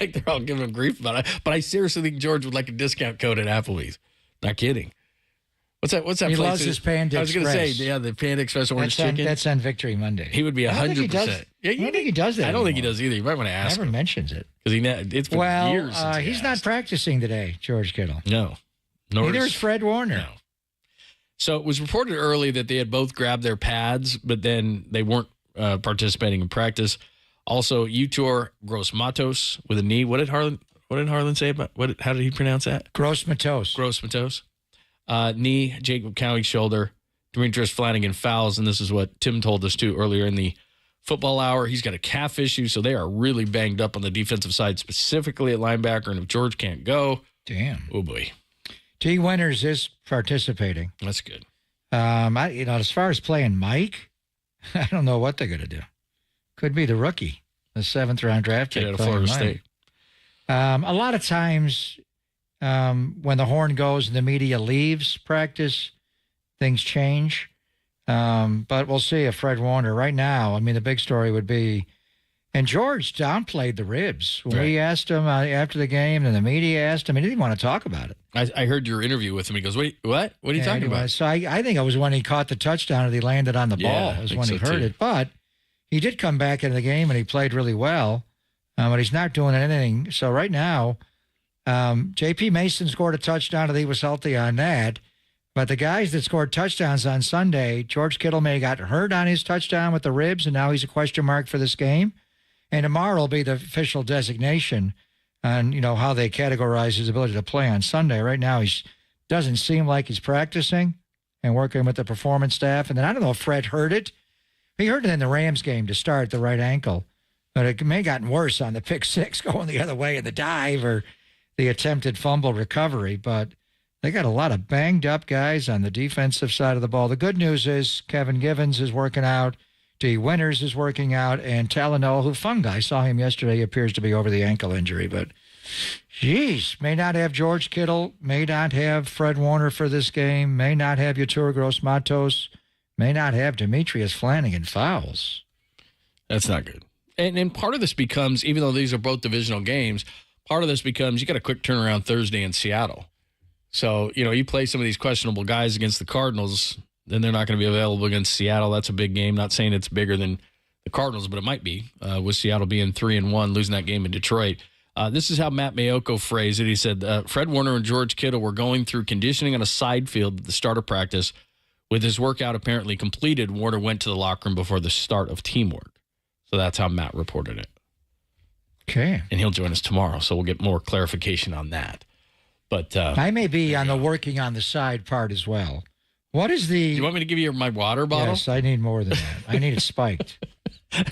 Like they're all giving him grief about it. But I seriously think George would like a discount code at Applebee's. Not kidding. What's that He place? loves his Panda I was going to say, Express. yeah, the Panda Express orange chicken. That's on Victory Monday. He would be 100%. I don't think he does that. I don't think he anymore. does either. You might want to ask Never him. mentions it. Because it's been years since he he's not practicing today, George Kittle. No. Neither is Fred Warner. No. So it was reported early that they had both grabbed their pads, but then they weren't participating in practice. Also, Yetur Gross-Matos with a knee. What did Harlan say about how did he pronounce that? Gross-Matos. Gross-Matos. Knee, Jacob Cowing's shoulder, Demetrius Flanagan fouls, and this is what Tim told us too earlier in the football hour. He's got a calf issue, so they are really banged up on the defensive side, specifically at linebacker. And if George can't go, damn. Oh boy. T. Winters is participating. That's good. As far as playing Mike, I don't know what they're going to do. Could be the rookie, the 7th round draft pick. Get out of Florida State. A lot of times when the horn goes and the media leaves practice, things change. But we'll see if Fred Warner right now, I mean, the big story would be, and George downplayed the ribs. When we asked him after the game and the media asked him, he didn't want to talk about it. I heard your interview with him. He goes, what are you talking about? So I think it was when he caught the touchdown and he landed on the ball. I It was think when he so, heard too. it. But he did come back into the game and he played really well. But he's not doing anything. So right now, J.P. Mason scored a touchdown and he was healthy on that. But the guys that scored touchdowns on Sunday, George Kittle may have got hurt on his touchdown with the ribs, and now he's a question mark for this game. And tomorrow will be the official designation on, how they categorize his ability to play on Sunday. Right now, he doesn't seem like he's practicing and working with the performance staff. And then I don't know if Fred heard it. He heard it in the Rams game to start the right ankle. But it may have gotten worse on the pick six going the other way in the dive or the attempted fumble recovery. But they got a lot of banged up guys on the defensive side of the ball. The good news is Kevin Givens is working out. D. Winters is working out. And Talanoa, who fun guy, saw him yesterday, appears to be over the ankle injury. But, geez, may not have George Kittle, may not have Fred Warner for this game, may not have Yetur Gross-Matos, may not have Demetrius Flanagan fouls. That's not good. And part of this becomes, even though these are both divisional games, part of this becomes you got a quick turnaround Thursday in Seattle. So, you play some of these questionable guys against the Cardinals, then they're not going to be available against Seattle. That's a big game. Not saying it's bigger than the Cardinals, but it might be, with Seattle being 3-1, losing that game in Detroit. This is how Matt Mayoko phrased it. He said, Fred Warner and George Kittle were going through conditioning on a side field at the start of practice. With his workout apparently completed, Warner went to the locker room before the start of teamwork. So that's how Matt reported it. Okay. And he'll join us tomorrow, so we'll get more clarification on that. But I may be on the working on the side part as well. What is the... You want me to give you my water bottle? Yes, I need more than that. I need it spiked.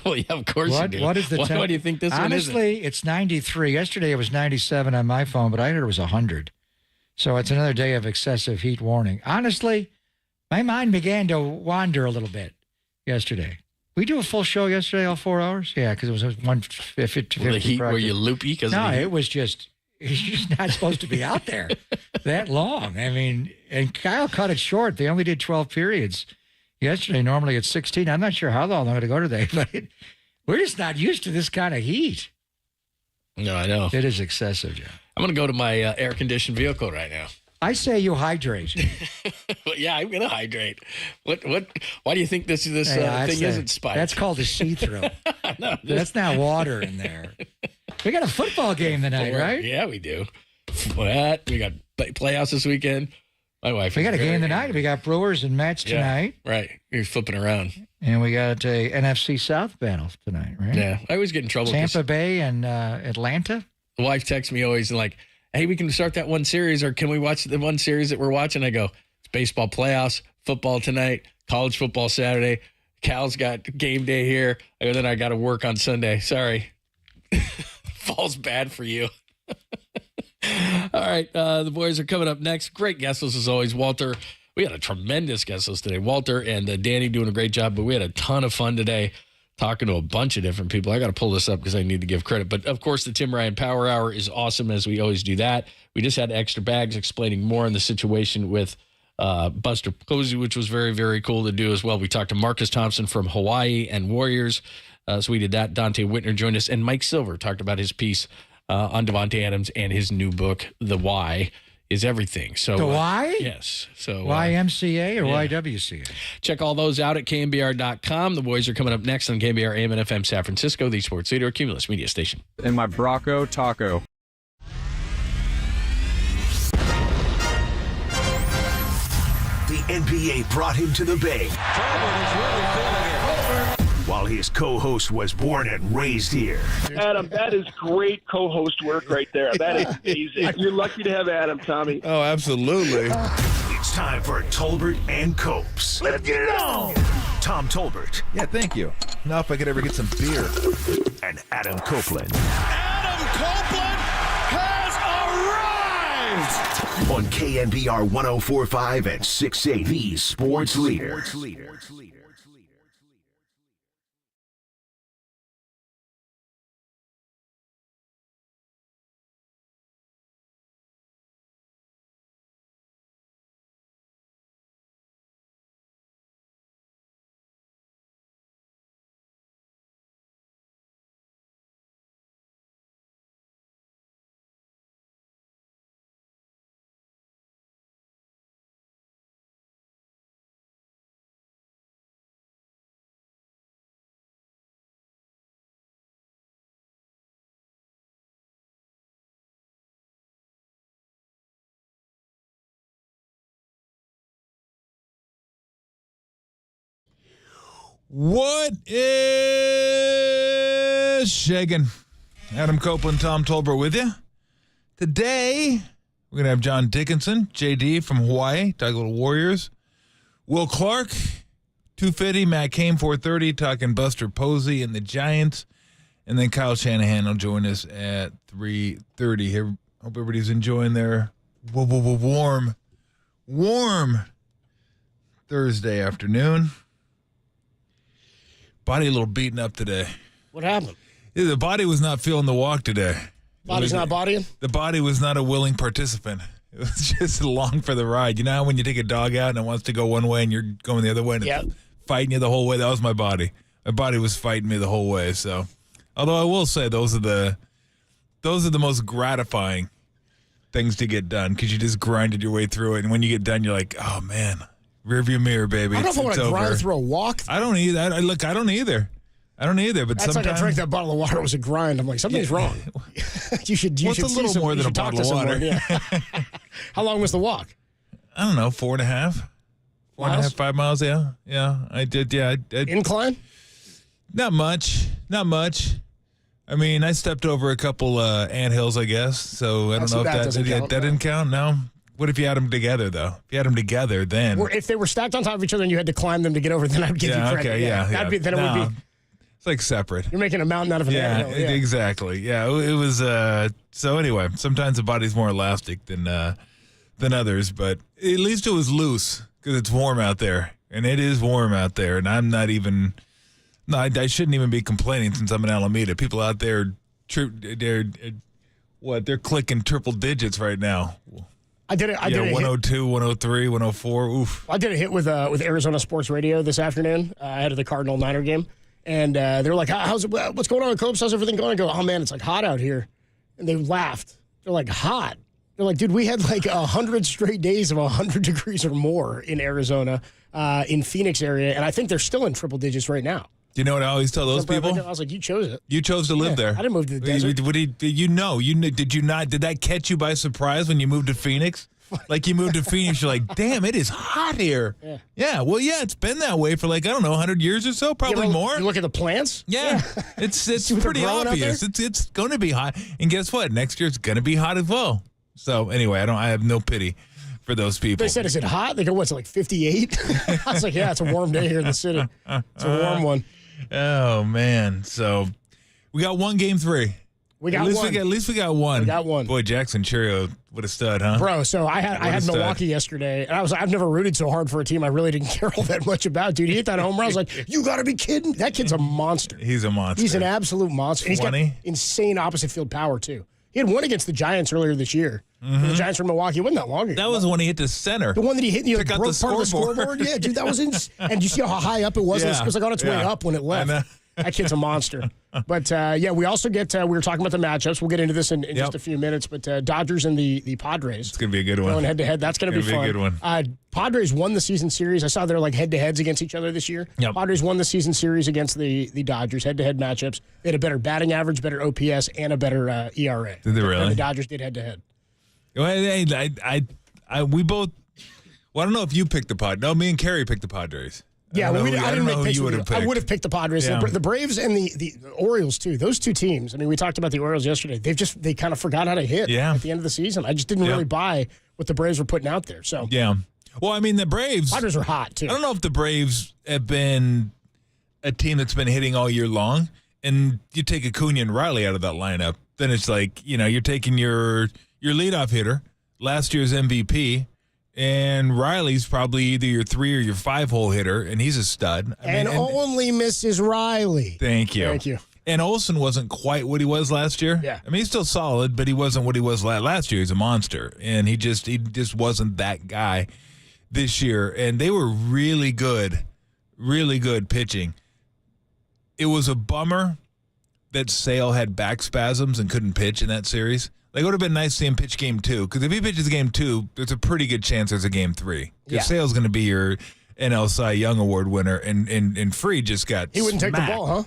Well, yeah, of course you do. What is the Why do you think this Honestly, one isn't? it's 93. Yesterday it was 97 on my phone, but I heard it was 100. So it's another day of excessive heat warning. Honestly, my mind began to wander a little bit yesterday. We do a full show yesterday, all 4 hours? Yeah, because it was 150. The heat, were you loopy? No, it was just... He's just not supposed to be out there that long. I mean, and Kyle cut it short. They only did 12 periods. yesterday. Normally it's 16. I'm not sure how long I'm going to go today, but we're just not used to this kind of heat. No, I know. It is excessive, John. I'm going to go to my air-conditioned vehicle right now. I say you hydrate. Well, yeah, I'm going to hydrate. What? Why do you think this thing isn't spiked? That's called a see-through. No, that's not water in there. We got a football game tonight, right? Yeah, we do. What? We got playoffs this weekend. My wife. We got a game tonight. We got Brewers and Mets tonight. Right. You're flipping around. And we got a NFC South battle tonight, right? Yeah. I always get in trouble. Tampa Bay and Atlanta. The wife texts me always like, hey, we can start that one series, or can we watch the one series that we're watching? I go, it's baseball playoffs, football tonight, college football Saturday. Cal's got game day here. I go, then I got to work on Sunday. Sorry. Fall's bad for you. All right, the boys are coming up next. Great guest list as always. Walter, we had a tremendous guest list today. Walter and Danny doing a great job, but we had a ton of fun today talking to a bunch of different people. I got to pull this up because I need to give credit. But, of course, the Tim Ryan Power Hour is awesome, as we always do that. We just had extra bags explaining more on the situation with Buster Posey, which was very, very cool to do as well. We talked to Marcus Thompson from Hawaii and Warriors. So we did that. Dante Whitner joined us. And Mike Silver talked about his piece on Davante Adams and his new book, The Why is Everything. So The Why? Yes. So YMCA or YWCA? Check all those out at KNBR.com. The boys are coming up next on KNBR AM and FM San Francisco, the sports leader, Cumulus Media Station. And my Bronco taco. The NBA brought him to the Bay, while his co-host was born and raised here. Adam, that is great co-host work right there. That is amazing. You're lucky to have Adam, Tommy. Oh, absolutely. It's time for Tolbert and Copes. Let's get it on! Tom Tolbert. Yeah, thank you. Now if I could ever get some beer. And Adam Copeland. Adam Copeland has arrived! On KNBR 104.5 and 680, the sports leader. What is shaking? Adam Copeland, Tom Tolbert with you. Today, we're going to have John Dickinson, JD from Hawaii, talk a little Warriors. Will Clark, 250, Matt Cain, 430, talking Buster Posey and the Giants. And then Kyle Shanahan will join us at 3:30 here. Hope everybody's enjoying their warm Thursday afternoon. Body a little beaten up today. What happened? Yeah, the body was not feeling the walk today. Body's not bodying? The body was not a willing participant. It was just along for the ride. You know how when you take a dog out and it wants to go one way and you're going the other way and it's fighting you the whole way? That was my body. My body was fighting me the whole way. So, although I will say those are the most gratifying things to get done because you just grinded your way through it. And when you get done, you're like, oh, man. Rearview mirror, baby. I don't know if I want to grind through a walk. I don't either. I don't either. But that's like I drank that bottle of water. It was a grind. I'm like, something's wrong. you should. What's a little more than a bottle of water? Yeah. How long was the walk? I don't know, 4.5. 4.5, 5 miles. Yeah, I did. Yeah, incline. Not much. I mean, I stepped over a couple anthills, I guess. So I don't know if that didn't count. No. What if you had them together, though? If you had them together, then... Or if they were stacked on top of each other and you had to climb them to get over, then I'd give you credit. Okay, yeah. Then it would be... It's like separate. You're making a mountain out of an anthill. Yeah, exactly. Yeah, it was... So anyway, sometimes the body's more elastic than others, but at least it was loose because it's warm out there. And it is warm out there, and I'm not even... No, I shouldn't even be complaining since I'm in Alameda. People out there, they're clicking triple digits right now. I did it. 102, 103, 104. Oof. I did a hit with Arizona Sports Radio this afternoon ahead of the Cardinal-Niner game. And they were like, what's going on, Copes? How's everything going? I go, oh, man, it's like hot out here. And they laughed. They're like, hot? They're like, dude, we had like 100 straight days of 100 degrees or more in Arizona, in Phoenix area. And I think they're still in triple digits right now. Do you know what I always tell those people? I was like, you chose it. You chose to live there. I didn't move to the desert. Did you not? Did that catch you by surprise when you moved to Phoenix? Like you moved to Phoenix, you're like, damn, it is hot here. Yeah. Well, it's been that way for 100 years or so, probably more. You look at the plants? Yeah. It's pretty obvious. It's going to be hot. And guess what? Next year it's going to be hot as well. So anyway, I have no pity for those people. They said, is it hot? They go, what's it, like 58? I was like, yeah, it's a warm day here in the city. It's a warm one. Oh, man. So we got one game 3. We got one. At least we got one. We got one. Boy, Jackson Cheerio, what a stud, huh? Bro, so I had Milwaukee yesterday, and I've never rooted so hard for a team I really didn't care all that much about. Dude, he hit that home run. I was like, you got to be kidding. That kid's a monster. He's a monster. He's an absolute monster. And he's got insane opposite field power, too. He had one against the Giants earlier this year. The Giants from Milwaukee. It wasn't that long ago. That was when he hit the center. The one that he hit and he broke part of the scoreboard. Yeah, dude, that was and you see how high up it was? It was like on its way up when it left. That kid's a monster. But, we also get, we were talking about the matchups. We'll get into this in just a few minutes. But Dodgers and the Padres. It's going to be a good one. Going head-to-head. That's going to be fun. A good one. Padres won the season series. I saw they're head-to-heads against each other this year. Yep. Padres won the season series against the Dodgers, head-to-head matchups. They had a better batting average, better OPS, and a better ERA. Did they really? And the Dodgers did head-to-head. Well, we both. Well, I don't know if you picked the Padres. No, me and Carrie picked the Padres. Yeah, I didn't make picks. I would have picked the Padres. Yeah. The Braves and the Orioles, too. Those two teams. I mean, we talked about the Orioles yesterday. They kind of forgot how to hit at the end of the season. I just didn't really buy what the Braves were putting out there. So yeah. Well, I mean, the Braves. Padres are hot, too. I don't know if the Braves have been a team that's been hitting all year long. And you take Acuna and Riley out of that lineup, then it's like, you're taking your leadoff hitter, last year's MVP, and Riley's probably either your 3 or your 5-hole hitter, and he's a stud. Only Mrs. Riley. Thank you. Thank you. And Olsen wasn't quite what he was last year. Yeah. I mean, he's still solid, but he wasn't what he was last year. He's a monster, and he just wasn't that guy this year. And they were really good pitching. It was a bummer that Sale had back spasms and couldn't pitch in that series. It would have been nice to see him pitch game 2, because if he pitches game 2, there's a pretty good chance there's a game 3. Because Sale's going to be your NL Cy Young Award winner, and Fried just got He wouldn't take the ball, huh?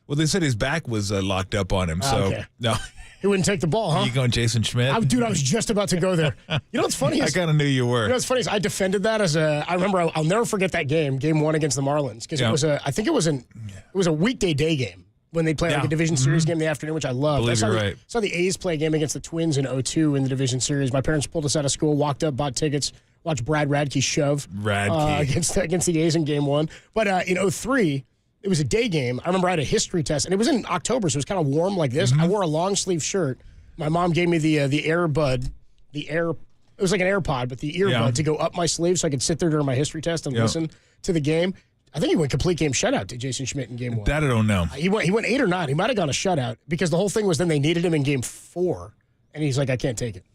Well, they said his back was locked up on him, so no. He wouldn't take the ball, huh? You going Jason Schmidt? Dude, I was just about to go there. You know what's funny? I kind of knew you were. You know what's funny is I defended that I remember I'll never forget that game 1 against the Marlins, because it was a weekday day game. When they play a division series game in the afternoon, which I loved. I saw the A's play a game against the Twins in 2002 in the division series. My parents pulled us out of school, walked up, bought tickets, watched Brad Radke shove against the A's in game 1. But in 2003, it was a day game. I remember I had a history test, and it was in October, so it was kind of warm like this. I wore a long sleeve shirt. My mom gave me the AirBud, it was like an AirPod, but the earbud to go up my sleeve so I could sit there during my history test and listen to the game. I think he went complete game shutout to Jason Schmidt in game 1. That I don't know. He went 8 or 9. He might have gone a shutout, because the whole thing was then they needed him in game 4, and he's like, I can't take it.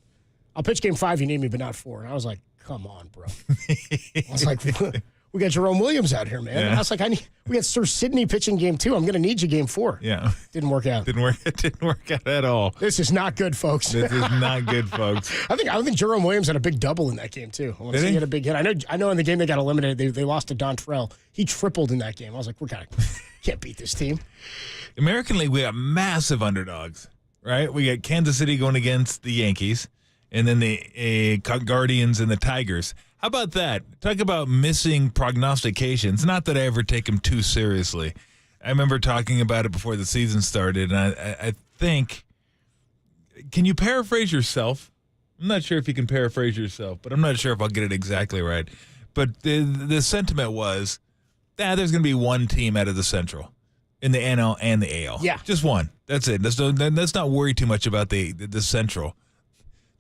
I'll pitch game 5, you need me, but not 4. And I was like, come on, bro. I was like, we got Jerome Williams out here, man. Yeah. I was like, we got Sir Sidney pitching game 2. I'm going to need you game 4. Yeah. Didn't work out. Didn't work out at all. This is not good, folks. This is not good, folks. I think Jerome Williams had a big double in that game, too. I want to say he had a big hit. I know in the game they got eliminated, they lost to Dontrell. He tripled in that game. I was like, can't beat this team. American League, we got massive underdogs, right? We got Kansas City going against the Yankees, and then the Guardians and the Tigers. How about that? Talk about missing prognostications. Not that I ever take them too seriously. I remember talking about it before the season started, and I think, can you paraphrase yourself? I'm not sure if you can paraphrase yourself, but I'm not sure if I'll get it exactly right. But the sentiment was, there's going to be one team out of the Central in the NL and the AL. Yeah. Just one. That's it. Let's not worry too much about the Central.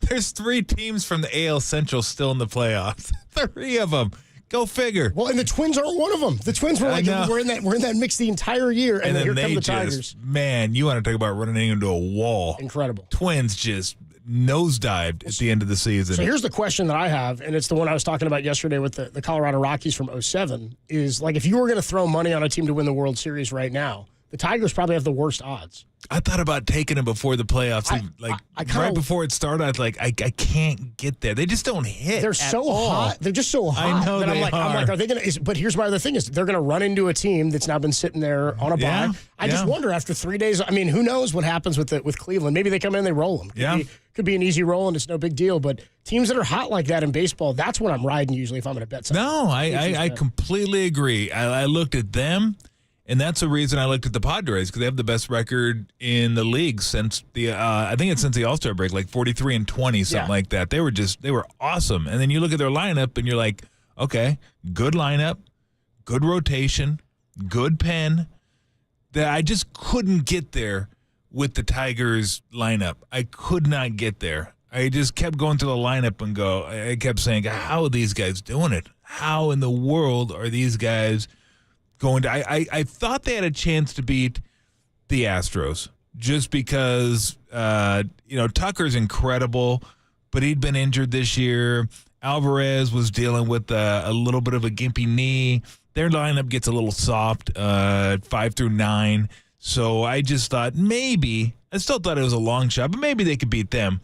There's 3 teams from the AL Central still in the playoffs. 3 of them. Go figure. Well, and the Twins aren't one of them. The Twins were like, we're in that mix the entire year, and then here come the Tigers. Man, you want to talk about running into a wall. Incredible. Twins just nosedived at the end of the season. So here's the question that I have, and it's the one I was talking about yesterday with the Colorado Rockies from 2007, is like if you were going to throw money on a team to win the World Series right now, the Tigers probably have the worst odds. I thought about taking them before the playoffs. Right before it started, I was like, I can't get there. They just don't hit. They're so hot. They're just so hot. I know that they I'm like, are they going to? But here's my other thing: is they're going to run into a team that's now been sitting there on a bye. I just wonder after 3 days. I mean, who knows what happens with Cleveland? Maybe they come in and they roll them. Could be an easy roll and it's no big deal. But teams that are hot like that in baseball, that's what I'm riding usually if I'm going to bet something. No, I completely agree. I looked at them. And that's the reason I looked at the Padres, because they have the best record in the league since I think it's since the All-Star break, like 43-20, something like that. They were awesome. And then you look at their lineup and you're like, okay, good lineup, good rotation, good pen. That I just couldn't get there with the Tigers lineup. I could not get there. I just kept going through the lineup and I kept saying, how are these guys doing it? How in the world are these guys going to? I thought they had a chance to beat the Astros just because Tucker's incredible, but he'd been injured this year. Alvarez was dealing with a little bit of a gimpy knee. Their lineup gets a little soft 5 through 9. So I just thought maybe, I still thought it was a long shot, but maybe they could beat them.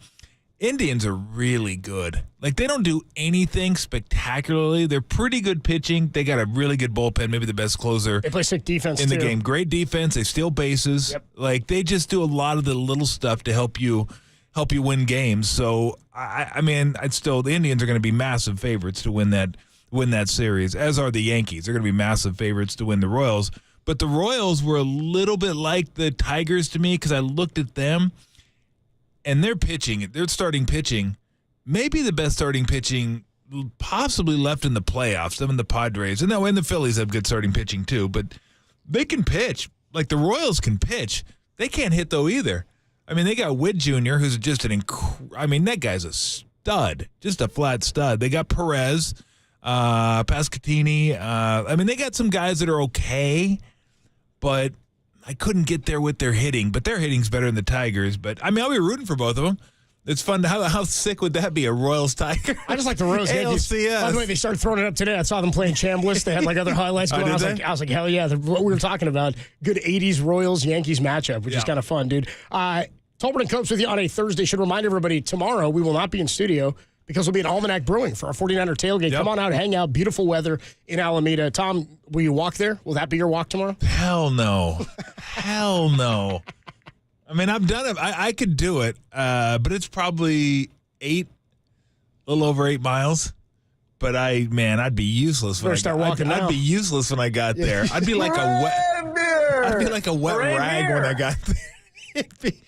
Indians are really good. Like, they don't do anything spectacularly. They're pretty good pitching. They got a really good bullpen, maybe the best closer. They play sick defense in the too. game. Great defense. They steal bases. Yep. Like, they just do a lot of the little stuff to help you win games. So I mean, the Indians are going to be massive favorites to win that series, as are the Yankees. They're going to be massive favorites to win the Royals. But the Royals were a little bit like the Tigers to me, because I looked at them. And their starting pitching, maybe the best starting pitching possibly left in the playoffs, them and the Padres. And that way, the Phillies have good starting pitching too, but they can pitch. Like, the Royals can pitch. They can't hit, though, either. I mean, they got Witt Jr., who's just that guy's a stud, just a flat stud. They got Perez, Pasquantini. I mean, they got some guys that are okay, but I couldn't get there with their hitting, but their hitting's better than the Tigers. But, I mean, I'll be rooting for both of them. It's fun. How sick would that be, a Royals-Tiger? I just like the Royals. ALCS. By the way, they started throwing it up today. I saw them playing Chambliss. They had, like, other highlights going on. I was like, hell yeah. What we were talking about, good 80s Royals-Yankees matchup, which is kind of fun, dude. Tolbert and Copes with you on a Thursday. Should remind everybody, tomorrow we will not be in studio because we'll be at Almanac Brewing for our 49er tailgate. Come on out, hang out. Beautiful weather in Alameda. Tom, will you walk there? Will that be your walk tomorrow? Hell no. Hell no. I mean, I've done it. I could do it, but it's probably a little over 8 miles. But I'd be useless. I'd be useless when I got there. I'd be like a wet rag when I got there.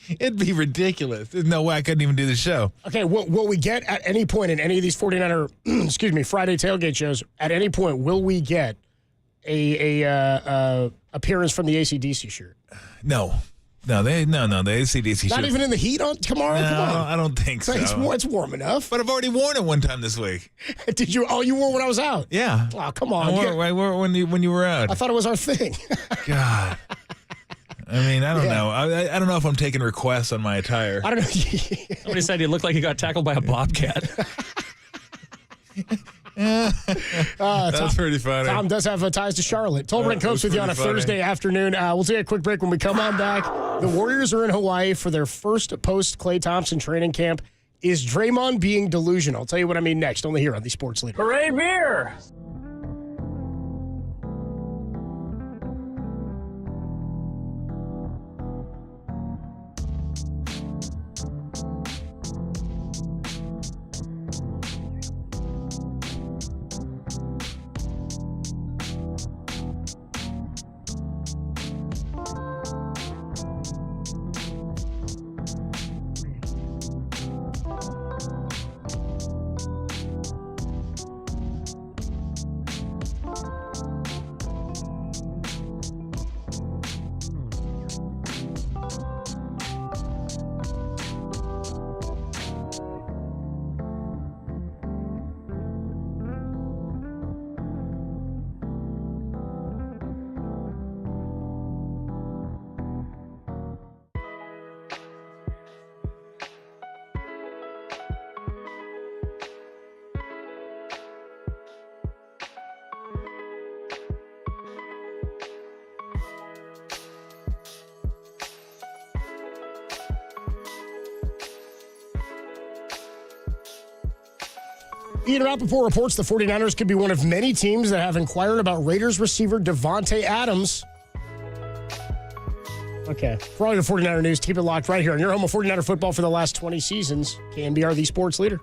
It'd be ridiculous. There's no way I couldn't even do the show. Okay, will we get at any point in any of these 49er, Friday tailgate shows, at any point, will we get a appearance from the AC/DC shirt? No. No, the AC/DC shirt. Not even in the heat on tomorrow? No, come on. I don't think so. It's warm enough. But I've already worn it one time this week. Did you? Oh, you wore it when I was out? Yeah. Oh, come on. I wore it when you were out. I thought it was our thing. God. I mean, I don't know. I don't know if I'm taking requests on my attire. I don't know. Somebody said he looked like he got tackled by a bobcat. That's pretty funny. Tom does have ties to Charlotte. Tolbert and Copes with you on a Thursday afternoon. We'll take a quick break. When we come on back, the Warriors are in Hawaii for their first post-Klay Thompson training camp. Is Draymond being delusional? I'll tell you what I mean next, only here on the Sports Leader. Hooray, beer! Ian Rappaport reports the 49ers could be one of many teams that have inquired about Raiders receiver Devontae Adams. Okay. For all your 49er news, keep it locked right here on your home of 49er football for the last 20 seasons. KNBR, the sports leader.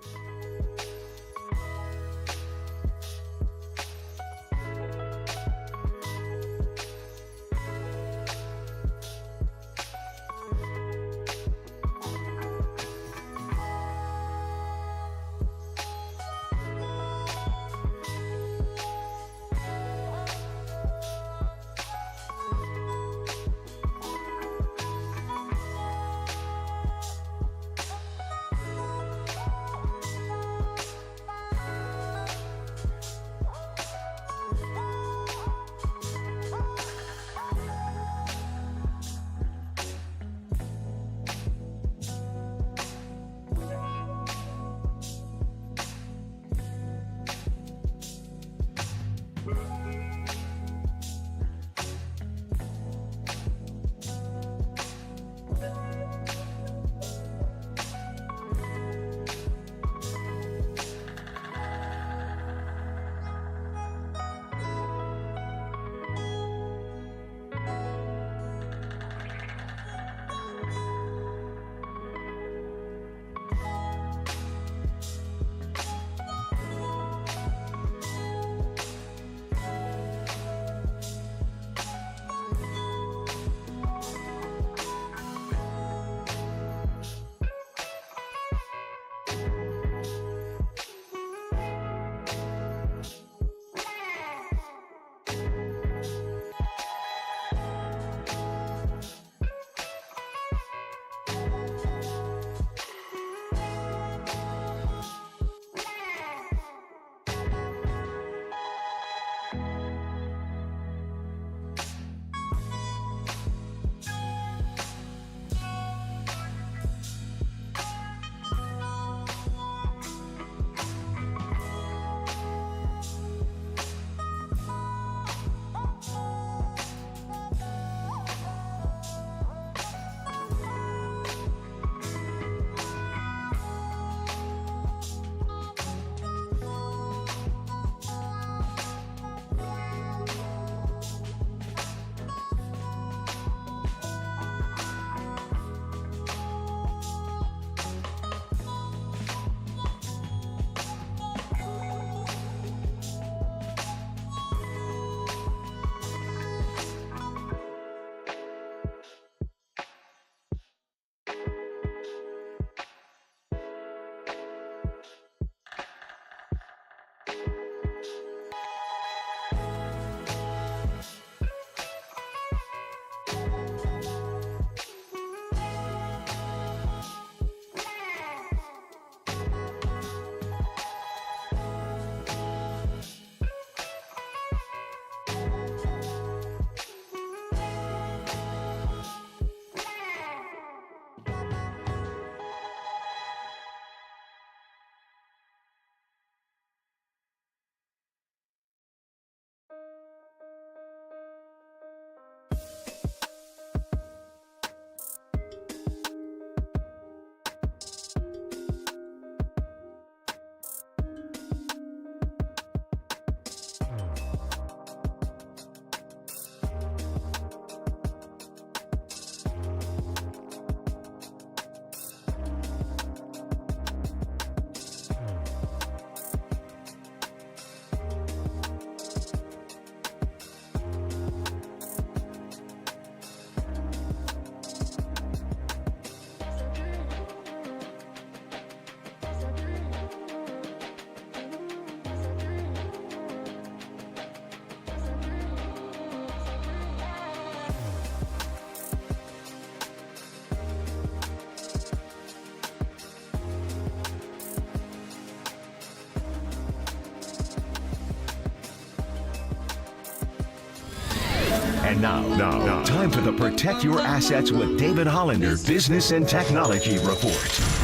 And now, time for the Protect Your Assets with David Hollander Business and Technology Report.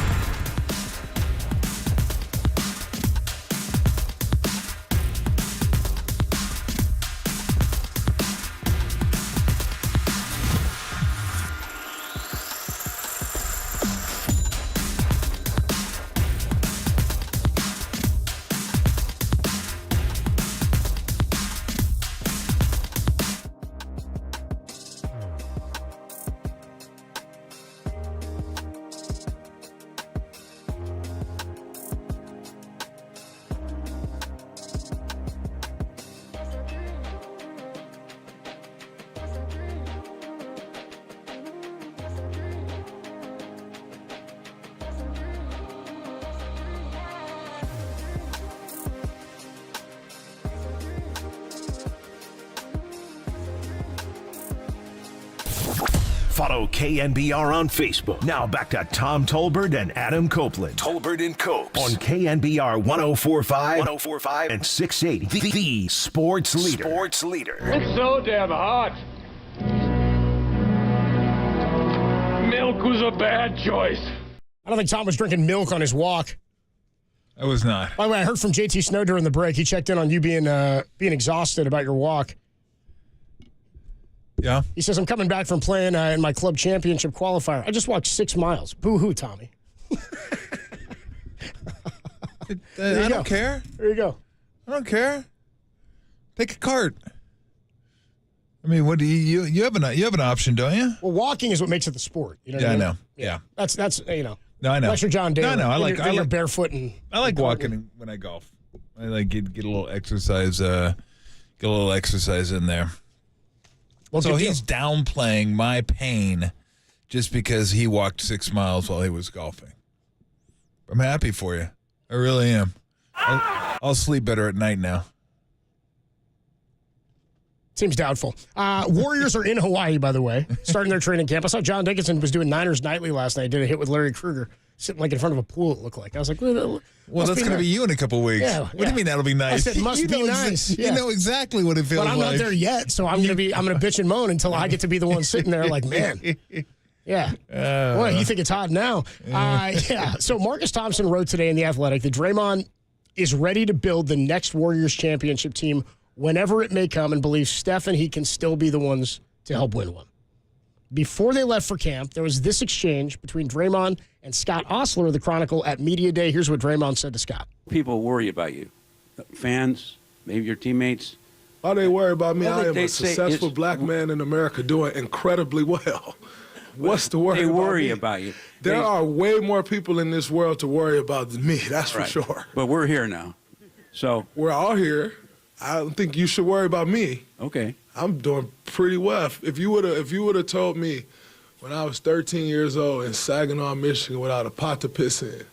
Follow KNBR on Facebook. Now back to Tom Tolbert and Adam Copeland. Tolbert and Copes on KNBR 104.5 and 680. The sports leader. It's so damn hot. Milk was a bad choice. I don't think Tom was drinking milk on his walk. I was not. By the way, I heard from JT Snow during the break. He checked in on you being exhausted about your walk. Yeah. He says, I'm coming back from playing in my club championship qualifier. I just walked 6 miles. Boo-hoo, Tommy. I don't care. There you go. I don't care. Take a cart. I mean, what do you have an option, don't you? Well, walking is what makes it the sport. You know what Yeah, I I mean? know. Yeah. That's you know. No, I know. Unless you're John Daly. No, I like barefoot and. I like walking when I golf. I like get a little exercise. Get a little exercise in there. Well, so he's downplaying my pain just because he walked 6 miles while he was golfing. I'm happy for you. I really am. I'll sleep better at night now. Seems doubtful. Warriors are in Hawaii, by the way, starting their training camp. I saw John Dickinson was doing Niners Nightly last night. Did a hit with Larry Krueger, sitting like in front of a pool, it looked like. I was like, well, that's going to be you in a couple weeks. Yeah, what do you mean that'll be nice? I said, must be nice. You know exactly what it feels like. But I'm not there yet, so I'm gonna bitch and moan until I get to be the one sitting there like, man. Yeah. Boy, you think it's hot now. Yeah. So Marcus Thompson wrote today in The Athletic that Draymond is ready to build the next Warriors championship team whenever it may come, and believes Steph and he can still be the ones to help win one. Before they left for camp, there was this exchange between Draymond and Scott Osler of the Chronicle at Media Day. Here's what Draymond said to Scott. People worry about you. Fans, maybe your teammates. Why they worry about me? Well, I am a successful black man in America doing incredibly well. What's the worry They about worry me? about you. There are way more people in this world to worry about than me, that's for Right. sure. But we're here now. So we're all here. I don't think you should worry about me. Okay. I'm doing pretty well. If you would have told me when I was 13 years old in Saginaw, Michigan, without a pot to piss in,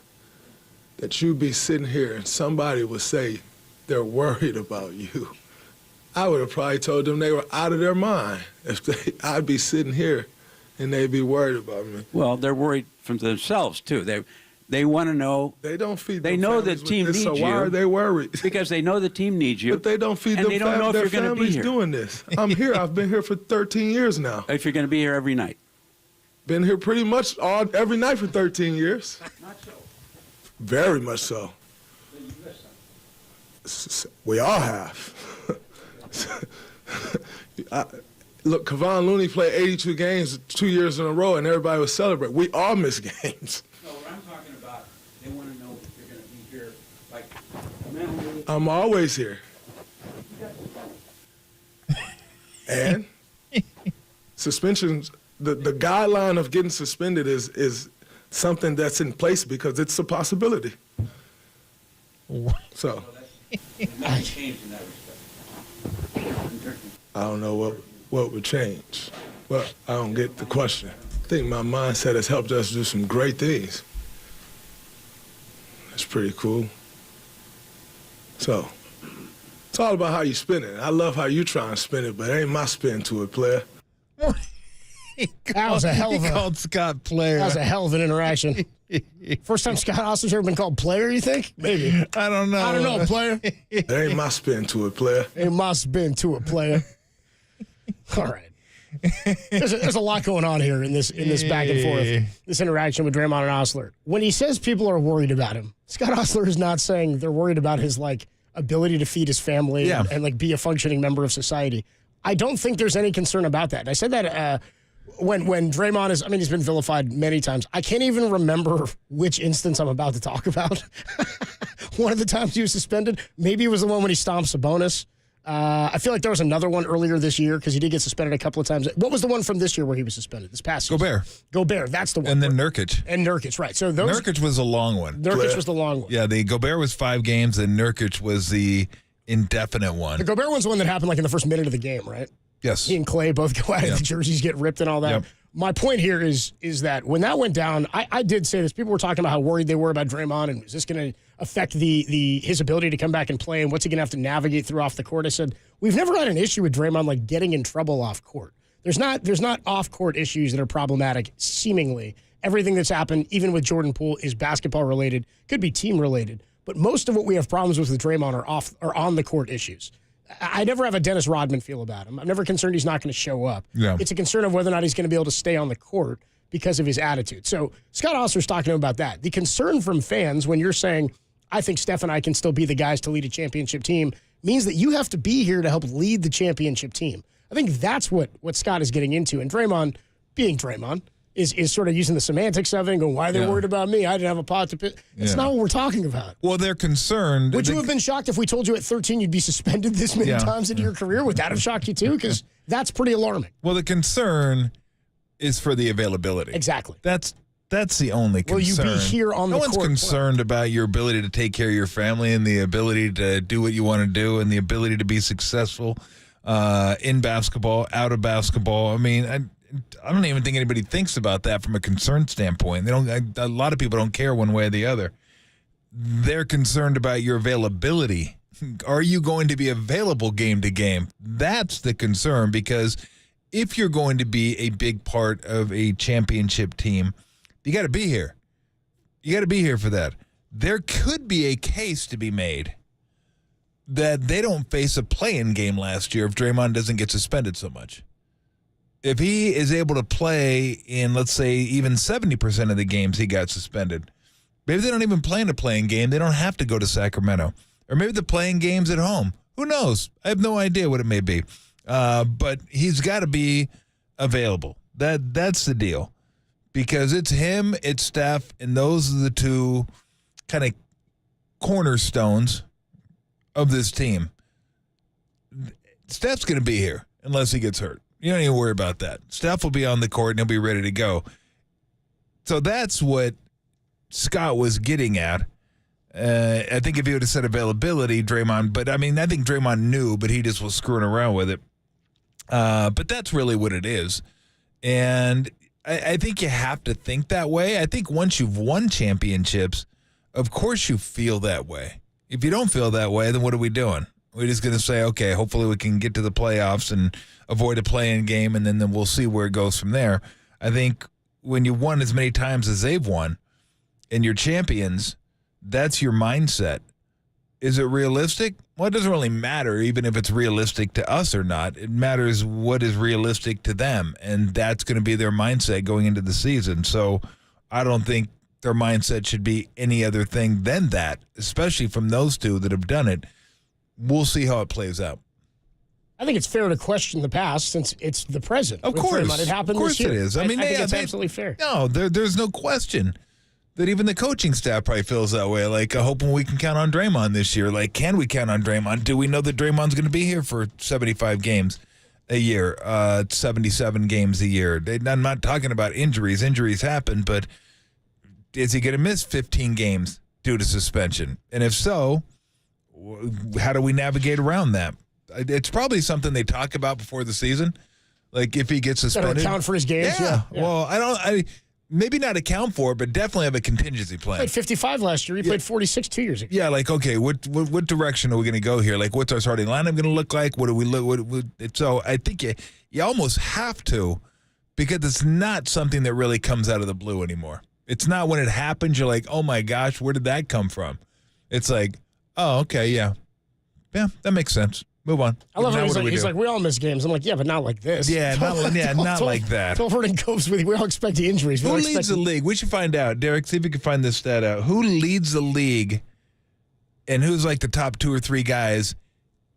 that you'd be sitting here and somebody would say they're worried about you, I would have probably told them they were out of their mind. I'd be sitting here and they'd be worried about me. Well, they're worried from themselves too. They want to know. They don't feed. They them know the families with team this, needs so you. why are they worried? Because they know the team needs you. But they don't feed and them. they don't know if their you're going to be families here. doing this. I'm here. I've been here for 13 years now. If you're going to be here every night. Been here pretty much every night for 13 years. Not so. Very much so. We all have. Look, Kevon Looney played 82 games 2 years in a row, and everybody was celebrating. We all miss games. No, what I'm talking about, they want to know if you're going to be here, like, mentally. I'm always here. And suspensions, the guideline of getting suspended is something that's in place because it's a possibility. So Nothing changed in that respect. I don't know what would change, but I don't get the question. I think my mindset has helped us do some great things. That's pretty cool. So it's all about how you spin it. I love how you try and spin it, but it ain't my spin to it, player. That was a hell of He called Scott player. That was a hell of an interaction. First time Scott Osler's ever been called player, you think? Maybe. I don't know. I don't know, player. It ain't my spin to it, player. It must have been to a player. All right. There's a lot going on here in this back and forth, this interaction with Draymond and Osler. When he says people are worried about him, Scott Osler is not saying they're worried about his ability to feed his family and be a functioning member of society. I don't think there's any concern about that. And I said that when Draymond is, he's been vilified many times. I can't even remember which instance I'm about to talk about. One of the times he was suspended, maybe it was the one when he stomped Sabonis. I feel like there was another one earlier this year because he did get suspended a couple of times. What was the one from this year where he was suspended? This past season? Gobert, that's the one. And then Nurkic. And Nurkic, right. So Nurkic was a long one. Nurkic was the long one. Yeah, the Gobert was 5 games, and Nurkic was the indefinite one. The Gobert one's the one that happened in the first minute of the game, right? Yes. He and Clay both go out and the jerseys get ripped and all that. Yep. My point here is that when that went down, I did say this. People were talking about how worried they were about Draymond and is this going to affect his ability to come back and play and what's he going to have to navigate through off the court. I said, we've never had an issue with Draymond getting in trouble off court. There's not off-court issues that are problematic, seemingly. Everything that's happened, even with Jordan Poole, is basketball-related, could be team-related. But most of what we have problems with Draymond are on-the-court issues. I never have a Dennis Rodman feel about him. I'm never concerned he's not going to show up. Yeah. It's a concern of whether or not he's going to be able to stay on the court because of his attitude. So Scott Oster's talking about that. The concern from fans when you're saying, I think Steph and I can still be the guys to lead a championship team, means that you have to be here to help lead the championship team. I think that's what Scott is getting into. And Draymond, being Draymond, is sort of using the semantics of it and going, why are they worried about me? I didn't have a pot to piss. That's not what we're talking about. Well, they're concerned. Would you have been shocked if we told you at 13 you'd be suspended this many times into your career? Would that have shocked you too? Because that's pretty alarming. Well, the concern is for the availability. Exactly. That's the only concern. Will you be here on the court? No one's concerned about your ability to take care of your family and the ability to do what you want to do and the ability to be successful in basketball, out of basketball. I mean, I don't even think anybody thinks about that from a concern standpoint. A lot of people don't care one way or the other. They're concerned about your availability. Are you going to be available game to game? That's the concern, because if you're going to be a big part of a championship team, you got to be here. You got to be here for that. There could be a case to be made that they don't face a play-in game last year if Draymond doesn't get suspended so much. If he is able to play in, let's say, even 70% of the games he got suspended, maybe they don't even play in a playing game. They don't have to go to Sacramento. Or maybe the playing game's at home. Who knows? I have no idea what it may be. But he's got to be available. That's the deal. Because it's him, it's Steph, and those are the two kind of cornerstones of this team. Steph's going to be here unless he gets hurt. You don't even worry about that. Steph will be on the court and he'll be ready to go. So that's what Scott was getting at. I think if he would have said availability, Draymond, but I mean, I think Draymond knew, but he just was screwing around with it. But that's really what it is. And I think you have to think that way. I think once you've won championships, of course you feel that way. If you don't feel that way, then what are we doing? We're just going to say, okay, hopefully we can get to the playoffs and avoid a play-in game, and then we'll see where it goes from there. I think when you won as many times as they've won and you're champions, that's your mindset. Is it realistic? Well, it doesn't really matter even if it's realistic to us or not. It matters what is realistic to them, and that's going to be their mindset going into the season. So I don't think their mindset should be any other thing than that, especially from those two that have done it. We'll see how it plays out. I think it's fair to question the past since it's the present. Of course. It happened of course this year. it is. I mean, I think it's absolutely fair. No, there's no question that even the coaching staff probably feels that way. Like, hoping we can count on Draymond this year. Like, can we count on Draymond? Do we know that Draymond's going to be here for 75 games a year, 77 games a year? I'm not talking about injuries. Injuries happen, but is he going to miss 15 games due to suspension? And if so, how do we navigate around that? It's probably something they talk about before the season. Like, if he gets suspended. Account for his games? Yeah. Well, maybe not account for it, but definitely have a contingency plan. He played 55 last year. He played 46 2 years ago. Yeah, like, okay, what direction are we going to go here? Like, what's our starting lineup going to look like? What do we look? So I think you almost have to, because it's not something that really comes out of the blue anymore. It's not when it happens, you're like, oh my gosh, where did that come from? It's like, oh, okay, yeah, that makes sense. Move on. I love it. He's like, we all miss games. I'm like, yeah, but not like this. Yeah, not like that. Tolbert and Copes with you. We all expect the injuries. Who leads the league? We should find out. Derek, see if you can find this stat out. Who leads the league, and who's like the top 2 or 3 guys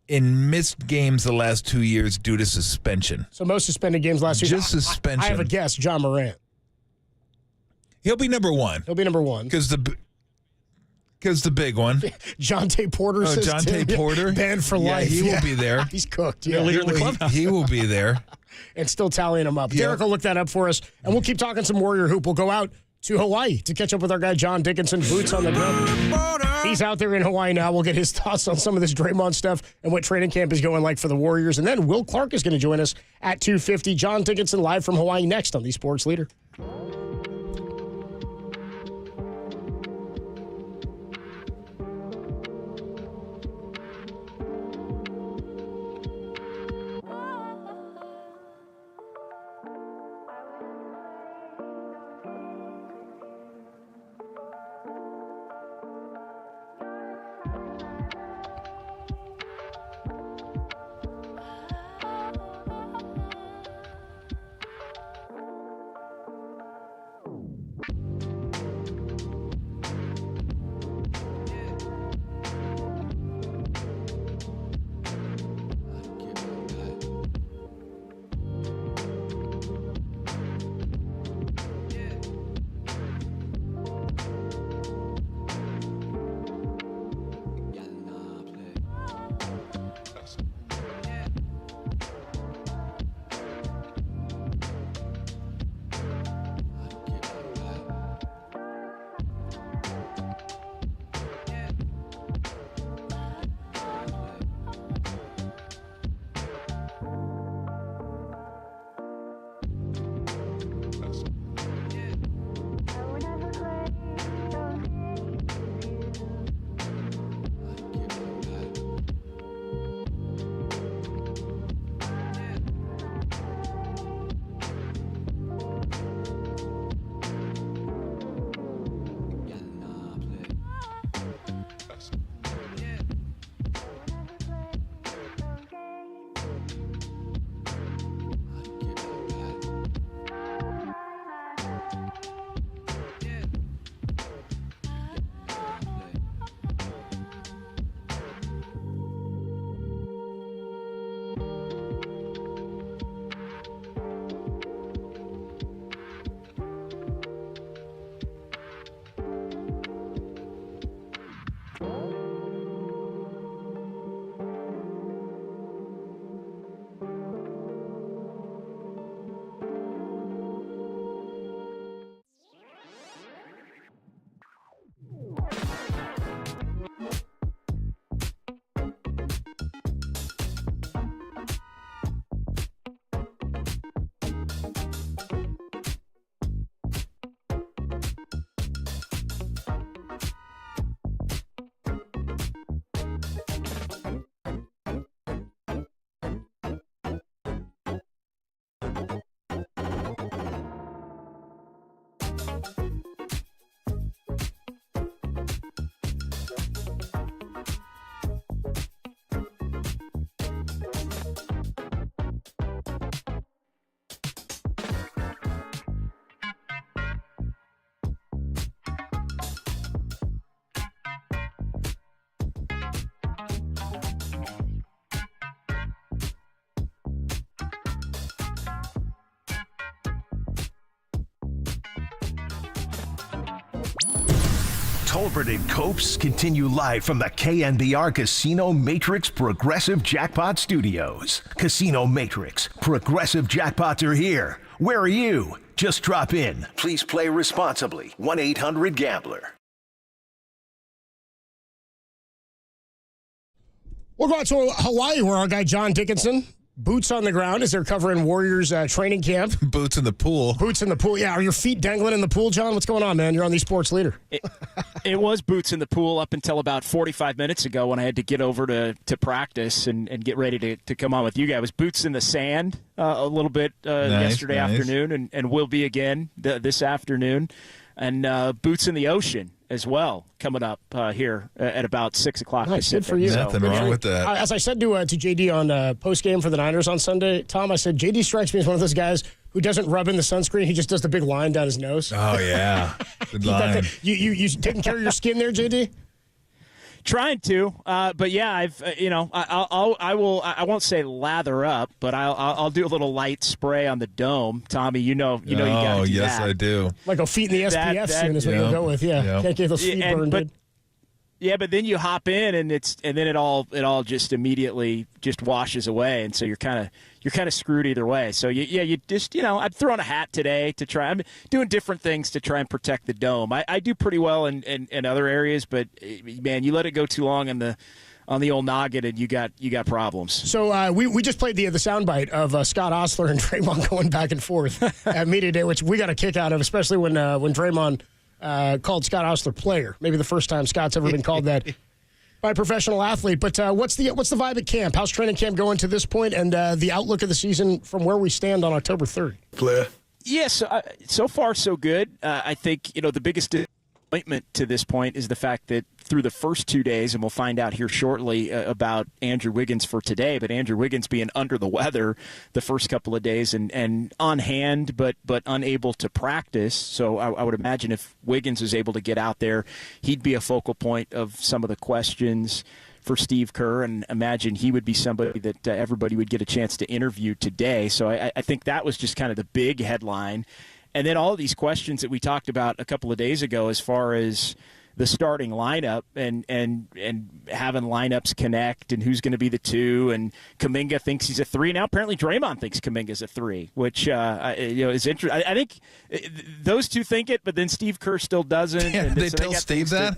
in missed games the last 2 years due to suspension? So most suspended games last year. Just suspension. I have a guess. John Morant. He'll be number 1. He'll be number 1. Because the big one. Jonte Porter. Jonte Porter. Banned for life. He will be there. He's cooked. Yeah. Leader in the clubhouse. He will be there. And still tallying them up. Derek will look that up for us, and we'll keep talking some Warrior hoop. We'll go out to Hawaii to catch up with our guy John Dickinson, boots on the ground. He's out there in Hawaii now. We'll get his thoughts on some of this Draymond stuff and what training camp is going like for the Warriors. And then Will Clark is going to join us at 2:50. John Dickinson live from Hawaii next on the Sports Leader. Tolbert and Copes continue live from the KNBR Casino Matrix Progressive Jackpot Studios. Casino Matrix, Progressive Jackpots are here. Where are you? Just drop in. Please play responsibly. 1-800-GAMBLER. We'll go out to Hawaii where our guy John Dickinson, boots on the ground as they're covering Warriors training camp. Boots in the pool. Boots in the pool. Yeah, are your feet dangling in the pool, John? What's going on, man? You're on the Sports Leader. It was boots in the pool up until about 45 minutes ago when I had to get over to practice and get ready to come on with you guys. It was boots in the sand a little bit yesterday afternoon and will be again this afternoon. And boots in the ocean as well coming up here at about 6 o'clock. Nice, good for you. Nothing wrong with that. As I said to JD on post game for the Niners on Sunday, Tom, I said JD strikes me as one of those guys who doesn't rub in the sunscreen. He just does the big line down his nose. Oh yeah, good line. You taking care of your skin there, JD? Trying to, but yeah, I won't say lather up, but I'll do a little light spray on the dome. Tommy, you know you got to do that. Yes, I do. Like go feet in the SPF soon is what you'll go with. Yeah, can't get those feet burned. But yeah, but then you hop in and then it all just immediately just washes away, and so you're kind of screwed either way. So you just I'd throw on a hat today to try. I'm doing different things to try and protect the dome. I do pretty well in other areas, but man, you let it go too long on the old noggin, and you got problems. So we just played the soundbite of Scott Ostler and Draymond going back and forth at media day, which we got a kick out of, especially when Draymond called Scott Ostler player. Maybe the first time Scott's ever been called that by a professional athlete. But what's the vibe at camp? How's training camp going to this point, and the outlook of the season from where we stand on October 3rd? Player. Yes, so far so good. I think the biggest disappointment to this point is the fact that through the first 2 days, and we'll find out here shortly about Andrew Wiggins for today, but Andrew Wiggins being under the weather the first couple of days and on hand but unable to practice. So I would imagine if Wiggins is able to get out there, he'd be a focal point of some of the questions for Steve Kerr, and imagine he would be somebody that everybody would get a chance to interview today. So I think that was just kind of the big headline. And then all of these questions that we talked about a couple of days ago as far as the starting lineup and having lineups connect and who's going to be the two, and Kuminga thinks he's a 3. Now apparently Draymond thinks Kuminga's a 3, which is interesting. I think those two think it, but then Steve Kerr still doesn't. Yeah, and they tell Steve that?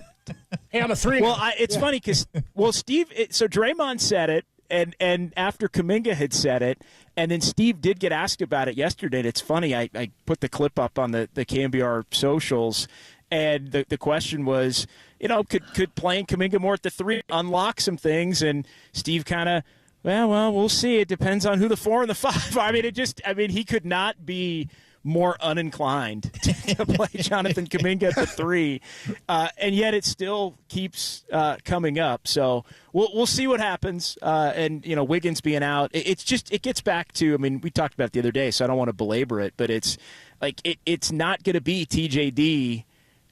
Hey, I'm a 3. Well, it's funny because so Draymond said it, and after Kuminga had said it, and then Steve did get asked about it yesterday. And it's funny, I put the clip up on the KNBR socials. And the question was, could playing Kuminga more at the 3 unlock some things? And Steve kind of, well, we'll see. It depends on who the 4 and the 5 are. He could not be more uninclined to play Jonathan Kuminga at the 3, and yet it still keeps coming up. So we'll see what happens. And Wiggins being out, it gets back to. We talked about it the other day, so I don't want to belabor it, but it's like it's not going to be TJD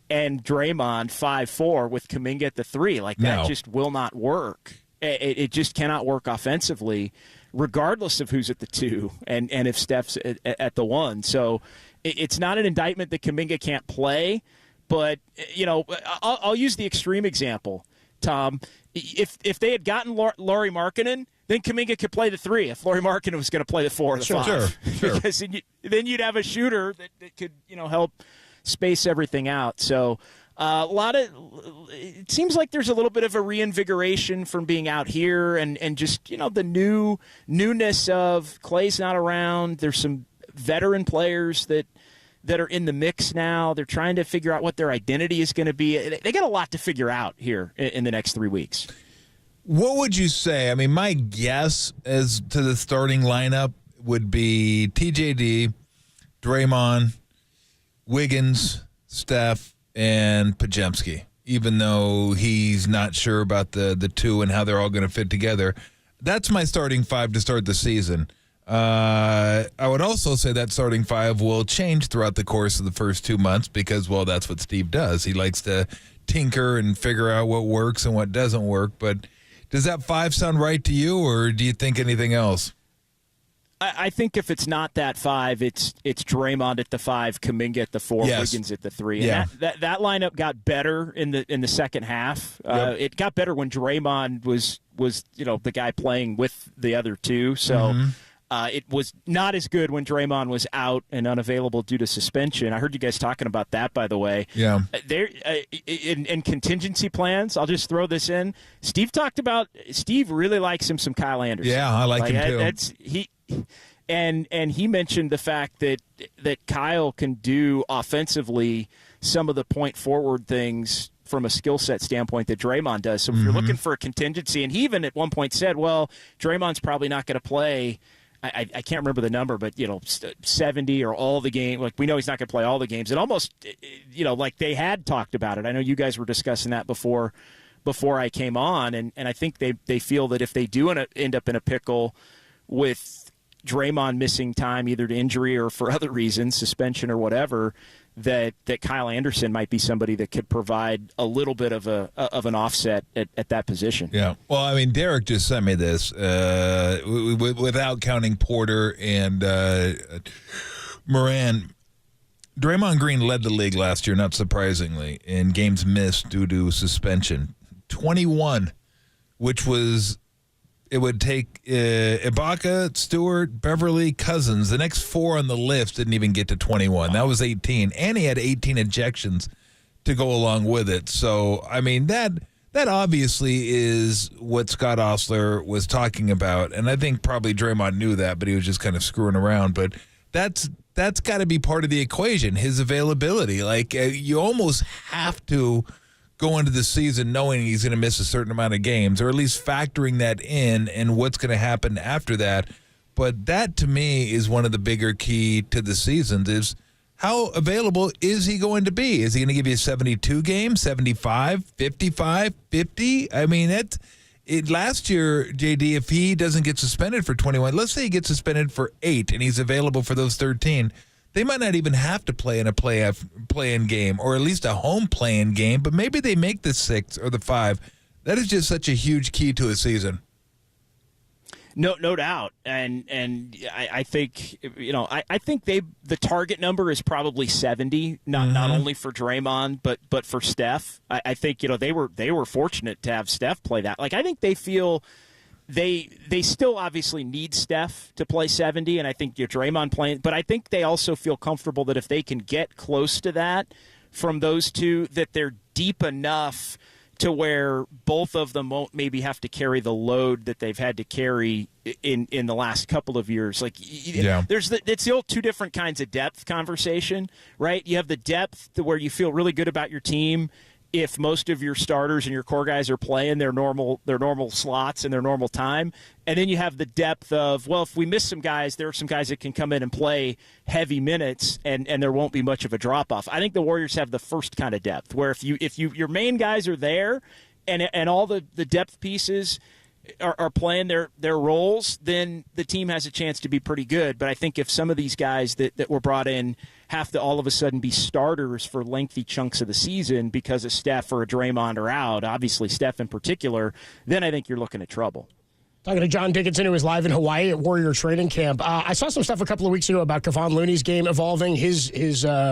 and Draymond 5-4 with Kuminga at the 3. Like that just will not work. It just cannot work offensively, regardless of who's at the 2 and if Steph's at the 1. So it's not an indictment that Kuminga can't play, but I'll use the extreme example, Tom. If they had gotten Lauri Markkanen, then Kuminga could play the 3 if Lauri Markkanen was going to play the 4 or the 5. Sure. Because then you'd have a shooter that could help space everything out. So it seems like there's a little bit of a reinvigoration from being out here and just the newness of Clay's not around. There's some veteran players that are in the mix now. They're trying to figure out what their identity is going to be. They got a lot to figure out here in the next 3 weeks. What would you say? My guess as to the starting lineup would be TJD, Draymond, Wiggins, Steph, and Podziemski, even though he's not sure about the 2 and how they're all going to fit together. That's my starting 5 to start the season. I would also say that starting 5 will change throughout the course of the first 2 months because, well, that's what Steve does. He likes to tinker and figure out what works and what doesn't work. But does that 5 sound right to you, or do you think anything else? I think if it's not that 5, it's Draymond at the 5, Kuminga at the 4, Yes. Wiggins at the 3. Yeah. And that lineup got better in the second half. Yep. It got better when Draymond was the guy playing with the other two. So Mm-hmm. it was not as good when Draymond was out and unavailable due to suspension. I heard you guys talking about that, by the way. Yeah. There in contingency plans, I'll just throw this in. Steve really likes him some Kyle Anderson. Yeah, I like him too. And he mentioned the fact that Kyle can do offensively some of the point forward things from a skill set standpoint that Draymond does. So if you're looking for a contingency, and he even at one point said, well, Draymond's probably not going to play. I can't remember the number, but 70 or all the game. Like, we know he's not going to play all the games. And almost, like they had talked about it. I know you guys were discussing that before I came on, and I think they feel that if they do end up in a pickle with Draymond missing time, either to injury or for other reasons, suspension or whatever, that Kyle Anderson might be somebody that could provide a little bit of an offset at that position. Yeah. Well, I mean, Derek just sent me this without counting Porter and Moran. Draymond Green led the league last year, not surprisingly, in games missed due to suspension. 21, which was it would take Ibaka, Stewart, Beverly, Cousins. The next 4 on the list didn't even get to 21. That was 18. And he had 18 ejections to go along with it. So, I mean, that obviously is what Scott Ostler was talking about. And I think probably Draymond knew that, but he was just kind of screwing around. But that's got to be part of the equation, his availability. Like, you almost have to go into the season knowing he's going to miss a certain amount of games, or at least factoring that in and what's going to happen after that. But that, to me, is one of the bigger key to the seasons is how available is he going to be? Is he going to give you 72 games, 75, 55, 50? I mean, last year, JD, if he doesn't get suspended for 21, let's say he gets suspended for 8 and he's available for those 13, they might not even have to play in a play-in game, or at least a home play-in game, but maybe they make the 6 or the 5. That is just such a huge key to a season. No doubt, and I think I think the target number is probably 70, not only for Draymond but for Steph. I think they were fortunate to have Steph play that. Like, I think they feel. They still obviously need Steph to play 70, and I think Draymond playing. But I think they also feel comfortable that if they can get close to that from those two, that they're deep enough to where both of them won't maybe have to carry the load that they've had to carry in the last couple of years. Like, it's the old 2 different kinds of depth conversation, right? You have the depth where you feel really good about your team if most of your starters and your core guys are playing their normal slots and their normal time. And then you have the depth of, well, if we miss some guys, there are some guys that can come in and play heavy minutes and there won't be much of a drop-off. I think the Warriors have the first kind of depth, where if your main guys are there and all the depth pieces are playing their roles, then the team has a chance to be pretty good. But I think if some of these guys that were brought in have to all of a sudden be starters for lengthy chunks of the season because of Steph or a Draymond are out, obviously Steph in particular, then I think you're looking at trouble. Talking to John Dickinson, who was live in Hawaii at Warrior Training Camp. I saw some stuff a couple of weeks ago about Kevon Looney's game evolving, his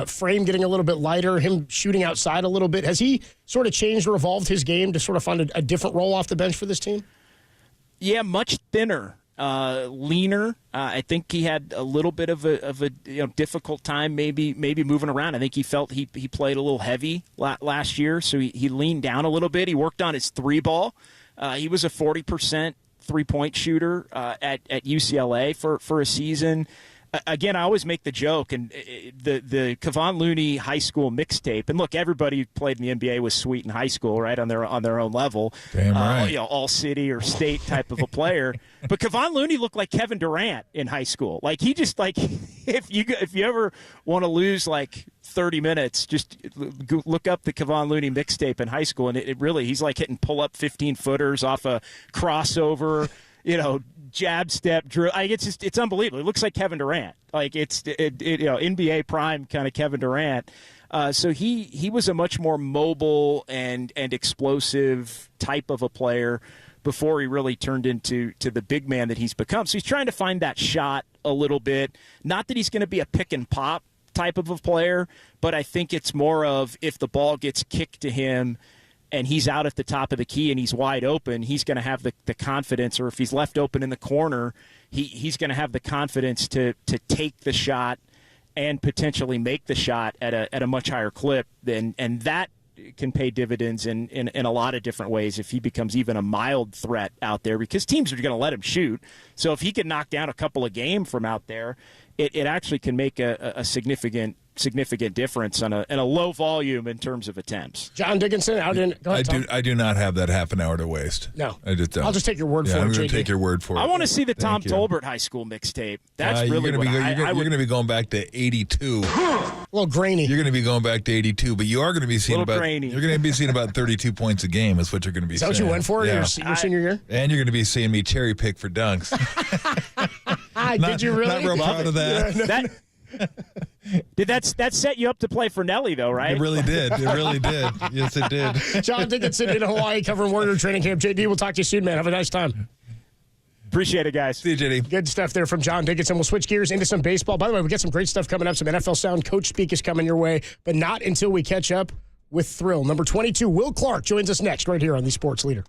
frame getting a little bit lighter, him shooting outside a little bit. Has he sort of changed or evolved his game to sort of find a different role off the bench for this team? Yeah, much thinner, leaner. I think he had a little bit of a difficult time maybe moving around. I think he felt he played a little heavy last year, so he leaned down a little bit. He worked on his 3-ball. He was a 40% three-point shooter at UCLA for a season. Again, I always make the joke, and the Kevon Looney high school mixtape. And look, everybody who played in the NBA was sweet in high school, right, on their own level. Damn right. All city or state type of a player. But Kevon Looney looked like Kevin Durant in high school. Like, he just, like, if you ever want to lose like 30 minutes, just look up the Kevon Looney mixtape in high school, and it really, he's like hitting pull-up 15-footers off a crossover. Jab step, drill. It's unbelievable. It looks like Kevin Durant. Like, it's NBA prime kind of Kevin Durant. So he was a much more mobile and explosive type of a player before he really turned into the big man that he's become. So he's trying to find that shot a little bit. Not that he's going to be a pick and pop type of a player, but I think it's more of if the ball gets kicked to him and he's out at the top of the key and he's wide open, he's going to have the confidence, or if he's left open in the corner, he's going to have the confidence to take the shot and potentially make the shot at a much higher clip. And that can pay dividends in a lot of different ways if he becomes even a mild threat out there, because teams are going to let him shoot. So if he can knock down a couple of game from out there, it actually can make a significant difference in a low volume in terms of attempts. John Dickinson, go ahead, I do not have that half an hour to waste. No. I just don't. I'll just take your word for it, I'm going JD. to take your word for it. I want to see the Tom Thank you. Tolbert high school mixtape. That's you're really gonna what you're going to be going back to 82. A little grainy. You're going to be going back to 82, but you are going to be seeing Little about grainy. you're going to be seeing about 32 points a game. Is what you're going to be. Is that what saying. you went for your senior year? And you're going to be seeing me cherry pick for dunks. Did you really? Not real proud of that. Did that set you up to play for Nelly, though, right? It really did. It really did. Yes, it did. John Dickinson in Hawaii covering Warrior training camp. JD, we'll talk to you soon, man. Have a nice time. Appreciate it, guys. See you, JD. Good stuff there from John Dickinson. We'll switch gears into some baseball. By the way, we got some great stuff coming up. Some NFL Sound Coach Speak is coming your way, but not until we catch up with Thrill. Number 22, Will Clark, joins us next right here on the Sports Leader.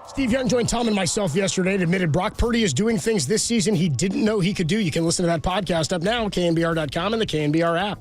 Steve Young joined Tom and myself yesterday and admitted Brock Purdy is doing things this season he didn't know he could do. You can listen to that podcast up now, KNBR.com and the KNBR app.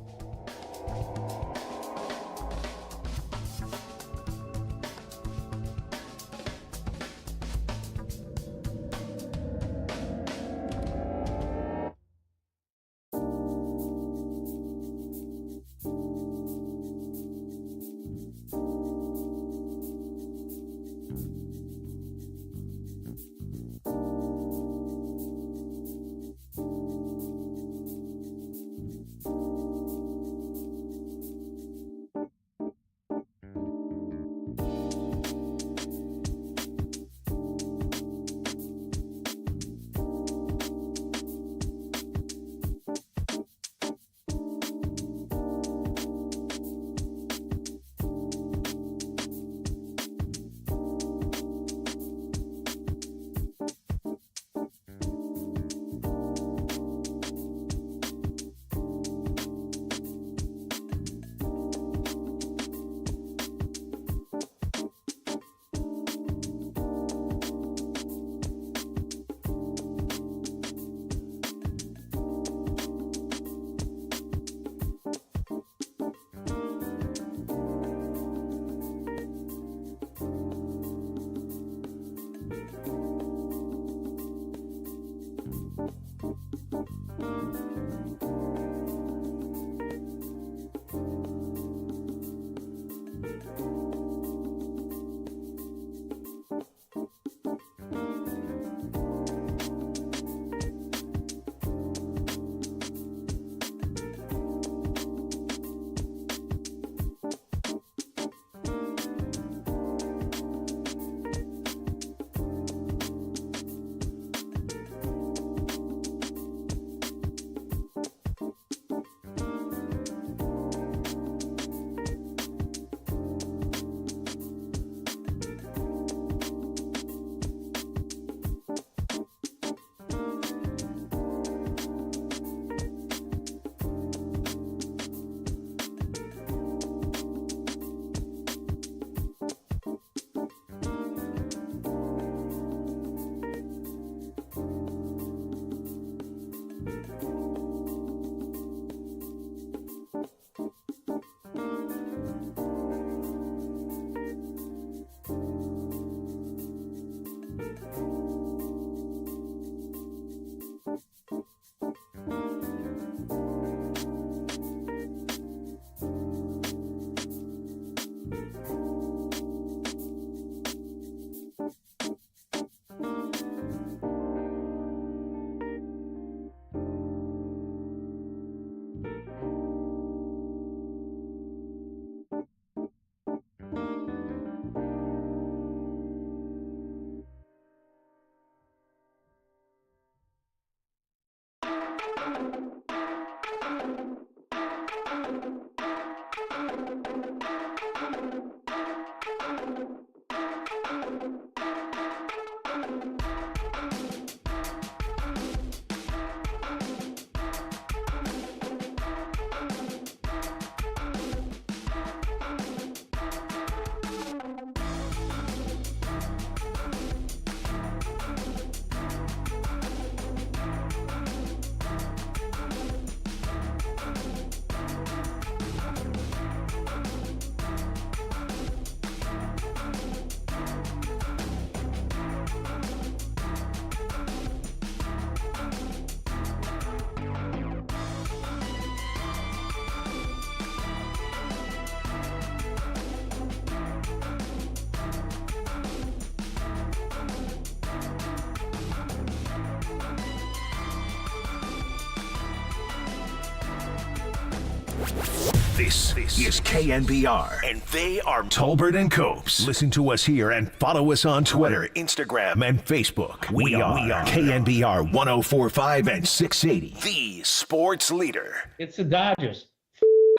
This is KNBR, and they are Tolbert and Copes. Listen to us here and follow us on Twitter, Instagram, and Facebook. We are KNBR 104.5 and 680, the sports leader. It's the Dodgers.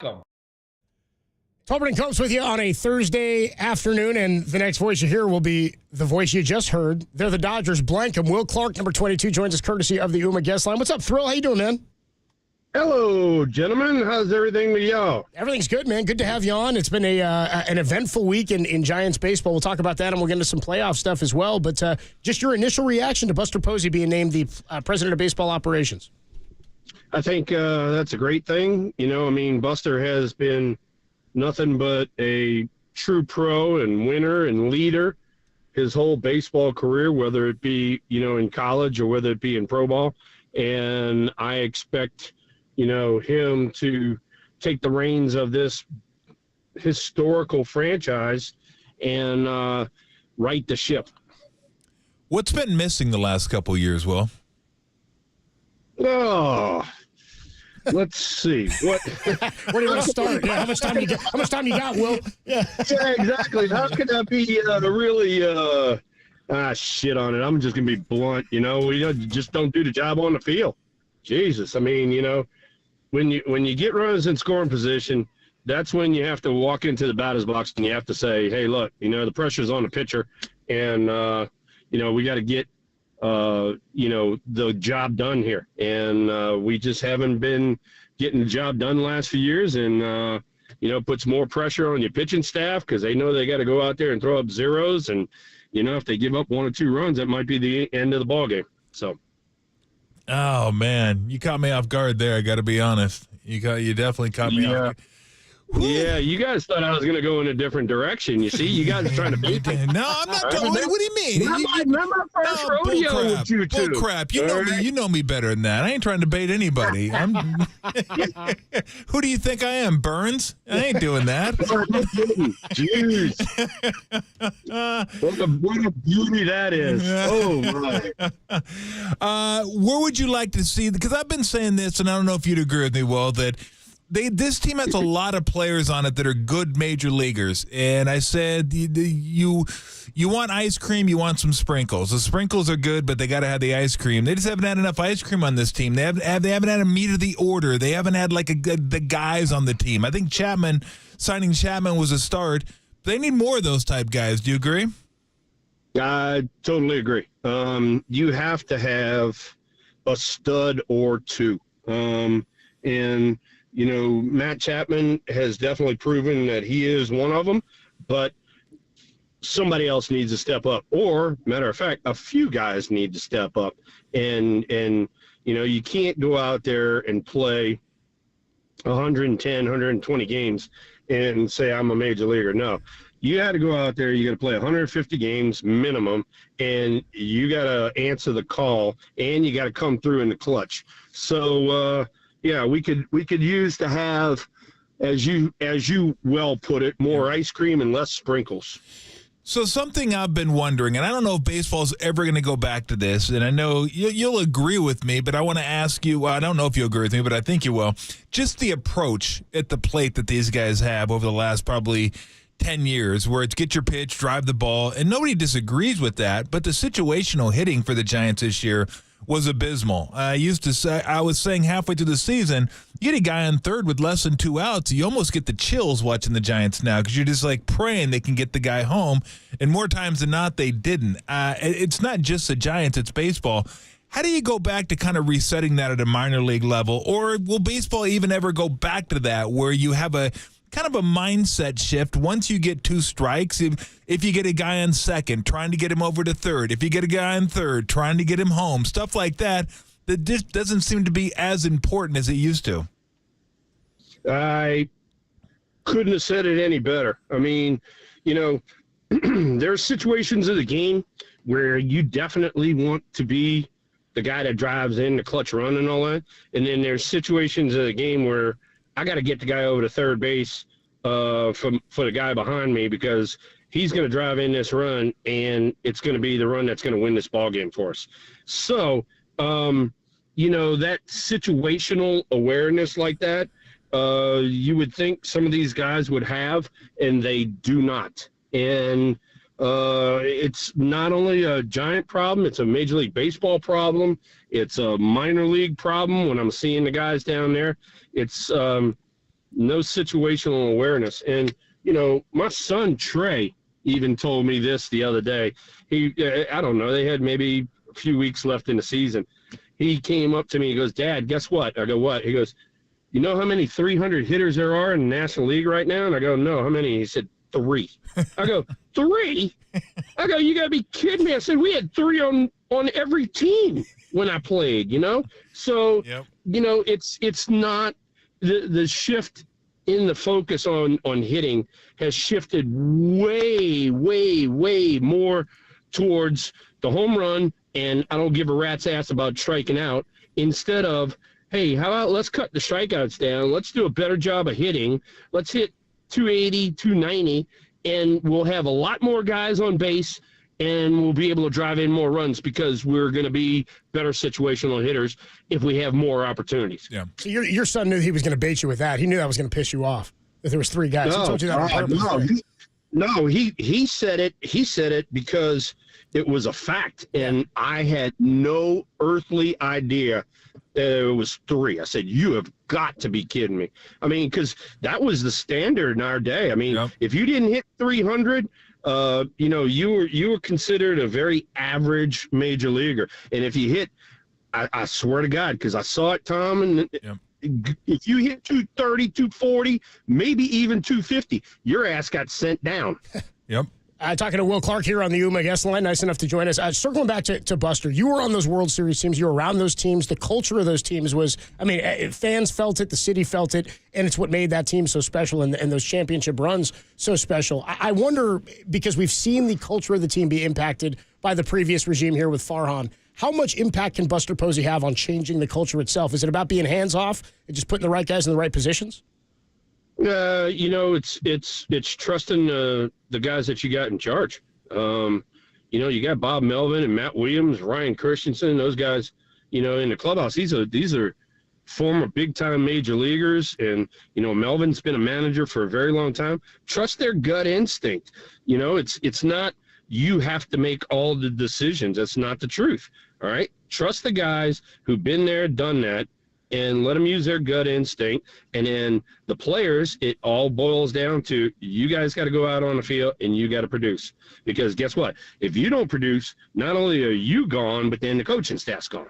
F*** 'em. Tolbert and Copes with you on a Thursday afternoon, and the next voice you hear will be the voice you just heard. They're the Dodgers. Blank 'em. Will Clark, number 22, joins us courtesy of the UMA guest line. What's up, Thrill? How you doing, man? Hello, gentlemen. How's everything with y'all? Everything's good, man. Good to have you on. It's been an eventful week in Giants baseball. We'll talk about that, and we'll get into some playoff stuff as well. But just your initial reaction to Buster Posey being named the president of baseball operations. I think that's a great thing. You know, I mean, Buster has been nothing but a true pro and winner and leader his whole baseball career, whether it be, in college or whether it be in pro ball. And I expect him to take the reins of this historical franchise and right the ship. What's been missing the last couple of years, Will? Oh, let's see. What? Where do you want to start? Yeah, how much time you got, Will? Yeah, exactly. How could that be really shit on it? I'm just gonna be blunt. We just don't do the job on the field. Jesus, I mean, when you get runners in scoring position, that's when you have to walk into the batter's box and you have to say, hey, look, the pressure's on the pitcher, and we got to get the job done here, and we just haven't been getting the job done the last few years, and puts more pressure on your pitching staff because they know they got to go out there and throw up zeros, and if they give up 1 or 2 runs, that might be the end of the ball game. So. Oh man, you caught me off guard there. I got to be honest. You definitely caught me off guard. Yeah, you guys thought I was going to go in a different direction. You see, you guys are trying to beat me. No, I'm not doing it. What do you mean? Remember first rodeo with you two. Bull crap. You know me better than that. I ain't trying to bait anybody. Who do you think I am, Burns? I ain't doing that. Jeez. What a beauty that is. Oh, my. Where would you like to see, because I've been saying this, and I don't know if you'd agree with me, Will, that this team has a lot of players on it that are good major leaguers. And I said, you want ice cream, you want some sprinkles. The sprinkles are good, but they got to have the ice cream. They just haven't had enough ice cream on this team. They haven't had a meat of the order. They haven't had the guys on the team. I think signing Chapman was a start. They need more of those type guys. Do you agree? I totally agree. You have to have a stud or two. And Matt Chapman has definitely proven that he is one of them, but somebody else needs to step up, or matter of fact, a few guys need to step up. And you can't go out there and play 110, 120 games and say I'm a major leaguer. No, you got to go out there. You got to play 150 games minimum, and you got to answer the call, and you got to come through in the clutch. So, yeah, we could use to have, as you well put it, more ice cream and less sprinkles. So something I've been wondering, and I don't know if baseball's ever going to go back to this, and I know you'll agree with me, but I want to ask you, well, I don't know if you'll agree with me, but I think you will, just the approach at the plate that these guys have over the last probably 10 years, where it's get your pitch, drive the ball, and nobody disagrees with that, but the situational hitting for the Giants this year was abysmal. I was saying halfway through the season, you get a guy on third with less than 2 outs, you almost get the chills watching the Giants now because you're just like praying they can get the guy home. And more times than not, they didn't. It's not just the Giants, it's baseball. How do you go back to kind of resetting that at a minor league level? Or will baseball even ever go back to that where you have a kind of a mindset shift once you get 2 strikes? If you get a guy on second, trying to get him over to third. If you get a guy on third, trying to get him home. Stuff like that just doesn't seem to be as important as it used to. I couldn't have said it any better. I mean, there are situations of the game where you definitely want to be the guy that drives in the clutch run and all that. And then there's situations of the game where I got to get the guy over to third base for the guy behind me because he's going to drive in this run, and it's going to be the run that's going to win this ball game for us. So, that situational awareness like that, you would think some of these guys would have, and they do not. And it's not only a Giant problem, it's a Major League Baseball problem. It's a minor league problem when I'm seeing the guys down there. It's no situational awareness. And, my son Trey even told me this the other day. I don't know, they had maybe a few weeks left in the season. He came up to me, he goes, "Dad, guess what?" I go, "What?" He goes, "You know how many 300 hitters there are in the National League right now?" And I go, "No, how many?" He said, 3. I go, 3? I go, "You got to be kidding me." I said, "We had 3 on every team when I played, So, it's not the shift in the focus on hitting has shifted way, way, way more towards the home run, and I don't give a rat's ass about striking out, instead of, hey, how about let's cut the strikeouts down. Let's do a better job of hitting. Let's hit 280, 290, and we'll have a lot more guys on base, and we'll be able to drive in more runs because we're going to be better situational hitters if we have more opportunities." Yeah. So your son knew he was going to bait you with that. He knew that was going to piss you off, that there was 3 guys. He told you that on purpose. He said it. He said it because it was a fact, and I had no earthly idea that it was 3. I said, "You have got to be kidding me." I mean, because that was the standard in our day. I mean, if you didn't hit 300, you were considered a very average major leaguer. And if you hit, I swear to God, because I saw it, Tom, and if you hit 230, 240, maybe even 250, your ass got sent down. Yep. Talking to Will Clark here on the UMA guest line. Nice enough to join us. Circling back to Buster, you were on those World Series teams. You were around those teams. The culture of those teams was, fans felt it, the city felt it, and it's what made that team so special and those championship runs so special. I wonder, because we've seen the culture of the team be impacted by the previous regime here with Farhan, how much impact can Buster Posey have on changing the culture itself? Is it about being hands-off and just putting the right guys in the right positions? It's trusting the guys that you got in charge. You got Bob Melvin and Matt Williams, Ryan Christensen, those guys, in the clubhouse. These are former big-time major leaguers, and, Melvin's been a manager for a very long time. Trust their gut instinct. It's not you have to make all the decisions. That's not the truth, all right? Trust the guys who've been there, done that, and let them use their gut instinct. And then the players, it all boils down to you guys got to go out on the field and you got to produce. Because guess what? If you don't produce, not only are you gone, but then the coaching staff's gone.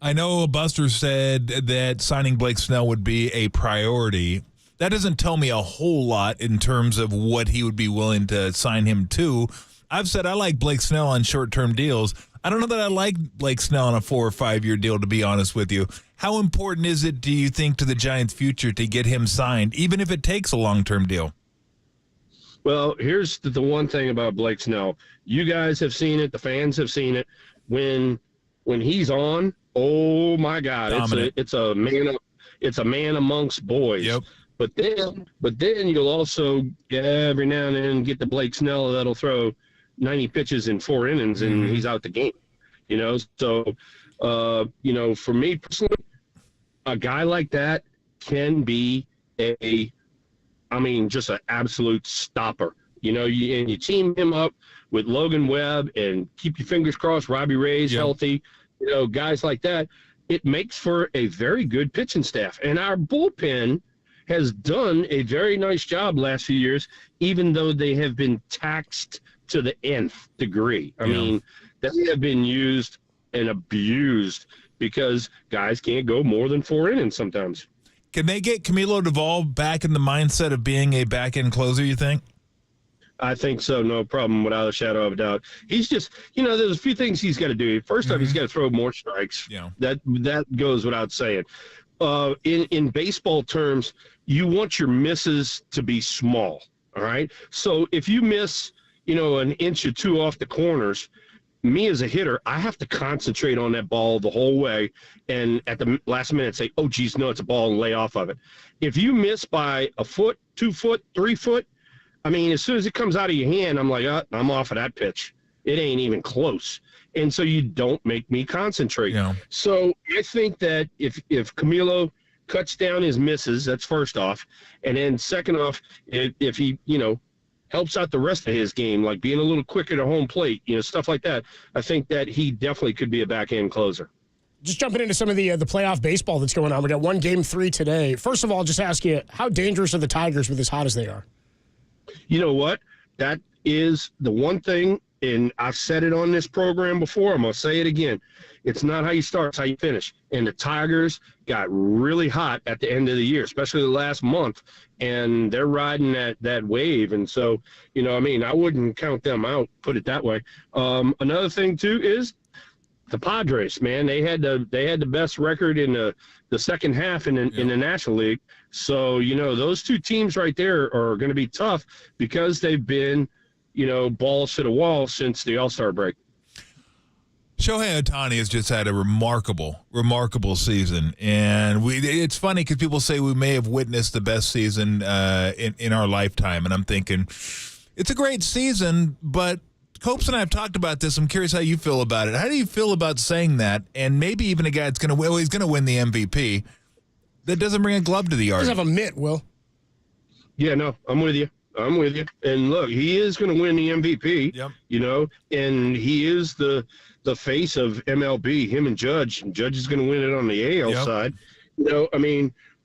I know Buster said that signing Blake Snell would be a priority. That doesn't tell me a whole lot in terms of what he would be willing to sign him to. I've said I like Blake Snell on short-term deals. I don't know that I like Blake Snell on a 4 or 5 year deal, to be honest with you. How important is it, do you think, to the Giants' future to get him signed, even if it takes a long-term deal? Well, here's the one thing about Blake Snell. You guys have seen it. The fans have seen it. When he's on, oh my God, it's a man amongst boys. Yep. But then you'll also every now and then get the Blake Snell that'll throw 90 pitches in 4 innings and he's out the game. So for me personally, a guy like that can be just an absolute stopper. You team him up with Logan Webb and keep your fingers crossed Robbie Ray's healthy. guys like that, it makes for a very good pitching staff. And our bullpen has done a very nice job last few years, even though they have been taxed to the nth degree. I mean, they have been used and abused because guys can't go more than 4 innings sometimes. Can they get Camilo Duvall back in the mindset of being a back-end closer, you think? I think so, no problem, without a shadow of a doubt. He's just, there's a few things he's got to do. First off, he's got to throw more strikes. Yeah. That goes without saying. In baseball terms, you want your misses to be small, all right? So if you miss, an inch or two off the corners, me as a hitter, I have to concentrate on that ball the whole way, and at the last minute say, oh, geez, no, it's a ball, and lay off of it. If you miss by a foot, 2 foot, 3 foot, I mean, as soon as it comes out of your hand, I'm like, I'm off of that pitch. It ain't even close. And so you don't make me concentrate. Yeah. So I think that if Camilo cuts down his misses, that's first off. And then second off, if he, helps out the rest of his game, like being a little quicker to home plate, stuff like that, I think that he definitely could be a back-end closer. Just jumping into some of the playoff baseball that's going on. We got one Game 3 today. First of all, I'll just ask you, how dangerous are the Tigers with as hot as they are? You know what? That is the one thing, and I've said it on this program before. I'm going to say it again. It's not how you start, it's how you finish. And the Tigers got really hot at the end of the year, especially the last month, and they're riding that wave. And so, I wouldn't count them out, put it that way. Another thing, too, is the Padres, man. They had the best record in the second half in the National League. So, those two teams right there are going to be tough because they've been, balls to the wall since the All-Star break. Shohei Ohtani has just had a remarkable season. And it's funny because people say we may have witnessed the best season in our lifetime. And I'm thinking, it's a great season, but Copes and I have talked about this. I'm curious how you feel about it. How do you feel about saying that? And maybe even a guy that's going to win, he's going to win the MVP. That doesn't bring a glove to the yard. He doesn't have a mitt, Will. Yeah, no, I'm with you. And look, he is going to win the MVP. Yep. And he is the face of MLB, him and Judge. And Judge is going to win it on the AL side.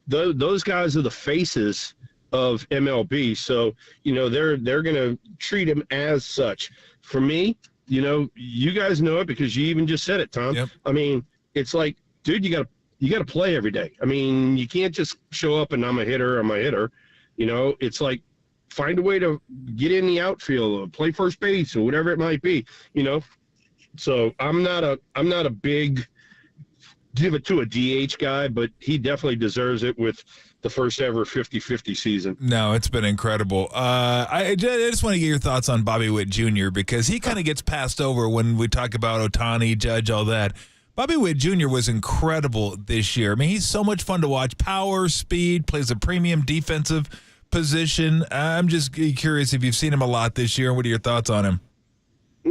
Those guys are the faces of MLB. So, they're going to treat him as such. For me, you guys know it because you even just said it, Tom. Yep. I mean, it's like, dude, you got to play every day. I mean, you can't just show up and I'm a hitter. It's like, find a way to get in the outfield or play first base or whatever it might be, So I'm not a big give it to a DH guy, but he definitely deserves it with the first ever 50-50 season. No, it's been incredible. I just want to get your thoughts on Bobby Witt Jr. because he kind of gets passed over when we talk about Ohtani, Judge, all that. Bobby Witt Jr. was incredible this year. I mean, he's so much fun to watch. Power, speed, plays a premium defensive position. I'm just curious if you've seen him a lot this year. What are your thoughts on him?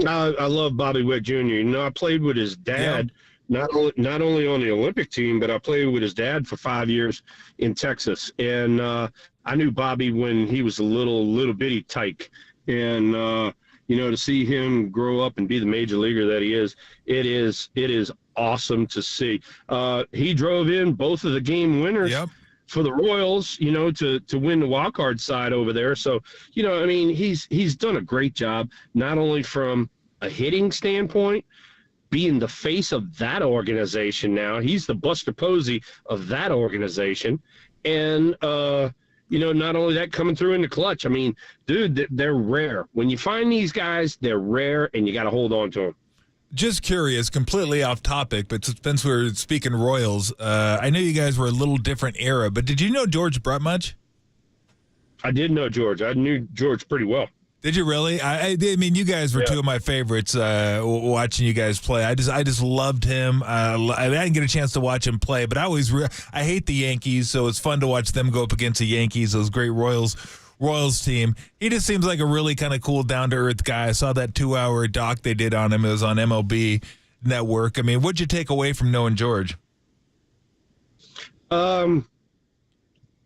I love Bobby Witt Jr. I played with his dad, not only on the Olympic team, but I played with his dad for 5 years in Texas. And I knew Bobby when he was a little bitty tyke. And, to see him grow up and be the major leaguer that he is, it is awesome to see. He drove in both of the game winners. Yep. For the Royals, to win the wild card side over there. So, he's done a great job, not only from a hitting standpoint, being the face of that organization now. He's the Buster Posey of that organization. And, not only that, coming through in the clutch. I mean, dude, they're rare. When you find these guys, they're rare, and you got to hold on to them. Just curious, completely off topic, but since we're speaking Royals, I know you guys were a little different era, but did you know George Brett much? I did know George. I knew George pretty well. Did you really? I mean, you guys were two of my favorites watching you guys play. I just loved him. I didn't get a chance to watch him play, but I hate the Yankees, so it's fun to watch them go up against the Yankees, those great Royals team. He just seems like a really kind of cool, down-to-earth guy. I saw that 2-hour doc they did on him. It was on MLB Network. I mean, what'd you take away from knowing George? The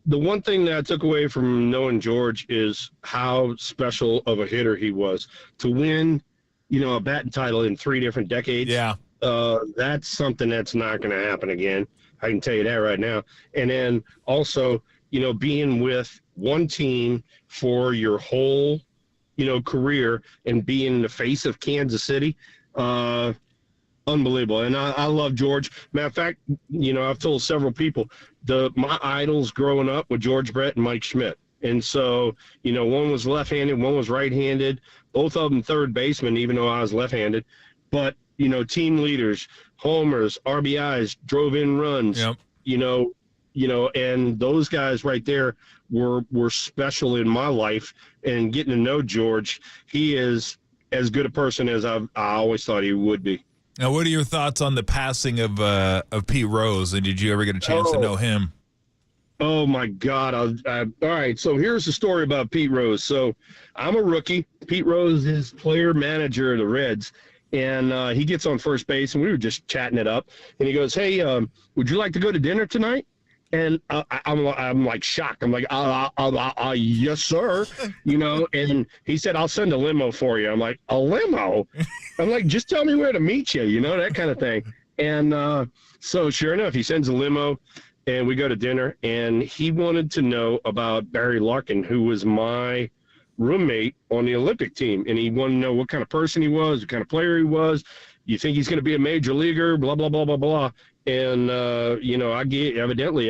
one thing that I took away from knowing George is how special of a hitter he was. To win, a batting title in 3 different decades. Yeah. That's something that's not going to happen again. I can tell you that right now. And then also, being with one team for your whole, career and being the face of Kansas City, unbelievable. And I love George. Matter of fact, I've told several people my idols growing up were George Brett and Mike Schmidt. And so, one was left-handed, one was right-handed, both of them third baseman, even though I was left-handed. But, team leaders, homers, RBIs, drove in runs, and those guys right there were special in my life. And getting to know George, he is as good a person as I always thought he would be. Now, what are your thoughts on the passing of Pete Rose? And did you ever get a chance to know him? Oh, my God. All right, so here's the story about Pete Rose. So I'm a rookie. Pete Rose is player manager of the Reds, and he gets on first base, and we were just chatting it up. And he goes, hey, would you like to go to dinner tonight? And I'm like shocked. I'm like, yes, sir. And he said, I'll send a limo for you. I'm like, a limo? I'm like, just tell me where to meet you, that kind of thing. And so sure enough, he sends a limo and we go to dinner, and he wanted to know about Barry Larkin, who was my roommate on the Olympic team. And he wanted to know what kind of person he was, what kind of player he was. You think he's going to be a major leaguer, blah, blah, blah, blah, blah. And, I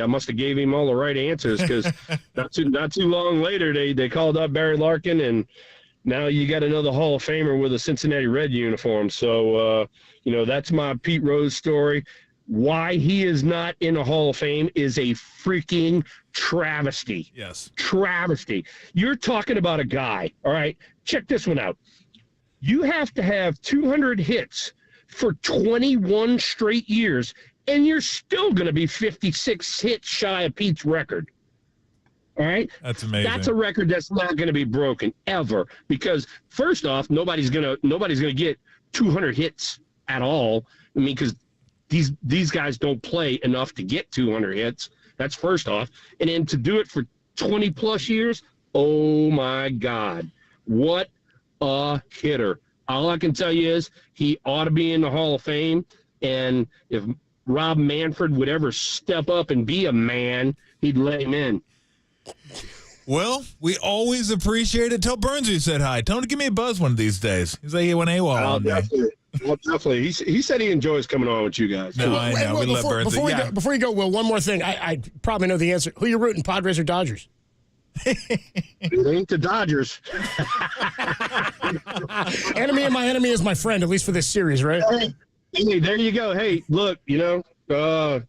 must have gave him all the right answers, because not too long later, they called up Barry Larkin, and now you got another Hall of Famer with a Cincinnati Red uniform. So, that's my Pete Rose story. Why he is not in the Hall of Fame is a freaking travesty. Yes. Travesty. You're talking about a guy, all right? Check this one out. You have to have 200 hits for 21 straight years, and you're still going to be 56 hits shy of Pete's record. All right? That's amazing. That's a record that's not going to be broken ever, because first off, nobody's going to get 200 hits at all. I mean, because these guys don't play enough to get 200 hits. That's first off. And then to do it for 20 plus years, oh my God, what a hitter. All I can tell you is he ought to be in the Hall of Fame. And if Rob Manfred would ever step up and be a man, he'd let him in. Well, we always appreciate it. Tell Burns you said hi. Tell him to give me a buzz one of these days. He's like, he went AWOL on me. Well, definitely. He said he enjoys coming on with you guys. No, I know. We love Burns. Before you go, Will, one more thing. I probably know the answer. Who you rooting, Padres or Dodgers? It ain't the Dodgers. Enemy of my enemy is my friend, at least for this series, right? Hey, there you go. Hey, look, I'm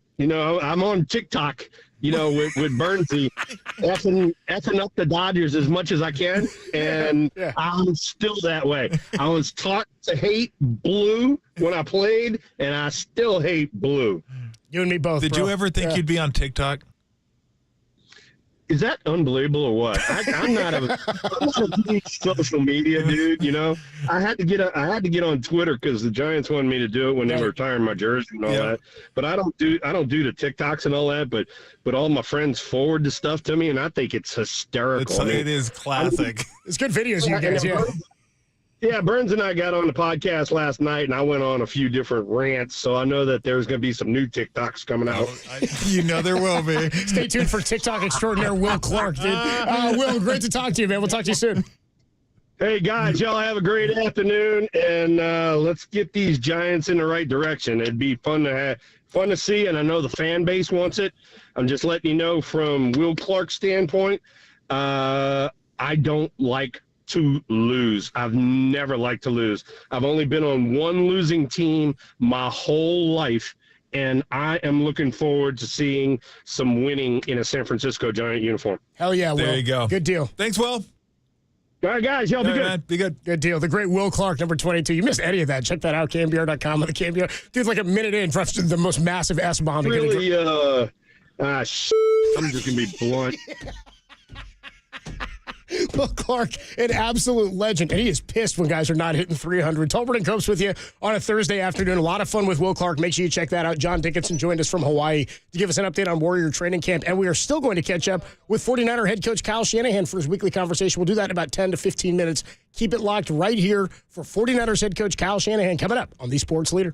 on TikTok, with Burnsy, effing up the Dodgers as much as I can, and I'm still that way. I was taught to hate blue when I played, and I still hate blue. You and me both. Did you ever think you'd be on TikTok? Is that unbelievable or what? I'm not a huge social media dude. I had to get on Twitter because the Giants wanted me to do it when they were retiring my jersey and all that. But I don't do the TikToks and all that. But all my friends forward the stuff to me, and I think it's hysterical. It is classic. It's good videos, you guys. Yeah. Yeah, Burns and I got on the podcast last night, and I went on a few different rants, so I know that there's going to be some new TikToks coming out. There will be. Stay tuned for TikTok extraordinaire Will Clark, dude. Will, great to talk to you, man. We'll talk to you soon. Hey, guys, y'all have a great afternoon, and let's get these Giants in the right direction. It'd be fun to see, and I know the fan base wants it. I'm just letting you know from Will Clark's standpoint, I don't like to lose. I've never liked to lose. I've only been on one losing team my whole life, and I am looking forward to seeing some winning in a San Francisco Giant uniform. Hell yeah, Will. There you go. Good deal. Thanks, Will. All right, guys. Y'all be good. Man, be good. Good deal. The great Will Clark, number 22. You missed any of that. Check that out, KNBR.com on the KNBR. Dude's like a minute in for the most massive S-bomb. Really, I'm just going to be blunt. Will Clark, an absolute legend, and he is pissed when guys are not hitting 300. Tolbert and Copes with you on a Thursday afternoon. A lot of fun with Will Clark. Make sure you check that out. John Dickinson joined us from Hawaii to give us an update on Warrior training camp, and we are still going to catch up with 49er head coach Kyle Shanahan for his weekly conversation. We'll do that in about 10 to 15 minutes. Keep it locked right here for 49ers head coach Kyle Shanahan coming up on the Sports Leader.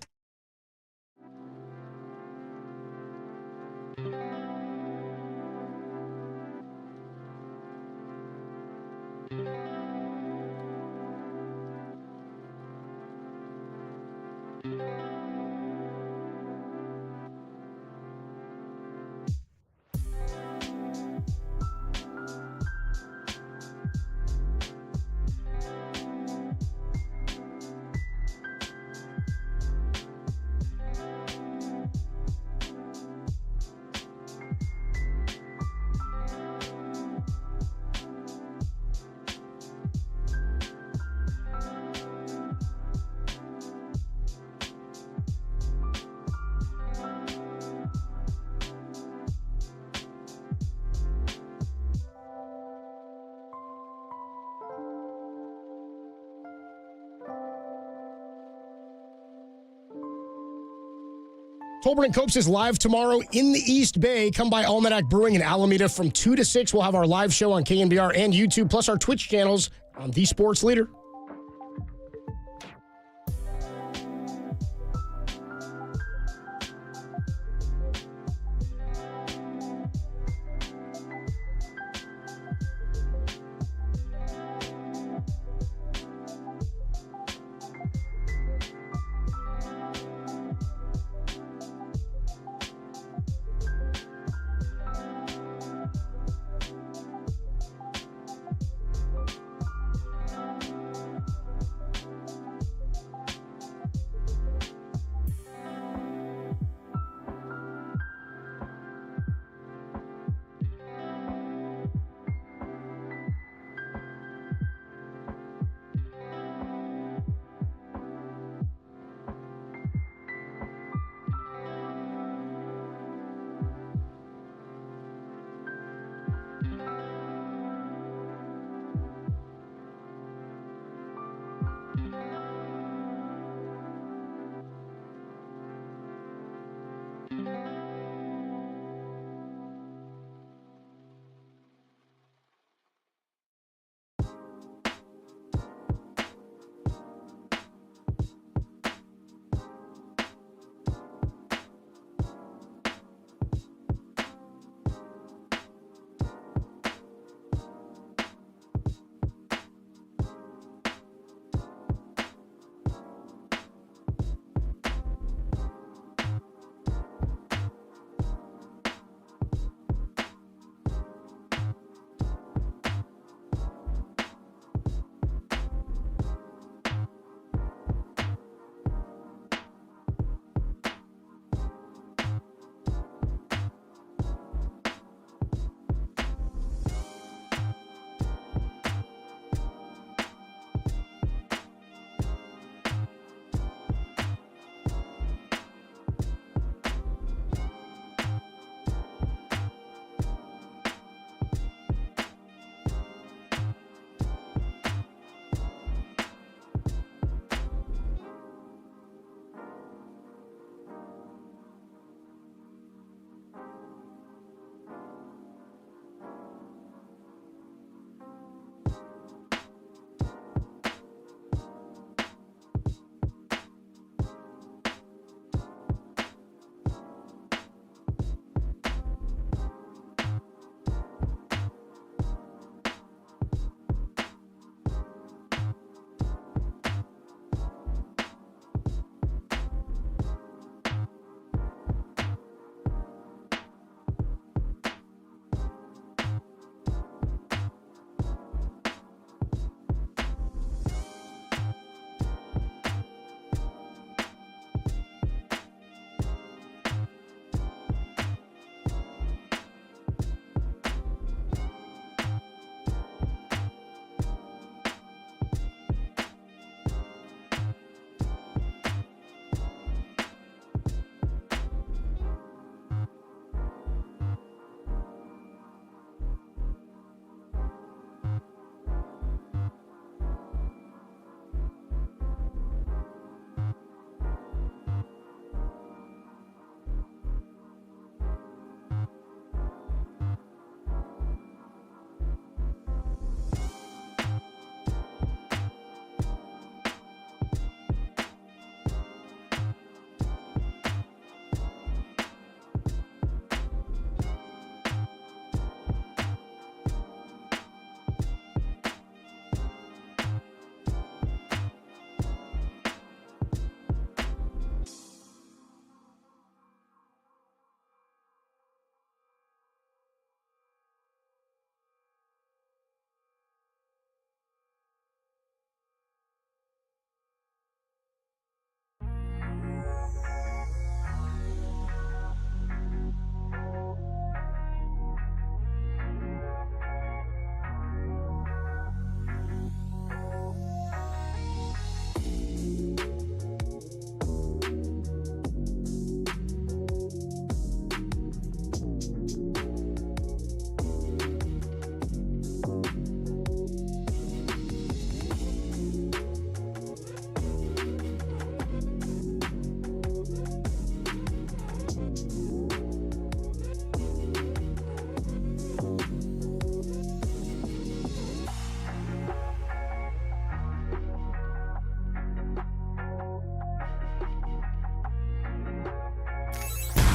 Tolbert and Copes is live tomorrow in the East Bay. Come by Almanac Brewing in Alameda from 2 to 6. We'll have our live show on KNBR and YouTube, plus our Twitch channels on The Sports Leader.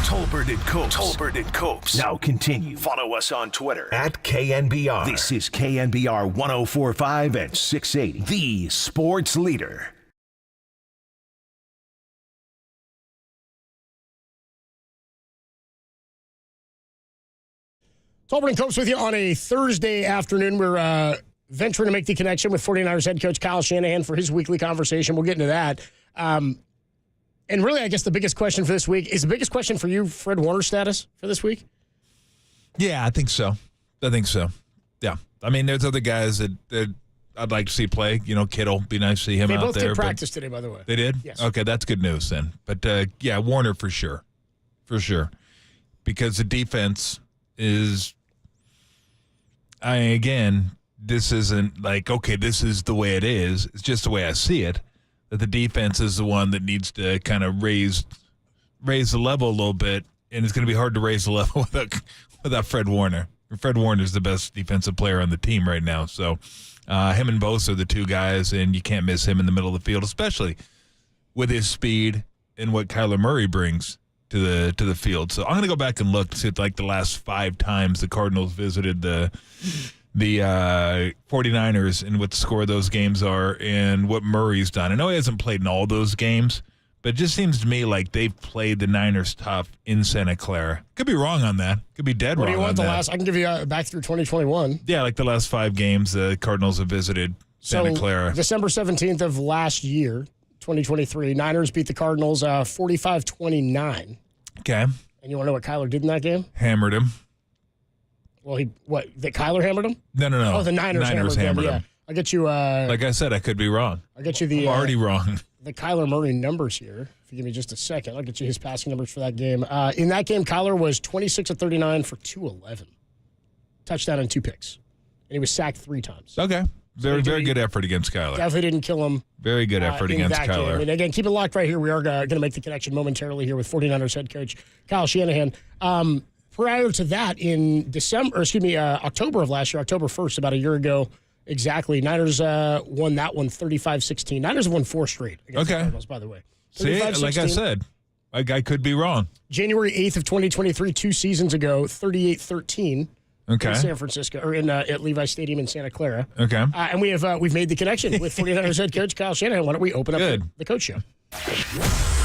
Tolbert and Copes. Tolbert and Copes. Now continue. Follow us on Twitter at KNBR. This is KNBR 104.5 and 680. The sports leader. Tolbert and Copes with you on a Thursday afternoon. We're venturing to make the connection with 49ers head coach Kyle Shanahan for his weekly conversation. We'll get into that. And really, I guess the biggest question for this week is the biggest question for you, Fred Warner status for this week? Yeah, I think so. Yeah. I mean, there's other guys that I'd like to see play. You know, Kittle, be nice to see him out there. They both did practice today, by the way. They did? Yes. Okay, that's good news then. But, yeah, Warner for sure. For sure. Because the defense is, again, this isn't like, okay, this is the way it is. It's just the way I see it. That the defense is the one that needs to kind of raise the level a little bit, and it's going to be hard to raise the level without Fred Warner. Fred Warner is the best defensive player on the team right now, so him and Bosa are the two guys, and you can't miss him in the middle of the field, especially with his speed and what Kyler Murray brings to the field. So I'm going to go back and look to see like the last 5 times the Cardinals visited the 49ers and what the score of those games are and what Murray's done. I know he hasn't played in all those games, but it just seems to me like they've played the Niners tough in Santa Clara. Could be wrong on that. Could be dead wrong on that. What do you want I can give you back through 2021. Yeah, like the last 5 games the Cardinals have visited Santa Clara. December 17th of last year, 2023, Niners beat the Cardinals 45-29. Okay. And you want to know what Kyler did in that game? Hammered him. Well, that Kyler hammered him? No. Oh, the Niners hammered him. Yeah. I'll get you. Like I said, I could be wrong. I'll get you the. I'm already wrong. The Kyler Murray numbers here. If you give me just a second, I'll get you his passing numbers for that game. In that game, Kyler was 26 of 39 for 211, touchdown and 2 picks, and he was sacked 3 times. Okay. Very good effort against Kyler. Definitely didn't kill him. Very good effort against Kyler. Game. And again, keep it locked right here. We are going to make the connection momentarily here with 49ers head coach Kyle Shanahan. Prior to that, in October of last year, October 1st, about a year ago exactly, Niners won that one 35-16. Niners have won 4 straight against the Cardinals, by the way. See, like I said, I could be wrong. January 8th of 2023, 2 seasons ago, 38-13. Okay. In San Francisco, or at Levi Stadium in Santa Clara. Okay. And we've made the connection with 49ers head coach Kyle Shanahan. Why don't we open up the coach show?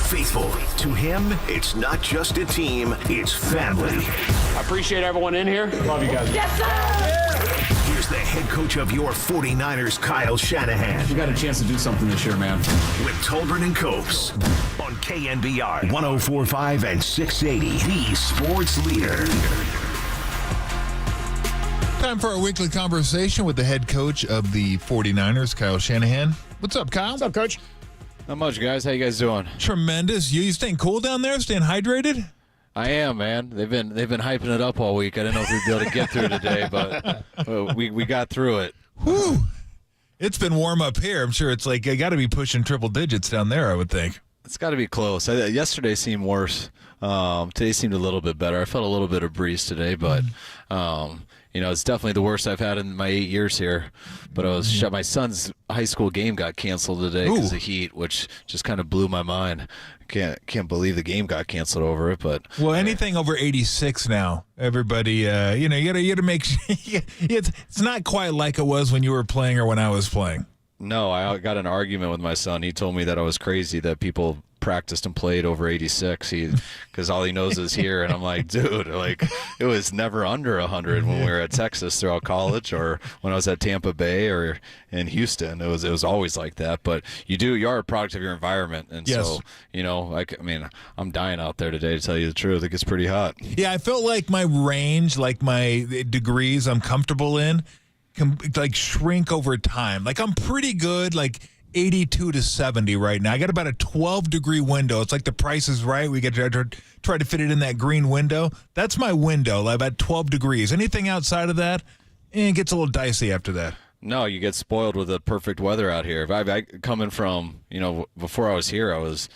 Faithful to him, it's not just a team, it's family. I appreciate everyone in here. Love you guys. Yes, sir! Here's the head coach of your 49ers, Kyle Shanahan. You got a chance to do something this year, man. With Tolbert and Copes on KNBR 104.5 and 680, the sports leader. Time for our weekly conversation with the head coach of the 49ers, Kyle Shanahan. What's up, Kyle? What's up, Coach? Not much, guys. How you guys doing? Tremendous. You staying cool down there? Staying hydrated? I am, man. They've been hyping it up all week. I didn't know if we'd be able to get through today, but we got through it. Whew. It's been warm up here. I'm sure it's like I got to be pushing triple digits down there, I would think. It's got to be close. Yesterday seemed worse. Today seemed a little bit better. I felt a little bit of breeze today, but it's definitely the worst I've had in my 8 years here. But my son's high school game got canceled today because of heat, which just kind of blew my mind. Can't believe the game got canceled over it. But anything over 86 now, everybody, you got to make sure it's not quite like it was when you were playing or when I was playing. No, I got an argument with my son. He told me that I was crazy that people practiced and played over 86 because all he knows is here, and I'm like, dude, it was never under 100 when we were at Texas throughout college or when I was at Tampa Bay or in Houston. It was always like that. But you are a product of your environment, and so I'm dying out there today, to tell you the truth. It gets pretty hot. Yeah, I felt like my range, like my degrees I'm comfortable in, can shrink over time. Like I'm pretty good, 82 to 70 right now. I got about a 12-degree window. It's like The Price is Right. We get to try to fit it in that green window. That's my window, about 12 degrees. Anything outside of that, it gets a little dicey after that. No, you get spoiled with the perfect weather out here. Coming from, before I was here, I was,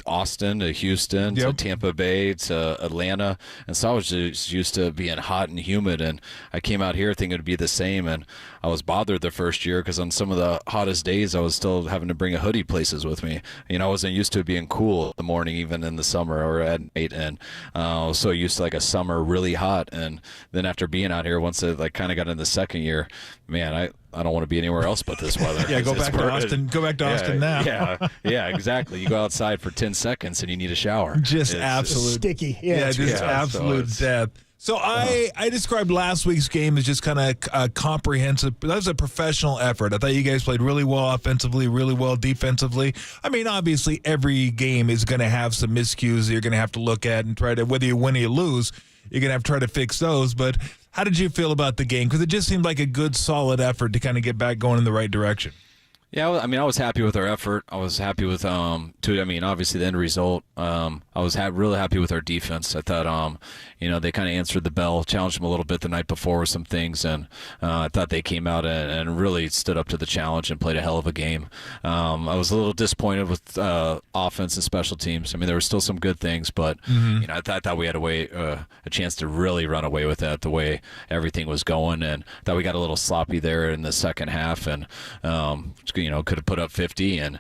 Austin to Houston to Tampa Bay to Atlanta, and so I was just used to being hot and humid, and I came out here thinking it'd be the same, and I was bothered the first year because on some of the hottest days I was still having to bring a hoodie places with me. I wasn't used to it being cool in the morning, even in the summer or at night, and I was so used to like a summer really hot, and then after being out here, once it kind of got in the second year, man, I don't want to be anywhere else but this weather. Yeah, go back to Austin. Go back to Austin now. Yeah, exactly. You go outside for 10 seconds and you need a shower. Just absolute sticky. Absolute death. So I described last week's game as just kind of comprehensive. That was a professional effort. I thought you guys played really well offensively, really well defensively. I mean, obviously every game is going to have some miscues that you're going to have to look at and try to, whether you win or you lose, you're going to have to try to fix those. But how did you feel about the game? Because it just seemed like a good, solid effort to kind of get back going in the right direction. Yeah, I mean, I was happy with our effort. I was happy with, obviously the end result. I was really happy with our defense. I thought, they kind of answered the bell, challenged them a little bit the night before with some things, and I thought they came out and really stood up to the challenge and played a hell of a game. I was a little disappointed with offense and special teams. I mean, there were still some good things, but I thought we had a chance to really run away with that, the way everything was going, and I thought we got a little sloppy there in the second half, and could have put up 50 and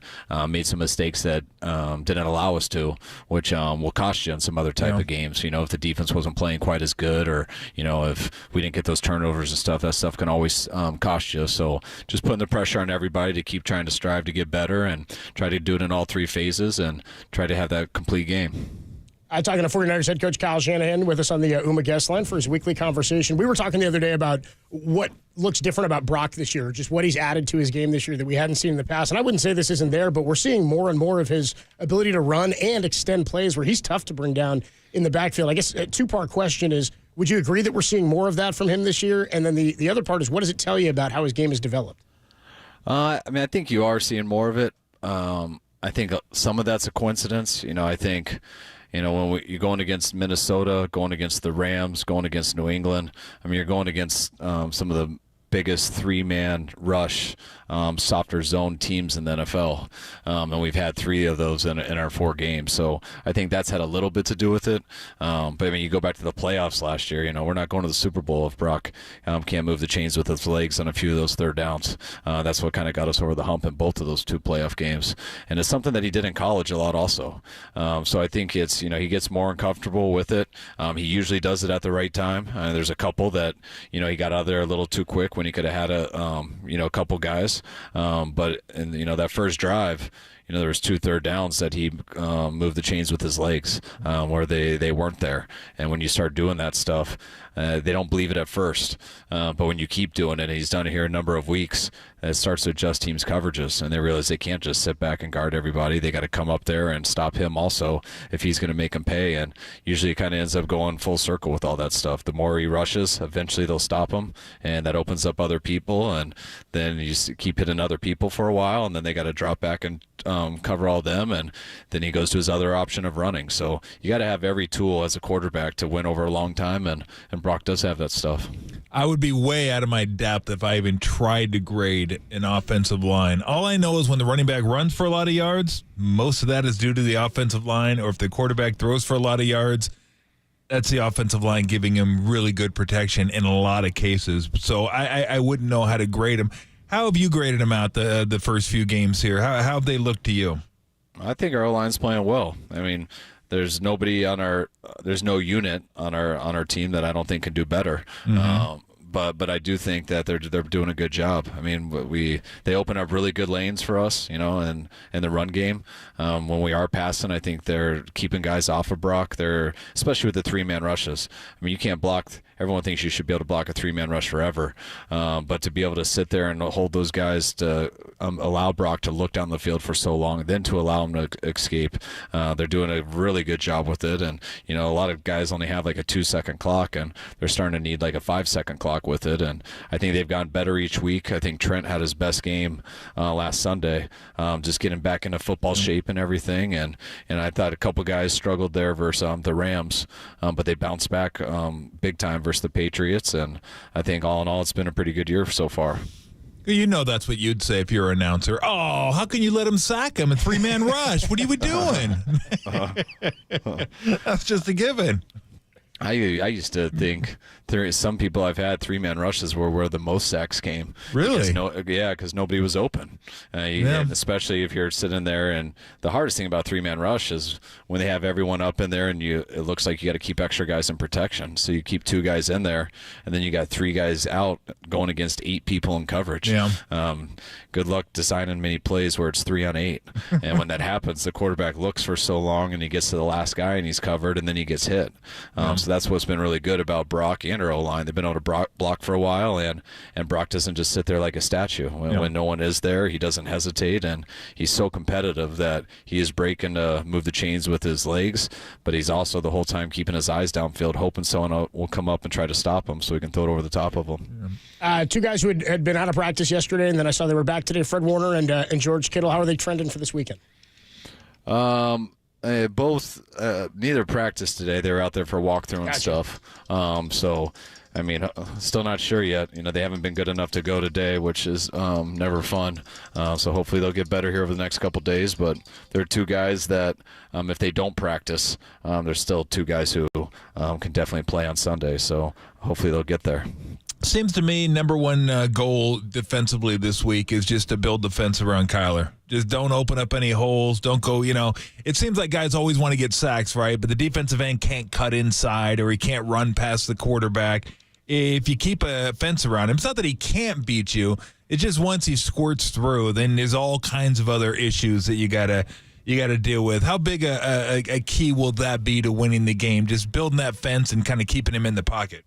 made some mistakes that didn't allow us to, which will cost you in some other type of games. If the defense wasn't playing quite as good, or if we didn't get those turnovers and stuff, that stuff can always cost you. So just putting the pressure on everybody to keep trying to strive to get better and try to do it in all three phases and try to have that complete game. Talking to 49ers head coach Kyle Shanahan with us on the UMA guest line for his weekly conversation. We were talking the other day about what looks different about Brock this year, just what he's added to his game this year that we hadn't seen in the past. And I wouldn't say this isn't there, but we're seeing more and more of his ability to run and extend plays where he's tough to bring down in the backfield. I guess a two-part question is, would you agree that we're seeing more of that from him this year? And then the other part is, what does it tell you about how his game has developed? I think you are seeing more of it. I think some of that's a coincidence. I think when you're going against Minnesota, going against the Rams, going against New England, you're going against some of the biggest three-man rush, softer zone teams in the NFL. And we've had three of those in our 4 games. So I think that's had a little bit to do with it. But, you go back to the playoffs last year, we're not going to the Super Bowl if Brock can't move the chains with his legs on a few of those third downs. That's what kind of got us over the hump in both of those 2 playoff games. And it's something that he did in college a lot also. So I think it's, he gets more uncomfortable with it. He usually does it at the right time. There's a couple that, he got out of there a little too quick when he could have had a couple guys. But in that first drive, there was 2 third downs that he moved the chains with his legs where they weren't there. And when you start doing that stuff, they don't believe it at first. But when you keep doing it, and he's done it here a number of weeks, it starts to adjust teams' coverages, and they realize they can't just sit back and guard everybody. They got to come up there and stop him also if he's going to make them pay. And usually it kind of ends up going full circle with all that stuff. The more he rushes, eventually they'll stop him, and that opens up other people. And then you keep hitting other people for a while, and then they got to drop back and cover all them, and then he goes to his other option of running. So you got to have every tool as a quarterback to win over a long time, and Brock does have that stuff. I would be way out of my depth if I even tried to grade an offensive line. All I know is when the running back runs for a lot of yards, most of that is due to the offensive line, or if the quarterback throws for a lot of yards, that's the offensive line giving him really good protection in a lot of cases. So I wouldn't know how to grade him. How have you graded him out the first few games here? How have they looked to you? I think our O-line's playing well. There's nobody there's no unit on our team that I don't think can do better. Mm-hmm. But I do think that they're doing a good job. They open up really good lanes for us, in the run game. When we are passing, I think they're keeping guys off of Brock. They're, especially with the 3-man rushes. You can't block. Everyone thinks you should be able to block a 3-man rush forever, but to be able to sit there and hold those guys to allow Brock to look down the field for so long, and then to allow him to escape, they're doing a really good job with it. And a lot of guys only have like a 2-second clock, and they're starting to need like a 5-second clock with it. And I think they've gotten better each week. I think Trent had his best game last Sunday, just getting back into football shape and everything. And I thought a couple guys struggled there versus the Rams, but they bounced back big time versus the Patriots. And I think all in all, it's been a pretty good year so far. You know that's what you'd say if you're an announcer. Oh, how can you let him sack him? A three-man rush. What are you doing? That's just a given. I used to think some people I've had three-man rushes were where the most sacks came. Really? Because nobody was open. And especially if you're sitting there. And the hardest thing about three-man rush is when they have everyone up in there and it looks like you got to keep extra guys in protection. So you keep 2 guys in there, and then you got 3 guys out going against 8 people in coverage. Yeah. Good luck designing many plays where it's 3 on 8. And when that happens, the quarterback looks for so long, and he gets to the last guy, and he's covered, and then he gets hit. So that's what's been really good about Brock and our O-line. They've been able to block for a while, and Brock doesn't just sit there like a statue. When no one is there, he doesn't hesitate, and he's so competitive that he is breaking to move the chains with his legs, but he's also the whole time keeping his eyes downfield, hoping someone will come up and try to stop him so he can throw it over the top of him. 2 guys who had been out of practice yesterday, and then I saw they were back today, Fred Warner and George Kittle. How are they trending for this weekend? Both, neither practiced today. They were out there for walkthrough and stuff. So, I mean, still not sure yet. They haven't been good enough to go today, which is never fun. So hopefully they'll get better here over the next couple days. But there are 2 guys that, if they don't practice, there's still 2 guys who can definitely play on Sunday. So hopefully they'll get there. Seems to me number one goal defensively this week is just to build defense around Kyler. Just don't open up any holes. Don't go, it seems like guys always want to get sacks, right? But the defensive end can't cut inside or he can't run past the quarterback. If you keep a fence around him, it's not that he can't beat you. It's just once he squirts through, then there's all kinds of other issues that you gotta deal with. How big a key will that be to winning the game? Just building that fence and kind of keeping him in the pocket.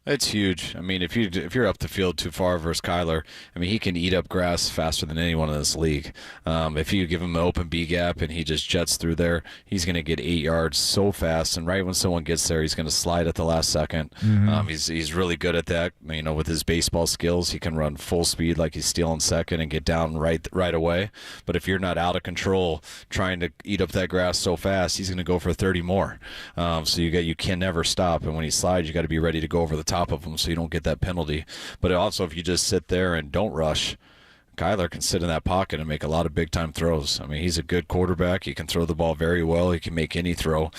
It's huge. I mean, if you're up the field too far versus Kyler, I mean, he can eat up grass faster than anyone in this league. If you give him an open B gap and he just jets through there, he's going to get 8 yards so fast. And right when someone gets there, he's going to slide at the last second. Mm-hmm. He's really good at that. With his baseball skills, he can run full speed like he's stealing second and get down right away. But if you're not out of control trying to eat up that grass so fast, he's going to go for 30 more. So you can never stop. And when he slides, you got to be ready to go over the top of him so you don't get that penalty. But also, if you just sit there and don't rush, Kyler can sit in that pocket and make a lot of big-time throws. I mean, he's a good quarterback. He can throw the ball very well. He can make any throw.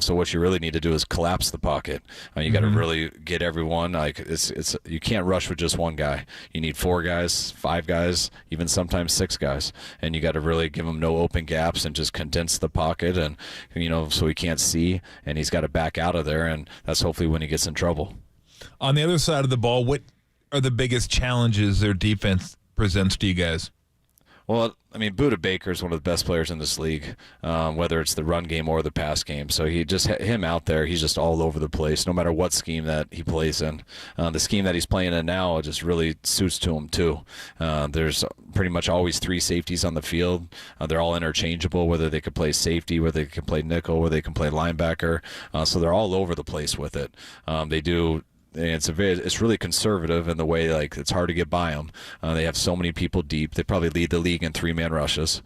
So what you really need to do is collapse the pocket. You got to really get everyone. You can't rush with just one guy. You need 4 guys, 5 guys, even sometimes 6 guys. And you got to really give him no open gaps and just condense the pocket and so he can't see, and he's got to back out of there, and that's hopefully when he gets in trouble. On the other side of the ball, what are the biggest challenges their defense presents to you guys? Well, I mean, Budda Baker is one of the best players in this league, whether it's the run game or the pass game. So him out there, he's just all over the place, no matter what scheme that he plays in. The scheme that he's playing in now just really suits to him, too. There's pretty much always 3 safeties on the field. They're all interchangeable, whether they could play safety, whether they can play nickel, whether they can play linebacker. So they're all over the place with it. They do. It's really conservative in the way it's hard to get by them. They have so many people deep. They probably lead the league in 3-man rushes,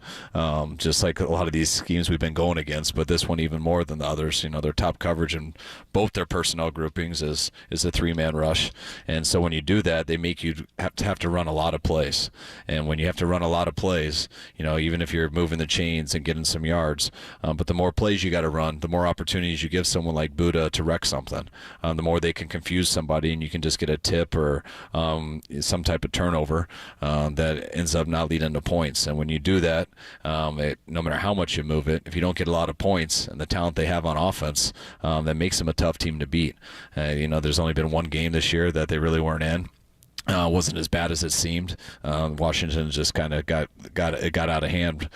just like a lot of these schemes we've been going against. But this one even more than the others. Their top coverage in both their personnel groupings is a 3-man rush. And so when you do that, they make you have to run a lot of plays. And when you have to run a lot of plays, even if you're moving the chains and getting some yards, but the more plays you got to run, the more opportunities you give someone like Budda to wreck something. The more they can confuse somebody, and you can just get a tip or some type of turnover that ends up not leading to points. And when you do that, no matter how much you move it, if you don't get a lot of points and the talent they have on offense, that makes them a tough team to beat. There's only been one game this year that they really weren't in. Wasn't as bad as it seemed. Washington just kind of got out of hand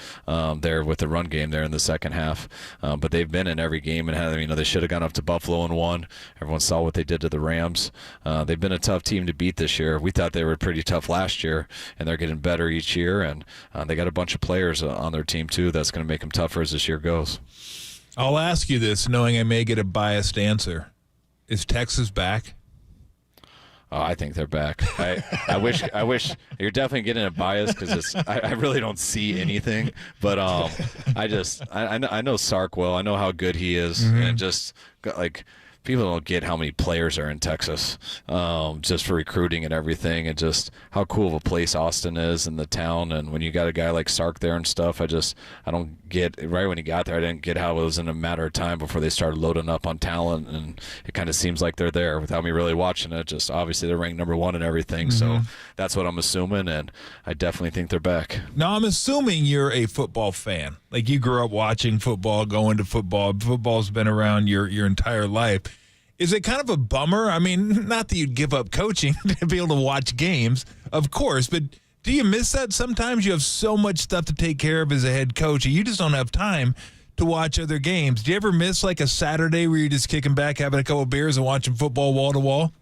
there with the run game there in the second half. But they've been in every game and they should have gone up to Buffalo and won. Everyone saw what they did to the Rams. They've been a tough team to beat this year. We thought they were pretty tough last year, and they're getting better each year. And they got a bunch of players on their team too that's going to make them tougher as this year goes. I'll ask you this, knowing I may get a biased answer. Is Texas back? Oh, I think they're back. I wish you're definitely getting a bias because I really don't see anything. But I know Sark well. I know how good he is, and just people don't get how many players are in Texas, just for recruiting and everything, and just how cool of a place Austin is and the town. And when you got a guy like Sark there and stuff, I don't get, right when he got there, I didn't get how it was in a matter of time before they started loading up on talent, and it kind of seems like they're there without me really watching it. Just obviously they're ranked number 1 and everything, so that's what I'm assuming, and I definitely think they're back. Now, I'm assuming you're a football fan. Like, you grew up watching football, going to football. Football's been around your entire life. Is it kind of a bummer? I mean, not that you'd give up coaching to be able to watch games, of course, but do you miss that sometimes? You have so much stuff to take care of as a head coach, and you just don't have time to watch other games. Do you ever miss like a Saturday where you're just kicking back, having a couple of beers, and watching football wall to wall?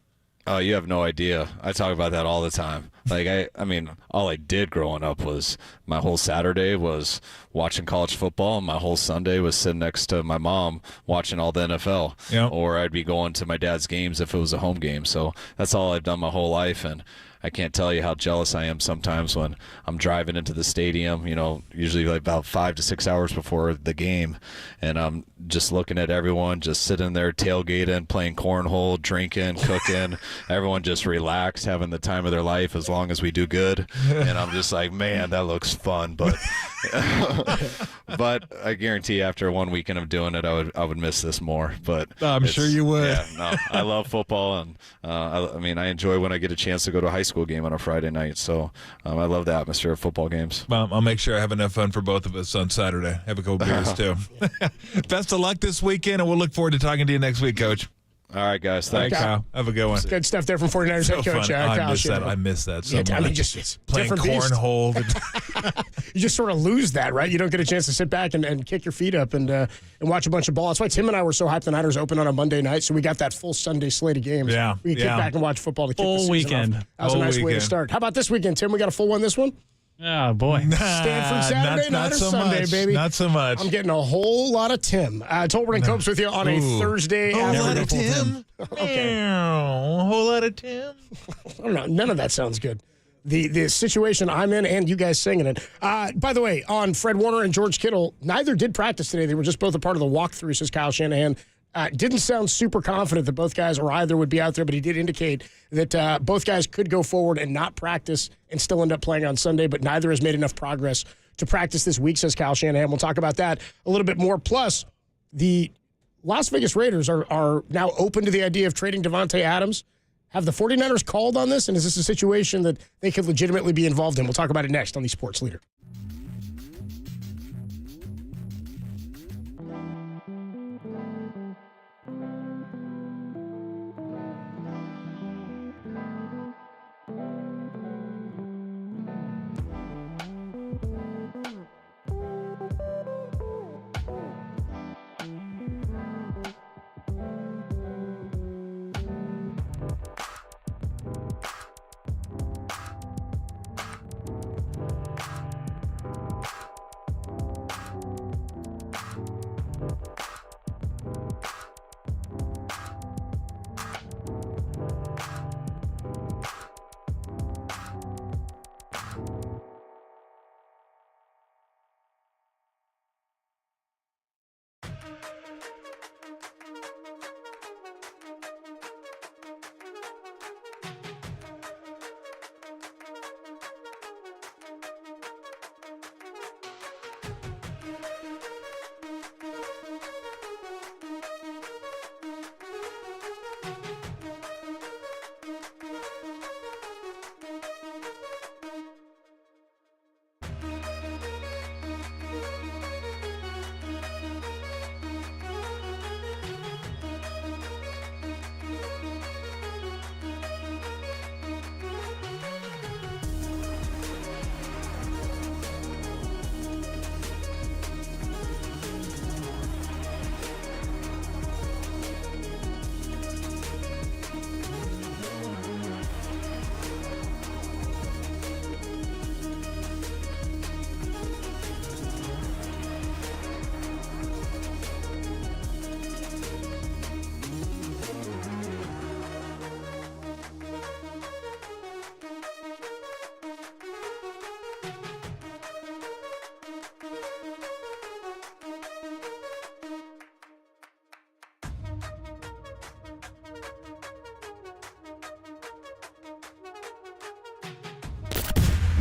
Oh, you have no idea. I talk about that all the time. Like, I mean, all I did growing up was my whole Saturday was watching college football, and my whole Sunday was sitting next to my mom watching all the NFL. Yep. Or I'd be going to my dad's games if it was a home game. So that's all I've done my whole life, and I can't tell you how jealous I am sometimes when I'm driving into the stadium, usually like about 5 to 6 hours before the game, and I'm just looking at everyone just sitting there tailgating, playing cornhole, drinking, cooking, everyone just relaxed, having the time of their life as long as we do good. And I'm just like, man, that looks fun. But but I guarantee after one weekend of doing it, I would miss this more. But I'm sure you would. Yeah, no, I love football, and I enjoy when I get a chance to go to a high school game on a Friday night. So I love the atmosphere of football games. Well, I'll make sure I have enough fun for both of us on Saturday. Have a couple beers too. Best of luck this weekend, and we'll look forward to talking to you next week, Coach. All right, guys. Thanks. Kyle. Have a good one. Good stuff there from 49ers head coach Kyle. I miss that so Yeah, much. I mean, just playing different beast. cornhole. You just sort of lose that, right? You don't get a chance to sit back and kick your feet up and watch a bunch of ball. That's why Tim and I were so hyped the Niners open on a Monday night, so we got that full Sunday slate of games. Yeah, we could kick back and watch football to kick the season weekend. off. That was a nice way to start. How about this weekend, Tim? We got a full one this one? Oh, boy. Stanford Saturday, Niners Sunday, baby. Not so much. I'm getting a whole lot of Tim. Tolbert and Copes with you on a Thursday whole lot afternoon. of Tim. Okay. A whole lot of Tim. I don't know. None of that sounds good. The situation I'm in and you guys singing it. By the way, on Fred Warner and George Kittle, neither did practice today. They were just both a part of the walkthrough, says Kyle Shanahan. Didn't sound super confident that both guys or either would be out there, but he did indicate that both guys could go forward and not practice and still end up playing on Sunday, but neither has made enough progress to practice this week, says Kyle Shanahan. We'll talk about that a little bit more. Plus, the Las Vegas Raiders are now open to the idea of trading Devontae Adams. Have the 49ers called on this, and is this a situation that they could legitimately be involved in? We'll talk about it next on the Sports Leader.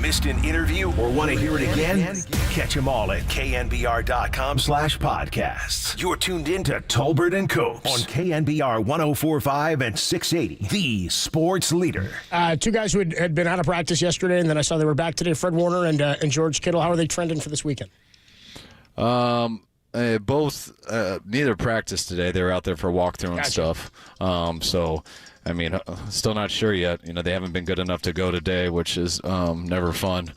Missed an interview or want to hear it again? Catch them all at knbr.com/podcasts. You're tuned in to Tolbert and Copes on KNBR 104.5 and 680, the sports leader. Two guys who had been out of practice yesterday, and then I saw they were back today, Fred Warner and George Kittle. How are they trending for this weekend? Both, neither practiced today. They were out there for walkthrough and stuff. So, I mean, still not sure yet. They haven't been good enough to go today, which is never fun.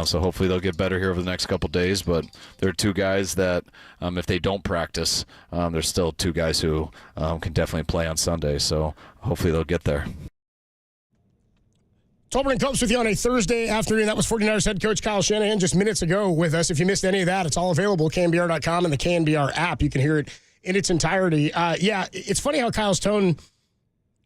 So hopefully they'll get better here over the next couple days. But there are two guys that, if they don't practice, there's still two guys who can definitely play on Sunday. So hopefully they'll get there. Tolbert and Copes with you on a Thursday afternoon. That was 49ers head coach Kyle Shanahan just minutes ago with us. If you missed any of that, it's all available at KNBR.com and the KNBR app. You can hear it in its entirety. It's funny how Kyle's tone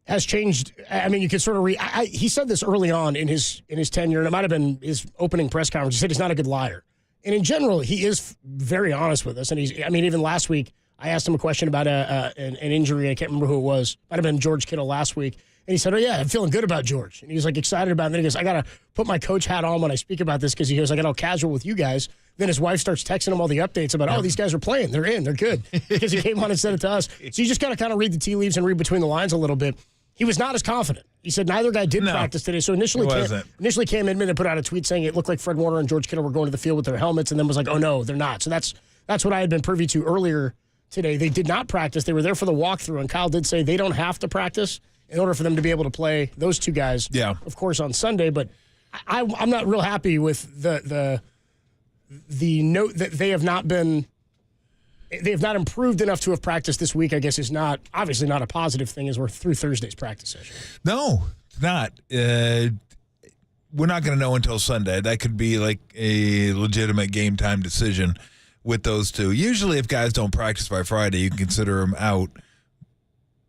has changed. I mean, you can sort of he said this early on in his tenure, and it might have been his opening press conference. He said he's not a good liar. And in general, he is very honest with us. And even last week, I asked him a question about an injury. I can't remember who it was. Might have been George Kittle last week. And he said, "Oh, yeah, I'm feeling good about George." And he was, excited about it. And then he goes, "I got to put my coach hat on when I speak about this," because he goes, "I got all casual with you guys." Then his wife starts texting him all the updates about, these guys are playing. They're in. They're good. Because he came on and said it to us. So you just got to kind of read the tea leaves and read between the lines a little bit. He was not as confident. He said neither guy did practice today. So initially Cam Edmonton put out a tweet saying it looked like Fred Warner and George Kittle were going to the field with their helmets, and then was like, "Oh, no, they're not." So that's what I had been privy to earlier today. They did not practice. They were there for the walkthrough, and Kyle did say they don't have to practice in order for them to be able to play those two guys, of course, on Sunday. But I'm not real happy with the note that they have not improved enough to have practiced this week. I guess is obviously not a positive thing as we're through Thursday's practice session. No, it's not. We're not going to know until Sunday. That could be like a legitimate game time decision with those two. Usually if guys don't practice by Friday, you can consider them out.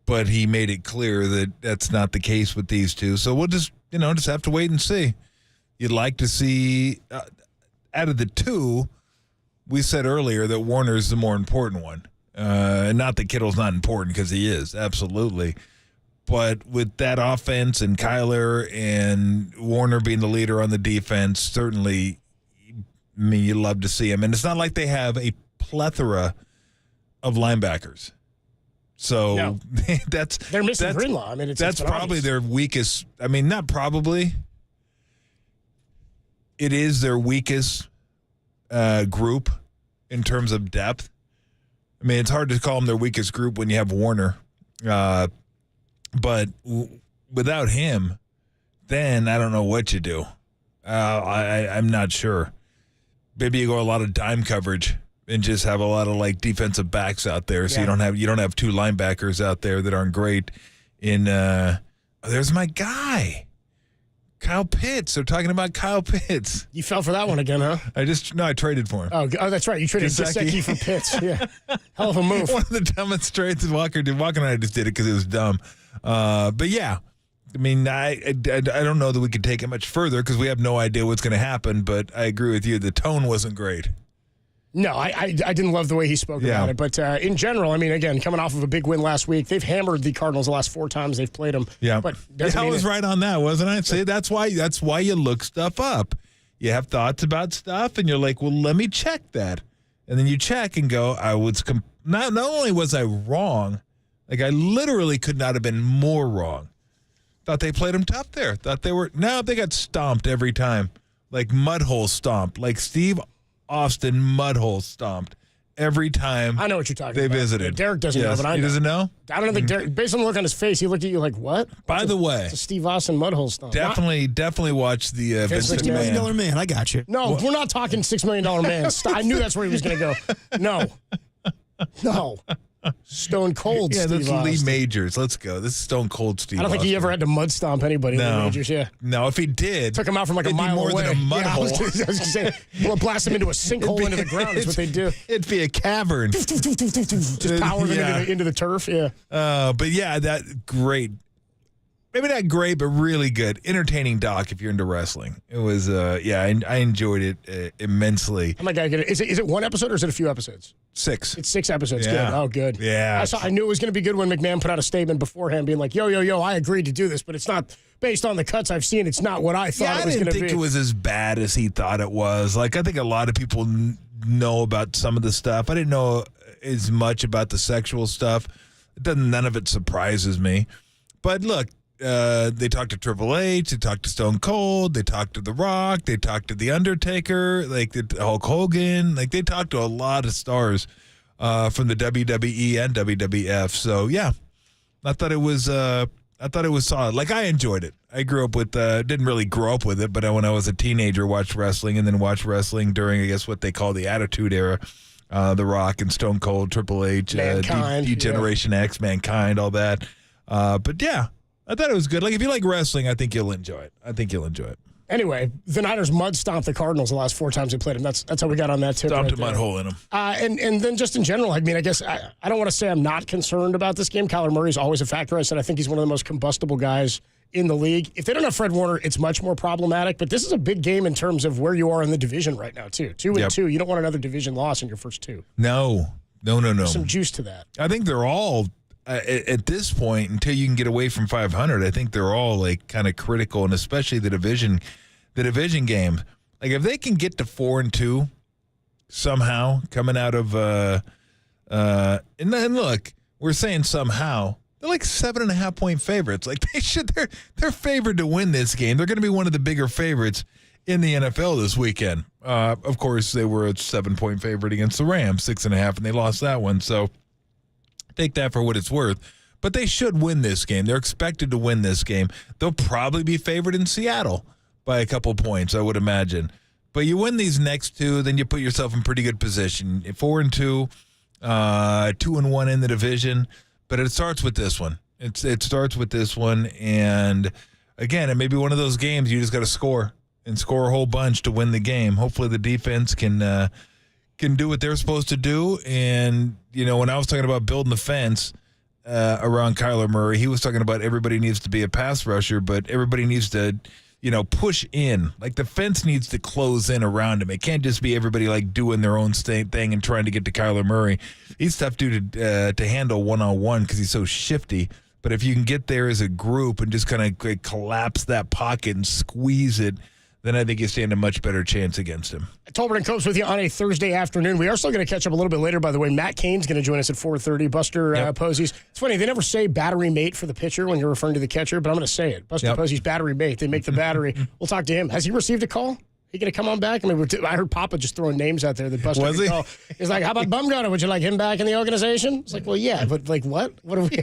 But he made it clear that that's not the case with these two. So we'll just have to wait and see. You'd like to see, out of the two, we said earlier that Warner's the more important one. Not that Kittle's not important, because he is, absolutely. But with that offense and Kyler and Warner being the leader on the defense, certainly, you'd love to see him. And it's not like they have a plethora of linebackers. So they're missing Greenlaw. I mean, that's probably their weakest. I mean, not probably. It is their weakest group in terms of depth. I mean, it's hard to call them their weakest group when you have Warner, but without him, then I don't know what you do. I'm not sure. Maybe you go a lot of dime coverage and just have a lot of defensive backs out there, so you don't have two linebackers out there that aren't great. There's my guy, Kyle Pitts. They're talking about Kyle Pitts. You fell for that one again, huh? I traded for him. Oh, that's right. You traded Gesicki for Pitts. Yeah, hell of a move. One of the dumbest trades Walker did. Walker and I just did it because it was dumb. But yeah, I mean, I don't know that we could take it much further because we have no idea what's going to happen. But I agree with you. The tone wasn't great. No, I didn't love the way he spoke about it. But in general, I mean, again, coming off of a big win last week, they've hammered the Cardinals the last 4 times they've played them. Yeah, but I was right on that, wasn't I? See, that's why you look stuff up. You have thoughts about stuff, and you're like, well, let me check that. And then you check and go, not only was I wrong, I literally could not have been more wrong. Thought they played them tough there. Thought they got stomped every time. Like mudhole stomped. Like Steve Austin mudhole stomped every time. I know what you're talking they about. visited. Derek doesn't know, but I know. He doesn't know? I don't think Derek, based on the look on his face, he looked at you like, what? By the way, it's a Steve Austin mudhole stomp. Definitely watch the Vince $60 million man. I got you. No, we're not talking $6 million man. I knew that's where he was going to go. No. Stone Cold Steve that's Austin. Lee Majors. Let's go. This is Stone Cold Steve I don't think Austin. he ever had to mud stomp anybody. No. Lee Majors, yeah. No, if he did. Took him out from a mile more away. than a mud hole. I was going to say, we'll blast him into a sinkhole into the ground is what they do. It'd be a cavern. Just power them into the turf, yeah. But yeah, that great. maybe not great, but really good. Entertaining doc if you're into wrestling. It was, I enjoyed it immensely. Oh my God, is it one episode or is it a few episodes? 6. It's 6 episodes. Yeah. Good. Oh, good. Yeah. I knew it was going to be good when McMahon put out a statement beforehand being like, yo, I agreed to do this, but it's not, based on the cuts I've seen, it's not what I thought it was going to be. I didn't think it was as bad as he thought it was. Like, I think a lot of people know about some of the stuff. I didn't know as much about the sexual stuff. None of it surprises me. But look, they talked to Triple H, they talked to Stone Cold, they talked to The Rock, they talked to The Undertaker, like Hulk Hogan. Like, they talked to a lot of stars from the WWE and WWF. So, yeah, I thought it was solid. Like, I enjoyed it. I grew up with, didn't really grow up with it, but when I was a teenager, watched wrestling and then watched wrestling during, I guess, what they call the Attitude Era. The Rock and Stone Cold, Triple H, D-Generation X, Mankind, all that. But yeah, I thought it was good. Like, if you like wrestling, I think you'll enjoy it. Anyway, the Niners mud stomped the Cardinals the last 4 times they played them. That's how we got on that tip. Stomped a mud hole in them. And then just in general, I mean, I guess I don't want to say I'm not concerned about this game. Kyler Murray's always a factor. I said I think he's one of the most combustible guys in the league. If they don't have Fred Warner, it's much more problematic. But this is a big game in terms of where you are in the division right now, too. 2-2. You don't want another division loss in your first 2. No. There's some juice to that. I think they're all, at this point, until you can get away from 500, I think they're all, like, kind of critical, and especially the division game. Like, if they can get to 4-2 somehow, coming out of, and then look, we're saying somehow. They're like 7.5-point favorites. Like, they're favored to win this game. They're going to be one of the bigger favorites in the NFL this weekend. Of course, they were a 7-point favorite against the Rams, 6.5, and they lost that one. So take that for what it's worth. But they should win this game. They're expected to win this game. They'll probably be favored in Seattle by a couple points, I would imagine. But you win these next 2, then you put yourself in pretty good position. 4-2, 2-1 in the division. But it starts with this one. It starts with this one, and again, it may be one of those games you just got to score a whole bunch to win the game. Hopefully, the defense can do what they're supposed to do. And when I was talking about building the fence around Kyler Murray, he was talking about everybody needs to be a pass rusher, but everybody needs to push in. Like, the fence needs to close in around him. It can't just be everybody, like, doing their own thing and trying to get to Kyler Murray. He's tough dude to handle one-on-one because he's so shifty. But if you can get there as a group and just kind of collapse that pocket and squeeze it, then I think you stand a much better chance against him. Tolbert and Copes with you on a Thursday afternoon. We are still going to catch up a little bit later, by the way. Matt Cain's going to join us at 4:30. Buster Posey's. It's funny, they never say battery mate for the pitcher when you're referring to the catcher, but I'm going to say it. Buster Posey's battery mate. They make the battery. We'll talk to him. Has he received a call? He going to come on back? I mean, I heard Papa just throwing names out there that Buster Was he? Call. He's like, how about Bumgarner? Would you like him back in the organization? It's like, well, yeah, but like what? What are we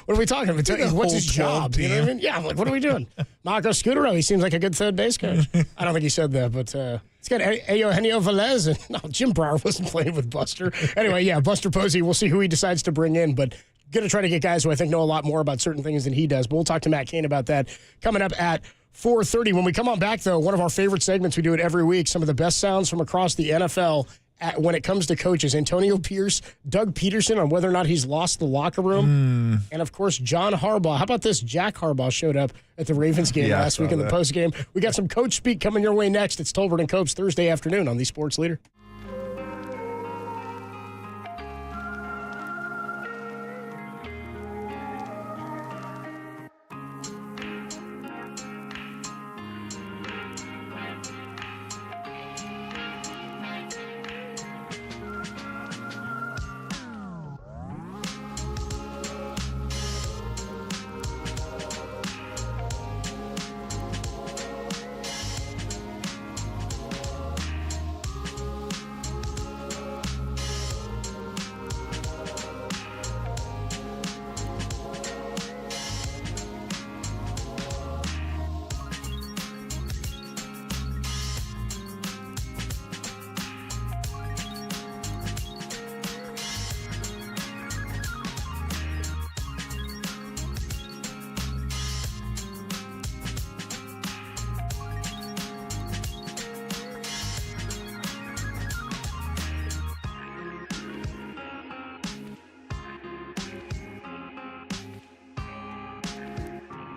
what are we talking about? What's his job? You know what I mean? Yeah, I'm like, what are we doing? Marco Scudero, he seems like a good third base coach. I don't think he said that, but it's got Eugenio Velez. And no, Jim Brower wasn't playing with Buster. Anyway, yeah, Buster Posey, we'll see who he decides to bring in, but going to try to get guys who I think know a lot more about certain things than he does. But we'll talk to Matt Cain about that coming up at 4:30. When we come on back, though, one of our favorite segments, we do it every week, some of the best sounds from across the NFL when it comes to coaches. Antonio Pierce, Doug Peterson on whether or not he's lost the locker room. And, of course, John Harbaugh. How about this? Jack Harbaugh showed up at the Ravens game last week in the post game. We got some coach speak coming your way next. It's Tolbert and Copes Thursday afternoon on the Sports Leader.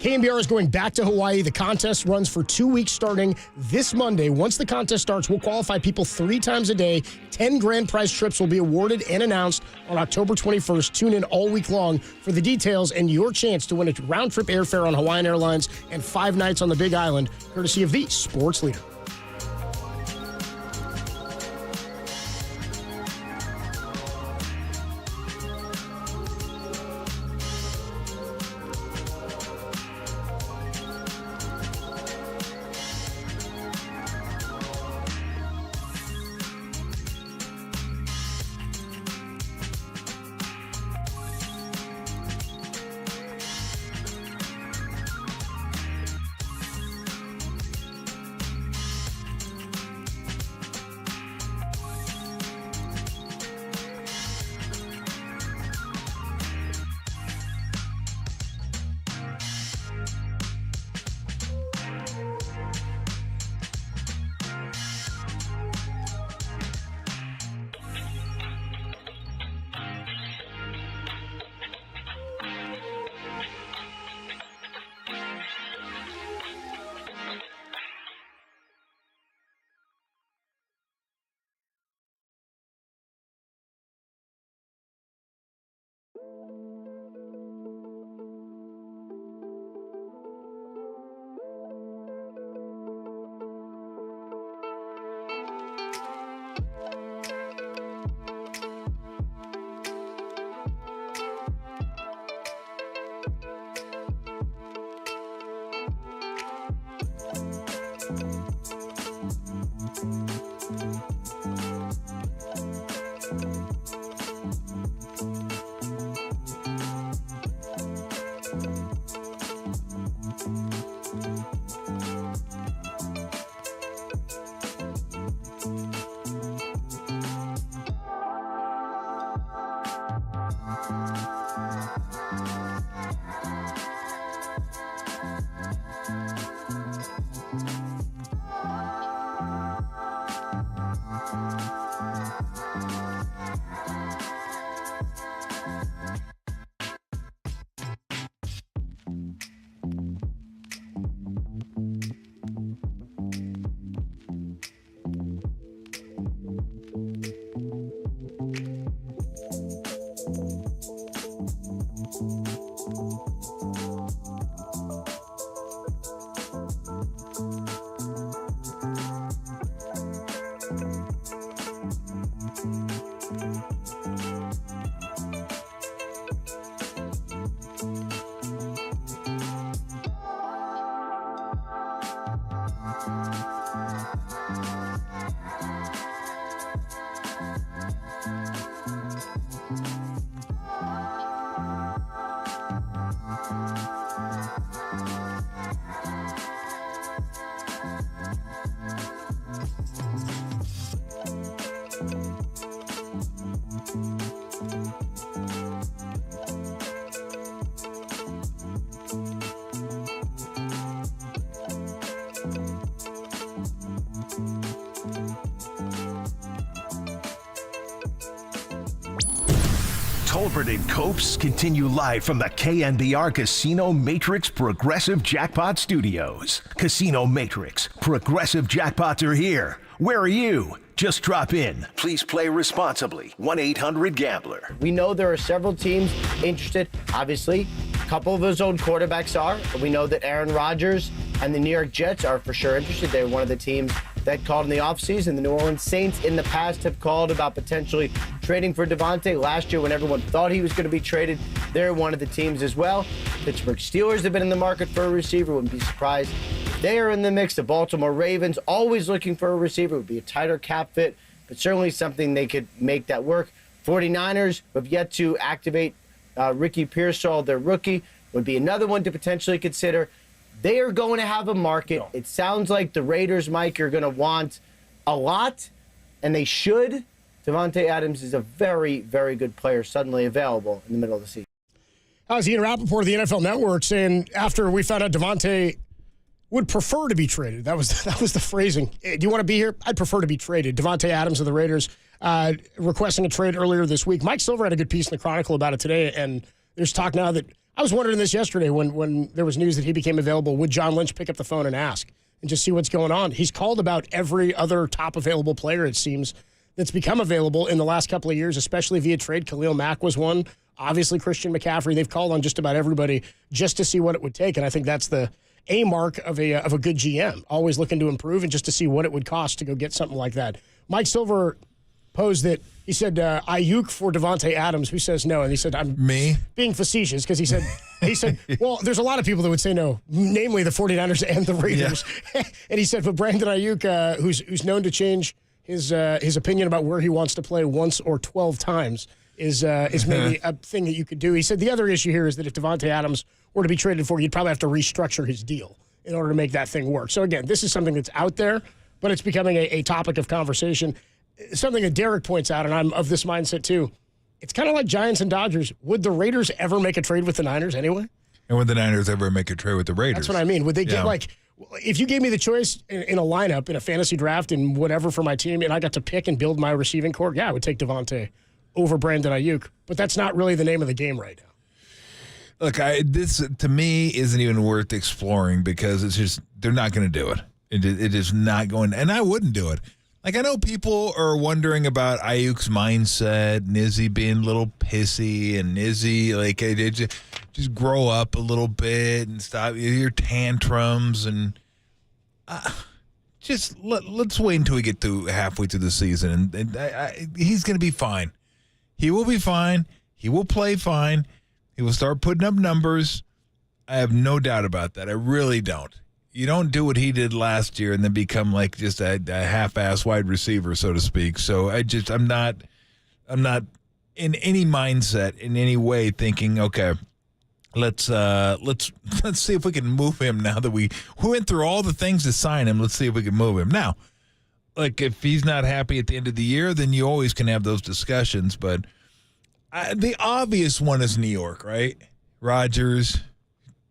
KNBR is going back to Hawaii. The contest runs for 2 weeks starting this Monday. Once the contest starts, we'll qualify people 3 times a day. 10 grand prize trips will be awarded and announced on October 21st. Tune in all week long for the details and your chance to win a round-trip airfare on Hawaiian Airlines and 5 nights on the Big Island, courtesy of the Sports Leader. Tolbert and Copes continue live from the KNBR Casino Matrix Progressive Jackpot Studios. Casino Matrix, Progressive Jackpots are here. Where are you? Just drop in. Please play responsibly. 1-800-GAMBLER. We know there are several teams interested. Obviously, a couple of those old quarterbacks are. We know that Aaron Rodgers and the New York Jets are for sure interested. They're one of the teams that called in the offseason. The New Orleans Saints in the past have called about potentially trading for Devontae. Last year, when everyone thought he was going to be traded, they're one of the teams as well. Pittsburgh Steelers have been in the market for a receiver. Wouldn't be surprised if they are in the mix. The Baltimore Ravens always looking for a receiver. Would be a tighter cap fit, but certainly something they could make that work. 49ers have yet to activate Ricky Pearsall, their rookie. Would be another one to potentially consider. They are going to have a market. It sounds like the Raiders, Mike, are going to want a lot, and they should. Davante Adams is a very, very good player suddenly available in the middle of the season. That was Ian Rappaport of the NFL Network saying after we found out Davante would prefer to be traded. That was the phrasing. Do you want to be here? I'd prefer to be traded. Davante Adams of the Raiders requesting a trade earlier this week. Mike Silver had a good piece in the Chronicle about it today, and there's talk now that I was wondering this yesterday when there was news that he became available. Would John Lynch pick up the phone and ask and just see what's going on? He's called about every other top available player, it seems, that's become available in the last couple of years, especially via trade. Khalil Mack was one. Obviously, Christian McCaffrey. They've called on just about everybody just to see what it would take, and I think that's the mark of a good GM, always looking to improve and just to see what it would cost to go get something like that. Mike Silver posed that he said Ayuk for Devontae Adams. Who says no? And he said, I'm being facetious because he said, well, there's a lot of people that would say no, namely the 49ers and the Raiders. Yeah. And he said, but Brandon Ayuk, who's known to change his opinion about where he wants to play once or 12 times, is maybe a thing that you could do. He said the other issue here is that if Devontae Adams were to be traded for, you'd probably have to restructure his deal in order to make that thing work. So again, this is something that's out there, but it's becoming a topic of conversation. Something that Derek points out, and I'm of this mindset too, it's kind of like Giants and Dodgers. Would the Raiders ever make a trade with the Niners anyway? And would the Niners ever make a trade with the Raiders? That's what I mean. Would they get if you gave me the choice in a lineup, in a fantasy draft, and whatever for my team, and I got to pick and build my receiving core, yeah, I would take Devontae over Brandon Ayuk. But that's not really the name of the game right now. Look, this to me isn't even worth exploring because it's just they're not going to do it. It is not going, and I wouldn't do it. Like, I know people are wondering about Ayuk's mindset, and is he being a little pissy, and is he, like, just grow up a little bit and stop your tantrums, and let's wait until we get to halfway through the season, and he's going to be fine. He will be fine. He will play fine. He will start putting up numbers. I have no doubt about that. I really don't. You don't do what he did last year and then become like just a half-ass wide receiver, so to speak. So I'm not in any mindset in any way thinking, okay, let's see if we can move him now that we went through all the things to sign him. Let's see if we can move him. Now, like, if he's not happy at the end of the year, then you always can have those discussions. But the obvious one is New York, right? Rodgers.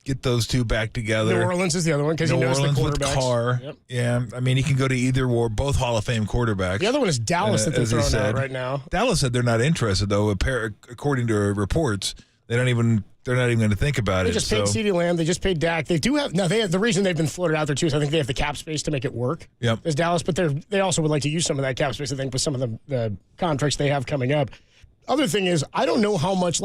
Get those two back together. New Orleans is the other one because he knows the quarterbacks. With Carr. Yep. Yeah, I mean, he can go to either or, both Hall of Fame quarterbacks. The other one is Dallas that they're throwing out right now. Dallas said they're not interested, though. According to reports, they're not even going to think about it. They just paid CeeDee Lamb. They just paid Dak. They do have the reason they've been floated out there too is I think they have the cap space to make it work. Yep. As Dallas, but they also would like to use some of that cap space. I think with some of the contracts they have coming up. Other thing is I don't know how much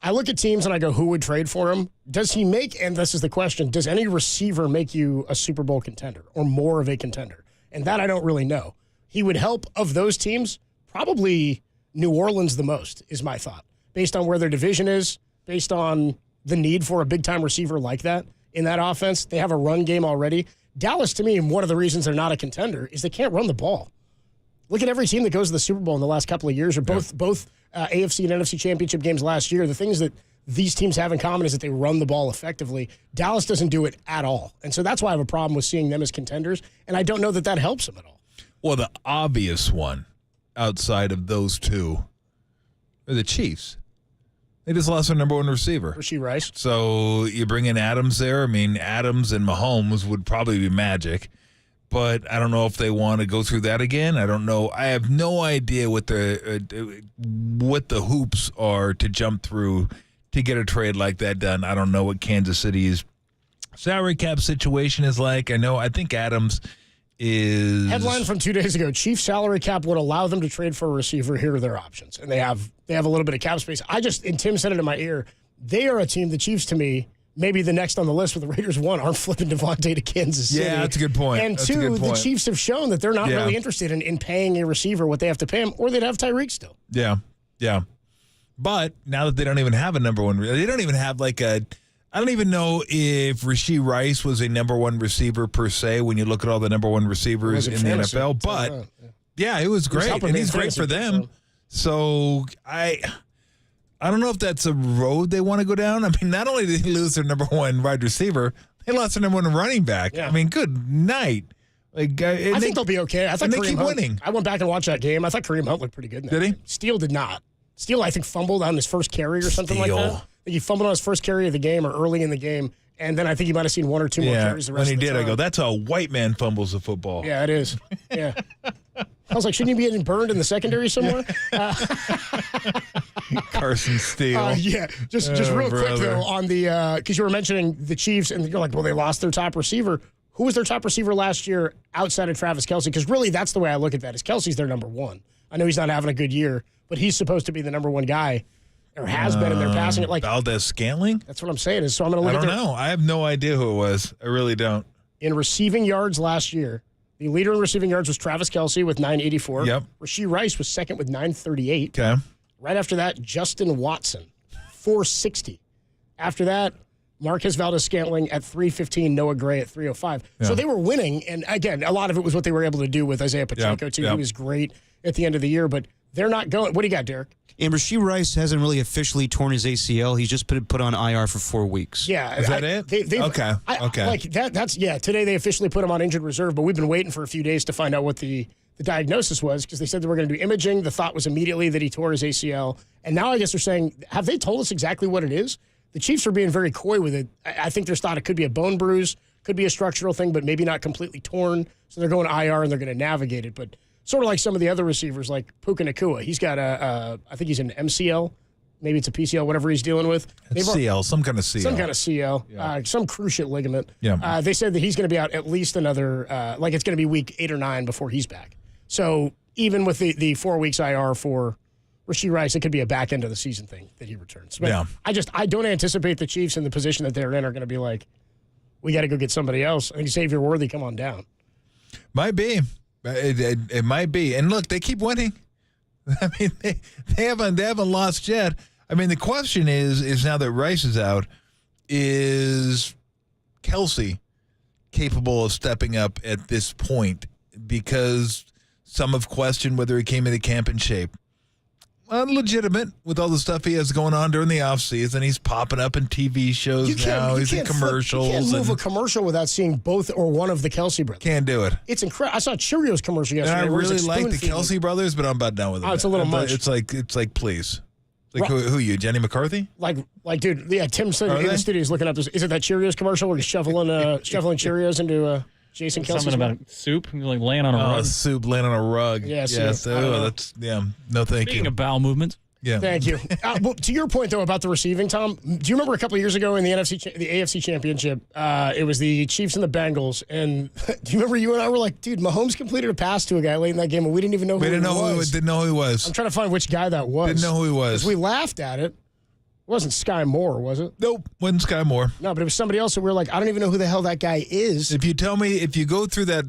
I look at teams and I go, who would trade for him? Does he make, and this is the question, does any receiver make you a Super Bowl contender or more of a contender? And that I don't really know. He would help of those teams, probably New Orleans the most, is my thought. Based on where their division is, based on the need for a big-time receiver like that in that offense. They have a run game already. Dallas, to me, one of the reasons they're not a contender is they can't run the ball. Look at every team that goes to the Super Bowl in the last couple of years, or both AFC and NFC championship games last year. The things that these teams have in common is that they run the ball effectively. Dallas doesn't do it at all. And so that's why I have a problem with seeing them as contenders, and I don't know that helps them at all. Well, the obvious one outside of those two are the Chiefs. They just lost their number one receiver. Rashee Rice. So you bring in Adams there. I mean, Adams and Mahomes would probably be magic. But I don't know if they want to go through that again. I don't know. I have no idea what the hoops are to jump through to get a trade like that done. I don't know what Kansas City's salary cap situation is like. I think Adams is... Headline from 2 days ago, Chiefs salary cap would allow them to trade for a receiver. Here are their options. And they have a little bit of cap space. And Tim said it in my ear, they are a team, the Chiefs to me, maybe the next on the list with the Raiders, one, aren't flipping Devontae to Kansas City. Yeah, that's a good point. And two, the Chiefs have shown that they're not really interested in paying a receiver what they have to pay him, or they'd have Tyreek still. Yeah. But now that they don't even have a number one, they don't even have I don't even know if Rashee Rice was a number one receiver per se when you look at all the number one receivers in the NFL. But, yeah, it was great. And he's great for them. So I don't know if that's a road they want to go down. I mean, not only did they lose their number one wide receiver, they lost their number one running back. Yeah. I mean, good night. I think they'll be okay. I thought they keep winning. I went back and watched that game. I thought Kareem Hunt looked pretty good in that game. Steele did not. Steele, I think, fumbled on his first carry or something like that. I think he fumbled on his first carry of the game or early in the game, and then I think he might have seen one or two more carries the rest of the time. When he did, I go, that's how a white man fumbles the football. Yeah, it is. Yeah. I was like, shouldn't he be getting burned in the secondary somewhere? Carson Steele. Yeah, just real quick, though, on the because you were mentioning the Chiefs, and you're like, well, they lost their top receiver. Who was their top receiver last year outside of Travis Kelce? Because really, that's the way I look at that, is Kelce's their number one. I know he's not having a good year, but he's supposed to be the number one guy, or has been in their passing. Like Valdez-Scantling? That's what I'm saying. So I'm going to look I at don't know. I have no idea who it was. I really don't. In receiving yards last year, the leader in receiving yards was Travis Kelce with 984. Yep. Rashee Rice was second with 938. Okay. Right after that, Justin Watson, 460. After that, Marquez Valdez-Scantling at 315, Noah Gray at 305. Yeah. So they were winning, and again, a lot of it was what they were able to do with Isaiah Pacheco, too. He was great at the end of the year, but they're not going. What do you got, Derek? And Rashee Rice hasn't really officially torn his ACL. He's just put on IR for 4 weeks. Yeah. Is that it? Okay. Okay. Like that's today they officially put him on injured reserve, but we've been waiting for a few days to find out what the diagnosis was, because they said they were going to do imaging. The thought was immediately that he tore his ACL. And now I guess they're saying, have they told us exactly what it is? The Chiefs are being very coy with it. I think there's thought it could be a bone bruise, could be a structural thing, but maybe not completely torn. So they're going IR and they're going to navigate it. But sort of like some of the other receivers, like Puka Nacua. He's got I think he's an MCL. Maybe it's a PCL, whatever he's dealing with. CL, some kind of CL. Some kind of CL, some cruciate ligament. Yeah. They said that he's going to be out at least another, it's going to be week 8 or 9 before he's back. So even with the 4 weeks IR for Rashee Rice, it could be a back end of the season thing that he returns. But I don't anticipate the Chiefs in the position that they're in are going to be like, we got to go get somebody else. I think Xavier Worthy, come on down. Might be. It might be. And look, they keep winning. I mean, they haven't lost yet. I mean, the question is now that Rice is out, is Kelce capable of stepping up at this point? Because some have questioned whether he came into camp in shape. Legitimate with all the stuff he has going on during the offseason. He's popping up in TV shows now. He's in commercials. You can't move a commercial without seeing both or one of the Kelce brothers. Can't do it. It's incredible. I saw a Cheerios commercial yesterday. And I really like the Kelce brothers, but I'm about done with it. Oh, it's a little much. It's like please. Like who are you, Jenny McCarthy? Like, dude, yeah. Tim said in the studio he's looking up this. Is it that Cheerios commercial where he's shoveling Cheerios into Jason Kelce's something about soup, like laying on a rug. Soup laying on a rug. Yes. That's no, thank you. Speaking of bowel movements. Yeah. Thank you. Well, to your point, though, about the receiving, Tom, do you remember a couple of years ago in the AFC Championship, it was the Chiefs and the Bengals, and do you remember you and I were like, dude, Mahomes completed a pass to a guy late in that game, and we didn't even know who he was. Didn't know who he was. I'm trying to find which guy that was. Didn't know who he was. 'Cause we laughed at it. It wasn't Sky Moore, was it? Nope, wasn't Sky Moore. No, but it was somebody else, and we were like, I don't even know who the hell that guy is. If you go through that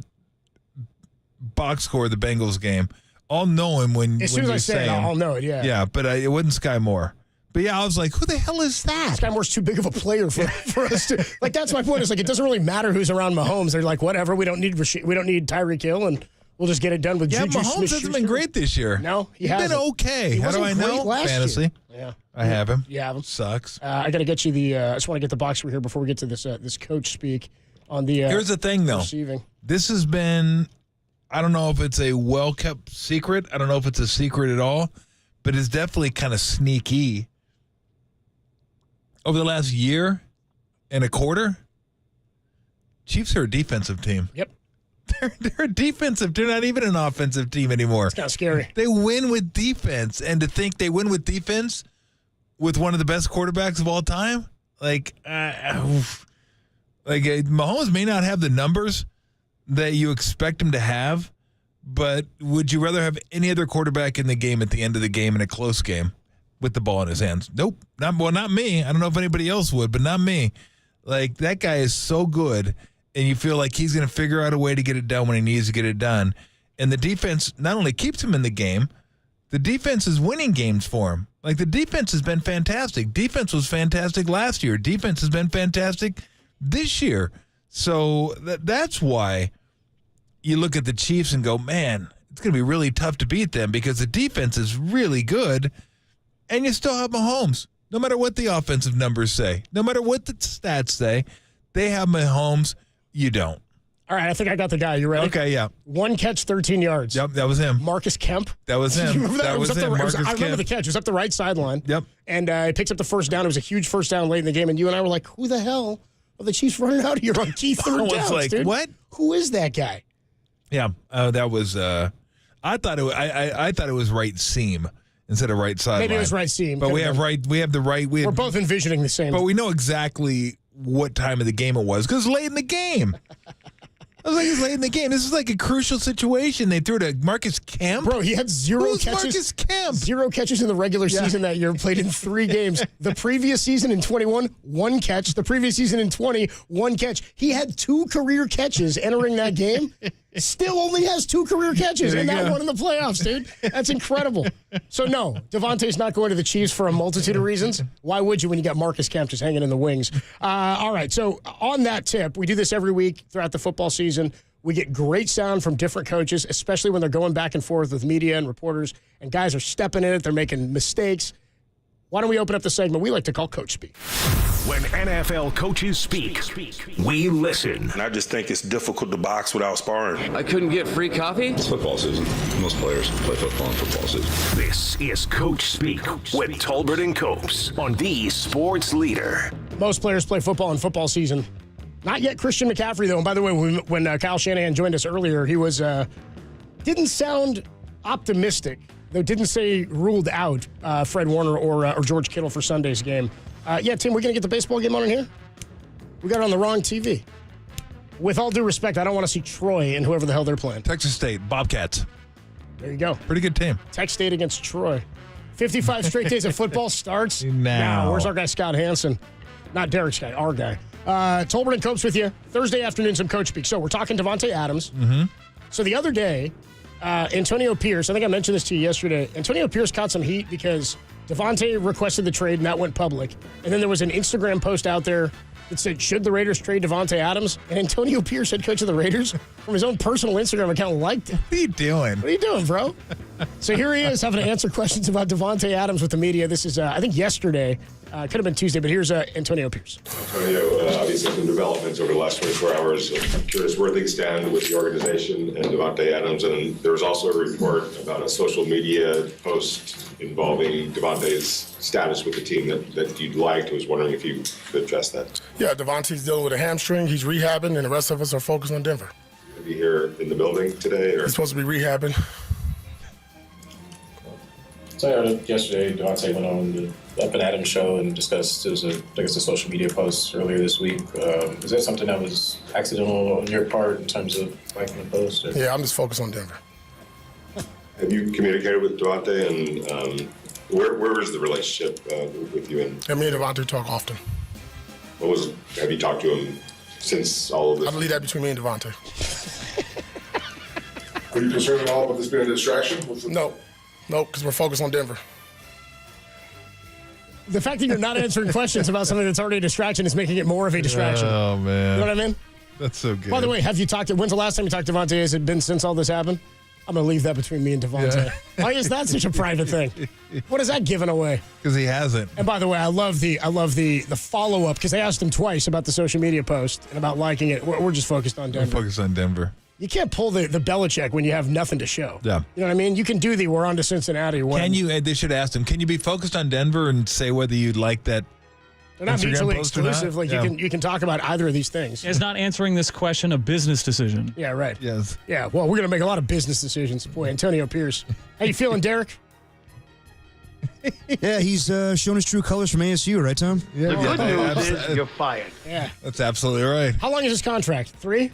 box score of the Bengals game, I'll know him when as soon as I say it, I'll know it. Yeah. Yeah, but it wasn't Sky Moore. But yeah, I was like, who the hell is that? Sky Moore's too big of a player for us to like. That's my point. It's like it doesn't really matter who's around Mahomes. They're like, whatever. We don't need Tyreek Hill, and we'll just get it done with Juju Mahomes Smith-Schuster. hasn't been great this year. No, he's been okay. How do I know? Fantasy. Yeah, I have him. You have him. Sucks. I got to get you the. I just want to get the box over here before we get to this coach speak on the. Here's the thing, though. Receiving. This has been. I don't know if it's a well-kept secret. I don't know if it's a secret at all, but it's definitely kind of sneaky. Over the last year and a quarter, Chiefs are a defensive team. Yep. They're a defensive. They're not even an offensive team anymore. It's kind of scary. They win with defense, and to think they win with defense with one of the best quarterbacks of all time, Mahomes may not have the numbers that you expect him to have, but would you rather have any other quarterback in the game at the end of the game in a close game with the ball in his hands? Nope. Not me. I don't know if anybody else would, but not me. Like, that guy is so good, and you feel like he's going to figure out a way to get it done when he needs to get it done. And the defense not only keeps him in the game, the defense is winning games for him. Like, the defense has been fantastic. Defense was fantastic last year. Defense has been fantastic this year. So that's why you look at the Chiefs and go, man, it's going to be really tough to beat them because the defense is really good, and you still have Mahomes. No matter what the offensive numbers say, no matter what the stats say, they have Mahomes. You don't. All right, I think I got the guy. You ready? Okay, yeah. 1 catch, 13 yards. Yep, that was him. Marcus Kemp. That was him. You remember that was him. Marcus Kemp. I remember the catch. It was up the right sideline. Yep. And he picks up the first down. It was a huge first down late in the game, and you and I were like, who the hell are the Chiefs running out here on key third downs, like, dude? what? Who is that guy? Yeah, that was. I thought it. I thought it was right seam, instead of right sideline. Maybe it was right seam. But we have the right. We're both envisioning the same. But we know exactly what time of the game it was because late in the game. I was like, it's late in the game. This is like a crucial situation. They threw to Marcus Kemp. Bro, he had zero catches. Marcus Kemp? 0 catches in the regular season that year, played in 3 games. The previous season in 21, 1 catch. The previous season in 20, 1 catch. He had 2 career catches entering that game. Still only has 2 career catches and that one in the playoffs, dude. That's incredible. So, no, Devontae's not going to the Chiefs for a multitude of reasons. Why would you when you got Marcus Kemp just hanging in the wings? All right, so on that tip, we do this every week throughout the football season. We get great sound from different coaches, especially when they're going back and forth with media and reporters, and guys are stepping in it. They're making mistakes. Why don't we open up the segment we like to call Coach Speak? When NFL coaches speak, we listen. And I just think it's difficult to box without sparring. I couldn't get free coffee? It's football season. Most players play football in football season. This is Coach Speak with Tolbert and Copes on the Sports Leader. Most players play football in football season. Not yet Christian McCaffrey, though. And by the way, when Kyle Shanahan joined us earlier, he was didn't sound optimistic, though didn't say ruled out Fred Warner or George Kittle for Sunday's game. Yeah, Tim, we're going to get the baseball game on in here? We got it on the wrong TV. With all due respect, I don't want to see Troy and whoever the hell they're playing. Texas State, Bobcats. There you go. Pretty good team. Tech State against Troy. 55 straight days of football starts. Now. Where's our guy Scott Hansen? Not Derek's guy, our guy. Tolbert and Copes with you. Thursday afternoon, some Coach Speak. So we're talking Devontae Adams. Mm-hmm. So the other day, Antonio Pierce, I think I mentioned this to you yesterday, Antonio Pierce caught some heat because Devontae requested the trade and that went public. And then there was an Instagram post out there that said, should the Raiders trade Devontae Adams? And Antonio Pierce, head coach of the Raiders, from his own personal Instagram account, liked it. What are you doing? What are you doing, bro? So here he is having to answer questions about Devontae Adams with the media. This is, I think, yesterday. Could have been Tuesday, but here's Antonio Pierce. Antonio, obviously some developments over the last 24 hours. I'm curious where things stand with the organization and Devontae Adams. And there was also a report about a social media post involving Devontae's status with the team that you'd liked. I was wondering if you could address that. Yeah, Devontae's dealing with a hamstring. He's rehabbing, and the rest of us are focused on Denver. Are you here in the building today? Or? He's supposed to be rehabbing. So yesterday, Devontae went on the Up and Adams show and discussed, I guess, a social media post earlier this week. Is that something that was accidental on your part in terms of liking the post? Or? Yeah, I'm just focused on Denver. Have you communicated with Devontae, and where is the relationship with you? And me and Devontae talk often. Have you talked to him since all of this? I believe that between me and Devontae. Are you concerned at all about this being a distraction? No, because we're focused on Denver. The fact that you're not answering questions about something that's already a distraction is making it more of a distraction. Oh, man. You know what I mean? That's so good. By the way, have you talked? When's the last time you talked to Devontae? Has it been since all this happened? I'm going to leave that between me and Devontae. Yeah. Why is that such a private thing? What is that giving away? Because he hasn't. And by the way, I love the follow up because I asked him twice about the social media post and about liking it. We're just focused on Denver. We're focused on Denver. You can't pull the Belichick when you have nothing to show. Yeah. You know what I mean? You can do we're on to Cincinnati. Can you, they should ask him, can you be focused on Denver and say whether you'd like that? They're not Instagram mutually post or not? exclusive. Like Yeah. you can talk about either of these things. Is not answering this question a business decision? Yeah, right. Yes. Yeah, well, we're going to make a lot of business decisions. Boy, Antonio Pierce. How you feeling, Derek? Yeah, he's shown his true colors from ASU, right, Tom? Yeah. The good news is you're fired. Yeah. That's absolutely right. How long is his contract? 3?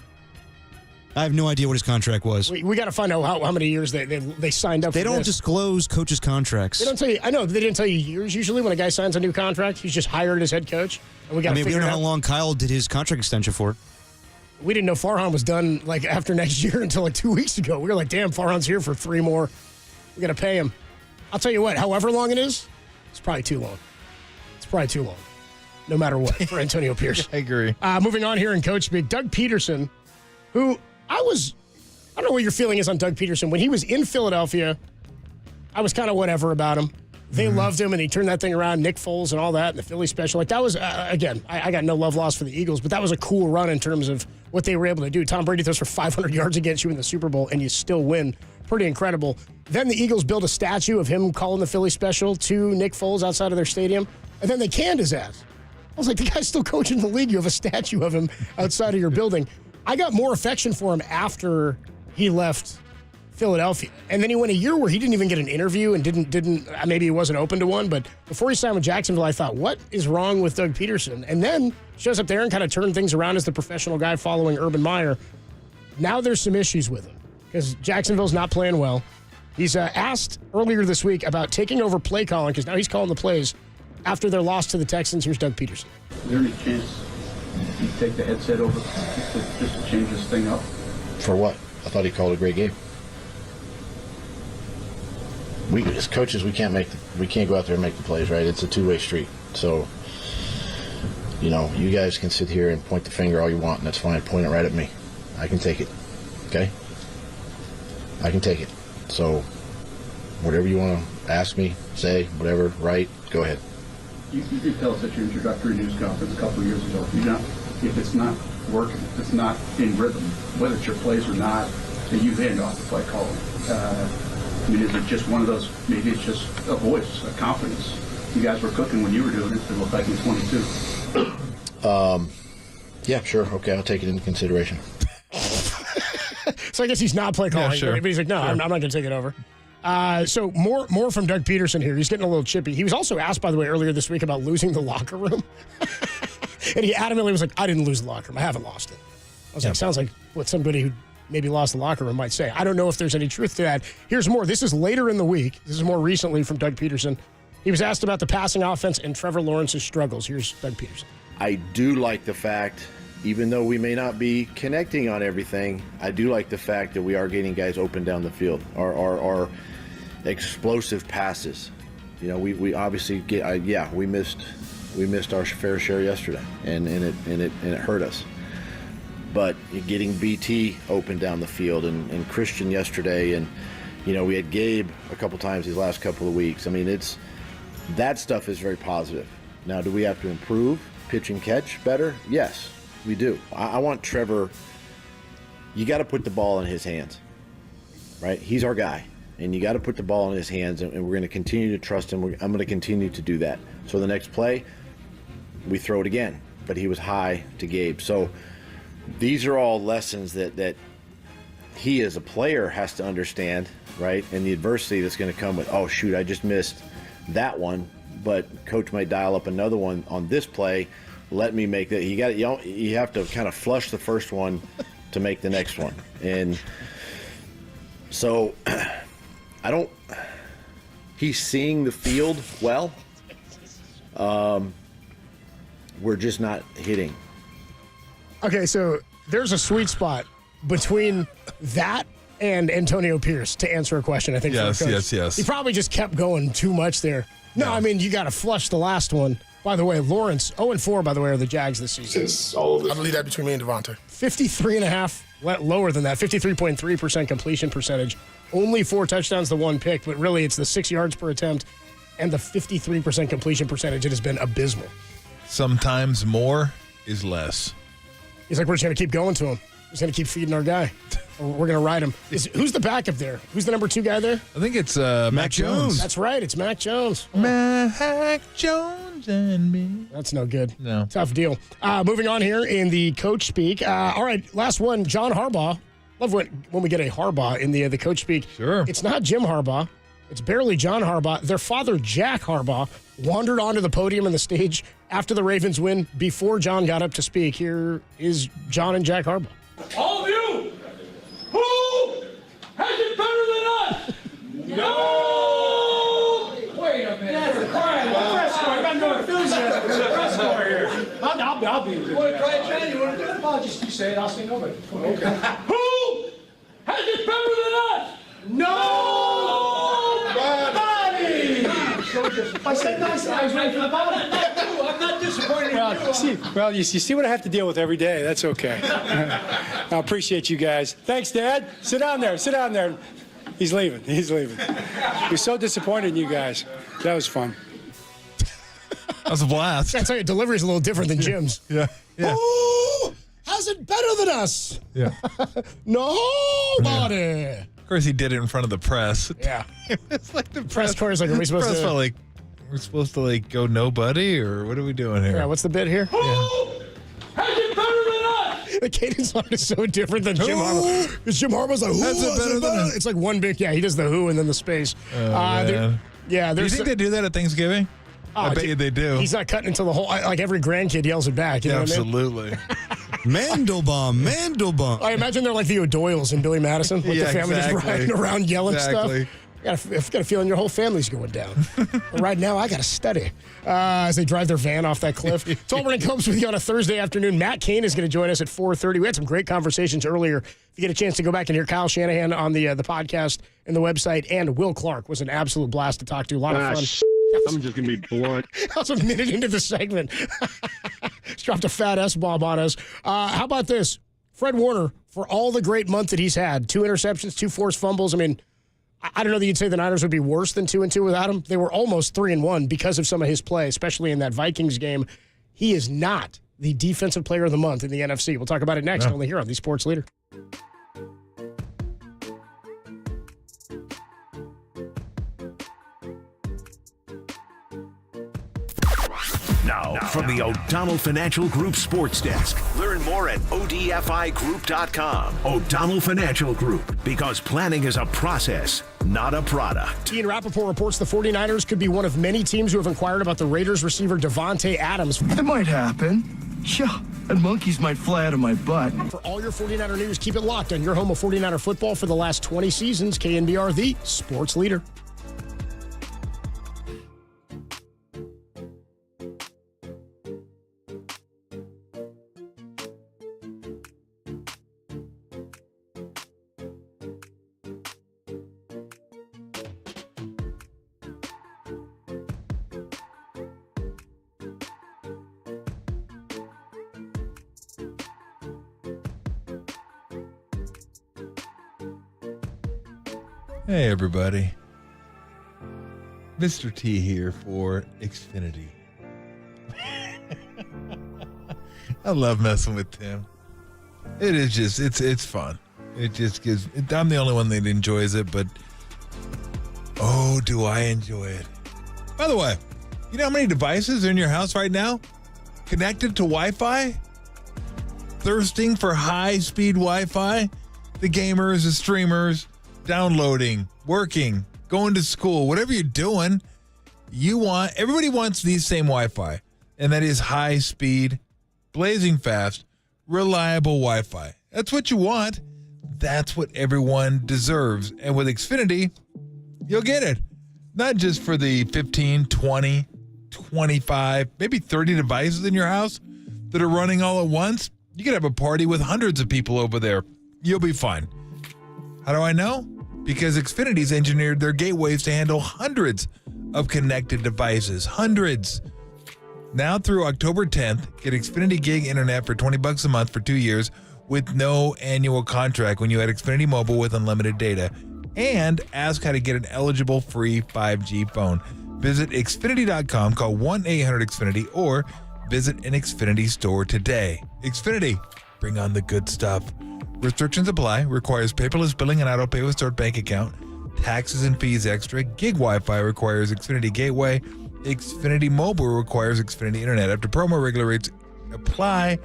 I have no idea what his contract was. We got to find out how many years they signed up They for don't this. disclose coaches' contracts. They don't tell you. I know they didn't tell you years. Usually, when a guy signs a new contract, he's just hired as head coach, and we got. We don't know how long Kyle did his contract extension for. We didn't know Farhan was done like after next year until like 2 weeks ago. We were like, "Damn, Farhan's here for 3 more. We got to pay him." I'll tell you what. However long it is, it's probably too long. It's probably too long, no matter what, for Antonio Pierce. I agree. Moving on here in Coach Speak, Doug Peterson, who I don't know what your feeling is on Doug Peterson. When he was in Philadelphia, I was kind of whatever about him. They loved him, and he turned that thing around, Nick Foles and all that, and the Philly special. Like, that was, again, I got no love lost for the Eagles, but that was a cool run in terms of what they were able to do. Tom Brady throws for 500 yards against you in the Super Bowl, and you still win. Pretty incredible. Then the Eagles built a statue of him calling the Philly special to Nick Foles outside of their stadium, and then they canned his ass. I was like, the guy's still coaching the league. You have a statue of him outside of your building. I got more affection for him after he left Philadelphia. And then he went a year where he didn't even get an interview and didn't maybe he wasn't open to one, but before he signed with Jacksonville, I thought, what is wrong with Doug Peterson? And then shows up there and kind of turned things around as the professional guy following Urban Meyer. Now there's some issues with him because Jacksonville's not playing well. He's asked earlier this week about taking over play calling because now he's calling the plays after their loss to the Texans. Here's Doug Peterson. Is there any chance you take the headset over just to change this thing up? For what? I thought he called a great game. We as coaches, we can't go out there and make the plays, right? It's a two-way street. So, you know, you guys can sit here and point the finger all you want, and that's fine. Point it right at me. I can take it. Okay? I can take it. So, whatever you want to ask me, say, whatever, write, go ahead. You did tell us at your introductory news conference a couple of years ago, if it's not working, if it's not in rhythm, whether it's your plays or not, then you hand off the play calling. I mean, is it just one of those, maybe it's just a voice, a confidence? You guys were cooking when you were doing it. It looked like in 22. Yeah, sure. Okay, I'll take it into consideration. So I guess he's not play calling, sure. but he's like, no, sure. I'm not going to take it over. So more from Doug Peterson here. He's getting a little chippy. He was also asked, by the way, earlier this week about losing the locker room. And he adamantly was like, I didn't lose the locker room. I haven't lost it. I was like, sounds like what somebody who maybe lost the locker room might say. I don't know if there's any truth to that. Here's more. This is later in the week. This is more recently from Doug Peterson. He was asked about the passing offense and Trevor Lawrence's struggles. Here's Doug Peterson. I do like the fact, even though we may not be connecting on everything, I do like the fact that we are getting guys open down the field. Our explosive passes. You know, we obviously get. We missed our fair share yesterday, and it hurt us. But getting BT open down the field and Christian yesterday, and you know we had Gabe a couple times these last couple of weeks. I mean, that stuff is very positive. Now, do we have to improve pitch and catch better? Yes, we do. I want Trevor. You got to put the ball in his hands, right? He's our guy, and you got to put the ball in his hands, and we're going to continue to trust him. I'm going to continue to do that. So the next play, we throw it again, but he was high to Gabe. So these are all lessons that he as a player has to understand, right? And the adversity that's going to come with, oh, shoot, I just missed that one, but coach might dial up another one on this play. Let me make that. You have to kind of flush the first one to make the next one. And so he's seeing the field well. We're just not hitting. Okay, so there's a sweet spot between that and Antonio Pierce to answer a question, I think. Yes. He probably just kept going too much there. No, I mean, you got to flush the last one. By the way, Lawrence, 0-4, by the way, are the Jags this season. Since all of this. I believe that between me and Devontae. 53.5, lower than that, 53.3% completion percentage. Only 4 touchdowns to 1 pick, but really it's the 6 yards per attempt and the 53% completion percentage. It has been abysmal. Sometimes more is less. He's like, we're just going to keep going to him. We're just going to keep feeding our guy. Or we're going to ride him. Who's the backup there? Who's the number 2 guy there? I think it's Mac Jones. That's right. It's Mac Jones. Mac Jones and me. That's no good. No. Tough deal. Moving on here in the coach speak. All right, last one, John Harbaugh. Love when we get a Harbaugh in the coach speak. Sure. It's not Jim Harbaugh. It's barely John Harbaugh. Their father, Jack Harbaugh, wandered onto the podium and the stage after the Ravens win before John got up to speak. Here is John and Jack Harbaugh. All of you, who has it better than us? No! Wait a minute. That's quiet. Press score. You got no enthusiasm. Press score here. I'll be with you. Want to try it, Chad? You want to do it? I'll just you say it. I'll say nobody. Okay. Who has it better than us? Nobody! I said nice. I was ready for the bottom. I'm not disappointed in you. You see what I have to deal with every day. That's okay. I appreciate you guys. Thanks, Dad. Sit down there. He's leaving. We're so disappointed in you guys. That was fun. That was a blast. That's your delivery is a little different than Jim's. Yeah. Who has it better than us? Yeah. Nobody. Yeah. Of course, he did it in front of the press. Yeah. It's like the press corps is like, are we supposed to? Like, we're supposed to go nobody, or what are we doing here? Yeah. What's the bit here? Who has it better than us? The cadence on it is so different than Jim Harbaugh. Because Jim Harbaugh's like, who That's was better it? than It's like one big, he does the who and then the space. Man. Yeah, Do you think they do that at Thanksgiving? I bet you they do. He's not cutting until the whole, like every grandkid yells it back. You know what I mean? Absolutely. Mandelbaum. I imagine they're like the O'Doyles in Billy Madison. Like the family just riding around yelling stuff. I've got a feeling your whole family's going down. But right now, I got to study as they drive their van off that cliff. Tolbert and Combs with you on a Thursday afternoon. Matt Cain is going to join us at 4:30. We had some great conversations earlier. If you get a chance to go back and hear Kyle Shanahan on the podcast and the website, and Will Clark was an absolute blast to talk to. A lot of fun. I'm just going to be blunt. That was a minute into the segment. Just dropped a fat S-bomb on us. How about this? Fred Warner, for all the great month that he's had, 2 interceptions, 2 forced fumbles. I mean, I don't know that you'd say the Niners would be worse than 2-2 without him. They were almost 3-1 because of some of his play, especially in that Vikings game. He is not the defensive player of the month in the NFC. We'll talk about it next, only here on the Sports Leader. Now, from the O'Donnell Financial Group Sports Desk. Learn more at ODFIGroup.com. O'Donnell Financial Group, because planning is a process, not a product. Ian Rappaport reports the 49ers could be one of many teams who have inquired about the Raiders receiver Devontae Adams. It might happen. Yeah, and monkeys might fly out of my butt. For all your 49er news, keep it locked on your home of 49er football for the last 20 seasons. KNBR, the sports leader. Hey, everybody. Mr. T here for Xfinity. I love messing with Tim. It is just, it's fun. It just gives, I'm the only one that enjoys it, but oh, do I enjoy it. By the way, you know how many devices are in your house right now? Connected to Wi-Fi? Thirsting for high-speed Wi-Fi? The gamers, the streamers, downloading, working, going to school, whatever you're doing, everybody wants the same Wi-Fi, and that is high speed, blazing fast, reliable Wi-Fi. That's what you want. That's what everyone deserves. And with Xfinity, you'll get it. Not just for the 15, 20, 25, maybe 30 devices in your house that are running all at once. You could have a party with hundreds of people over there. You'll be fine. How do I know? Because Xfinity's engineered their gateways to handle hundreds of connected devices. Hundreds. Now through October 10th, get Xfinity Gig Internet for $20 a month for 2 years with no annual contract when you add Xfinity Mobile with unlimited data. And ask how to get an eligible free 5G phone. Visit Xfinity.com, call 1-800-XFINITY, or visit an Xfinity store today. Xfinity, bring on the good stuff. Restrictions apply. Requires paperless billing and auto pay with stored bank account. Taxes and fees extra. Gig Wi-Fi requires Xfinity Gateway. Xfinity Mobile requires Xfinity Internet. After promo, regular rates apply.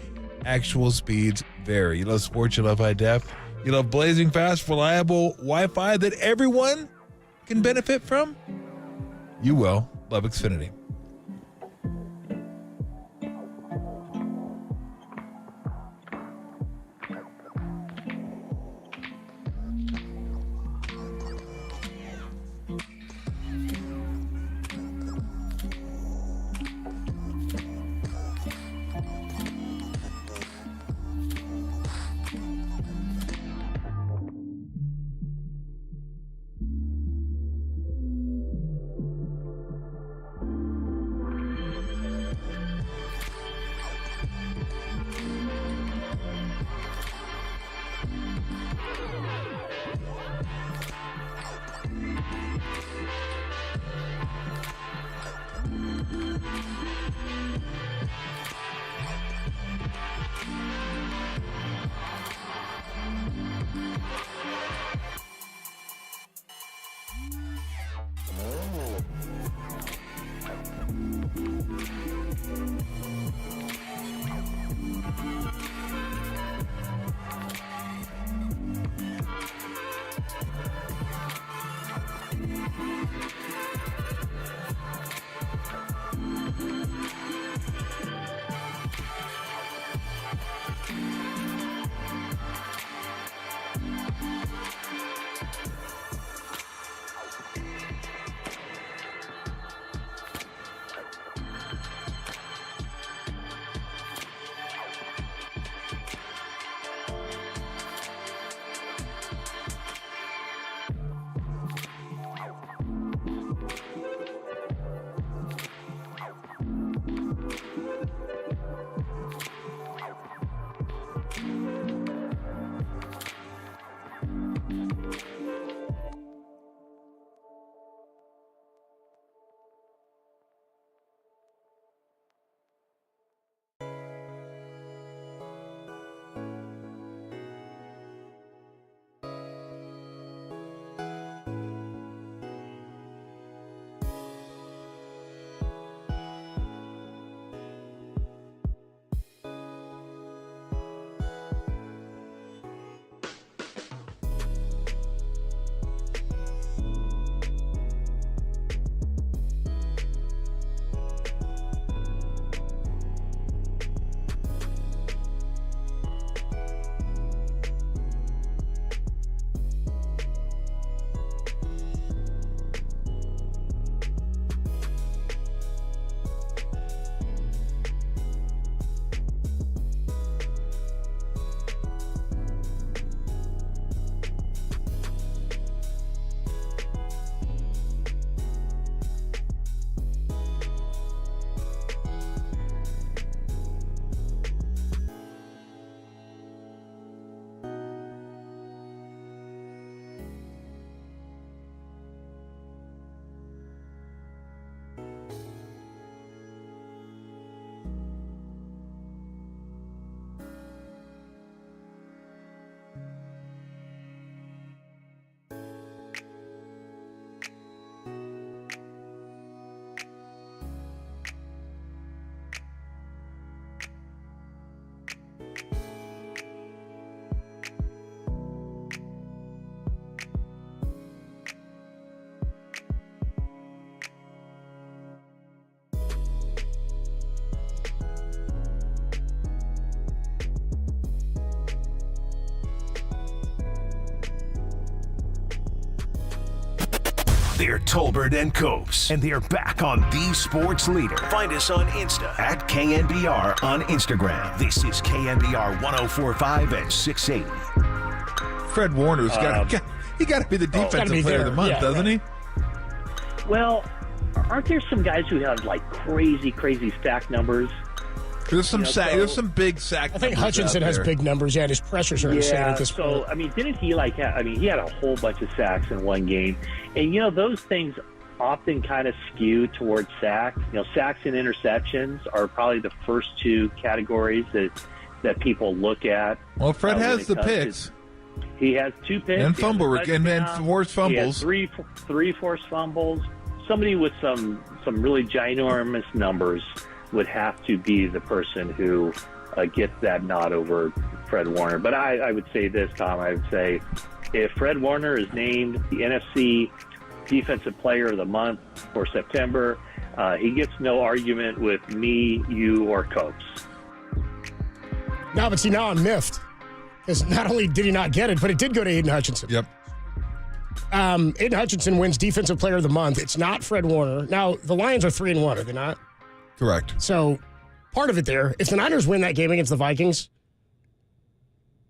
Actual speeds vary. You love sports, you love high def, you love blazing fast, reliable Wi-Fi that everyone can benefit from? You will love Xfinity. They're Tolbert and Copes, and they're back on The Sports Leader. Find us on Insta at KNBR on Instagram. This is KNBR 104.5 at 680. Fred Warner's got to be the defensive player of the month, doesn't he? Well, aren't there some guys who have like crazy stack numbers? There's some there's some big sack. I think Hutchinson has big numbers. Yeah, and his pressures are insane at this point. I mean, didn't he he had a whole bunch of sacks in one game, and those things often kind of skew towards sacks. Sacks and interceptions are probably the first two categories that people look at. Well, Fred has the picks. He has 2 picks and forced fumbles. He has three forced fumbles. Somebody with some really ginormous numbers would have to be the person who gets that nod over Fred Warner. But I would say this, Tom. I would say if Fred Warner is named the NFC Defensive Player of the Month for September, he gets no argument with me, you, or Copes. No, but see, now I'm miffed. Because not only did he not get it, but it did go to Aiden Hutchinson. Yep. Aiden Hutchinson wins Defensive Player of the Month. It's not Fred Warner. Now, the Lions are 3-1, are they not? Correct. So, part of it there, if the Niners win that game against the Vikings,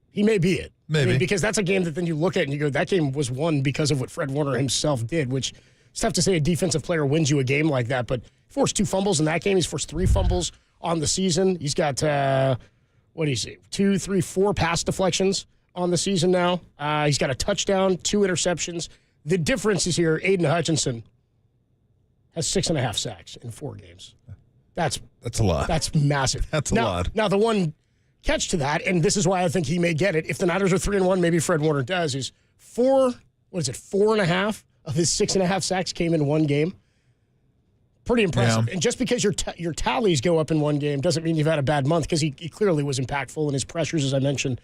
he may be it. Maybe. I mean, because that's a game that then you look at and you go, that game was won because of what Fred Warner himself did, which it's tough to say a defensive player wins you a game like that, but he forced 2 fumbles in that game. He's forced 3 fumbles on the season. He's got, 4 pass deflections on the season now. He's got a touchdown, 2 interceptions. The difference is here, Aiden Hutchinson has 6.5 sacks in 4 games. That's a lot. That's massive. That's a lot. Now, the one catch to that, and this is why I think he may get it, if the Niners are 3-1, maybe Fred Warner does, is 4.5 of his 6.5 sacks came in one game. Pretty impressive. Yeah. And just because your tallies go up in one game doesn't mean you've had a bad month, because he clearly was impactful, and his pressures, as I mentioned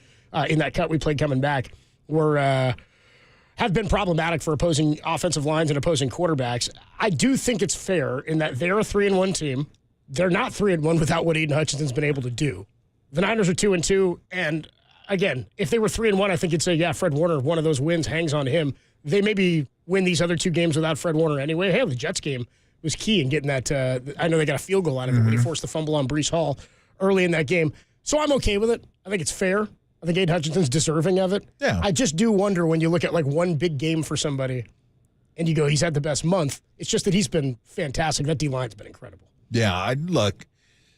in that cut we played coming back, have been problematic for opposing offensive lines and opposing quarterbacks. I do think it's fair in that they're a 3-1 team. they're not 3-1 without what Aiden Hutchinson's been able to do. The Niners are 2-2, and again, if they were 3-1, I think you'd say, yeah, Fred Warner, one of those wins hangs on him. They maybe win these other 2 games without Fred Warner anyway. Hey, the Jets game was key in getting that. I know they got a field goal out of it when he forced the fumble on Breece Hall early in that game. So I'm okay with it. I think it's fair. I think Aiden Hutchinson's deserving of it. Yeah. I just do wonder when you look at like one big game for somebody and you go, he's had the best month. It's just that he's been fantastic. That D-line's been incredible. Yeah, look.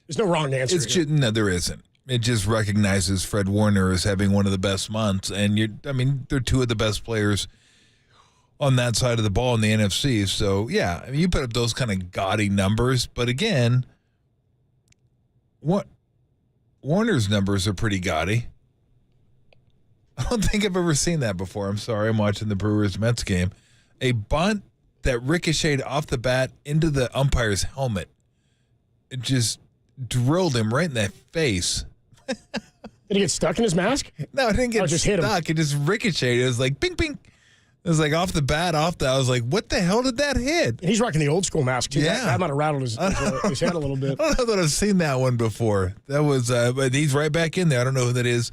There's no wrong answer. No, there isn't. It just recognizes Fred Warner as having one of the best months. And they're 2 of the best players on that side of the ball in the NFC. So, yeah, you put up those kind of gaudy numbers. But again, Warner's numbers are pretty gaudy. I don't think I've ever seen that before. I'm sorry. I'm watching the Brewers-Mets game. A bunt that ricocheted off the bat into the umpire's helmet. It just drilled him right in the face. Did he get stuck in his mask? No, it didn't get just stuck. hit him. It just ricocheted. It was like ping, ping. It was like off the bat, I was like, what the hell did that hit? And he's rocking the old school mask, too. Yeah. That might have rattled his head a little bit. I don't know that I've seen that one before. That was, but he's right back in there. I don't know who that is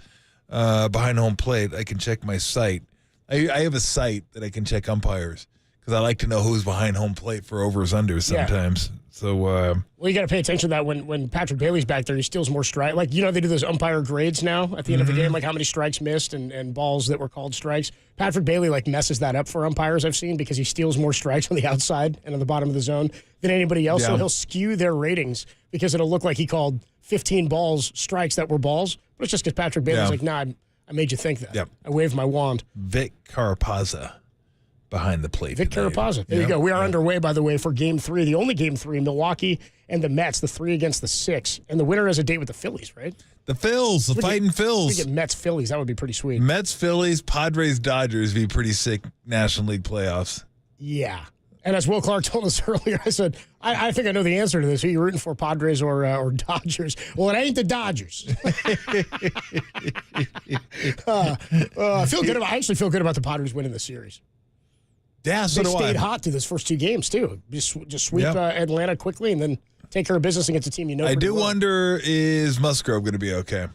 behind home plate. I can check my site. I have a site that I can check umpires because I like to know who's behind home plate for overs, unders sometimes. So, well, you got to pay attention to that when Patrick Bailey's back there, he steals more strikes. Like, they do those umpire grades now at the end of the game, like how many strikes missed and balls that were called strikes. Patrick Bailey, messes that up for umpires, I've seen, because he steals more strikes on the outside and on the bottom of the zone than anybody else. Yeah. So he'll skew their ratings because it'll look like he called 15 balls strikes that were balls. But it's just because Patrick Bailey's like, nah, I made you think that. Yep. I waved my wand. Vic Carapazza behind the plate. Vic Carapazza. There you go. We are underway, by the way, for Game 3, the only Game 3, Milwaukee and the Mets, the 3 against the 6. And the winner has a date with the Phillies, right? The Phils, the fighting Phils. We get Mets-Phillies. That would be pretty sweet. Mets-Phillies, Padres-Dodgers be pretty sick National League playoffs. Yeah. And as Will Clark told us earlier, I said, I think I know the answer to this. Who are you rooting for, Padres or Dodgers? Well, it ain't the Dodgers. I actually feel good about the Padres winning the series. Yeah, so they stayed hot through those first 2 games, too. Just sweep Atlanta quickly and then take care of business against a team you know. I do wonder, is Musgrove going to be okay?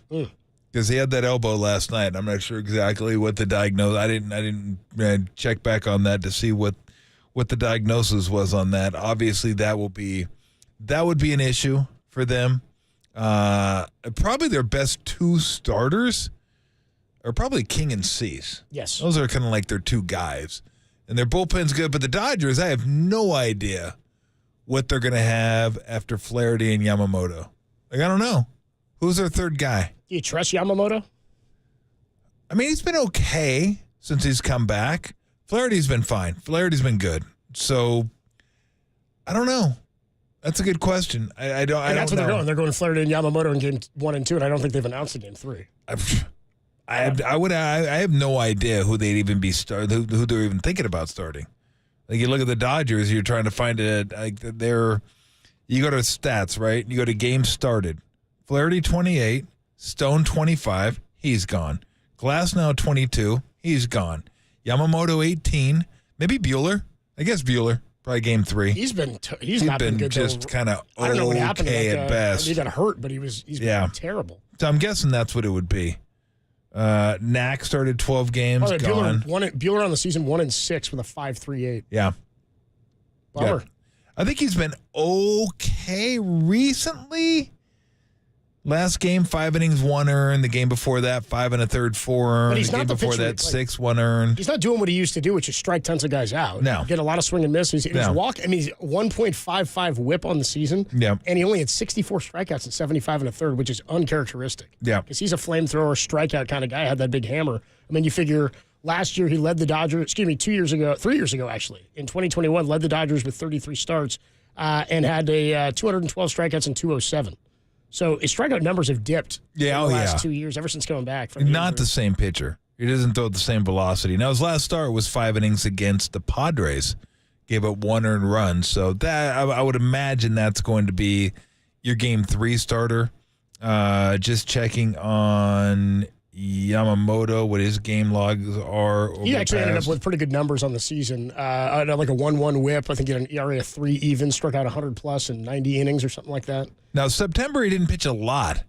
Because he had that elbow last night. I'm not sure exactly what the diagnosis. I didn't check back on that to see what the diagnosis was on that. Obviously, that would be an issue for them. Probably their best 2 starters are probably King and Cease. Yes, those are kind of like their 2 guys. And their bullpen's good, but the Dodgers, I have no idea what they're going to have after Flaherty and Yamamoto. I don't know. Who's their 3rd guy? Do you trust Yamamoto? I mean, he's been okay since he's come back. Flaherty's been fine. Flaherty's been good. So, I don't know. That's a good question. I don't know. That's what they're going. They're going Flaherty and Yamamoto in Game 1 and 2, and I don't think they've announced the Game 3. I have no idea who they'd even be who they're even thinking about starting. Like you look at the Dodgers, you're trying to find you go to stats, right? You go to games started. Flaherty 28, Stone 25, he's gone. Glasnow 22, he's gone. Yamamoto 18, maybe Buehler. I guess Buehler, probably Game 3. He's not been good. Just kind of I don't know what happened. At best. He got hurt, but he's been terrible. So I'm guessing that's what it would be. Knack started 12 games. Gone. Buehler on the season 1-6 with a 5.38. Yeah. Bummer. Yeah. I think he's been okay recently. Last game, 5 innings, 1 earned. The game before that, 5 1/3, 4 earned. He's the game before that, 6, 1 earned. He's not doing what he used to do, which is strike tons of guys out. No. Get a lot of swing and miss. He's 1.55 whip on the season. Yeah. And he only had 64 strikeouts and 75 1/3, which is uncharacteristic. Yeah. Because he's a flamethrower, strikeout kind of guy. Had that big hammer. I mean, you figure last year he led the Dodgers, 3 years ago actually, in 2021, led the Dodgers with 33 starts and had a 212 strikeouts and 207. So his strikeout numbers have dipped in the last 2 years, ever since coming back. Not the same pitcher. He doesn't throw at the same velocity. Now, his last start was 5 innings against the Padres. Gave up 1 earned run. So that I would imagine that's going to be your Game 3 starter. Just checking on Yamamoto, what his game logs are. He actually ended up with pretty good numbers on the season. Like a 1-1 whip. I think he had an ERA of 3 even, struck out 100+ in 90 innings or something like that. Now, September, he didn't pitch a lot.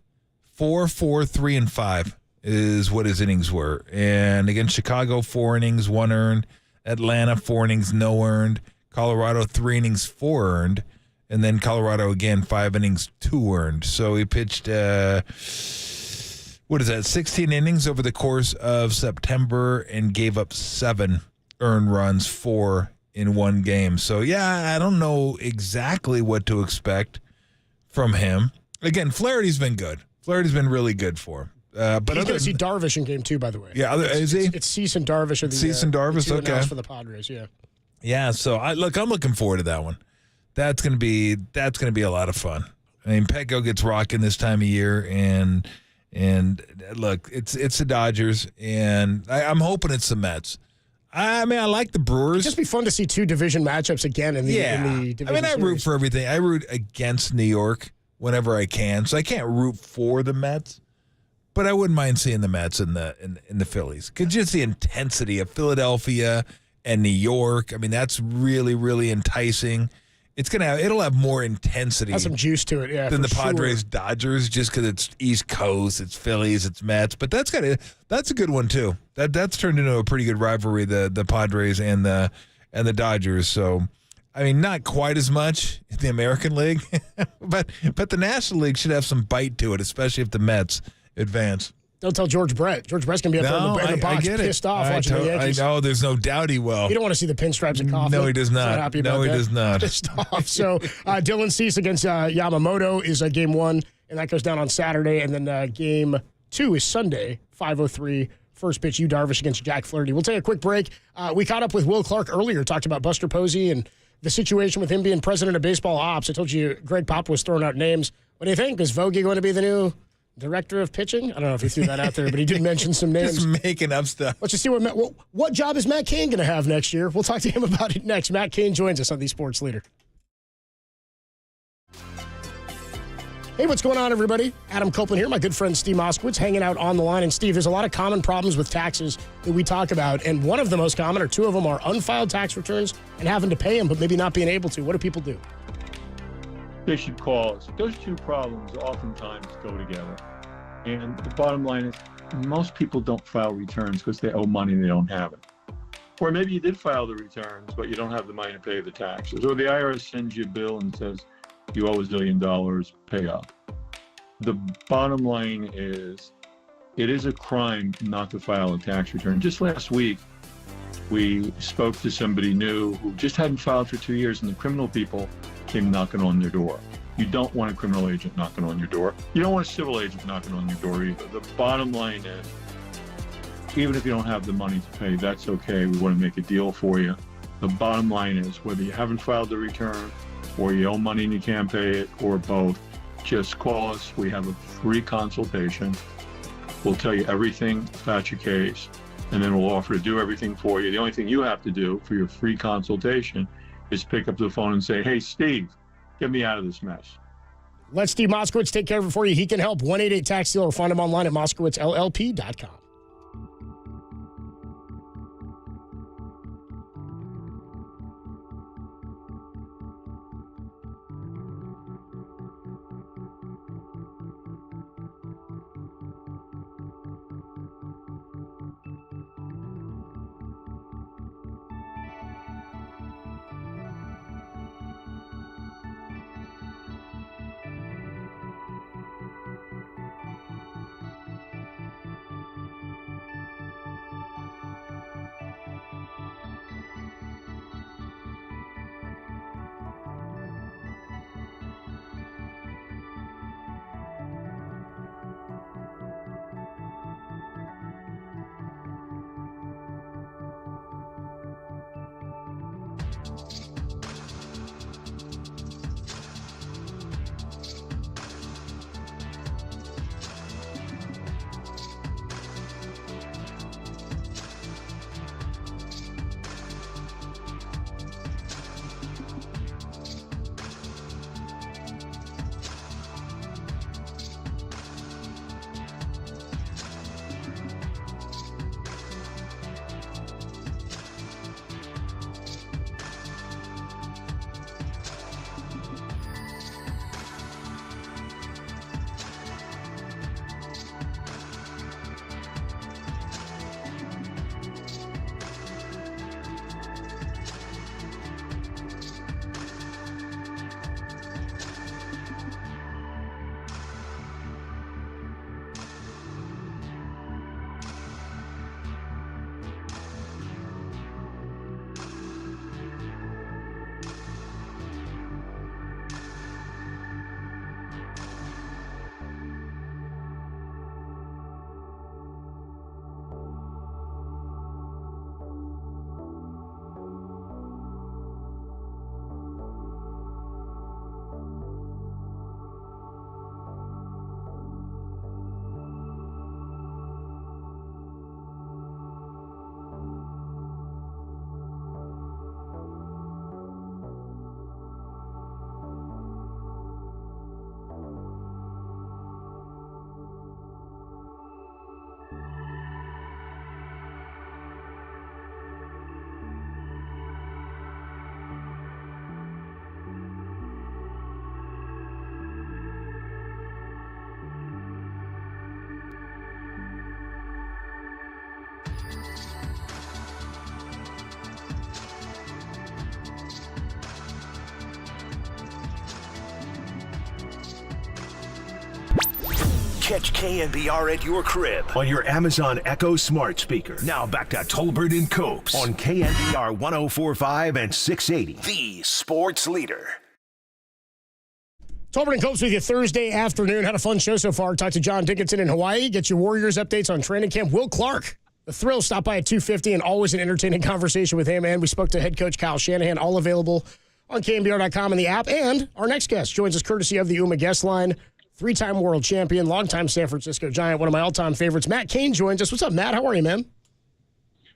4, 3, and 5 is what his innings were. And against Chicago, 4 innings, 1 earned. Atlanta, 4 innings, no earned. Colorado, 3 innings, 4 earned. And then Colorado again, 5 innings, 2 earned. So he pitched, 16 innings over the course of September and gave up 7 earned runs, 4 in one game. So, yeah, I don't know exactly what to expect from him. Again, Flaherty's been good. Flaherty's been really good for him. But he's going to see Darvish in game 2, by the way. Yeah, is he? It's Cease and Darvish. Cease and Darvish, okay. For the Padres, yeah. Yeah, so I'm looking forward to that one. That's gonna be a lot of fun. I mean, Petco gets rocking this time of year, and look, it's the Dodgers, and I'm hoping it's the Mets. I mean, I like the Brewers. It'd just be fun to see 2 division matchups again in the division. I mean, I root for everything. I root against New York whenever I can, so I can't root for the Mets. But I wouldn't mind seeing the Mets in the Phillies. Because just the intensity of Philadelphia and New York, I mean, that's really, really enticing. It'll have more intensity. Has some juice to it, yeah. Than the Padres Dodgers, just because it's East Coast, it's Phillies, it's Mets. But that's a good one too. That's turned into a pretty good rivalry, the Padres and the Dodgers. So, I mean, not quite as much in the American League, but the National League should have some bite to it, especially if the Mets advance. Don't tell George Brett. George Brett's going to be up there in the box, pissed off watching the Yankees. I know, there's no doubt he will. You don't want to see the pinstripes and coffee. No, he does not. Happy about that. He does not. Pissed off. So, Dylan Cease against Yamamoto is game 1, and that goes down on Saturday. And then game 2 is Sunday, 5:03. First pitch, Yu Darvish against Jack Flaherty. We'll take a quick break. We caught up with Will Clark earlier, talked about Buster Posey and the situation with him being president of baseball ops. I told you Greg Pop was throwing out names. What do you think? Is Vogie going to be the new director of pitching? I don't know if he threw that out there, but he did mention some names. Just making up stuff. Let's just see what job is Matt Cain going to have next year. We'll talk to him about it next. Matt Cain joins us on The Sports Leader. Hey, what's going on, everybody? Adam Copeland here. My good friend Steve Moskowitz hanging out on the line. And Steve, there's a lot of common problems with taxes that we talk about, and one of the most common, or 2 of them, are unfiled tax returns and having to pay them, but maybe not being able to. What do people do? They should call us. Those 2 problems oftentimes go together. And the bottom line is most people don't file returns because they owe money and they don't have it. Or maybe you did file the returns, but you don't have the money to pay the taxes. Or the IRS sends you a bill and says, you owe $1 zillion, pay up. The bottom line is it is a crime not to file a tax return. Just last week, we spoke to somebody new who just hadn't filed for 2 years, and the criminal people came knocking on their door. You don't want a criminal agent knocking on your door. You don't want a civil agent knocking on your door either. The bottom line is, even if you don't have the money to pay, that's okay. We want to make a deal for you. The bottom line is, whether you haven't filed the return, or you owe money and you can't pay it, or both, just call us. We have a free consultation. We'll tell you everything about your case, and then we'll offer to do everything for you. The only thing you have to do for your free consultation is pick up the phone and say, hey, Steve, get me out of this mess. Let Steve Moskowitz take care of it for you. He can help. 1-888-TAX-STEAL, or find him online at moskowitzllp.com. Catch KNBR at your crib on your Amazon Echo smart speaker. Now back to Tolbert and Copes on KNBR 104.5 and 680, the sports leader. Tolbert and Copes with you Thursday afternoon. Had a fun show so far. Talked to John Dickinson in Hawaii. Get your Warriors updates on training camp. Will Clark, the Thrill, stopped by at 2:50, and always an entertaining conversation with him. And we spoke to head coach Kyle Shanahan, all available on KNBR.com and the app. And our next guest joins us courtesy of the UMA guest line. 3-time world champion, longtime San Francisco Giant, one of my all-time favorites. Matt Cain joins us. What's up, Matt? How are you, man?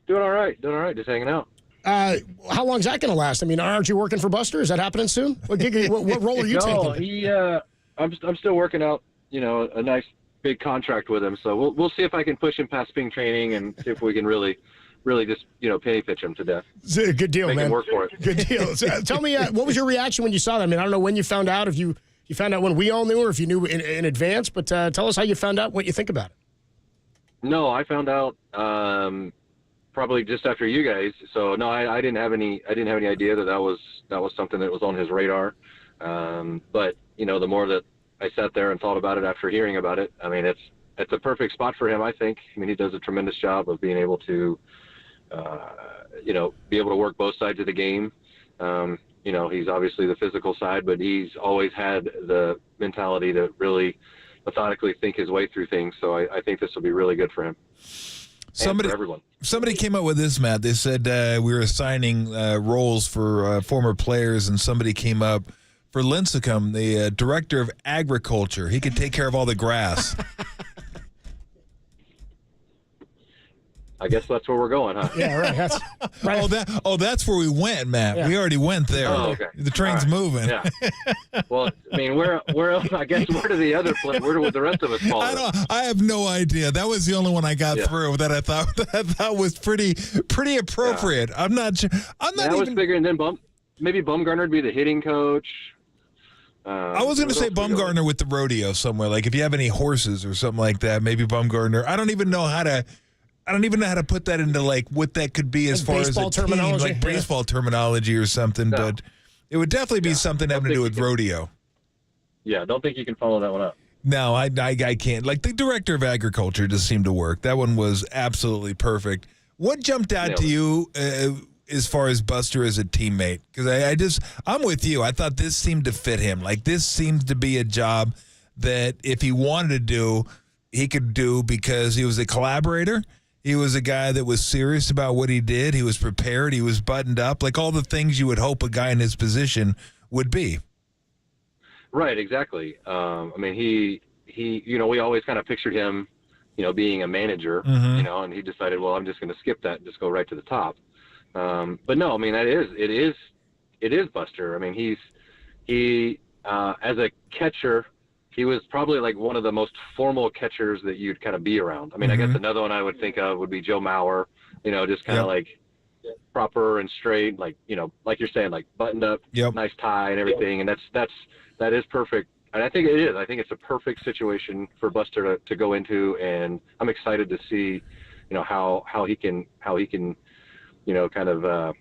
Doing all right. Just hanging out. How long is that going to last? I mean, aren't you working for Buster? Is that happening soon? What role are you taking? No, I'm still working out, a nice big contract with him. So we'll see if I can push him past spring training and see if we can really just, penny pitch him to death. Good deal, Make man. him work for it. Good deal. So, tell me, what was your reaction when you saw that? I mean, I don't know when you found out, if you found out when we all knew or if you knew in advance, but tell us how you found out, what you think about it. No, I found out probably just after you guys. So no, I didn't have any idea that was something that was on his radar. But the more that I sat there and thought about it after hearing about it, I mean, it's a perfect spot for him, I think. I mean, he does a tremendous job of being able to, be able to work both sides of the game. He's obviously the physical side, but he's always had the mentality to really methodically think his way through things. So I think this will be really good for him. Somebody came up with this, Matt. They said we were assigning roles for former players, and somebody came up for Lincecum, the director of agriculture. He could take care of all the grass. I guess that's where we're going, huh? Yeah, right. That's right. That's where we went, Matt. Yeah. We already went there. Oh, okay. The train's All right. moving. Yeah. Well, I mean, where I guess where do the other where do the rest of us fall? I have no idea. That was the only one I got through that I thought was pretty appropriate. Yeah. I'm not sure. I was figuring then maybe Bumgarner would be the hitting coach. I was going to say Bumgarner with the rodeo somewhere. Like if you have any horses or something like that, maybe Bumgarner. I don't even know how to put that into like what that could be as far as a team, like baseball terminology or something. No. But it would definitely be something having to do with rodeo. Yeah, don't think you can follow that one up. No, I can't. Like the director of agriculture just seemed to work. That one was absolutely perfect. What jumped out to you as far as Buster as a teammate? Because I'm with you. I thought this seemed to fit him. Like this seems to be a job that if he wanted to do, he could do because he was a collaborator. He was a guy that was serious about what he did. He was prepared. He was buttoned up, like all the things you would hope a guy in his position would be. Right, exactly. I mean, he, we always kind of pictured him, being a manager, and he decided, well, I'm just going to skip that and just go right to the top. But no, I mean, it is Buster. I mean, he as a catcher, he was probably like one of the most formal catchers that you'd kind of be around. I mean, I guess another one I would think of would be Joe Mauer, just kind of like proper and straight, like, like you're saying, like buttoned up, nice tie and everything. And that is perfect. And I think it is. I think it's a perfect situation for Buster to go into. And I'm excited to see, how he can, kind of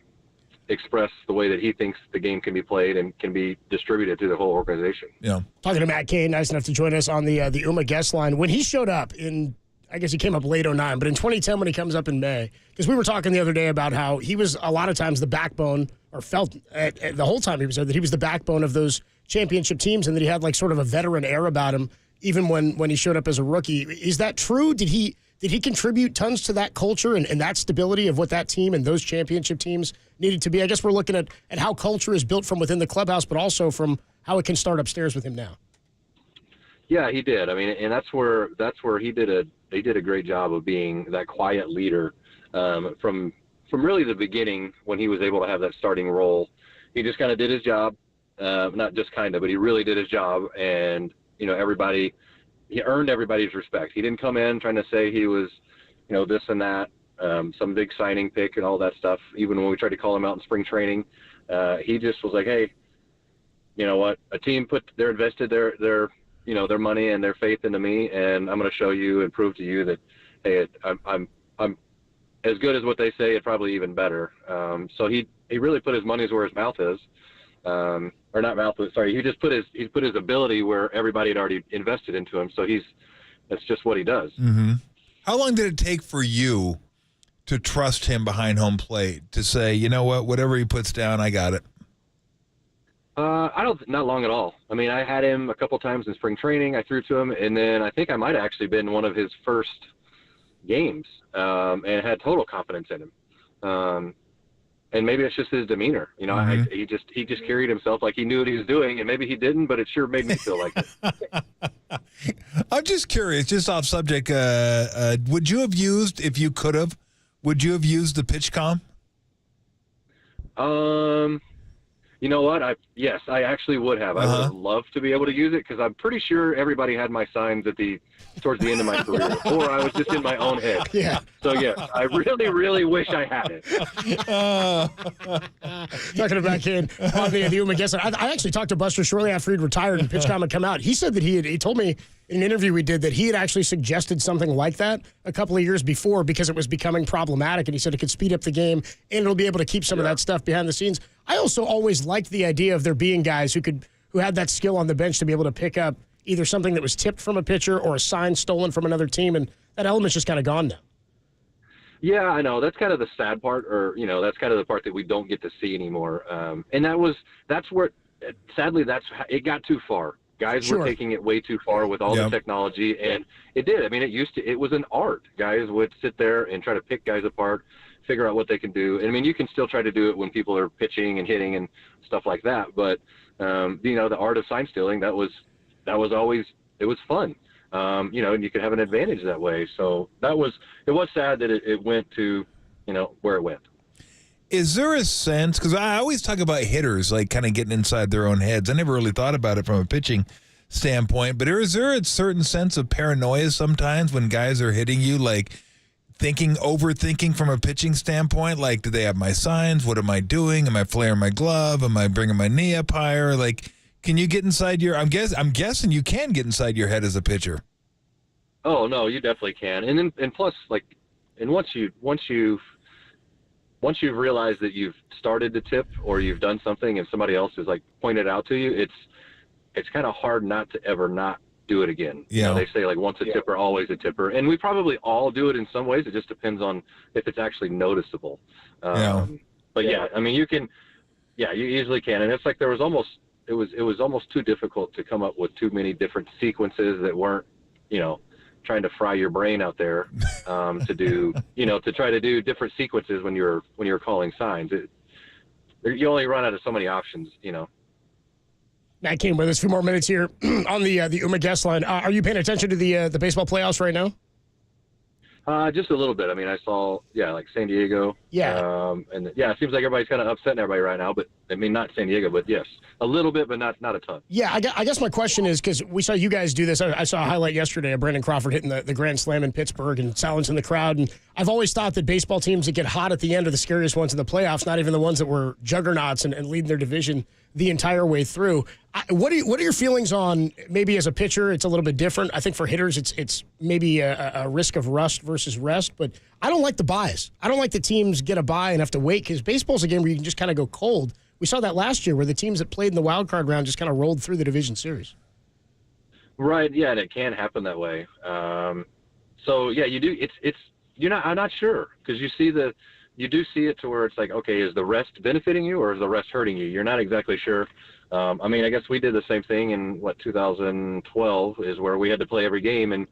express the way that he thinks the game can be played and can be distributed through the whole organization. Yeah. Talking to Matt Cain, nice enough to join us on the UMA guest line. When he showed up I guess he came up late 09, but in 2010 when he comes up in May, because we were talking the other day about how he was a lot of times the backbone, or felt the whole time he was there that he was the backbone of those championship teams, and that he had like sort of a veteran air about him, even when he showed up as a rookie. Is that true? Did he contribute tons to that culture and that stability of what that team and those championship teams needed to be? I guess we're looking at how culture is built from within the clubhouse, but also from how it can start upstairs with him now. Yeah, he did. I mean, and that's where he did a great job of being that quiet leader from really the beginning when he was able to have that starting role. He just kind of did his job, not just kind of, but he really did his job, and he earned everybody's respect. He didn't come in trying to say he was, this and that, some big signing pick and all that stuff. Even when we tried to call him out in spring training, he just was like, hey, you know what? A team they're invested their money and their faith into me, and I'm going to show you and prove to you that, hey, I'm as good as what they say, and probably even better. So he really put his money's where his mouth is. Or not mouth, sorry. He just put his ability where everybody had already invested into him. So he's That's just what he does. Mm-hmm. How long did it take for you to trust him behind home plate, to say, you know what, whatever he puts down, I got it? Not long at all. I mean, I had him a couple times in spring training. I threw to him, and then I think I might have actually been one of his first games, and had total confidence in him. And maybe it's just his demeanor. You know, he just carried himself like he knew what he was doing, and maybe he didn't, but it sure made me feel like it. I'm just curious, just off subject, would you have used, if you could have, would you have used the pitch comm? You know what? Yes, I actually would have. I would have loved to be able to use it, because I'm pretty sure everybody had my signs towards the end of my career, or I was just in my own head. Yeah. So yes, I really, really wish I had it. Talking about kid on the Umaguesa. I actually talked to Buster shortly after he'd retired and PitchCom had come out. He said that he told me in an interview we did that he had actually suggested something like that a couple of years before, because it was becoming problematic, and he said it could speed up the game and it'll be able to keep some of that stuff behind the scenes. I also always liked the idea of there being guys who had that skill on the bench to be able to pick up either something that was tipped from a pitcher or a sign stolen from another team, and that element's just kind of gone now. Yeah, I know. That's kind of the sad part, or, you know, that's kind of the part that we don't get to see anymore. And that's where, sadly, it got too far. Guys were taking it way too far with all the technology, and it did. I mean, it was an art. Guys would sit there and try to pick guys apart, figure out what they can do. And I mean, you can still try to do it when people are pitching and hitting and stuff like that. But, you know, the art of sign stealing, it was fun. You know, and you could have an advantage that way. So it was sad that it went to, you know, where it went. Is there a sense, because I always talk about hitters, like kind of getting inside their own heads. I never really thought about it from a pitching standpoint, but is there a certain sense of paranoia sometimes when guys are hitting you, like overthinking from a pitching standpoint? Like, do they have my signs? What am I doing? Am I flaring my glove? Am I bringing my knee up higher? Like, can you get inside I'm guessing you can get inside your head as a pitcher. Oh no, you definitely can. And plus, like, and once you've realized that you've started to tip or you've done something and somebody else has like pointed out to you, it's kind of hard not to ever not do it again. Yeah. You know, they say like once a tipper, always a tipper, and we probably all do it in some ways. It just depends on if it's actually noticeable. But yeah, I mean, you easily can. And it's like it was almost too difficult to come up with too many different sequences that weren't, you know, trying to fry your brain out there to do, you know, to try to do different sequences when you're calling signs. You only run out of so many options, you know. Matt Cain with us. A few more minutes here on the Uma guest line. Are you paying attention to the baseball playoffs right now? Just a little bit. I mean, I saw, like San Diego. Yeah. And it seems like everybody's kind of upsetting everybody right now, but I mean, not San Diego, but yes, a little bit, but not a ton. Yeah, I guess my question is, because we saw you guys do this. I saw a highlight yesterday of Brandon Crawford hitting the grand slam in Pittsburgh and silencing the crowd. And I've always thought that baseball teams that get hot at the end are the scariest ones in the playoffs, not even the ones that were juggernauts and leading their division the entire way through. What are your feelings on, maybe as a pitcher, it's a little bit different. I think for hitters, it's maybe a risk of rust versus rest, but I don't like the buys. I don't like the teams get a bye and have to wait, because baseball's a game where you can just kind of go cold. We saw that last year where the teams that played in the wild card round just kind of rolled through the division series. Right. Yeah. And it can happen that way. So yeah, you do. I'm not sure, because you do see it to where it's like, okay, is the rest benefiting you or is the rest hurting you? You're not exactly sure. I mean, I guess we did the same thing in 2012 is where we had to play every game. And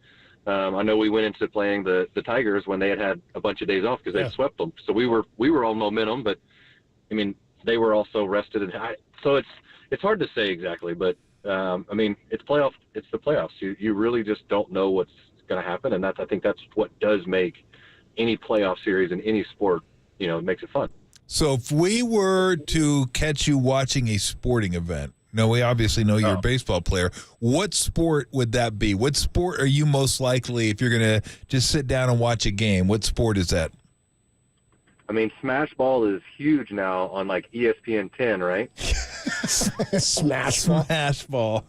I know we went into playing the Tigers when they had a bunch of days off because they swept them. So we were on momentum, but I mean, they were also rested and high. So it's hard to say exactly, but I mean, it's the playoffs. You really just don't know what's going to happen. And I think that's what does make any playoff series in any sport, you know, makes it fun. So if we were to catch you watching a sporting event, no, we obviously know you're a baseball player. What sport would that be? What sport are you most likely, if you're going to just sit down and watch a game, what sport is that? I mean, Smash Ball is huge now on like ESPN 10, right? Smash Ball.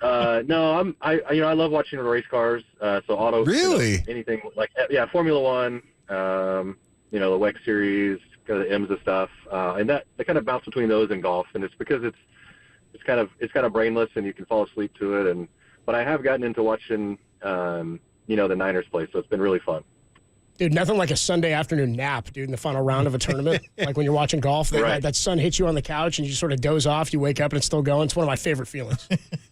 No, I love watching race cars. So auto. Really? You know, anything like Formula One. You know, the WEC series, kind of the IMSA stuff, and that they kind of bounce between those and golf, and it's because it's kind of brainless and you can fall asleep to it. But I have gotten into watching the Niners play. So it's been really fun. Dude, nothing like a Sunday afternoon nap, dude, in the final round of a tournament. Like when you're watching golf, that sun hits you on the couch and you sort of doze off. You wake up and it's still going. It's one of my favorite feelings.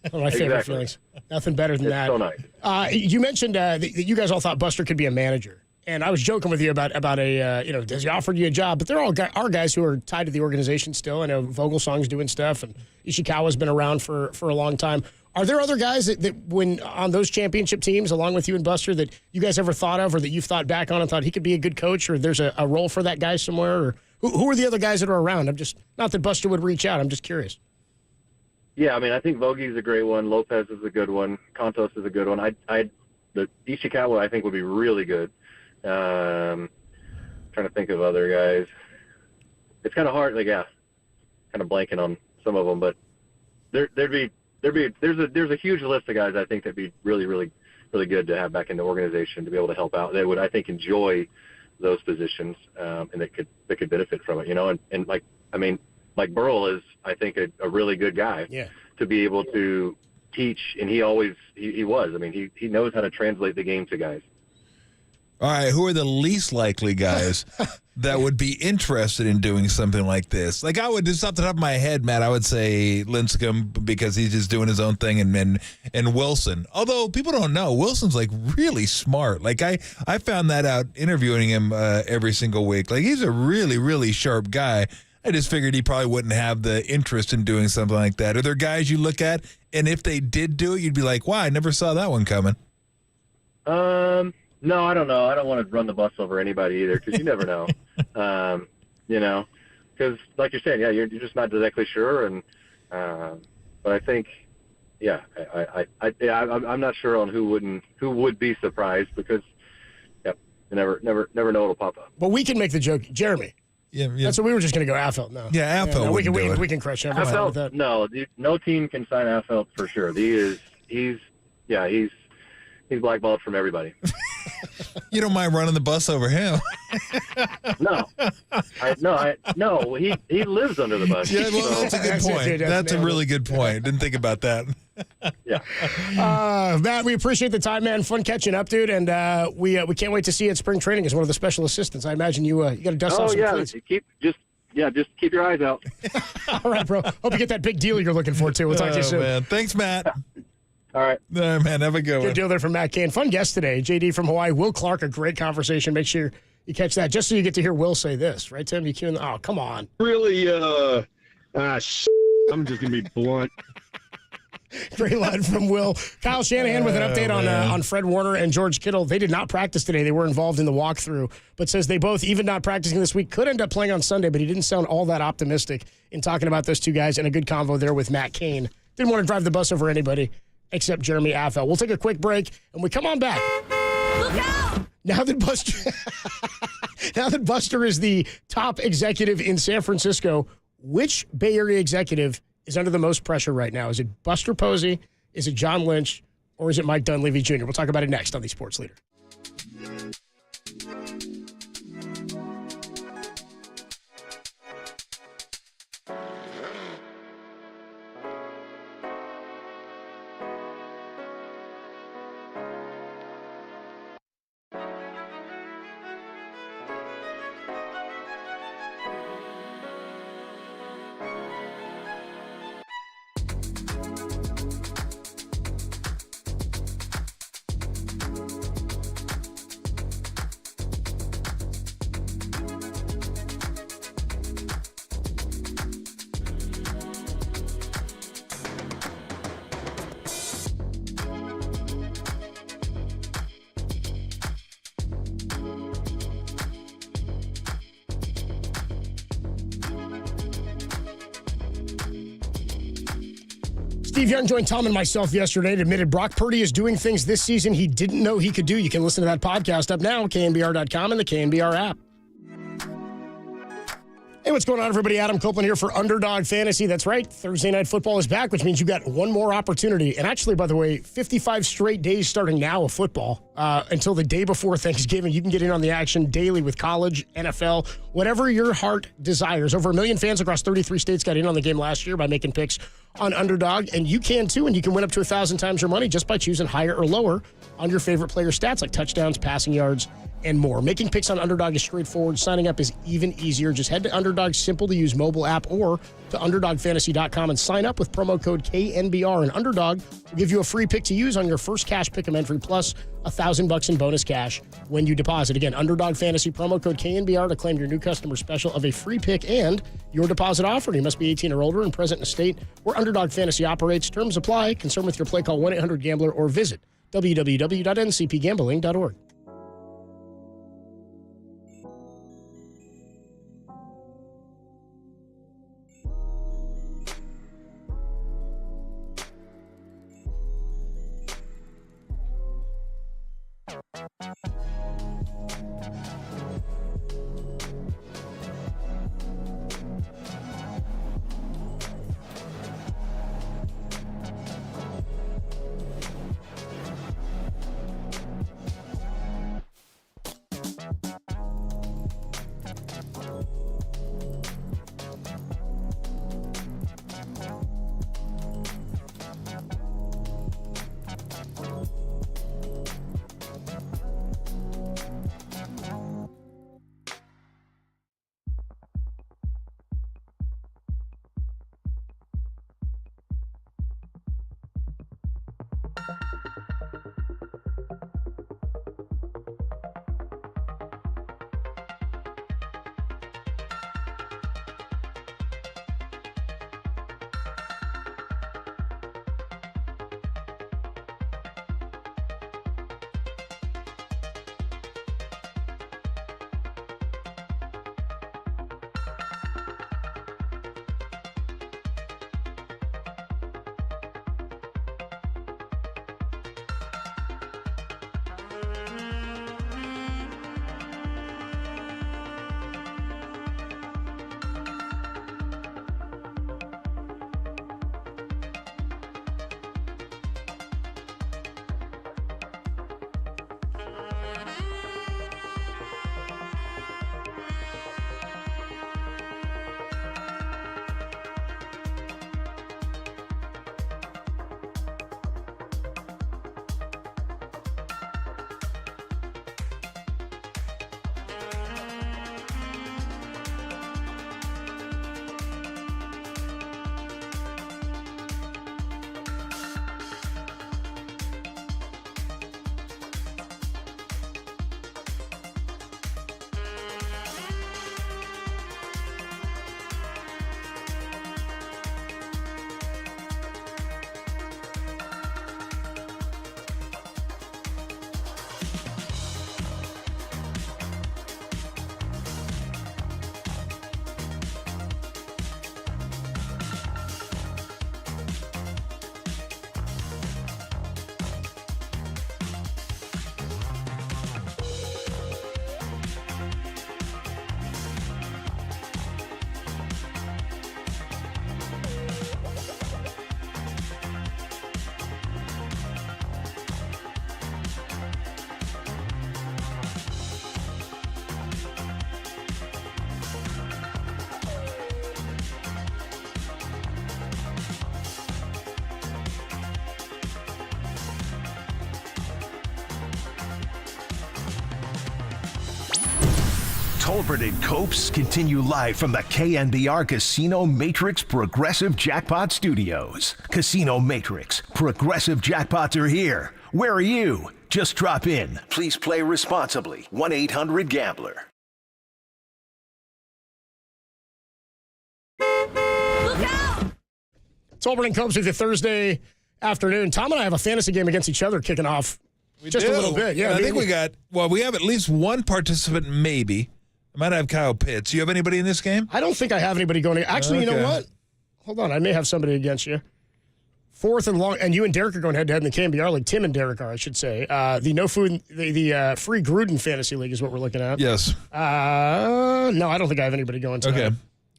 One of my favorite feelings. Nothing better than that. So nice. You mentioned that you guys all thought Buster could be a manager. And I was joking with you about does he offer you a job? But there are guys who are tied to the organization still. I know Vogelsong's doing stuff, and Ishikawa's been around for a long time. Are there other guys that when on those championship teams, along with you and Buster, that you guys ever thought of or that you've thought back on and thought he could be a good coach, or there's a role for that guy somewhere? Or who are the other guys that are around? I'm just, not that Buster would reach out, I'm just curious. Yeah, I mean, I think Vogie's a great one. Lopez is a good one. Contos is a good one. The Ishikawa, I think, would be really good. Trying to think of other guys. It's kind of hard, kind of blanking on some of them, but there's a huge list of guys I think that'd be really, really, really good to have back in the organization to be able to help out. They would, I think, enjoy those positions, and that could benefit from it, and Mike Burrell is, I think, a really good guy to be able to teach, and he was. I mean, he knows how to translate the game to guys. All right, who are the least likely guys that would be interested in doing something like this? Like, I would, just off the top of my head, Matt, I would say Lincecum, because he's just doing his own thing, and Wilson. Although people don't know, Wilson's like really smart. Like, I found that out interviewing him every single week. Like, he's a really, really sharp guy. I just figured he probably wouldn't have the interest in doing something like that. Are there guys you look at, and if they did do it, you'd be like, wow, I never saw that one coming? No, I don't know. I don't want to run the bus over anybody either, because you never know. Because like you're saying, you're just not exactly sure. And but I think, I'm not sure on who would be surprised, because you never know what'll pop up. But we can make the joke, Jeremy. Yeah. That's what we were just going to go Affeldt now. Yeah, Affeldt. We can crush everything with that. No team can sign Affeldt for sure. He's blackballed from everybody. You don't mind running the bus over him? No. He lives under the bus. Yeah, well, that's a good point. That's a really good point. Didn't think about that. Yeah. Matt, we appreciate the time, man. Fun catching up, dude. And we can't wait to see you at spring training as one of the special assistants. I imagine you got to dust off some cleats. Just keep your eyes out. All right, bro. Hope you get that big deal you're looking for, too. We'll talk to you soon. Man. Thanks, Matt. All right. Man, have a good one. Good deal there from Matt Cain. Fun guest today. JD from Hawaii. Will Clark, a great conversation. Make sure you catch that just so you get to hear Will say this. Right, Tim? Oh, come on. Really, I'm just going to be blunt. Great line from Will. Kyle Shanahan with an update on Fred Warner and George Kittle. They did not practice today. They were involved in the walkthrough, but says they both, even not practicing this week, could end up playing on Sunday, but he didn't sound all that optimistic in talking about those two guys, and a good convo there with Matt Cain. Didn't want to drive the bus over anybody except Jeremy Affeldt. We'll take a quick break, and we come on back. Look out! Now that Buster is the top executive in San Francisco, which Bay Area executive is under the most pressure right now? Is it Buster Posey? Is it John Lynch? Or is it Mike Dunleavy Jr.? We'll talk about it next on The Sports Leader. Steve Young joined Tom and myself yesterday and admitted Brock Purdy is doing things this season he didn't know he could do. You can listen to that podcast up now, KNBR.com and the KNBR app. Hey, what's going on, everybody? Adam Copeland here for Underdog Fantasy. That's right. Thursday Night Football is back, which means you got one more opportunity. And actually, by the way, 55 straight days starting now of football until the day before Thanksgiving. You can get in on the action daily with college, NFL, whatever your heart desires. Over 1 million fans across 33 states got in on the game last year by making picks on Underdog. And you can, too. And you can win up to 1,000 times your money just by choosing higher or lower on your favorite player stats like touchdowns, passing yards, and more. Making picks on Underdog is straightforward. Signing up is even easier. Just head to Underdog's simple-to-use mobile app or to UnderdogFantasy.com and sign up with promo code KNBR. And Underdog will give you a free pick to use on your first cash pick'em entry plus $1,000 in bonus cash when you deposit. Again, Underdog Fantasy, promo code KNBR to claim your new customer special of a free pick and your deposit offer. You must be 18 or older and present in a state where Underdog Fantasy operates. Terms apply. Concern with your play, call 1-800-GAMBLER or visit www.ncpgambling.org. Tolbert and Copes continue live from the KNBR Casino Matrix Progressive Jackpot Studios. Casino Matrix, Progressive Jackpots are here. Where are you? Just drop in. Please play responsibly. 1-800-GAMBLER. Tolbert and Copes with you Thursday afternoon. Tom and I have a fantasy game against each other kicking off just a little bit. Yeah, I think we have at least one participant, maybe. I might have Kyle Pitts. You have anybody in this game? I don't think I have anybody going. Actually, You know what? Hold on. I may have somebody against you. Fourth and long, and you and Derek are going head-to-head in the KNBR League. Tim and Derek are, I should say. The free Gruden Fantasy League is what we're looking at. Yes. No, I don't think I have anybody going tonight. Okay.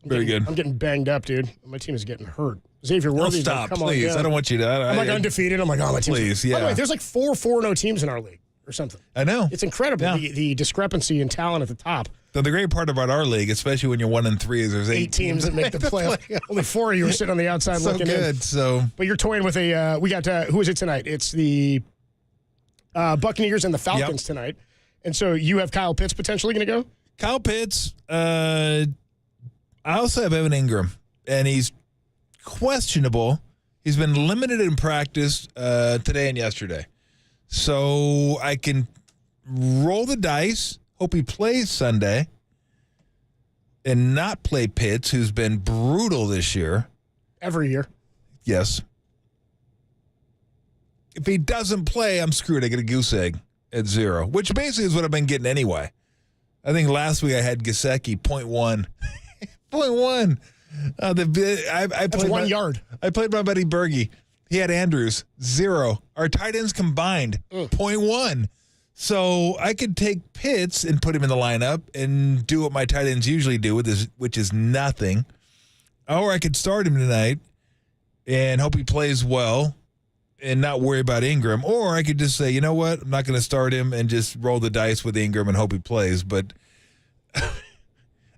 Very good. I'm getting banged up, dude. My team is getting hurt. Xavier Worthy. Stop, come please. on, I don't want you to. I'm like undefeated. I'm like, oh, my team. Please, By the yeah. way, there's like 4 4-0 teams in our league or something. I know. It's incredible, Yeah. the discrepancy in talent at the top. So the great part about our league, especially when you're 1-3, is there's 8 teams that make the playoff. Only 4 of you are sitting on the outside So looking good. in. So, but you're toying with a. We got who is it tonight? It's the Buccaneers and the Falcons tonight, and so you have Kyle Pitts potentially going to go. Kyle Pitts. I also have Evan Ingram, and he's questionable. He's been limited in practice today and yesterday. So I can roll the dice, hope he plays Sunday, and not play Pitts, who's been brutal this year. Every year. Yes. If he doesn't play, I'm screwed. I get a goose egg at 0, which basically is what I've been getting anyway. I think last week I had Gesicki, 0.1. 0.1. I That's played 1 yard. I played my buddy Bergie. He had Andrews, 0. Our tight ends combined, 0.1. So I could take Pitts and put him in the lineup and do what my tight ends usually do, which is nothing. Or I could start him tonight and hope he plays well and not worry about Ingram. Or I could just say, you know what, I'm not going to start him and just roll the dice with Ingram and hope he plays. But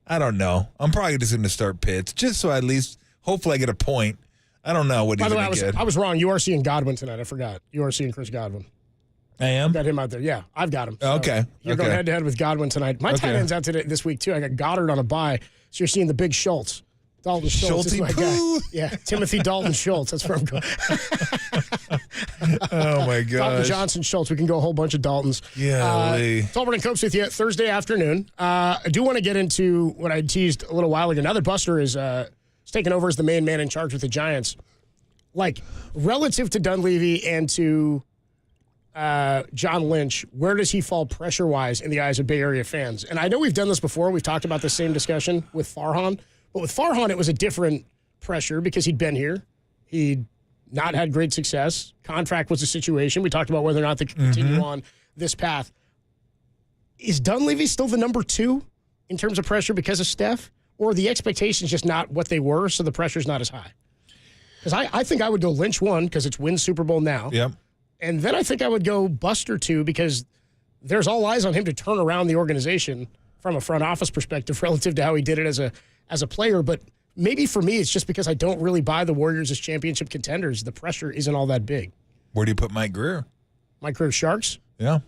I don't know. I'm probably just going to start Pitts just so at least hopefully I get a point. I don't know what he's going to get. I was wrong. You are seeing Godwin tonight. I forgot. You are seeing Chris Godwin. I am? I've got him out there. Yeah, I've got him. So Okay. You're going head-to-head with Godwin tonight. My tight end's out today this week, too. I got Goddard on a bye. So you're seeing the big Schultz. Dalton Schultz is my guy. Yeah, Timothy Dalton Schultz. That's where I'm going. Oh, my gosh. Dalton Johnson Schultz. We can go a whole bunch of Daltons. Yeah. Tolbert and Copes with you Thursday afternoon. I do want to get into what I teased a little while ago. Now that Buster is taking over as the main man in charge with the Giants, like relative to Dunleavy and to John Lynch, where does he fall pressure-wise in the eyes of Bay Area fans? And I know we've done this before. We've talked about the same discussion with Farhan. But with Farhan, it was a different pressure because he'd been here. He'd not had great success. Contract was a situation. We talked about whether or not they could continue on this path. Is Dunleavy still the number 2 in terms of pressure because of Steph? Or are the expectations just not what they were, so the pressure's not as high? Because I think I would go Lynch 1 because it's win Super Bowl now. Yep. And then I think I would go Buster 2 because there's all eyes on him to turn around the organization from a front office perspective relative to how he did it as a player. But maybe for me, it's just because I don't really buy the Warriors as championship contenders. The pressure isn't all that big. Where do you put Mike Greer? Mike Greer Sharks? Yeah.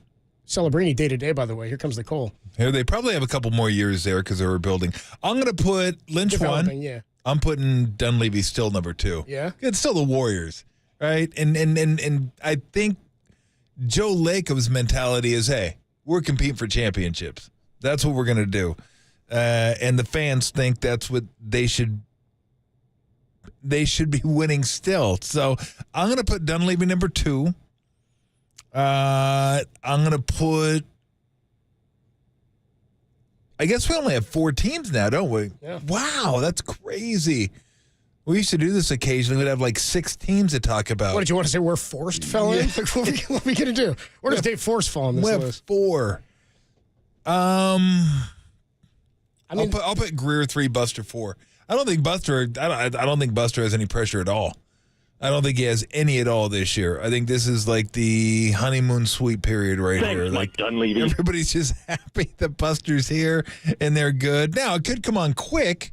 Celebrini day-to-day, by the way. Here comes the Cole. Here, they probably have a couple more years there because they were building. I'm going to put Lynch 1. Yeah. I'm putting Dunleavy still number 2. Yeah? It's still the Warriors, right? And I think Joe Lacob's mentality is, hey, we're competing for championships. That's what we're going to do. And the fans think that's what they should be winning still. So I'm going to put Dunleavy number 2. I'm going to put, I guess we only have 4 teams now, don't we? Yeah. Wow, that's crazy. We used to do this occasionally. We'd have like 6 teams to talk about. What did you want to say? Where Forrest fell in? Like, what are we going to do? Where does Dave Forrest fall on this we have list? 4. I'll put Greer 3, Buster 4. I don't think Buster has any pressure at all. I don't think he has any at all this year. I think this is like the honeymoon suite period here. Mike Dunleavy. Everybody's just happy that Buster's here and they're good. Now, it could come on quick,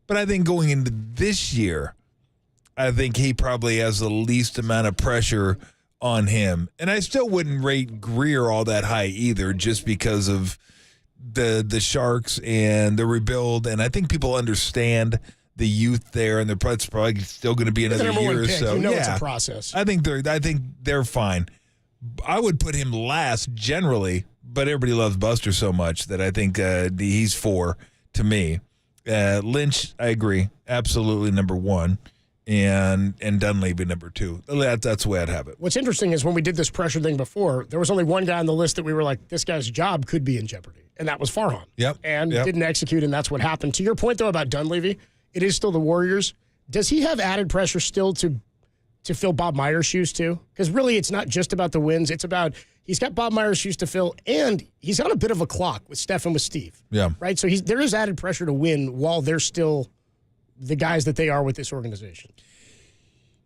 but I think going into this year, I think he probably has the least amount of pressure on him. And I still wouldn't rate Greer all that high either, just because of the Sharks and the rebuild. And I think people understand the youth there, and it's probably still going to be another year or so. You know it's a process. I think they're fine. I would put him last generally, but everybody loves Buster so much that I think he's 4 to me. Lynch, I agree, absolutely number 1, and Dunleavy number 2. That's the way I'd have it. What's interesting is when we did this pressure thing before, there was only one guy on the list that we were like, this guy's job could be in jeopardy, and that was Farhan. Yep. And didn't execute, and that's what happened. To your point, though, about Dunleavy, it is still the Warriors. Does he have added pressure still to fill Bob Meyer's shoes, too? Because really, it's not just about the wins. It's about he's got Bob Meyer's shoes to fill, and he's on a bit of a clock with Steph and with Steve. Yeah. Right? So there is added pressure to win while they're still the guys that they are with this organization?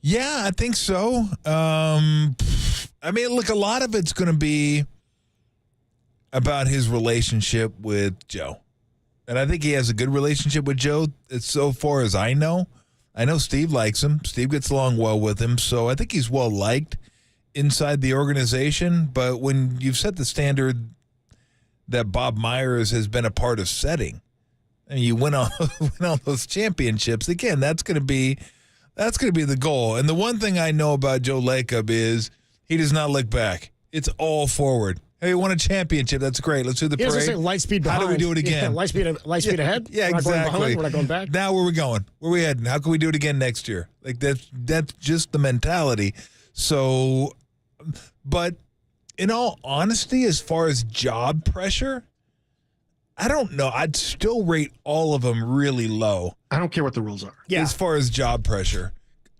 Yeah, I think so. I mean, look, a lot of it's going to be about his relationship with Joe. And I think he has a good relationship with Joe, so far as I know. I know Steve likes him. Steve gets along well with him, so I think he's well liked inside the organization. But when you've set the standard that Bob Myers has been a part of setting, and you win all those championships, again, that's going to be the goal. And the one thing I know about Joe Lacob is he does not look back. It's all forward. Hey, we won a championship. That's great. Let's do the parade. Say light speed behind. How do we do it again? Yeah, light speed ahead. Yeah, we're exactly. Not going behind, we're not going back. Now where are we going? Where are we heading? How can we do it again next year? Like that's just the mentality. So, but in all honesty, as far as job pressure, I don't know. I'd still rate all of them really low. I don't care what the rules are. Yeah. As far as job pressure.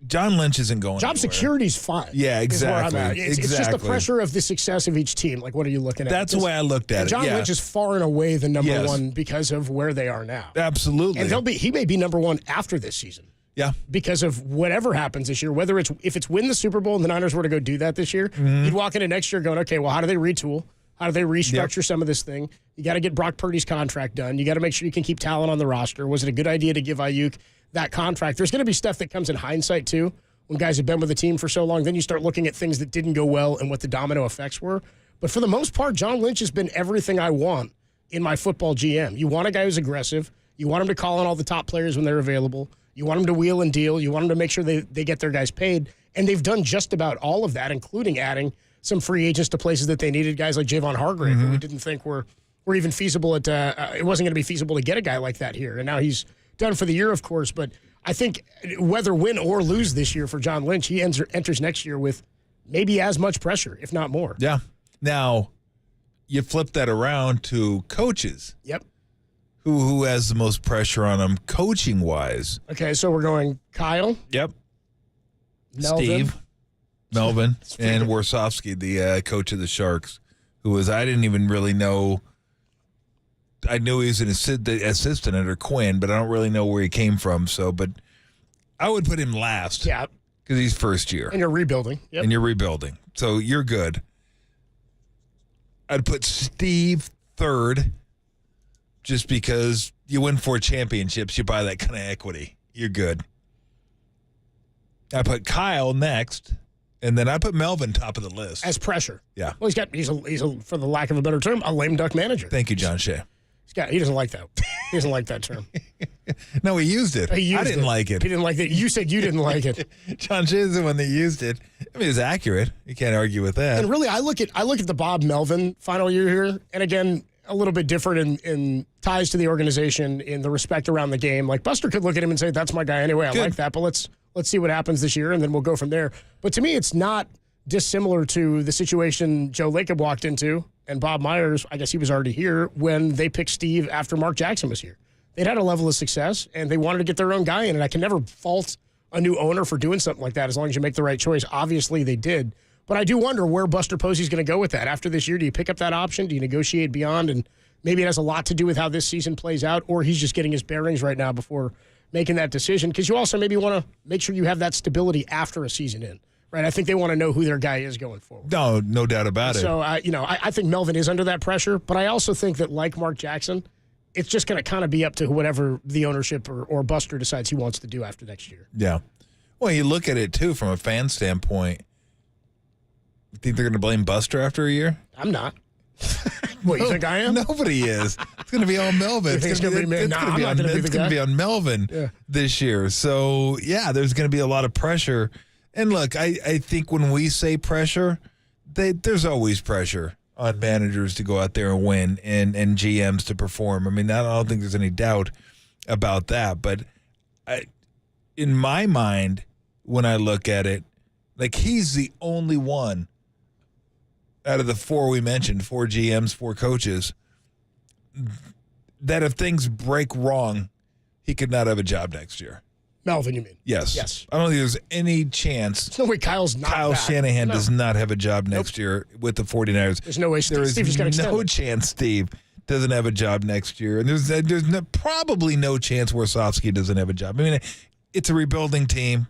John Lynch isn't going Job anywhere. security's fine. Yeah, exactly. It's just the pressure of the success of each team. Like, what are you looking at? That's the way I looked at it. John Lynch is far and away the number one because of where they are now. Absolutely. And he may be number one after this season. Yeah. Because of whatever happens this year, if it's win the Super Bowl and the Niners were to go do that this year, you'd walk into next year going, okay, well, how do they retool? How do they restructure some of this thing? You got to get Brock Purdy's contract done. You got to make sure you can keep talent on the roster. Was it a good idea to give Ayuk that contract? There's going to be stuff that comes in hindsight, too. When guys have been with the team for so long, then you start looking at things that didn't go well and what the domino effects were. But for the most part, John Lynch has been everything I want in my football GM. You want a guy who's aggressive. You want him to call on all the top players when they're available. You want him to wheel and deal. You want him to make sure they get their guys paid. And they've done just about all of that, including adding some free agents to places that they needed, guys like Javon Hargrave, who we didn't think were even feasible. It wasn't going to be feasible to get a guy like that here. And now he's done for the year, of course, but I think whether win or lose this year for John Lynch, he enters next year with maybe as much pressure, if not more. Yeah. Now, you flip that around to coaches. Yep. Who has the most pressure on them coaching-wise? Okay, so we're going Kyle. Yep. Melvin. Steve. Melvin. And Warsofsky, the coach of the Sharks, I didn't even really know. I knew he was an assistant under Quinn, but I don't really know where he came from. But I would put him last. Yeah. Because he's first year. And you're rebuilding. Yep. And you're rebuilding. So you're good. I'd put Steve third just because you win 4 championships, you buy that kind of equity. You're good. I put Kyle next, and then I put Melvin top of the list. As pressure. Yeah. Well, he's a for the lack of a better term, a lame duck manager. Thank you, John Shea. He doesn't like that. He doesn't like that term. No, he used it. I didn't like it. He didn't like it. You said you didn't like it. John Shea is the one that used it. I mean, it's accurate. You can't argue with that. And really, I look at the Bob Melvin final year here, and again, a little bit different in ties to the organization, in the respect around the game. Like Buster could look at him and say, "That's my guy anyway. I like that." But let's see what happens this year, and then we'll go from there. But to me, it's not dissimilar to the situation Joe Lacob walked into. And Bob Myers, I guess he was already here when they picked Steve after Mark Jackson was here. They'd had a level of success, and they wanted to get their own guy in. And I can never fault a new owner for doing something like that as long as you make the right choice. Obviously, they did. But I do wonder where Buster Posey's going to go with that. After this year, do you pick up that option? Do you negotiate beyond? And maybe it has a lot to do with how this season plays out, or he's just getting his bearings right now before making that decision. Because you also maybe want to make sure you have that stability after a season in. Right, I think they want to know who their guy is going forward. No doubt about it. So, I think Melvin is under that pressure, but I also think that, like Mark Jackson, it's just going to kind of be up to whatever the ownership or Buster decides he wants to do after next year. Yeah. Well, you look at it, too, from a fan standpoint. You think they're going to blame Buster after a year? I'm not. What, you think I am? Nobody is. It's going to be all Melvin. It's going to be me? No, I'm not going to be the guy. It's going to be on Melvin this year. So, yeah, there's going to be a lot of pressure. And look, I think when we say pressure, there's always pressure on managers to go out there and win and GMs to perform. I mean, I don't think there's any doubt about that. But in my mind, when I look at it, like he's the only one out of the 4 we mentioned, 4 GMs, 4 coaches, that if things break wrong, he could not have a job next year. Melvin, you mean? Yes. I don't think there's any chance. There's no way Kyle Shanahan does not have a job next year with the 49ers. There's no way Steve just got extended. No chance Steve doesn't have a job next year, and there's probably no chance Warsofsky doesn't have a job. I mean, it's a rebuilding team,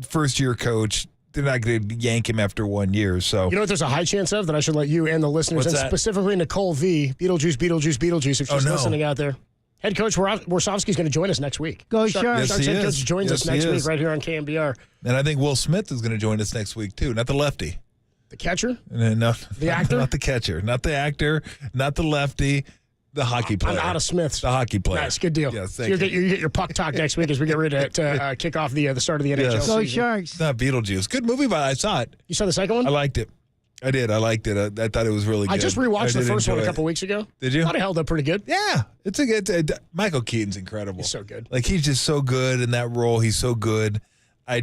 first-year coach. They're not going to yank him after 1 year. So you know what there's a high chance of that I should let you and the listeners, What's and that? specifically Nicole V, Beetlejuice, if she's listening out there. Head coach Warsofsky's going to join us next week. Go Sharks. Yes, he head is. coach joins Yes, us next he week is. right here on KNBR. And I think Will Smith is going to join us next week, too. Not the lefty. The catcher? No, The actor? Not the catcher. Not the actor. Not the lefty. The hockey player. I'm out of Smiths. The hockey player. Nice, good deal. Yes, So thank you get your puck talk next week as we get ready to kick off the start of the NHL Yes. Go season. Sharks. It's not Beetlejuice. Good movie, but I saw it. You saw the second one? I liked it. I did. I liked it. I thought it was really good. I just rewatched the did first one a enjoy couple weeks ago. Did you? Thought it held up pretty good. Yeah. Michael Keaton's incredible. He's so good. Like, he's just so good in that role. He's so good. I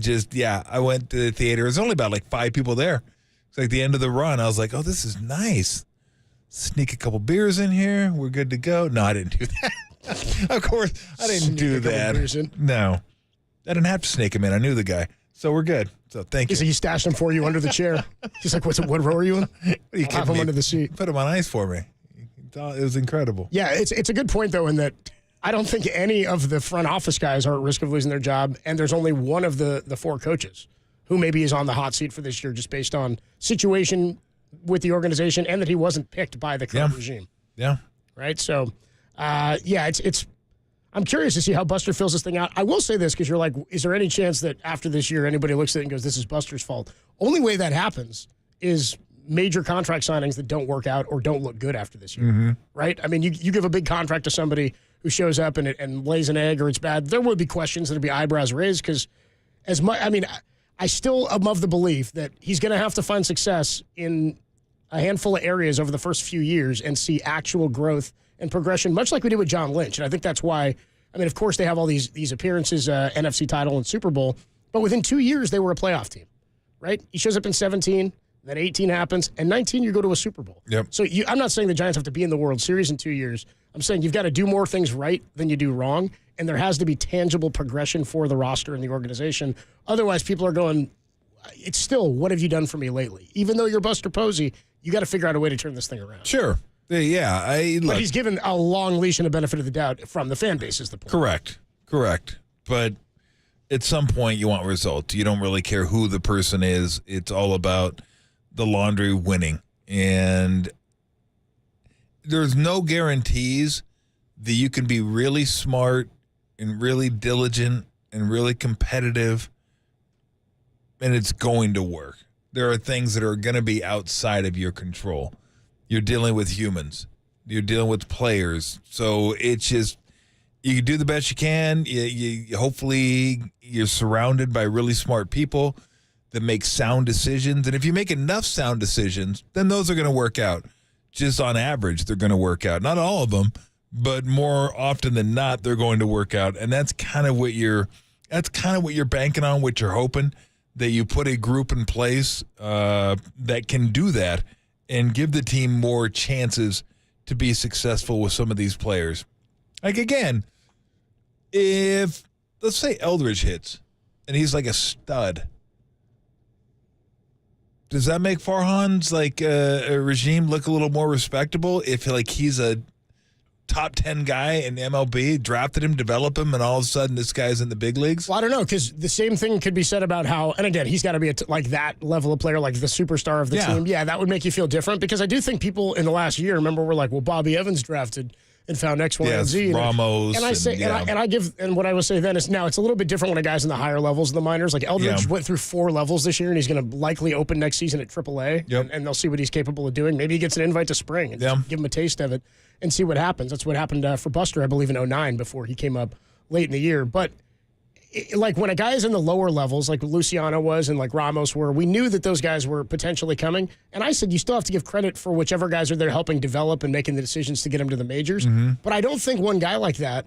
went to the theater. There's only about like 5 people there. It's like the end of the run. I was like, oh, this is nice. Sneak a couple beers in here. We're good to go. No, I didn't do that. Of course, I didn't do that. No. I didn't have to sneak him in. I knew the guy. So we're good. So thank you. He stashed him for you under the chair. He's like, what row are you in? You I'll have him under the seat. Put him on ice for me. It was incredible. Yeah, it's a good point, though, in that I don't think any of the front office guys are at risk of losing their job, and there's only one of the 4 coaches who maybe is on the hot seat for this year just based on situation with the organization and that he wasn't picked by the current regime. Yeah. Right? So, it's I'm curious to see how Buster fills this thing out. I will say this because you're like, is there any chance that after this year anybody looks at it and goes, this is Buster's fault? Only way that happens is major contract signings that don't work out or don't look good after this year. Mm-hmm. Right? I mean, you give a big contract to somebody who shows up and lays an egg or it's bad. There would be questions that would be eyebrows raised because I still am of the belief that he's going to have to find success in a handful of areas over the first few years and see actual growth and progression, much like we did with John Lynch. And I think that's why, of course, they have all these appearances, NFC title and Super Bowl, but within 2 years, they were a playoff team, right? He shows up in 17, then 18 happens, and 19, you go to a Super Bowl. Yep. So I'm not saying the Giants have to be in the World Series in 2 years. I'm saying you've got to do more things right than you do wrong, and there has to be tangible progression for the roster and the organization. Otherwise, people are going, it's still, what have you done for me lately? Even though you're Buster Posey, you got to figure out a way to turn this thing around. Sure. Yeah. But he's given a long leash and a benefit of the doubt from the fan base is the point. Correct. But at some point, you want results. You don't really care who the person is. It's all about the laundry winning. And there's no guarantees that you can be really smart and really diligent and really competitive and it's going to work. There are things that are going to be outside of your control. You're dealing with humans. You're dealing with players. So it's just, you do the best you can. You hopefully you're surrounded by really smart people that make sound decisions. And if you make enough sound decisions, then those are going to work out. Just on average, they're going to work out. Not all of them, but more often than not, they're going to work out. And that's kind of what you're banking on, what you're hoping, that you put a group in place that can do that and give the team more chances to be successful with some of these players. Like, again, if, let's say Eldridge hits and he's like a stud, does that make Farhan's a regime look a little more respectable if he's a top 10 guy in MLB, drafted him, develop him, and all of a sudden this guy's in the big leagues? Well, I don't know, because the same thing could be said about how, and again, he's got to be that level of player, like the superstar of the team. Yeah, that would make you feel different, because I do think people in the last year, remember, were like, well, Bobby Evans drafted and found X, Y, and Z. Ramos. And I say, and what I would say then is now it's a little bit different when a guy's in the higher levels of the minors. Like Eldridge went through 4 levels this year, and he's going to likely open next season at AAA, and they'll see what he's capable of doing. Maybe he gets an invite to spring and just give him a taste of it and see what happens. That's what happened for Buster, I believe, in 2009 before he came up late in the year. But when a guy is in the lower levels, like Luciano was and like Ramos were, we knew that those guys were potentially coming. And I said, you still have to give credit for whichever guys are there helping develop and making the decisions to get them to the majors. Mm-hmm. But I don't think one guy like that,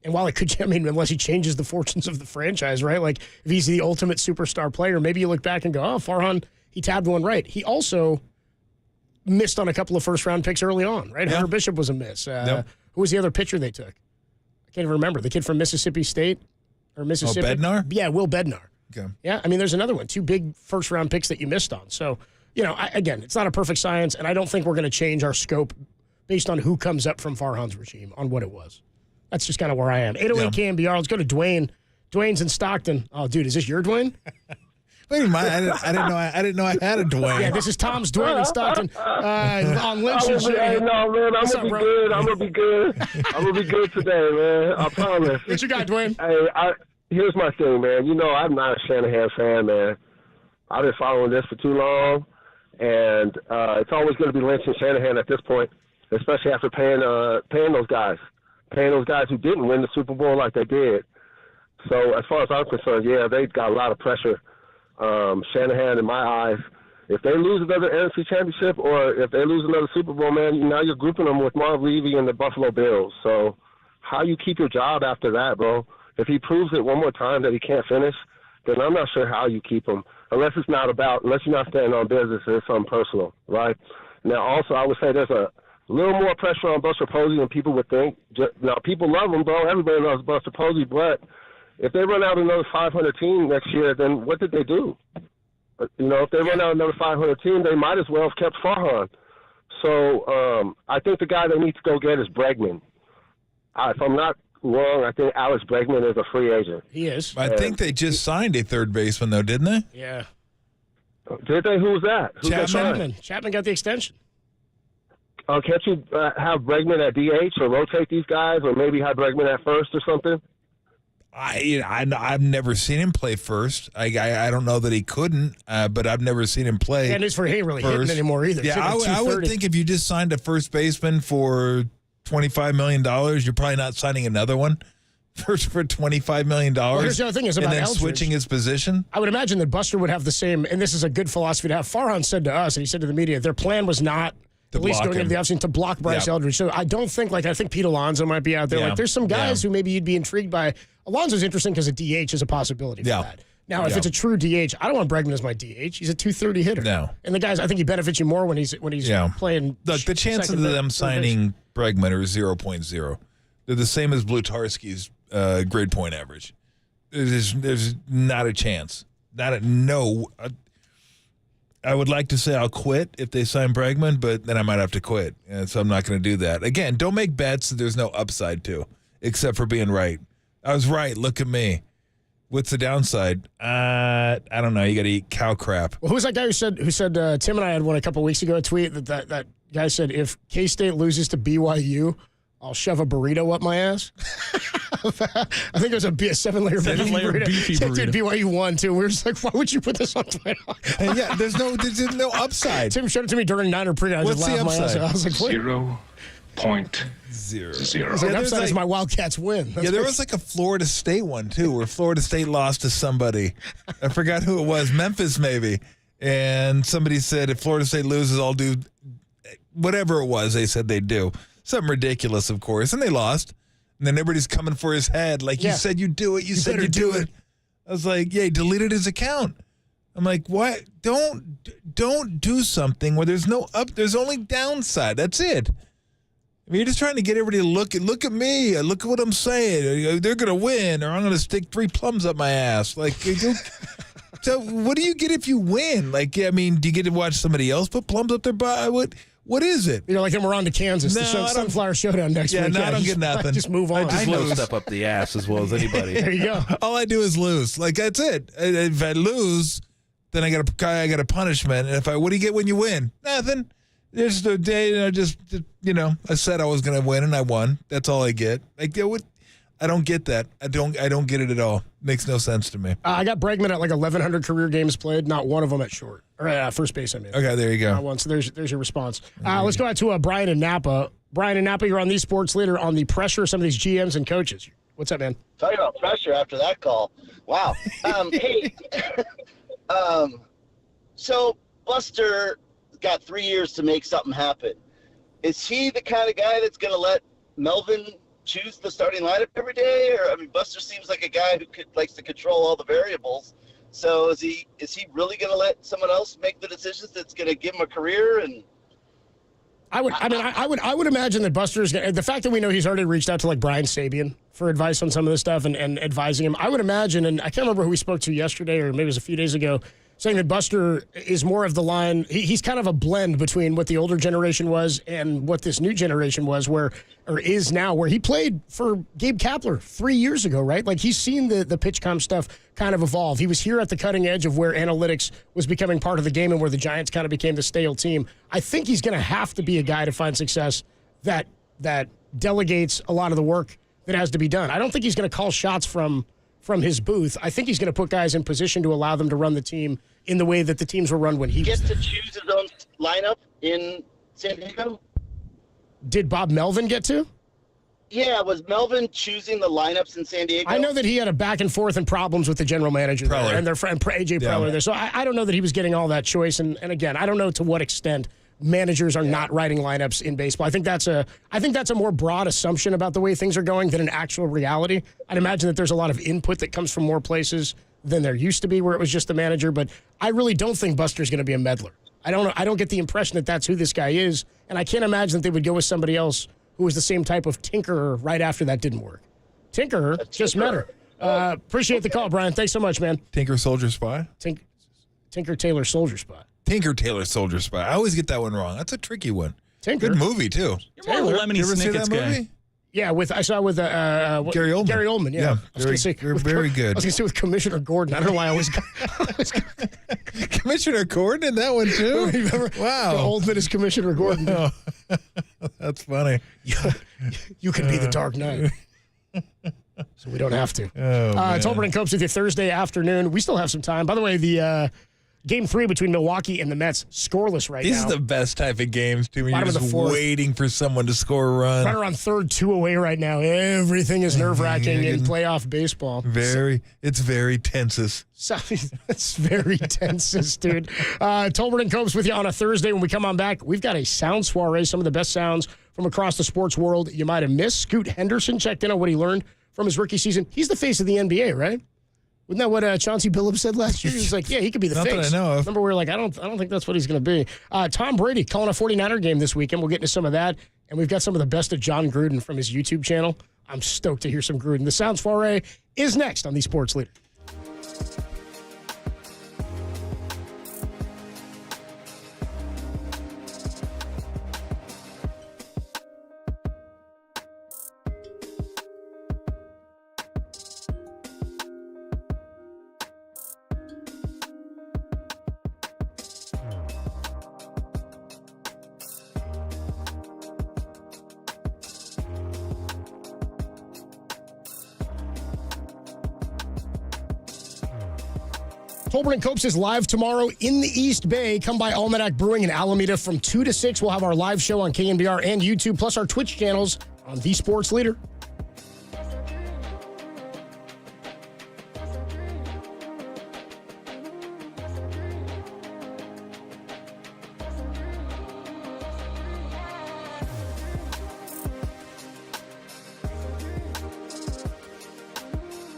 and while it could, unless he changes the fortunes of the franchise, right? Like if he's the ultimate superstar player, maybe you look back and go, oh, Farhan, he tabbed one right. He also missed on a couple of first-round picks early on, right? Hunter Bishop was a miss. Who was the other pitcher they took? I can't even remember. The kid from Mississippi State or Mississippi. Oh, Bednar? Yeah, Will Bednar. Okay. Yeah, there's another one. 2 big first-round picks that you missed on. So, again, it's not a perfect science, and I don't think we're going to change our scope based on who comes up from Farhan's regime on what it was. That's just kind of where I am. 808 KNBR. Let's go to Dwayne. Dwayne's in Stockton. Oh, dude, is this your Dwayne? Wait a minute, I didn't know I had a Dwayne. Yeah, this is Tom's Dwayne in Stockton. On Lynch and Hey, no, man, I'm gonna be good. I'm gonna be good. I'm gonna be good today, man. I promise. What you got, Dwayne? Hey, here's my thing, man. You know, I'm not a Shanahan fan, man. I've been following this for too long, and it's always going to be Lynch and Shanahan at this point, especially after paying those guys who didn't win the Super Bowl like they did. So as far as I'm concerned, yeah, they've got a lot of pressure. Shanahan, in my eyes, if they lose another NFC championship or if they lose another Super Bowl, man, now you're grouping them with Marv Levy and the Buffalo Bills. So how you keep your job after that, bro? If he proves it one more time that he can't finish, then I'm not sure how you keep him, unless you're not standing on business and it's something personal, right? Now, also, I would say there's a little more pressure on Buster Posey than people would think. Now, people love him, bro. Everybody loves Buster Posey, but if they run out another 500 team next year, then what did they do? You know, if they run out another 500 team, they might as well have kept Farhan. So I think the guy they need to go get is Bregman. If I'm not wrong, I think Alex Bregman is a free agent. He is. I think they just signed a third baseman, though, didn't they? Yeah. Did they? Who was that? Chapman got the extension. Can't you have Bregman at DH or rotate these guys, or maybe have Bregman at first or something? I've never seen him play first. I don't know that he couldn't, but I've never seen him play. And it's for he ain't really first. hitting anymore either. Yeah, I would think if you just signed a first baseman for $25 million, you're probably not signing another one for $25 million. Well, here's the other thing is about and then Eldridge. switching his position. I would imagine that Buster would have the same, and this is a good philosophy to have. Farhan said to us, and he said to the media, their plan was not, at least going into the offseason, to block Bryce Eldridge. So I don't think, I think Pete Alonso might be out there. Like, there's some guys who maybe you'd be intrigued by. Alonso's interesting because a DH is a possibility for that. Now, if it's a true DH, I don't want Bregman as my DH. He's a 230 hitter. No. And the guys, I think he benefits you more when he's playing. Look, the chances of them signing Bregman are 0.0. They're the same as Blutarski's grade point average. There's not a chance. I would like to say I'll quit if they sign Bregman, but then I might have to quit. And so I'm not going to do that. Again, don't make bets that there's no upside to, except for being right. I was right. Look at me. What's the downside? I don't know. You got to eat cow crap. Well, who was that guy who said Tim and I had one a couple weeks ago, a tweet that guy said, if K-State loses to BYU, I'll shove a burrito up my ass. I think it was a 7-layer beefy burrito. Dude, BYU won, too. We were just like, why would you put this on Twitter? Yeah, there's no upside. Tim showed it to me during Niner pregame. What's the upside? I was like, wait. 0.0. The upside is my Wildcats win. That's there was a Florida State one, too, where Florida State lost to somebody. I forgot who it was. Memphis, maybe. And somebody said, if Florida State loses, I'll do whatever it was they said they'd do. Something ridiculous, of course. And they lost. And then everybody's coming for his head. Like, you said you'd do it. You said you'd do it. I was like, yeah, he deleted his account. I'm like, what? Don't do something where there's no there's only downside. That's it. I mean, you're just trying to get everybody to look at me. Look at what I'm saying. They're going to win, or I'm going to stick 3 plums up my ass. Like, so what do you get if you win? Like, I mean, do you get to watch somebody else put plums up their butt? What is it? Like him, we're on to Kansas. No, the Sunflower Showdown next week. No, I don't get nothing. Just move on. I know stuff up the ass as well as anybody. There you go. All I do is lose. Like, that's it. If I lose, then I got a punishment. And what do you get when you win? Nothing. There's the day, I said I was going to win and I won. That's all I get. Like, I don't get that. I don't get it at all. Makes no sense to me. I got Bregman at 1,100 career games played. Not one of them at short or first base. I mean. Okay, there you go. Not one. So there's your response. Let's go out to Brian in Napa. Brian in Napa, you're on the Sports Leader on the pressure of some of these GMs and coaches. What's up, man? Talking about pressure after that call. Wow. Hey, so Buster got 3 years to make something happen. Is he the kind of guy that's going to let Melvin choose the starting lineup every day? Or, I mean, Buster seems like a guy who likes to control all the variables. So is he really going to let someone else make the decisions that's going to give him a career? And I would imagine that Buster's the fact that we know he's already reached out to Brian Sabian for advice on some of this stuff and advising him. I would imagine, and I can't remember who we spoke to yesterday or maybe it was a few days ago, saying that Buster is more of the line. He's kind of a blend between what the older generation was and what this new generation was, is now, where he played for Gabe Kapler 3 years ago, right? Like, he's seen the PitchCom stuff kind of evolve. He was here at the cutting edge of where analytics was becoming part of the game and where the Giants kind of became the stale team. I think he's going to have to be a guy to find success that delegates a lot of the work that has to be done. I don't think he's going to call shots from his booth. I think he's going to put guys in position to allow them to run the team in the way that the teams were run when he gets to choose his own lineup in San Diego. Did Bob Melvin get to? Yeah, was Melvin choosing the lineups in San Diego? I know that he had a back and forth and problems with the general manager there, and their friend AJ Preller there. So I don't know that he was getting all that choice. And again, I don't know to what extent managers are not writing lineups in baseball. I think that's a more broad assumption about the way things are going than an actual reality. I'd imagine that there's a lot of input that comes from more places than there used to be, where it was just the manager. But I really don't think Buster's going to be a meddler. I don't get the impression that that's who this guy is, and I can't imagine that they would go with somebody else who was the same type of tinkerer right after that didn't work. Tinkerer just met her. Appreciate the call, Brian. Thanks so much, man. Tinker Soldier Spy? Tinker Tailor Soldier Spy. Tinker Tailor Soldier Spy. I always get that one wrong. That's a tricky one. Tinker. Good movie, too. You're more of a Lemony You ever see Snicket's that guy. movie? Yeah, I saw with Gary Oldman. Gary Oldman, yeah. I was gonna say, very good. I was going to say with Commissioner Gordon. I don't know why I always... Commissioner Gordon in that one, too? Remember? Wow. Oldman is Commissioner Gordon. Oh. That's funny. You could be the Dark Knight. So we don't have to. Oh, Tolbert and Copes with you Thursday afternoon. We still have some time. By the way, the Game 3 between Milwaukee and the Mets, scoreless right These now. are the best type of games, too, when you're Bottom of just the fourth. waiting for someone to score a run. Runner on third, 2 away right now. Everything is nerve-wracking in playoff baseball. It's very tenses. It's very tenses, dude. Tolbert and Copes with you on a Thursday. When we come on back, we've got a sound soiree, some of the best sounds from across the sports world you might have missed. Scoot Henderson checked in on what he learned from his rookie season. He's the face of the NBA, right? Wasn't that what Chauncey Billups said last year? He was like, yeah, he could be the Not face. that I know of. Remember, we were like, I don't think that's what he's going to be. Tom Brady calling a 49er game this weekend. We'll get into some of that. And we've got some of the best of John Gruden from his YouTube channel. I'm stoked to hear some Gruden. The Sounds Foray is next on the Sports Leader. Tolbert and Copes is live tomorrow in the East Bay. Come by Almanac Brewing in Alameda from 2 to 6. We'll have our live show on KNBR and YouTube, plus our Twitch channels on The Sports Leader.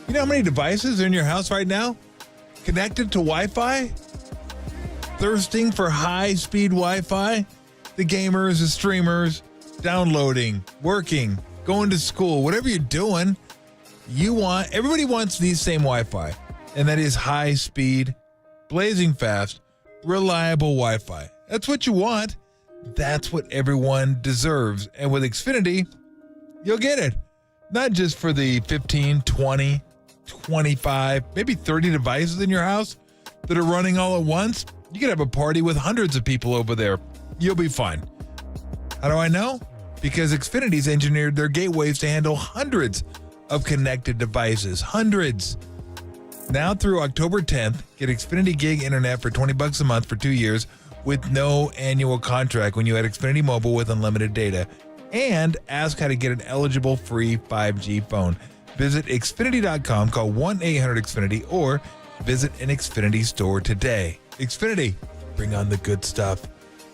You know how many devices are in your house right now connected to Wi-Fi? Thirsting for high-speed Wi-Fi? The gamers, the streamers, downloading, working, going to school, whatever you're doing, everybody wants the same Wi-Fi, and that is high-speed, blazing fast, reliable Wi-Fi. That's what you want. That's what everyone deserves. And with Xfinity, you'll get it. Not just for the 15, 20, 25, maybe 30 devices in your house that are running all at once. You could have a party with hundreds of people over there. You'll be fine. How do I know? Because Xfinity's engineered their gateways to handle hundreds of connected devices. Hundreds. Now through October 10th, get Xfinity Gig Internet for $20 a month for 2 years with no annual contract when you add Xfinity Mobile with unlimited data. And ask how to get an eligible free 5G phone. Visit Xfinity.com, call 1-800-XFINITY, or visit an Xfinity store today. Xfinity, bring on the good stuff.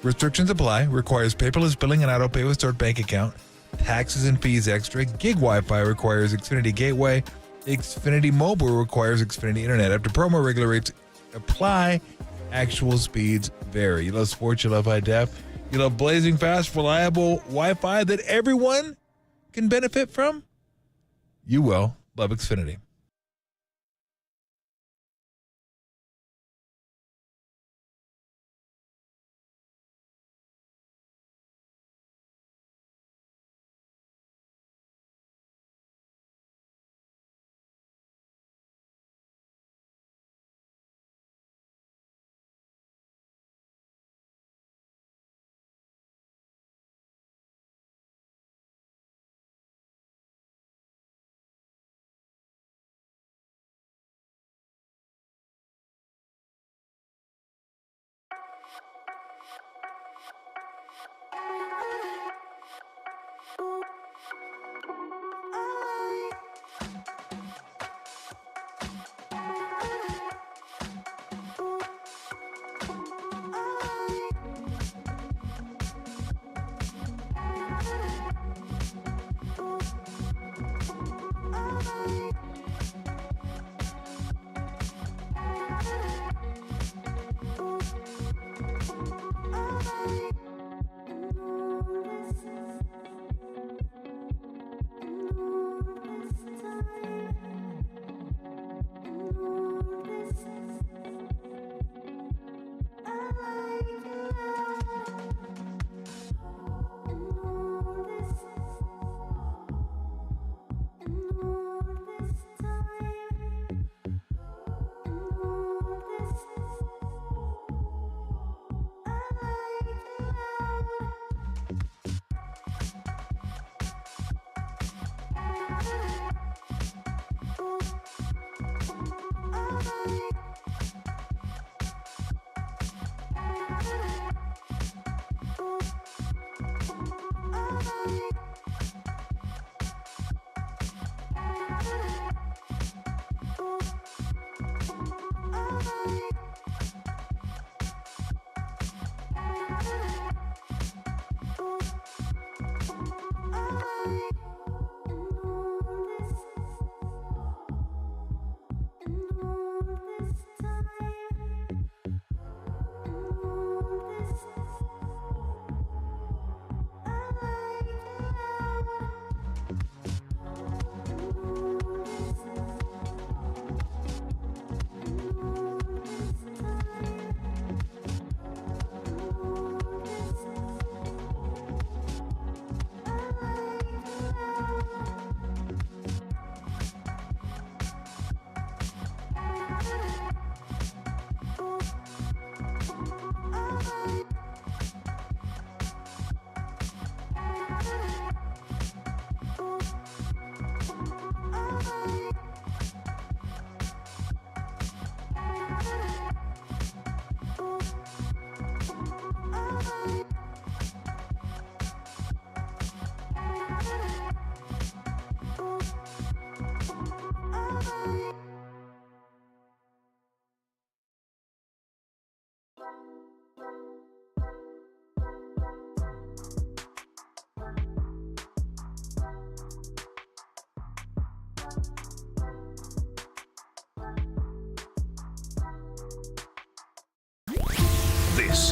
Restrictions apply. Requires paperless billing and auto pay with stored bank account. Taxes and fees extra. Gig Wi-Fi requires Xfinity Gateway. Xfinity Mobile requires Xfinity Internet. After promo, regular rates apply. Actual speeds vary. You love sports, you love high def. You love blazing fast, reliable Wi-Fi that everyone can benefit from? You will love Xfinity.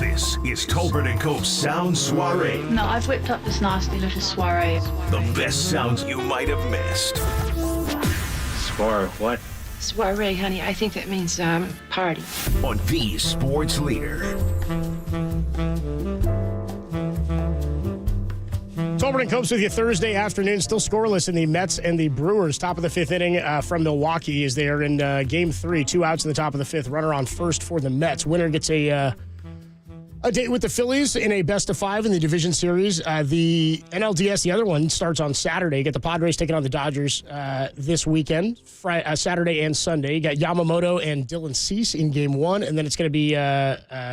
This is Tolbert & Co.'s Sound Soiree. No, I've whipped up this nasty little soiree. The best sounds you might have missed. What? Soiree, honey. I think that means party. On the sports leader. Tolbert & Copes with you Thursday afternoon. Still scoreless in the Mets and the Brewers. Top of the fifth inning from Milwaukee as they are in Game 3. 2 outs in the top of the fifth. Runner on first for the Mets. Winner gets a date with the Phillies in a best-of-5 in the division series. The NLDS, the other one, starts on Saturday. You get the Padres taking on the Dodgers this weekend, Saturday and Sunday. You got Yamamoto and Dylan Cease in Game 1, and then it's going to be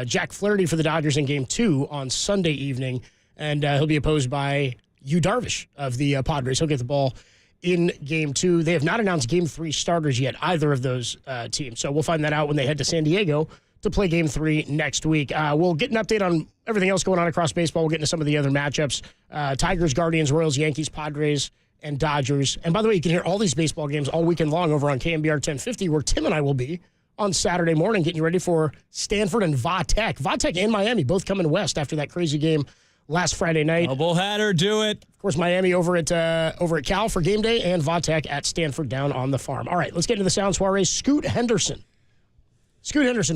Jack Flaherty for the Dodgers in Game 2 on Sunday evening, and he'll be opposed by Yu Darvish of the Padres. He'll get the ball in Game 2. They have not announced Game 3 starters yet, either of those teams, so we'll find that out when they head to San Diego to play Game 3 next week. We'll get an update on everything else going on across baseball. We'll get into some of the other matchups. Tigers, Guardians, Royals, Yankees, Padres, and Dodgers. And by the way, you can hear all these baseball games all weekend long over on KNBR 1050, where Tim and I will be on Saturday morning getting you ready for Stanford and Va-Tech. Va-Tech and Miami both coming west after that crazy game last Friday night. Doubleheader, do it. Of course, Miami over at Cal for game day, and Va-Tech at Stanford down on the farm. All right, let's get into the Sound Soiree. Scoot Henderson,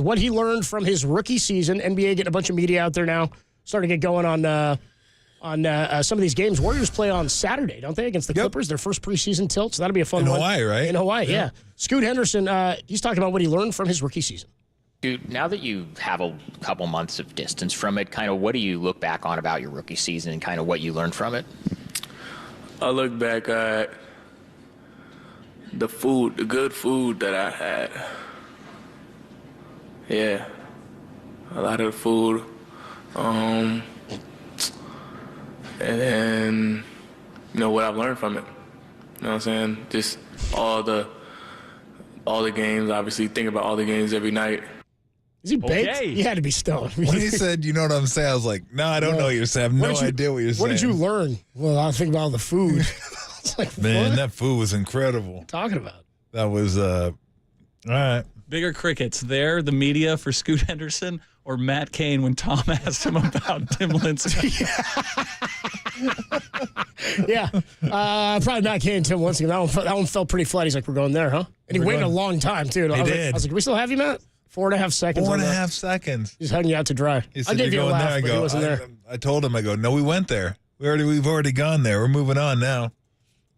what he learned from his rookie season. NBA getting a bunch of media out there now, starting to get going on some of these games. Warriors play on Saturday, don't they, against the Clippers? Their first preseason tilt, so that'll be a fun one. In Hawaii, right? In Hawaii, yeah. Scoot Henderson, he's talking about what he learned from his rookie season. Dude, now that you have a couple months of distance from it, kind of what do you look back on about your rookie season and kind of what you learned from it? I look back at the good food that I had. Yeah, a lot of the food. And then, what I've learned from it. You know what I'm saying? Just all the games, obviously think about all the games every night. Is he baked? Okay. He had to be stoned. When he said, you know what I'm saying, I was like, no, I don't know what you're saying. I have no idea what you're saying. What did you learn? Well, I think about all the food. It's like, Man, what? that food was incredible. Talking about. That was, all right. Bigger crickets there, the media for Scoot Henderson, or Matt Cain when Tom asked him about Tim Lincecum? Yeah. Probably Matt Cain and Tim Lincecum. That one felt pretty flat. He's like, we're going there, huh? And he waited a long time, too. He did. I was like, do we still have you, Matt? 4.5 seconds. 4.5 seconds. He's hung you out to dry. He said, I gave you a going laugh, there. I but go, he wasn't there. I told him, no, we went there. We've already gone there. We're moving on now.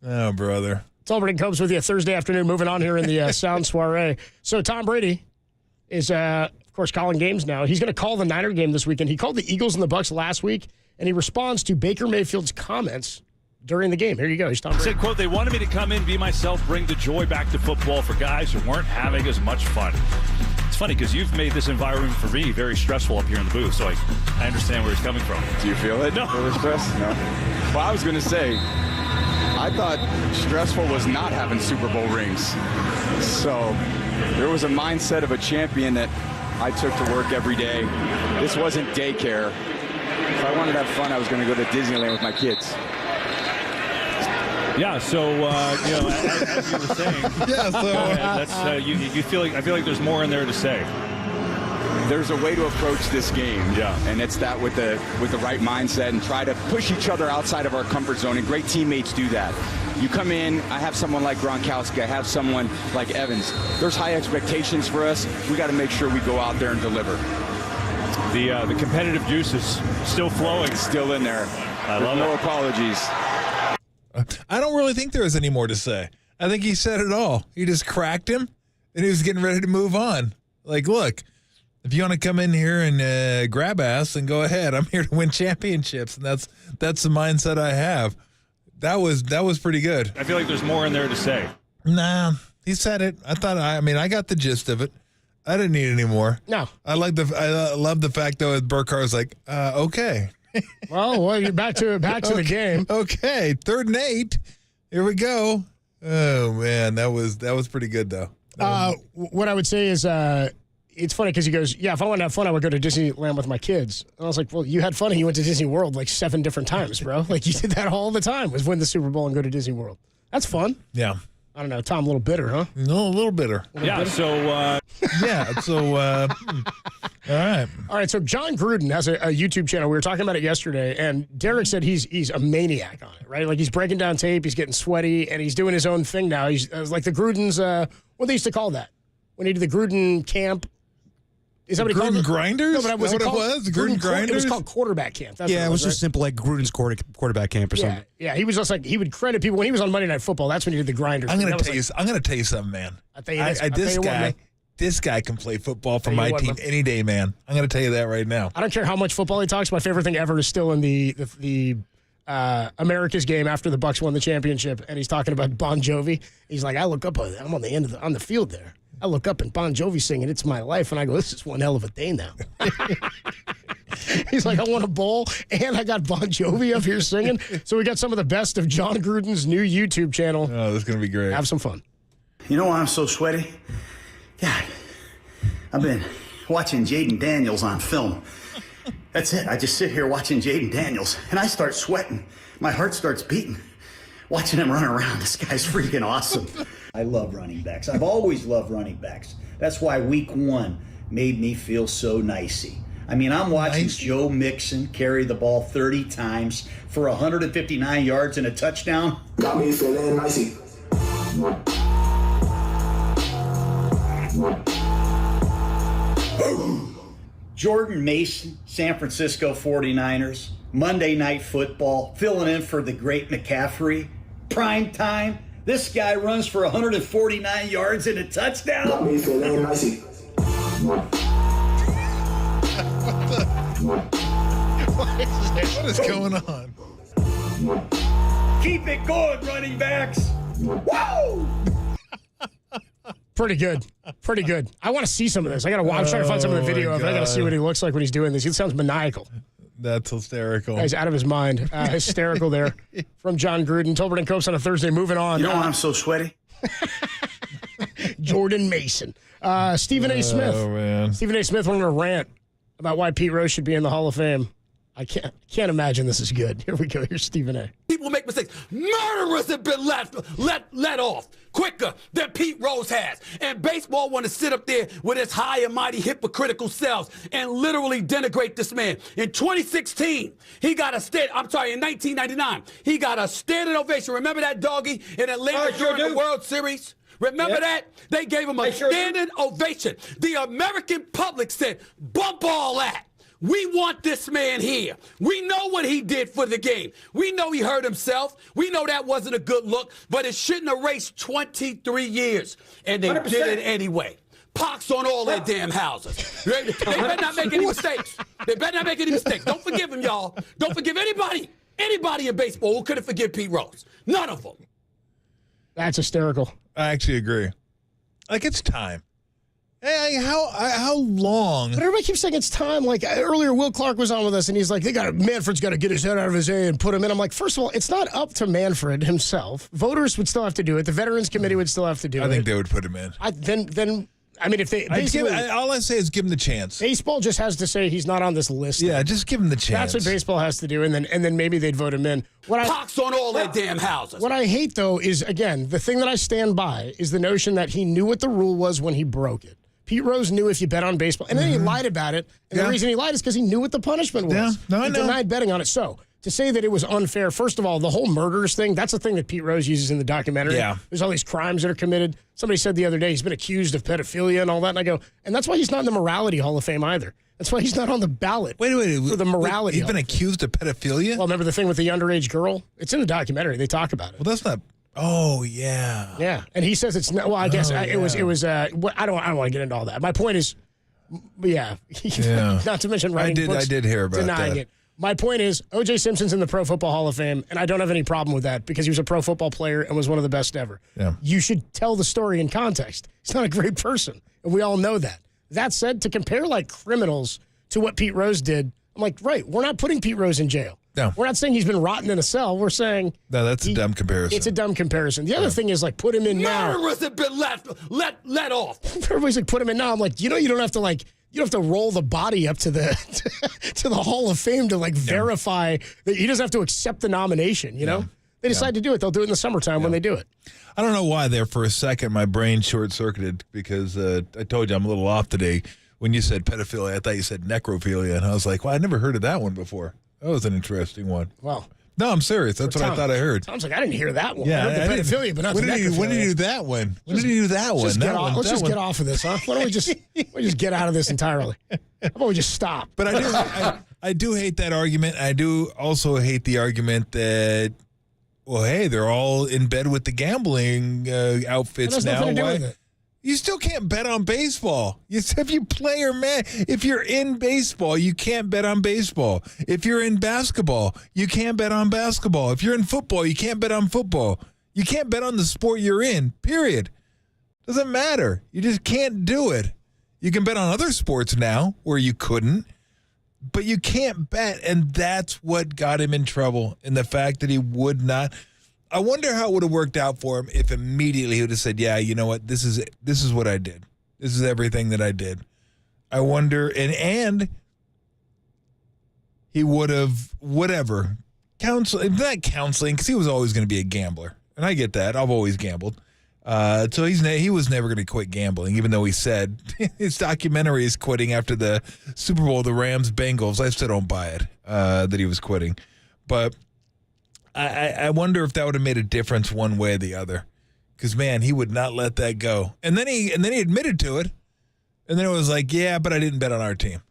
Oh, brother. Tolbert and Cobes with you Thursday afternoon, moving on here in the Sound Soiree. So Tom Brady is, of course, calling games now. He's going to call the Niner game this weekend. He called the Eagles and the Bucs last week, and he responds to Baker Mayfield's comments during the game. Here you go. He's Tom Brady. Said, quote, they wanted me to come in, be myself, bring the joy back to football for guys who weren't having as much fun. It's funny because you've made this environment for me very stressful up here in the booth, so I understand where he's coming from. Do you feel it? No. Feel the stress? No. Well, I was going to say, I thought stressful was not having Super Bowl rings. So there was a mindset of a champion that I took to work every day. This wasn't daycare. If I wanted to have fun, I was going to go to Disneyland with my kids. Yeah, so as you were saying, yeah, so that's you feel like I feel like there's more in there to say. There's a way to approach this game, and it's that with the right mindset and try to push each other outside of our comfort zone. And great teammates do that. You come in, I have someone like Gronkowski, I have someone like Evans. There's high expectations for us. We got to make sure we go out there and deliver. The competitive juice is still flowing, still in there. I love no it. apologies. I don't really think there was any more to say. I think he said it all. He just cracked him, and he was getting ready to move on. Like, look, if you want to come in here and grab ass, then go ahead. I'm here to win championships, and that's the mindset I have. That was pretty good. I feel like there's more in there to say. Nah, he said it. I got the gist of it. I didn't need any more. No. I love the fact though that Burkhart's like, okay. Well, you're back to the game. Okay, 3rd and 8. Here we go. Oh man, that was pretty good though. What I would say is, it's funny because he goes, yeah, if I wanted to have fun, I would go to Disneyland with my kids. And I was like, well, you had fun and you went to Disney World like 7 different times, bro. Like you did that all the time, was win the Super Bowl and go to Disney World. That's fun. Yeah. I don't know, Tom, a little bitter, huh? No, a little bitter. So all right. All right, so John Gruden has a YouTube channel. We were talking about it yesterday, and Derek said he's a maniac on it, right? Like he's breaking down tape, he's getting sweaty, and he's doing his own thing now. He's like the Gruden's, what they used to call that? When he did the Gruden camp. Is that what he called it? Grinders? No, but was that it what called? it was? Gruden Grinders? It was called quarterback camp. That's Yeah, what it was right? just simple, like Gruden's quarterback camp or something. Yeah, he was just like, he would credit people. When he was on Monday Night Football, that's when he did the grinders. I'm going to tell you something, man. This guy can play football for my team any day, man. I'm going to tell you that right now. I don't care how much football he talks. My favorite thing ever is still in the America's game after the Bucs won the championship, and he's talking about Bon Jovi. He's like, I look up, I'm on the end of on the field there. I look up and Bon Jovi singing "It's My Life," and I go, "This is one hell of a day now." He's like, "I won a bowl, and I got Bon Jovi up here singing." So we got some of the best of John Gruden's new YouTube channel. Oh, this is gonna be great. Have some fun. You know why I'm so sweaty? God, I've been watching Jaden Daniels on film. That's it. I just sit here watching Jaden Daniels, and I start sweating. My heart starts beating. Watching him run around, this guy's freaking awesome. I love running backs. I've always loved running backs. That's why week 1 made me feel so nicey. I mean, I'm watching Joe Mixon carry the ball 30 times for 159 yards and a touchdown. Got me feeling nicey. Jordan Mason, San Francisco 49ers, Monday Night Football, filling in for the great McCaffrey. Prime time. This guy runs for 149 yards and a touchdown. Got me feeling nicey. What is going on? Keep it going, running backs. Woo! Pretty good. Pretty good. I want to see some of this. I'm trying to find some of the video of it. I got to see what he looks like when he's doing this. He sounds maniacal. That's hysterical. He's out of his mind. Hysterical there from John Gruden. Tolbert and Copes on a Thursday. Moving on. You know why I'm so sweaty? Jordan Mason. Stephen A. Smith. Oh, man. Stephen A. Smith went on a rant about why Pete Rose should be in the Hall of Fame. I can't imagine this is good. Here we go. Here's Stephen A. People People make mistakes. Murderers have been let off quicker than Pete Rose has. And baseball want to sit up there with its high and mighty hypocritical selves and literally denigrate this man. In 2016, he got a in 1999, he got a standing ovation. Remember that, doggy, in Atlanta during the World Series? Remember that? They gave him a standing ovation. The American public said, bump all that. We want this man here. We know what he did for the game. We know he hurt himself. We know that wasn't a good look, but it shouldn't erase 23 years. And they 100%. Did it anyway. Pox on all their damn houses. They better not make any mistakes. They better not make any mistakes. Don't forgive him, y'all. Don't forgive anybody in baseball who couldn't forgive Pete Rose. None of them. That's hysterical. I actually agree. Like, it's time. Hey, how long? But everybody keeps saying it's time. Like, earlier, Will Clark was on with us, and he's like, Manfred's got to get his head out of his A and put him in. I'm like, first of all, it's not up to Manfred himself. Voters would still have to do it. The Veterans Committee would still have to do it. I think they would put him in. If they... all I say is give him the chance. Baseball just has to say he's not on this list. Yeah, just give him the chance. That's what baseball has to do, and then maybe they'd vote him in. Pox on all their damn houses. What I hate, though, is, again, the thing that I stand by is the notion that he knew what the rule was when he broke it. Pete Rose knew if you bet on baseball, and then he lied about it, and the reason he lied is because he knew what the punishment was. Yeah. No, I he know. denied betting on it. So, to say that it was unfair, first of all, the whole murders thing, that's a thing that Pete Rose uses in the documentary. Yeah. There's all these crimes that are committed. Somebody said the other day he's been accused of pedophilia and all that, and I go, and that's why he's not in the Morality Hall of Fame either. That's why he's not on the ballot. Wait. For the Morality He's been accused of pedophilia? Well, remember the thing with the underage girl? It's in the documentary. They talk about it. Well, that's not... Oh, yeah. Yeah, and he says it's not... Well, I guess it was... I don't want to get into all that. My point is... Yeah. Not to mention writing books. I did hear about denying that. it. My point is, O.J. Simpson's in the Pro Football Hall of Fame, and I don't have any problem with that because he was a pro football player and was one of the best ever. Yeah. You should tell the story in context. He's not a great person, and we all know that. That said, to compare like criminals to what Pete Rose did, I'm like, right, we're not putting Pete Rose in jail. No. We're not saying he's been rotten in a cell. We're saying... No, that's a dumb comparison. It's a dumb comparison. The other thing is, like, put him in now. Murderers have been let off. Everybody's like, put him in now. I'm like, you don't have to, like... You don't have to roll the body up to the to the Hall of Fame to, like, verify that he doesn't have to accept the nomination, you know? They decide to do it. They'll do it in the summertime when they do it. I don't know why there for a second my brain short-circuited because I told you I'm a little off today. When you said pedophilia, I thought you said necrophilia, and I was like, well, I never heard of that one before. That was an interesting one. Well, no, I'm serious. That's what I thought I heard. Tom's like, I didn't hear that one. Yeah, I heard the pedophilia, but not the necrophilia. When did he do that one? When did he do that one? Let's just get off of this, huh? Why don't we just get out of this entirely? How about we just stop? But I do hate that argument. I do also hate the argument that, well, hey, they're all in bed with the gambling outfits now. Nothing to do with it. You still can't bet on baseball. If you play or if you're in baseball, you can't bet on baseball. If you're in basketball, you can't bet on basketball. If you're in football, you can't bet on football. You can't bet on the sport you're in, period. Doesn't matter. You just can't do it. You can bet on other sports now where you couldn't, but you can't bet, and that's what got him in trouble, and the fact that he would not. I wonder how it would have worked out for him if immediately he would have said, yeah, you know what, this is what I did. This is everything that I did. I wonder, and he would have, whatever, not counseling, because he was always going to be a gambler. And I get that. I've always gambled. So he was never going to quit gambling, even though he said his documentary is quitting after the Super Bowl, the Rams-Bengals. I still don't buy it, that he was quitting. But I wonder if that would have made a difference one way or the other. Because, man, he would not let that go. And then he admitted to it. And then it was like, yeah, but I didn't bet on our team.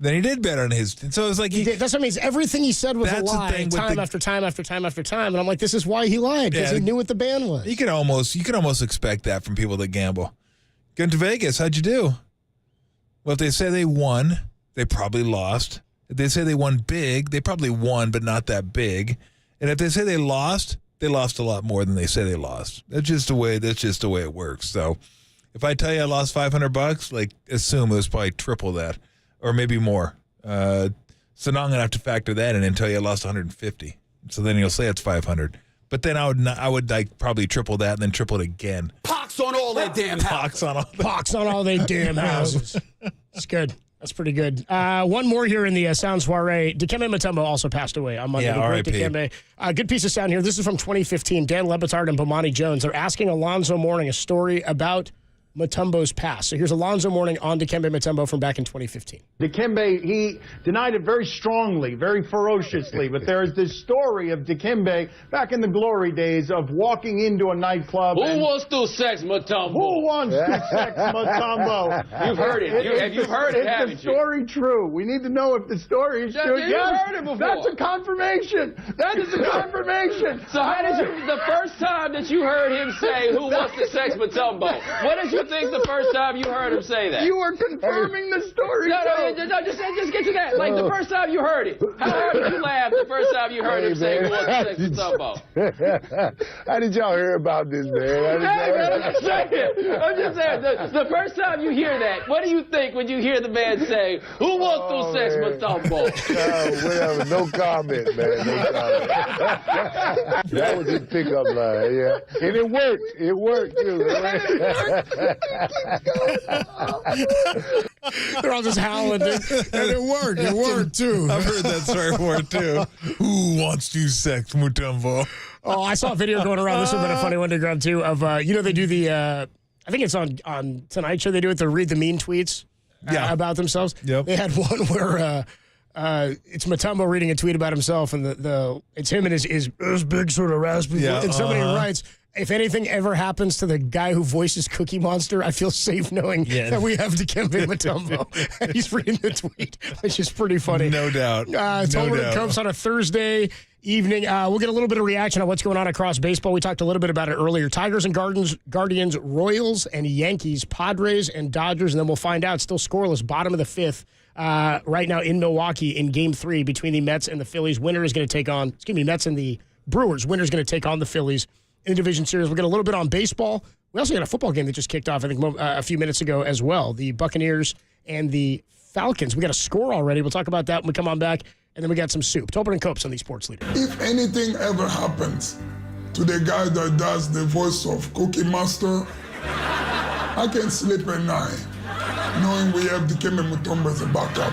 Then he did bet on his. And so it was like that's what I mean. Everything he said was a lie, time after time after time after time. And I'm like, this is why he lied, because he knew what the ban was. You can almost expect that from people that gamble. Going to Vegas, how'd you do? Well, if they say they won, they probably lost. If they say they won big, they probably won, but not that big. And if they say they lost a lot more than they say they lost. That's just the way it works. So if I tell you I lost $500, like, assume it was probably triple that. Or maybe more. So now I'm going to have to factor that in and tell you I lost 150. So then you'll say it's 500. But then I would like probably triple that and then triple it again. Pox on all their damn houses. Pox on all their damn houses. It's good. That's pretty good. One more here in the sound soiree. Dikembe Mutombo also passed away on Monday. Yeah, The great R.I.P. Dikembe. Good piece of sound here. This is from 2015. Dan Lebitard and Bomani Jones. They're asking Alonzo Mourning a story about Mutombo's past. So here's Alonzo Mourning on Dikembe Mutombo from back in 2015. Dikembe, he denied it very strongly, very ferociously, but there's this story of Dikembe back in the glory days of walking into a nightclub. Who wants to sex Mutombo? Who wants to sex Mutombo? You've heard it. You've heard it, haven't you? Is the story true? We need to know if the story is true. You've heard it before. That's a confirmation. That is a confirmation. So how did you, the first time that you heard him say, who wants to sex Mutombo? What did you think the first time you heard him say that? You were confirming the story. No, just get to that. Like the first time you heard it. How hard did you laugh the first time you heard him say, who wants to sex Mutombo? How did y'all hear about this, man? I'm just saying. The first time you hear that, what do you think when you hear the man say, who wants to sex Mutombo? Whatever. No comment, man. No comment. That was his pickup line, yeah. And it worked. It worked, too. They're all just howling, dude. And it worked. It worked, too. I've heard that story before, too. Who wants to sex Mutombo? Oh, I saw a video going around. This would have been a funny one to grab, too, of, they do the, I think it's on Tonight Show, they do it, to read the mean tweets about themselves. Yep. They had one where it's Mutombo reading a tweet about himself, and it's him and his big sort of raspy voice. And somebody writes, if anything ever happens to the guy who voices Cookie Monster, I feel safe knowing that we have Dikembe Mutombo. And he's reading the tweet, which is pretty funny. No doubt. Tolbert and Copes on a Thursday evening. We'll get a little bit of reaction on what's going on across baseball. We talked a little bit about it earlier. Tigers and Guardians, Royals and Yankees, Padres and Dodgers, and then we'll find out. Still scoreless, bottom of the fifth. Right now in Milwaukee in Game 3 between the Mets and the Phillies. Winner is going to take on, Mets and the Brewers. Winner is going to take on the Phillies in the division series. We'll get a little bit on baseball. We also got a football game that just kicked off, I think, a few minutes ago as well. The Buccaneers and the Falcons. We got a score already. We'll talk about that when we come on back. And then we got some soup. Tolbert and Copes on the Sports Leader. If anything ever happens to the guy that does the voice of Cookie Monster, I can sleep at night knowing we have Dikembe Mutombo as a backup.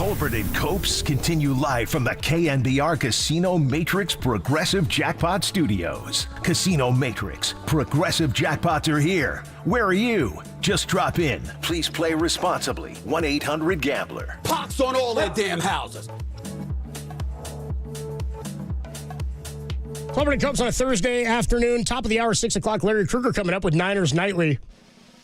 Tolbert and Copes continue live from the KNBR Casino Matrix Progressive Jackpot Studios. Casino Matrix, Progressive Jackpots are here. Where are you? Just drop in. Please play responsibly. 1-800-GAMBLER. Pox on all their damn houses. Tolbert and Copes on a Thursday afternoon. Top of the hour, 6 o'clock. Larry Krueger coming up with Niners Nightly.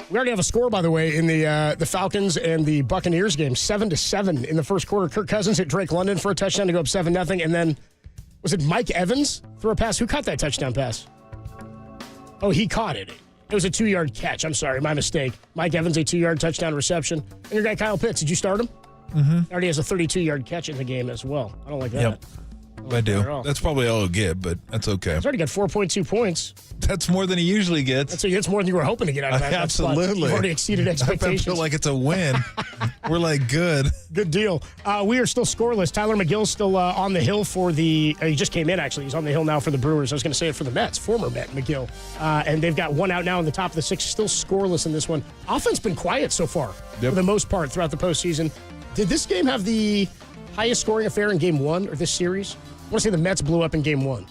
We already have a score, by the way, in the Falcons and the Buccaneers game, 7-7 in the first quarter. Kirk Cousins hit Drake London for a touchdown to go up 7-0. And then, was it Mike Evans threw a pass? Who caught that touchdown pass? Oh, he caught it. It was a 2-yard catch. I'm sorry, my mistake. Mike Evans, a 2-yard touchdown reception. And your guy, Kyle Pitts, did you start him? Mm-hmm. Already has a 32-yard catch in the game as well. I don't like that. Yep. I do. That's probably all he'll get, but that's okay. He's already got 4.2 points. That's more than he usually gets. That's more than you were hoping to get out of that. Absolutely. You've already exceeded expectations. I feel like it's a win. We're like, good. Good deal. We are still scoreless. Tyler McGill's still on the hill for the he just came in, actually. He's on the hill now for the Brewers. I was going to say it for the Mets, former Met McGill. And they've got one out now in the top of the 6th, still scoreless in this one. Offense been quiet so far for the most part throughout the postseason. Did this game have the highest scoring affair in Game 1 or this series? I want to say the Mets blew up in Game 1.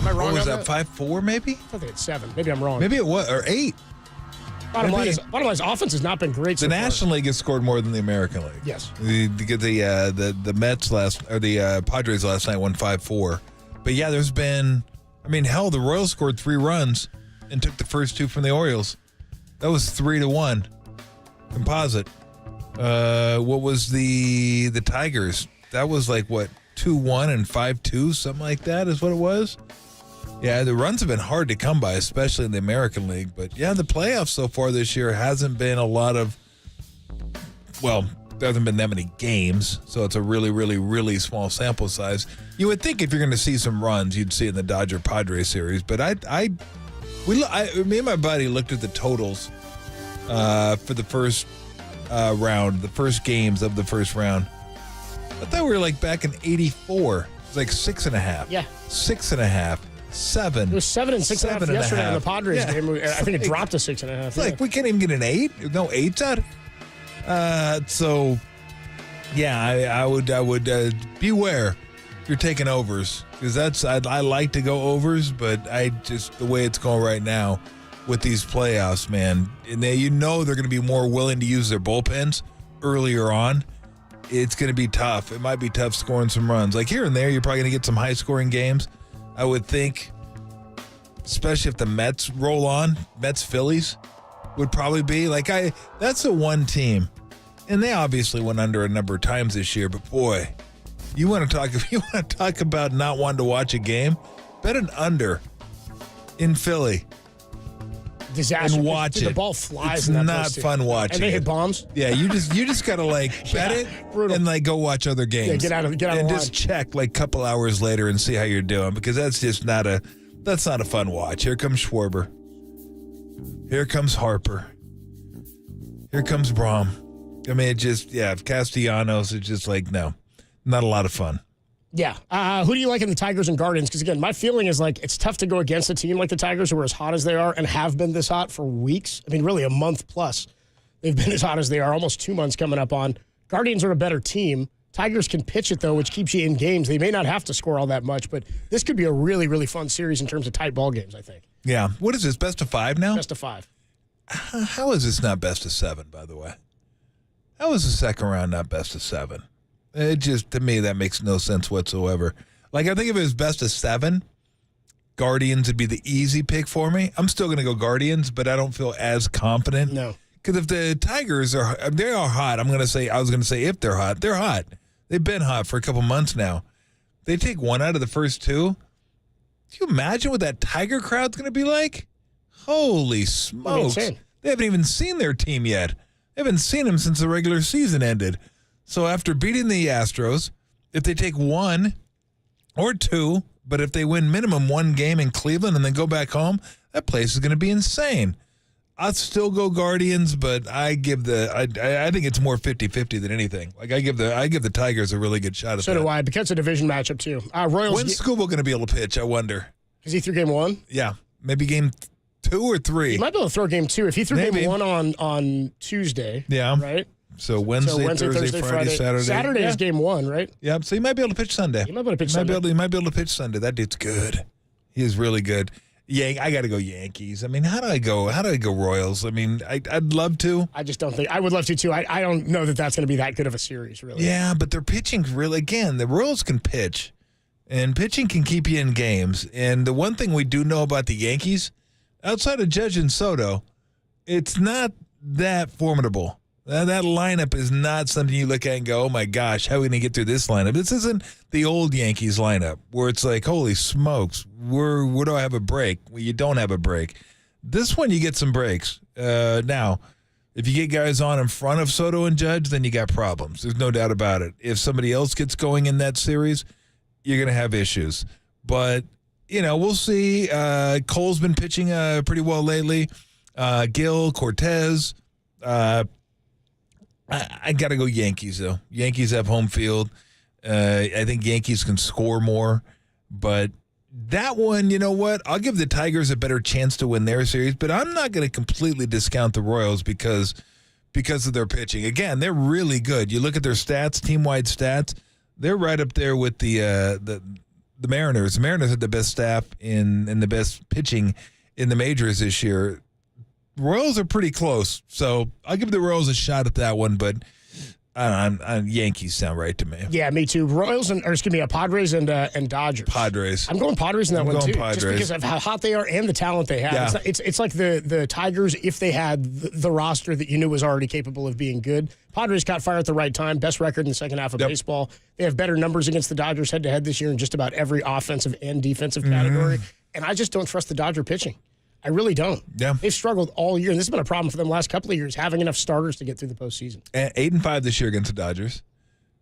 Am I wrong? What was that, 5-4 maybe? I thought they had 7. Maybe I'm wrong. Maybe it was, or 8. Bottom line is, offense has not been great so The far. National League has scored more than the American League. Yes. The Mets the Padres last night won 5-4. But yeah, there's been, the Royals scored 3 runs and took the first 2 from the Orioles. That was 3-1 composite. What was the Tigers? That was like, 2-1 and 5-2, something like that is what it was. Yeah, the runs have been hard to come by, especially in the American League. But yeah, the playoffs so far this year hasn't been a lot of, there hasn't been that many games, so it's a really, really, really small sample size. You would think if you're going to see some runs, you'd see it in the Dodger-Padres series. But me and my buddy looked at the totals for the first round, the first games of the first round. I thought we were like back in '84. It was like 6.5. Yeah. 6.5. 7. It was 7 and 6.5 yesterday in the Padres game. I think it dropped to 6.5. It's like we can't even get an 8. There's no 8s out. So, yeah, I would beware if you're taking overs, because I like to go overs, but the way it's going right now with these playoffs, man, and they're going to be more willing to use their bullpens earlier on. It's going to be tough. It might be tough scoring some runs. Like here and there, you're probably going to get some high-scoring games, I would think, especially if the Mets roll on. Mets-Phillies would probably be. That's the one team, and they obviously went under a number of times this year, but boy, you want to talk about not wanting to watch a game? Bet an under in Philly. Disaster. And watch it. The ball flies. It's in that not fun watching. And they hit bombs. Yeah, you just gotta bet it brutal. and go watch other games. Yeah, get out of and the just check a couple hours later and see how you're doing, because that's just not a fun watch. Here comes Schwarber. Here comes Harper. Here comes Braum. Castellanos. It's just no, not a lot of fun. Yeah. Who do you like in the Tigers and Guardians? Because, again, my feeling is it's tough to go against a team like the Tigers who are as hot as they are and have been this hot for weeks. Really a month plus. They've been as hot as they are, almost 2 months coming up on. Guardians are a better team. Tigers can pitch it, though, which keeps you in games. They may not have to score all that much, but this could be a really, really fun series in terms of tight ball games, I think. Yeah. What is this, best of 5 now? Best of 5. How is this not best of 7, by the way? How is the second round not best of 7? It just, to me, that makes no sense whatsoever. I think if it was best of 7, Guardians would be the easy pick for me. I'm still going to go Guardians, but I don't feel as confident. No. Because if the Tigers are hot, I was going to say if they're hot. They're hot. They've been hot for a couple months now. They take 1 out of the first 2. Can you imagine what that Tiger crowd's going to be like? Holy smokes. They haven't even seen their team yet. They haven't seen them since the regular season ended. So after beating the Astros, if they take 1 or 2, but if they win minimum 1 game in Cleveland and then go back home, that place is going to be insane. I'll still go Guardians, but I think it's more 50-50 than anything. I give the Tigers a really good shot at that. So do I, because it's a division matchup too. Royals. When's Scooble going to be able to pitch, I wonder? Is he through game 1? Yeah, maybe game 2 or 3. He might be able to throw game 2 if he threw game 1 on Tuesday. Yeah, right. So Wednesday, Thursday, Friday, Saturday. Saturday is game 1, right? Yep. So you might be able to pitch Sunday. You might be able to pitch Sunday. You might be able to pitch Sunday. That dude's good. He is really good. I got to go Yankees. I mean, how do I go Royals? I mean, I'd love to. I just don't think I would love to too. I don't know that that's going to be that good of a series, really. Yeah, but their pitching's really, again, the Royals can pitch, and pitching can keep you in games. And the one thing we do know about the Yankees, outside of Judge and Soto, it's not that formidable. That lineup is not something you look at and go, oh my gosh, how are we going to get through this lineup? This isn't the old Yankees lineup where it's like, holy smokes, where do I have a break? Well, you don't have a break. This one, you get some breaks. Now, if you get guys on in front of Soto and Judge, then you got problems. There's no doubt about it. If somebody else gets going in that series, you're going to have issues. But, we'll see. Cole's been pitching pretty well lately. Gil, Cortez, I got to go Yankees, though. Yankees have home field. I think Yankees can score more. But that one, you know what? I'll give the Tigers a better chance to win their series, but I'm not going to completely discount the Royals because of their pitching. Again, they're really good. You look at their stats, team-wide stats, they're right up there with the Mariners. The Mariners had the best staff and the best pitching in the majors this year. Royals are pretty close, so I'll give the Royals a shot at that one, but Yankees sound right to me. Yeah, me too. Padres and Dodgers. Padres. I'm going Padres in that one too, Padres. just because of how hot they are and the talent they have. Yeah. It's like the Tigers if they had the roster that you knew was already capable of being good. Padres caught fire at the right time, best record in the second half of baseball. They have better numbers against the Dodgers head-to-head this year in just about every offensive and defensive category, and I just don't trust the Dodger pitching. I really don't. Yeah. They've struggled all year, and this has been a problem for them the last couple of years, having enough starters to get through the postseason. 8-5 this year against the Dodgers.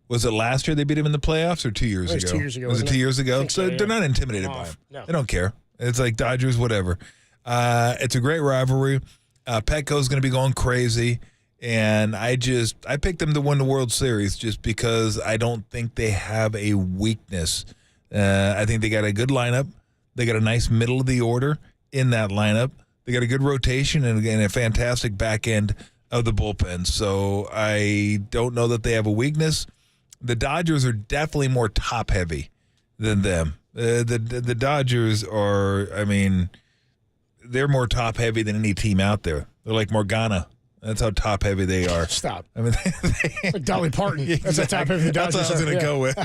Was it last year they beat him in the playoffs or 2 years ago? It was 2 years ago. Was it 2 years ago? So they're not intimidated by him. No. They don't care. It's like Dodgers, whatever. It's a great rivalry. Petco's going to be going crazy. And I picked them to win the World Series just because I don't think they have a weakness. I think they got a good lineup. They got a nice middle of the order in that lineup. They got a good rotation and again a fantastic back end of the bullpen. So I don't know that they have a weakness. The Dodgers are definitely more top heavy than them. The Dodgers are, I mean, they're more top heavy than any team out there. They're like Morgana. That's how top heavy they are. Stop. I mean, like Dolly Parton. That's how top heavy the Dodgers That's what I was going to go with.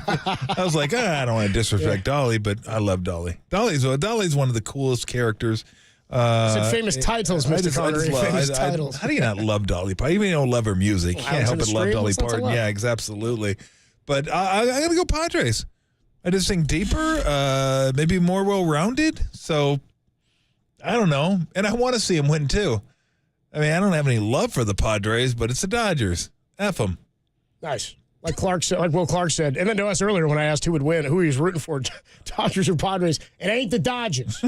I was like, I don't want to disrespect Dolly, but I love Dolly. Dolly's one of the coolest characters. Some famous titles, Mr. Connery. Famous titles. How do you not love Dolly Parton? Even though you don't love her music, you can't help but love Dolly Parton. Yeah, absolutely. But I got to go Padres. I just think deeper, maybe more well-rounded. So, I don't know. And I want to see him win, too. I mean, I don't have any love for the Padres, but it's the Dodgers. F them. Nice. Like Will Clark said. And then to us earlier when I asked who would win, who he was rooting for, Dodgers or Padres, it ain't the Dodgers.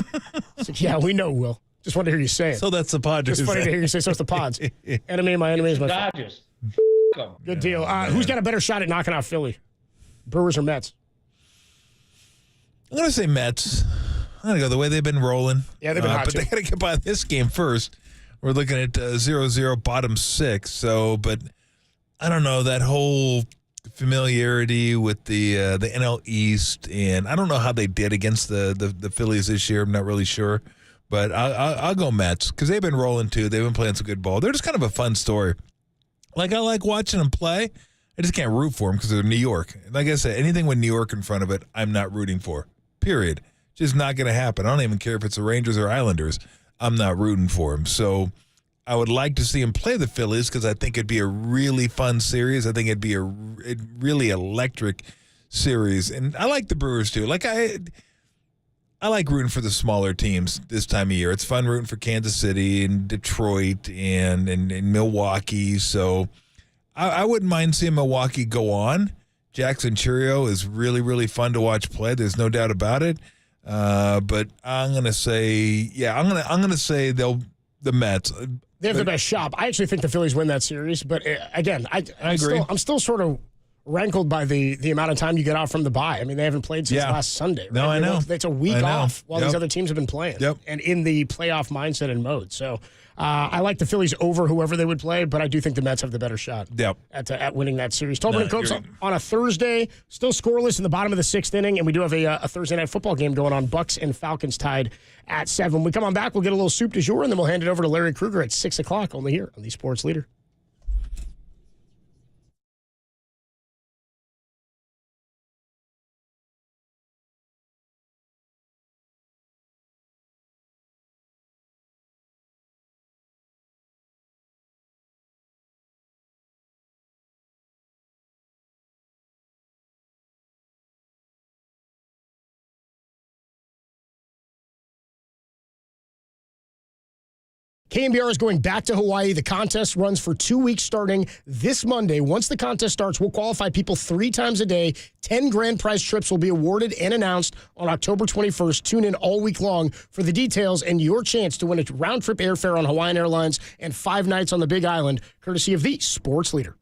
It's like, yeah, we know, Will. Just wanted to hear you say it. So that's the Padres. It's funny to hear you say so it's the Pods. My enemy is my Dodgers. Good deal. Who's got a better shot at knocking out Philly? Brewers or Mets? I'm going to say Mets. I'm going to go the way they've been rolling. Yeah, they've been hot, but too. they got to get by this game first. We're looking at 0-0 bottom 6. So, but I don't know, that whole familiarity with the NL East, and I don't know how they did against the Phillies this year. I'm not really sure. But I'll go Mets because they've been rolling, too. They've been playing some good ball. They're just kind of a fun story. Like, I like watching them play. I just can't root for them because they're New York. Like I said, anything with New York in front of it, I'm not rooting for. Period. Just not going to happen. I don't even care if it's the Rangers or Islanders. I'm not rooting for them. So I would like to see him play the Phillies because I think it'd be a really fun series. I think it'd be a really electric series. And I like the Brewers, too. Like, I like rooting for the smaller teams this time of year. It's fun rooting for Kansas City and Detroit and Milwaukee. So I wouldn't mind seeing Milwaukee go on. Jackson Chourio is really, really fun to watch play. There's no doubt about it. But I'm gonna say, I'm gonna say the Mets. They have the best shot. I actually think the Phillies win that series. But again, I agree. I'm still sort of rankled by the amount of time you get off from the bye. I mean, they haven't played since last Sunday. Right? No, I know. It's a week off while these other teams have been playing. Yep. And in the playoff mindset and mode. So I like the Phillies over whoever they would play, but I do think the Mets have the better shot at winning that series. Tolbert and Copes on a Thursday, still scoreless in the bottom of the 6th inning, and we do have a Thursday night football game going on. Bucks and Falcons tied at 7. When we come on back, we'll get a little soup du jour, and then we'll hand it over to Larry Krueger at 6 o'clock, only here on the Sports Leader. KNBR is going back to Hawaii. The contest runs for 2 weeks starting this Monday. Once the contest starts, we'll qualify people 3 times a day. 10 grand prize trips will be awarded and announced on October 21st. Tune in all week long for the details and your chance to win a round-trip airfare on Hawaiian Airlines and 5 nights on the Big Island, courtesy of the Sports Leader.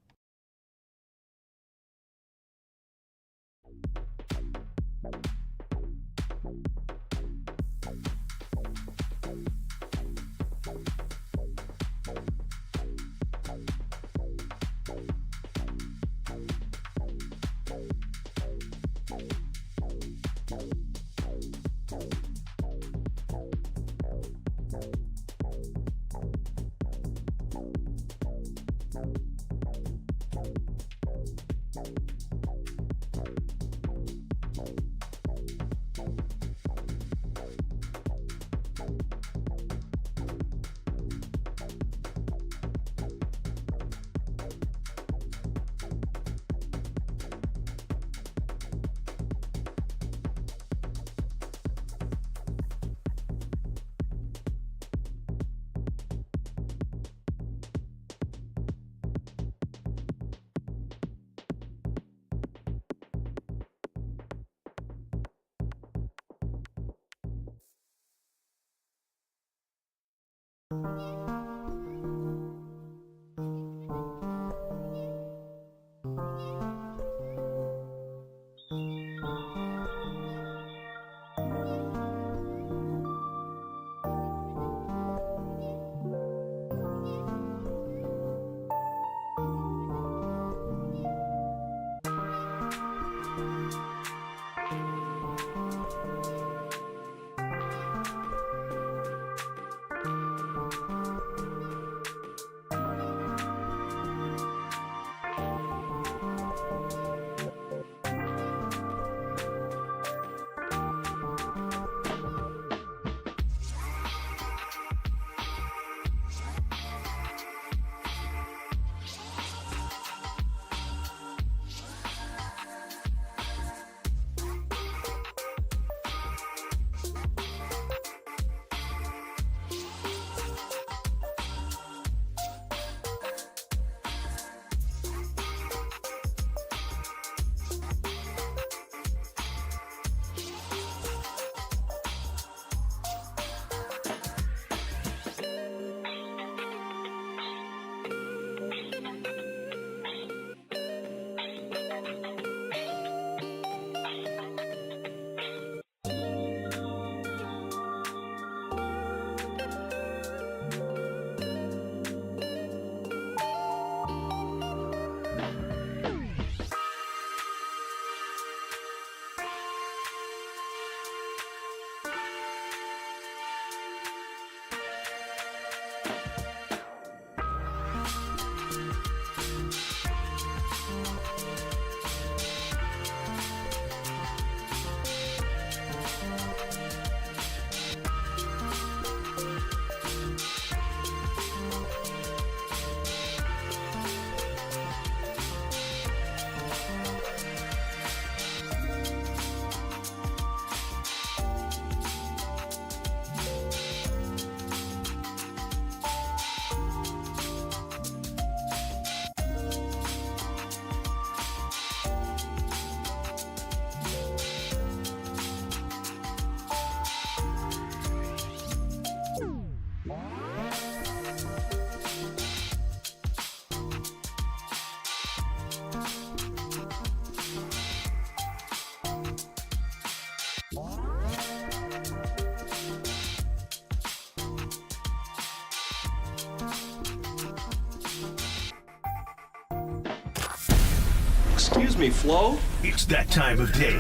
Excuse me, Flo? It's that time of day.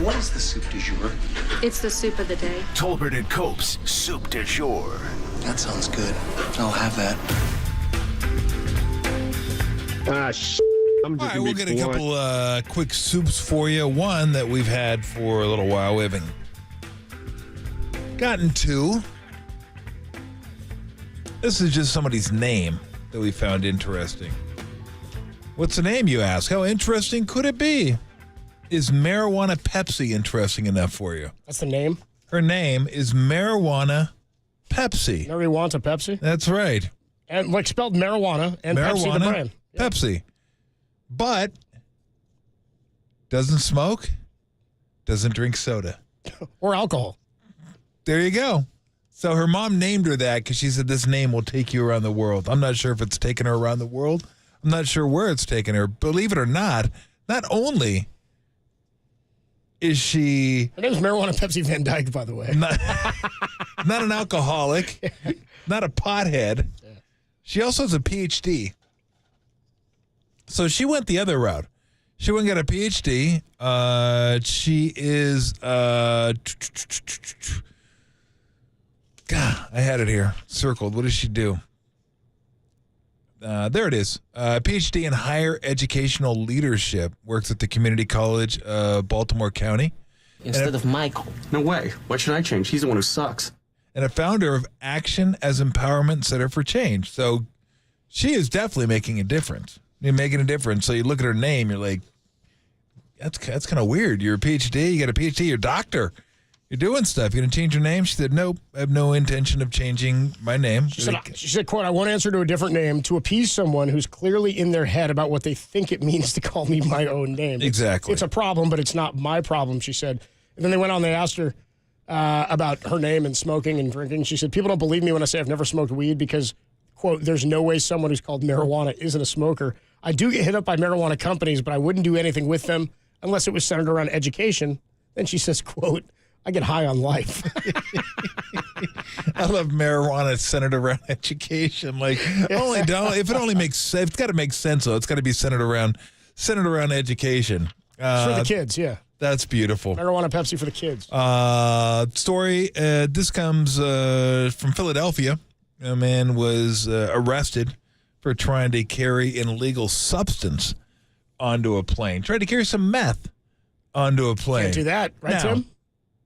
What is the soup du jour? It's the soup of the day. Tolbert and Cope's Soup du Jour. That sounds good. I'll have that. All right, we'll get a couple quick soups for you. One that we've had for a little while. We haven't gotten to. This is just somebody's name that we found interesting. What's the name, you ask? How interesting could it be? Is Marijuana Pepsi interesting enough for you? That's the name? Her name is Marijuana Pepsi. Marijuana Pepsi? That's right. And like spelled marijuana and Pepsi the brand. Pepsi. But doesn't smoke, doesn't drink soda. Or alcohol. There you go. So her mom named her that because she said this name will take you around the world. I'm not sure if it's taken her around the world. I'm not sure where it's taken her. Believe it or not only is she... Her name's Marijuana Pepsi Van Dyke, by the way. Not an alcoholic, not a pothead. Yeah. She also has a PhD. So she went the other route. She went and got a PhD. She is... God, I had it here. Circled. What does she do? There it is. PhD in higher educational leadership. Works at the Community College of Baltimore County. Instead of Michael. No way. Why should I change? He's the one who sucks. And a founder of Action as Empowerment Center for Change. So she is definitely making a difference. You're making a difference. So you look at her name, you're like, that's kind of weird. You're a PhD. You got a PhD. You're a doctor. You're doing stuff. You're going to change your name? She said, nope, I have no intention of changing my name. She said, quote, I won't answer to a different name to appease someone who's clearly in their head about what they think it means to call me my own name. Exactly. It's a problem, but it's not my problem, she said. And then they went on, they asked her about her name and smoking and drinking. She said, people don't believe me when I say I've never smoked weed because, quote, there's no way someone who's called marijuana isn't a smoker. I do get hit up by marijuana companies, but I wouldn't do anything with them unless it was centered around education. Then she says, quote, I get high on life. I love marijuana centered around education. Like, if it only makes sense, it's got to make sense, though. It's got to be centered around education. For the kids, yeah. That's beautiful. Marijuana Pepsi for the kids. Story, this comes from Philadelphia. A man was arrested for trying to carry an illegal substance onto a plane. Tried to carry some meth onto a plane. Can't do that, right, Tim?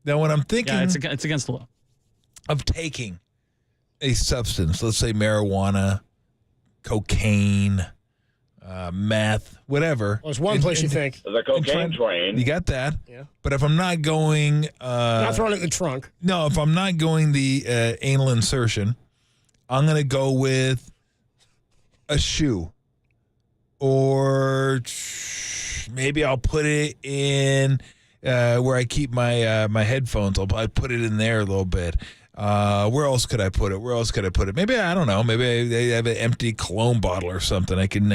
Now, when I'm thinking... Yeah, it's against the law. Of taking a substance, let's say marijuana, cocaine, meth, whatever. Well, there's one place you think. The cocaine train. You got that. Yeah. But if I'm not going... not throwing it in the trunk. No, if I'm not going the anal insertion, I'm going to go with a shoe. Or maybe I'll put it in... where I keep my my headphones, I put it in there a little bit. Where else could I put it? Maybe, I don't know. Maybe I have an empty cologne bottle or something. I can